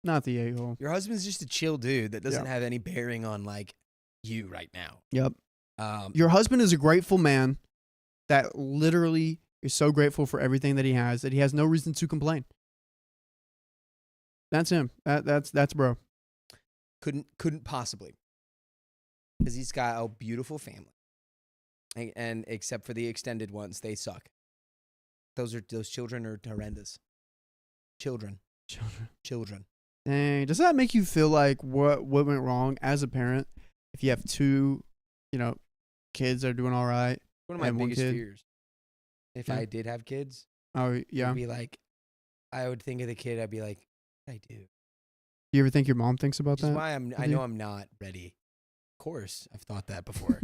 not the a-hole. Your husband's just a chill dude that doesn't Yeah. have any bearing on like you right now. Yep. Um, Your husband is a grateful man that literally is so grateful for everything that he has that he has no reason to complain. That's him. That's bro. couldn't possibly, because he's got a beautiful family, and except for the extended ones, they suck. Those children are horrendous. Children. Dang, does that make you feel like what went wrong as a parent if you have two, kids that are doing all right? One of my And one biggest kid. fears. If Yeah. I did have kids, Oh yeah. would be like, I would think of the kid. I'd be like, I do. Do you ever think your mom thinks about Which is that? why I with know you? I'm not ready. Of course, I've thought that before.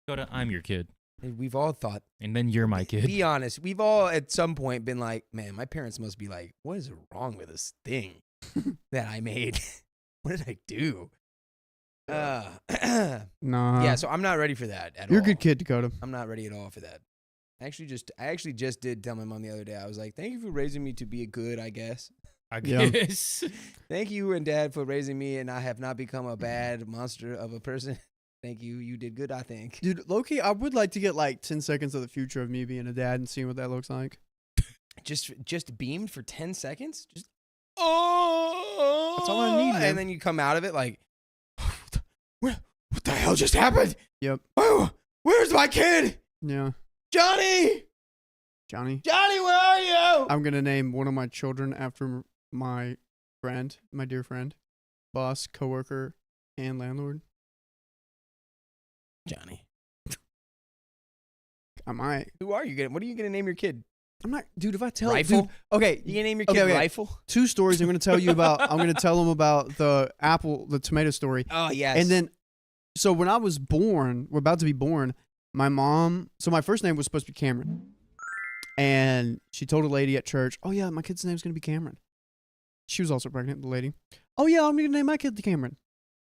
I'm your kid. We've all thought. And then you're my kid. Be honest. We've all at some point been like, man, my parents must be like, what is wrong with this thing that I made? What did I do? Nah. Yeah, so I'm not ready for that at all. You're a good kid, Dakota. I'm not ready at all for that. I actually just did tell my mom the other day. I was like, thank you for raising me to be a good, I guess. I Yeah. guess. Thank you and Dad for raising me, and I have not become a bad monster of a person. Thank you. You did good, I think. Dude, low-key, I would like to get like 10 seconds of the future of me being a dad and seeing what that looks like. Just beamed for 10 seconds? Just oh, That's all I need, man. And then you come out of it like, what the hell just happened? Yep. Oh, where's my kid? Yeah. Johnny, Johnny, where are you? I'm going to name one of my children after my friend, my dear friend, boss, coworker, and landlord. Johnny. I might. Who are you? What are you gonna name your kid? I'm not, dude, if I tell Rifle? dude, okay, You gonna name your kid Okay. Rifle? 2 stories I'm going to tell you about. I'm going to tell them about the tomato story. Oh yes. And then, so when I was born, we're about to be born, my mom, so my first name was supposed to be Cameron. And she told a lady at church, oh yeah, my kid's name's going to be Cameron. She was also pregnant, the lady. Oh yeah, I'm going to name my kid Cameron.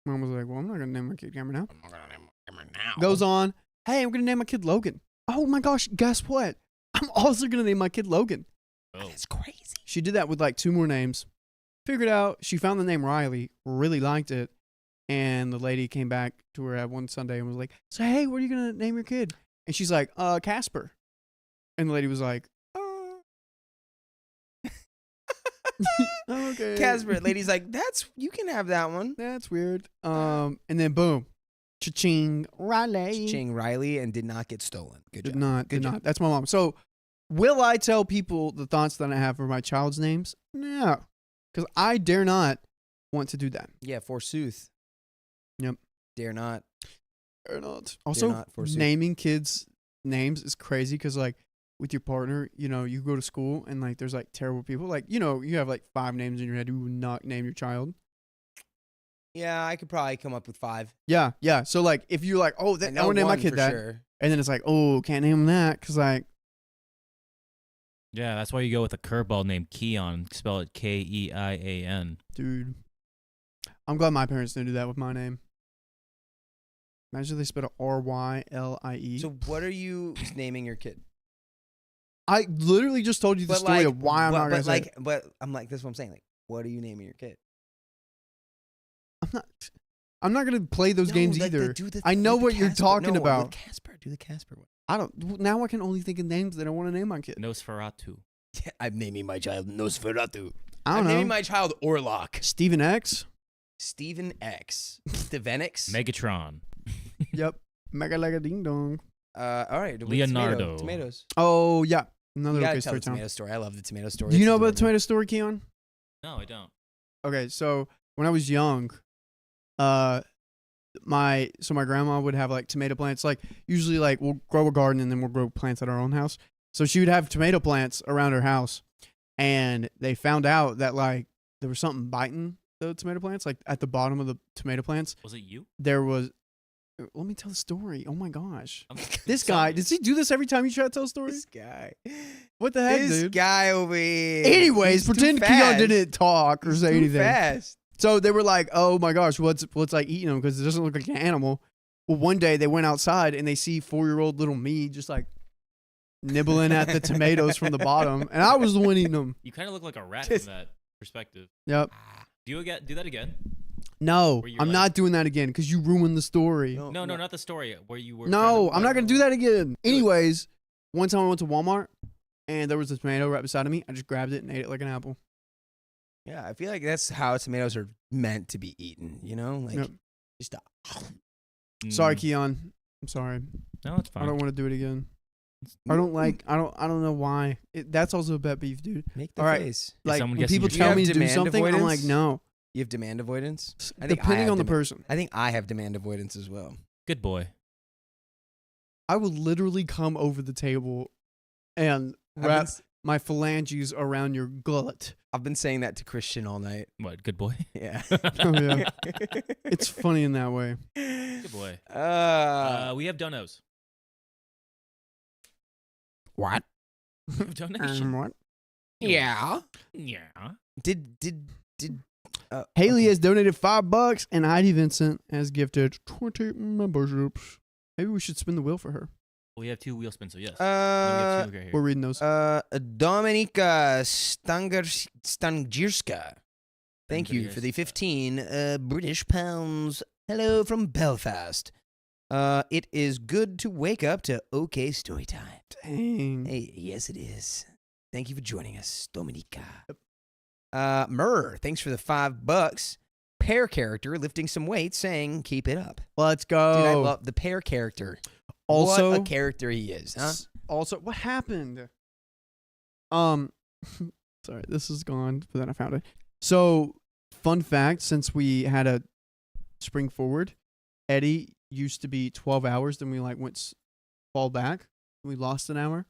Mom was like, well, I'm not going to name my kid Cameron now. I'm not gonna name him now. Goes on, hey, I'm going to name my kid Logan. Oh my gosh, guess what? I'm also going to name my kid Logan. Oh. That's crazy. She did that with like 2 more names. Figured out, she found the name Riley, really liked it. And the lady came back to her at one Sunday and was like, so hey, what are you going to name your kid? And she's like, Casper. And the lady was like, okay. Casper, lady's like, you can have that one. That's weird. And then boom. Cha-ching, Riley. Ching Riley and did not get stolen. Good Did job. not, Good did job. not. That's my mom. So will I tell people the thoughts that I have for my child's names? No. Because I dare not want to do that. Yeah, forsooth. Yep. Dare not. Or not. Also, not forsooth. naming kids names is crazy because, like, with your partner, you go to school and, like, there's, like, terrible people. Like, you have, like, 5 names in your head. You would not name your child. Yeah, I could probably come up with 5. Yeah, yeah. So, like, if you're like, oh, I know want to name my one kid for that. sure. And then it's like, oh, can't name him that because, like, Yeah, that's why you go with a curveball named Keon. Spell it Keian. Dude. I'm glad my parents didn't do that with my name. Imagine they spelled Ryle. So what are you naming your kid? I literally just told you the story of why I'm not gonna say it. But I'm like, that's what I'm saying. Like, what are you naming your kid? I'm not gonna play those games either. I know what you're talking about. Casper, do the Casper one. I don't. Now I can only think of names that I want to name my kid. Nosferatu. Yeah, I'm naming my child Nosferatu. I'm naming know. my child Orlok. Stephen X. Stephen X. Stevenix. Megatron. Yep. Mega like a ding dong. All right. Leonardo. Tomatoes. Oh yeah. Another You okay gotta tell story the time. tomato story. I love the tomato story. Do you It's know about the adorable. tomato story, Keon? No, I don't. Okay, so when I was young, my grandma would have like tomato plants. Like usually, like we'll grow a garden and then we'll grow plants at our own house. So she would have tomato plants around her house, and they found out that like there was something biting the tomato plants. Like at the bottom of the tomato plants, Was it you? there was. Let me tell the story. Oh my gosh, I'm- this guy does he do this every time you try to tell a story? This guy. What the heck, This dude? guy over here. Anyways, He's too pretend Keon fast. didn't talk or He's say too anything. fast. So they were like, "Oh my gosh, what's like eating them because it doesn't look like an animal." Well, one day they went outside and they see 4-year-old little me just like nibbling at the tomatoes from the bottom, and I was the one eating them. You kind of look like a rat Just- from that perspective. Yep. Do that again? No, Were you I'm like- not doing that again because you ruined the story. No, not the story where you were. No, I'm not gonna do that again. Anyways, one time I went to Walmart and there was a tomato right beside of me. I just grabbed it and ate it like an apple. Yeah, I feel like that's how tomatoes are meant to be eaten. You know, like Yep. just. Sorry, Keon. I'm sorry. No, it's fine. I don't want to do it again. I don't like. I don't know why. That's also a pet beef, dude. Make the All right. face. Like someone when guessing people your tell child? me to do Demand something, I'm like, avoidance? no. You have demand avoidance. I think I Depending have on the demand- person, I think I have demand avoidance as well. Good boy. I would literally come over the table and I've been wrap s- my phalanges around your gullet. I've been saying that to Christian all night. What? Good boy. Yeah. Oh, yeah. It's funny in that way. Good boy. We have donos. What? Donation. What? Yeah. Yeah. Did Haley has donated $5 and Heidi Vincent has gifted 20 memberships. Maybe we should spin the wheel for her. We have 2 wheel spins, so yes. Uh, We have 2 right here. We're reading those. Dominika Stangirska. Thank you for the 15 British pounds. Hello from Belfast. It is good to wake up to OK Storytime. Dang. Hey, yes, it is. Thank you for joining us, Dominika. Murr, thanks for the $5. Pear character lifting some weight, saying, "Keep it up." Let's go. Dude, I love the pear character. Also, what a character he is, huh? Also, what happened? Sorry, this is gone, but then I found it. So, fun fact: since we had a spring forward, Eddie used to be 12 hours. Then we like went fall back. We lost an hour,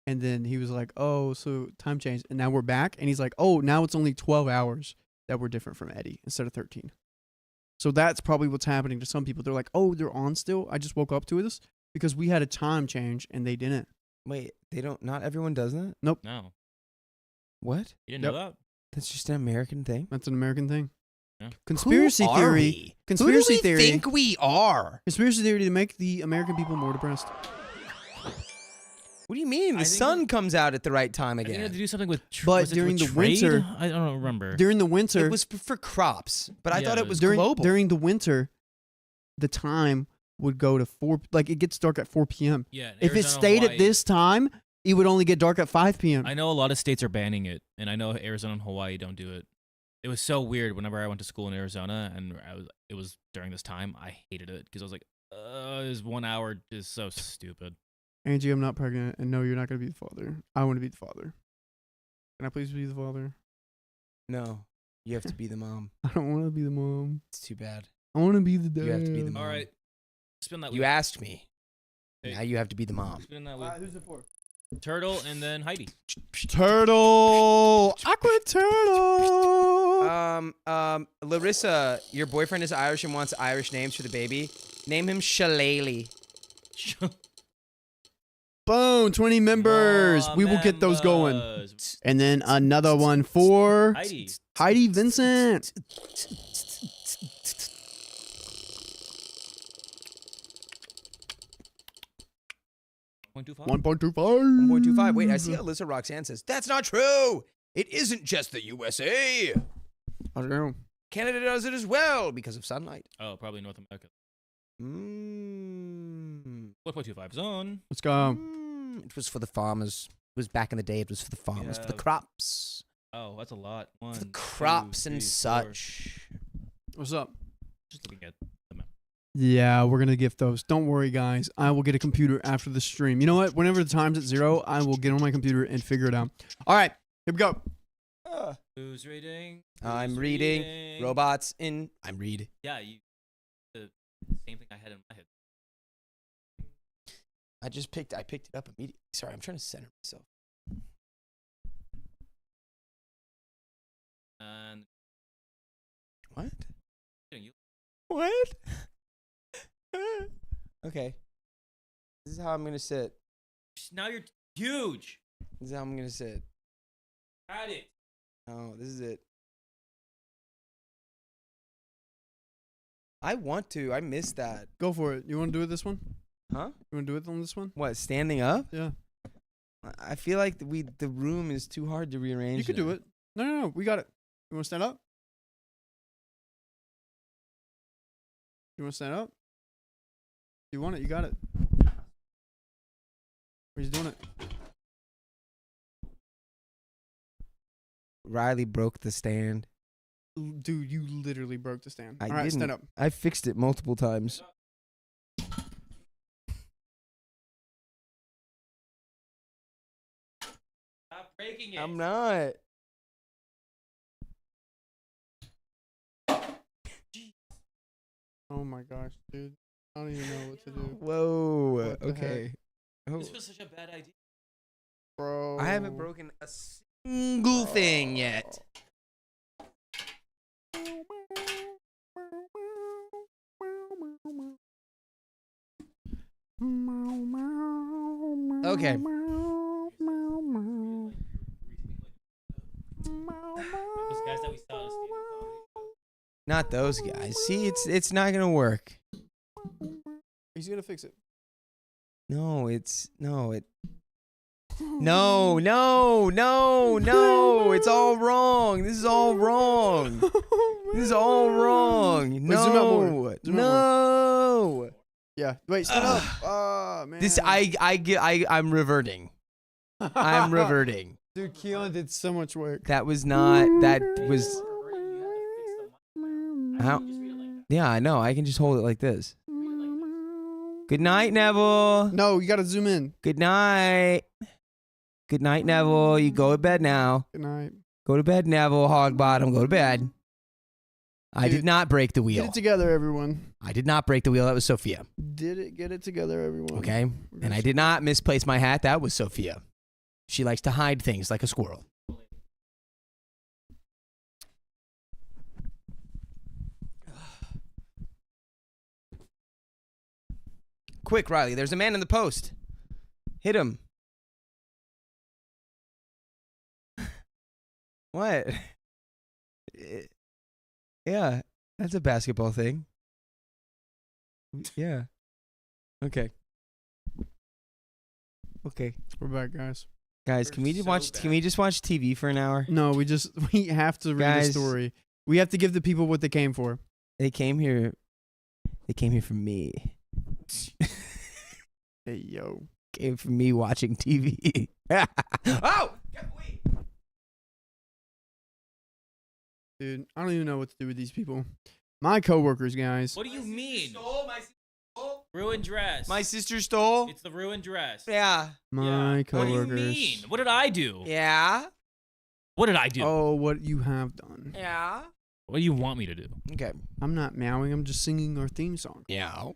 and then he was like, "Oh, so time changed," and now we're back. And he's like, "Oh, now it's only 12 hours that we're different from Eddie instead of 13." So that's probably what's happening to some people. They're like, "Oh, they're on still. I just woke up to this." Because we had a time change and they didn't. Wait, they don't. Not everyone does that. No. What? You didn't Yep. know that? That's just an American thing. That's an American thing. Yeah. Conspiracy Who are theory. we? Conspiracy Who do we theory. think we are? Conspiracy theory to make the American people more depressed. What do you mean? I The think sun comes out at the right time I think it had again. to do something with But was it during with the trade? winter- I don't remember. During the winter, It was for crops, but I Yeah, thought it it was during global. during the winter, the time would go to 4. Like it gets dark at 4 p.m. Yeah. in If it Arizona, stayed at Hawaii- this time, it would only get dark at 5 p.m. I know a lot of states are banning it, and I know Arizona and Hawaii don't do it. It was so weird whenever I went to school in Arizona, and it was during this time. I hated it because I was like, this 1 hour is so stupid. Angie, I'm not pregnant, and no, you're not gonna be the father. I want to be the father. Can I please be the father? No, you have to be the mom. I don't want to be the mom. It's too bad. I want to be the dad. You have to be the mom. All right, spin that You wheel. asked me. Hey. Now you have to be the mom. Spin that wheel. Who's it for? Turtle and then Heidi. Turtle. Aqua turtle. Larissa, your boyfriend is Irish and wants Irish names for the baby. Name him Shillelagh. Boom, 20 members. We will get those going. Members. And then another one for Heidi. Heidi Vincent. 1.25. 1.25. 1.25. Wait, I see Alyssa Roxanne says, that's not true. It isn't just the USA. I don't know. Canada does it as well because of sunlight. Oh, probably North America. Mm. 1.25 zone. Let's go. It was for the farmers. It was back in the day. It was for the farmers, for the Yeah. crops, Oh, that's a lot. One, for the two, crops and 3, 4. such. What's up? Just looking at the map. Yeah, we're going to gift those. Don't worry, guys. I will get a computer after the stream. You know what? Whenever the time's at 0, I will get on my computer and figure it out. All right, here we go. Who's reading? I'm Who's reading robots in. I'm read. Yeah, the same thing I had in my head. I picked it up immediately. Sorry, I'm trying to center myself. And What? you. What? Okay. This is how I'm gonna sit. Now you're huge. This is how I'm gonna sit. Had it. Oh, this is it. I want to. I miss that. Go for it. You want to do it this one? Huh? You want to do it on this one? What? Standing up? Yeah. I feel like the room is too hard to rearrange. You could do it. No. We got it. You want to stand up? You want to stand up? You want it? You got it. He's doing it. Riley broke the stand. Dude, you literally broke the stand. I All right, didn't. stand up. I fixed it multiple times. Stop breaking it. I'm not. Oh my gosh, dude. I don't even know what to do. Whoa. What the Okay. Oh, This was such a bad idea. Bro. I haven't broken a single thing yet. Okay. Those guys that we saw on Stephen Comedy. Not those guys. See, it's not gonna work. He's gonna fix it. No, it's no. No. It's all wrong. This is all wrong. This is all wrong. Wait, zoom out more. No. Zoom out No. Yeah. Wait, stand up. Oh man. This I'm reverting. I'm reverting. Dude, Keon did so much work. That was not. That was. How? Yeah, I know. I can just hold it like this. Good night, Neville. No, you gotta zoom in. Good night. Good night, Neville. You go to bed now. Good night. Go to bed, Neville. Hog bottom. Go to bed. I Dude, did not break the Get wheel. it together, everyone. I did not break the wheel. That was Sophia. Get it together, everyone. Okay? And I did not misplace my hat. That was Sophia. She likes to hide things like a squirrel. Quick, Riley. There's a man in the post. Hit him. What? Yeah, that's a basketball thing. Yeah. Okay. Okay. We're back, guys. Guys, We're can we just so watch bad. can we just watch TV for an hour? No, we have to read Guys. the story. We have to give the people what they came for. They came here for me. Hey, yo. Came for me watching TV. Oh! Wait. Dude, I don't even know what to do with these people. My coworkers, guys. What do you mean? Ruined dress. My sister stole? It's the ruined dress. Yeah. My What do coworkers. you mean? What did I do? Yeah. What did I do? Oh, what you have done. Yeah. What do you want me to do? Okay. I'm not meowing. I'm just singing our theme song. Yeah.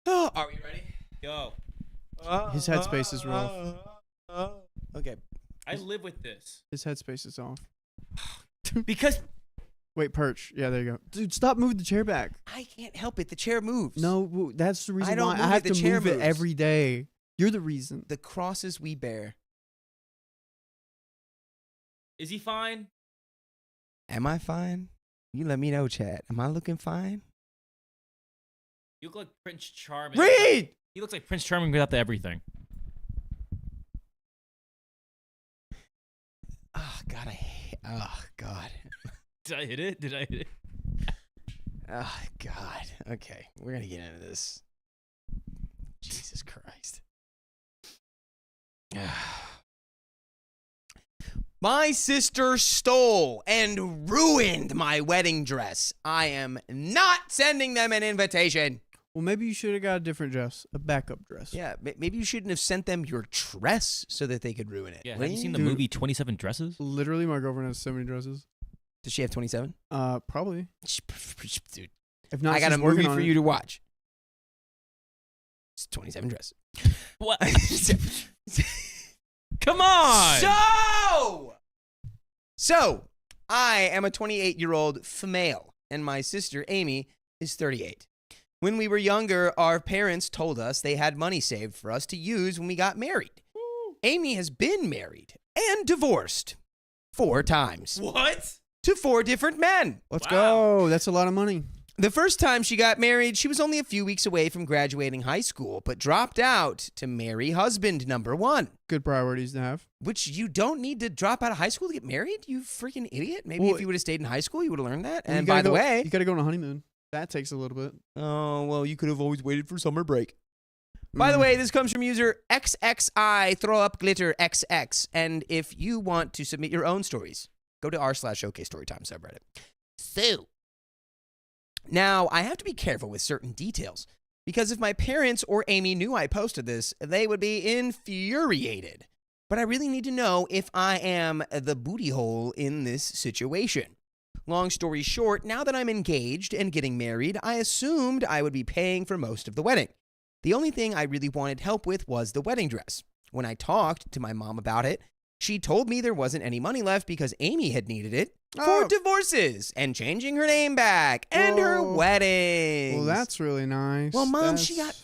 Oh, are we ready? Go. His headspace is rough. Okay. I live with this. His headspace is off. Because Wait, perch. Yeah, there you go. Dude, stop moving the chair back. I can't help it. The chair moves. No, that's the reason I don't why move I have it, to the chair move it moves. every day. You're the reason. The crosses we bear. Is he fine? Am I fine? You let me know, chat. Am I looking fine? You look like Prince Charming. Read! He looks like Prince Charming without the everything. Oh, God, oh, God. Did I hit it? Did I hit it? Oh, God. Okay, we're going to get into this. Jesus Christ. My sister stole and ruined my wedding dress. I am not sending them an invitation. Well, maybe you should have got a different dress, a backup dress. Yeah, maybe you shouldn't have sent them your dress so that they could ruin it. Yeah, have you seen the Dude. movie 27 Dresses? Literally, my girlfriend has so many dresses. Does she have 27? Probably. Dude, If not, I got a she's working movie on for it. you to watch. It's 27 dresses. What? Come on! So, I am a 28-year-old female, and my sister, Amy, is 38. When we were younger, our parents told us they had money saved for us to use when we got married. Amy has been married and divorced 4 times What? to 4 different men. Let's Wow. go. That's a lot of money. The first time she got married, she was only a few weeks away from graduating high school, but dropped out to marry husband number 1. Good priorities to have. Which you don't need to drop out of high school to get married, you freaking idiot. Maybe Well, if you would have stayed in high school, you would have learned that. Well, And you by gotta the go- way, you got to go on a honeymoon. That takes a little bit. oh, well, you could have always waited for summer break. By the Mm. way, this comes from user XXI throw up glitter XX. And if you want to submit your own stories, go to r/OK Storytime subreddit. So, now I have to be careful with certain details because if my parents or Amy knew I posted this, they would be infuriated. But I really need to know if I am the booty hole in this situation. Long story short, now that I'm engaged and getting married, I assumed I would be paying for most of the wedding. The only thing I really wanted help with was the wedding dress. When I talked to my mom about it, she told me there wasn't any money left because Amy had needed it for Oh. divorces and changing her name back and her Oh. wedding. Well, that's really nice. Well, Mom, she got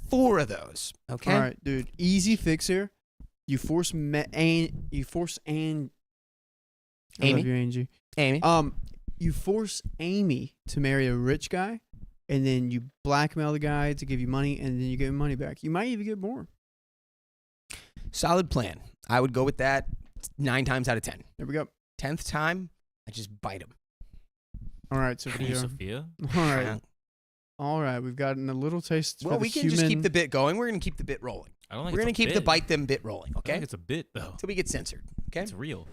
4 of those. Okay. All right, dude. Easy fix here. You force Anne. I Amy? love you, Angie. Amy. You force Amy to marry a rich guy, and then you blackmail the guy to give you money, and then you get your money back. You might even get more. Solid plan. I would go with that 9 times out of 10. There we go. 10th time, I just bite him. All right, Hey, Sophia. Sophia? All right. We've gotten a little taste. Well, for we the can just keep human- the bit going. We're going to keep the bit rolling. I don't think We're it's going a to keep the bit. bite them bit rolling, I okay? think it's a bit, though. Until we get censored, okay? It's real.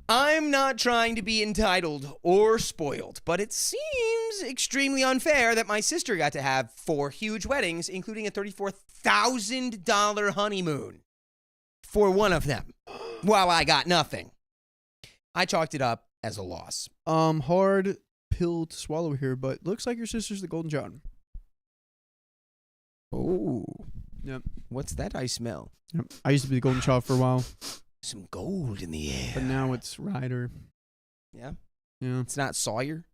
I'm not trying to be entitled or spoiled, but it seems extremely unfair that my sister got to have 4 huge weddings, including a $34,000 honeymoon for one of them, while I got nothing. I chalked it up as a loss. Hard pill to swallow here, but looks like your sister's the golden child. Oh. Yep. What's that I smell? Yep. I used to be the golden child for a while, Some gold in the air. but now it's Ryder. Yeah? Yeah, It's not Sawyer?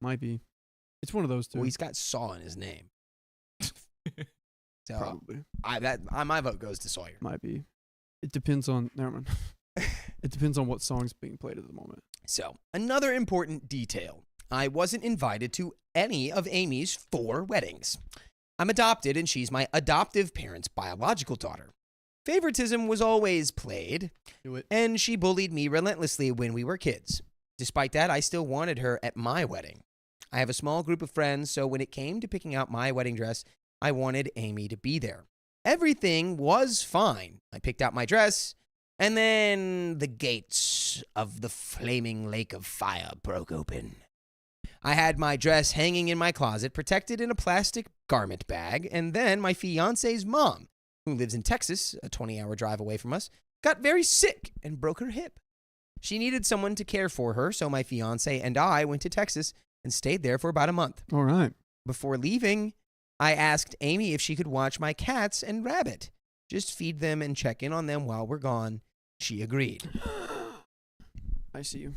might be. It's one of those two. Well, he's got Saw in his name. So Probably. my vote goes to Sawyer. Might be. It depends on. Never mind. It depends on what song's being played at the moment. So, another important detail. I wasn't invited to any of Amy's 4 weddings. I'm adopted and she's my adoptive parents' biological daughter. Favoritism was always played, Do it. and she bullied me relentlessly when we were kids. Despite that, I still wanted her at my wedding. I have a small group of friends, so when it came to picking out my wedding dress, I wanted Amy to be there. Everything was fine. I picked out my dress, and then the gates of the flaming lake of fire broke open. I had my dress hanging in my closet, protected in a plastic garment bag, and then my fiance's mom, who lives in Texas, a 20-hour drive away from us, got very sick and broke her hip. She needed someone to care for her, so my fiance and I went to Texas and stayed there for about a month. All right. Before leaving, I asked Amy if she could watch my cats and rabbit. Just feed them and check in on them while we're gone. She agreed. I see you.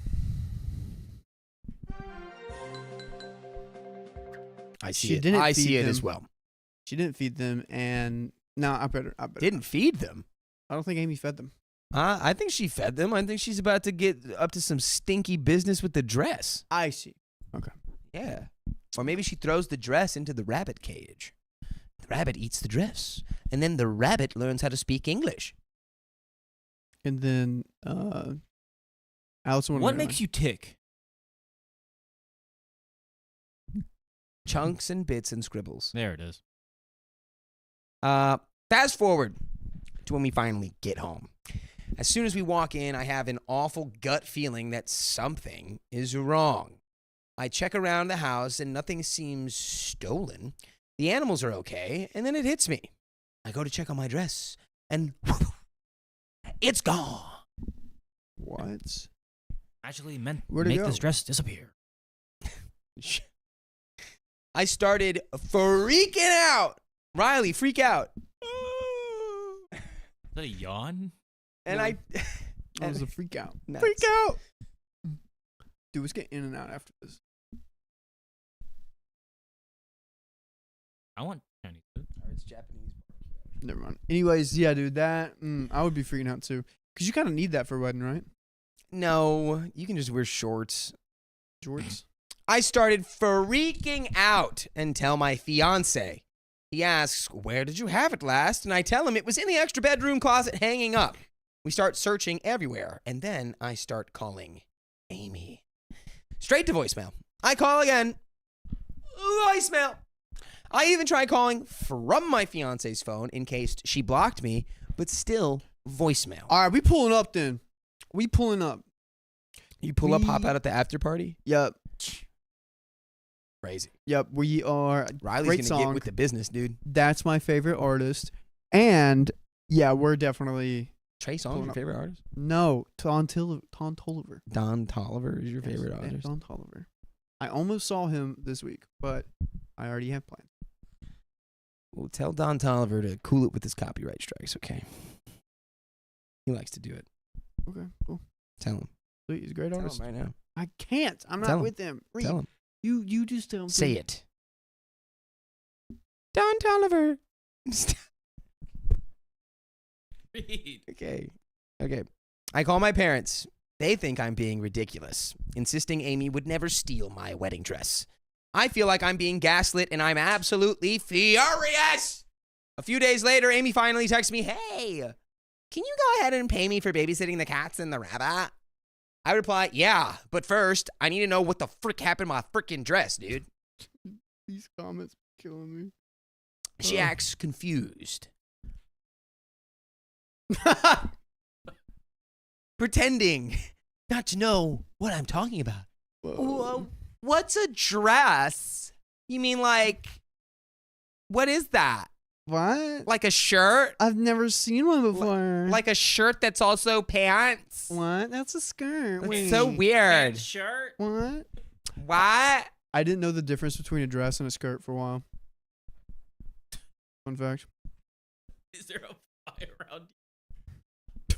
I She see it. didn't I feed see it them. as well. She didn't feed them, and No, I better. Didn't feed them. I don't think Amy fed them. I think she fed them. I think she's about to get up to some stinky business with the dress. I see. Okay. Yeah. Or maybe she throws the dress into the rabbit cage. The rabbit eats the dress. And then the rabbit learns how to speak English. And then, Alice in What Wonderland. makes you tick? Chunks and bits and scribbles. There it is. Fast forward to when we finally get home. As soon as we walk in, I have an awful gut feeling that something is wrong. I check around the house and nothing seems stolen. The animals are okay, and then it hits me. I go to check on my dress, and whoosh, it's gone. What? Actually meant Where'd it make go? this dress disappear. I started freaking out. Riley, freak out. Is that a yawn? And No. I... That was a freak out. Nuts. Freak out! Dude, let's get in and out after this. I want Chinese food. It's Japanese. Never mind. Anyways, yeah, dude, that, I would be freaking out too. Because you kind of need that for a wedding, right? No, you can just wear shorts. Jorts? I started freaking out and tell my fiance. He asks, "Where did you have it last?" And I tell him it was in the extra bedroom closet hanging up. We start searching everywhere, and then I start calling Amy. Straight to voicemail. I call again. Voicemail. I even try calling from my fiance's phone in case she blocked me, but still voicemail. All right, we pulling up then. We pulling up. You pull up, hop out at the after party? Yep. Crazy. Yep, we are. Riley's Great going to song. get with the business, dude. That's my favorite artist. And, yeah, we're definitely. Trey Songz, Pulling your up. favorite artist? No, Don Toliver. Don Toliver is your favorite Yes, artist? Don Toliver. I almost saw him this week, but I already have plans. Well, tell Don Toliver to cool it with his copyright strikes, okay? He likes to do it. Okay, cool. Tell him. Sweet, he's a great Tell artist. him right now. I can't. I'm Tell not him. with him. Reed, Tell him. You just tell him. Say it. Don Toliver. Read. Okay. I call my parents. They think I'm being ridiculous, insisting Amy would never steal my wedding dress. I feel like I'm being gaslit, and I'm absolutely furious. A few days later, Amy finally texts me, "Hey, can you go ahead and pay me for babysitting the cats and the rabbit?" I reply, "Yeah, but first, I need to know what the frick happened to my frickin' dress, dude." These comments are killing me. She acts confused, pretending not to know what I'm talking about. Whoa. What's a dress? You mean like, what is that? What? Like a shirt? I've never seen one before. Like a shirt that's also pants? What? That's a skirt. That's Wait. so weird. Shirt. What? What? I didn't know the difference between a dress and a skirt for a while. Fun fact. Is there a fire around you?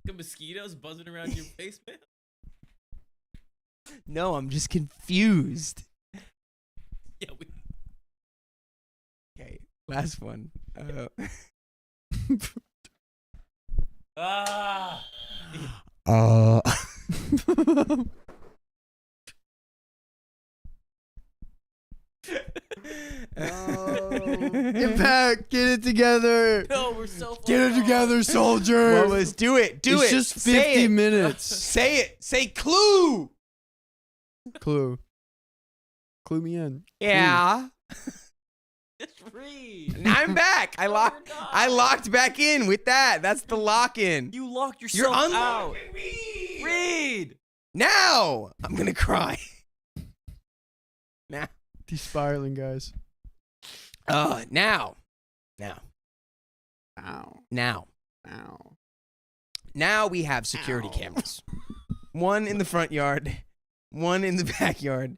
The mosquitoes buzzing around your basement? No, I'm just confused. Yeah, we. Okay, last one. Ah. Impact, get it together. No, we're so. Get it together, soldiers. What was? Do it. Do it's it. just Say 50 it. minutes. Say it. Say clue. Clue. Clue me in. Yeah. Just read. Now I'm back. I locked back in with that. That's the lock in. You locked You're yourself out. unlocking me. Read. Now I'm gonna cry. Now. He's spiraling, guys. Now. Ow. Now. Ow. Now we have security Ow. cameras. One in the front yard, one in the backyard.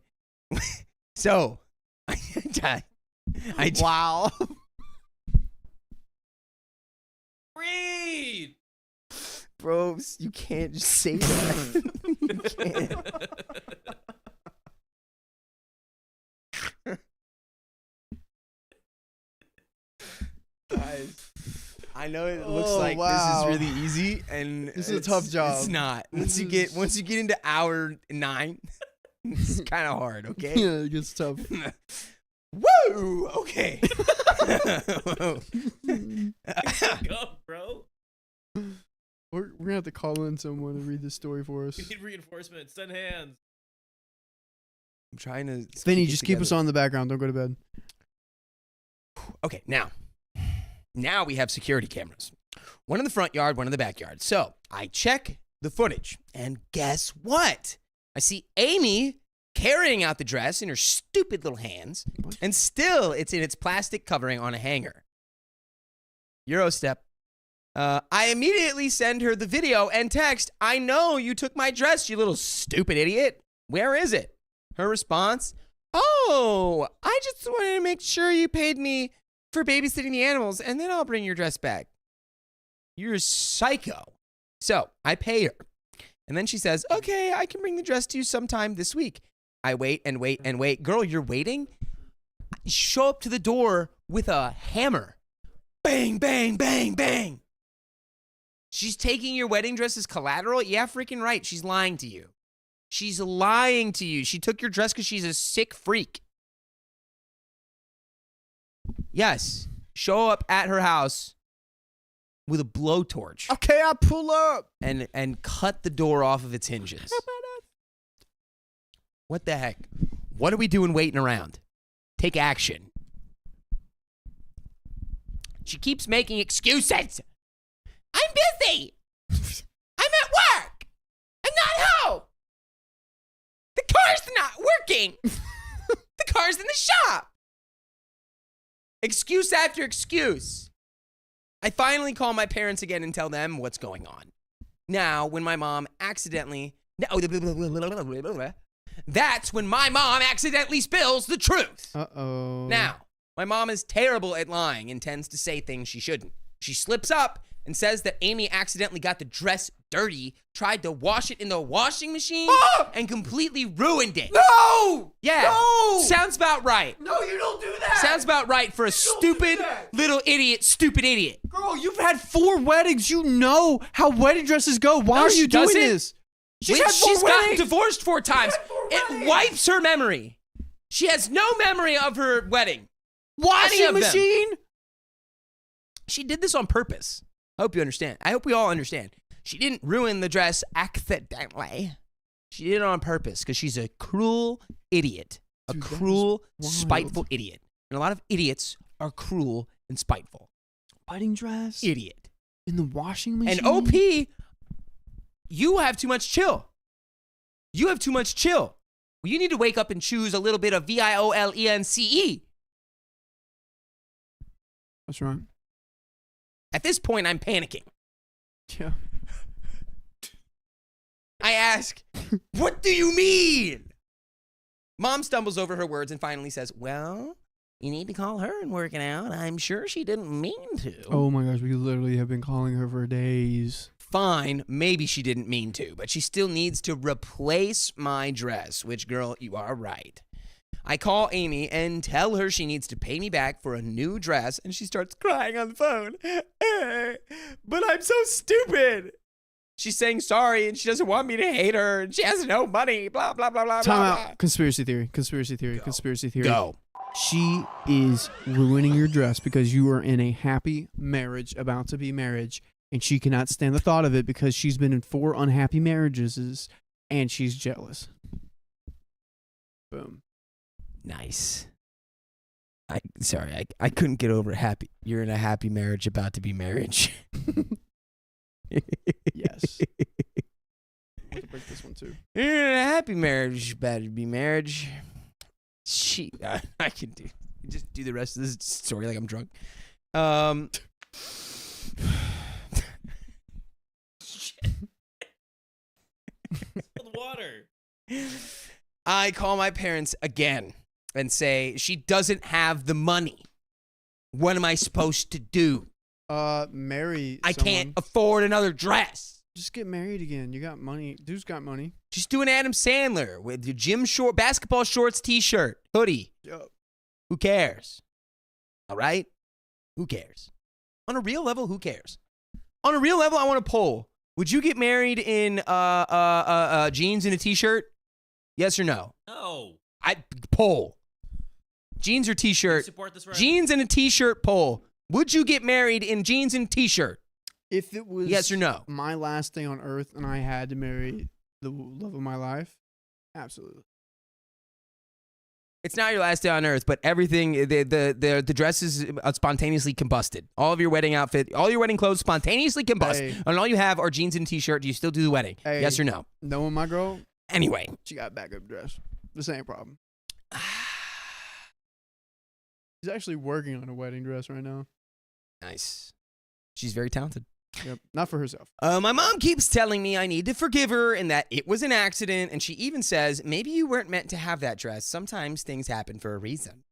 So, Wow. Read. Bros, you can't just say that. You can't. Guys. I know it looks Oh, like wow. this is really easy, and This is a tough job. It's not. This Once you get into hour 9, it's kind of hard. Okay. Yeah, it gets tough. Woo! Okay. Go, bro. We're gonna have to call in someone to read this story for us. We need reinforcements. Send hands. I'm trying to. Vinny, just keep us on in the background. Don't go to bed. Okay, now we have security cameras. One in the front yard, one in the backyard. So I check the footage, and guess what? I see Amy carrying out the dress in her stupid little hands, and still it's in its plastic covering on a hanger. Eurostep. I immediately send her the video and text, I know you took my dress, you little stupid idiot. Where is it? Her response, oh, I just wanted to make sure you paid me for babysitting the animals, and then I'll bring your dress back. You're a psycho. So I pay her. And then she says, okay, I can bring the dress to you sometime this week. I wait and wait and wait. Girl, you're waiting? Show up to the door with a hammer. Bang, bang, bang, bang. She's taking your wedding dress as collateral? Yeah, freaking right. She's lying to you. She's lying to you. She took your dress because she's a sick freak. Yes. Show up at her house with a blowtorch. Okay, I'll pull up. And cut the door off of its hinges. What the heck? What are we doing waiting around? Take action. She keeps making excuses. I'm busy. I'm at work. I'm not home. The car's not working. The car's in the shop. Excuse after excuse. I finally call my parents again and tell them what's going on. Now, when my mom accidentally... That's when my mom accidentally spills the truth. Uh-oh. Now, my mom is terrible at lying and tends to say things she shouldn't. She slips up and says that Amy accidentally got the dress dirty, tried to wash it in the washing machine, and completely ruined it. No! Yeah. No! Sounds about right. No, you don't do that! Sounds about right for a stupid little idiot, stupid idiot. Girl, you've had 4 weddings. You know how wedding dresses go. Why No, are she you doing doesn't. this? She's gotten divorced 4 times. It wipes her memory. She has no memory of her wedding. Washing machine? She did this on purpose. I hope you understand. I hope we all understand. She didn't ruin the dress accidentally. She did it on purpose because she's a cruel idiot. A Dude, that is cruel, wild. spiteful idiot. And a lot of idiots are cruel and spiteful. Wedding dress? Idiot. In the washing machine? And OP, you have too much chill. You have too much chill. Well, you need to wake up and choose a little bit of VIOLENCE. That's right. At this point, I'm panicking. Yeah. I ask, what do you mean? Mom stumbles over her words and finally says, well, you need to call her and work it out. I'm sure she didn't mean to. Oh my gosh, we literally have been calling her for days. Fine, maybe she didn't mean to, but she still needs to replace my dress, which, girl, you are right. I call Amy and tell her she needs to pay me back for a new dress, and she starts crying on the phone. But I'm so stupid. She's saying sorry, and she doesn't want me to hate her, and she has no money, blah, blah, blah, blah, Time blah, out. blah. Conspiracy theory. Conspiracy theory. Conspiracy theory. Go. She is ruining your dress because you are in a happy marriage, about to be marriage, and she cannot stand the thought of it because she's been in 4 unhappy marriages, and she's jealous. Boom. Nice. I couldn't get over happy. You're in a happy marriage, about to be marriage. Yes. I'm going to break this one too. You're in a happy marriage, about to be marriage. I can just do the rest of this story like I'm drunk. The water. I call my parents again and say she doesn't have the money. What am I supposed to do? Marry I someone. can't afford another dress. Just get married again. You got money. Dude's got money. Just do an Adam Sandler with your basketball shorts, t-shirt, hoodie. Yup. Who cares? All right? Who cares? On a real level, who cares? On a real level, I want to poll. Would you get married in jeans and a t-shirt? Yes or no? No. I poll. Jeans or You t-shirt? support this right? Jeans and a t-shirt poll. Would you get married in jeans and t-shirt? If it was Yes or no? my last day on earth and I had to marry the love of my life, absolutely. It's not your last day on earth, but everything, the dress is spontaneously combusted. All of your wedding outfit, all your wedding clothes spontaneously combust. Hey. And all you have are jeans and a t-shirt. Do you still do the wedding? Hey. Yes or no? Knowing my girl, Anyway. she got a backup dress. The same problem. She's actually working on a wedding dress right now. Nice. She's very talented. Yep. Not for herself. My mom keeps telling me I need to forgive her and that it was an accident. And she even says, maybe you weren't meant to have that dress. Sometimes things happen for a reason.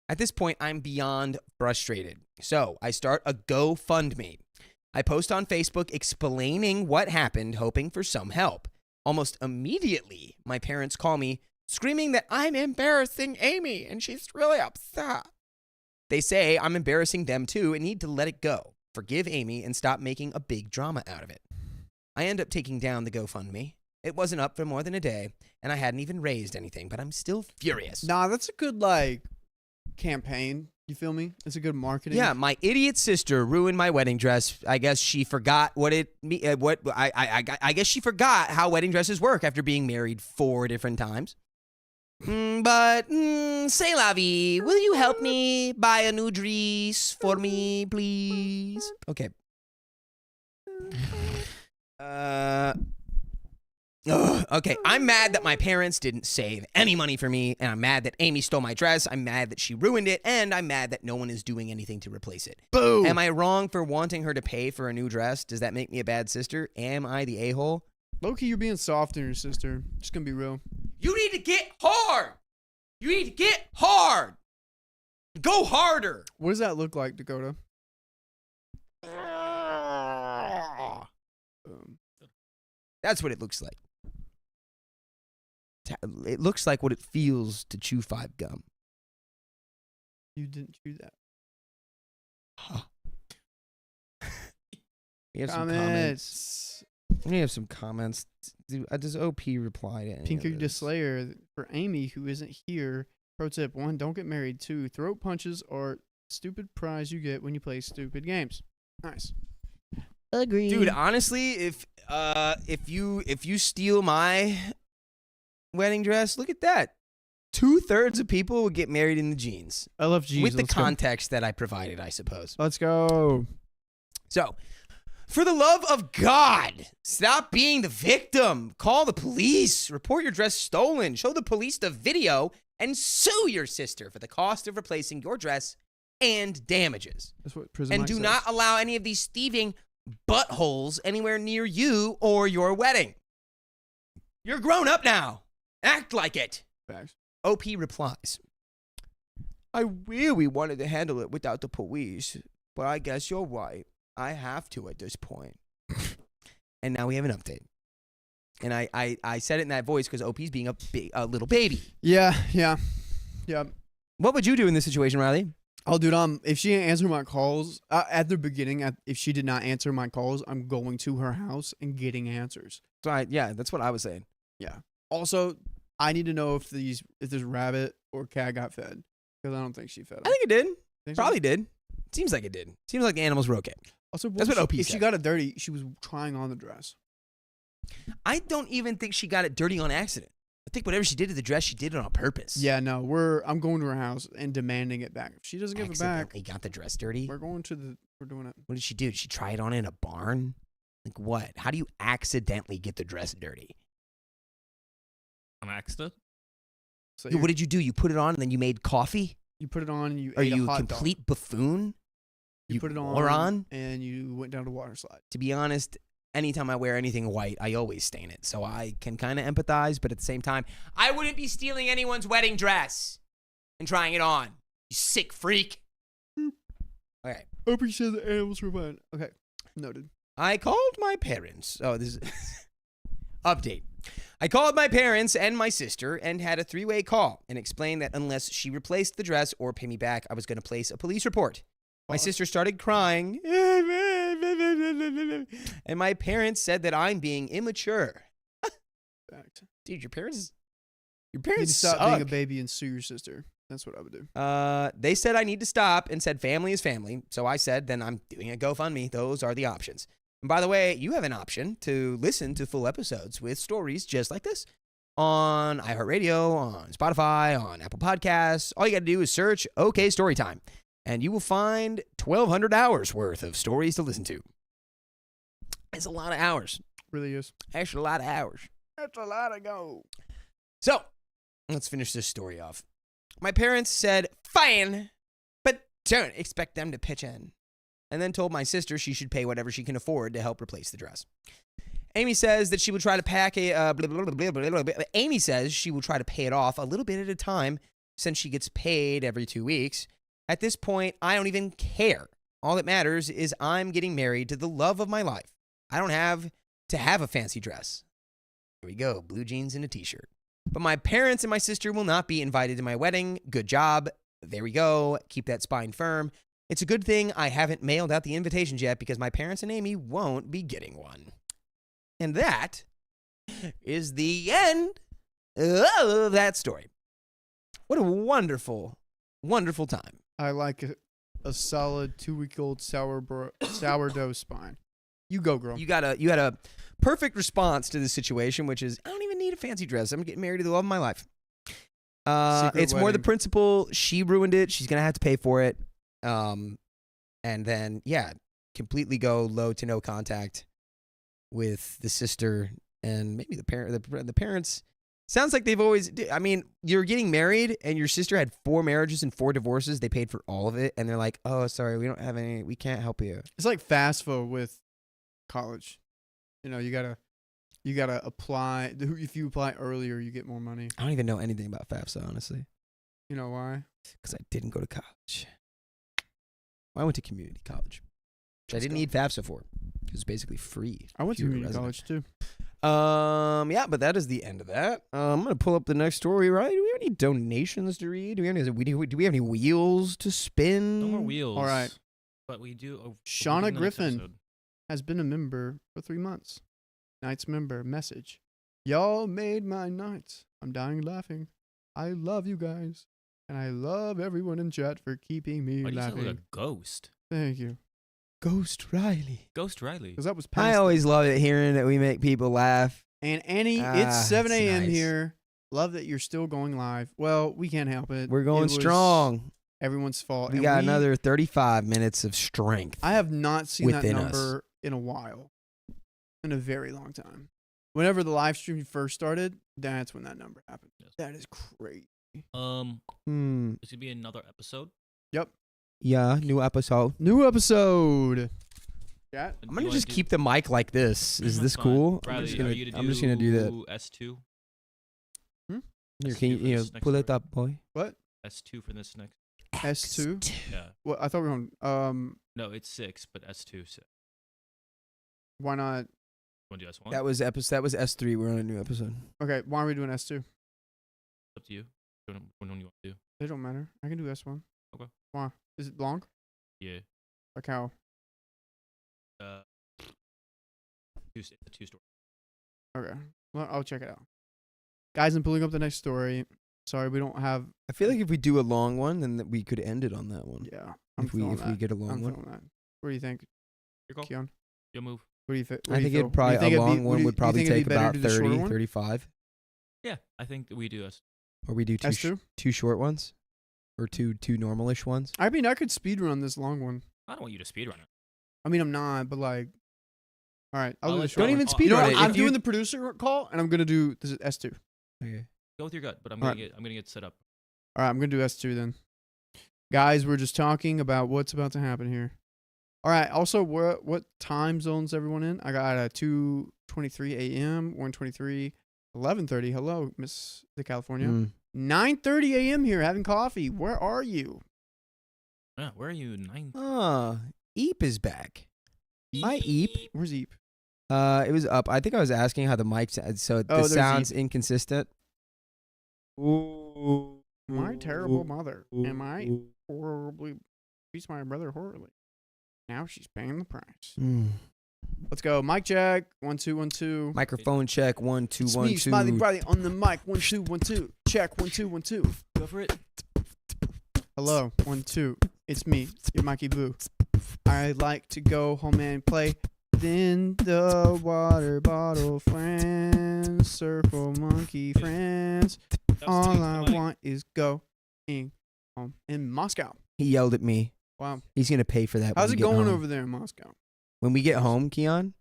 At this point, I'm beyond frustrated. So I start a GoFundMe. I post on Facebook explaining what happened, hoping for some help. Almost immediately, my parents call me, screaming that I'm embarrassing Amy and she's really upset. They say I'm embarrassing them too and need to let it go. Forgive Amy and stop making a big drama out of it. I end up taking down the GoFundMe. It wasn't up for more than a day, and I hadn't even raised anything, but I'm still furious. Nah, that's a good, campaign. You feel me? It's a good marketing. Yeah, my idiot sister ruined my wedding dress. I guess she forgot I guess she forgot how wedding dresses work after being married 4 different times. But say la vie, will you help me buy a new dress for me, please? Okay. Okay, I'm mad that my parents didn't save any money for me, and I'm mad that Amy stole my dress. I'm mad that she ruined it, and I'm mad that no one is doing anything to replace it. Boo! Am I wrong for wanting her to pay for a new dress? Does that make me a bad sister? Am I the a-hole? Low-key, you're being soft on your sister. Just gonna be real. You need to get hard. You need to get hard. Go harder. What does that look like, Dakota? That's what it looks like. It looks like what it feels to chew 5 gum. You didn't choose that. We have some comments. We have some comments. Does OP reply to any Pinker of the this? Slayer for Amy, who isn't here. Pro tip 1: don't get married. 2: throat punches are stupid prize you get when you play stupid games. Nice. Agree. Dude, honestly, if you steal my wedding dress, look at that. 2/3 of people would get married in the jeans. I love jeans. With the context that I provided, I suppose. Let's go. So, for the love of God, stop being the victim. Call the police. Report your dress stolen. Show the police the video and sue your sister for the cost of replacing your dress and damages. That's what prison. And Mike do says. not allow any of these thieving buttholes anywhere near you or your wedding. You're grown up now. Act like it. Facts. OP replies, I really wanted to handle it without the police, but I guess you're right. I have to at this point. And now we have an update. And I said it in that voice because OP's being a little baby. Yeah. What would you do in this situation, Riley? Oh, dude, if she didn't answer my calls at the beginning, if she did not answer my calls, I'm going to her house and getting answers. So yeah, that's what I was saying. Yeah. Also, I need to know if this rabbit or cat got fed because I don't think she fed them. I think it did. Think so? Probably did. Seems like it did. Seems like the animals were okay. Also, That's what OP if she said. got it dirty, she was trying on the dress. I don't even think she got it dirty on accident. I think whatever she did to the dress, she did it on purpose. Yeah, no, I'm going to her house and demanding it back. If she doesn't give it back, Accidentally got the dress dirty. we're doing it. What did she do? Did she try it on in a barn? Like what? How do you accidentally get the dress dirty? An accident? So What did you do? You put it on and then you made coffee? you put it on and you Are ate you a a hot complete buffoon? dog. You put it on, moron? and you went down to water slide. To be honest, anytime I wear anything white, I always stain it. So I can kind of empathize, but at the same time, I wouldn't be stealing anyone's wedding dress and trying it on. You sick freak. Okay. OP said the animals were fine. Okay, noted. I called my parents. Oh, this is update. I called my parents and my sister and had a 3-way call and explained that unless she replaced the dress or pay me back, I was going to place a police report. My sister started crying. And my parents said that I'm being immature. Fact. Dude, your parents You need to stop suck. being a baby and sue your sister. That's what I would do. They said I need to stop and said family is family. So I said, then I'm doing a GoFundMe. Those are the options. And by the way, you have an option to listen to full episodes with stories just like this on iHeartRadio, on Spotify, on Apple Podcasts. All you got to do is search OK Storytime, and you will find 1,200 hours worth of stories to listen to. It's a lot of hours. Really is. Actually, a lot of hours. That's a lot of go. So, let's finish this story off. My parents said, fine, but don't expect them to pitch in. And then told my sister she should pay whatever she can afford to help replace the dress. Amy says that she will try to Amy says she will try to pay it off a little bit at a time since she gets paid every 2 weeks. At this point, I don't even care. All that matters is I'm getting married to the love of my life. I don't have to have a fancy dress. Here we go, blue jeans and a t-shirt. But my parents and my sister will not be invited to my wedding. Good job. There we go. Keep that spine firm. It's a good thing I haven't mailed out the invitations yet because my parents and Amy won't be getting one. And that is the end of that story. What a wonderful, wonderful time. I like a solid 2-week-old sourdough spine. You go, girl. You had a perfect response to this situation, which is I don't even need a fancy dress. I'm getting married to the love of my life. It's more the principle. She ruined it. She's gonna have to pay for it. And then completely go low to no contact with the sister and maybe the parent. The parents. Sounds like they've always. I mean, you're getting married, and your sister had 4 marriages and 4 divorces. They paid for all of it, and they're like, "Oh, sorry, we don't have any. We can't help you." It's like FAFSA with college. You know, you gotta apply. If you apply earlier, you get more money. I don't even know anything about FAFSA, honestly, You know why? because I didn't go to college. I went to community college, which I Let's didn't go. need FAFSA for. It was basically free. I went to if you were a community resident. college too. Yeah, but that is the end of that. I'm gonna pull up the next story. Right? Do we have any donations to read? Do we have any wheels to spin? No more wheels. All right. But we do. Shauna we'll do the next Griffin. episode. Has been a member for 3 months. Nights member message. Y'all made my nights. I'm dying laughing. I love you guys. And I love everyone in chat for keeping me Why do you sound laughing. like a ghost? Thank you. Ghost Riley. Ghost Riley. Because that was I past. always love it hearing that we make people laugh. And Annie, Ah, it's 7 it's a.m. nice. here. Love that you're still going live. Well, we can't help it. We're It going was strong. Everyone's fault. We And got another 35 minutes of strength. I have not seen that within us. number in a while. In a very long time. Whenever the live stream first started, that's when that number happened. Yes. That is crazy. This could be another episode. Yep. Yeah, new episode. New episode. Chat. I'm gonna just keep the mic like this. Is this Fine. cool? Riley, I'm just are gonna do that. S2. Here, can you, for you know, this next pull it story. up, boy? What? S2 for this next. S2? Yeah. Well, I thought we were on. No, it's 6, but S2. So. Why not? Want to do S1? That was S3. We're on a new episode. Okay, why are we doing S2? It's up to you. Which one you want to do? They don't matter. I can do S1. Okay. Why? Is it long? Yeah. Like how? It's a 2 story. Okay. Well, I'll check it out. Guys, I'm pulling up the next story. Sorry, we don't have. I feel like if we do a long one, then that we could end it on that one. Yeah. I'm If we feeling that. get a long I'm one, feeling that. What do you think, Your call. Keon? You'll move. What do you think? I think it'd probably a long one would probably take about 30, 30. 35, Yeah, I think that we do S. or we do S2? two short ones, or two normalish ones. I mean, I could speed run this long one. I don't want you to speedrun it. I mean, I'm not, but like. All right. I'll I'll do the let short Don't you- one. even Oh, speed You know run what? it. I'm If you- doing the producer call, and I'm gonna do this is S2. Okay. Go with your gut, but I'm All gonna get set up. All right, I'm gonna do S2 then. Guys, we're just talking about what's about to happen here. All right. Also, what time zones everyone in? I got a 2:23 a.m., 1:23, 11:30. Hello, Miss the California. Mm. 9:30 a.m. here having coffee. Where are you? Yeah, where are you? 9. Eep is back. Hi, Eep. Where's Eep? It was up. I think I was asking how the mic sounds. So the there's sounds inconsistent. Ooh. My terrible mother. Am I horribly treats my brother horribly. Now she's paying the price. Mm. Let's go. Mic check. 1 2 1 2. Microphone check. 1 2 It's 1 me, 2. Smiley Briley on the mic. 1 2 1 2. Check. 1 2 1 2. Go for it. Hello. 1 2. It's me, your Mikey Boo. I like to go home and play. Then the water bottle friends, circle monkey friends. All I want is going home in Moscow. He yelled at me. Wow. He's going to pay for that. How's when it we get going home. over there in Moscow? When we get home, Keon,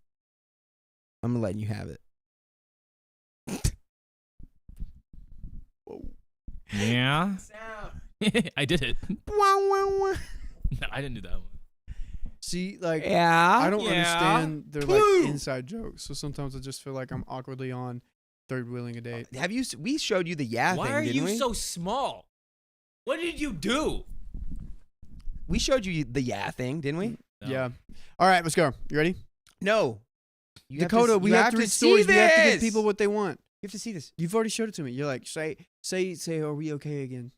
I'm letting you have it. Whoa. Yeah. I did it. Wow, wow, wow. No, I didn't do that one. See, like, Yeah. I don't Yeah. understand their like Woo. inside jokes. So sometimes I just feel like I'm awkwardly on third wheeling a date. Have you? We showed you the yeah Why thing, are didn't you we? so small? What did you do? We showed you the yeah thing, didn't we? No. Yeah. All right, let's go. You ready? No. You have to Dakota, s- we you have to read see stories. We have to give this. people what they want. You have to see this. You've already showed it to me. You're like, say, are we okay again?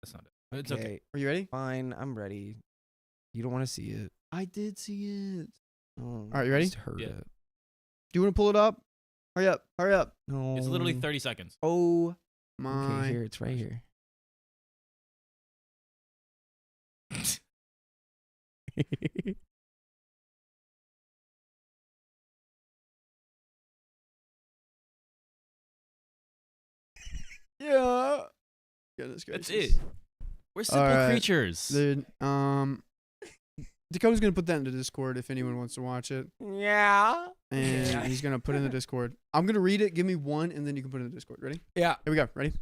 That's not it. It's okay. Are you ready? Fine. I'm ready. You don't want to see it. I did see it. Oh, All right, you ready? just heard Yeah. it. Do you want to pull it up? Hurry up. Hurry up. No. It's literally 30 seconds. Oh my. Okay, here. It's right here. Yeah. Goodness That's gracious. it. We're simple All right. creatures. Then, Dakota's gonna put that into Discord if anyone wants to watch it, Yeah. and Yeah. he's gonna put it in the Discord. I'm gonna read it. Give me one, and then you can put it in the Discord. Ready? Yeah. Here we go. Ready?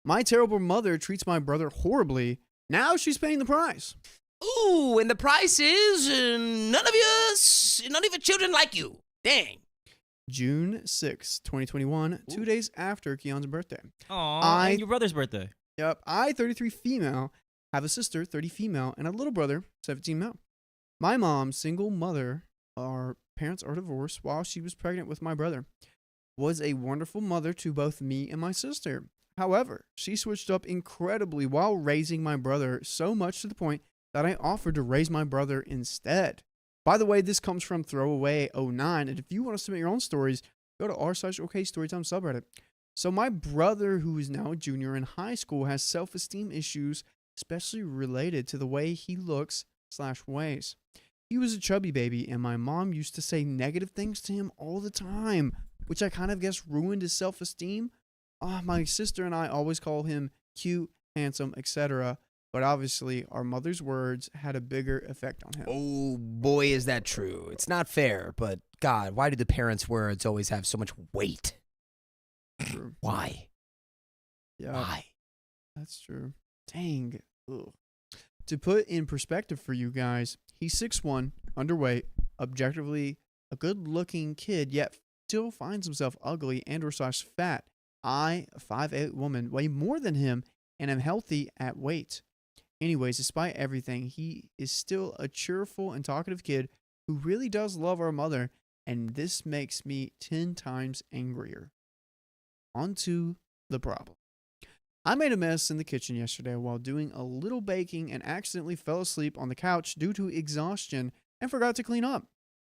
My terrible mother treats my brother horribly. Now she's paying the price. Ooh, and the price is none of your children like you. Dang. June 6th, 2021, 2 days after Keon's birthday. Aw, and your brother's birthday. Yep, I, 33 female, have a sister, 30 female, and a little brother, 17 male. My mom, single mother, our parents are divorced while she was pregnant with my brother, was a wonderful mother to both me and my sister. However, she switched up incredibly while raising my brother, so much to the point that I offered to raise my brother instead. By the way, this comes from Throwaway09, and if you want to submit your own stories, go to r/OK Storytime subreddit. So my brother, who is now a junior in high school, has self-esteem issues, especially related to the way he looks/weighs. He was a chubby baby, and my mom used to say negative things to him all the time, which I kind of guess ruined his self-esteem. My sister and I always call him cute, handsome, etc., but obviously our mother's words had a bigger effect on him. Oh boy, is that true. It's not fair, but God, why do the parents' words always have so much weight? True. Why? Yeah. Why? That's true. Dang. Ugh. To put in perspective for you guys, he's 6'1", underweight, objectively a good-looking kid, yet still finds himself ugly and/or/fat. I, a 5'8" woman, weigh more than him and am healthy at weight. Anyways, despite everything, he is still a cheerful and talkative kid who really does love our mother, and this makes me 10 times angrier. On to the problem. I made a mess in the kitchen yesterday while doing a little baking and accidentally fell asleep on the couch due to exhaustion and forgot to clean up.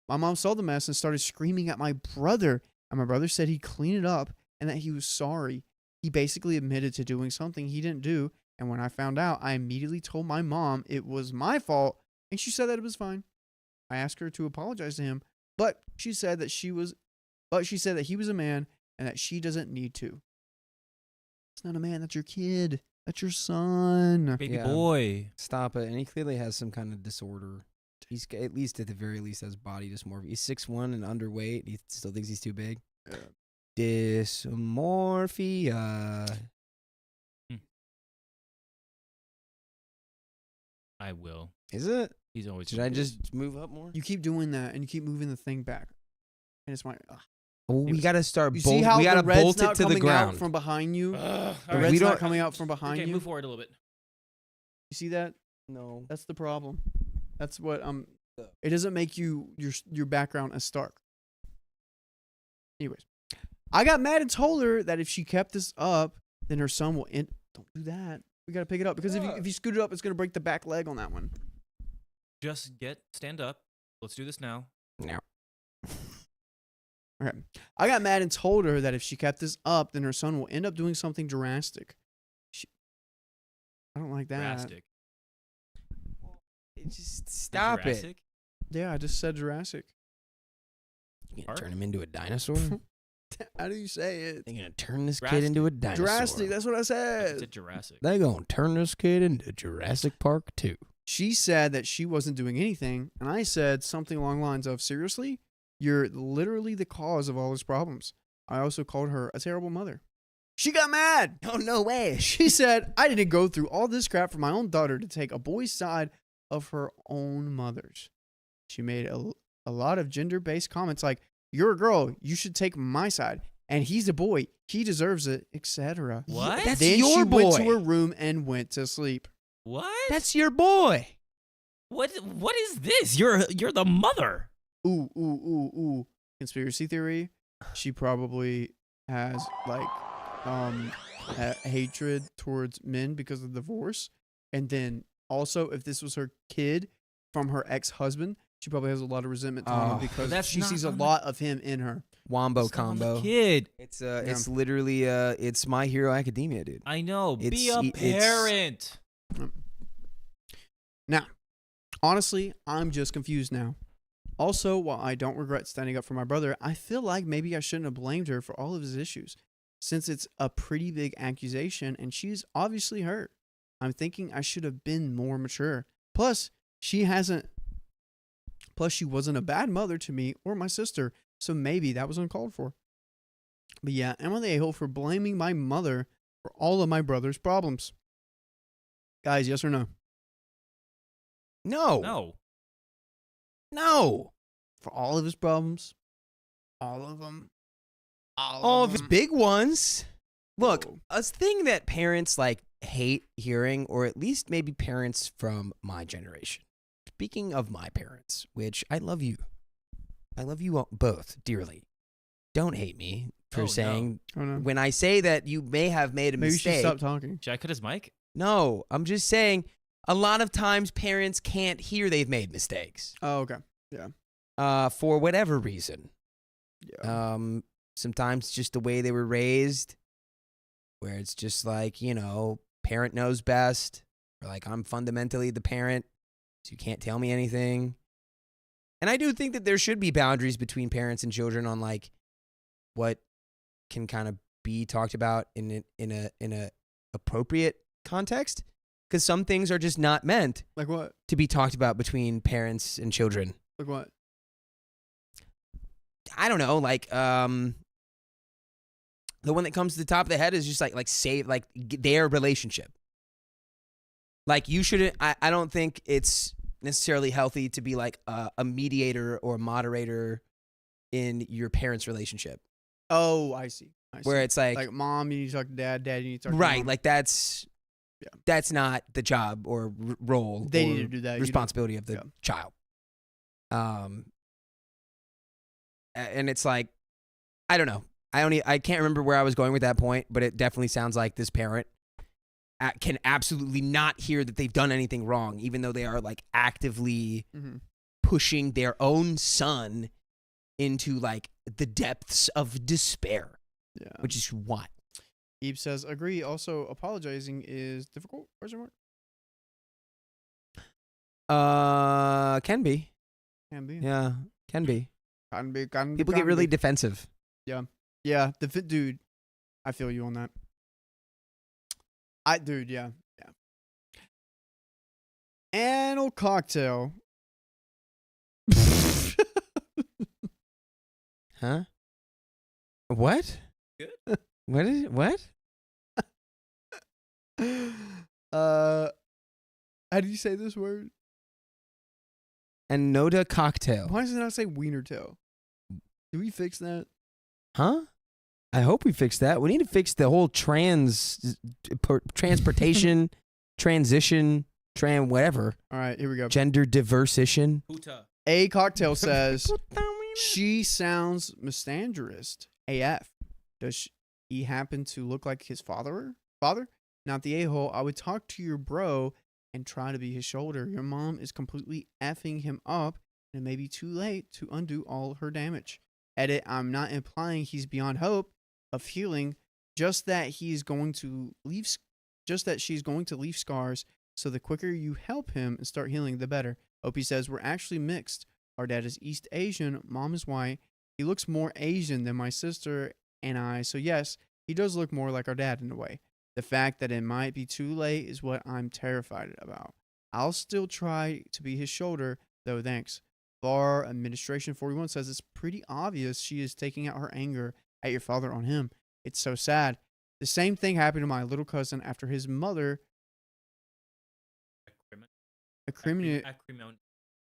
My mom saw the mess and started screaming at my brother, and my brother said he'd clean it up and that he was sorry. He basically admitted to doing something he didn't do, and when I found out, I immediately told my mom it was my fault, and she said that it was fine. I asked her to apologize to him, but she said that he was a man and that she doesn't need to. It's not a man, that's your kid. That's your son. Baby Yeah. boy. Stop it. And he clearly has some kind of disorder. He's at the very least has body dysmorphia. He's 6'1" and underweight. He still thinks he's too big. Dysmorphia. I will. Is it? He's always. Should I just move up more? You keep doing that, and you keep moving the thing back. And it's my... Oh, we gotta start. You see how we gotta the red's bolt not it to the coming ground. out from behind you? The Alright. red's We not don't- coming out from behind Okay, you? move forward a little bit. You see that? No. That's the problem. That's what it doesn't make your background as stark. Anyways, I got mad and told her that if she kept this up, then her son will end. Don't do that. We gotta pick it up because if you scoot it up, it's gonna break the back leg on that one. Just stand up. Let's do this now. No. Okay. I got mad and told her that if she kept this up, then her son will end up doing something drastic. I don't like that. Drastic. Just stop it. Jurassic? Yeah, I just said Jurassic. You gonna Art? turn him into a dinosaur? How do you say it? They're gonna turn this kid Jurassic. into a dinosaur. Jurassic. That's what I It's said. a Jurassic. They gonna turn this kid into Jurassic Park 2. She said that she wasn't doing anything, and I said something along the lines of, seriously? You're literally the cause of all his problems. I also called her a terrible mother. She got mad. Oh, no way. She said, I didn't go through all this crap for my own daughter to take a boy's side of her own mother's. She made a lot of gender-based comments like, you're a girl, you should take my side. And he's a boy, he deserves it, etc. What? That's Then your she went boy. to her room and went to sleep. What? That's your boy. What is this? You're the mother. Ooh. Conspiracy theory. She probably has like hatred towards men because of divorce. And then also if this was her kid from her ex-husband, she probably has a lot of resentment toward him because that's she not sees a on the- lot of him in her. Wombo It's not on the combo. kid. It's literally it's My Hero Academia, dude. I know. Be a It's- parent. Now, honestly, I'm just confused now. Also, while I don't regret standing up for my brother, I feel like maybe I shouldn't have blamed her for all of his issues, since it's a pretty big accusation and she's obviously hurt. I'm thinking I should have been more mature. Plus, she wasn't a bad mother to me or my sister, so maybe that was uncalled for. But yeah, am I the a-hole for blaming my mother for all of my brother's problems? Guys, yes or no? No. For all of his problems. All of them. All of his big ones. Look, Whoa. a thing that parents like hate hearing, or at least maybe parents from my generation. Speaking of my parents, which I love you. I love you all, both dearly. Don't hate me for Oh, no. saying Oh, no. when I say that you may have made a Maybe you should mistake. stop talking. Should I cut his mic? No, I'm just saying a lot of times parents can't hear they've made mistakes. Oh, okay. For whatever reason. Yeah. Sometimes just the way they were raised, where it's just like, parent knows best, or like I'm fundamentally the parent, so you can't tell me anything. And I do think that there should be boundaries between parents and children on like what can kind of be talked about in a appropriate context, because some things are just not meant Like what? to be talked about between parents and children. Like what? I don't know, like the one that comes to the top of the head is just like save like their relationship. Like you shouldn't. I don't think it's necessarily healthy to be like a mediator or a moderator in your parents' relationship, Oh, I see. where it's like mom, you need to talk to dad. Dad, you need to talk to right, mom. like that's not the job or role. They or need to do that. You don't. responsibility of the Yeah. child. And it's like, I don't know. I can't remember where I was going with that point, but it definitely sounds like this parent can absolutely not hear that they've done anything wrong, even though they are like actively Mhm. pushing their own son into like the depths of despair, Yeah. which is what? Eve says, agree. Also, apologizing is difficult? Question mark? Can be. Can be. Yeah, can be. Can be. People get really defensive. Yeah, dude. I feel you on that. Yeah. Anal cocktail. Huh? What? Good. What is what? How do you say this word? Anoda cocktail. Why does it not say wiener tail? Do we fix that? Huh? I hope we fix that. We need to fix the whole transportation, transition, whatever, All right, here we go. gender diversition. Puta. A cocktail says she sounds misandrist AF. Does he happen to look like his father? not the a-hole. I would talk to your bro and try to be his shoulder. Your mom is completely effing him up, and it may be too late to undo all her damage. Edit, I'm not implying he's beyond hope of healing, just that she's going to leave scars, so the quicker you help him and start healing, the better. OP says, we're actually mixed. Our dad is East Asian, mom is white. He looks more Asian than my sister and I, so yes, he does look more like our dad in a way. The fact that it might be too late is what I'm terrified about. I'll still try to be his shoulder, though, thanks. Bar Administration 41 says it's pretty obvious she is taking out her anger at your father on him. It's so sad. The same thing happened to my little cousin after his mother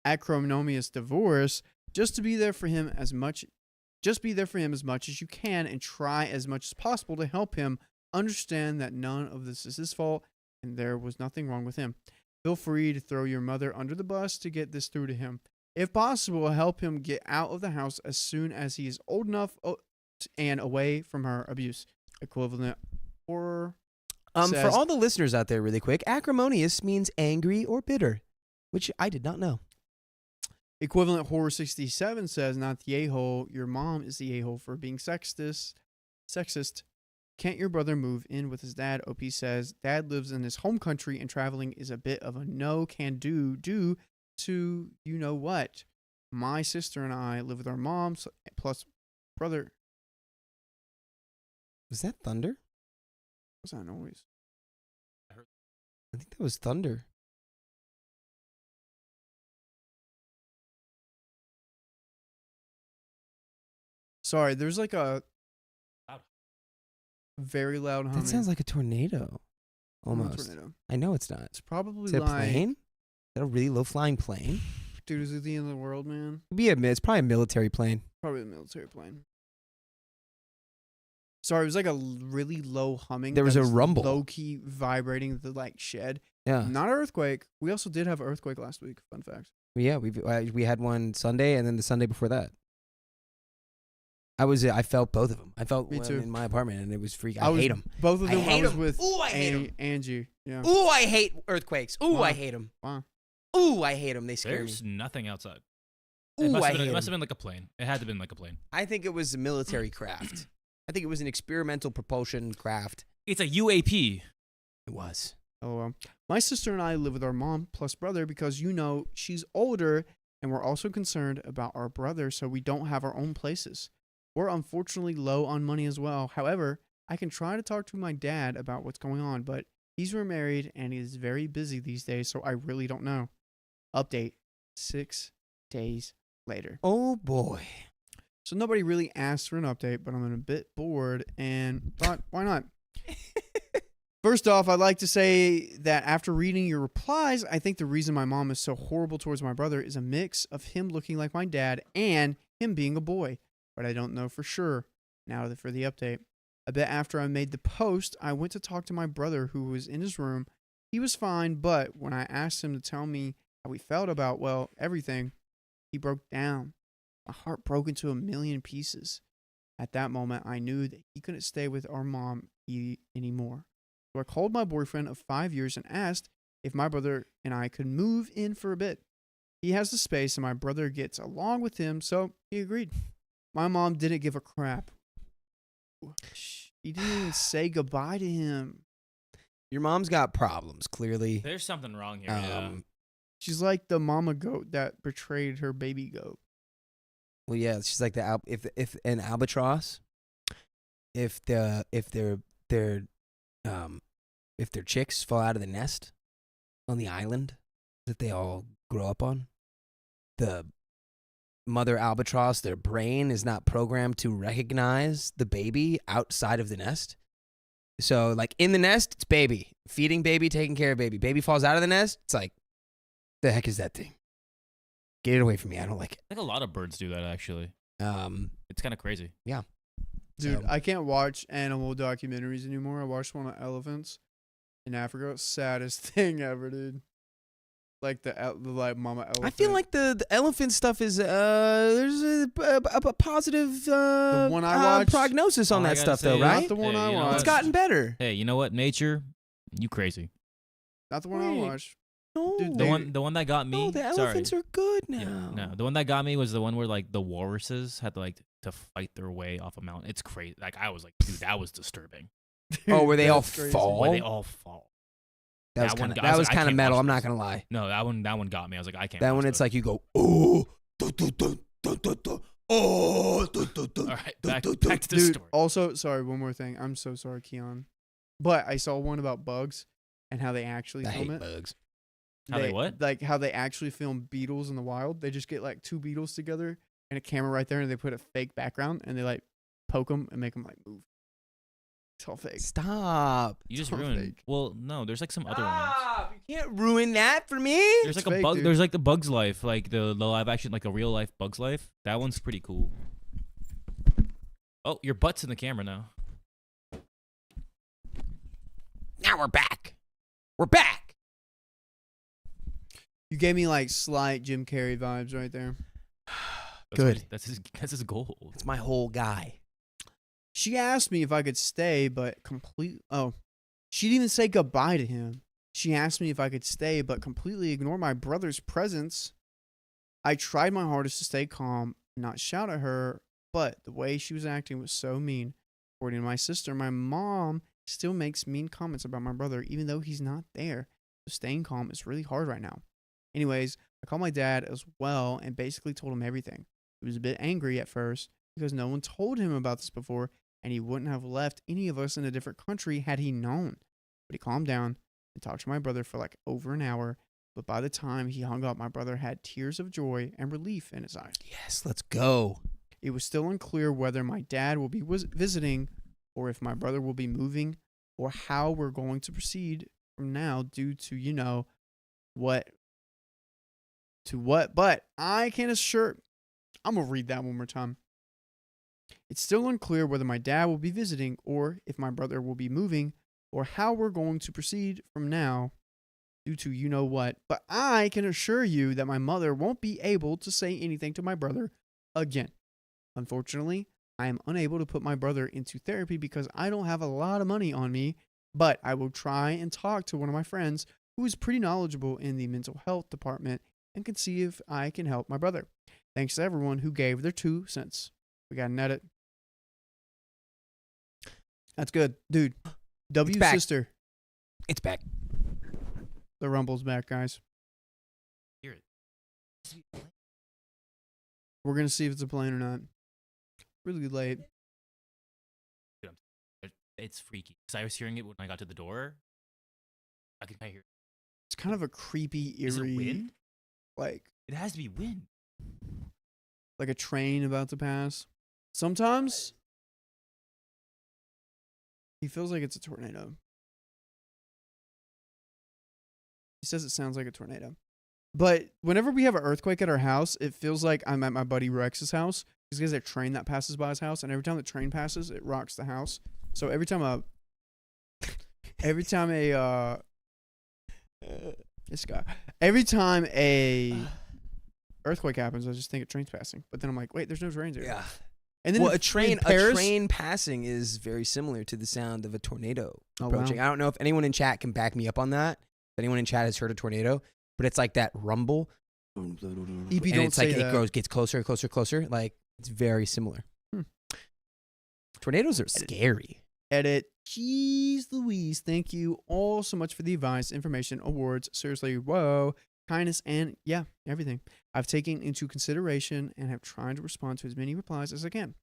acrimonious divorce. Just be there for him as much as you can, and try as much as possible to help him understand that none of this is his fault and there was nothing wrong with him. Feel free to throw your mother under the bus to get this through to him. If possible, help him get out of the house as soon as he is old enough and away from her abuse. Equivalent horror. For all the listeners out there, really quick, acrimonious means angry or bitter, which I did not know. Equivalent horror 67 says, not the a-hole. Your mom is the a-hole for being sexist. Can't your brother move in with his dad? OP says, dad lives in his home country and traveling is a bit of a no can do due to you know what. My sister and I live with our mom plus brother. Was that thunder? What's that noise? I think that was thunder. Sorry, there's like a very loud humming. That sounds like a tornado. Almost. Tornado. I know it's not. It's probably Is it a like plane? Is that a really low flying plane? dude, is it the end of the world, man? It's probably a military plane. Probably a military plane. Sorry, it was like a really low humming. There was a rumble. Low key vibrating the like shed. Yeah. Not an earthquake. We also did have an earthquake last week. Fun fact. Yeah, we had one Sunday and then the Sunday before that. I felt both of them. I felt Me one too. in my apartment and it was freaking. I hate them. Both of them. I was 'em. with Ooh, I hate 'em. Angie. Yeah. Ooh, I hate earthquakes. Ooh, Wow. I hate them. Wow. Ooh, I hate them. They scare There's me. nothing outside. Ooh, It I hate must have 'em. been like a plane. It had to have been like a plane. I think it was a military craft. I think it was an experimental propulsion craft. It's a UAP. It was. Oh, my sister and I live with our mom plus brother because, you know, she's older and we're also concerned about our brother, so we don't have our own places. We're unfortunately low on money as well. However, I can try to talk to my dad about what's going on, but he's remarried and is very busy these days, so I really don't know. Update 6 days later. Oh, boy. So nobody really asked for an update, but I'm a bit bored and thought, why not? First off, I'd like to say that after reading your replies, I think the reason my mom is so horrible towards my brother is a mix of him looking like my dad and him being a boy. But I don't know for sure. Now for the update. A bit after I made the post, I went to talk to my brother who was in his room. He was fine, but when I asked him to tell me how he felt about, well, everything, he broke down. My heart broke into a million pieces. At that moment, I knew that he couldn't stay with our mom anymore. So I called my boyfriend of 5 years and asked if my brother and I could move in for a bit. He has the space and my brother gets along with him, so he agreed. My mom didn't give a crap. She didn't even say goodbye to him. Your mom's got problems, clearly. There's something wrong here. Yeah. She's like the mama goat that betrayed her baby goat. Well, yeah, she's like if an albatross, if their chicks fall out of the nest on the island that they all grow up on, the mother albatross, their brain is not programmed to recognize the baby outside of the nest. So, like, in the nest, it's baby. Feeding baby, taking care of baby. Baby falls out of the nest, it's like, the heck is that thing? Get it away from me. I don't like it. I think a lot of birds do that, actually. It's kind of crazy. Yeah. Dude, I can't watch animal documentaries anymore. I watched one of elephants in Africa. Saddest thing ever, dude. Like the mama elephant. I feel like the elephant stuff is there's a positive The one I watched, prognosis on all I that gotta stuff though, say right? Not the one Hey, I you know watched. It's gotten better. Hey, you know what? Nature You crazy. Not the one I Wait. watched. No, Dude, The one that got me. No, the sorry. elephants are good now. Yeah, no, the one that got me was the one where like the walruses had to fight their way off a mountain. It's crazy. Like I was like, dude, that was disturbing. Oh, where they all That's crazy. fall? Where they all fall. That was That one kind of got- I was like, I kind of can't metal. watch I'm not this. gonna lie. No, that one got me. I was like, I can't. That watch one, it's this. like you go, oh, dun, dun, dun, dun, dun, dun, oh, dun, dun, dun, All right, dun, back dun, to the Dude, story. also, sorry, one more thing. I'm so sorry, Keon. But I saw one about bugs and how they actually I film hate it. bugs. How they what? Like how they actually film beetles in the wild. They just get like two beetles together and a camera right there, and they put a fake background, and they like poke them and make them like move. It's all fake. Stop. You just so ruined. fake. Well, no, there's like some other ones. Stop. You can't ruin that for me. There's like It's a fake, bug. dude. There's like the Bug's Life, like the live action, like a real life Bug's Life. That one's pretty cool. Oh, your butt's in the camera now. Now we're back. We're back. You gave me like slight Jim Carrey vibes right there. That's Good. what- That's his goal. It's my whole guy. She asked me if I could stay, but she didn't even say goodbye to him. She asked me if I could stay, but completely ignore my brother's presence. I tried my hardest to stay calm, not shout at her, but the way she was acting was so mean. According to my sister, my mom still makes mean comments about my brother, even though he's not there. So staying calm is really hard right now. Anyways, I called my dad as well and basically told him everything. He was a bit angry at first because no one told him about this before, and he wouldn't have left any of us in a different country had he known. But he calmed down and talked to my brother for like over an hour. But by the time he hung up, my brother had tears of joy and relief in his eyes. Yes, let's go. It was still unclear whether my dad will be visiting or if my brother will be moving or how we're going to proceed from now due to, what. But I can assure, I'm going to read that one more time. It's still unclear whether my dad will be visiting or if my brother will be moving or how we're going to proceed from now due to what. But I can assure you that my mother won't be able to say anything to my brother again. Unfortunately, I am unable to put my brother into therapy because I don't have a lot of money on me, but I will try and talk to one of my friends who is pretty knowledgeable in the mental health department and can see if I can help my brother. Thanks to everyone who gave their 2 cents. We got an edit. That's good. Dude, W's back. sister. It's back. The Rumble's back, guys. Hear it. We're going to see if it's a plane or not. Really late. It's freaky because I was hearing it when I got to the door. I can hear. It's kind of a creepy, Is it eerie, wind? like It has to be wind. a train about to pass. Sometimes he feels like it's a tornado. He says it sounds like a tornado. But whenever we have an earthquake at our house, it feels like I'm at my buddy Rex's house. Because there's a train that passes by his house, and every time the train passes, it rocks the house. So every time a earthquake happens, I just think a train's passing. But then I'm like, wait, there's no trains here. Yeah. And then Well, in a train Paris, passing is very similar to the sound of a tornado Oh, approaching. wow. I don't know if anyone in chat can back me up on that. If anyone in chat has heard a tornado, but it's like that rumble. EP, And don't it's like say that. it gets closer and closer, closer. Like it's very similar. Hmm. Tornadoes are scary. Edit. Jeez Louise, thank you all so much for the advice, information, awards. Seriously, whoa. Kindness and, yeah, everything. I've taken into consideration and have tried to respond to as many replies as I can.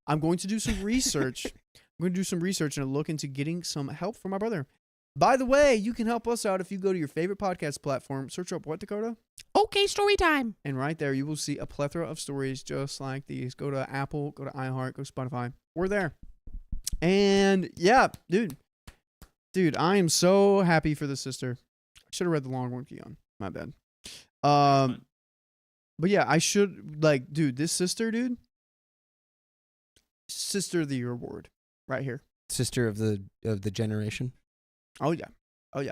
I'm going to do some research. I'm going to do some research and look into getting some help for my brother. By the way, you can help us out if you go to your favorite podcast platform, search up what, Dakota? Okay, story time. And right there, you will see a plethora of stories just like these. Go to Apple, go to iHeart, go to Spotify. We're there. And yeah, dude, I am so happy for the sister. I should have read the long one, Keon. My bad. But yeah, I should dude, this sister, dude. Sister of the Year award right here. Sister of the generation. Oh yeah,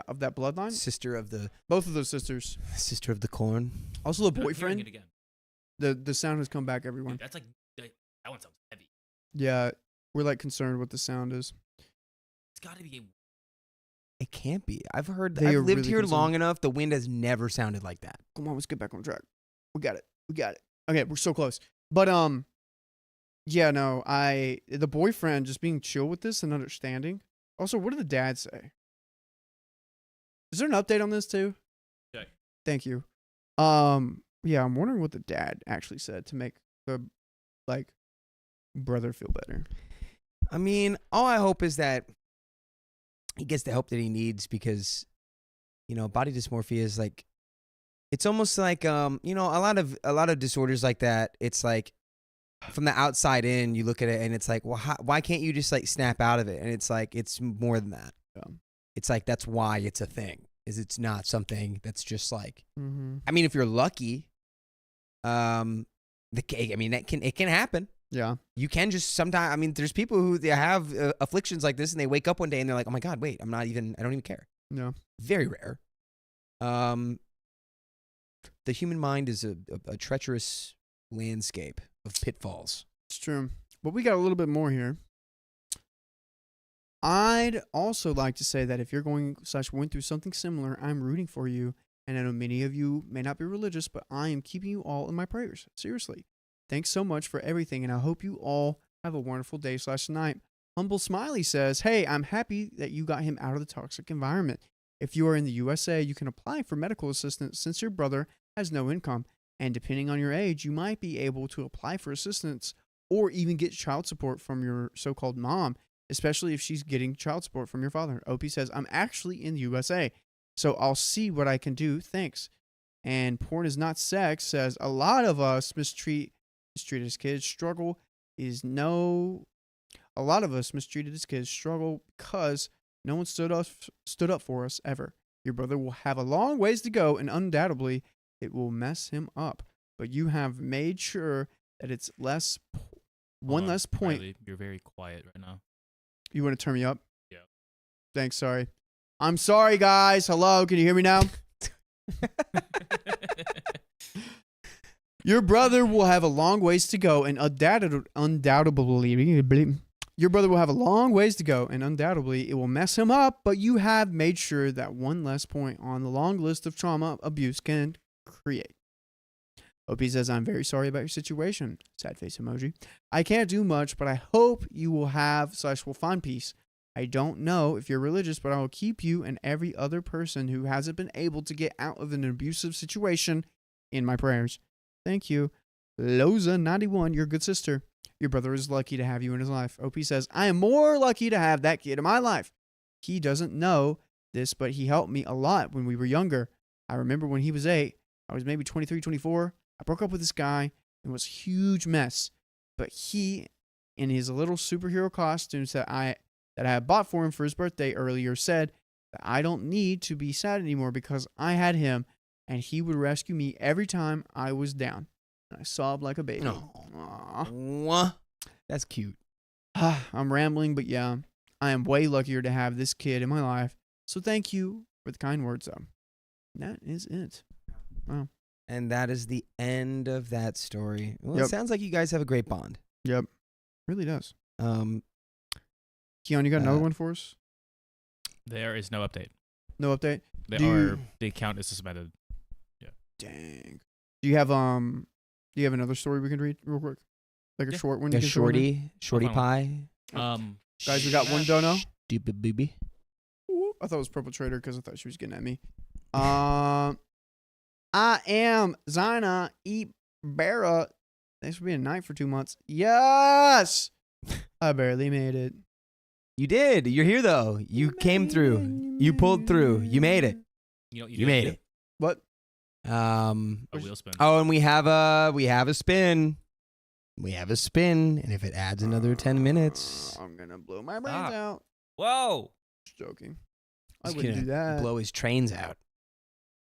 of that bloodline. Sister of the Both of those sisters. sister of the corn. Also the I'm hearing boyfriend. it again. The sound has come back, everyone. Dude, that's like that one sounds heavy. Yeah, We're like concerned what the sound is. It's got to be. It can't be. I've heard. They are I've lived really here concerned. long enough. The wind has never sounded like that. Come on, let's get back on track. We got it. We got it. Okay, we're so close. But yeah, no, the boyfriend just being chill with this and understanding. Also, what did the dad say? Is there an update on this too? Check. Thank you. Yeah, I'm wondering what the dad actually said to make the brother feel better. I mean, all I hope is that he gets the help that he needs because, body dysmorphia is like, it's almost like, a lot of disorders like that. It's like from the outside in, you look at it and it's like, well, why can't you just like snap out of it? And it's like, it's more than that. Yeah. It's like, that's why it's a thing, is it's not something that's just like, Mm-hmm. I mean, if you're lucky, it can happen. Yeah. You can just sometimes, I mean, there's people who they have afflictions like this and they wake up one day and they're like, oh my God, wait, I don't even care. No. Very rare. The human mind is a treacherous landscape of pitfalls. It's true. But we got a little bit more here. I'd also like to say that if you're went through something similar, I'm rooting for you. And I know many of you may not be religious, but I am keeping you all in my prayers. Seriously. Thanks so much for everything, and I hope you all have a wonderful day/night. Humble Smiley says, hey, I'm happy that you got him out of the toxic environment. If you are in the USA, you can apply for medical assistance since your brother has no income. And depending on your age, you might be able to apply for assistance or even get child support from your so-called mom, especially if she's getting child support from your father. OP says, I'm actually in the USA, so I'll see what I can do. Thanks. And Porn is Not Sex says, a lot of us mistreated as kids struggle because no one stood up for us ever. Your brother will have a long ways to go, and undoubtedly it will mess him up. But you have made sure that it's less point. Riley, you're very quiet right now. You want to turn me up? Yeah. Thanks. Sorry. I'm sorry, guys. Hello. Can you hear me now? Your brother will have a long ways to go, and undoubtedly, your brother will have a long ways to go, and undoubtedly it will mess him up. But you have made sure that one less point on the long list of trauma abuse can create. OP says, I'm very sorry about your situation. Sad face emoji. I can't do much, but I hope you will will find peace. I don't know if you're religious, but I will keep you and every other person who hasn't been able to get out of an abusive situation in my prayers. Thank you. Loza91, your good sister. Your brother is lucky to have you in his life. OP says, I am more lucky to have that kid in my life. He doesn't know this, but he helped me a lot when we were younger. I remember when he was 8, I was maybe 23, 24. I broke up with this guy. It was a huge mess. But he, in his little superhero costumes that I had bought for him for his birthday earlier, said that I don't need to be sad anymore because I had him, and he would rescue me every time I was down. And I sobbed like a baby. Aww. That's cute. I'm rambling, but yeah, I am way luckier to have this kid in my life. So thank you for the kind words, though. That is it. Wow. And that is the end of that story. Well, Yep. It sounds like you guys have a great bond. Yep. Really does. Keon, you got another one for us? There is no update. No update? The account is suspended. Dang. Do you have another story we can read real quick? Like a short one? A you can throw in there? shorty fine. pie. Guys, we got one dono. Stupid baby. Ooh, I thought it was Purple Trader because I thought she was getting at me. I am Zina Ibera. Thanks for being a knight for 2 months. Yes! I barely made it. You did. You're here though. You came through. You pulled through. You made it. You made it. What? A wheel spin. Oh, and we have a spin. We have a spin, and if it adds another 10 minutes, I'm gonna blow my brains out. Whoa! Just joking. I he's wouldn't gonna do that. blow his trains out.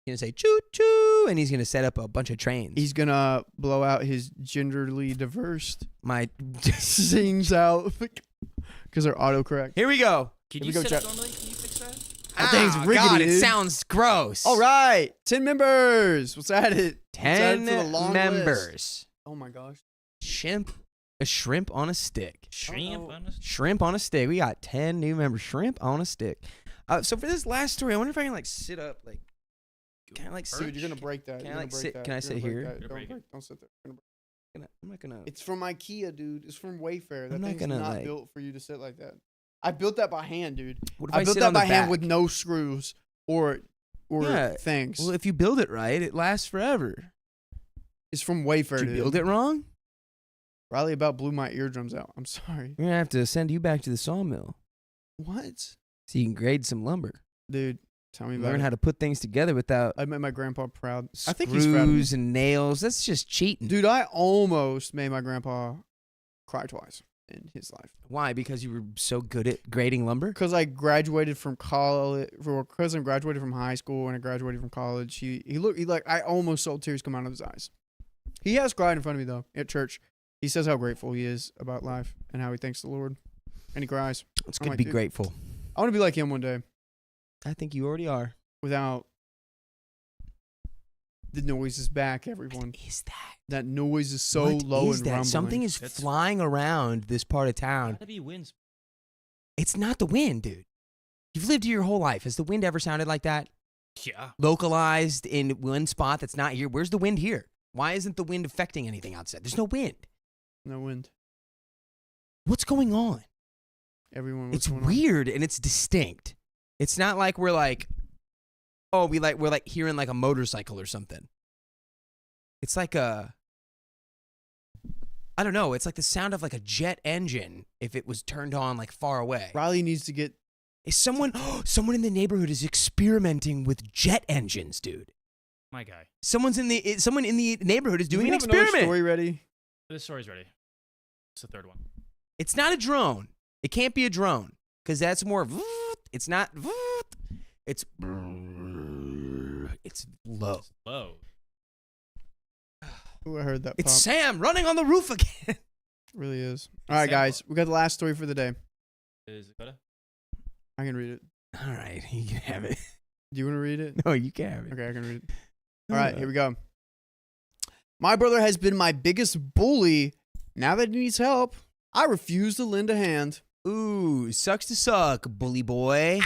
He's gonna say choo choo, and he's gonna set up a bunch of trains. He's gonna blow out his genderly diverse My sings out because they're autocorrect. Here we go. Can Here you we go, sit chat. up normally? Can you fix that? That thing's riggedy, God, it dude. sounds gross. All right, 10 members. Let's add it. Let's add it 10 to the long members. list. Oh my gosh. Shimp A shrimp on a stick. Shrimp on a Shrimp on a stick. We got 10 new members. Shrimp on a stick. So for this last story, I wonder if I can like sit up, like kind of like sit. Dude, you're gonna break that. Can You're I gonna like break sit? that. Can I You're sit gonna break here? that. You're Don't breaking. Don't sit there. You're gonna I'm not gonna. It's from IKEA, dude. It's from Wayfair. That I'm not thing's gonna, not like- built for you to sit like that. I built that by hand, dude. What if I built sit that on the by hand back? with no screws or Yeah. things. Well, if you build it right, it lasts forever. It's from Wayfair, Did you dude. build it wrong? Riley about blew my eardrums out. I'm sorry. We're gonna have to send you back to the sawmill What? so you can grade some lumber. Dude, tell me about Learn it. how to put things together without I made my grandpa proud. I screws think he's proud of me. and nails. That's just cheating. Dude, I almost made my grandpa cry twice in his life. Why? Because you were so good at grading lumber? Because I graduated from college, because I graduated from high school and I graduated from college. He like, I almost saw tears come out of his eyes. He has cried in front of me though at church. He says how grateful he is about life and how he thanks the Lord, and he cries. It's I'm good to like, be dude, grateful. I want to be like him one day I think you already are. without the noises back. Everyone, What is that? that noise is so What low is and that? rumbling. Something is That's- flying around this part of town. Gotta be winds. It's not the wind, dude. You've lived here your whole life. Has the wind ever sounded like that? Yeah. Localized in one spot that's not here. Where's the wind here? Why isn't the wind affecting anything outside? There's no wind. No wind. What's going on? Everyone, what's It's going on? weird and it's distinct. It's not like we're like, oh, we're like hearing like a motorcycle or something. It's like I don't know. It's like the sound of like a jet engine if it was turned on like far away. Riley needs to get. Is someone in the neighborhood is experimenting with jet engines, dude? My guy. Someone in the neighborhood is Do doing we an have another experiment. story ready? This story's ready. It's the third one. It's not a drone. It can't be a drone because that's more. It's not. It's low. It's low. Ooh, I heard that It's pop. Sam running on the roof again. Really is. All right, Sam guys, we got the last story for the day. Is it better? I can read it. All right, you can have it. Do you want to read it? No, you can have it. Okay, I can read it. All right, here we go. My brother has been my biggest bully. Now that he needs help, I refuse to lend a hand. Ooh, sucks to suck, bully boy.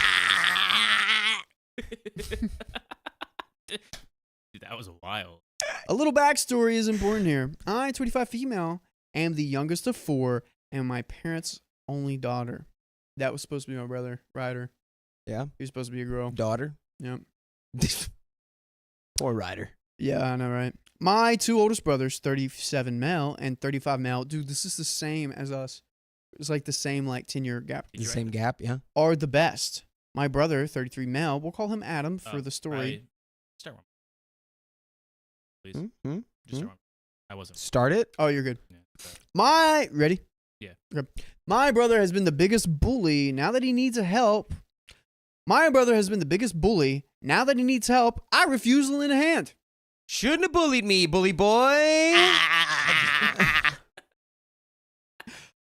Dude, that was wild. A little backstory is important here. I, 25 female, am the youngest of 4 and my parents' only daughter. That was supposed to be my brother, Ryder. Yeah, He was supposed to be a girl. daughter. Yep. Poor Ryder. Yeah, I know, right? My 2 oldest brothers, 37 male and 35 male. Dude, this is the same as us. It's like the same, like, 10-year gap. Did The you write same this? gap, yeah. Are the best. My brother, 33 male, we'll call him Adam for Oh, the story. Start one. Please. Hmm? Just start one. I wasn't. Start it. Oh, you're good. Yeah. Ready? Yeah. Okay. My brother has been the biggest bully. Now that he needs help, I refuse to lend a hand. Shouldn't have bullied me, bully boy.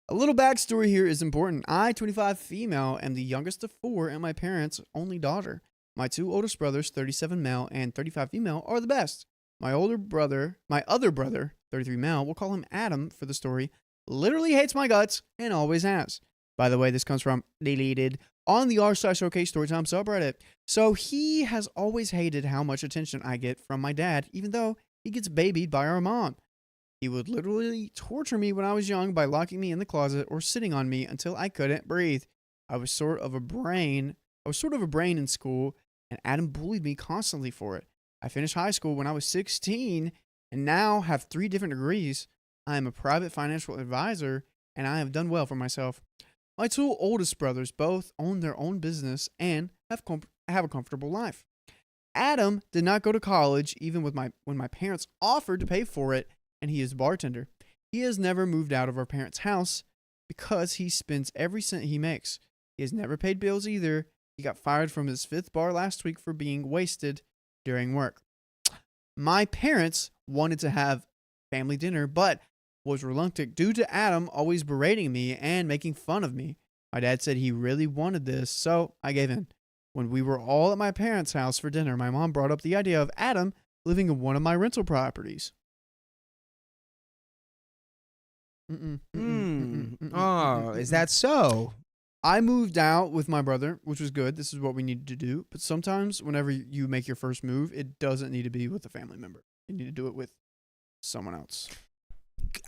A little backstory here is important. I, 25 female, am the youngest of 4 and my parents' only daughter. My 2 oldest brothers, 37 male and 35 female, are the best. My other brother, 33 male, we'll call him Adam for the story, literally hates my guts and always has. By the way, this comes from deleted on the r/OK Storytime subreddit. So he has always hated how much attention I get from my dad, even though he gets babied by our mom. He would literally torture me when I was young by locking me in the closet or sitting on me until I couldn't breathe. I was sort of a brain in school, and Adam bullied me constantly for it. I finished high school when I was 16 and now have 3 different degrees. I am a private financial advisor, and I have done well for myself. My 2 oldest brothers both own their own business and have a comfortable life. Adam did not go to college even when my parents offered to pay for it, and he is a bartender. He has never moved out of our parents' house because he spends every cent he makes. He has never paid bills either. He got fired from his 5th bar last week for being wasted during work. My parents wanted to have family dinner, but was reluctant due to Adam always berating me and making fun of me. My dad said he really wanted this, so I gave in. When we were all at my parents' house for dinner, my mom brought up the idea of Adam living in one of my rental properties. Oh, is that so? I moved out with my brother, which was good. This is what we needed to do. But sometimes whenever you make your first move, it doesn't need to be with a family member. You need to do it with someone else.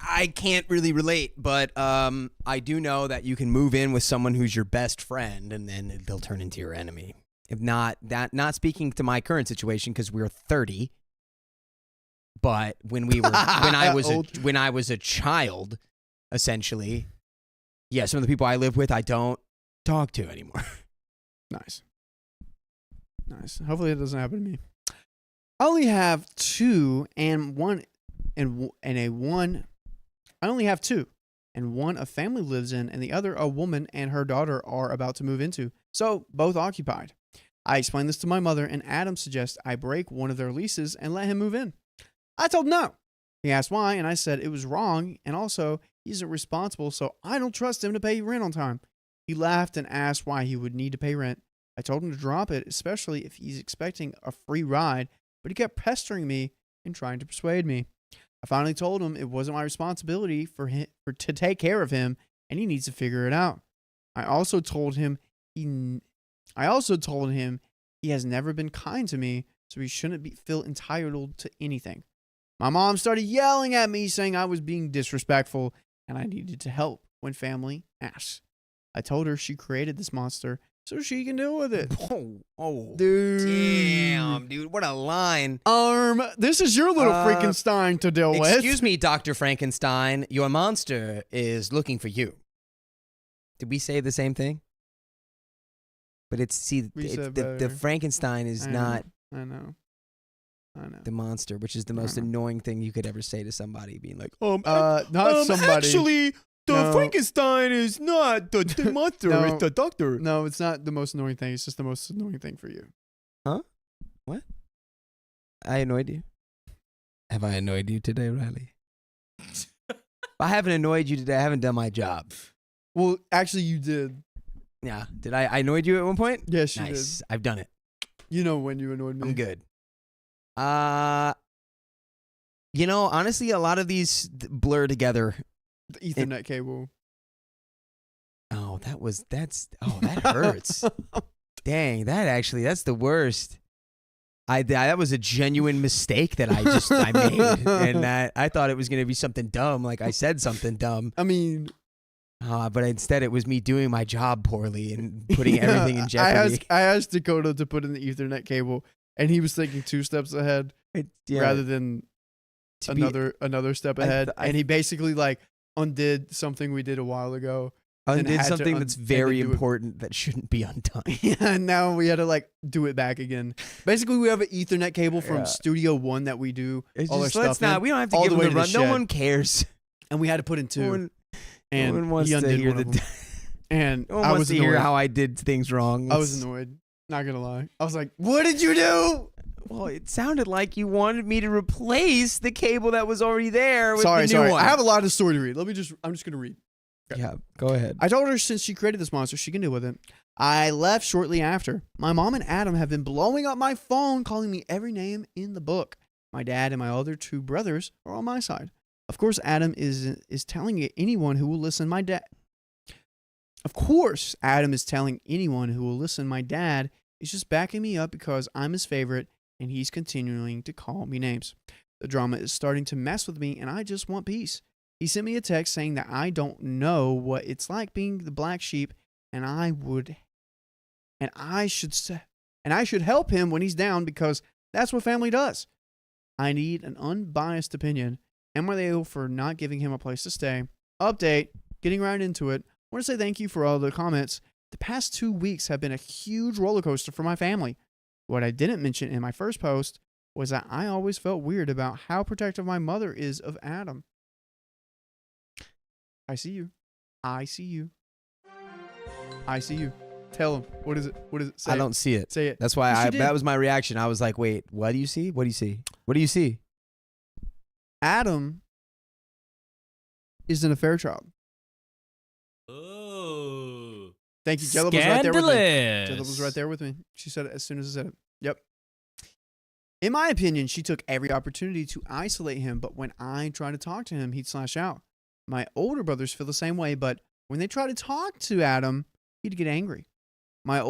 I can't really relate, but I do know that you can move in with someone who's your best friend, and then they'll turn into your enemy. If not that, not speaking to my current situation because we're 30, but when I was a child, essentially, yeah, some of the people I live with, I don't talk to anymore. Nice. Hopefully it doesn't happen to me. I only have two, and I only have two, and one a family lives in, and the other a woman and her daughter are about to move into. So both occupied. I explained this to my mother, and Adam suggests I break one of their leases and let him move in. I told him no. He asked why, and I said it was wrong, and also he isn't responsible, so I don't trust him to pay rent on time. He laughed and asked why he would need to pay rent. I told him to drop it, especially if he's expecting a free ride, but he kept pestering me and trying to persuade me. I finally told him it wasn't my responsibility for to take care of him, and he needs to figure it out. I also told him he has never been kind to me, so he shouldn't feel entitled to anything. My mom started yelling at me, saying I was being disrespectful and I needed to help when family asks. I told her she created this monster so she can deal with it. Oh, dude. Damn, dude, what a line. This is your little Frankenstein to deal with. Excuse me, Dr. Frankenstein. Your monster is looking for you. Did we say the same thing? But the Frankenstein is not I know. the monster, which is the most annoying thing you could ever say to somebody, being like, not somebody. Actually, Frankenstein is not the monster, it's the doctor. No, it's not the most annoying thing. It's just the most annoying thing for you. Huh? What? I annoyed you? Have I annoyed you today, Riley? If I haven't annoyed you today, I haven't done my job. Well, actually, you did. Yeah. Did I annoyed you at one point? Yes, you did. I've done it. You know when you annoyed me. I'm good. Honestly, a lot of these blur together. The Ethernet cable. Oh, that hurts. Dang, that's the worst. That was a genuine mistake that I made, and that I thought it was gonna be something dumb, like I said something dumb. I mean, but instead it was me doing my job poorly and putting everything in jeopardy. I asked Dakota to put in the Ethernet cable, and he was thinking 2 steps ahead rather than another step ahead, and he basically undid something we did a while ago. Undid something that's very important that shouldn't be undone. Yeah, and now we had to do it back again. Basically, we have an Ethernet cable from Studio One that we do all our stuff in. We don't have to give them the run. No one cares. And we had to put in 2. No one wants to hear and no one wants to hear how I did things wrong. I was annoyed. Not gonna lie. I was like, "What did you do?" Well, it sounded like you wanted me to replace the cable that was already there with the new one. I have a lot of story to read. I'm just gonna read. Okay. Yeah, go ahead. I told her since she created this monster, she can deal with it. I left shortly after. My mom and Adam have been blowing up my phone, calling me every name in the book. My dad and my other 2 brothers are on my side. Of course, Adam is telling anyone who will listen. Of course, Adam is telling anyone who will listen. My dad is just backing me up because I'm his favorite, and he's continuing to call me names. The drama is starting to mess with me, and I just want peace. He sent me a text saying that I don't know what it's like being the black sheep, and I should help him when he's down because that's what family does. I need an unbiased opinion. Am I able for not giving him a place to stay? Update, getting right into it. I want to say thank you for all the comments. The past 2 weeks have been a huge roller coaster for my family. What I didn't mention in my first post was that I always felt weird about how protective my mother is of Adam. I see you. I see you. I see you. Tell him. What is it? What is it? Say I don't see it. Say it. That's why Yes, that was my reaction. I was like, wait, what do you see? What do you see? What do you see? Adam is an affair child. Oh. Thank you. Jella was right there with me. Scandalous. Jella was right there with me. She said it as soon as I said it. Yep. In my opinion, she took every opportunity to isolate him, but when I tried to talk to him, he'd slash out. My older brothers feel the same way, but when they try to talk to Adam, he'd get angry. My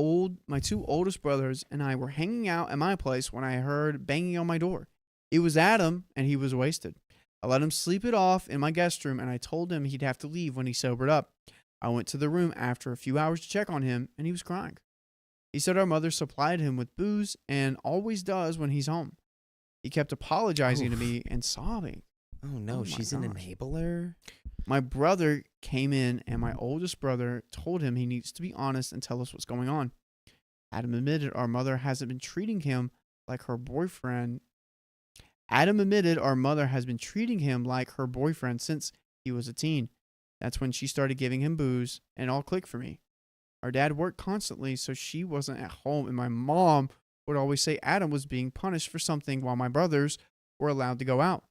two oldest brothers and I were hanging out at my place when I heard banging on my door. It was Adam, and he was wasted. I let him sleep it off in my guest room, and I told him he'd have to leave when he sobered up. I went to the room after a few hours to check on him, and he was crying. He said our mother supplied him with booze and always does when he's home. He kept apologizing to me and sobbing. Oh no, she's an enabler. My brother came in, and my oldest brother told him he needs to be honest and tell us what's going on. Adam admitted our mother hasn't been treating him like her boyfriend. Adam admitted our mother has been treating him like her boyfriend since he was a teen. That's when she started giving him booze, and it all clicked for me. Our dad worked constantly, so she wasn't at home, and my mom would always say Adam was being punished for something while my brothers were allowed to go out.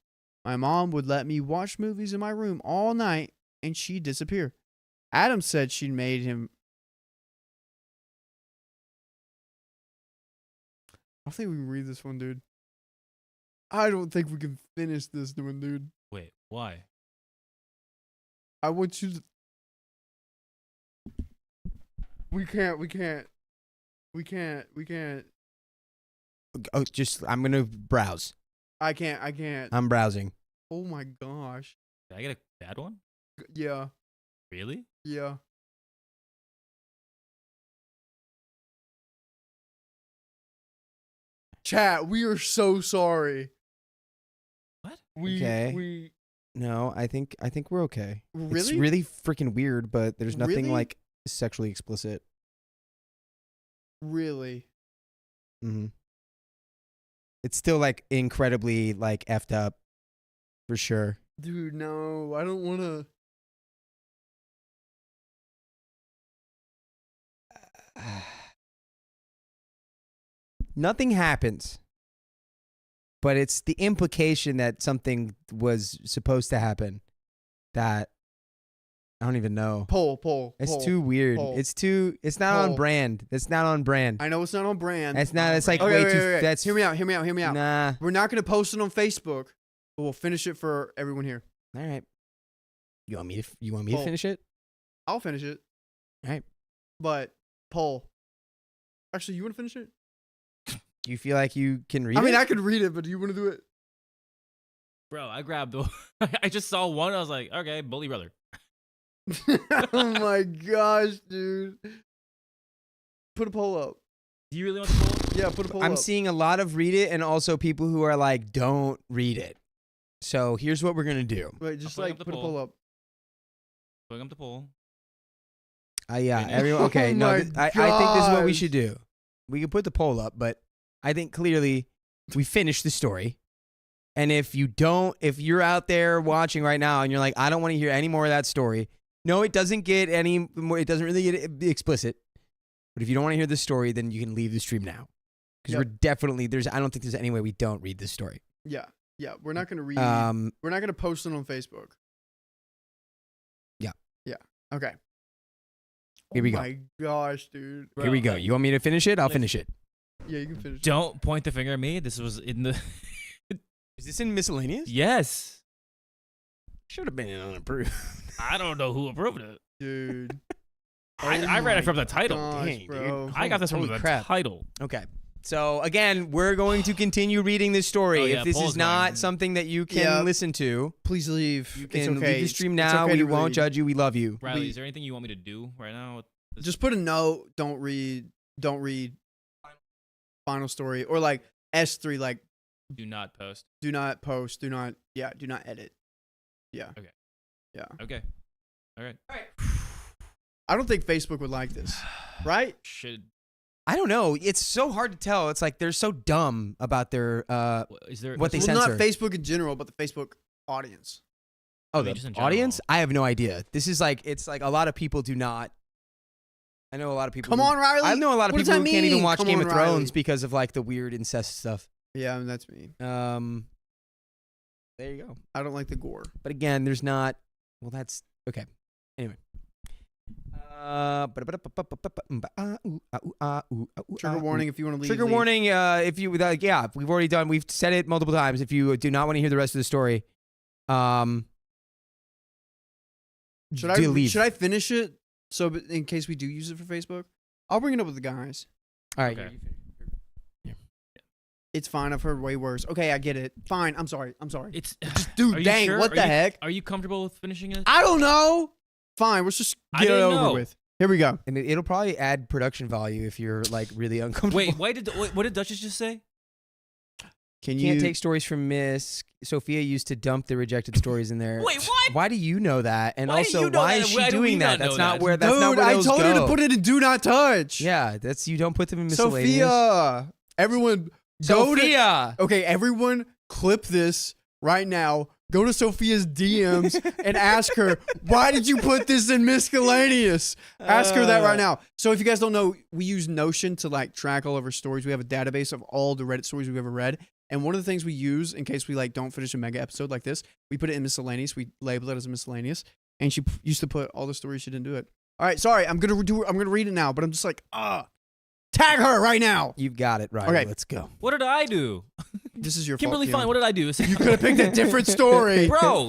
My mom would let me watch movies in my room all night, and she'd disappear. Adam said she'd made him. I think we can read this one, dude. I don't think we can finish this one, dude. Wait, why? I want you to. We can't. Oh, I'm gonna browse. I can't. I'm browsing. Oh my gosh. Did I get a bad one? Yeah. Really? Yeah. Chat, we are so sorry. What? Okay. No, I think we're okay. Really? It's really freaking weird, but there's nothing Really? like sexually explicit. Really? Mm-hmm. It's still like incredibly like effed up, for sure. Dude, no, I don't want to. Nothing happens, but it's the implication that something was supposed to happen that I don't even know. Poll. It's too weird. Poll. It's not on Poll. brand. It's not on brand. I know it's not on brand. It's not. It's like Okay, way wait, too. wait, wait. That's Hear me out. Nah. We're not going to post it on Facebook, but we'll finish it for everyone here. All right. You want me to Poll. finish it? I'll finish it. All right. But poll. Actually, you want to finish it? You feel like you can read it? I mean, I could read it, but do you want to do it? Bro, I grabbed the. I just saw one. I was like, okay, bully brother. Oh my gosh, dude. Put a poll up. Do you really want the poll? Yeah, put a poll up. I'm seeing a lot of read it and also people who are like, don't read it. So here's what we're going to do. Wait, just I'm putting like up the put a poll. poll up. Putting up the poll. Yeah, Finish. everyone. Okay, Oh no, my I think this is what we gosh. should do. We can put the poll up, but I think clearly we finished the story. And if you're out there watching right now and you're like, I don't want to hear any more of that story. No, it doesn't get any more. It doesn't really get explicit. But if you don't want to hear this story, then you can leave the stream now. Because Yep. we're definitely, I don't think there's any way we don't read this story. Yeah, we're not gonna read. Um, We're not gonna post it on Facebook. Yeah. Okay. Here we Oh go. my gosh, dude. Here we go. You want me to finish it? I'll finish it. Yeah, you can finish. Don't point the finger at me. This was in the. Is this in miscellaneous? Yes. Should have been in unapproved. I don't know who approved it. Dude. I read it from the title. Gosh, Dang, bro. dude. I got this from Holy the crap. title. Okay. So again, we're going to continue reading this story. Oh, yeah, if this Paul's is not going. something that you can Yeah. listen to, Please leave. you It's can okay. leave the stream It's now. okay We to won't read. judge you. We love you. Riley, We- is there anything you want me to do right now? Just put a note. Don't read. Final story or like S3. Like Do not post. do not post. Do not. Yeah. Do not edit. Yeah. Okay. Yeah. Okay. All right. I don't think Facebook would like this. Right? Should I don't know. It's so hard to tell. It's like they're so dumb about their is there What they Well, censor. not Facebook in general, but the Facebook audience. oh, I mean, the just in audience? general. I have no idea. This is like it's like a lot of people do not. I know a lot of people. Come who- on, Riley. I know a lot of What does people who that can't even mean? watch Come Game on, of Thrones Riley. because of like the weird incest stuff. Yeah, that's me. There you go. I don't like the gore. But again, there's not. Well, that's okay. Anyway. Trigger warning if you want to leave. Trigger leave. warning. If you yeah, we've already done. We've said it multiple times. If you do not want to hear the rest of the story, Should delete. I finish it in case we do use it for Facebook? I'll bring it up with the guys. All right. Okay. It's fine. I've heard way worse. Okay, I get it. Fine. I'm sorry. It's Dude, Are you dang, sure? what Are the you- heck? Are you comfortable with finishing it? I don't know. Fine, let's just I get it didn't over know. with. Here we go. And it'll probably add production value if you're like really uncomfortable. Wait, what did Duchess just say? Can Can't you take stories from Miss Sophia used to dump the rejected stories in there. Wait, what? Why do you know that? And Why do also, you know why that? is she Why do we doing not that? That's know not that? where. That's not Dude, where I those told her go. to put it in Do Not Touch. Yeah, that's you don't put them in miscellaneous. Sophia, everyone, Sophia. Okay, everyone, clip this right now. Go to Sophia's DMs and ask her, why did you put this in miscellaneous? Ask her that right now. So if you guys don't know, we use Notion to like track all of our stories. We have a database of all the Reddit stories we've ever read. And one of the things we use in case we like don't finish a mega episode like this, we put it in miscellaneous. We label it as a miscellaneous. And she used to put all the stories she didn't do it. All right, sorry, I'm gonna read it now, but I'm just like, tag her right now. You've got it right. Okay. Let's go. What did I do? This is your Kimberly fault. Fine, what did I do? You could have picked a different story. Bro,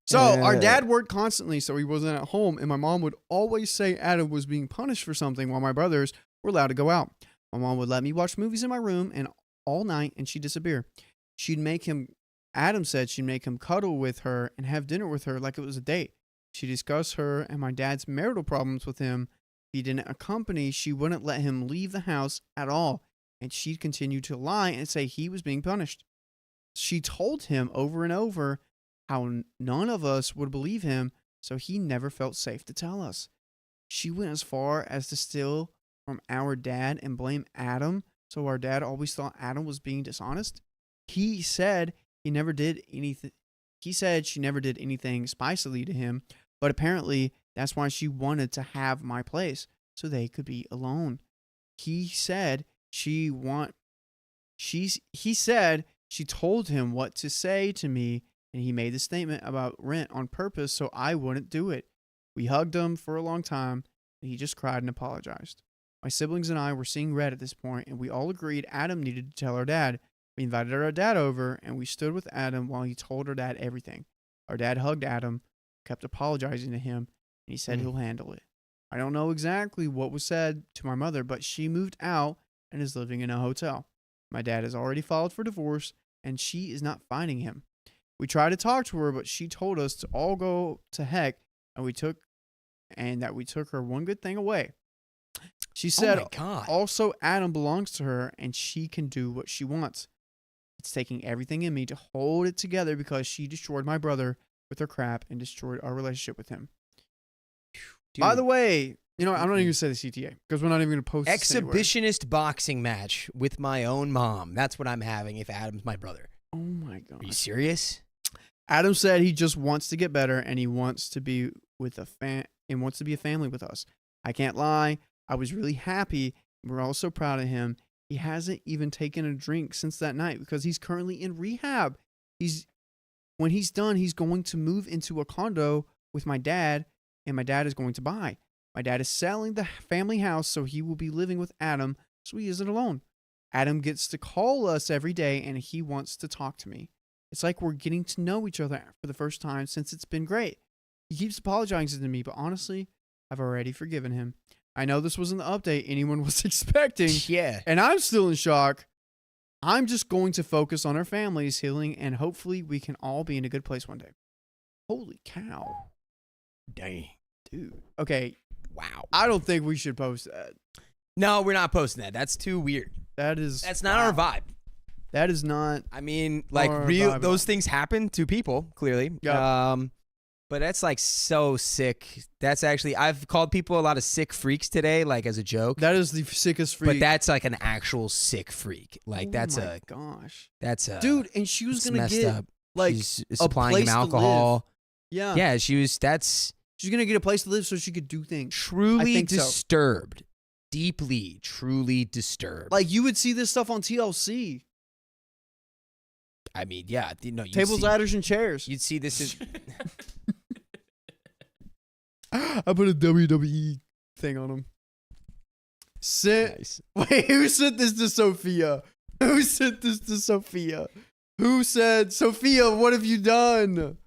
So our dad worked constantly, so he wasn't at home, and my mom would always say Adam was being punished for something while my brothers were allowed to go out. My mom would let me watch movies in my room and all night, and she'd disappear. Adam said she'd make him cuddle with her and have dinner with her like it was a date. She discussed her and my dad's marital problems with him. If he didn't accompany, she wouldn't let him leave the house at all, and she'd continue to lie and say he was being punished. She told him over and over how none of us would believe him, so he never felt safe to tell us. She went as far as to steal from our dad and blame Adam, so our dad always thought Adam was being dishonest. He said she never did anything spicily to him, but apparently that's why she wanted to have my place, so they could be alone. He said she told him what to say to me, and he made the statement about rent on purpose so I wouldn't do it. We hugged him for a long time, and he just cried and apologized. My siblings and I were seeing red at this point, and we all agreed Adam needed to tell our dad. We invited our dad over, and we stood with Adam while he told our dad everything. Our dad hugged Adam, kept apologizing to him, and he said he'll handle it. I don't know exactly what was said to my mother, but she moved out and is living in a hotel. My dad has already filed for divorce, and she is not finding him. We tried to talk to her, but she told us to all go to heck, and that we took her one good thing away. She said, oh my God. Also, Adam belongs to her, and she can do what she wants. It's taking everything in me to hold it together because she destroyed my brother with her crap and destroyed our relationship with him. Dude. By the way, I'm not even going to say the CTA because we're not even going to post this anywhere. Exhibitionist boxing match with my own mom. That's what I'm having if Adam's my brother. Oh my God. Are you serious? Adam said he just wants to get better and he wants to be with a family with us. I can't lie. I was really happy. We're all so proud of him. He hasn't even taken a drink since that night because he's currently in rehab. When he's done, he's going to move into a condo with my dad, and my dad is going to buy. My dad is selling the family house, so he will be living with Adam, so he isn't alone. Adam gets to call us every day, and he wants to talk to me. It's like we're getting to know each other for the first time since it's been great. He keeps apologizing to me, but honestly, I've already forgiven him. I know this wasn't the update anyone was expecting. Yeah. And I'm still in shock. I'm just going to focus on our family's healing, and hopefully we can all be in a good place one day. Holy cow. Dang. Dude. Okay. Wow. I don't think we should post that. No, we're not posting that. That's too weird. That's not our vibe. That is not. I mean, like Our real vibe. those things happen to people, clearly. Yeah. But that's like so sick. That's actually I've called people a lot of sick freaks today, like as a joke. That is the sickest freak. But that's like an actual sick freak. Like gosh. That's a Dude, and she was gonna messed get up. like She's a supplying him place to alcohol. live. Yeah, that's She's gonna get a place to live so she could do things. I truly think so. disturbed. Deeply, truly disturbed. Like you would see this stuff on TLC. I mean, yeah, you'd Tables, see, ladders, and chairs. You'd see this as I put a WWE thing on him. nice. Wait, who sent this to Sophia? Who sent this to Sophia? Who said, Sophia, what have you done?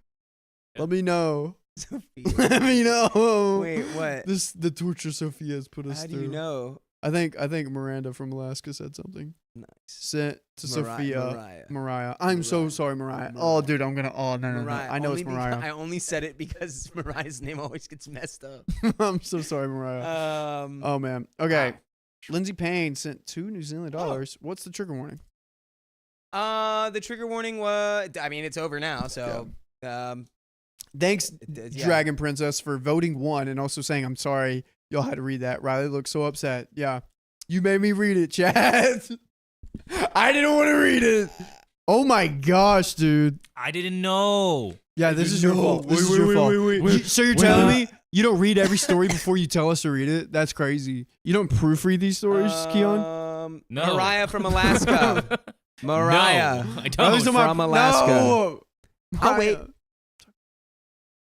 Let me know. Sophia. Let me know. Wait, what? The torture Sophia has put us How through. do you know? I think Miranda from Alaska said something. Nice. Sent to Sophia. Mariah. Mariah. I'm so Mariah. sorry, Mariah. Mariah. Oh, dude, I'm gonna. Oh, no. Mariah. I know it's Only Mariah. I only said it because Mariah's name always gets messed up. I'm so sorry, Mariah. Oh man. Okay. wow. Lindsay Payne sent $2 New Zealand dollars. What's the trigger warning? The trigger warning was. I mean, it's over now. So. Thanks, Yeah. Dragon Princess, for voting 1 and also saying I'm sorry y'all had to read that. Riley looks so upset. Yeah. You made me read it, Chad. I didn't want to read it. Oh my gosh, dude. I didn't know. Yeah, this is your fault. This is your fault. So you're telling me you don't read every story before you tell us to read it? That's crazy. You don't proofread these stories, Keon? No. Mariah from Alaska. Mariah. No, I At least don't. I'm from Alaska. No. Oh, wait.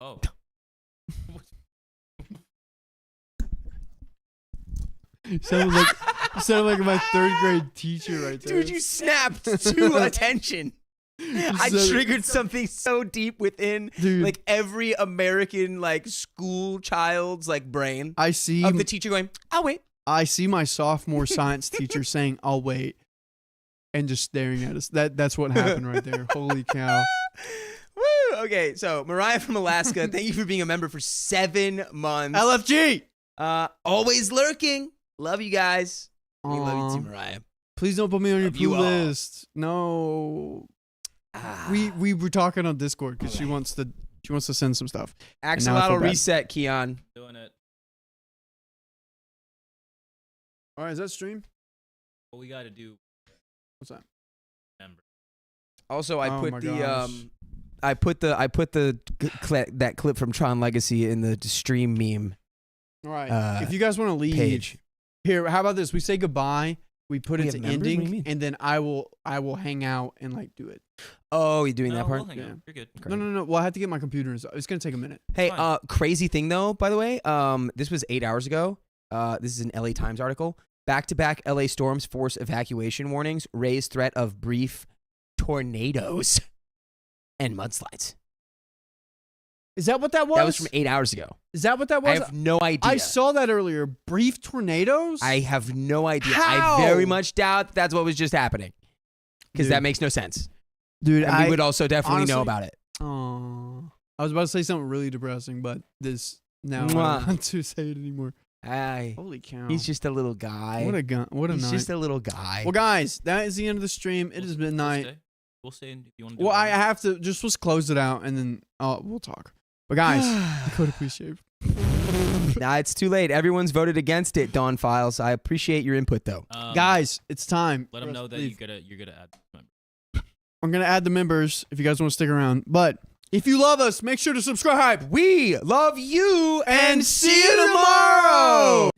Oh. You sound like my 3rd grade teacher right there. Dude, you snapped to attention. I So- triggered something so deep within Dude. like every American like school child's like brain I see of the teacher going, "I'll wait." I see my sophomore science teacher saying, "I'll wait," and just staring at us. That's what happened right there. Holy cow. Woo! Okay, so Mariah from Alaska, thank you for being a member for 7 months. LFG. Always lurking. Love you guys. We love you Aw. too, Mariah. Please don't put me on your Love you all. list. No. We were talking on Discord because she wants to send some stuff. now I feel Axolotl bad. reset, Keon. Doing it. All right, is that stream? What we got to do. What's that? Remember. Also, I Oh put my the gosh. that clip from Tron Legacy in the stream meme All right. If you guys want to leave, page. here, how about this? We say goodbye. We put We it have to members? What do you ending, mean? and then I will hang out and like do it. Oh, you doing No, that part? we'll hang Yeah. out. You're good. No. Well, I have to get my computer. It's gonna take a minute. Hey, Fine. crazy thing though, by the way, this was 8 hours ago. This is an LA Times article. Back-to-back LA storms force evacuation warnings, raise threat of brief tornadoes and mudslides. Is that what that was? That was from 8 hours ago. Is that what that I was? have no idea. I saw that earlier. Brief tornadoes. I have no idea. How? I very much doubt that's what was just happening. Because Dude. that makes no sense. Dude, And we would also definitely know honestly- about it. Aw. I was about to say something really depressing, but this now I Mwah. don't want to say it anymore. Aye. Holy cow! He's just a little guy. what a gun! What a He's night! just a little guy. Well, guys, that is the end of the stream. It is midnight. We'll stay if you want to do Well, it. I have to just let's close it out and then we'll talk. But guys, code appreciate. Nah, it's too late. Everyone's voted against it, Dawn Files. I appreciate your input, though. Guys, it's time. Let for them us know to that leave. you're gonna add. I'm gonna add the members if you guys want to stick around. But if you love us, make sure to subscribe. We love you And see you tomorrow.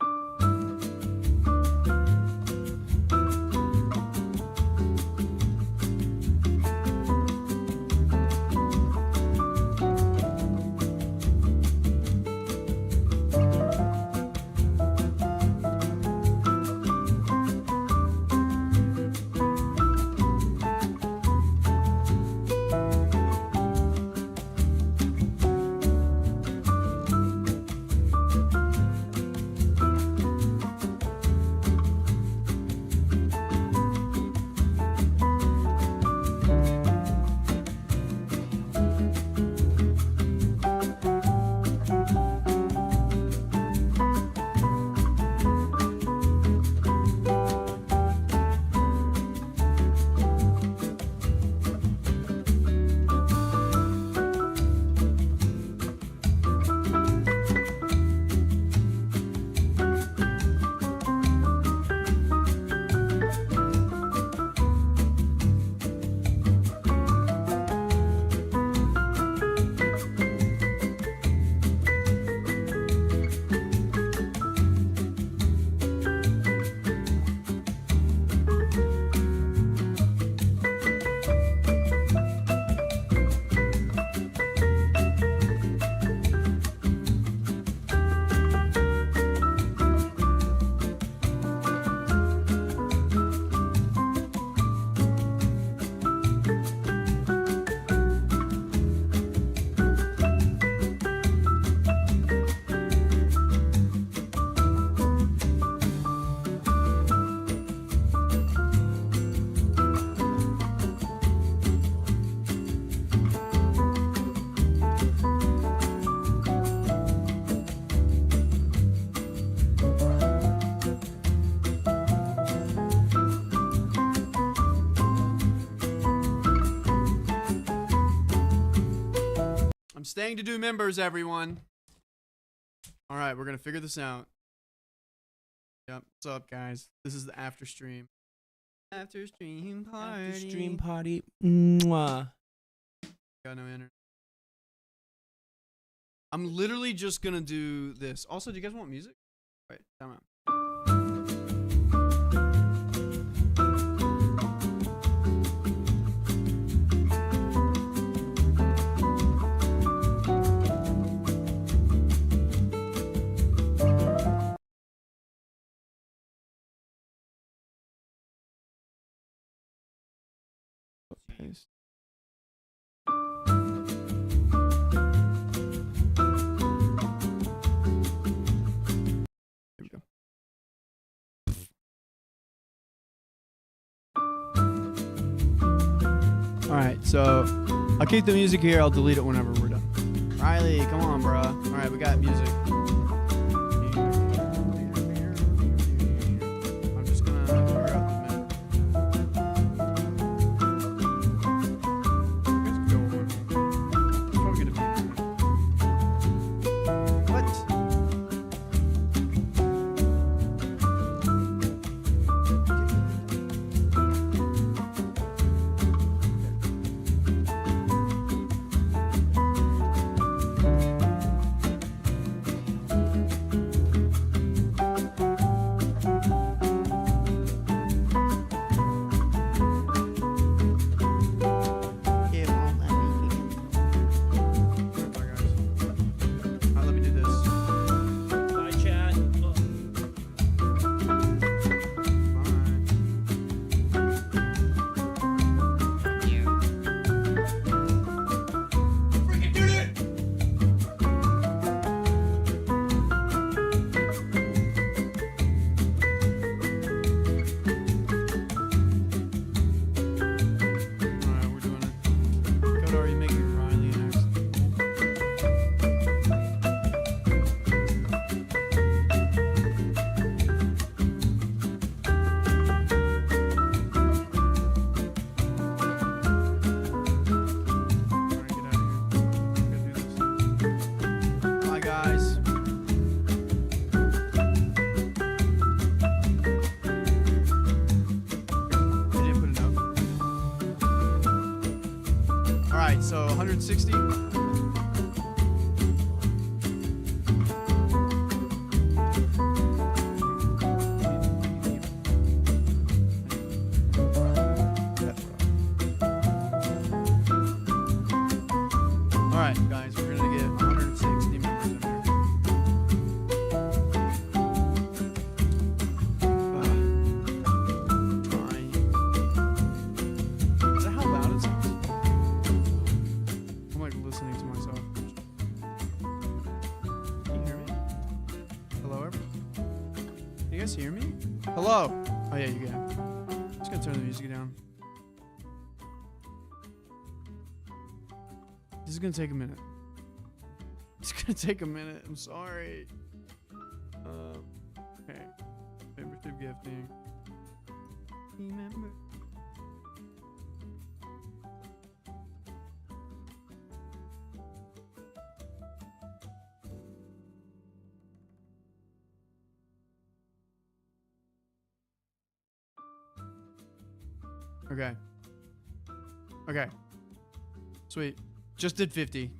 Staying to do members, everyone. All right, we're gonna figure this out. Yep. What's up, guys? This is the after stream. After stream party. After stream party. Mwah. Got no internet. I'm literally just gonna do this. Also, do you guys want music? Wait, time out. Paste. Here we go. All right, so I'll keep the music here. I'll delete it whenever we're done. Riley, come on, bro. All right, we got music. I'm just gonna figure out the minute. You guys can go over. It's probably gonna be what? Let me do this. Bye, chat. Alright, we're doing it. Code, are you making Riley an accident? Alright, get out of here. Gotta do this. Bye, guys. I didn't put it up. Alright, so 160. Alright, guys, we're gonna get 160 members in here. Trying. Is that how loud it sounds? I'm like listening to myself. Can you hear me? Hello, everyone? Can you guys hear me? Hello? Oh, yeah, you can. Just gonna turn the music down. This is gonna take a minute. It's gonna take a minute. I'm sorry. Okay. Membership gifting. Remember. Okay. Okay. Sweet. Just did 50.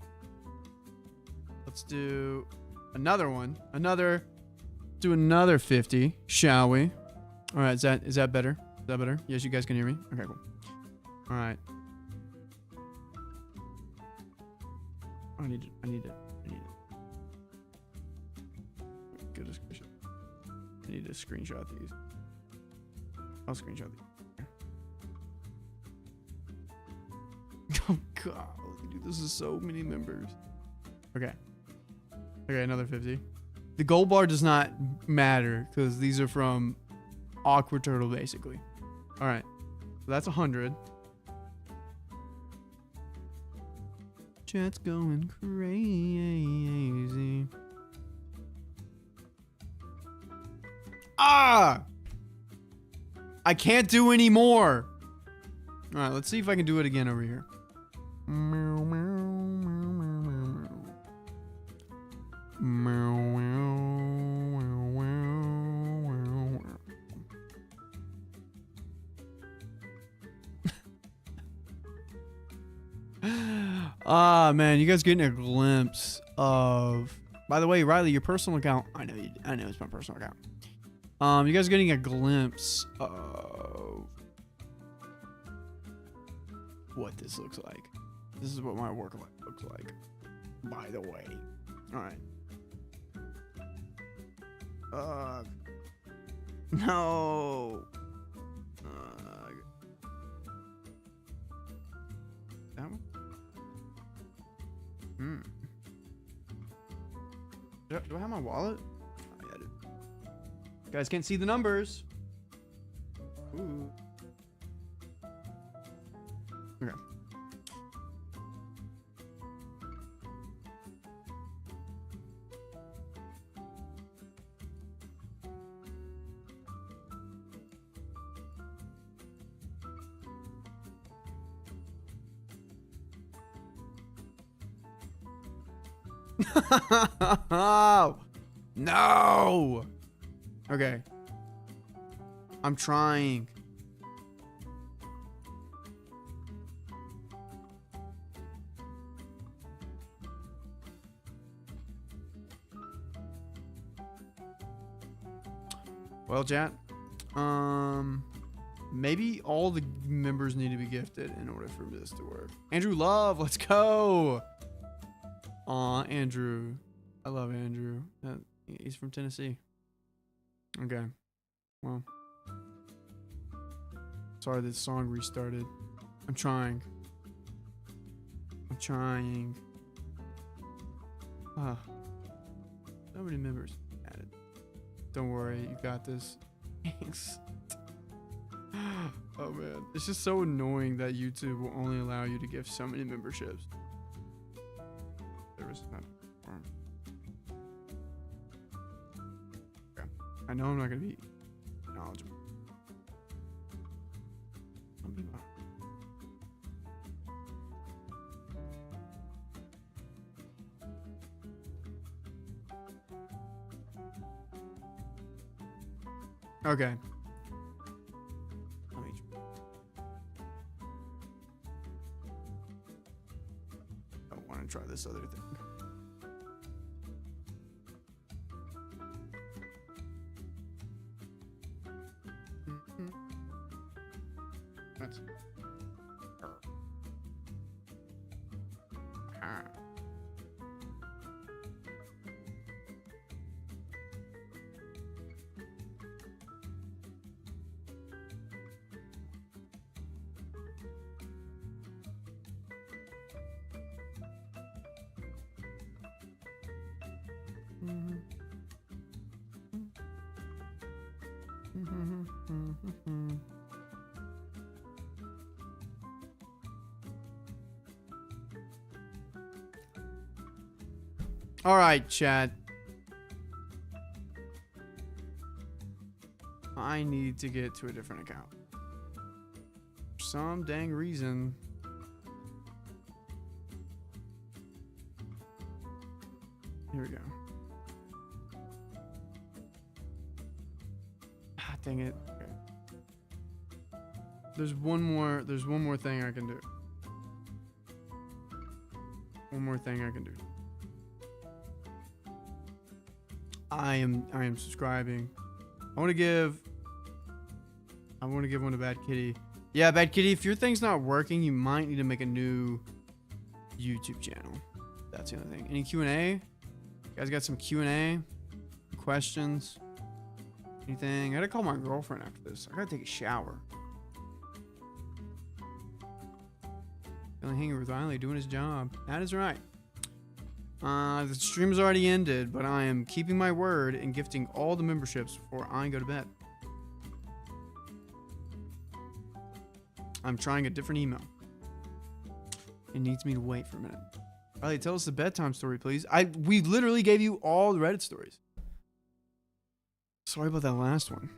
Let's do another one. Do another 50, shall we? All right, is that better? Is that better? Yes, you guys can hear me? Okay, cool. All right. I need it. Go to screenshot. I need to screenshot these. I'll screenshot these. Oh god, dude, this is so many members. Okay. Okay, another 50. The gold bar does not matter because these are from Awkward Turtle, basically. All right, so that's 100. Chat's going crazy. Ah! I can't do any more. All right, let's see if I can do it again over here. Ah, man, you guys getting a glimpse of. By the way, Riley, your personal account. I know it's my personal account. You guys getting a glimpse of what this looks like. This is what my work life looks like. By the way, all right. No. That one? Do I have my wallet? Oh, yeah, I do. You guys can't see the numbers. Ooh. Okay. No. Okay. I'm trying. Well, chat. Maybe all the members need to be gifted in order for this to work. Andrew Love, let's go. Aw, Andrew. I love Andrew. He's from Tennessee. Okay. Well. Sorry this song restarted. I'm trying. Ah. So many members added. Don't worry, you got this. Thanks. Oh man. It's just so annoying that YouTube will only allow you to give so many memberships. There is not. Okay. I know I'm not gonna be knowledgeable. Okay. I want to try this other thing. That's all right, chat. I need to get to a different account. For some dang reason. Here we go. Ah, dang it. Okay. There's one more thing I can do. One more thing I can do. I am subscribing. I want to give one to Bad Kitty. Yeah, Bad Kitty, if your thing's not working, you might need to make a new YouTube channel. That's the other thing. Any Q&A? You guys got some Q&A? Questions? Anything? I gotta call my girlfriend after this. I gotta take a shower. Feeling hanging with Riley doing his job. That is right. The stream's already ended, but I am keeping my word and gifting all the memberships before I go to bed. I'm trying a different email. It needs me to wait for a minute. Riley, tell us the bedtime story, please. We literally gave you all the Reddit stories. Sorry about that last one.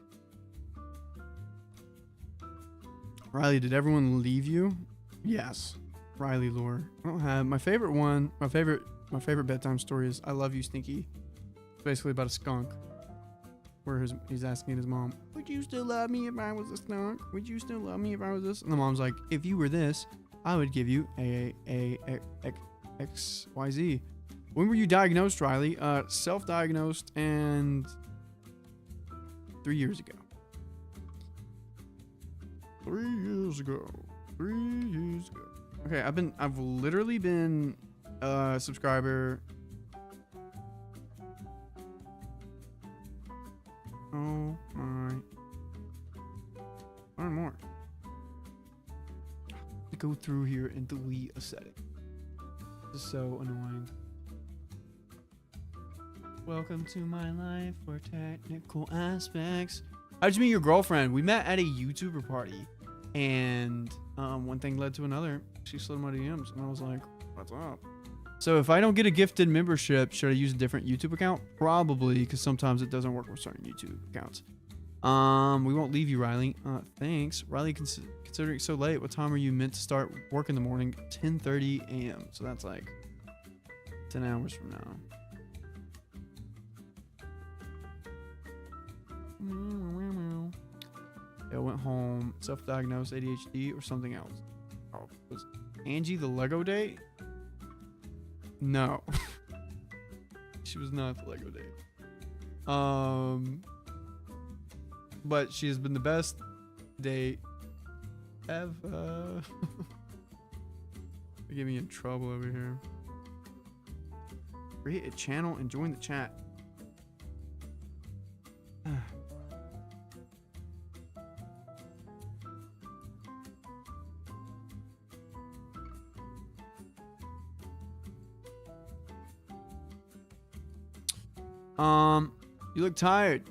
Riley, did everyone leave you? Yes. Riley lore. I don't have my favorite one. My favorite bedtime story is I Love You, Stinky. It's basically about a skunk. Where he's asking his mom, would you still love me if I was a skunk? Would you still love me if I was this? And the mom's like, if you were this, I would give you XYZ. When were you diagnosed, Riley? Self-diagnosed and 3 years ago. 3 years ago. 3 years ago. Okay, I've literally been a subscriber. Oh my. One more. Go through here and delete a setting. This is so annoying. Welcome to my life for technical aspects. How'd you meet your girlfriend? We met at a YouTuber party, and one thing led to another. She slid my DMs, and I was like, "What's up?" So if I don't get a gifted membership, should I use a different YouTube account? Probably, because sometimes it doesn't work with certain YouTube accounts. We won't leave you, Riley. Thanks, Riley. Considering it's so late, what time are you meant to start work in the morning? 10:30 a.m. So that's like 10 hours from now. I went home, self-diagnosed ADHD or something else. Oh, was Angie the Lego date? No. She was not the Lego date. But she has been the best date ever. They get me in trouble over here. Create a channel and join the chat. You look tired.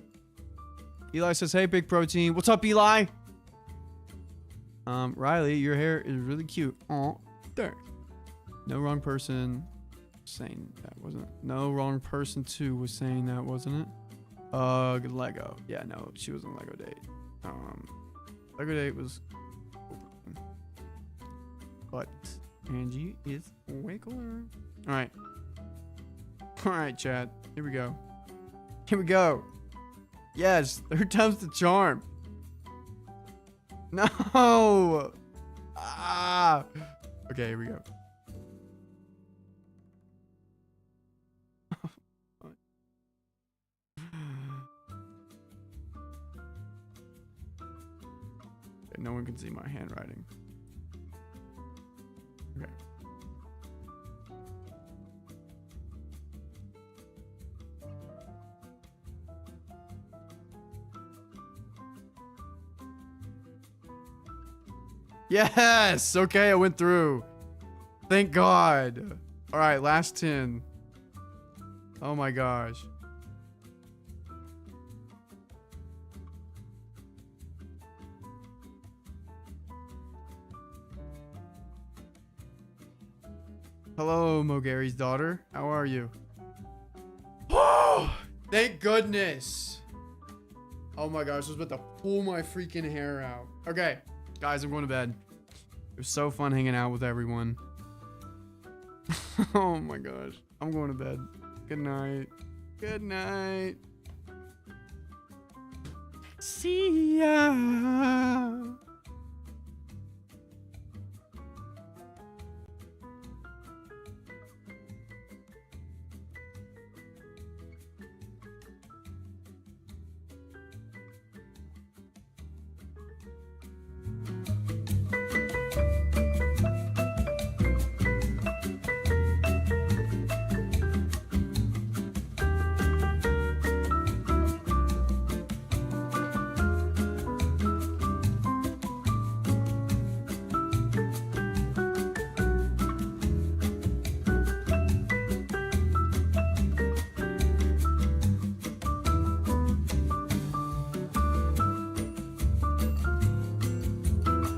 Eli says, "Hey, Big Protein." What's up, Eli? Riley, your hair is really cute. Oh, there. No wrong person saying that wasn't. No wrong person too was saying that, wasn't it? Lego. Yeah, no, she was on Lego date. Lego date was. But Angie is way cooler. All right. All right, Chad. Here we go. Here we go. Yes, third time's the charm. No. Ah. Okay, here we go. Okay, no one can see my handwriting. Okay. Yes! Okay, I went through. Thank God. All right, last 10. Oh my gosh. Hello, Mogary's daughter. How are you? Oh, thank goodness. Oh my gosh, I was about to pull my freaking hair out. Okay. Guys, I'm going to bed. It was so fun hanging out with everyone. Oh my gosh. I'm going to bed. Good night. Good night. See ya.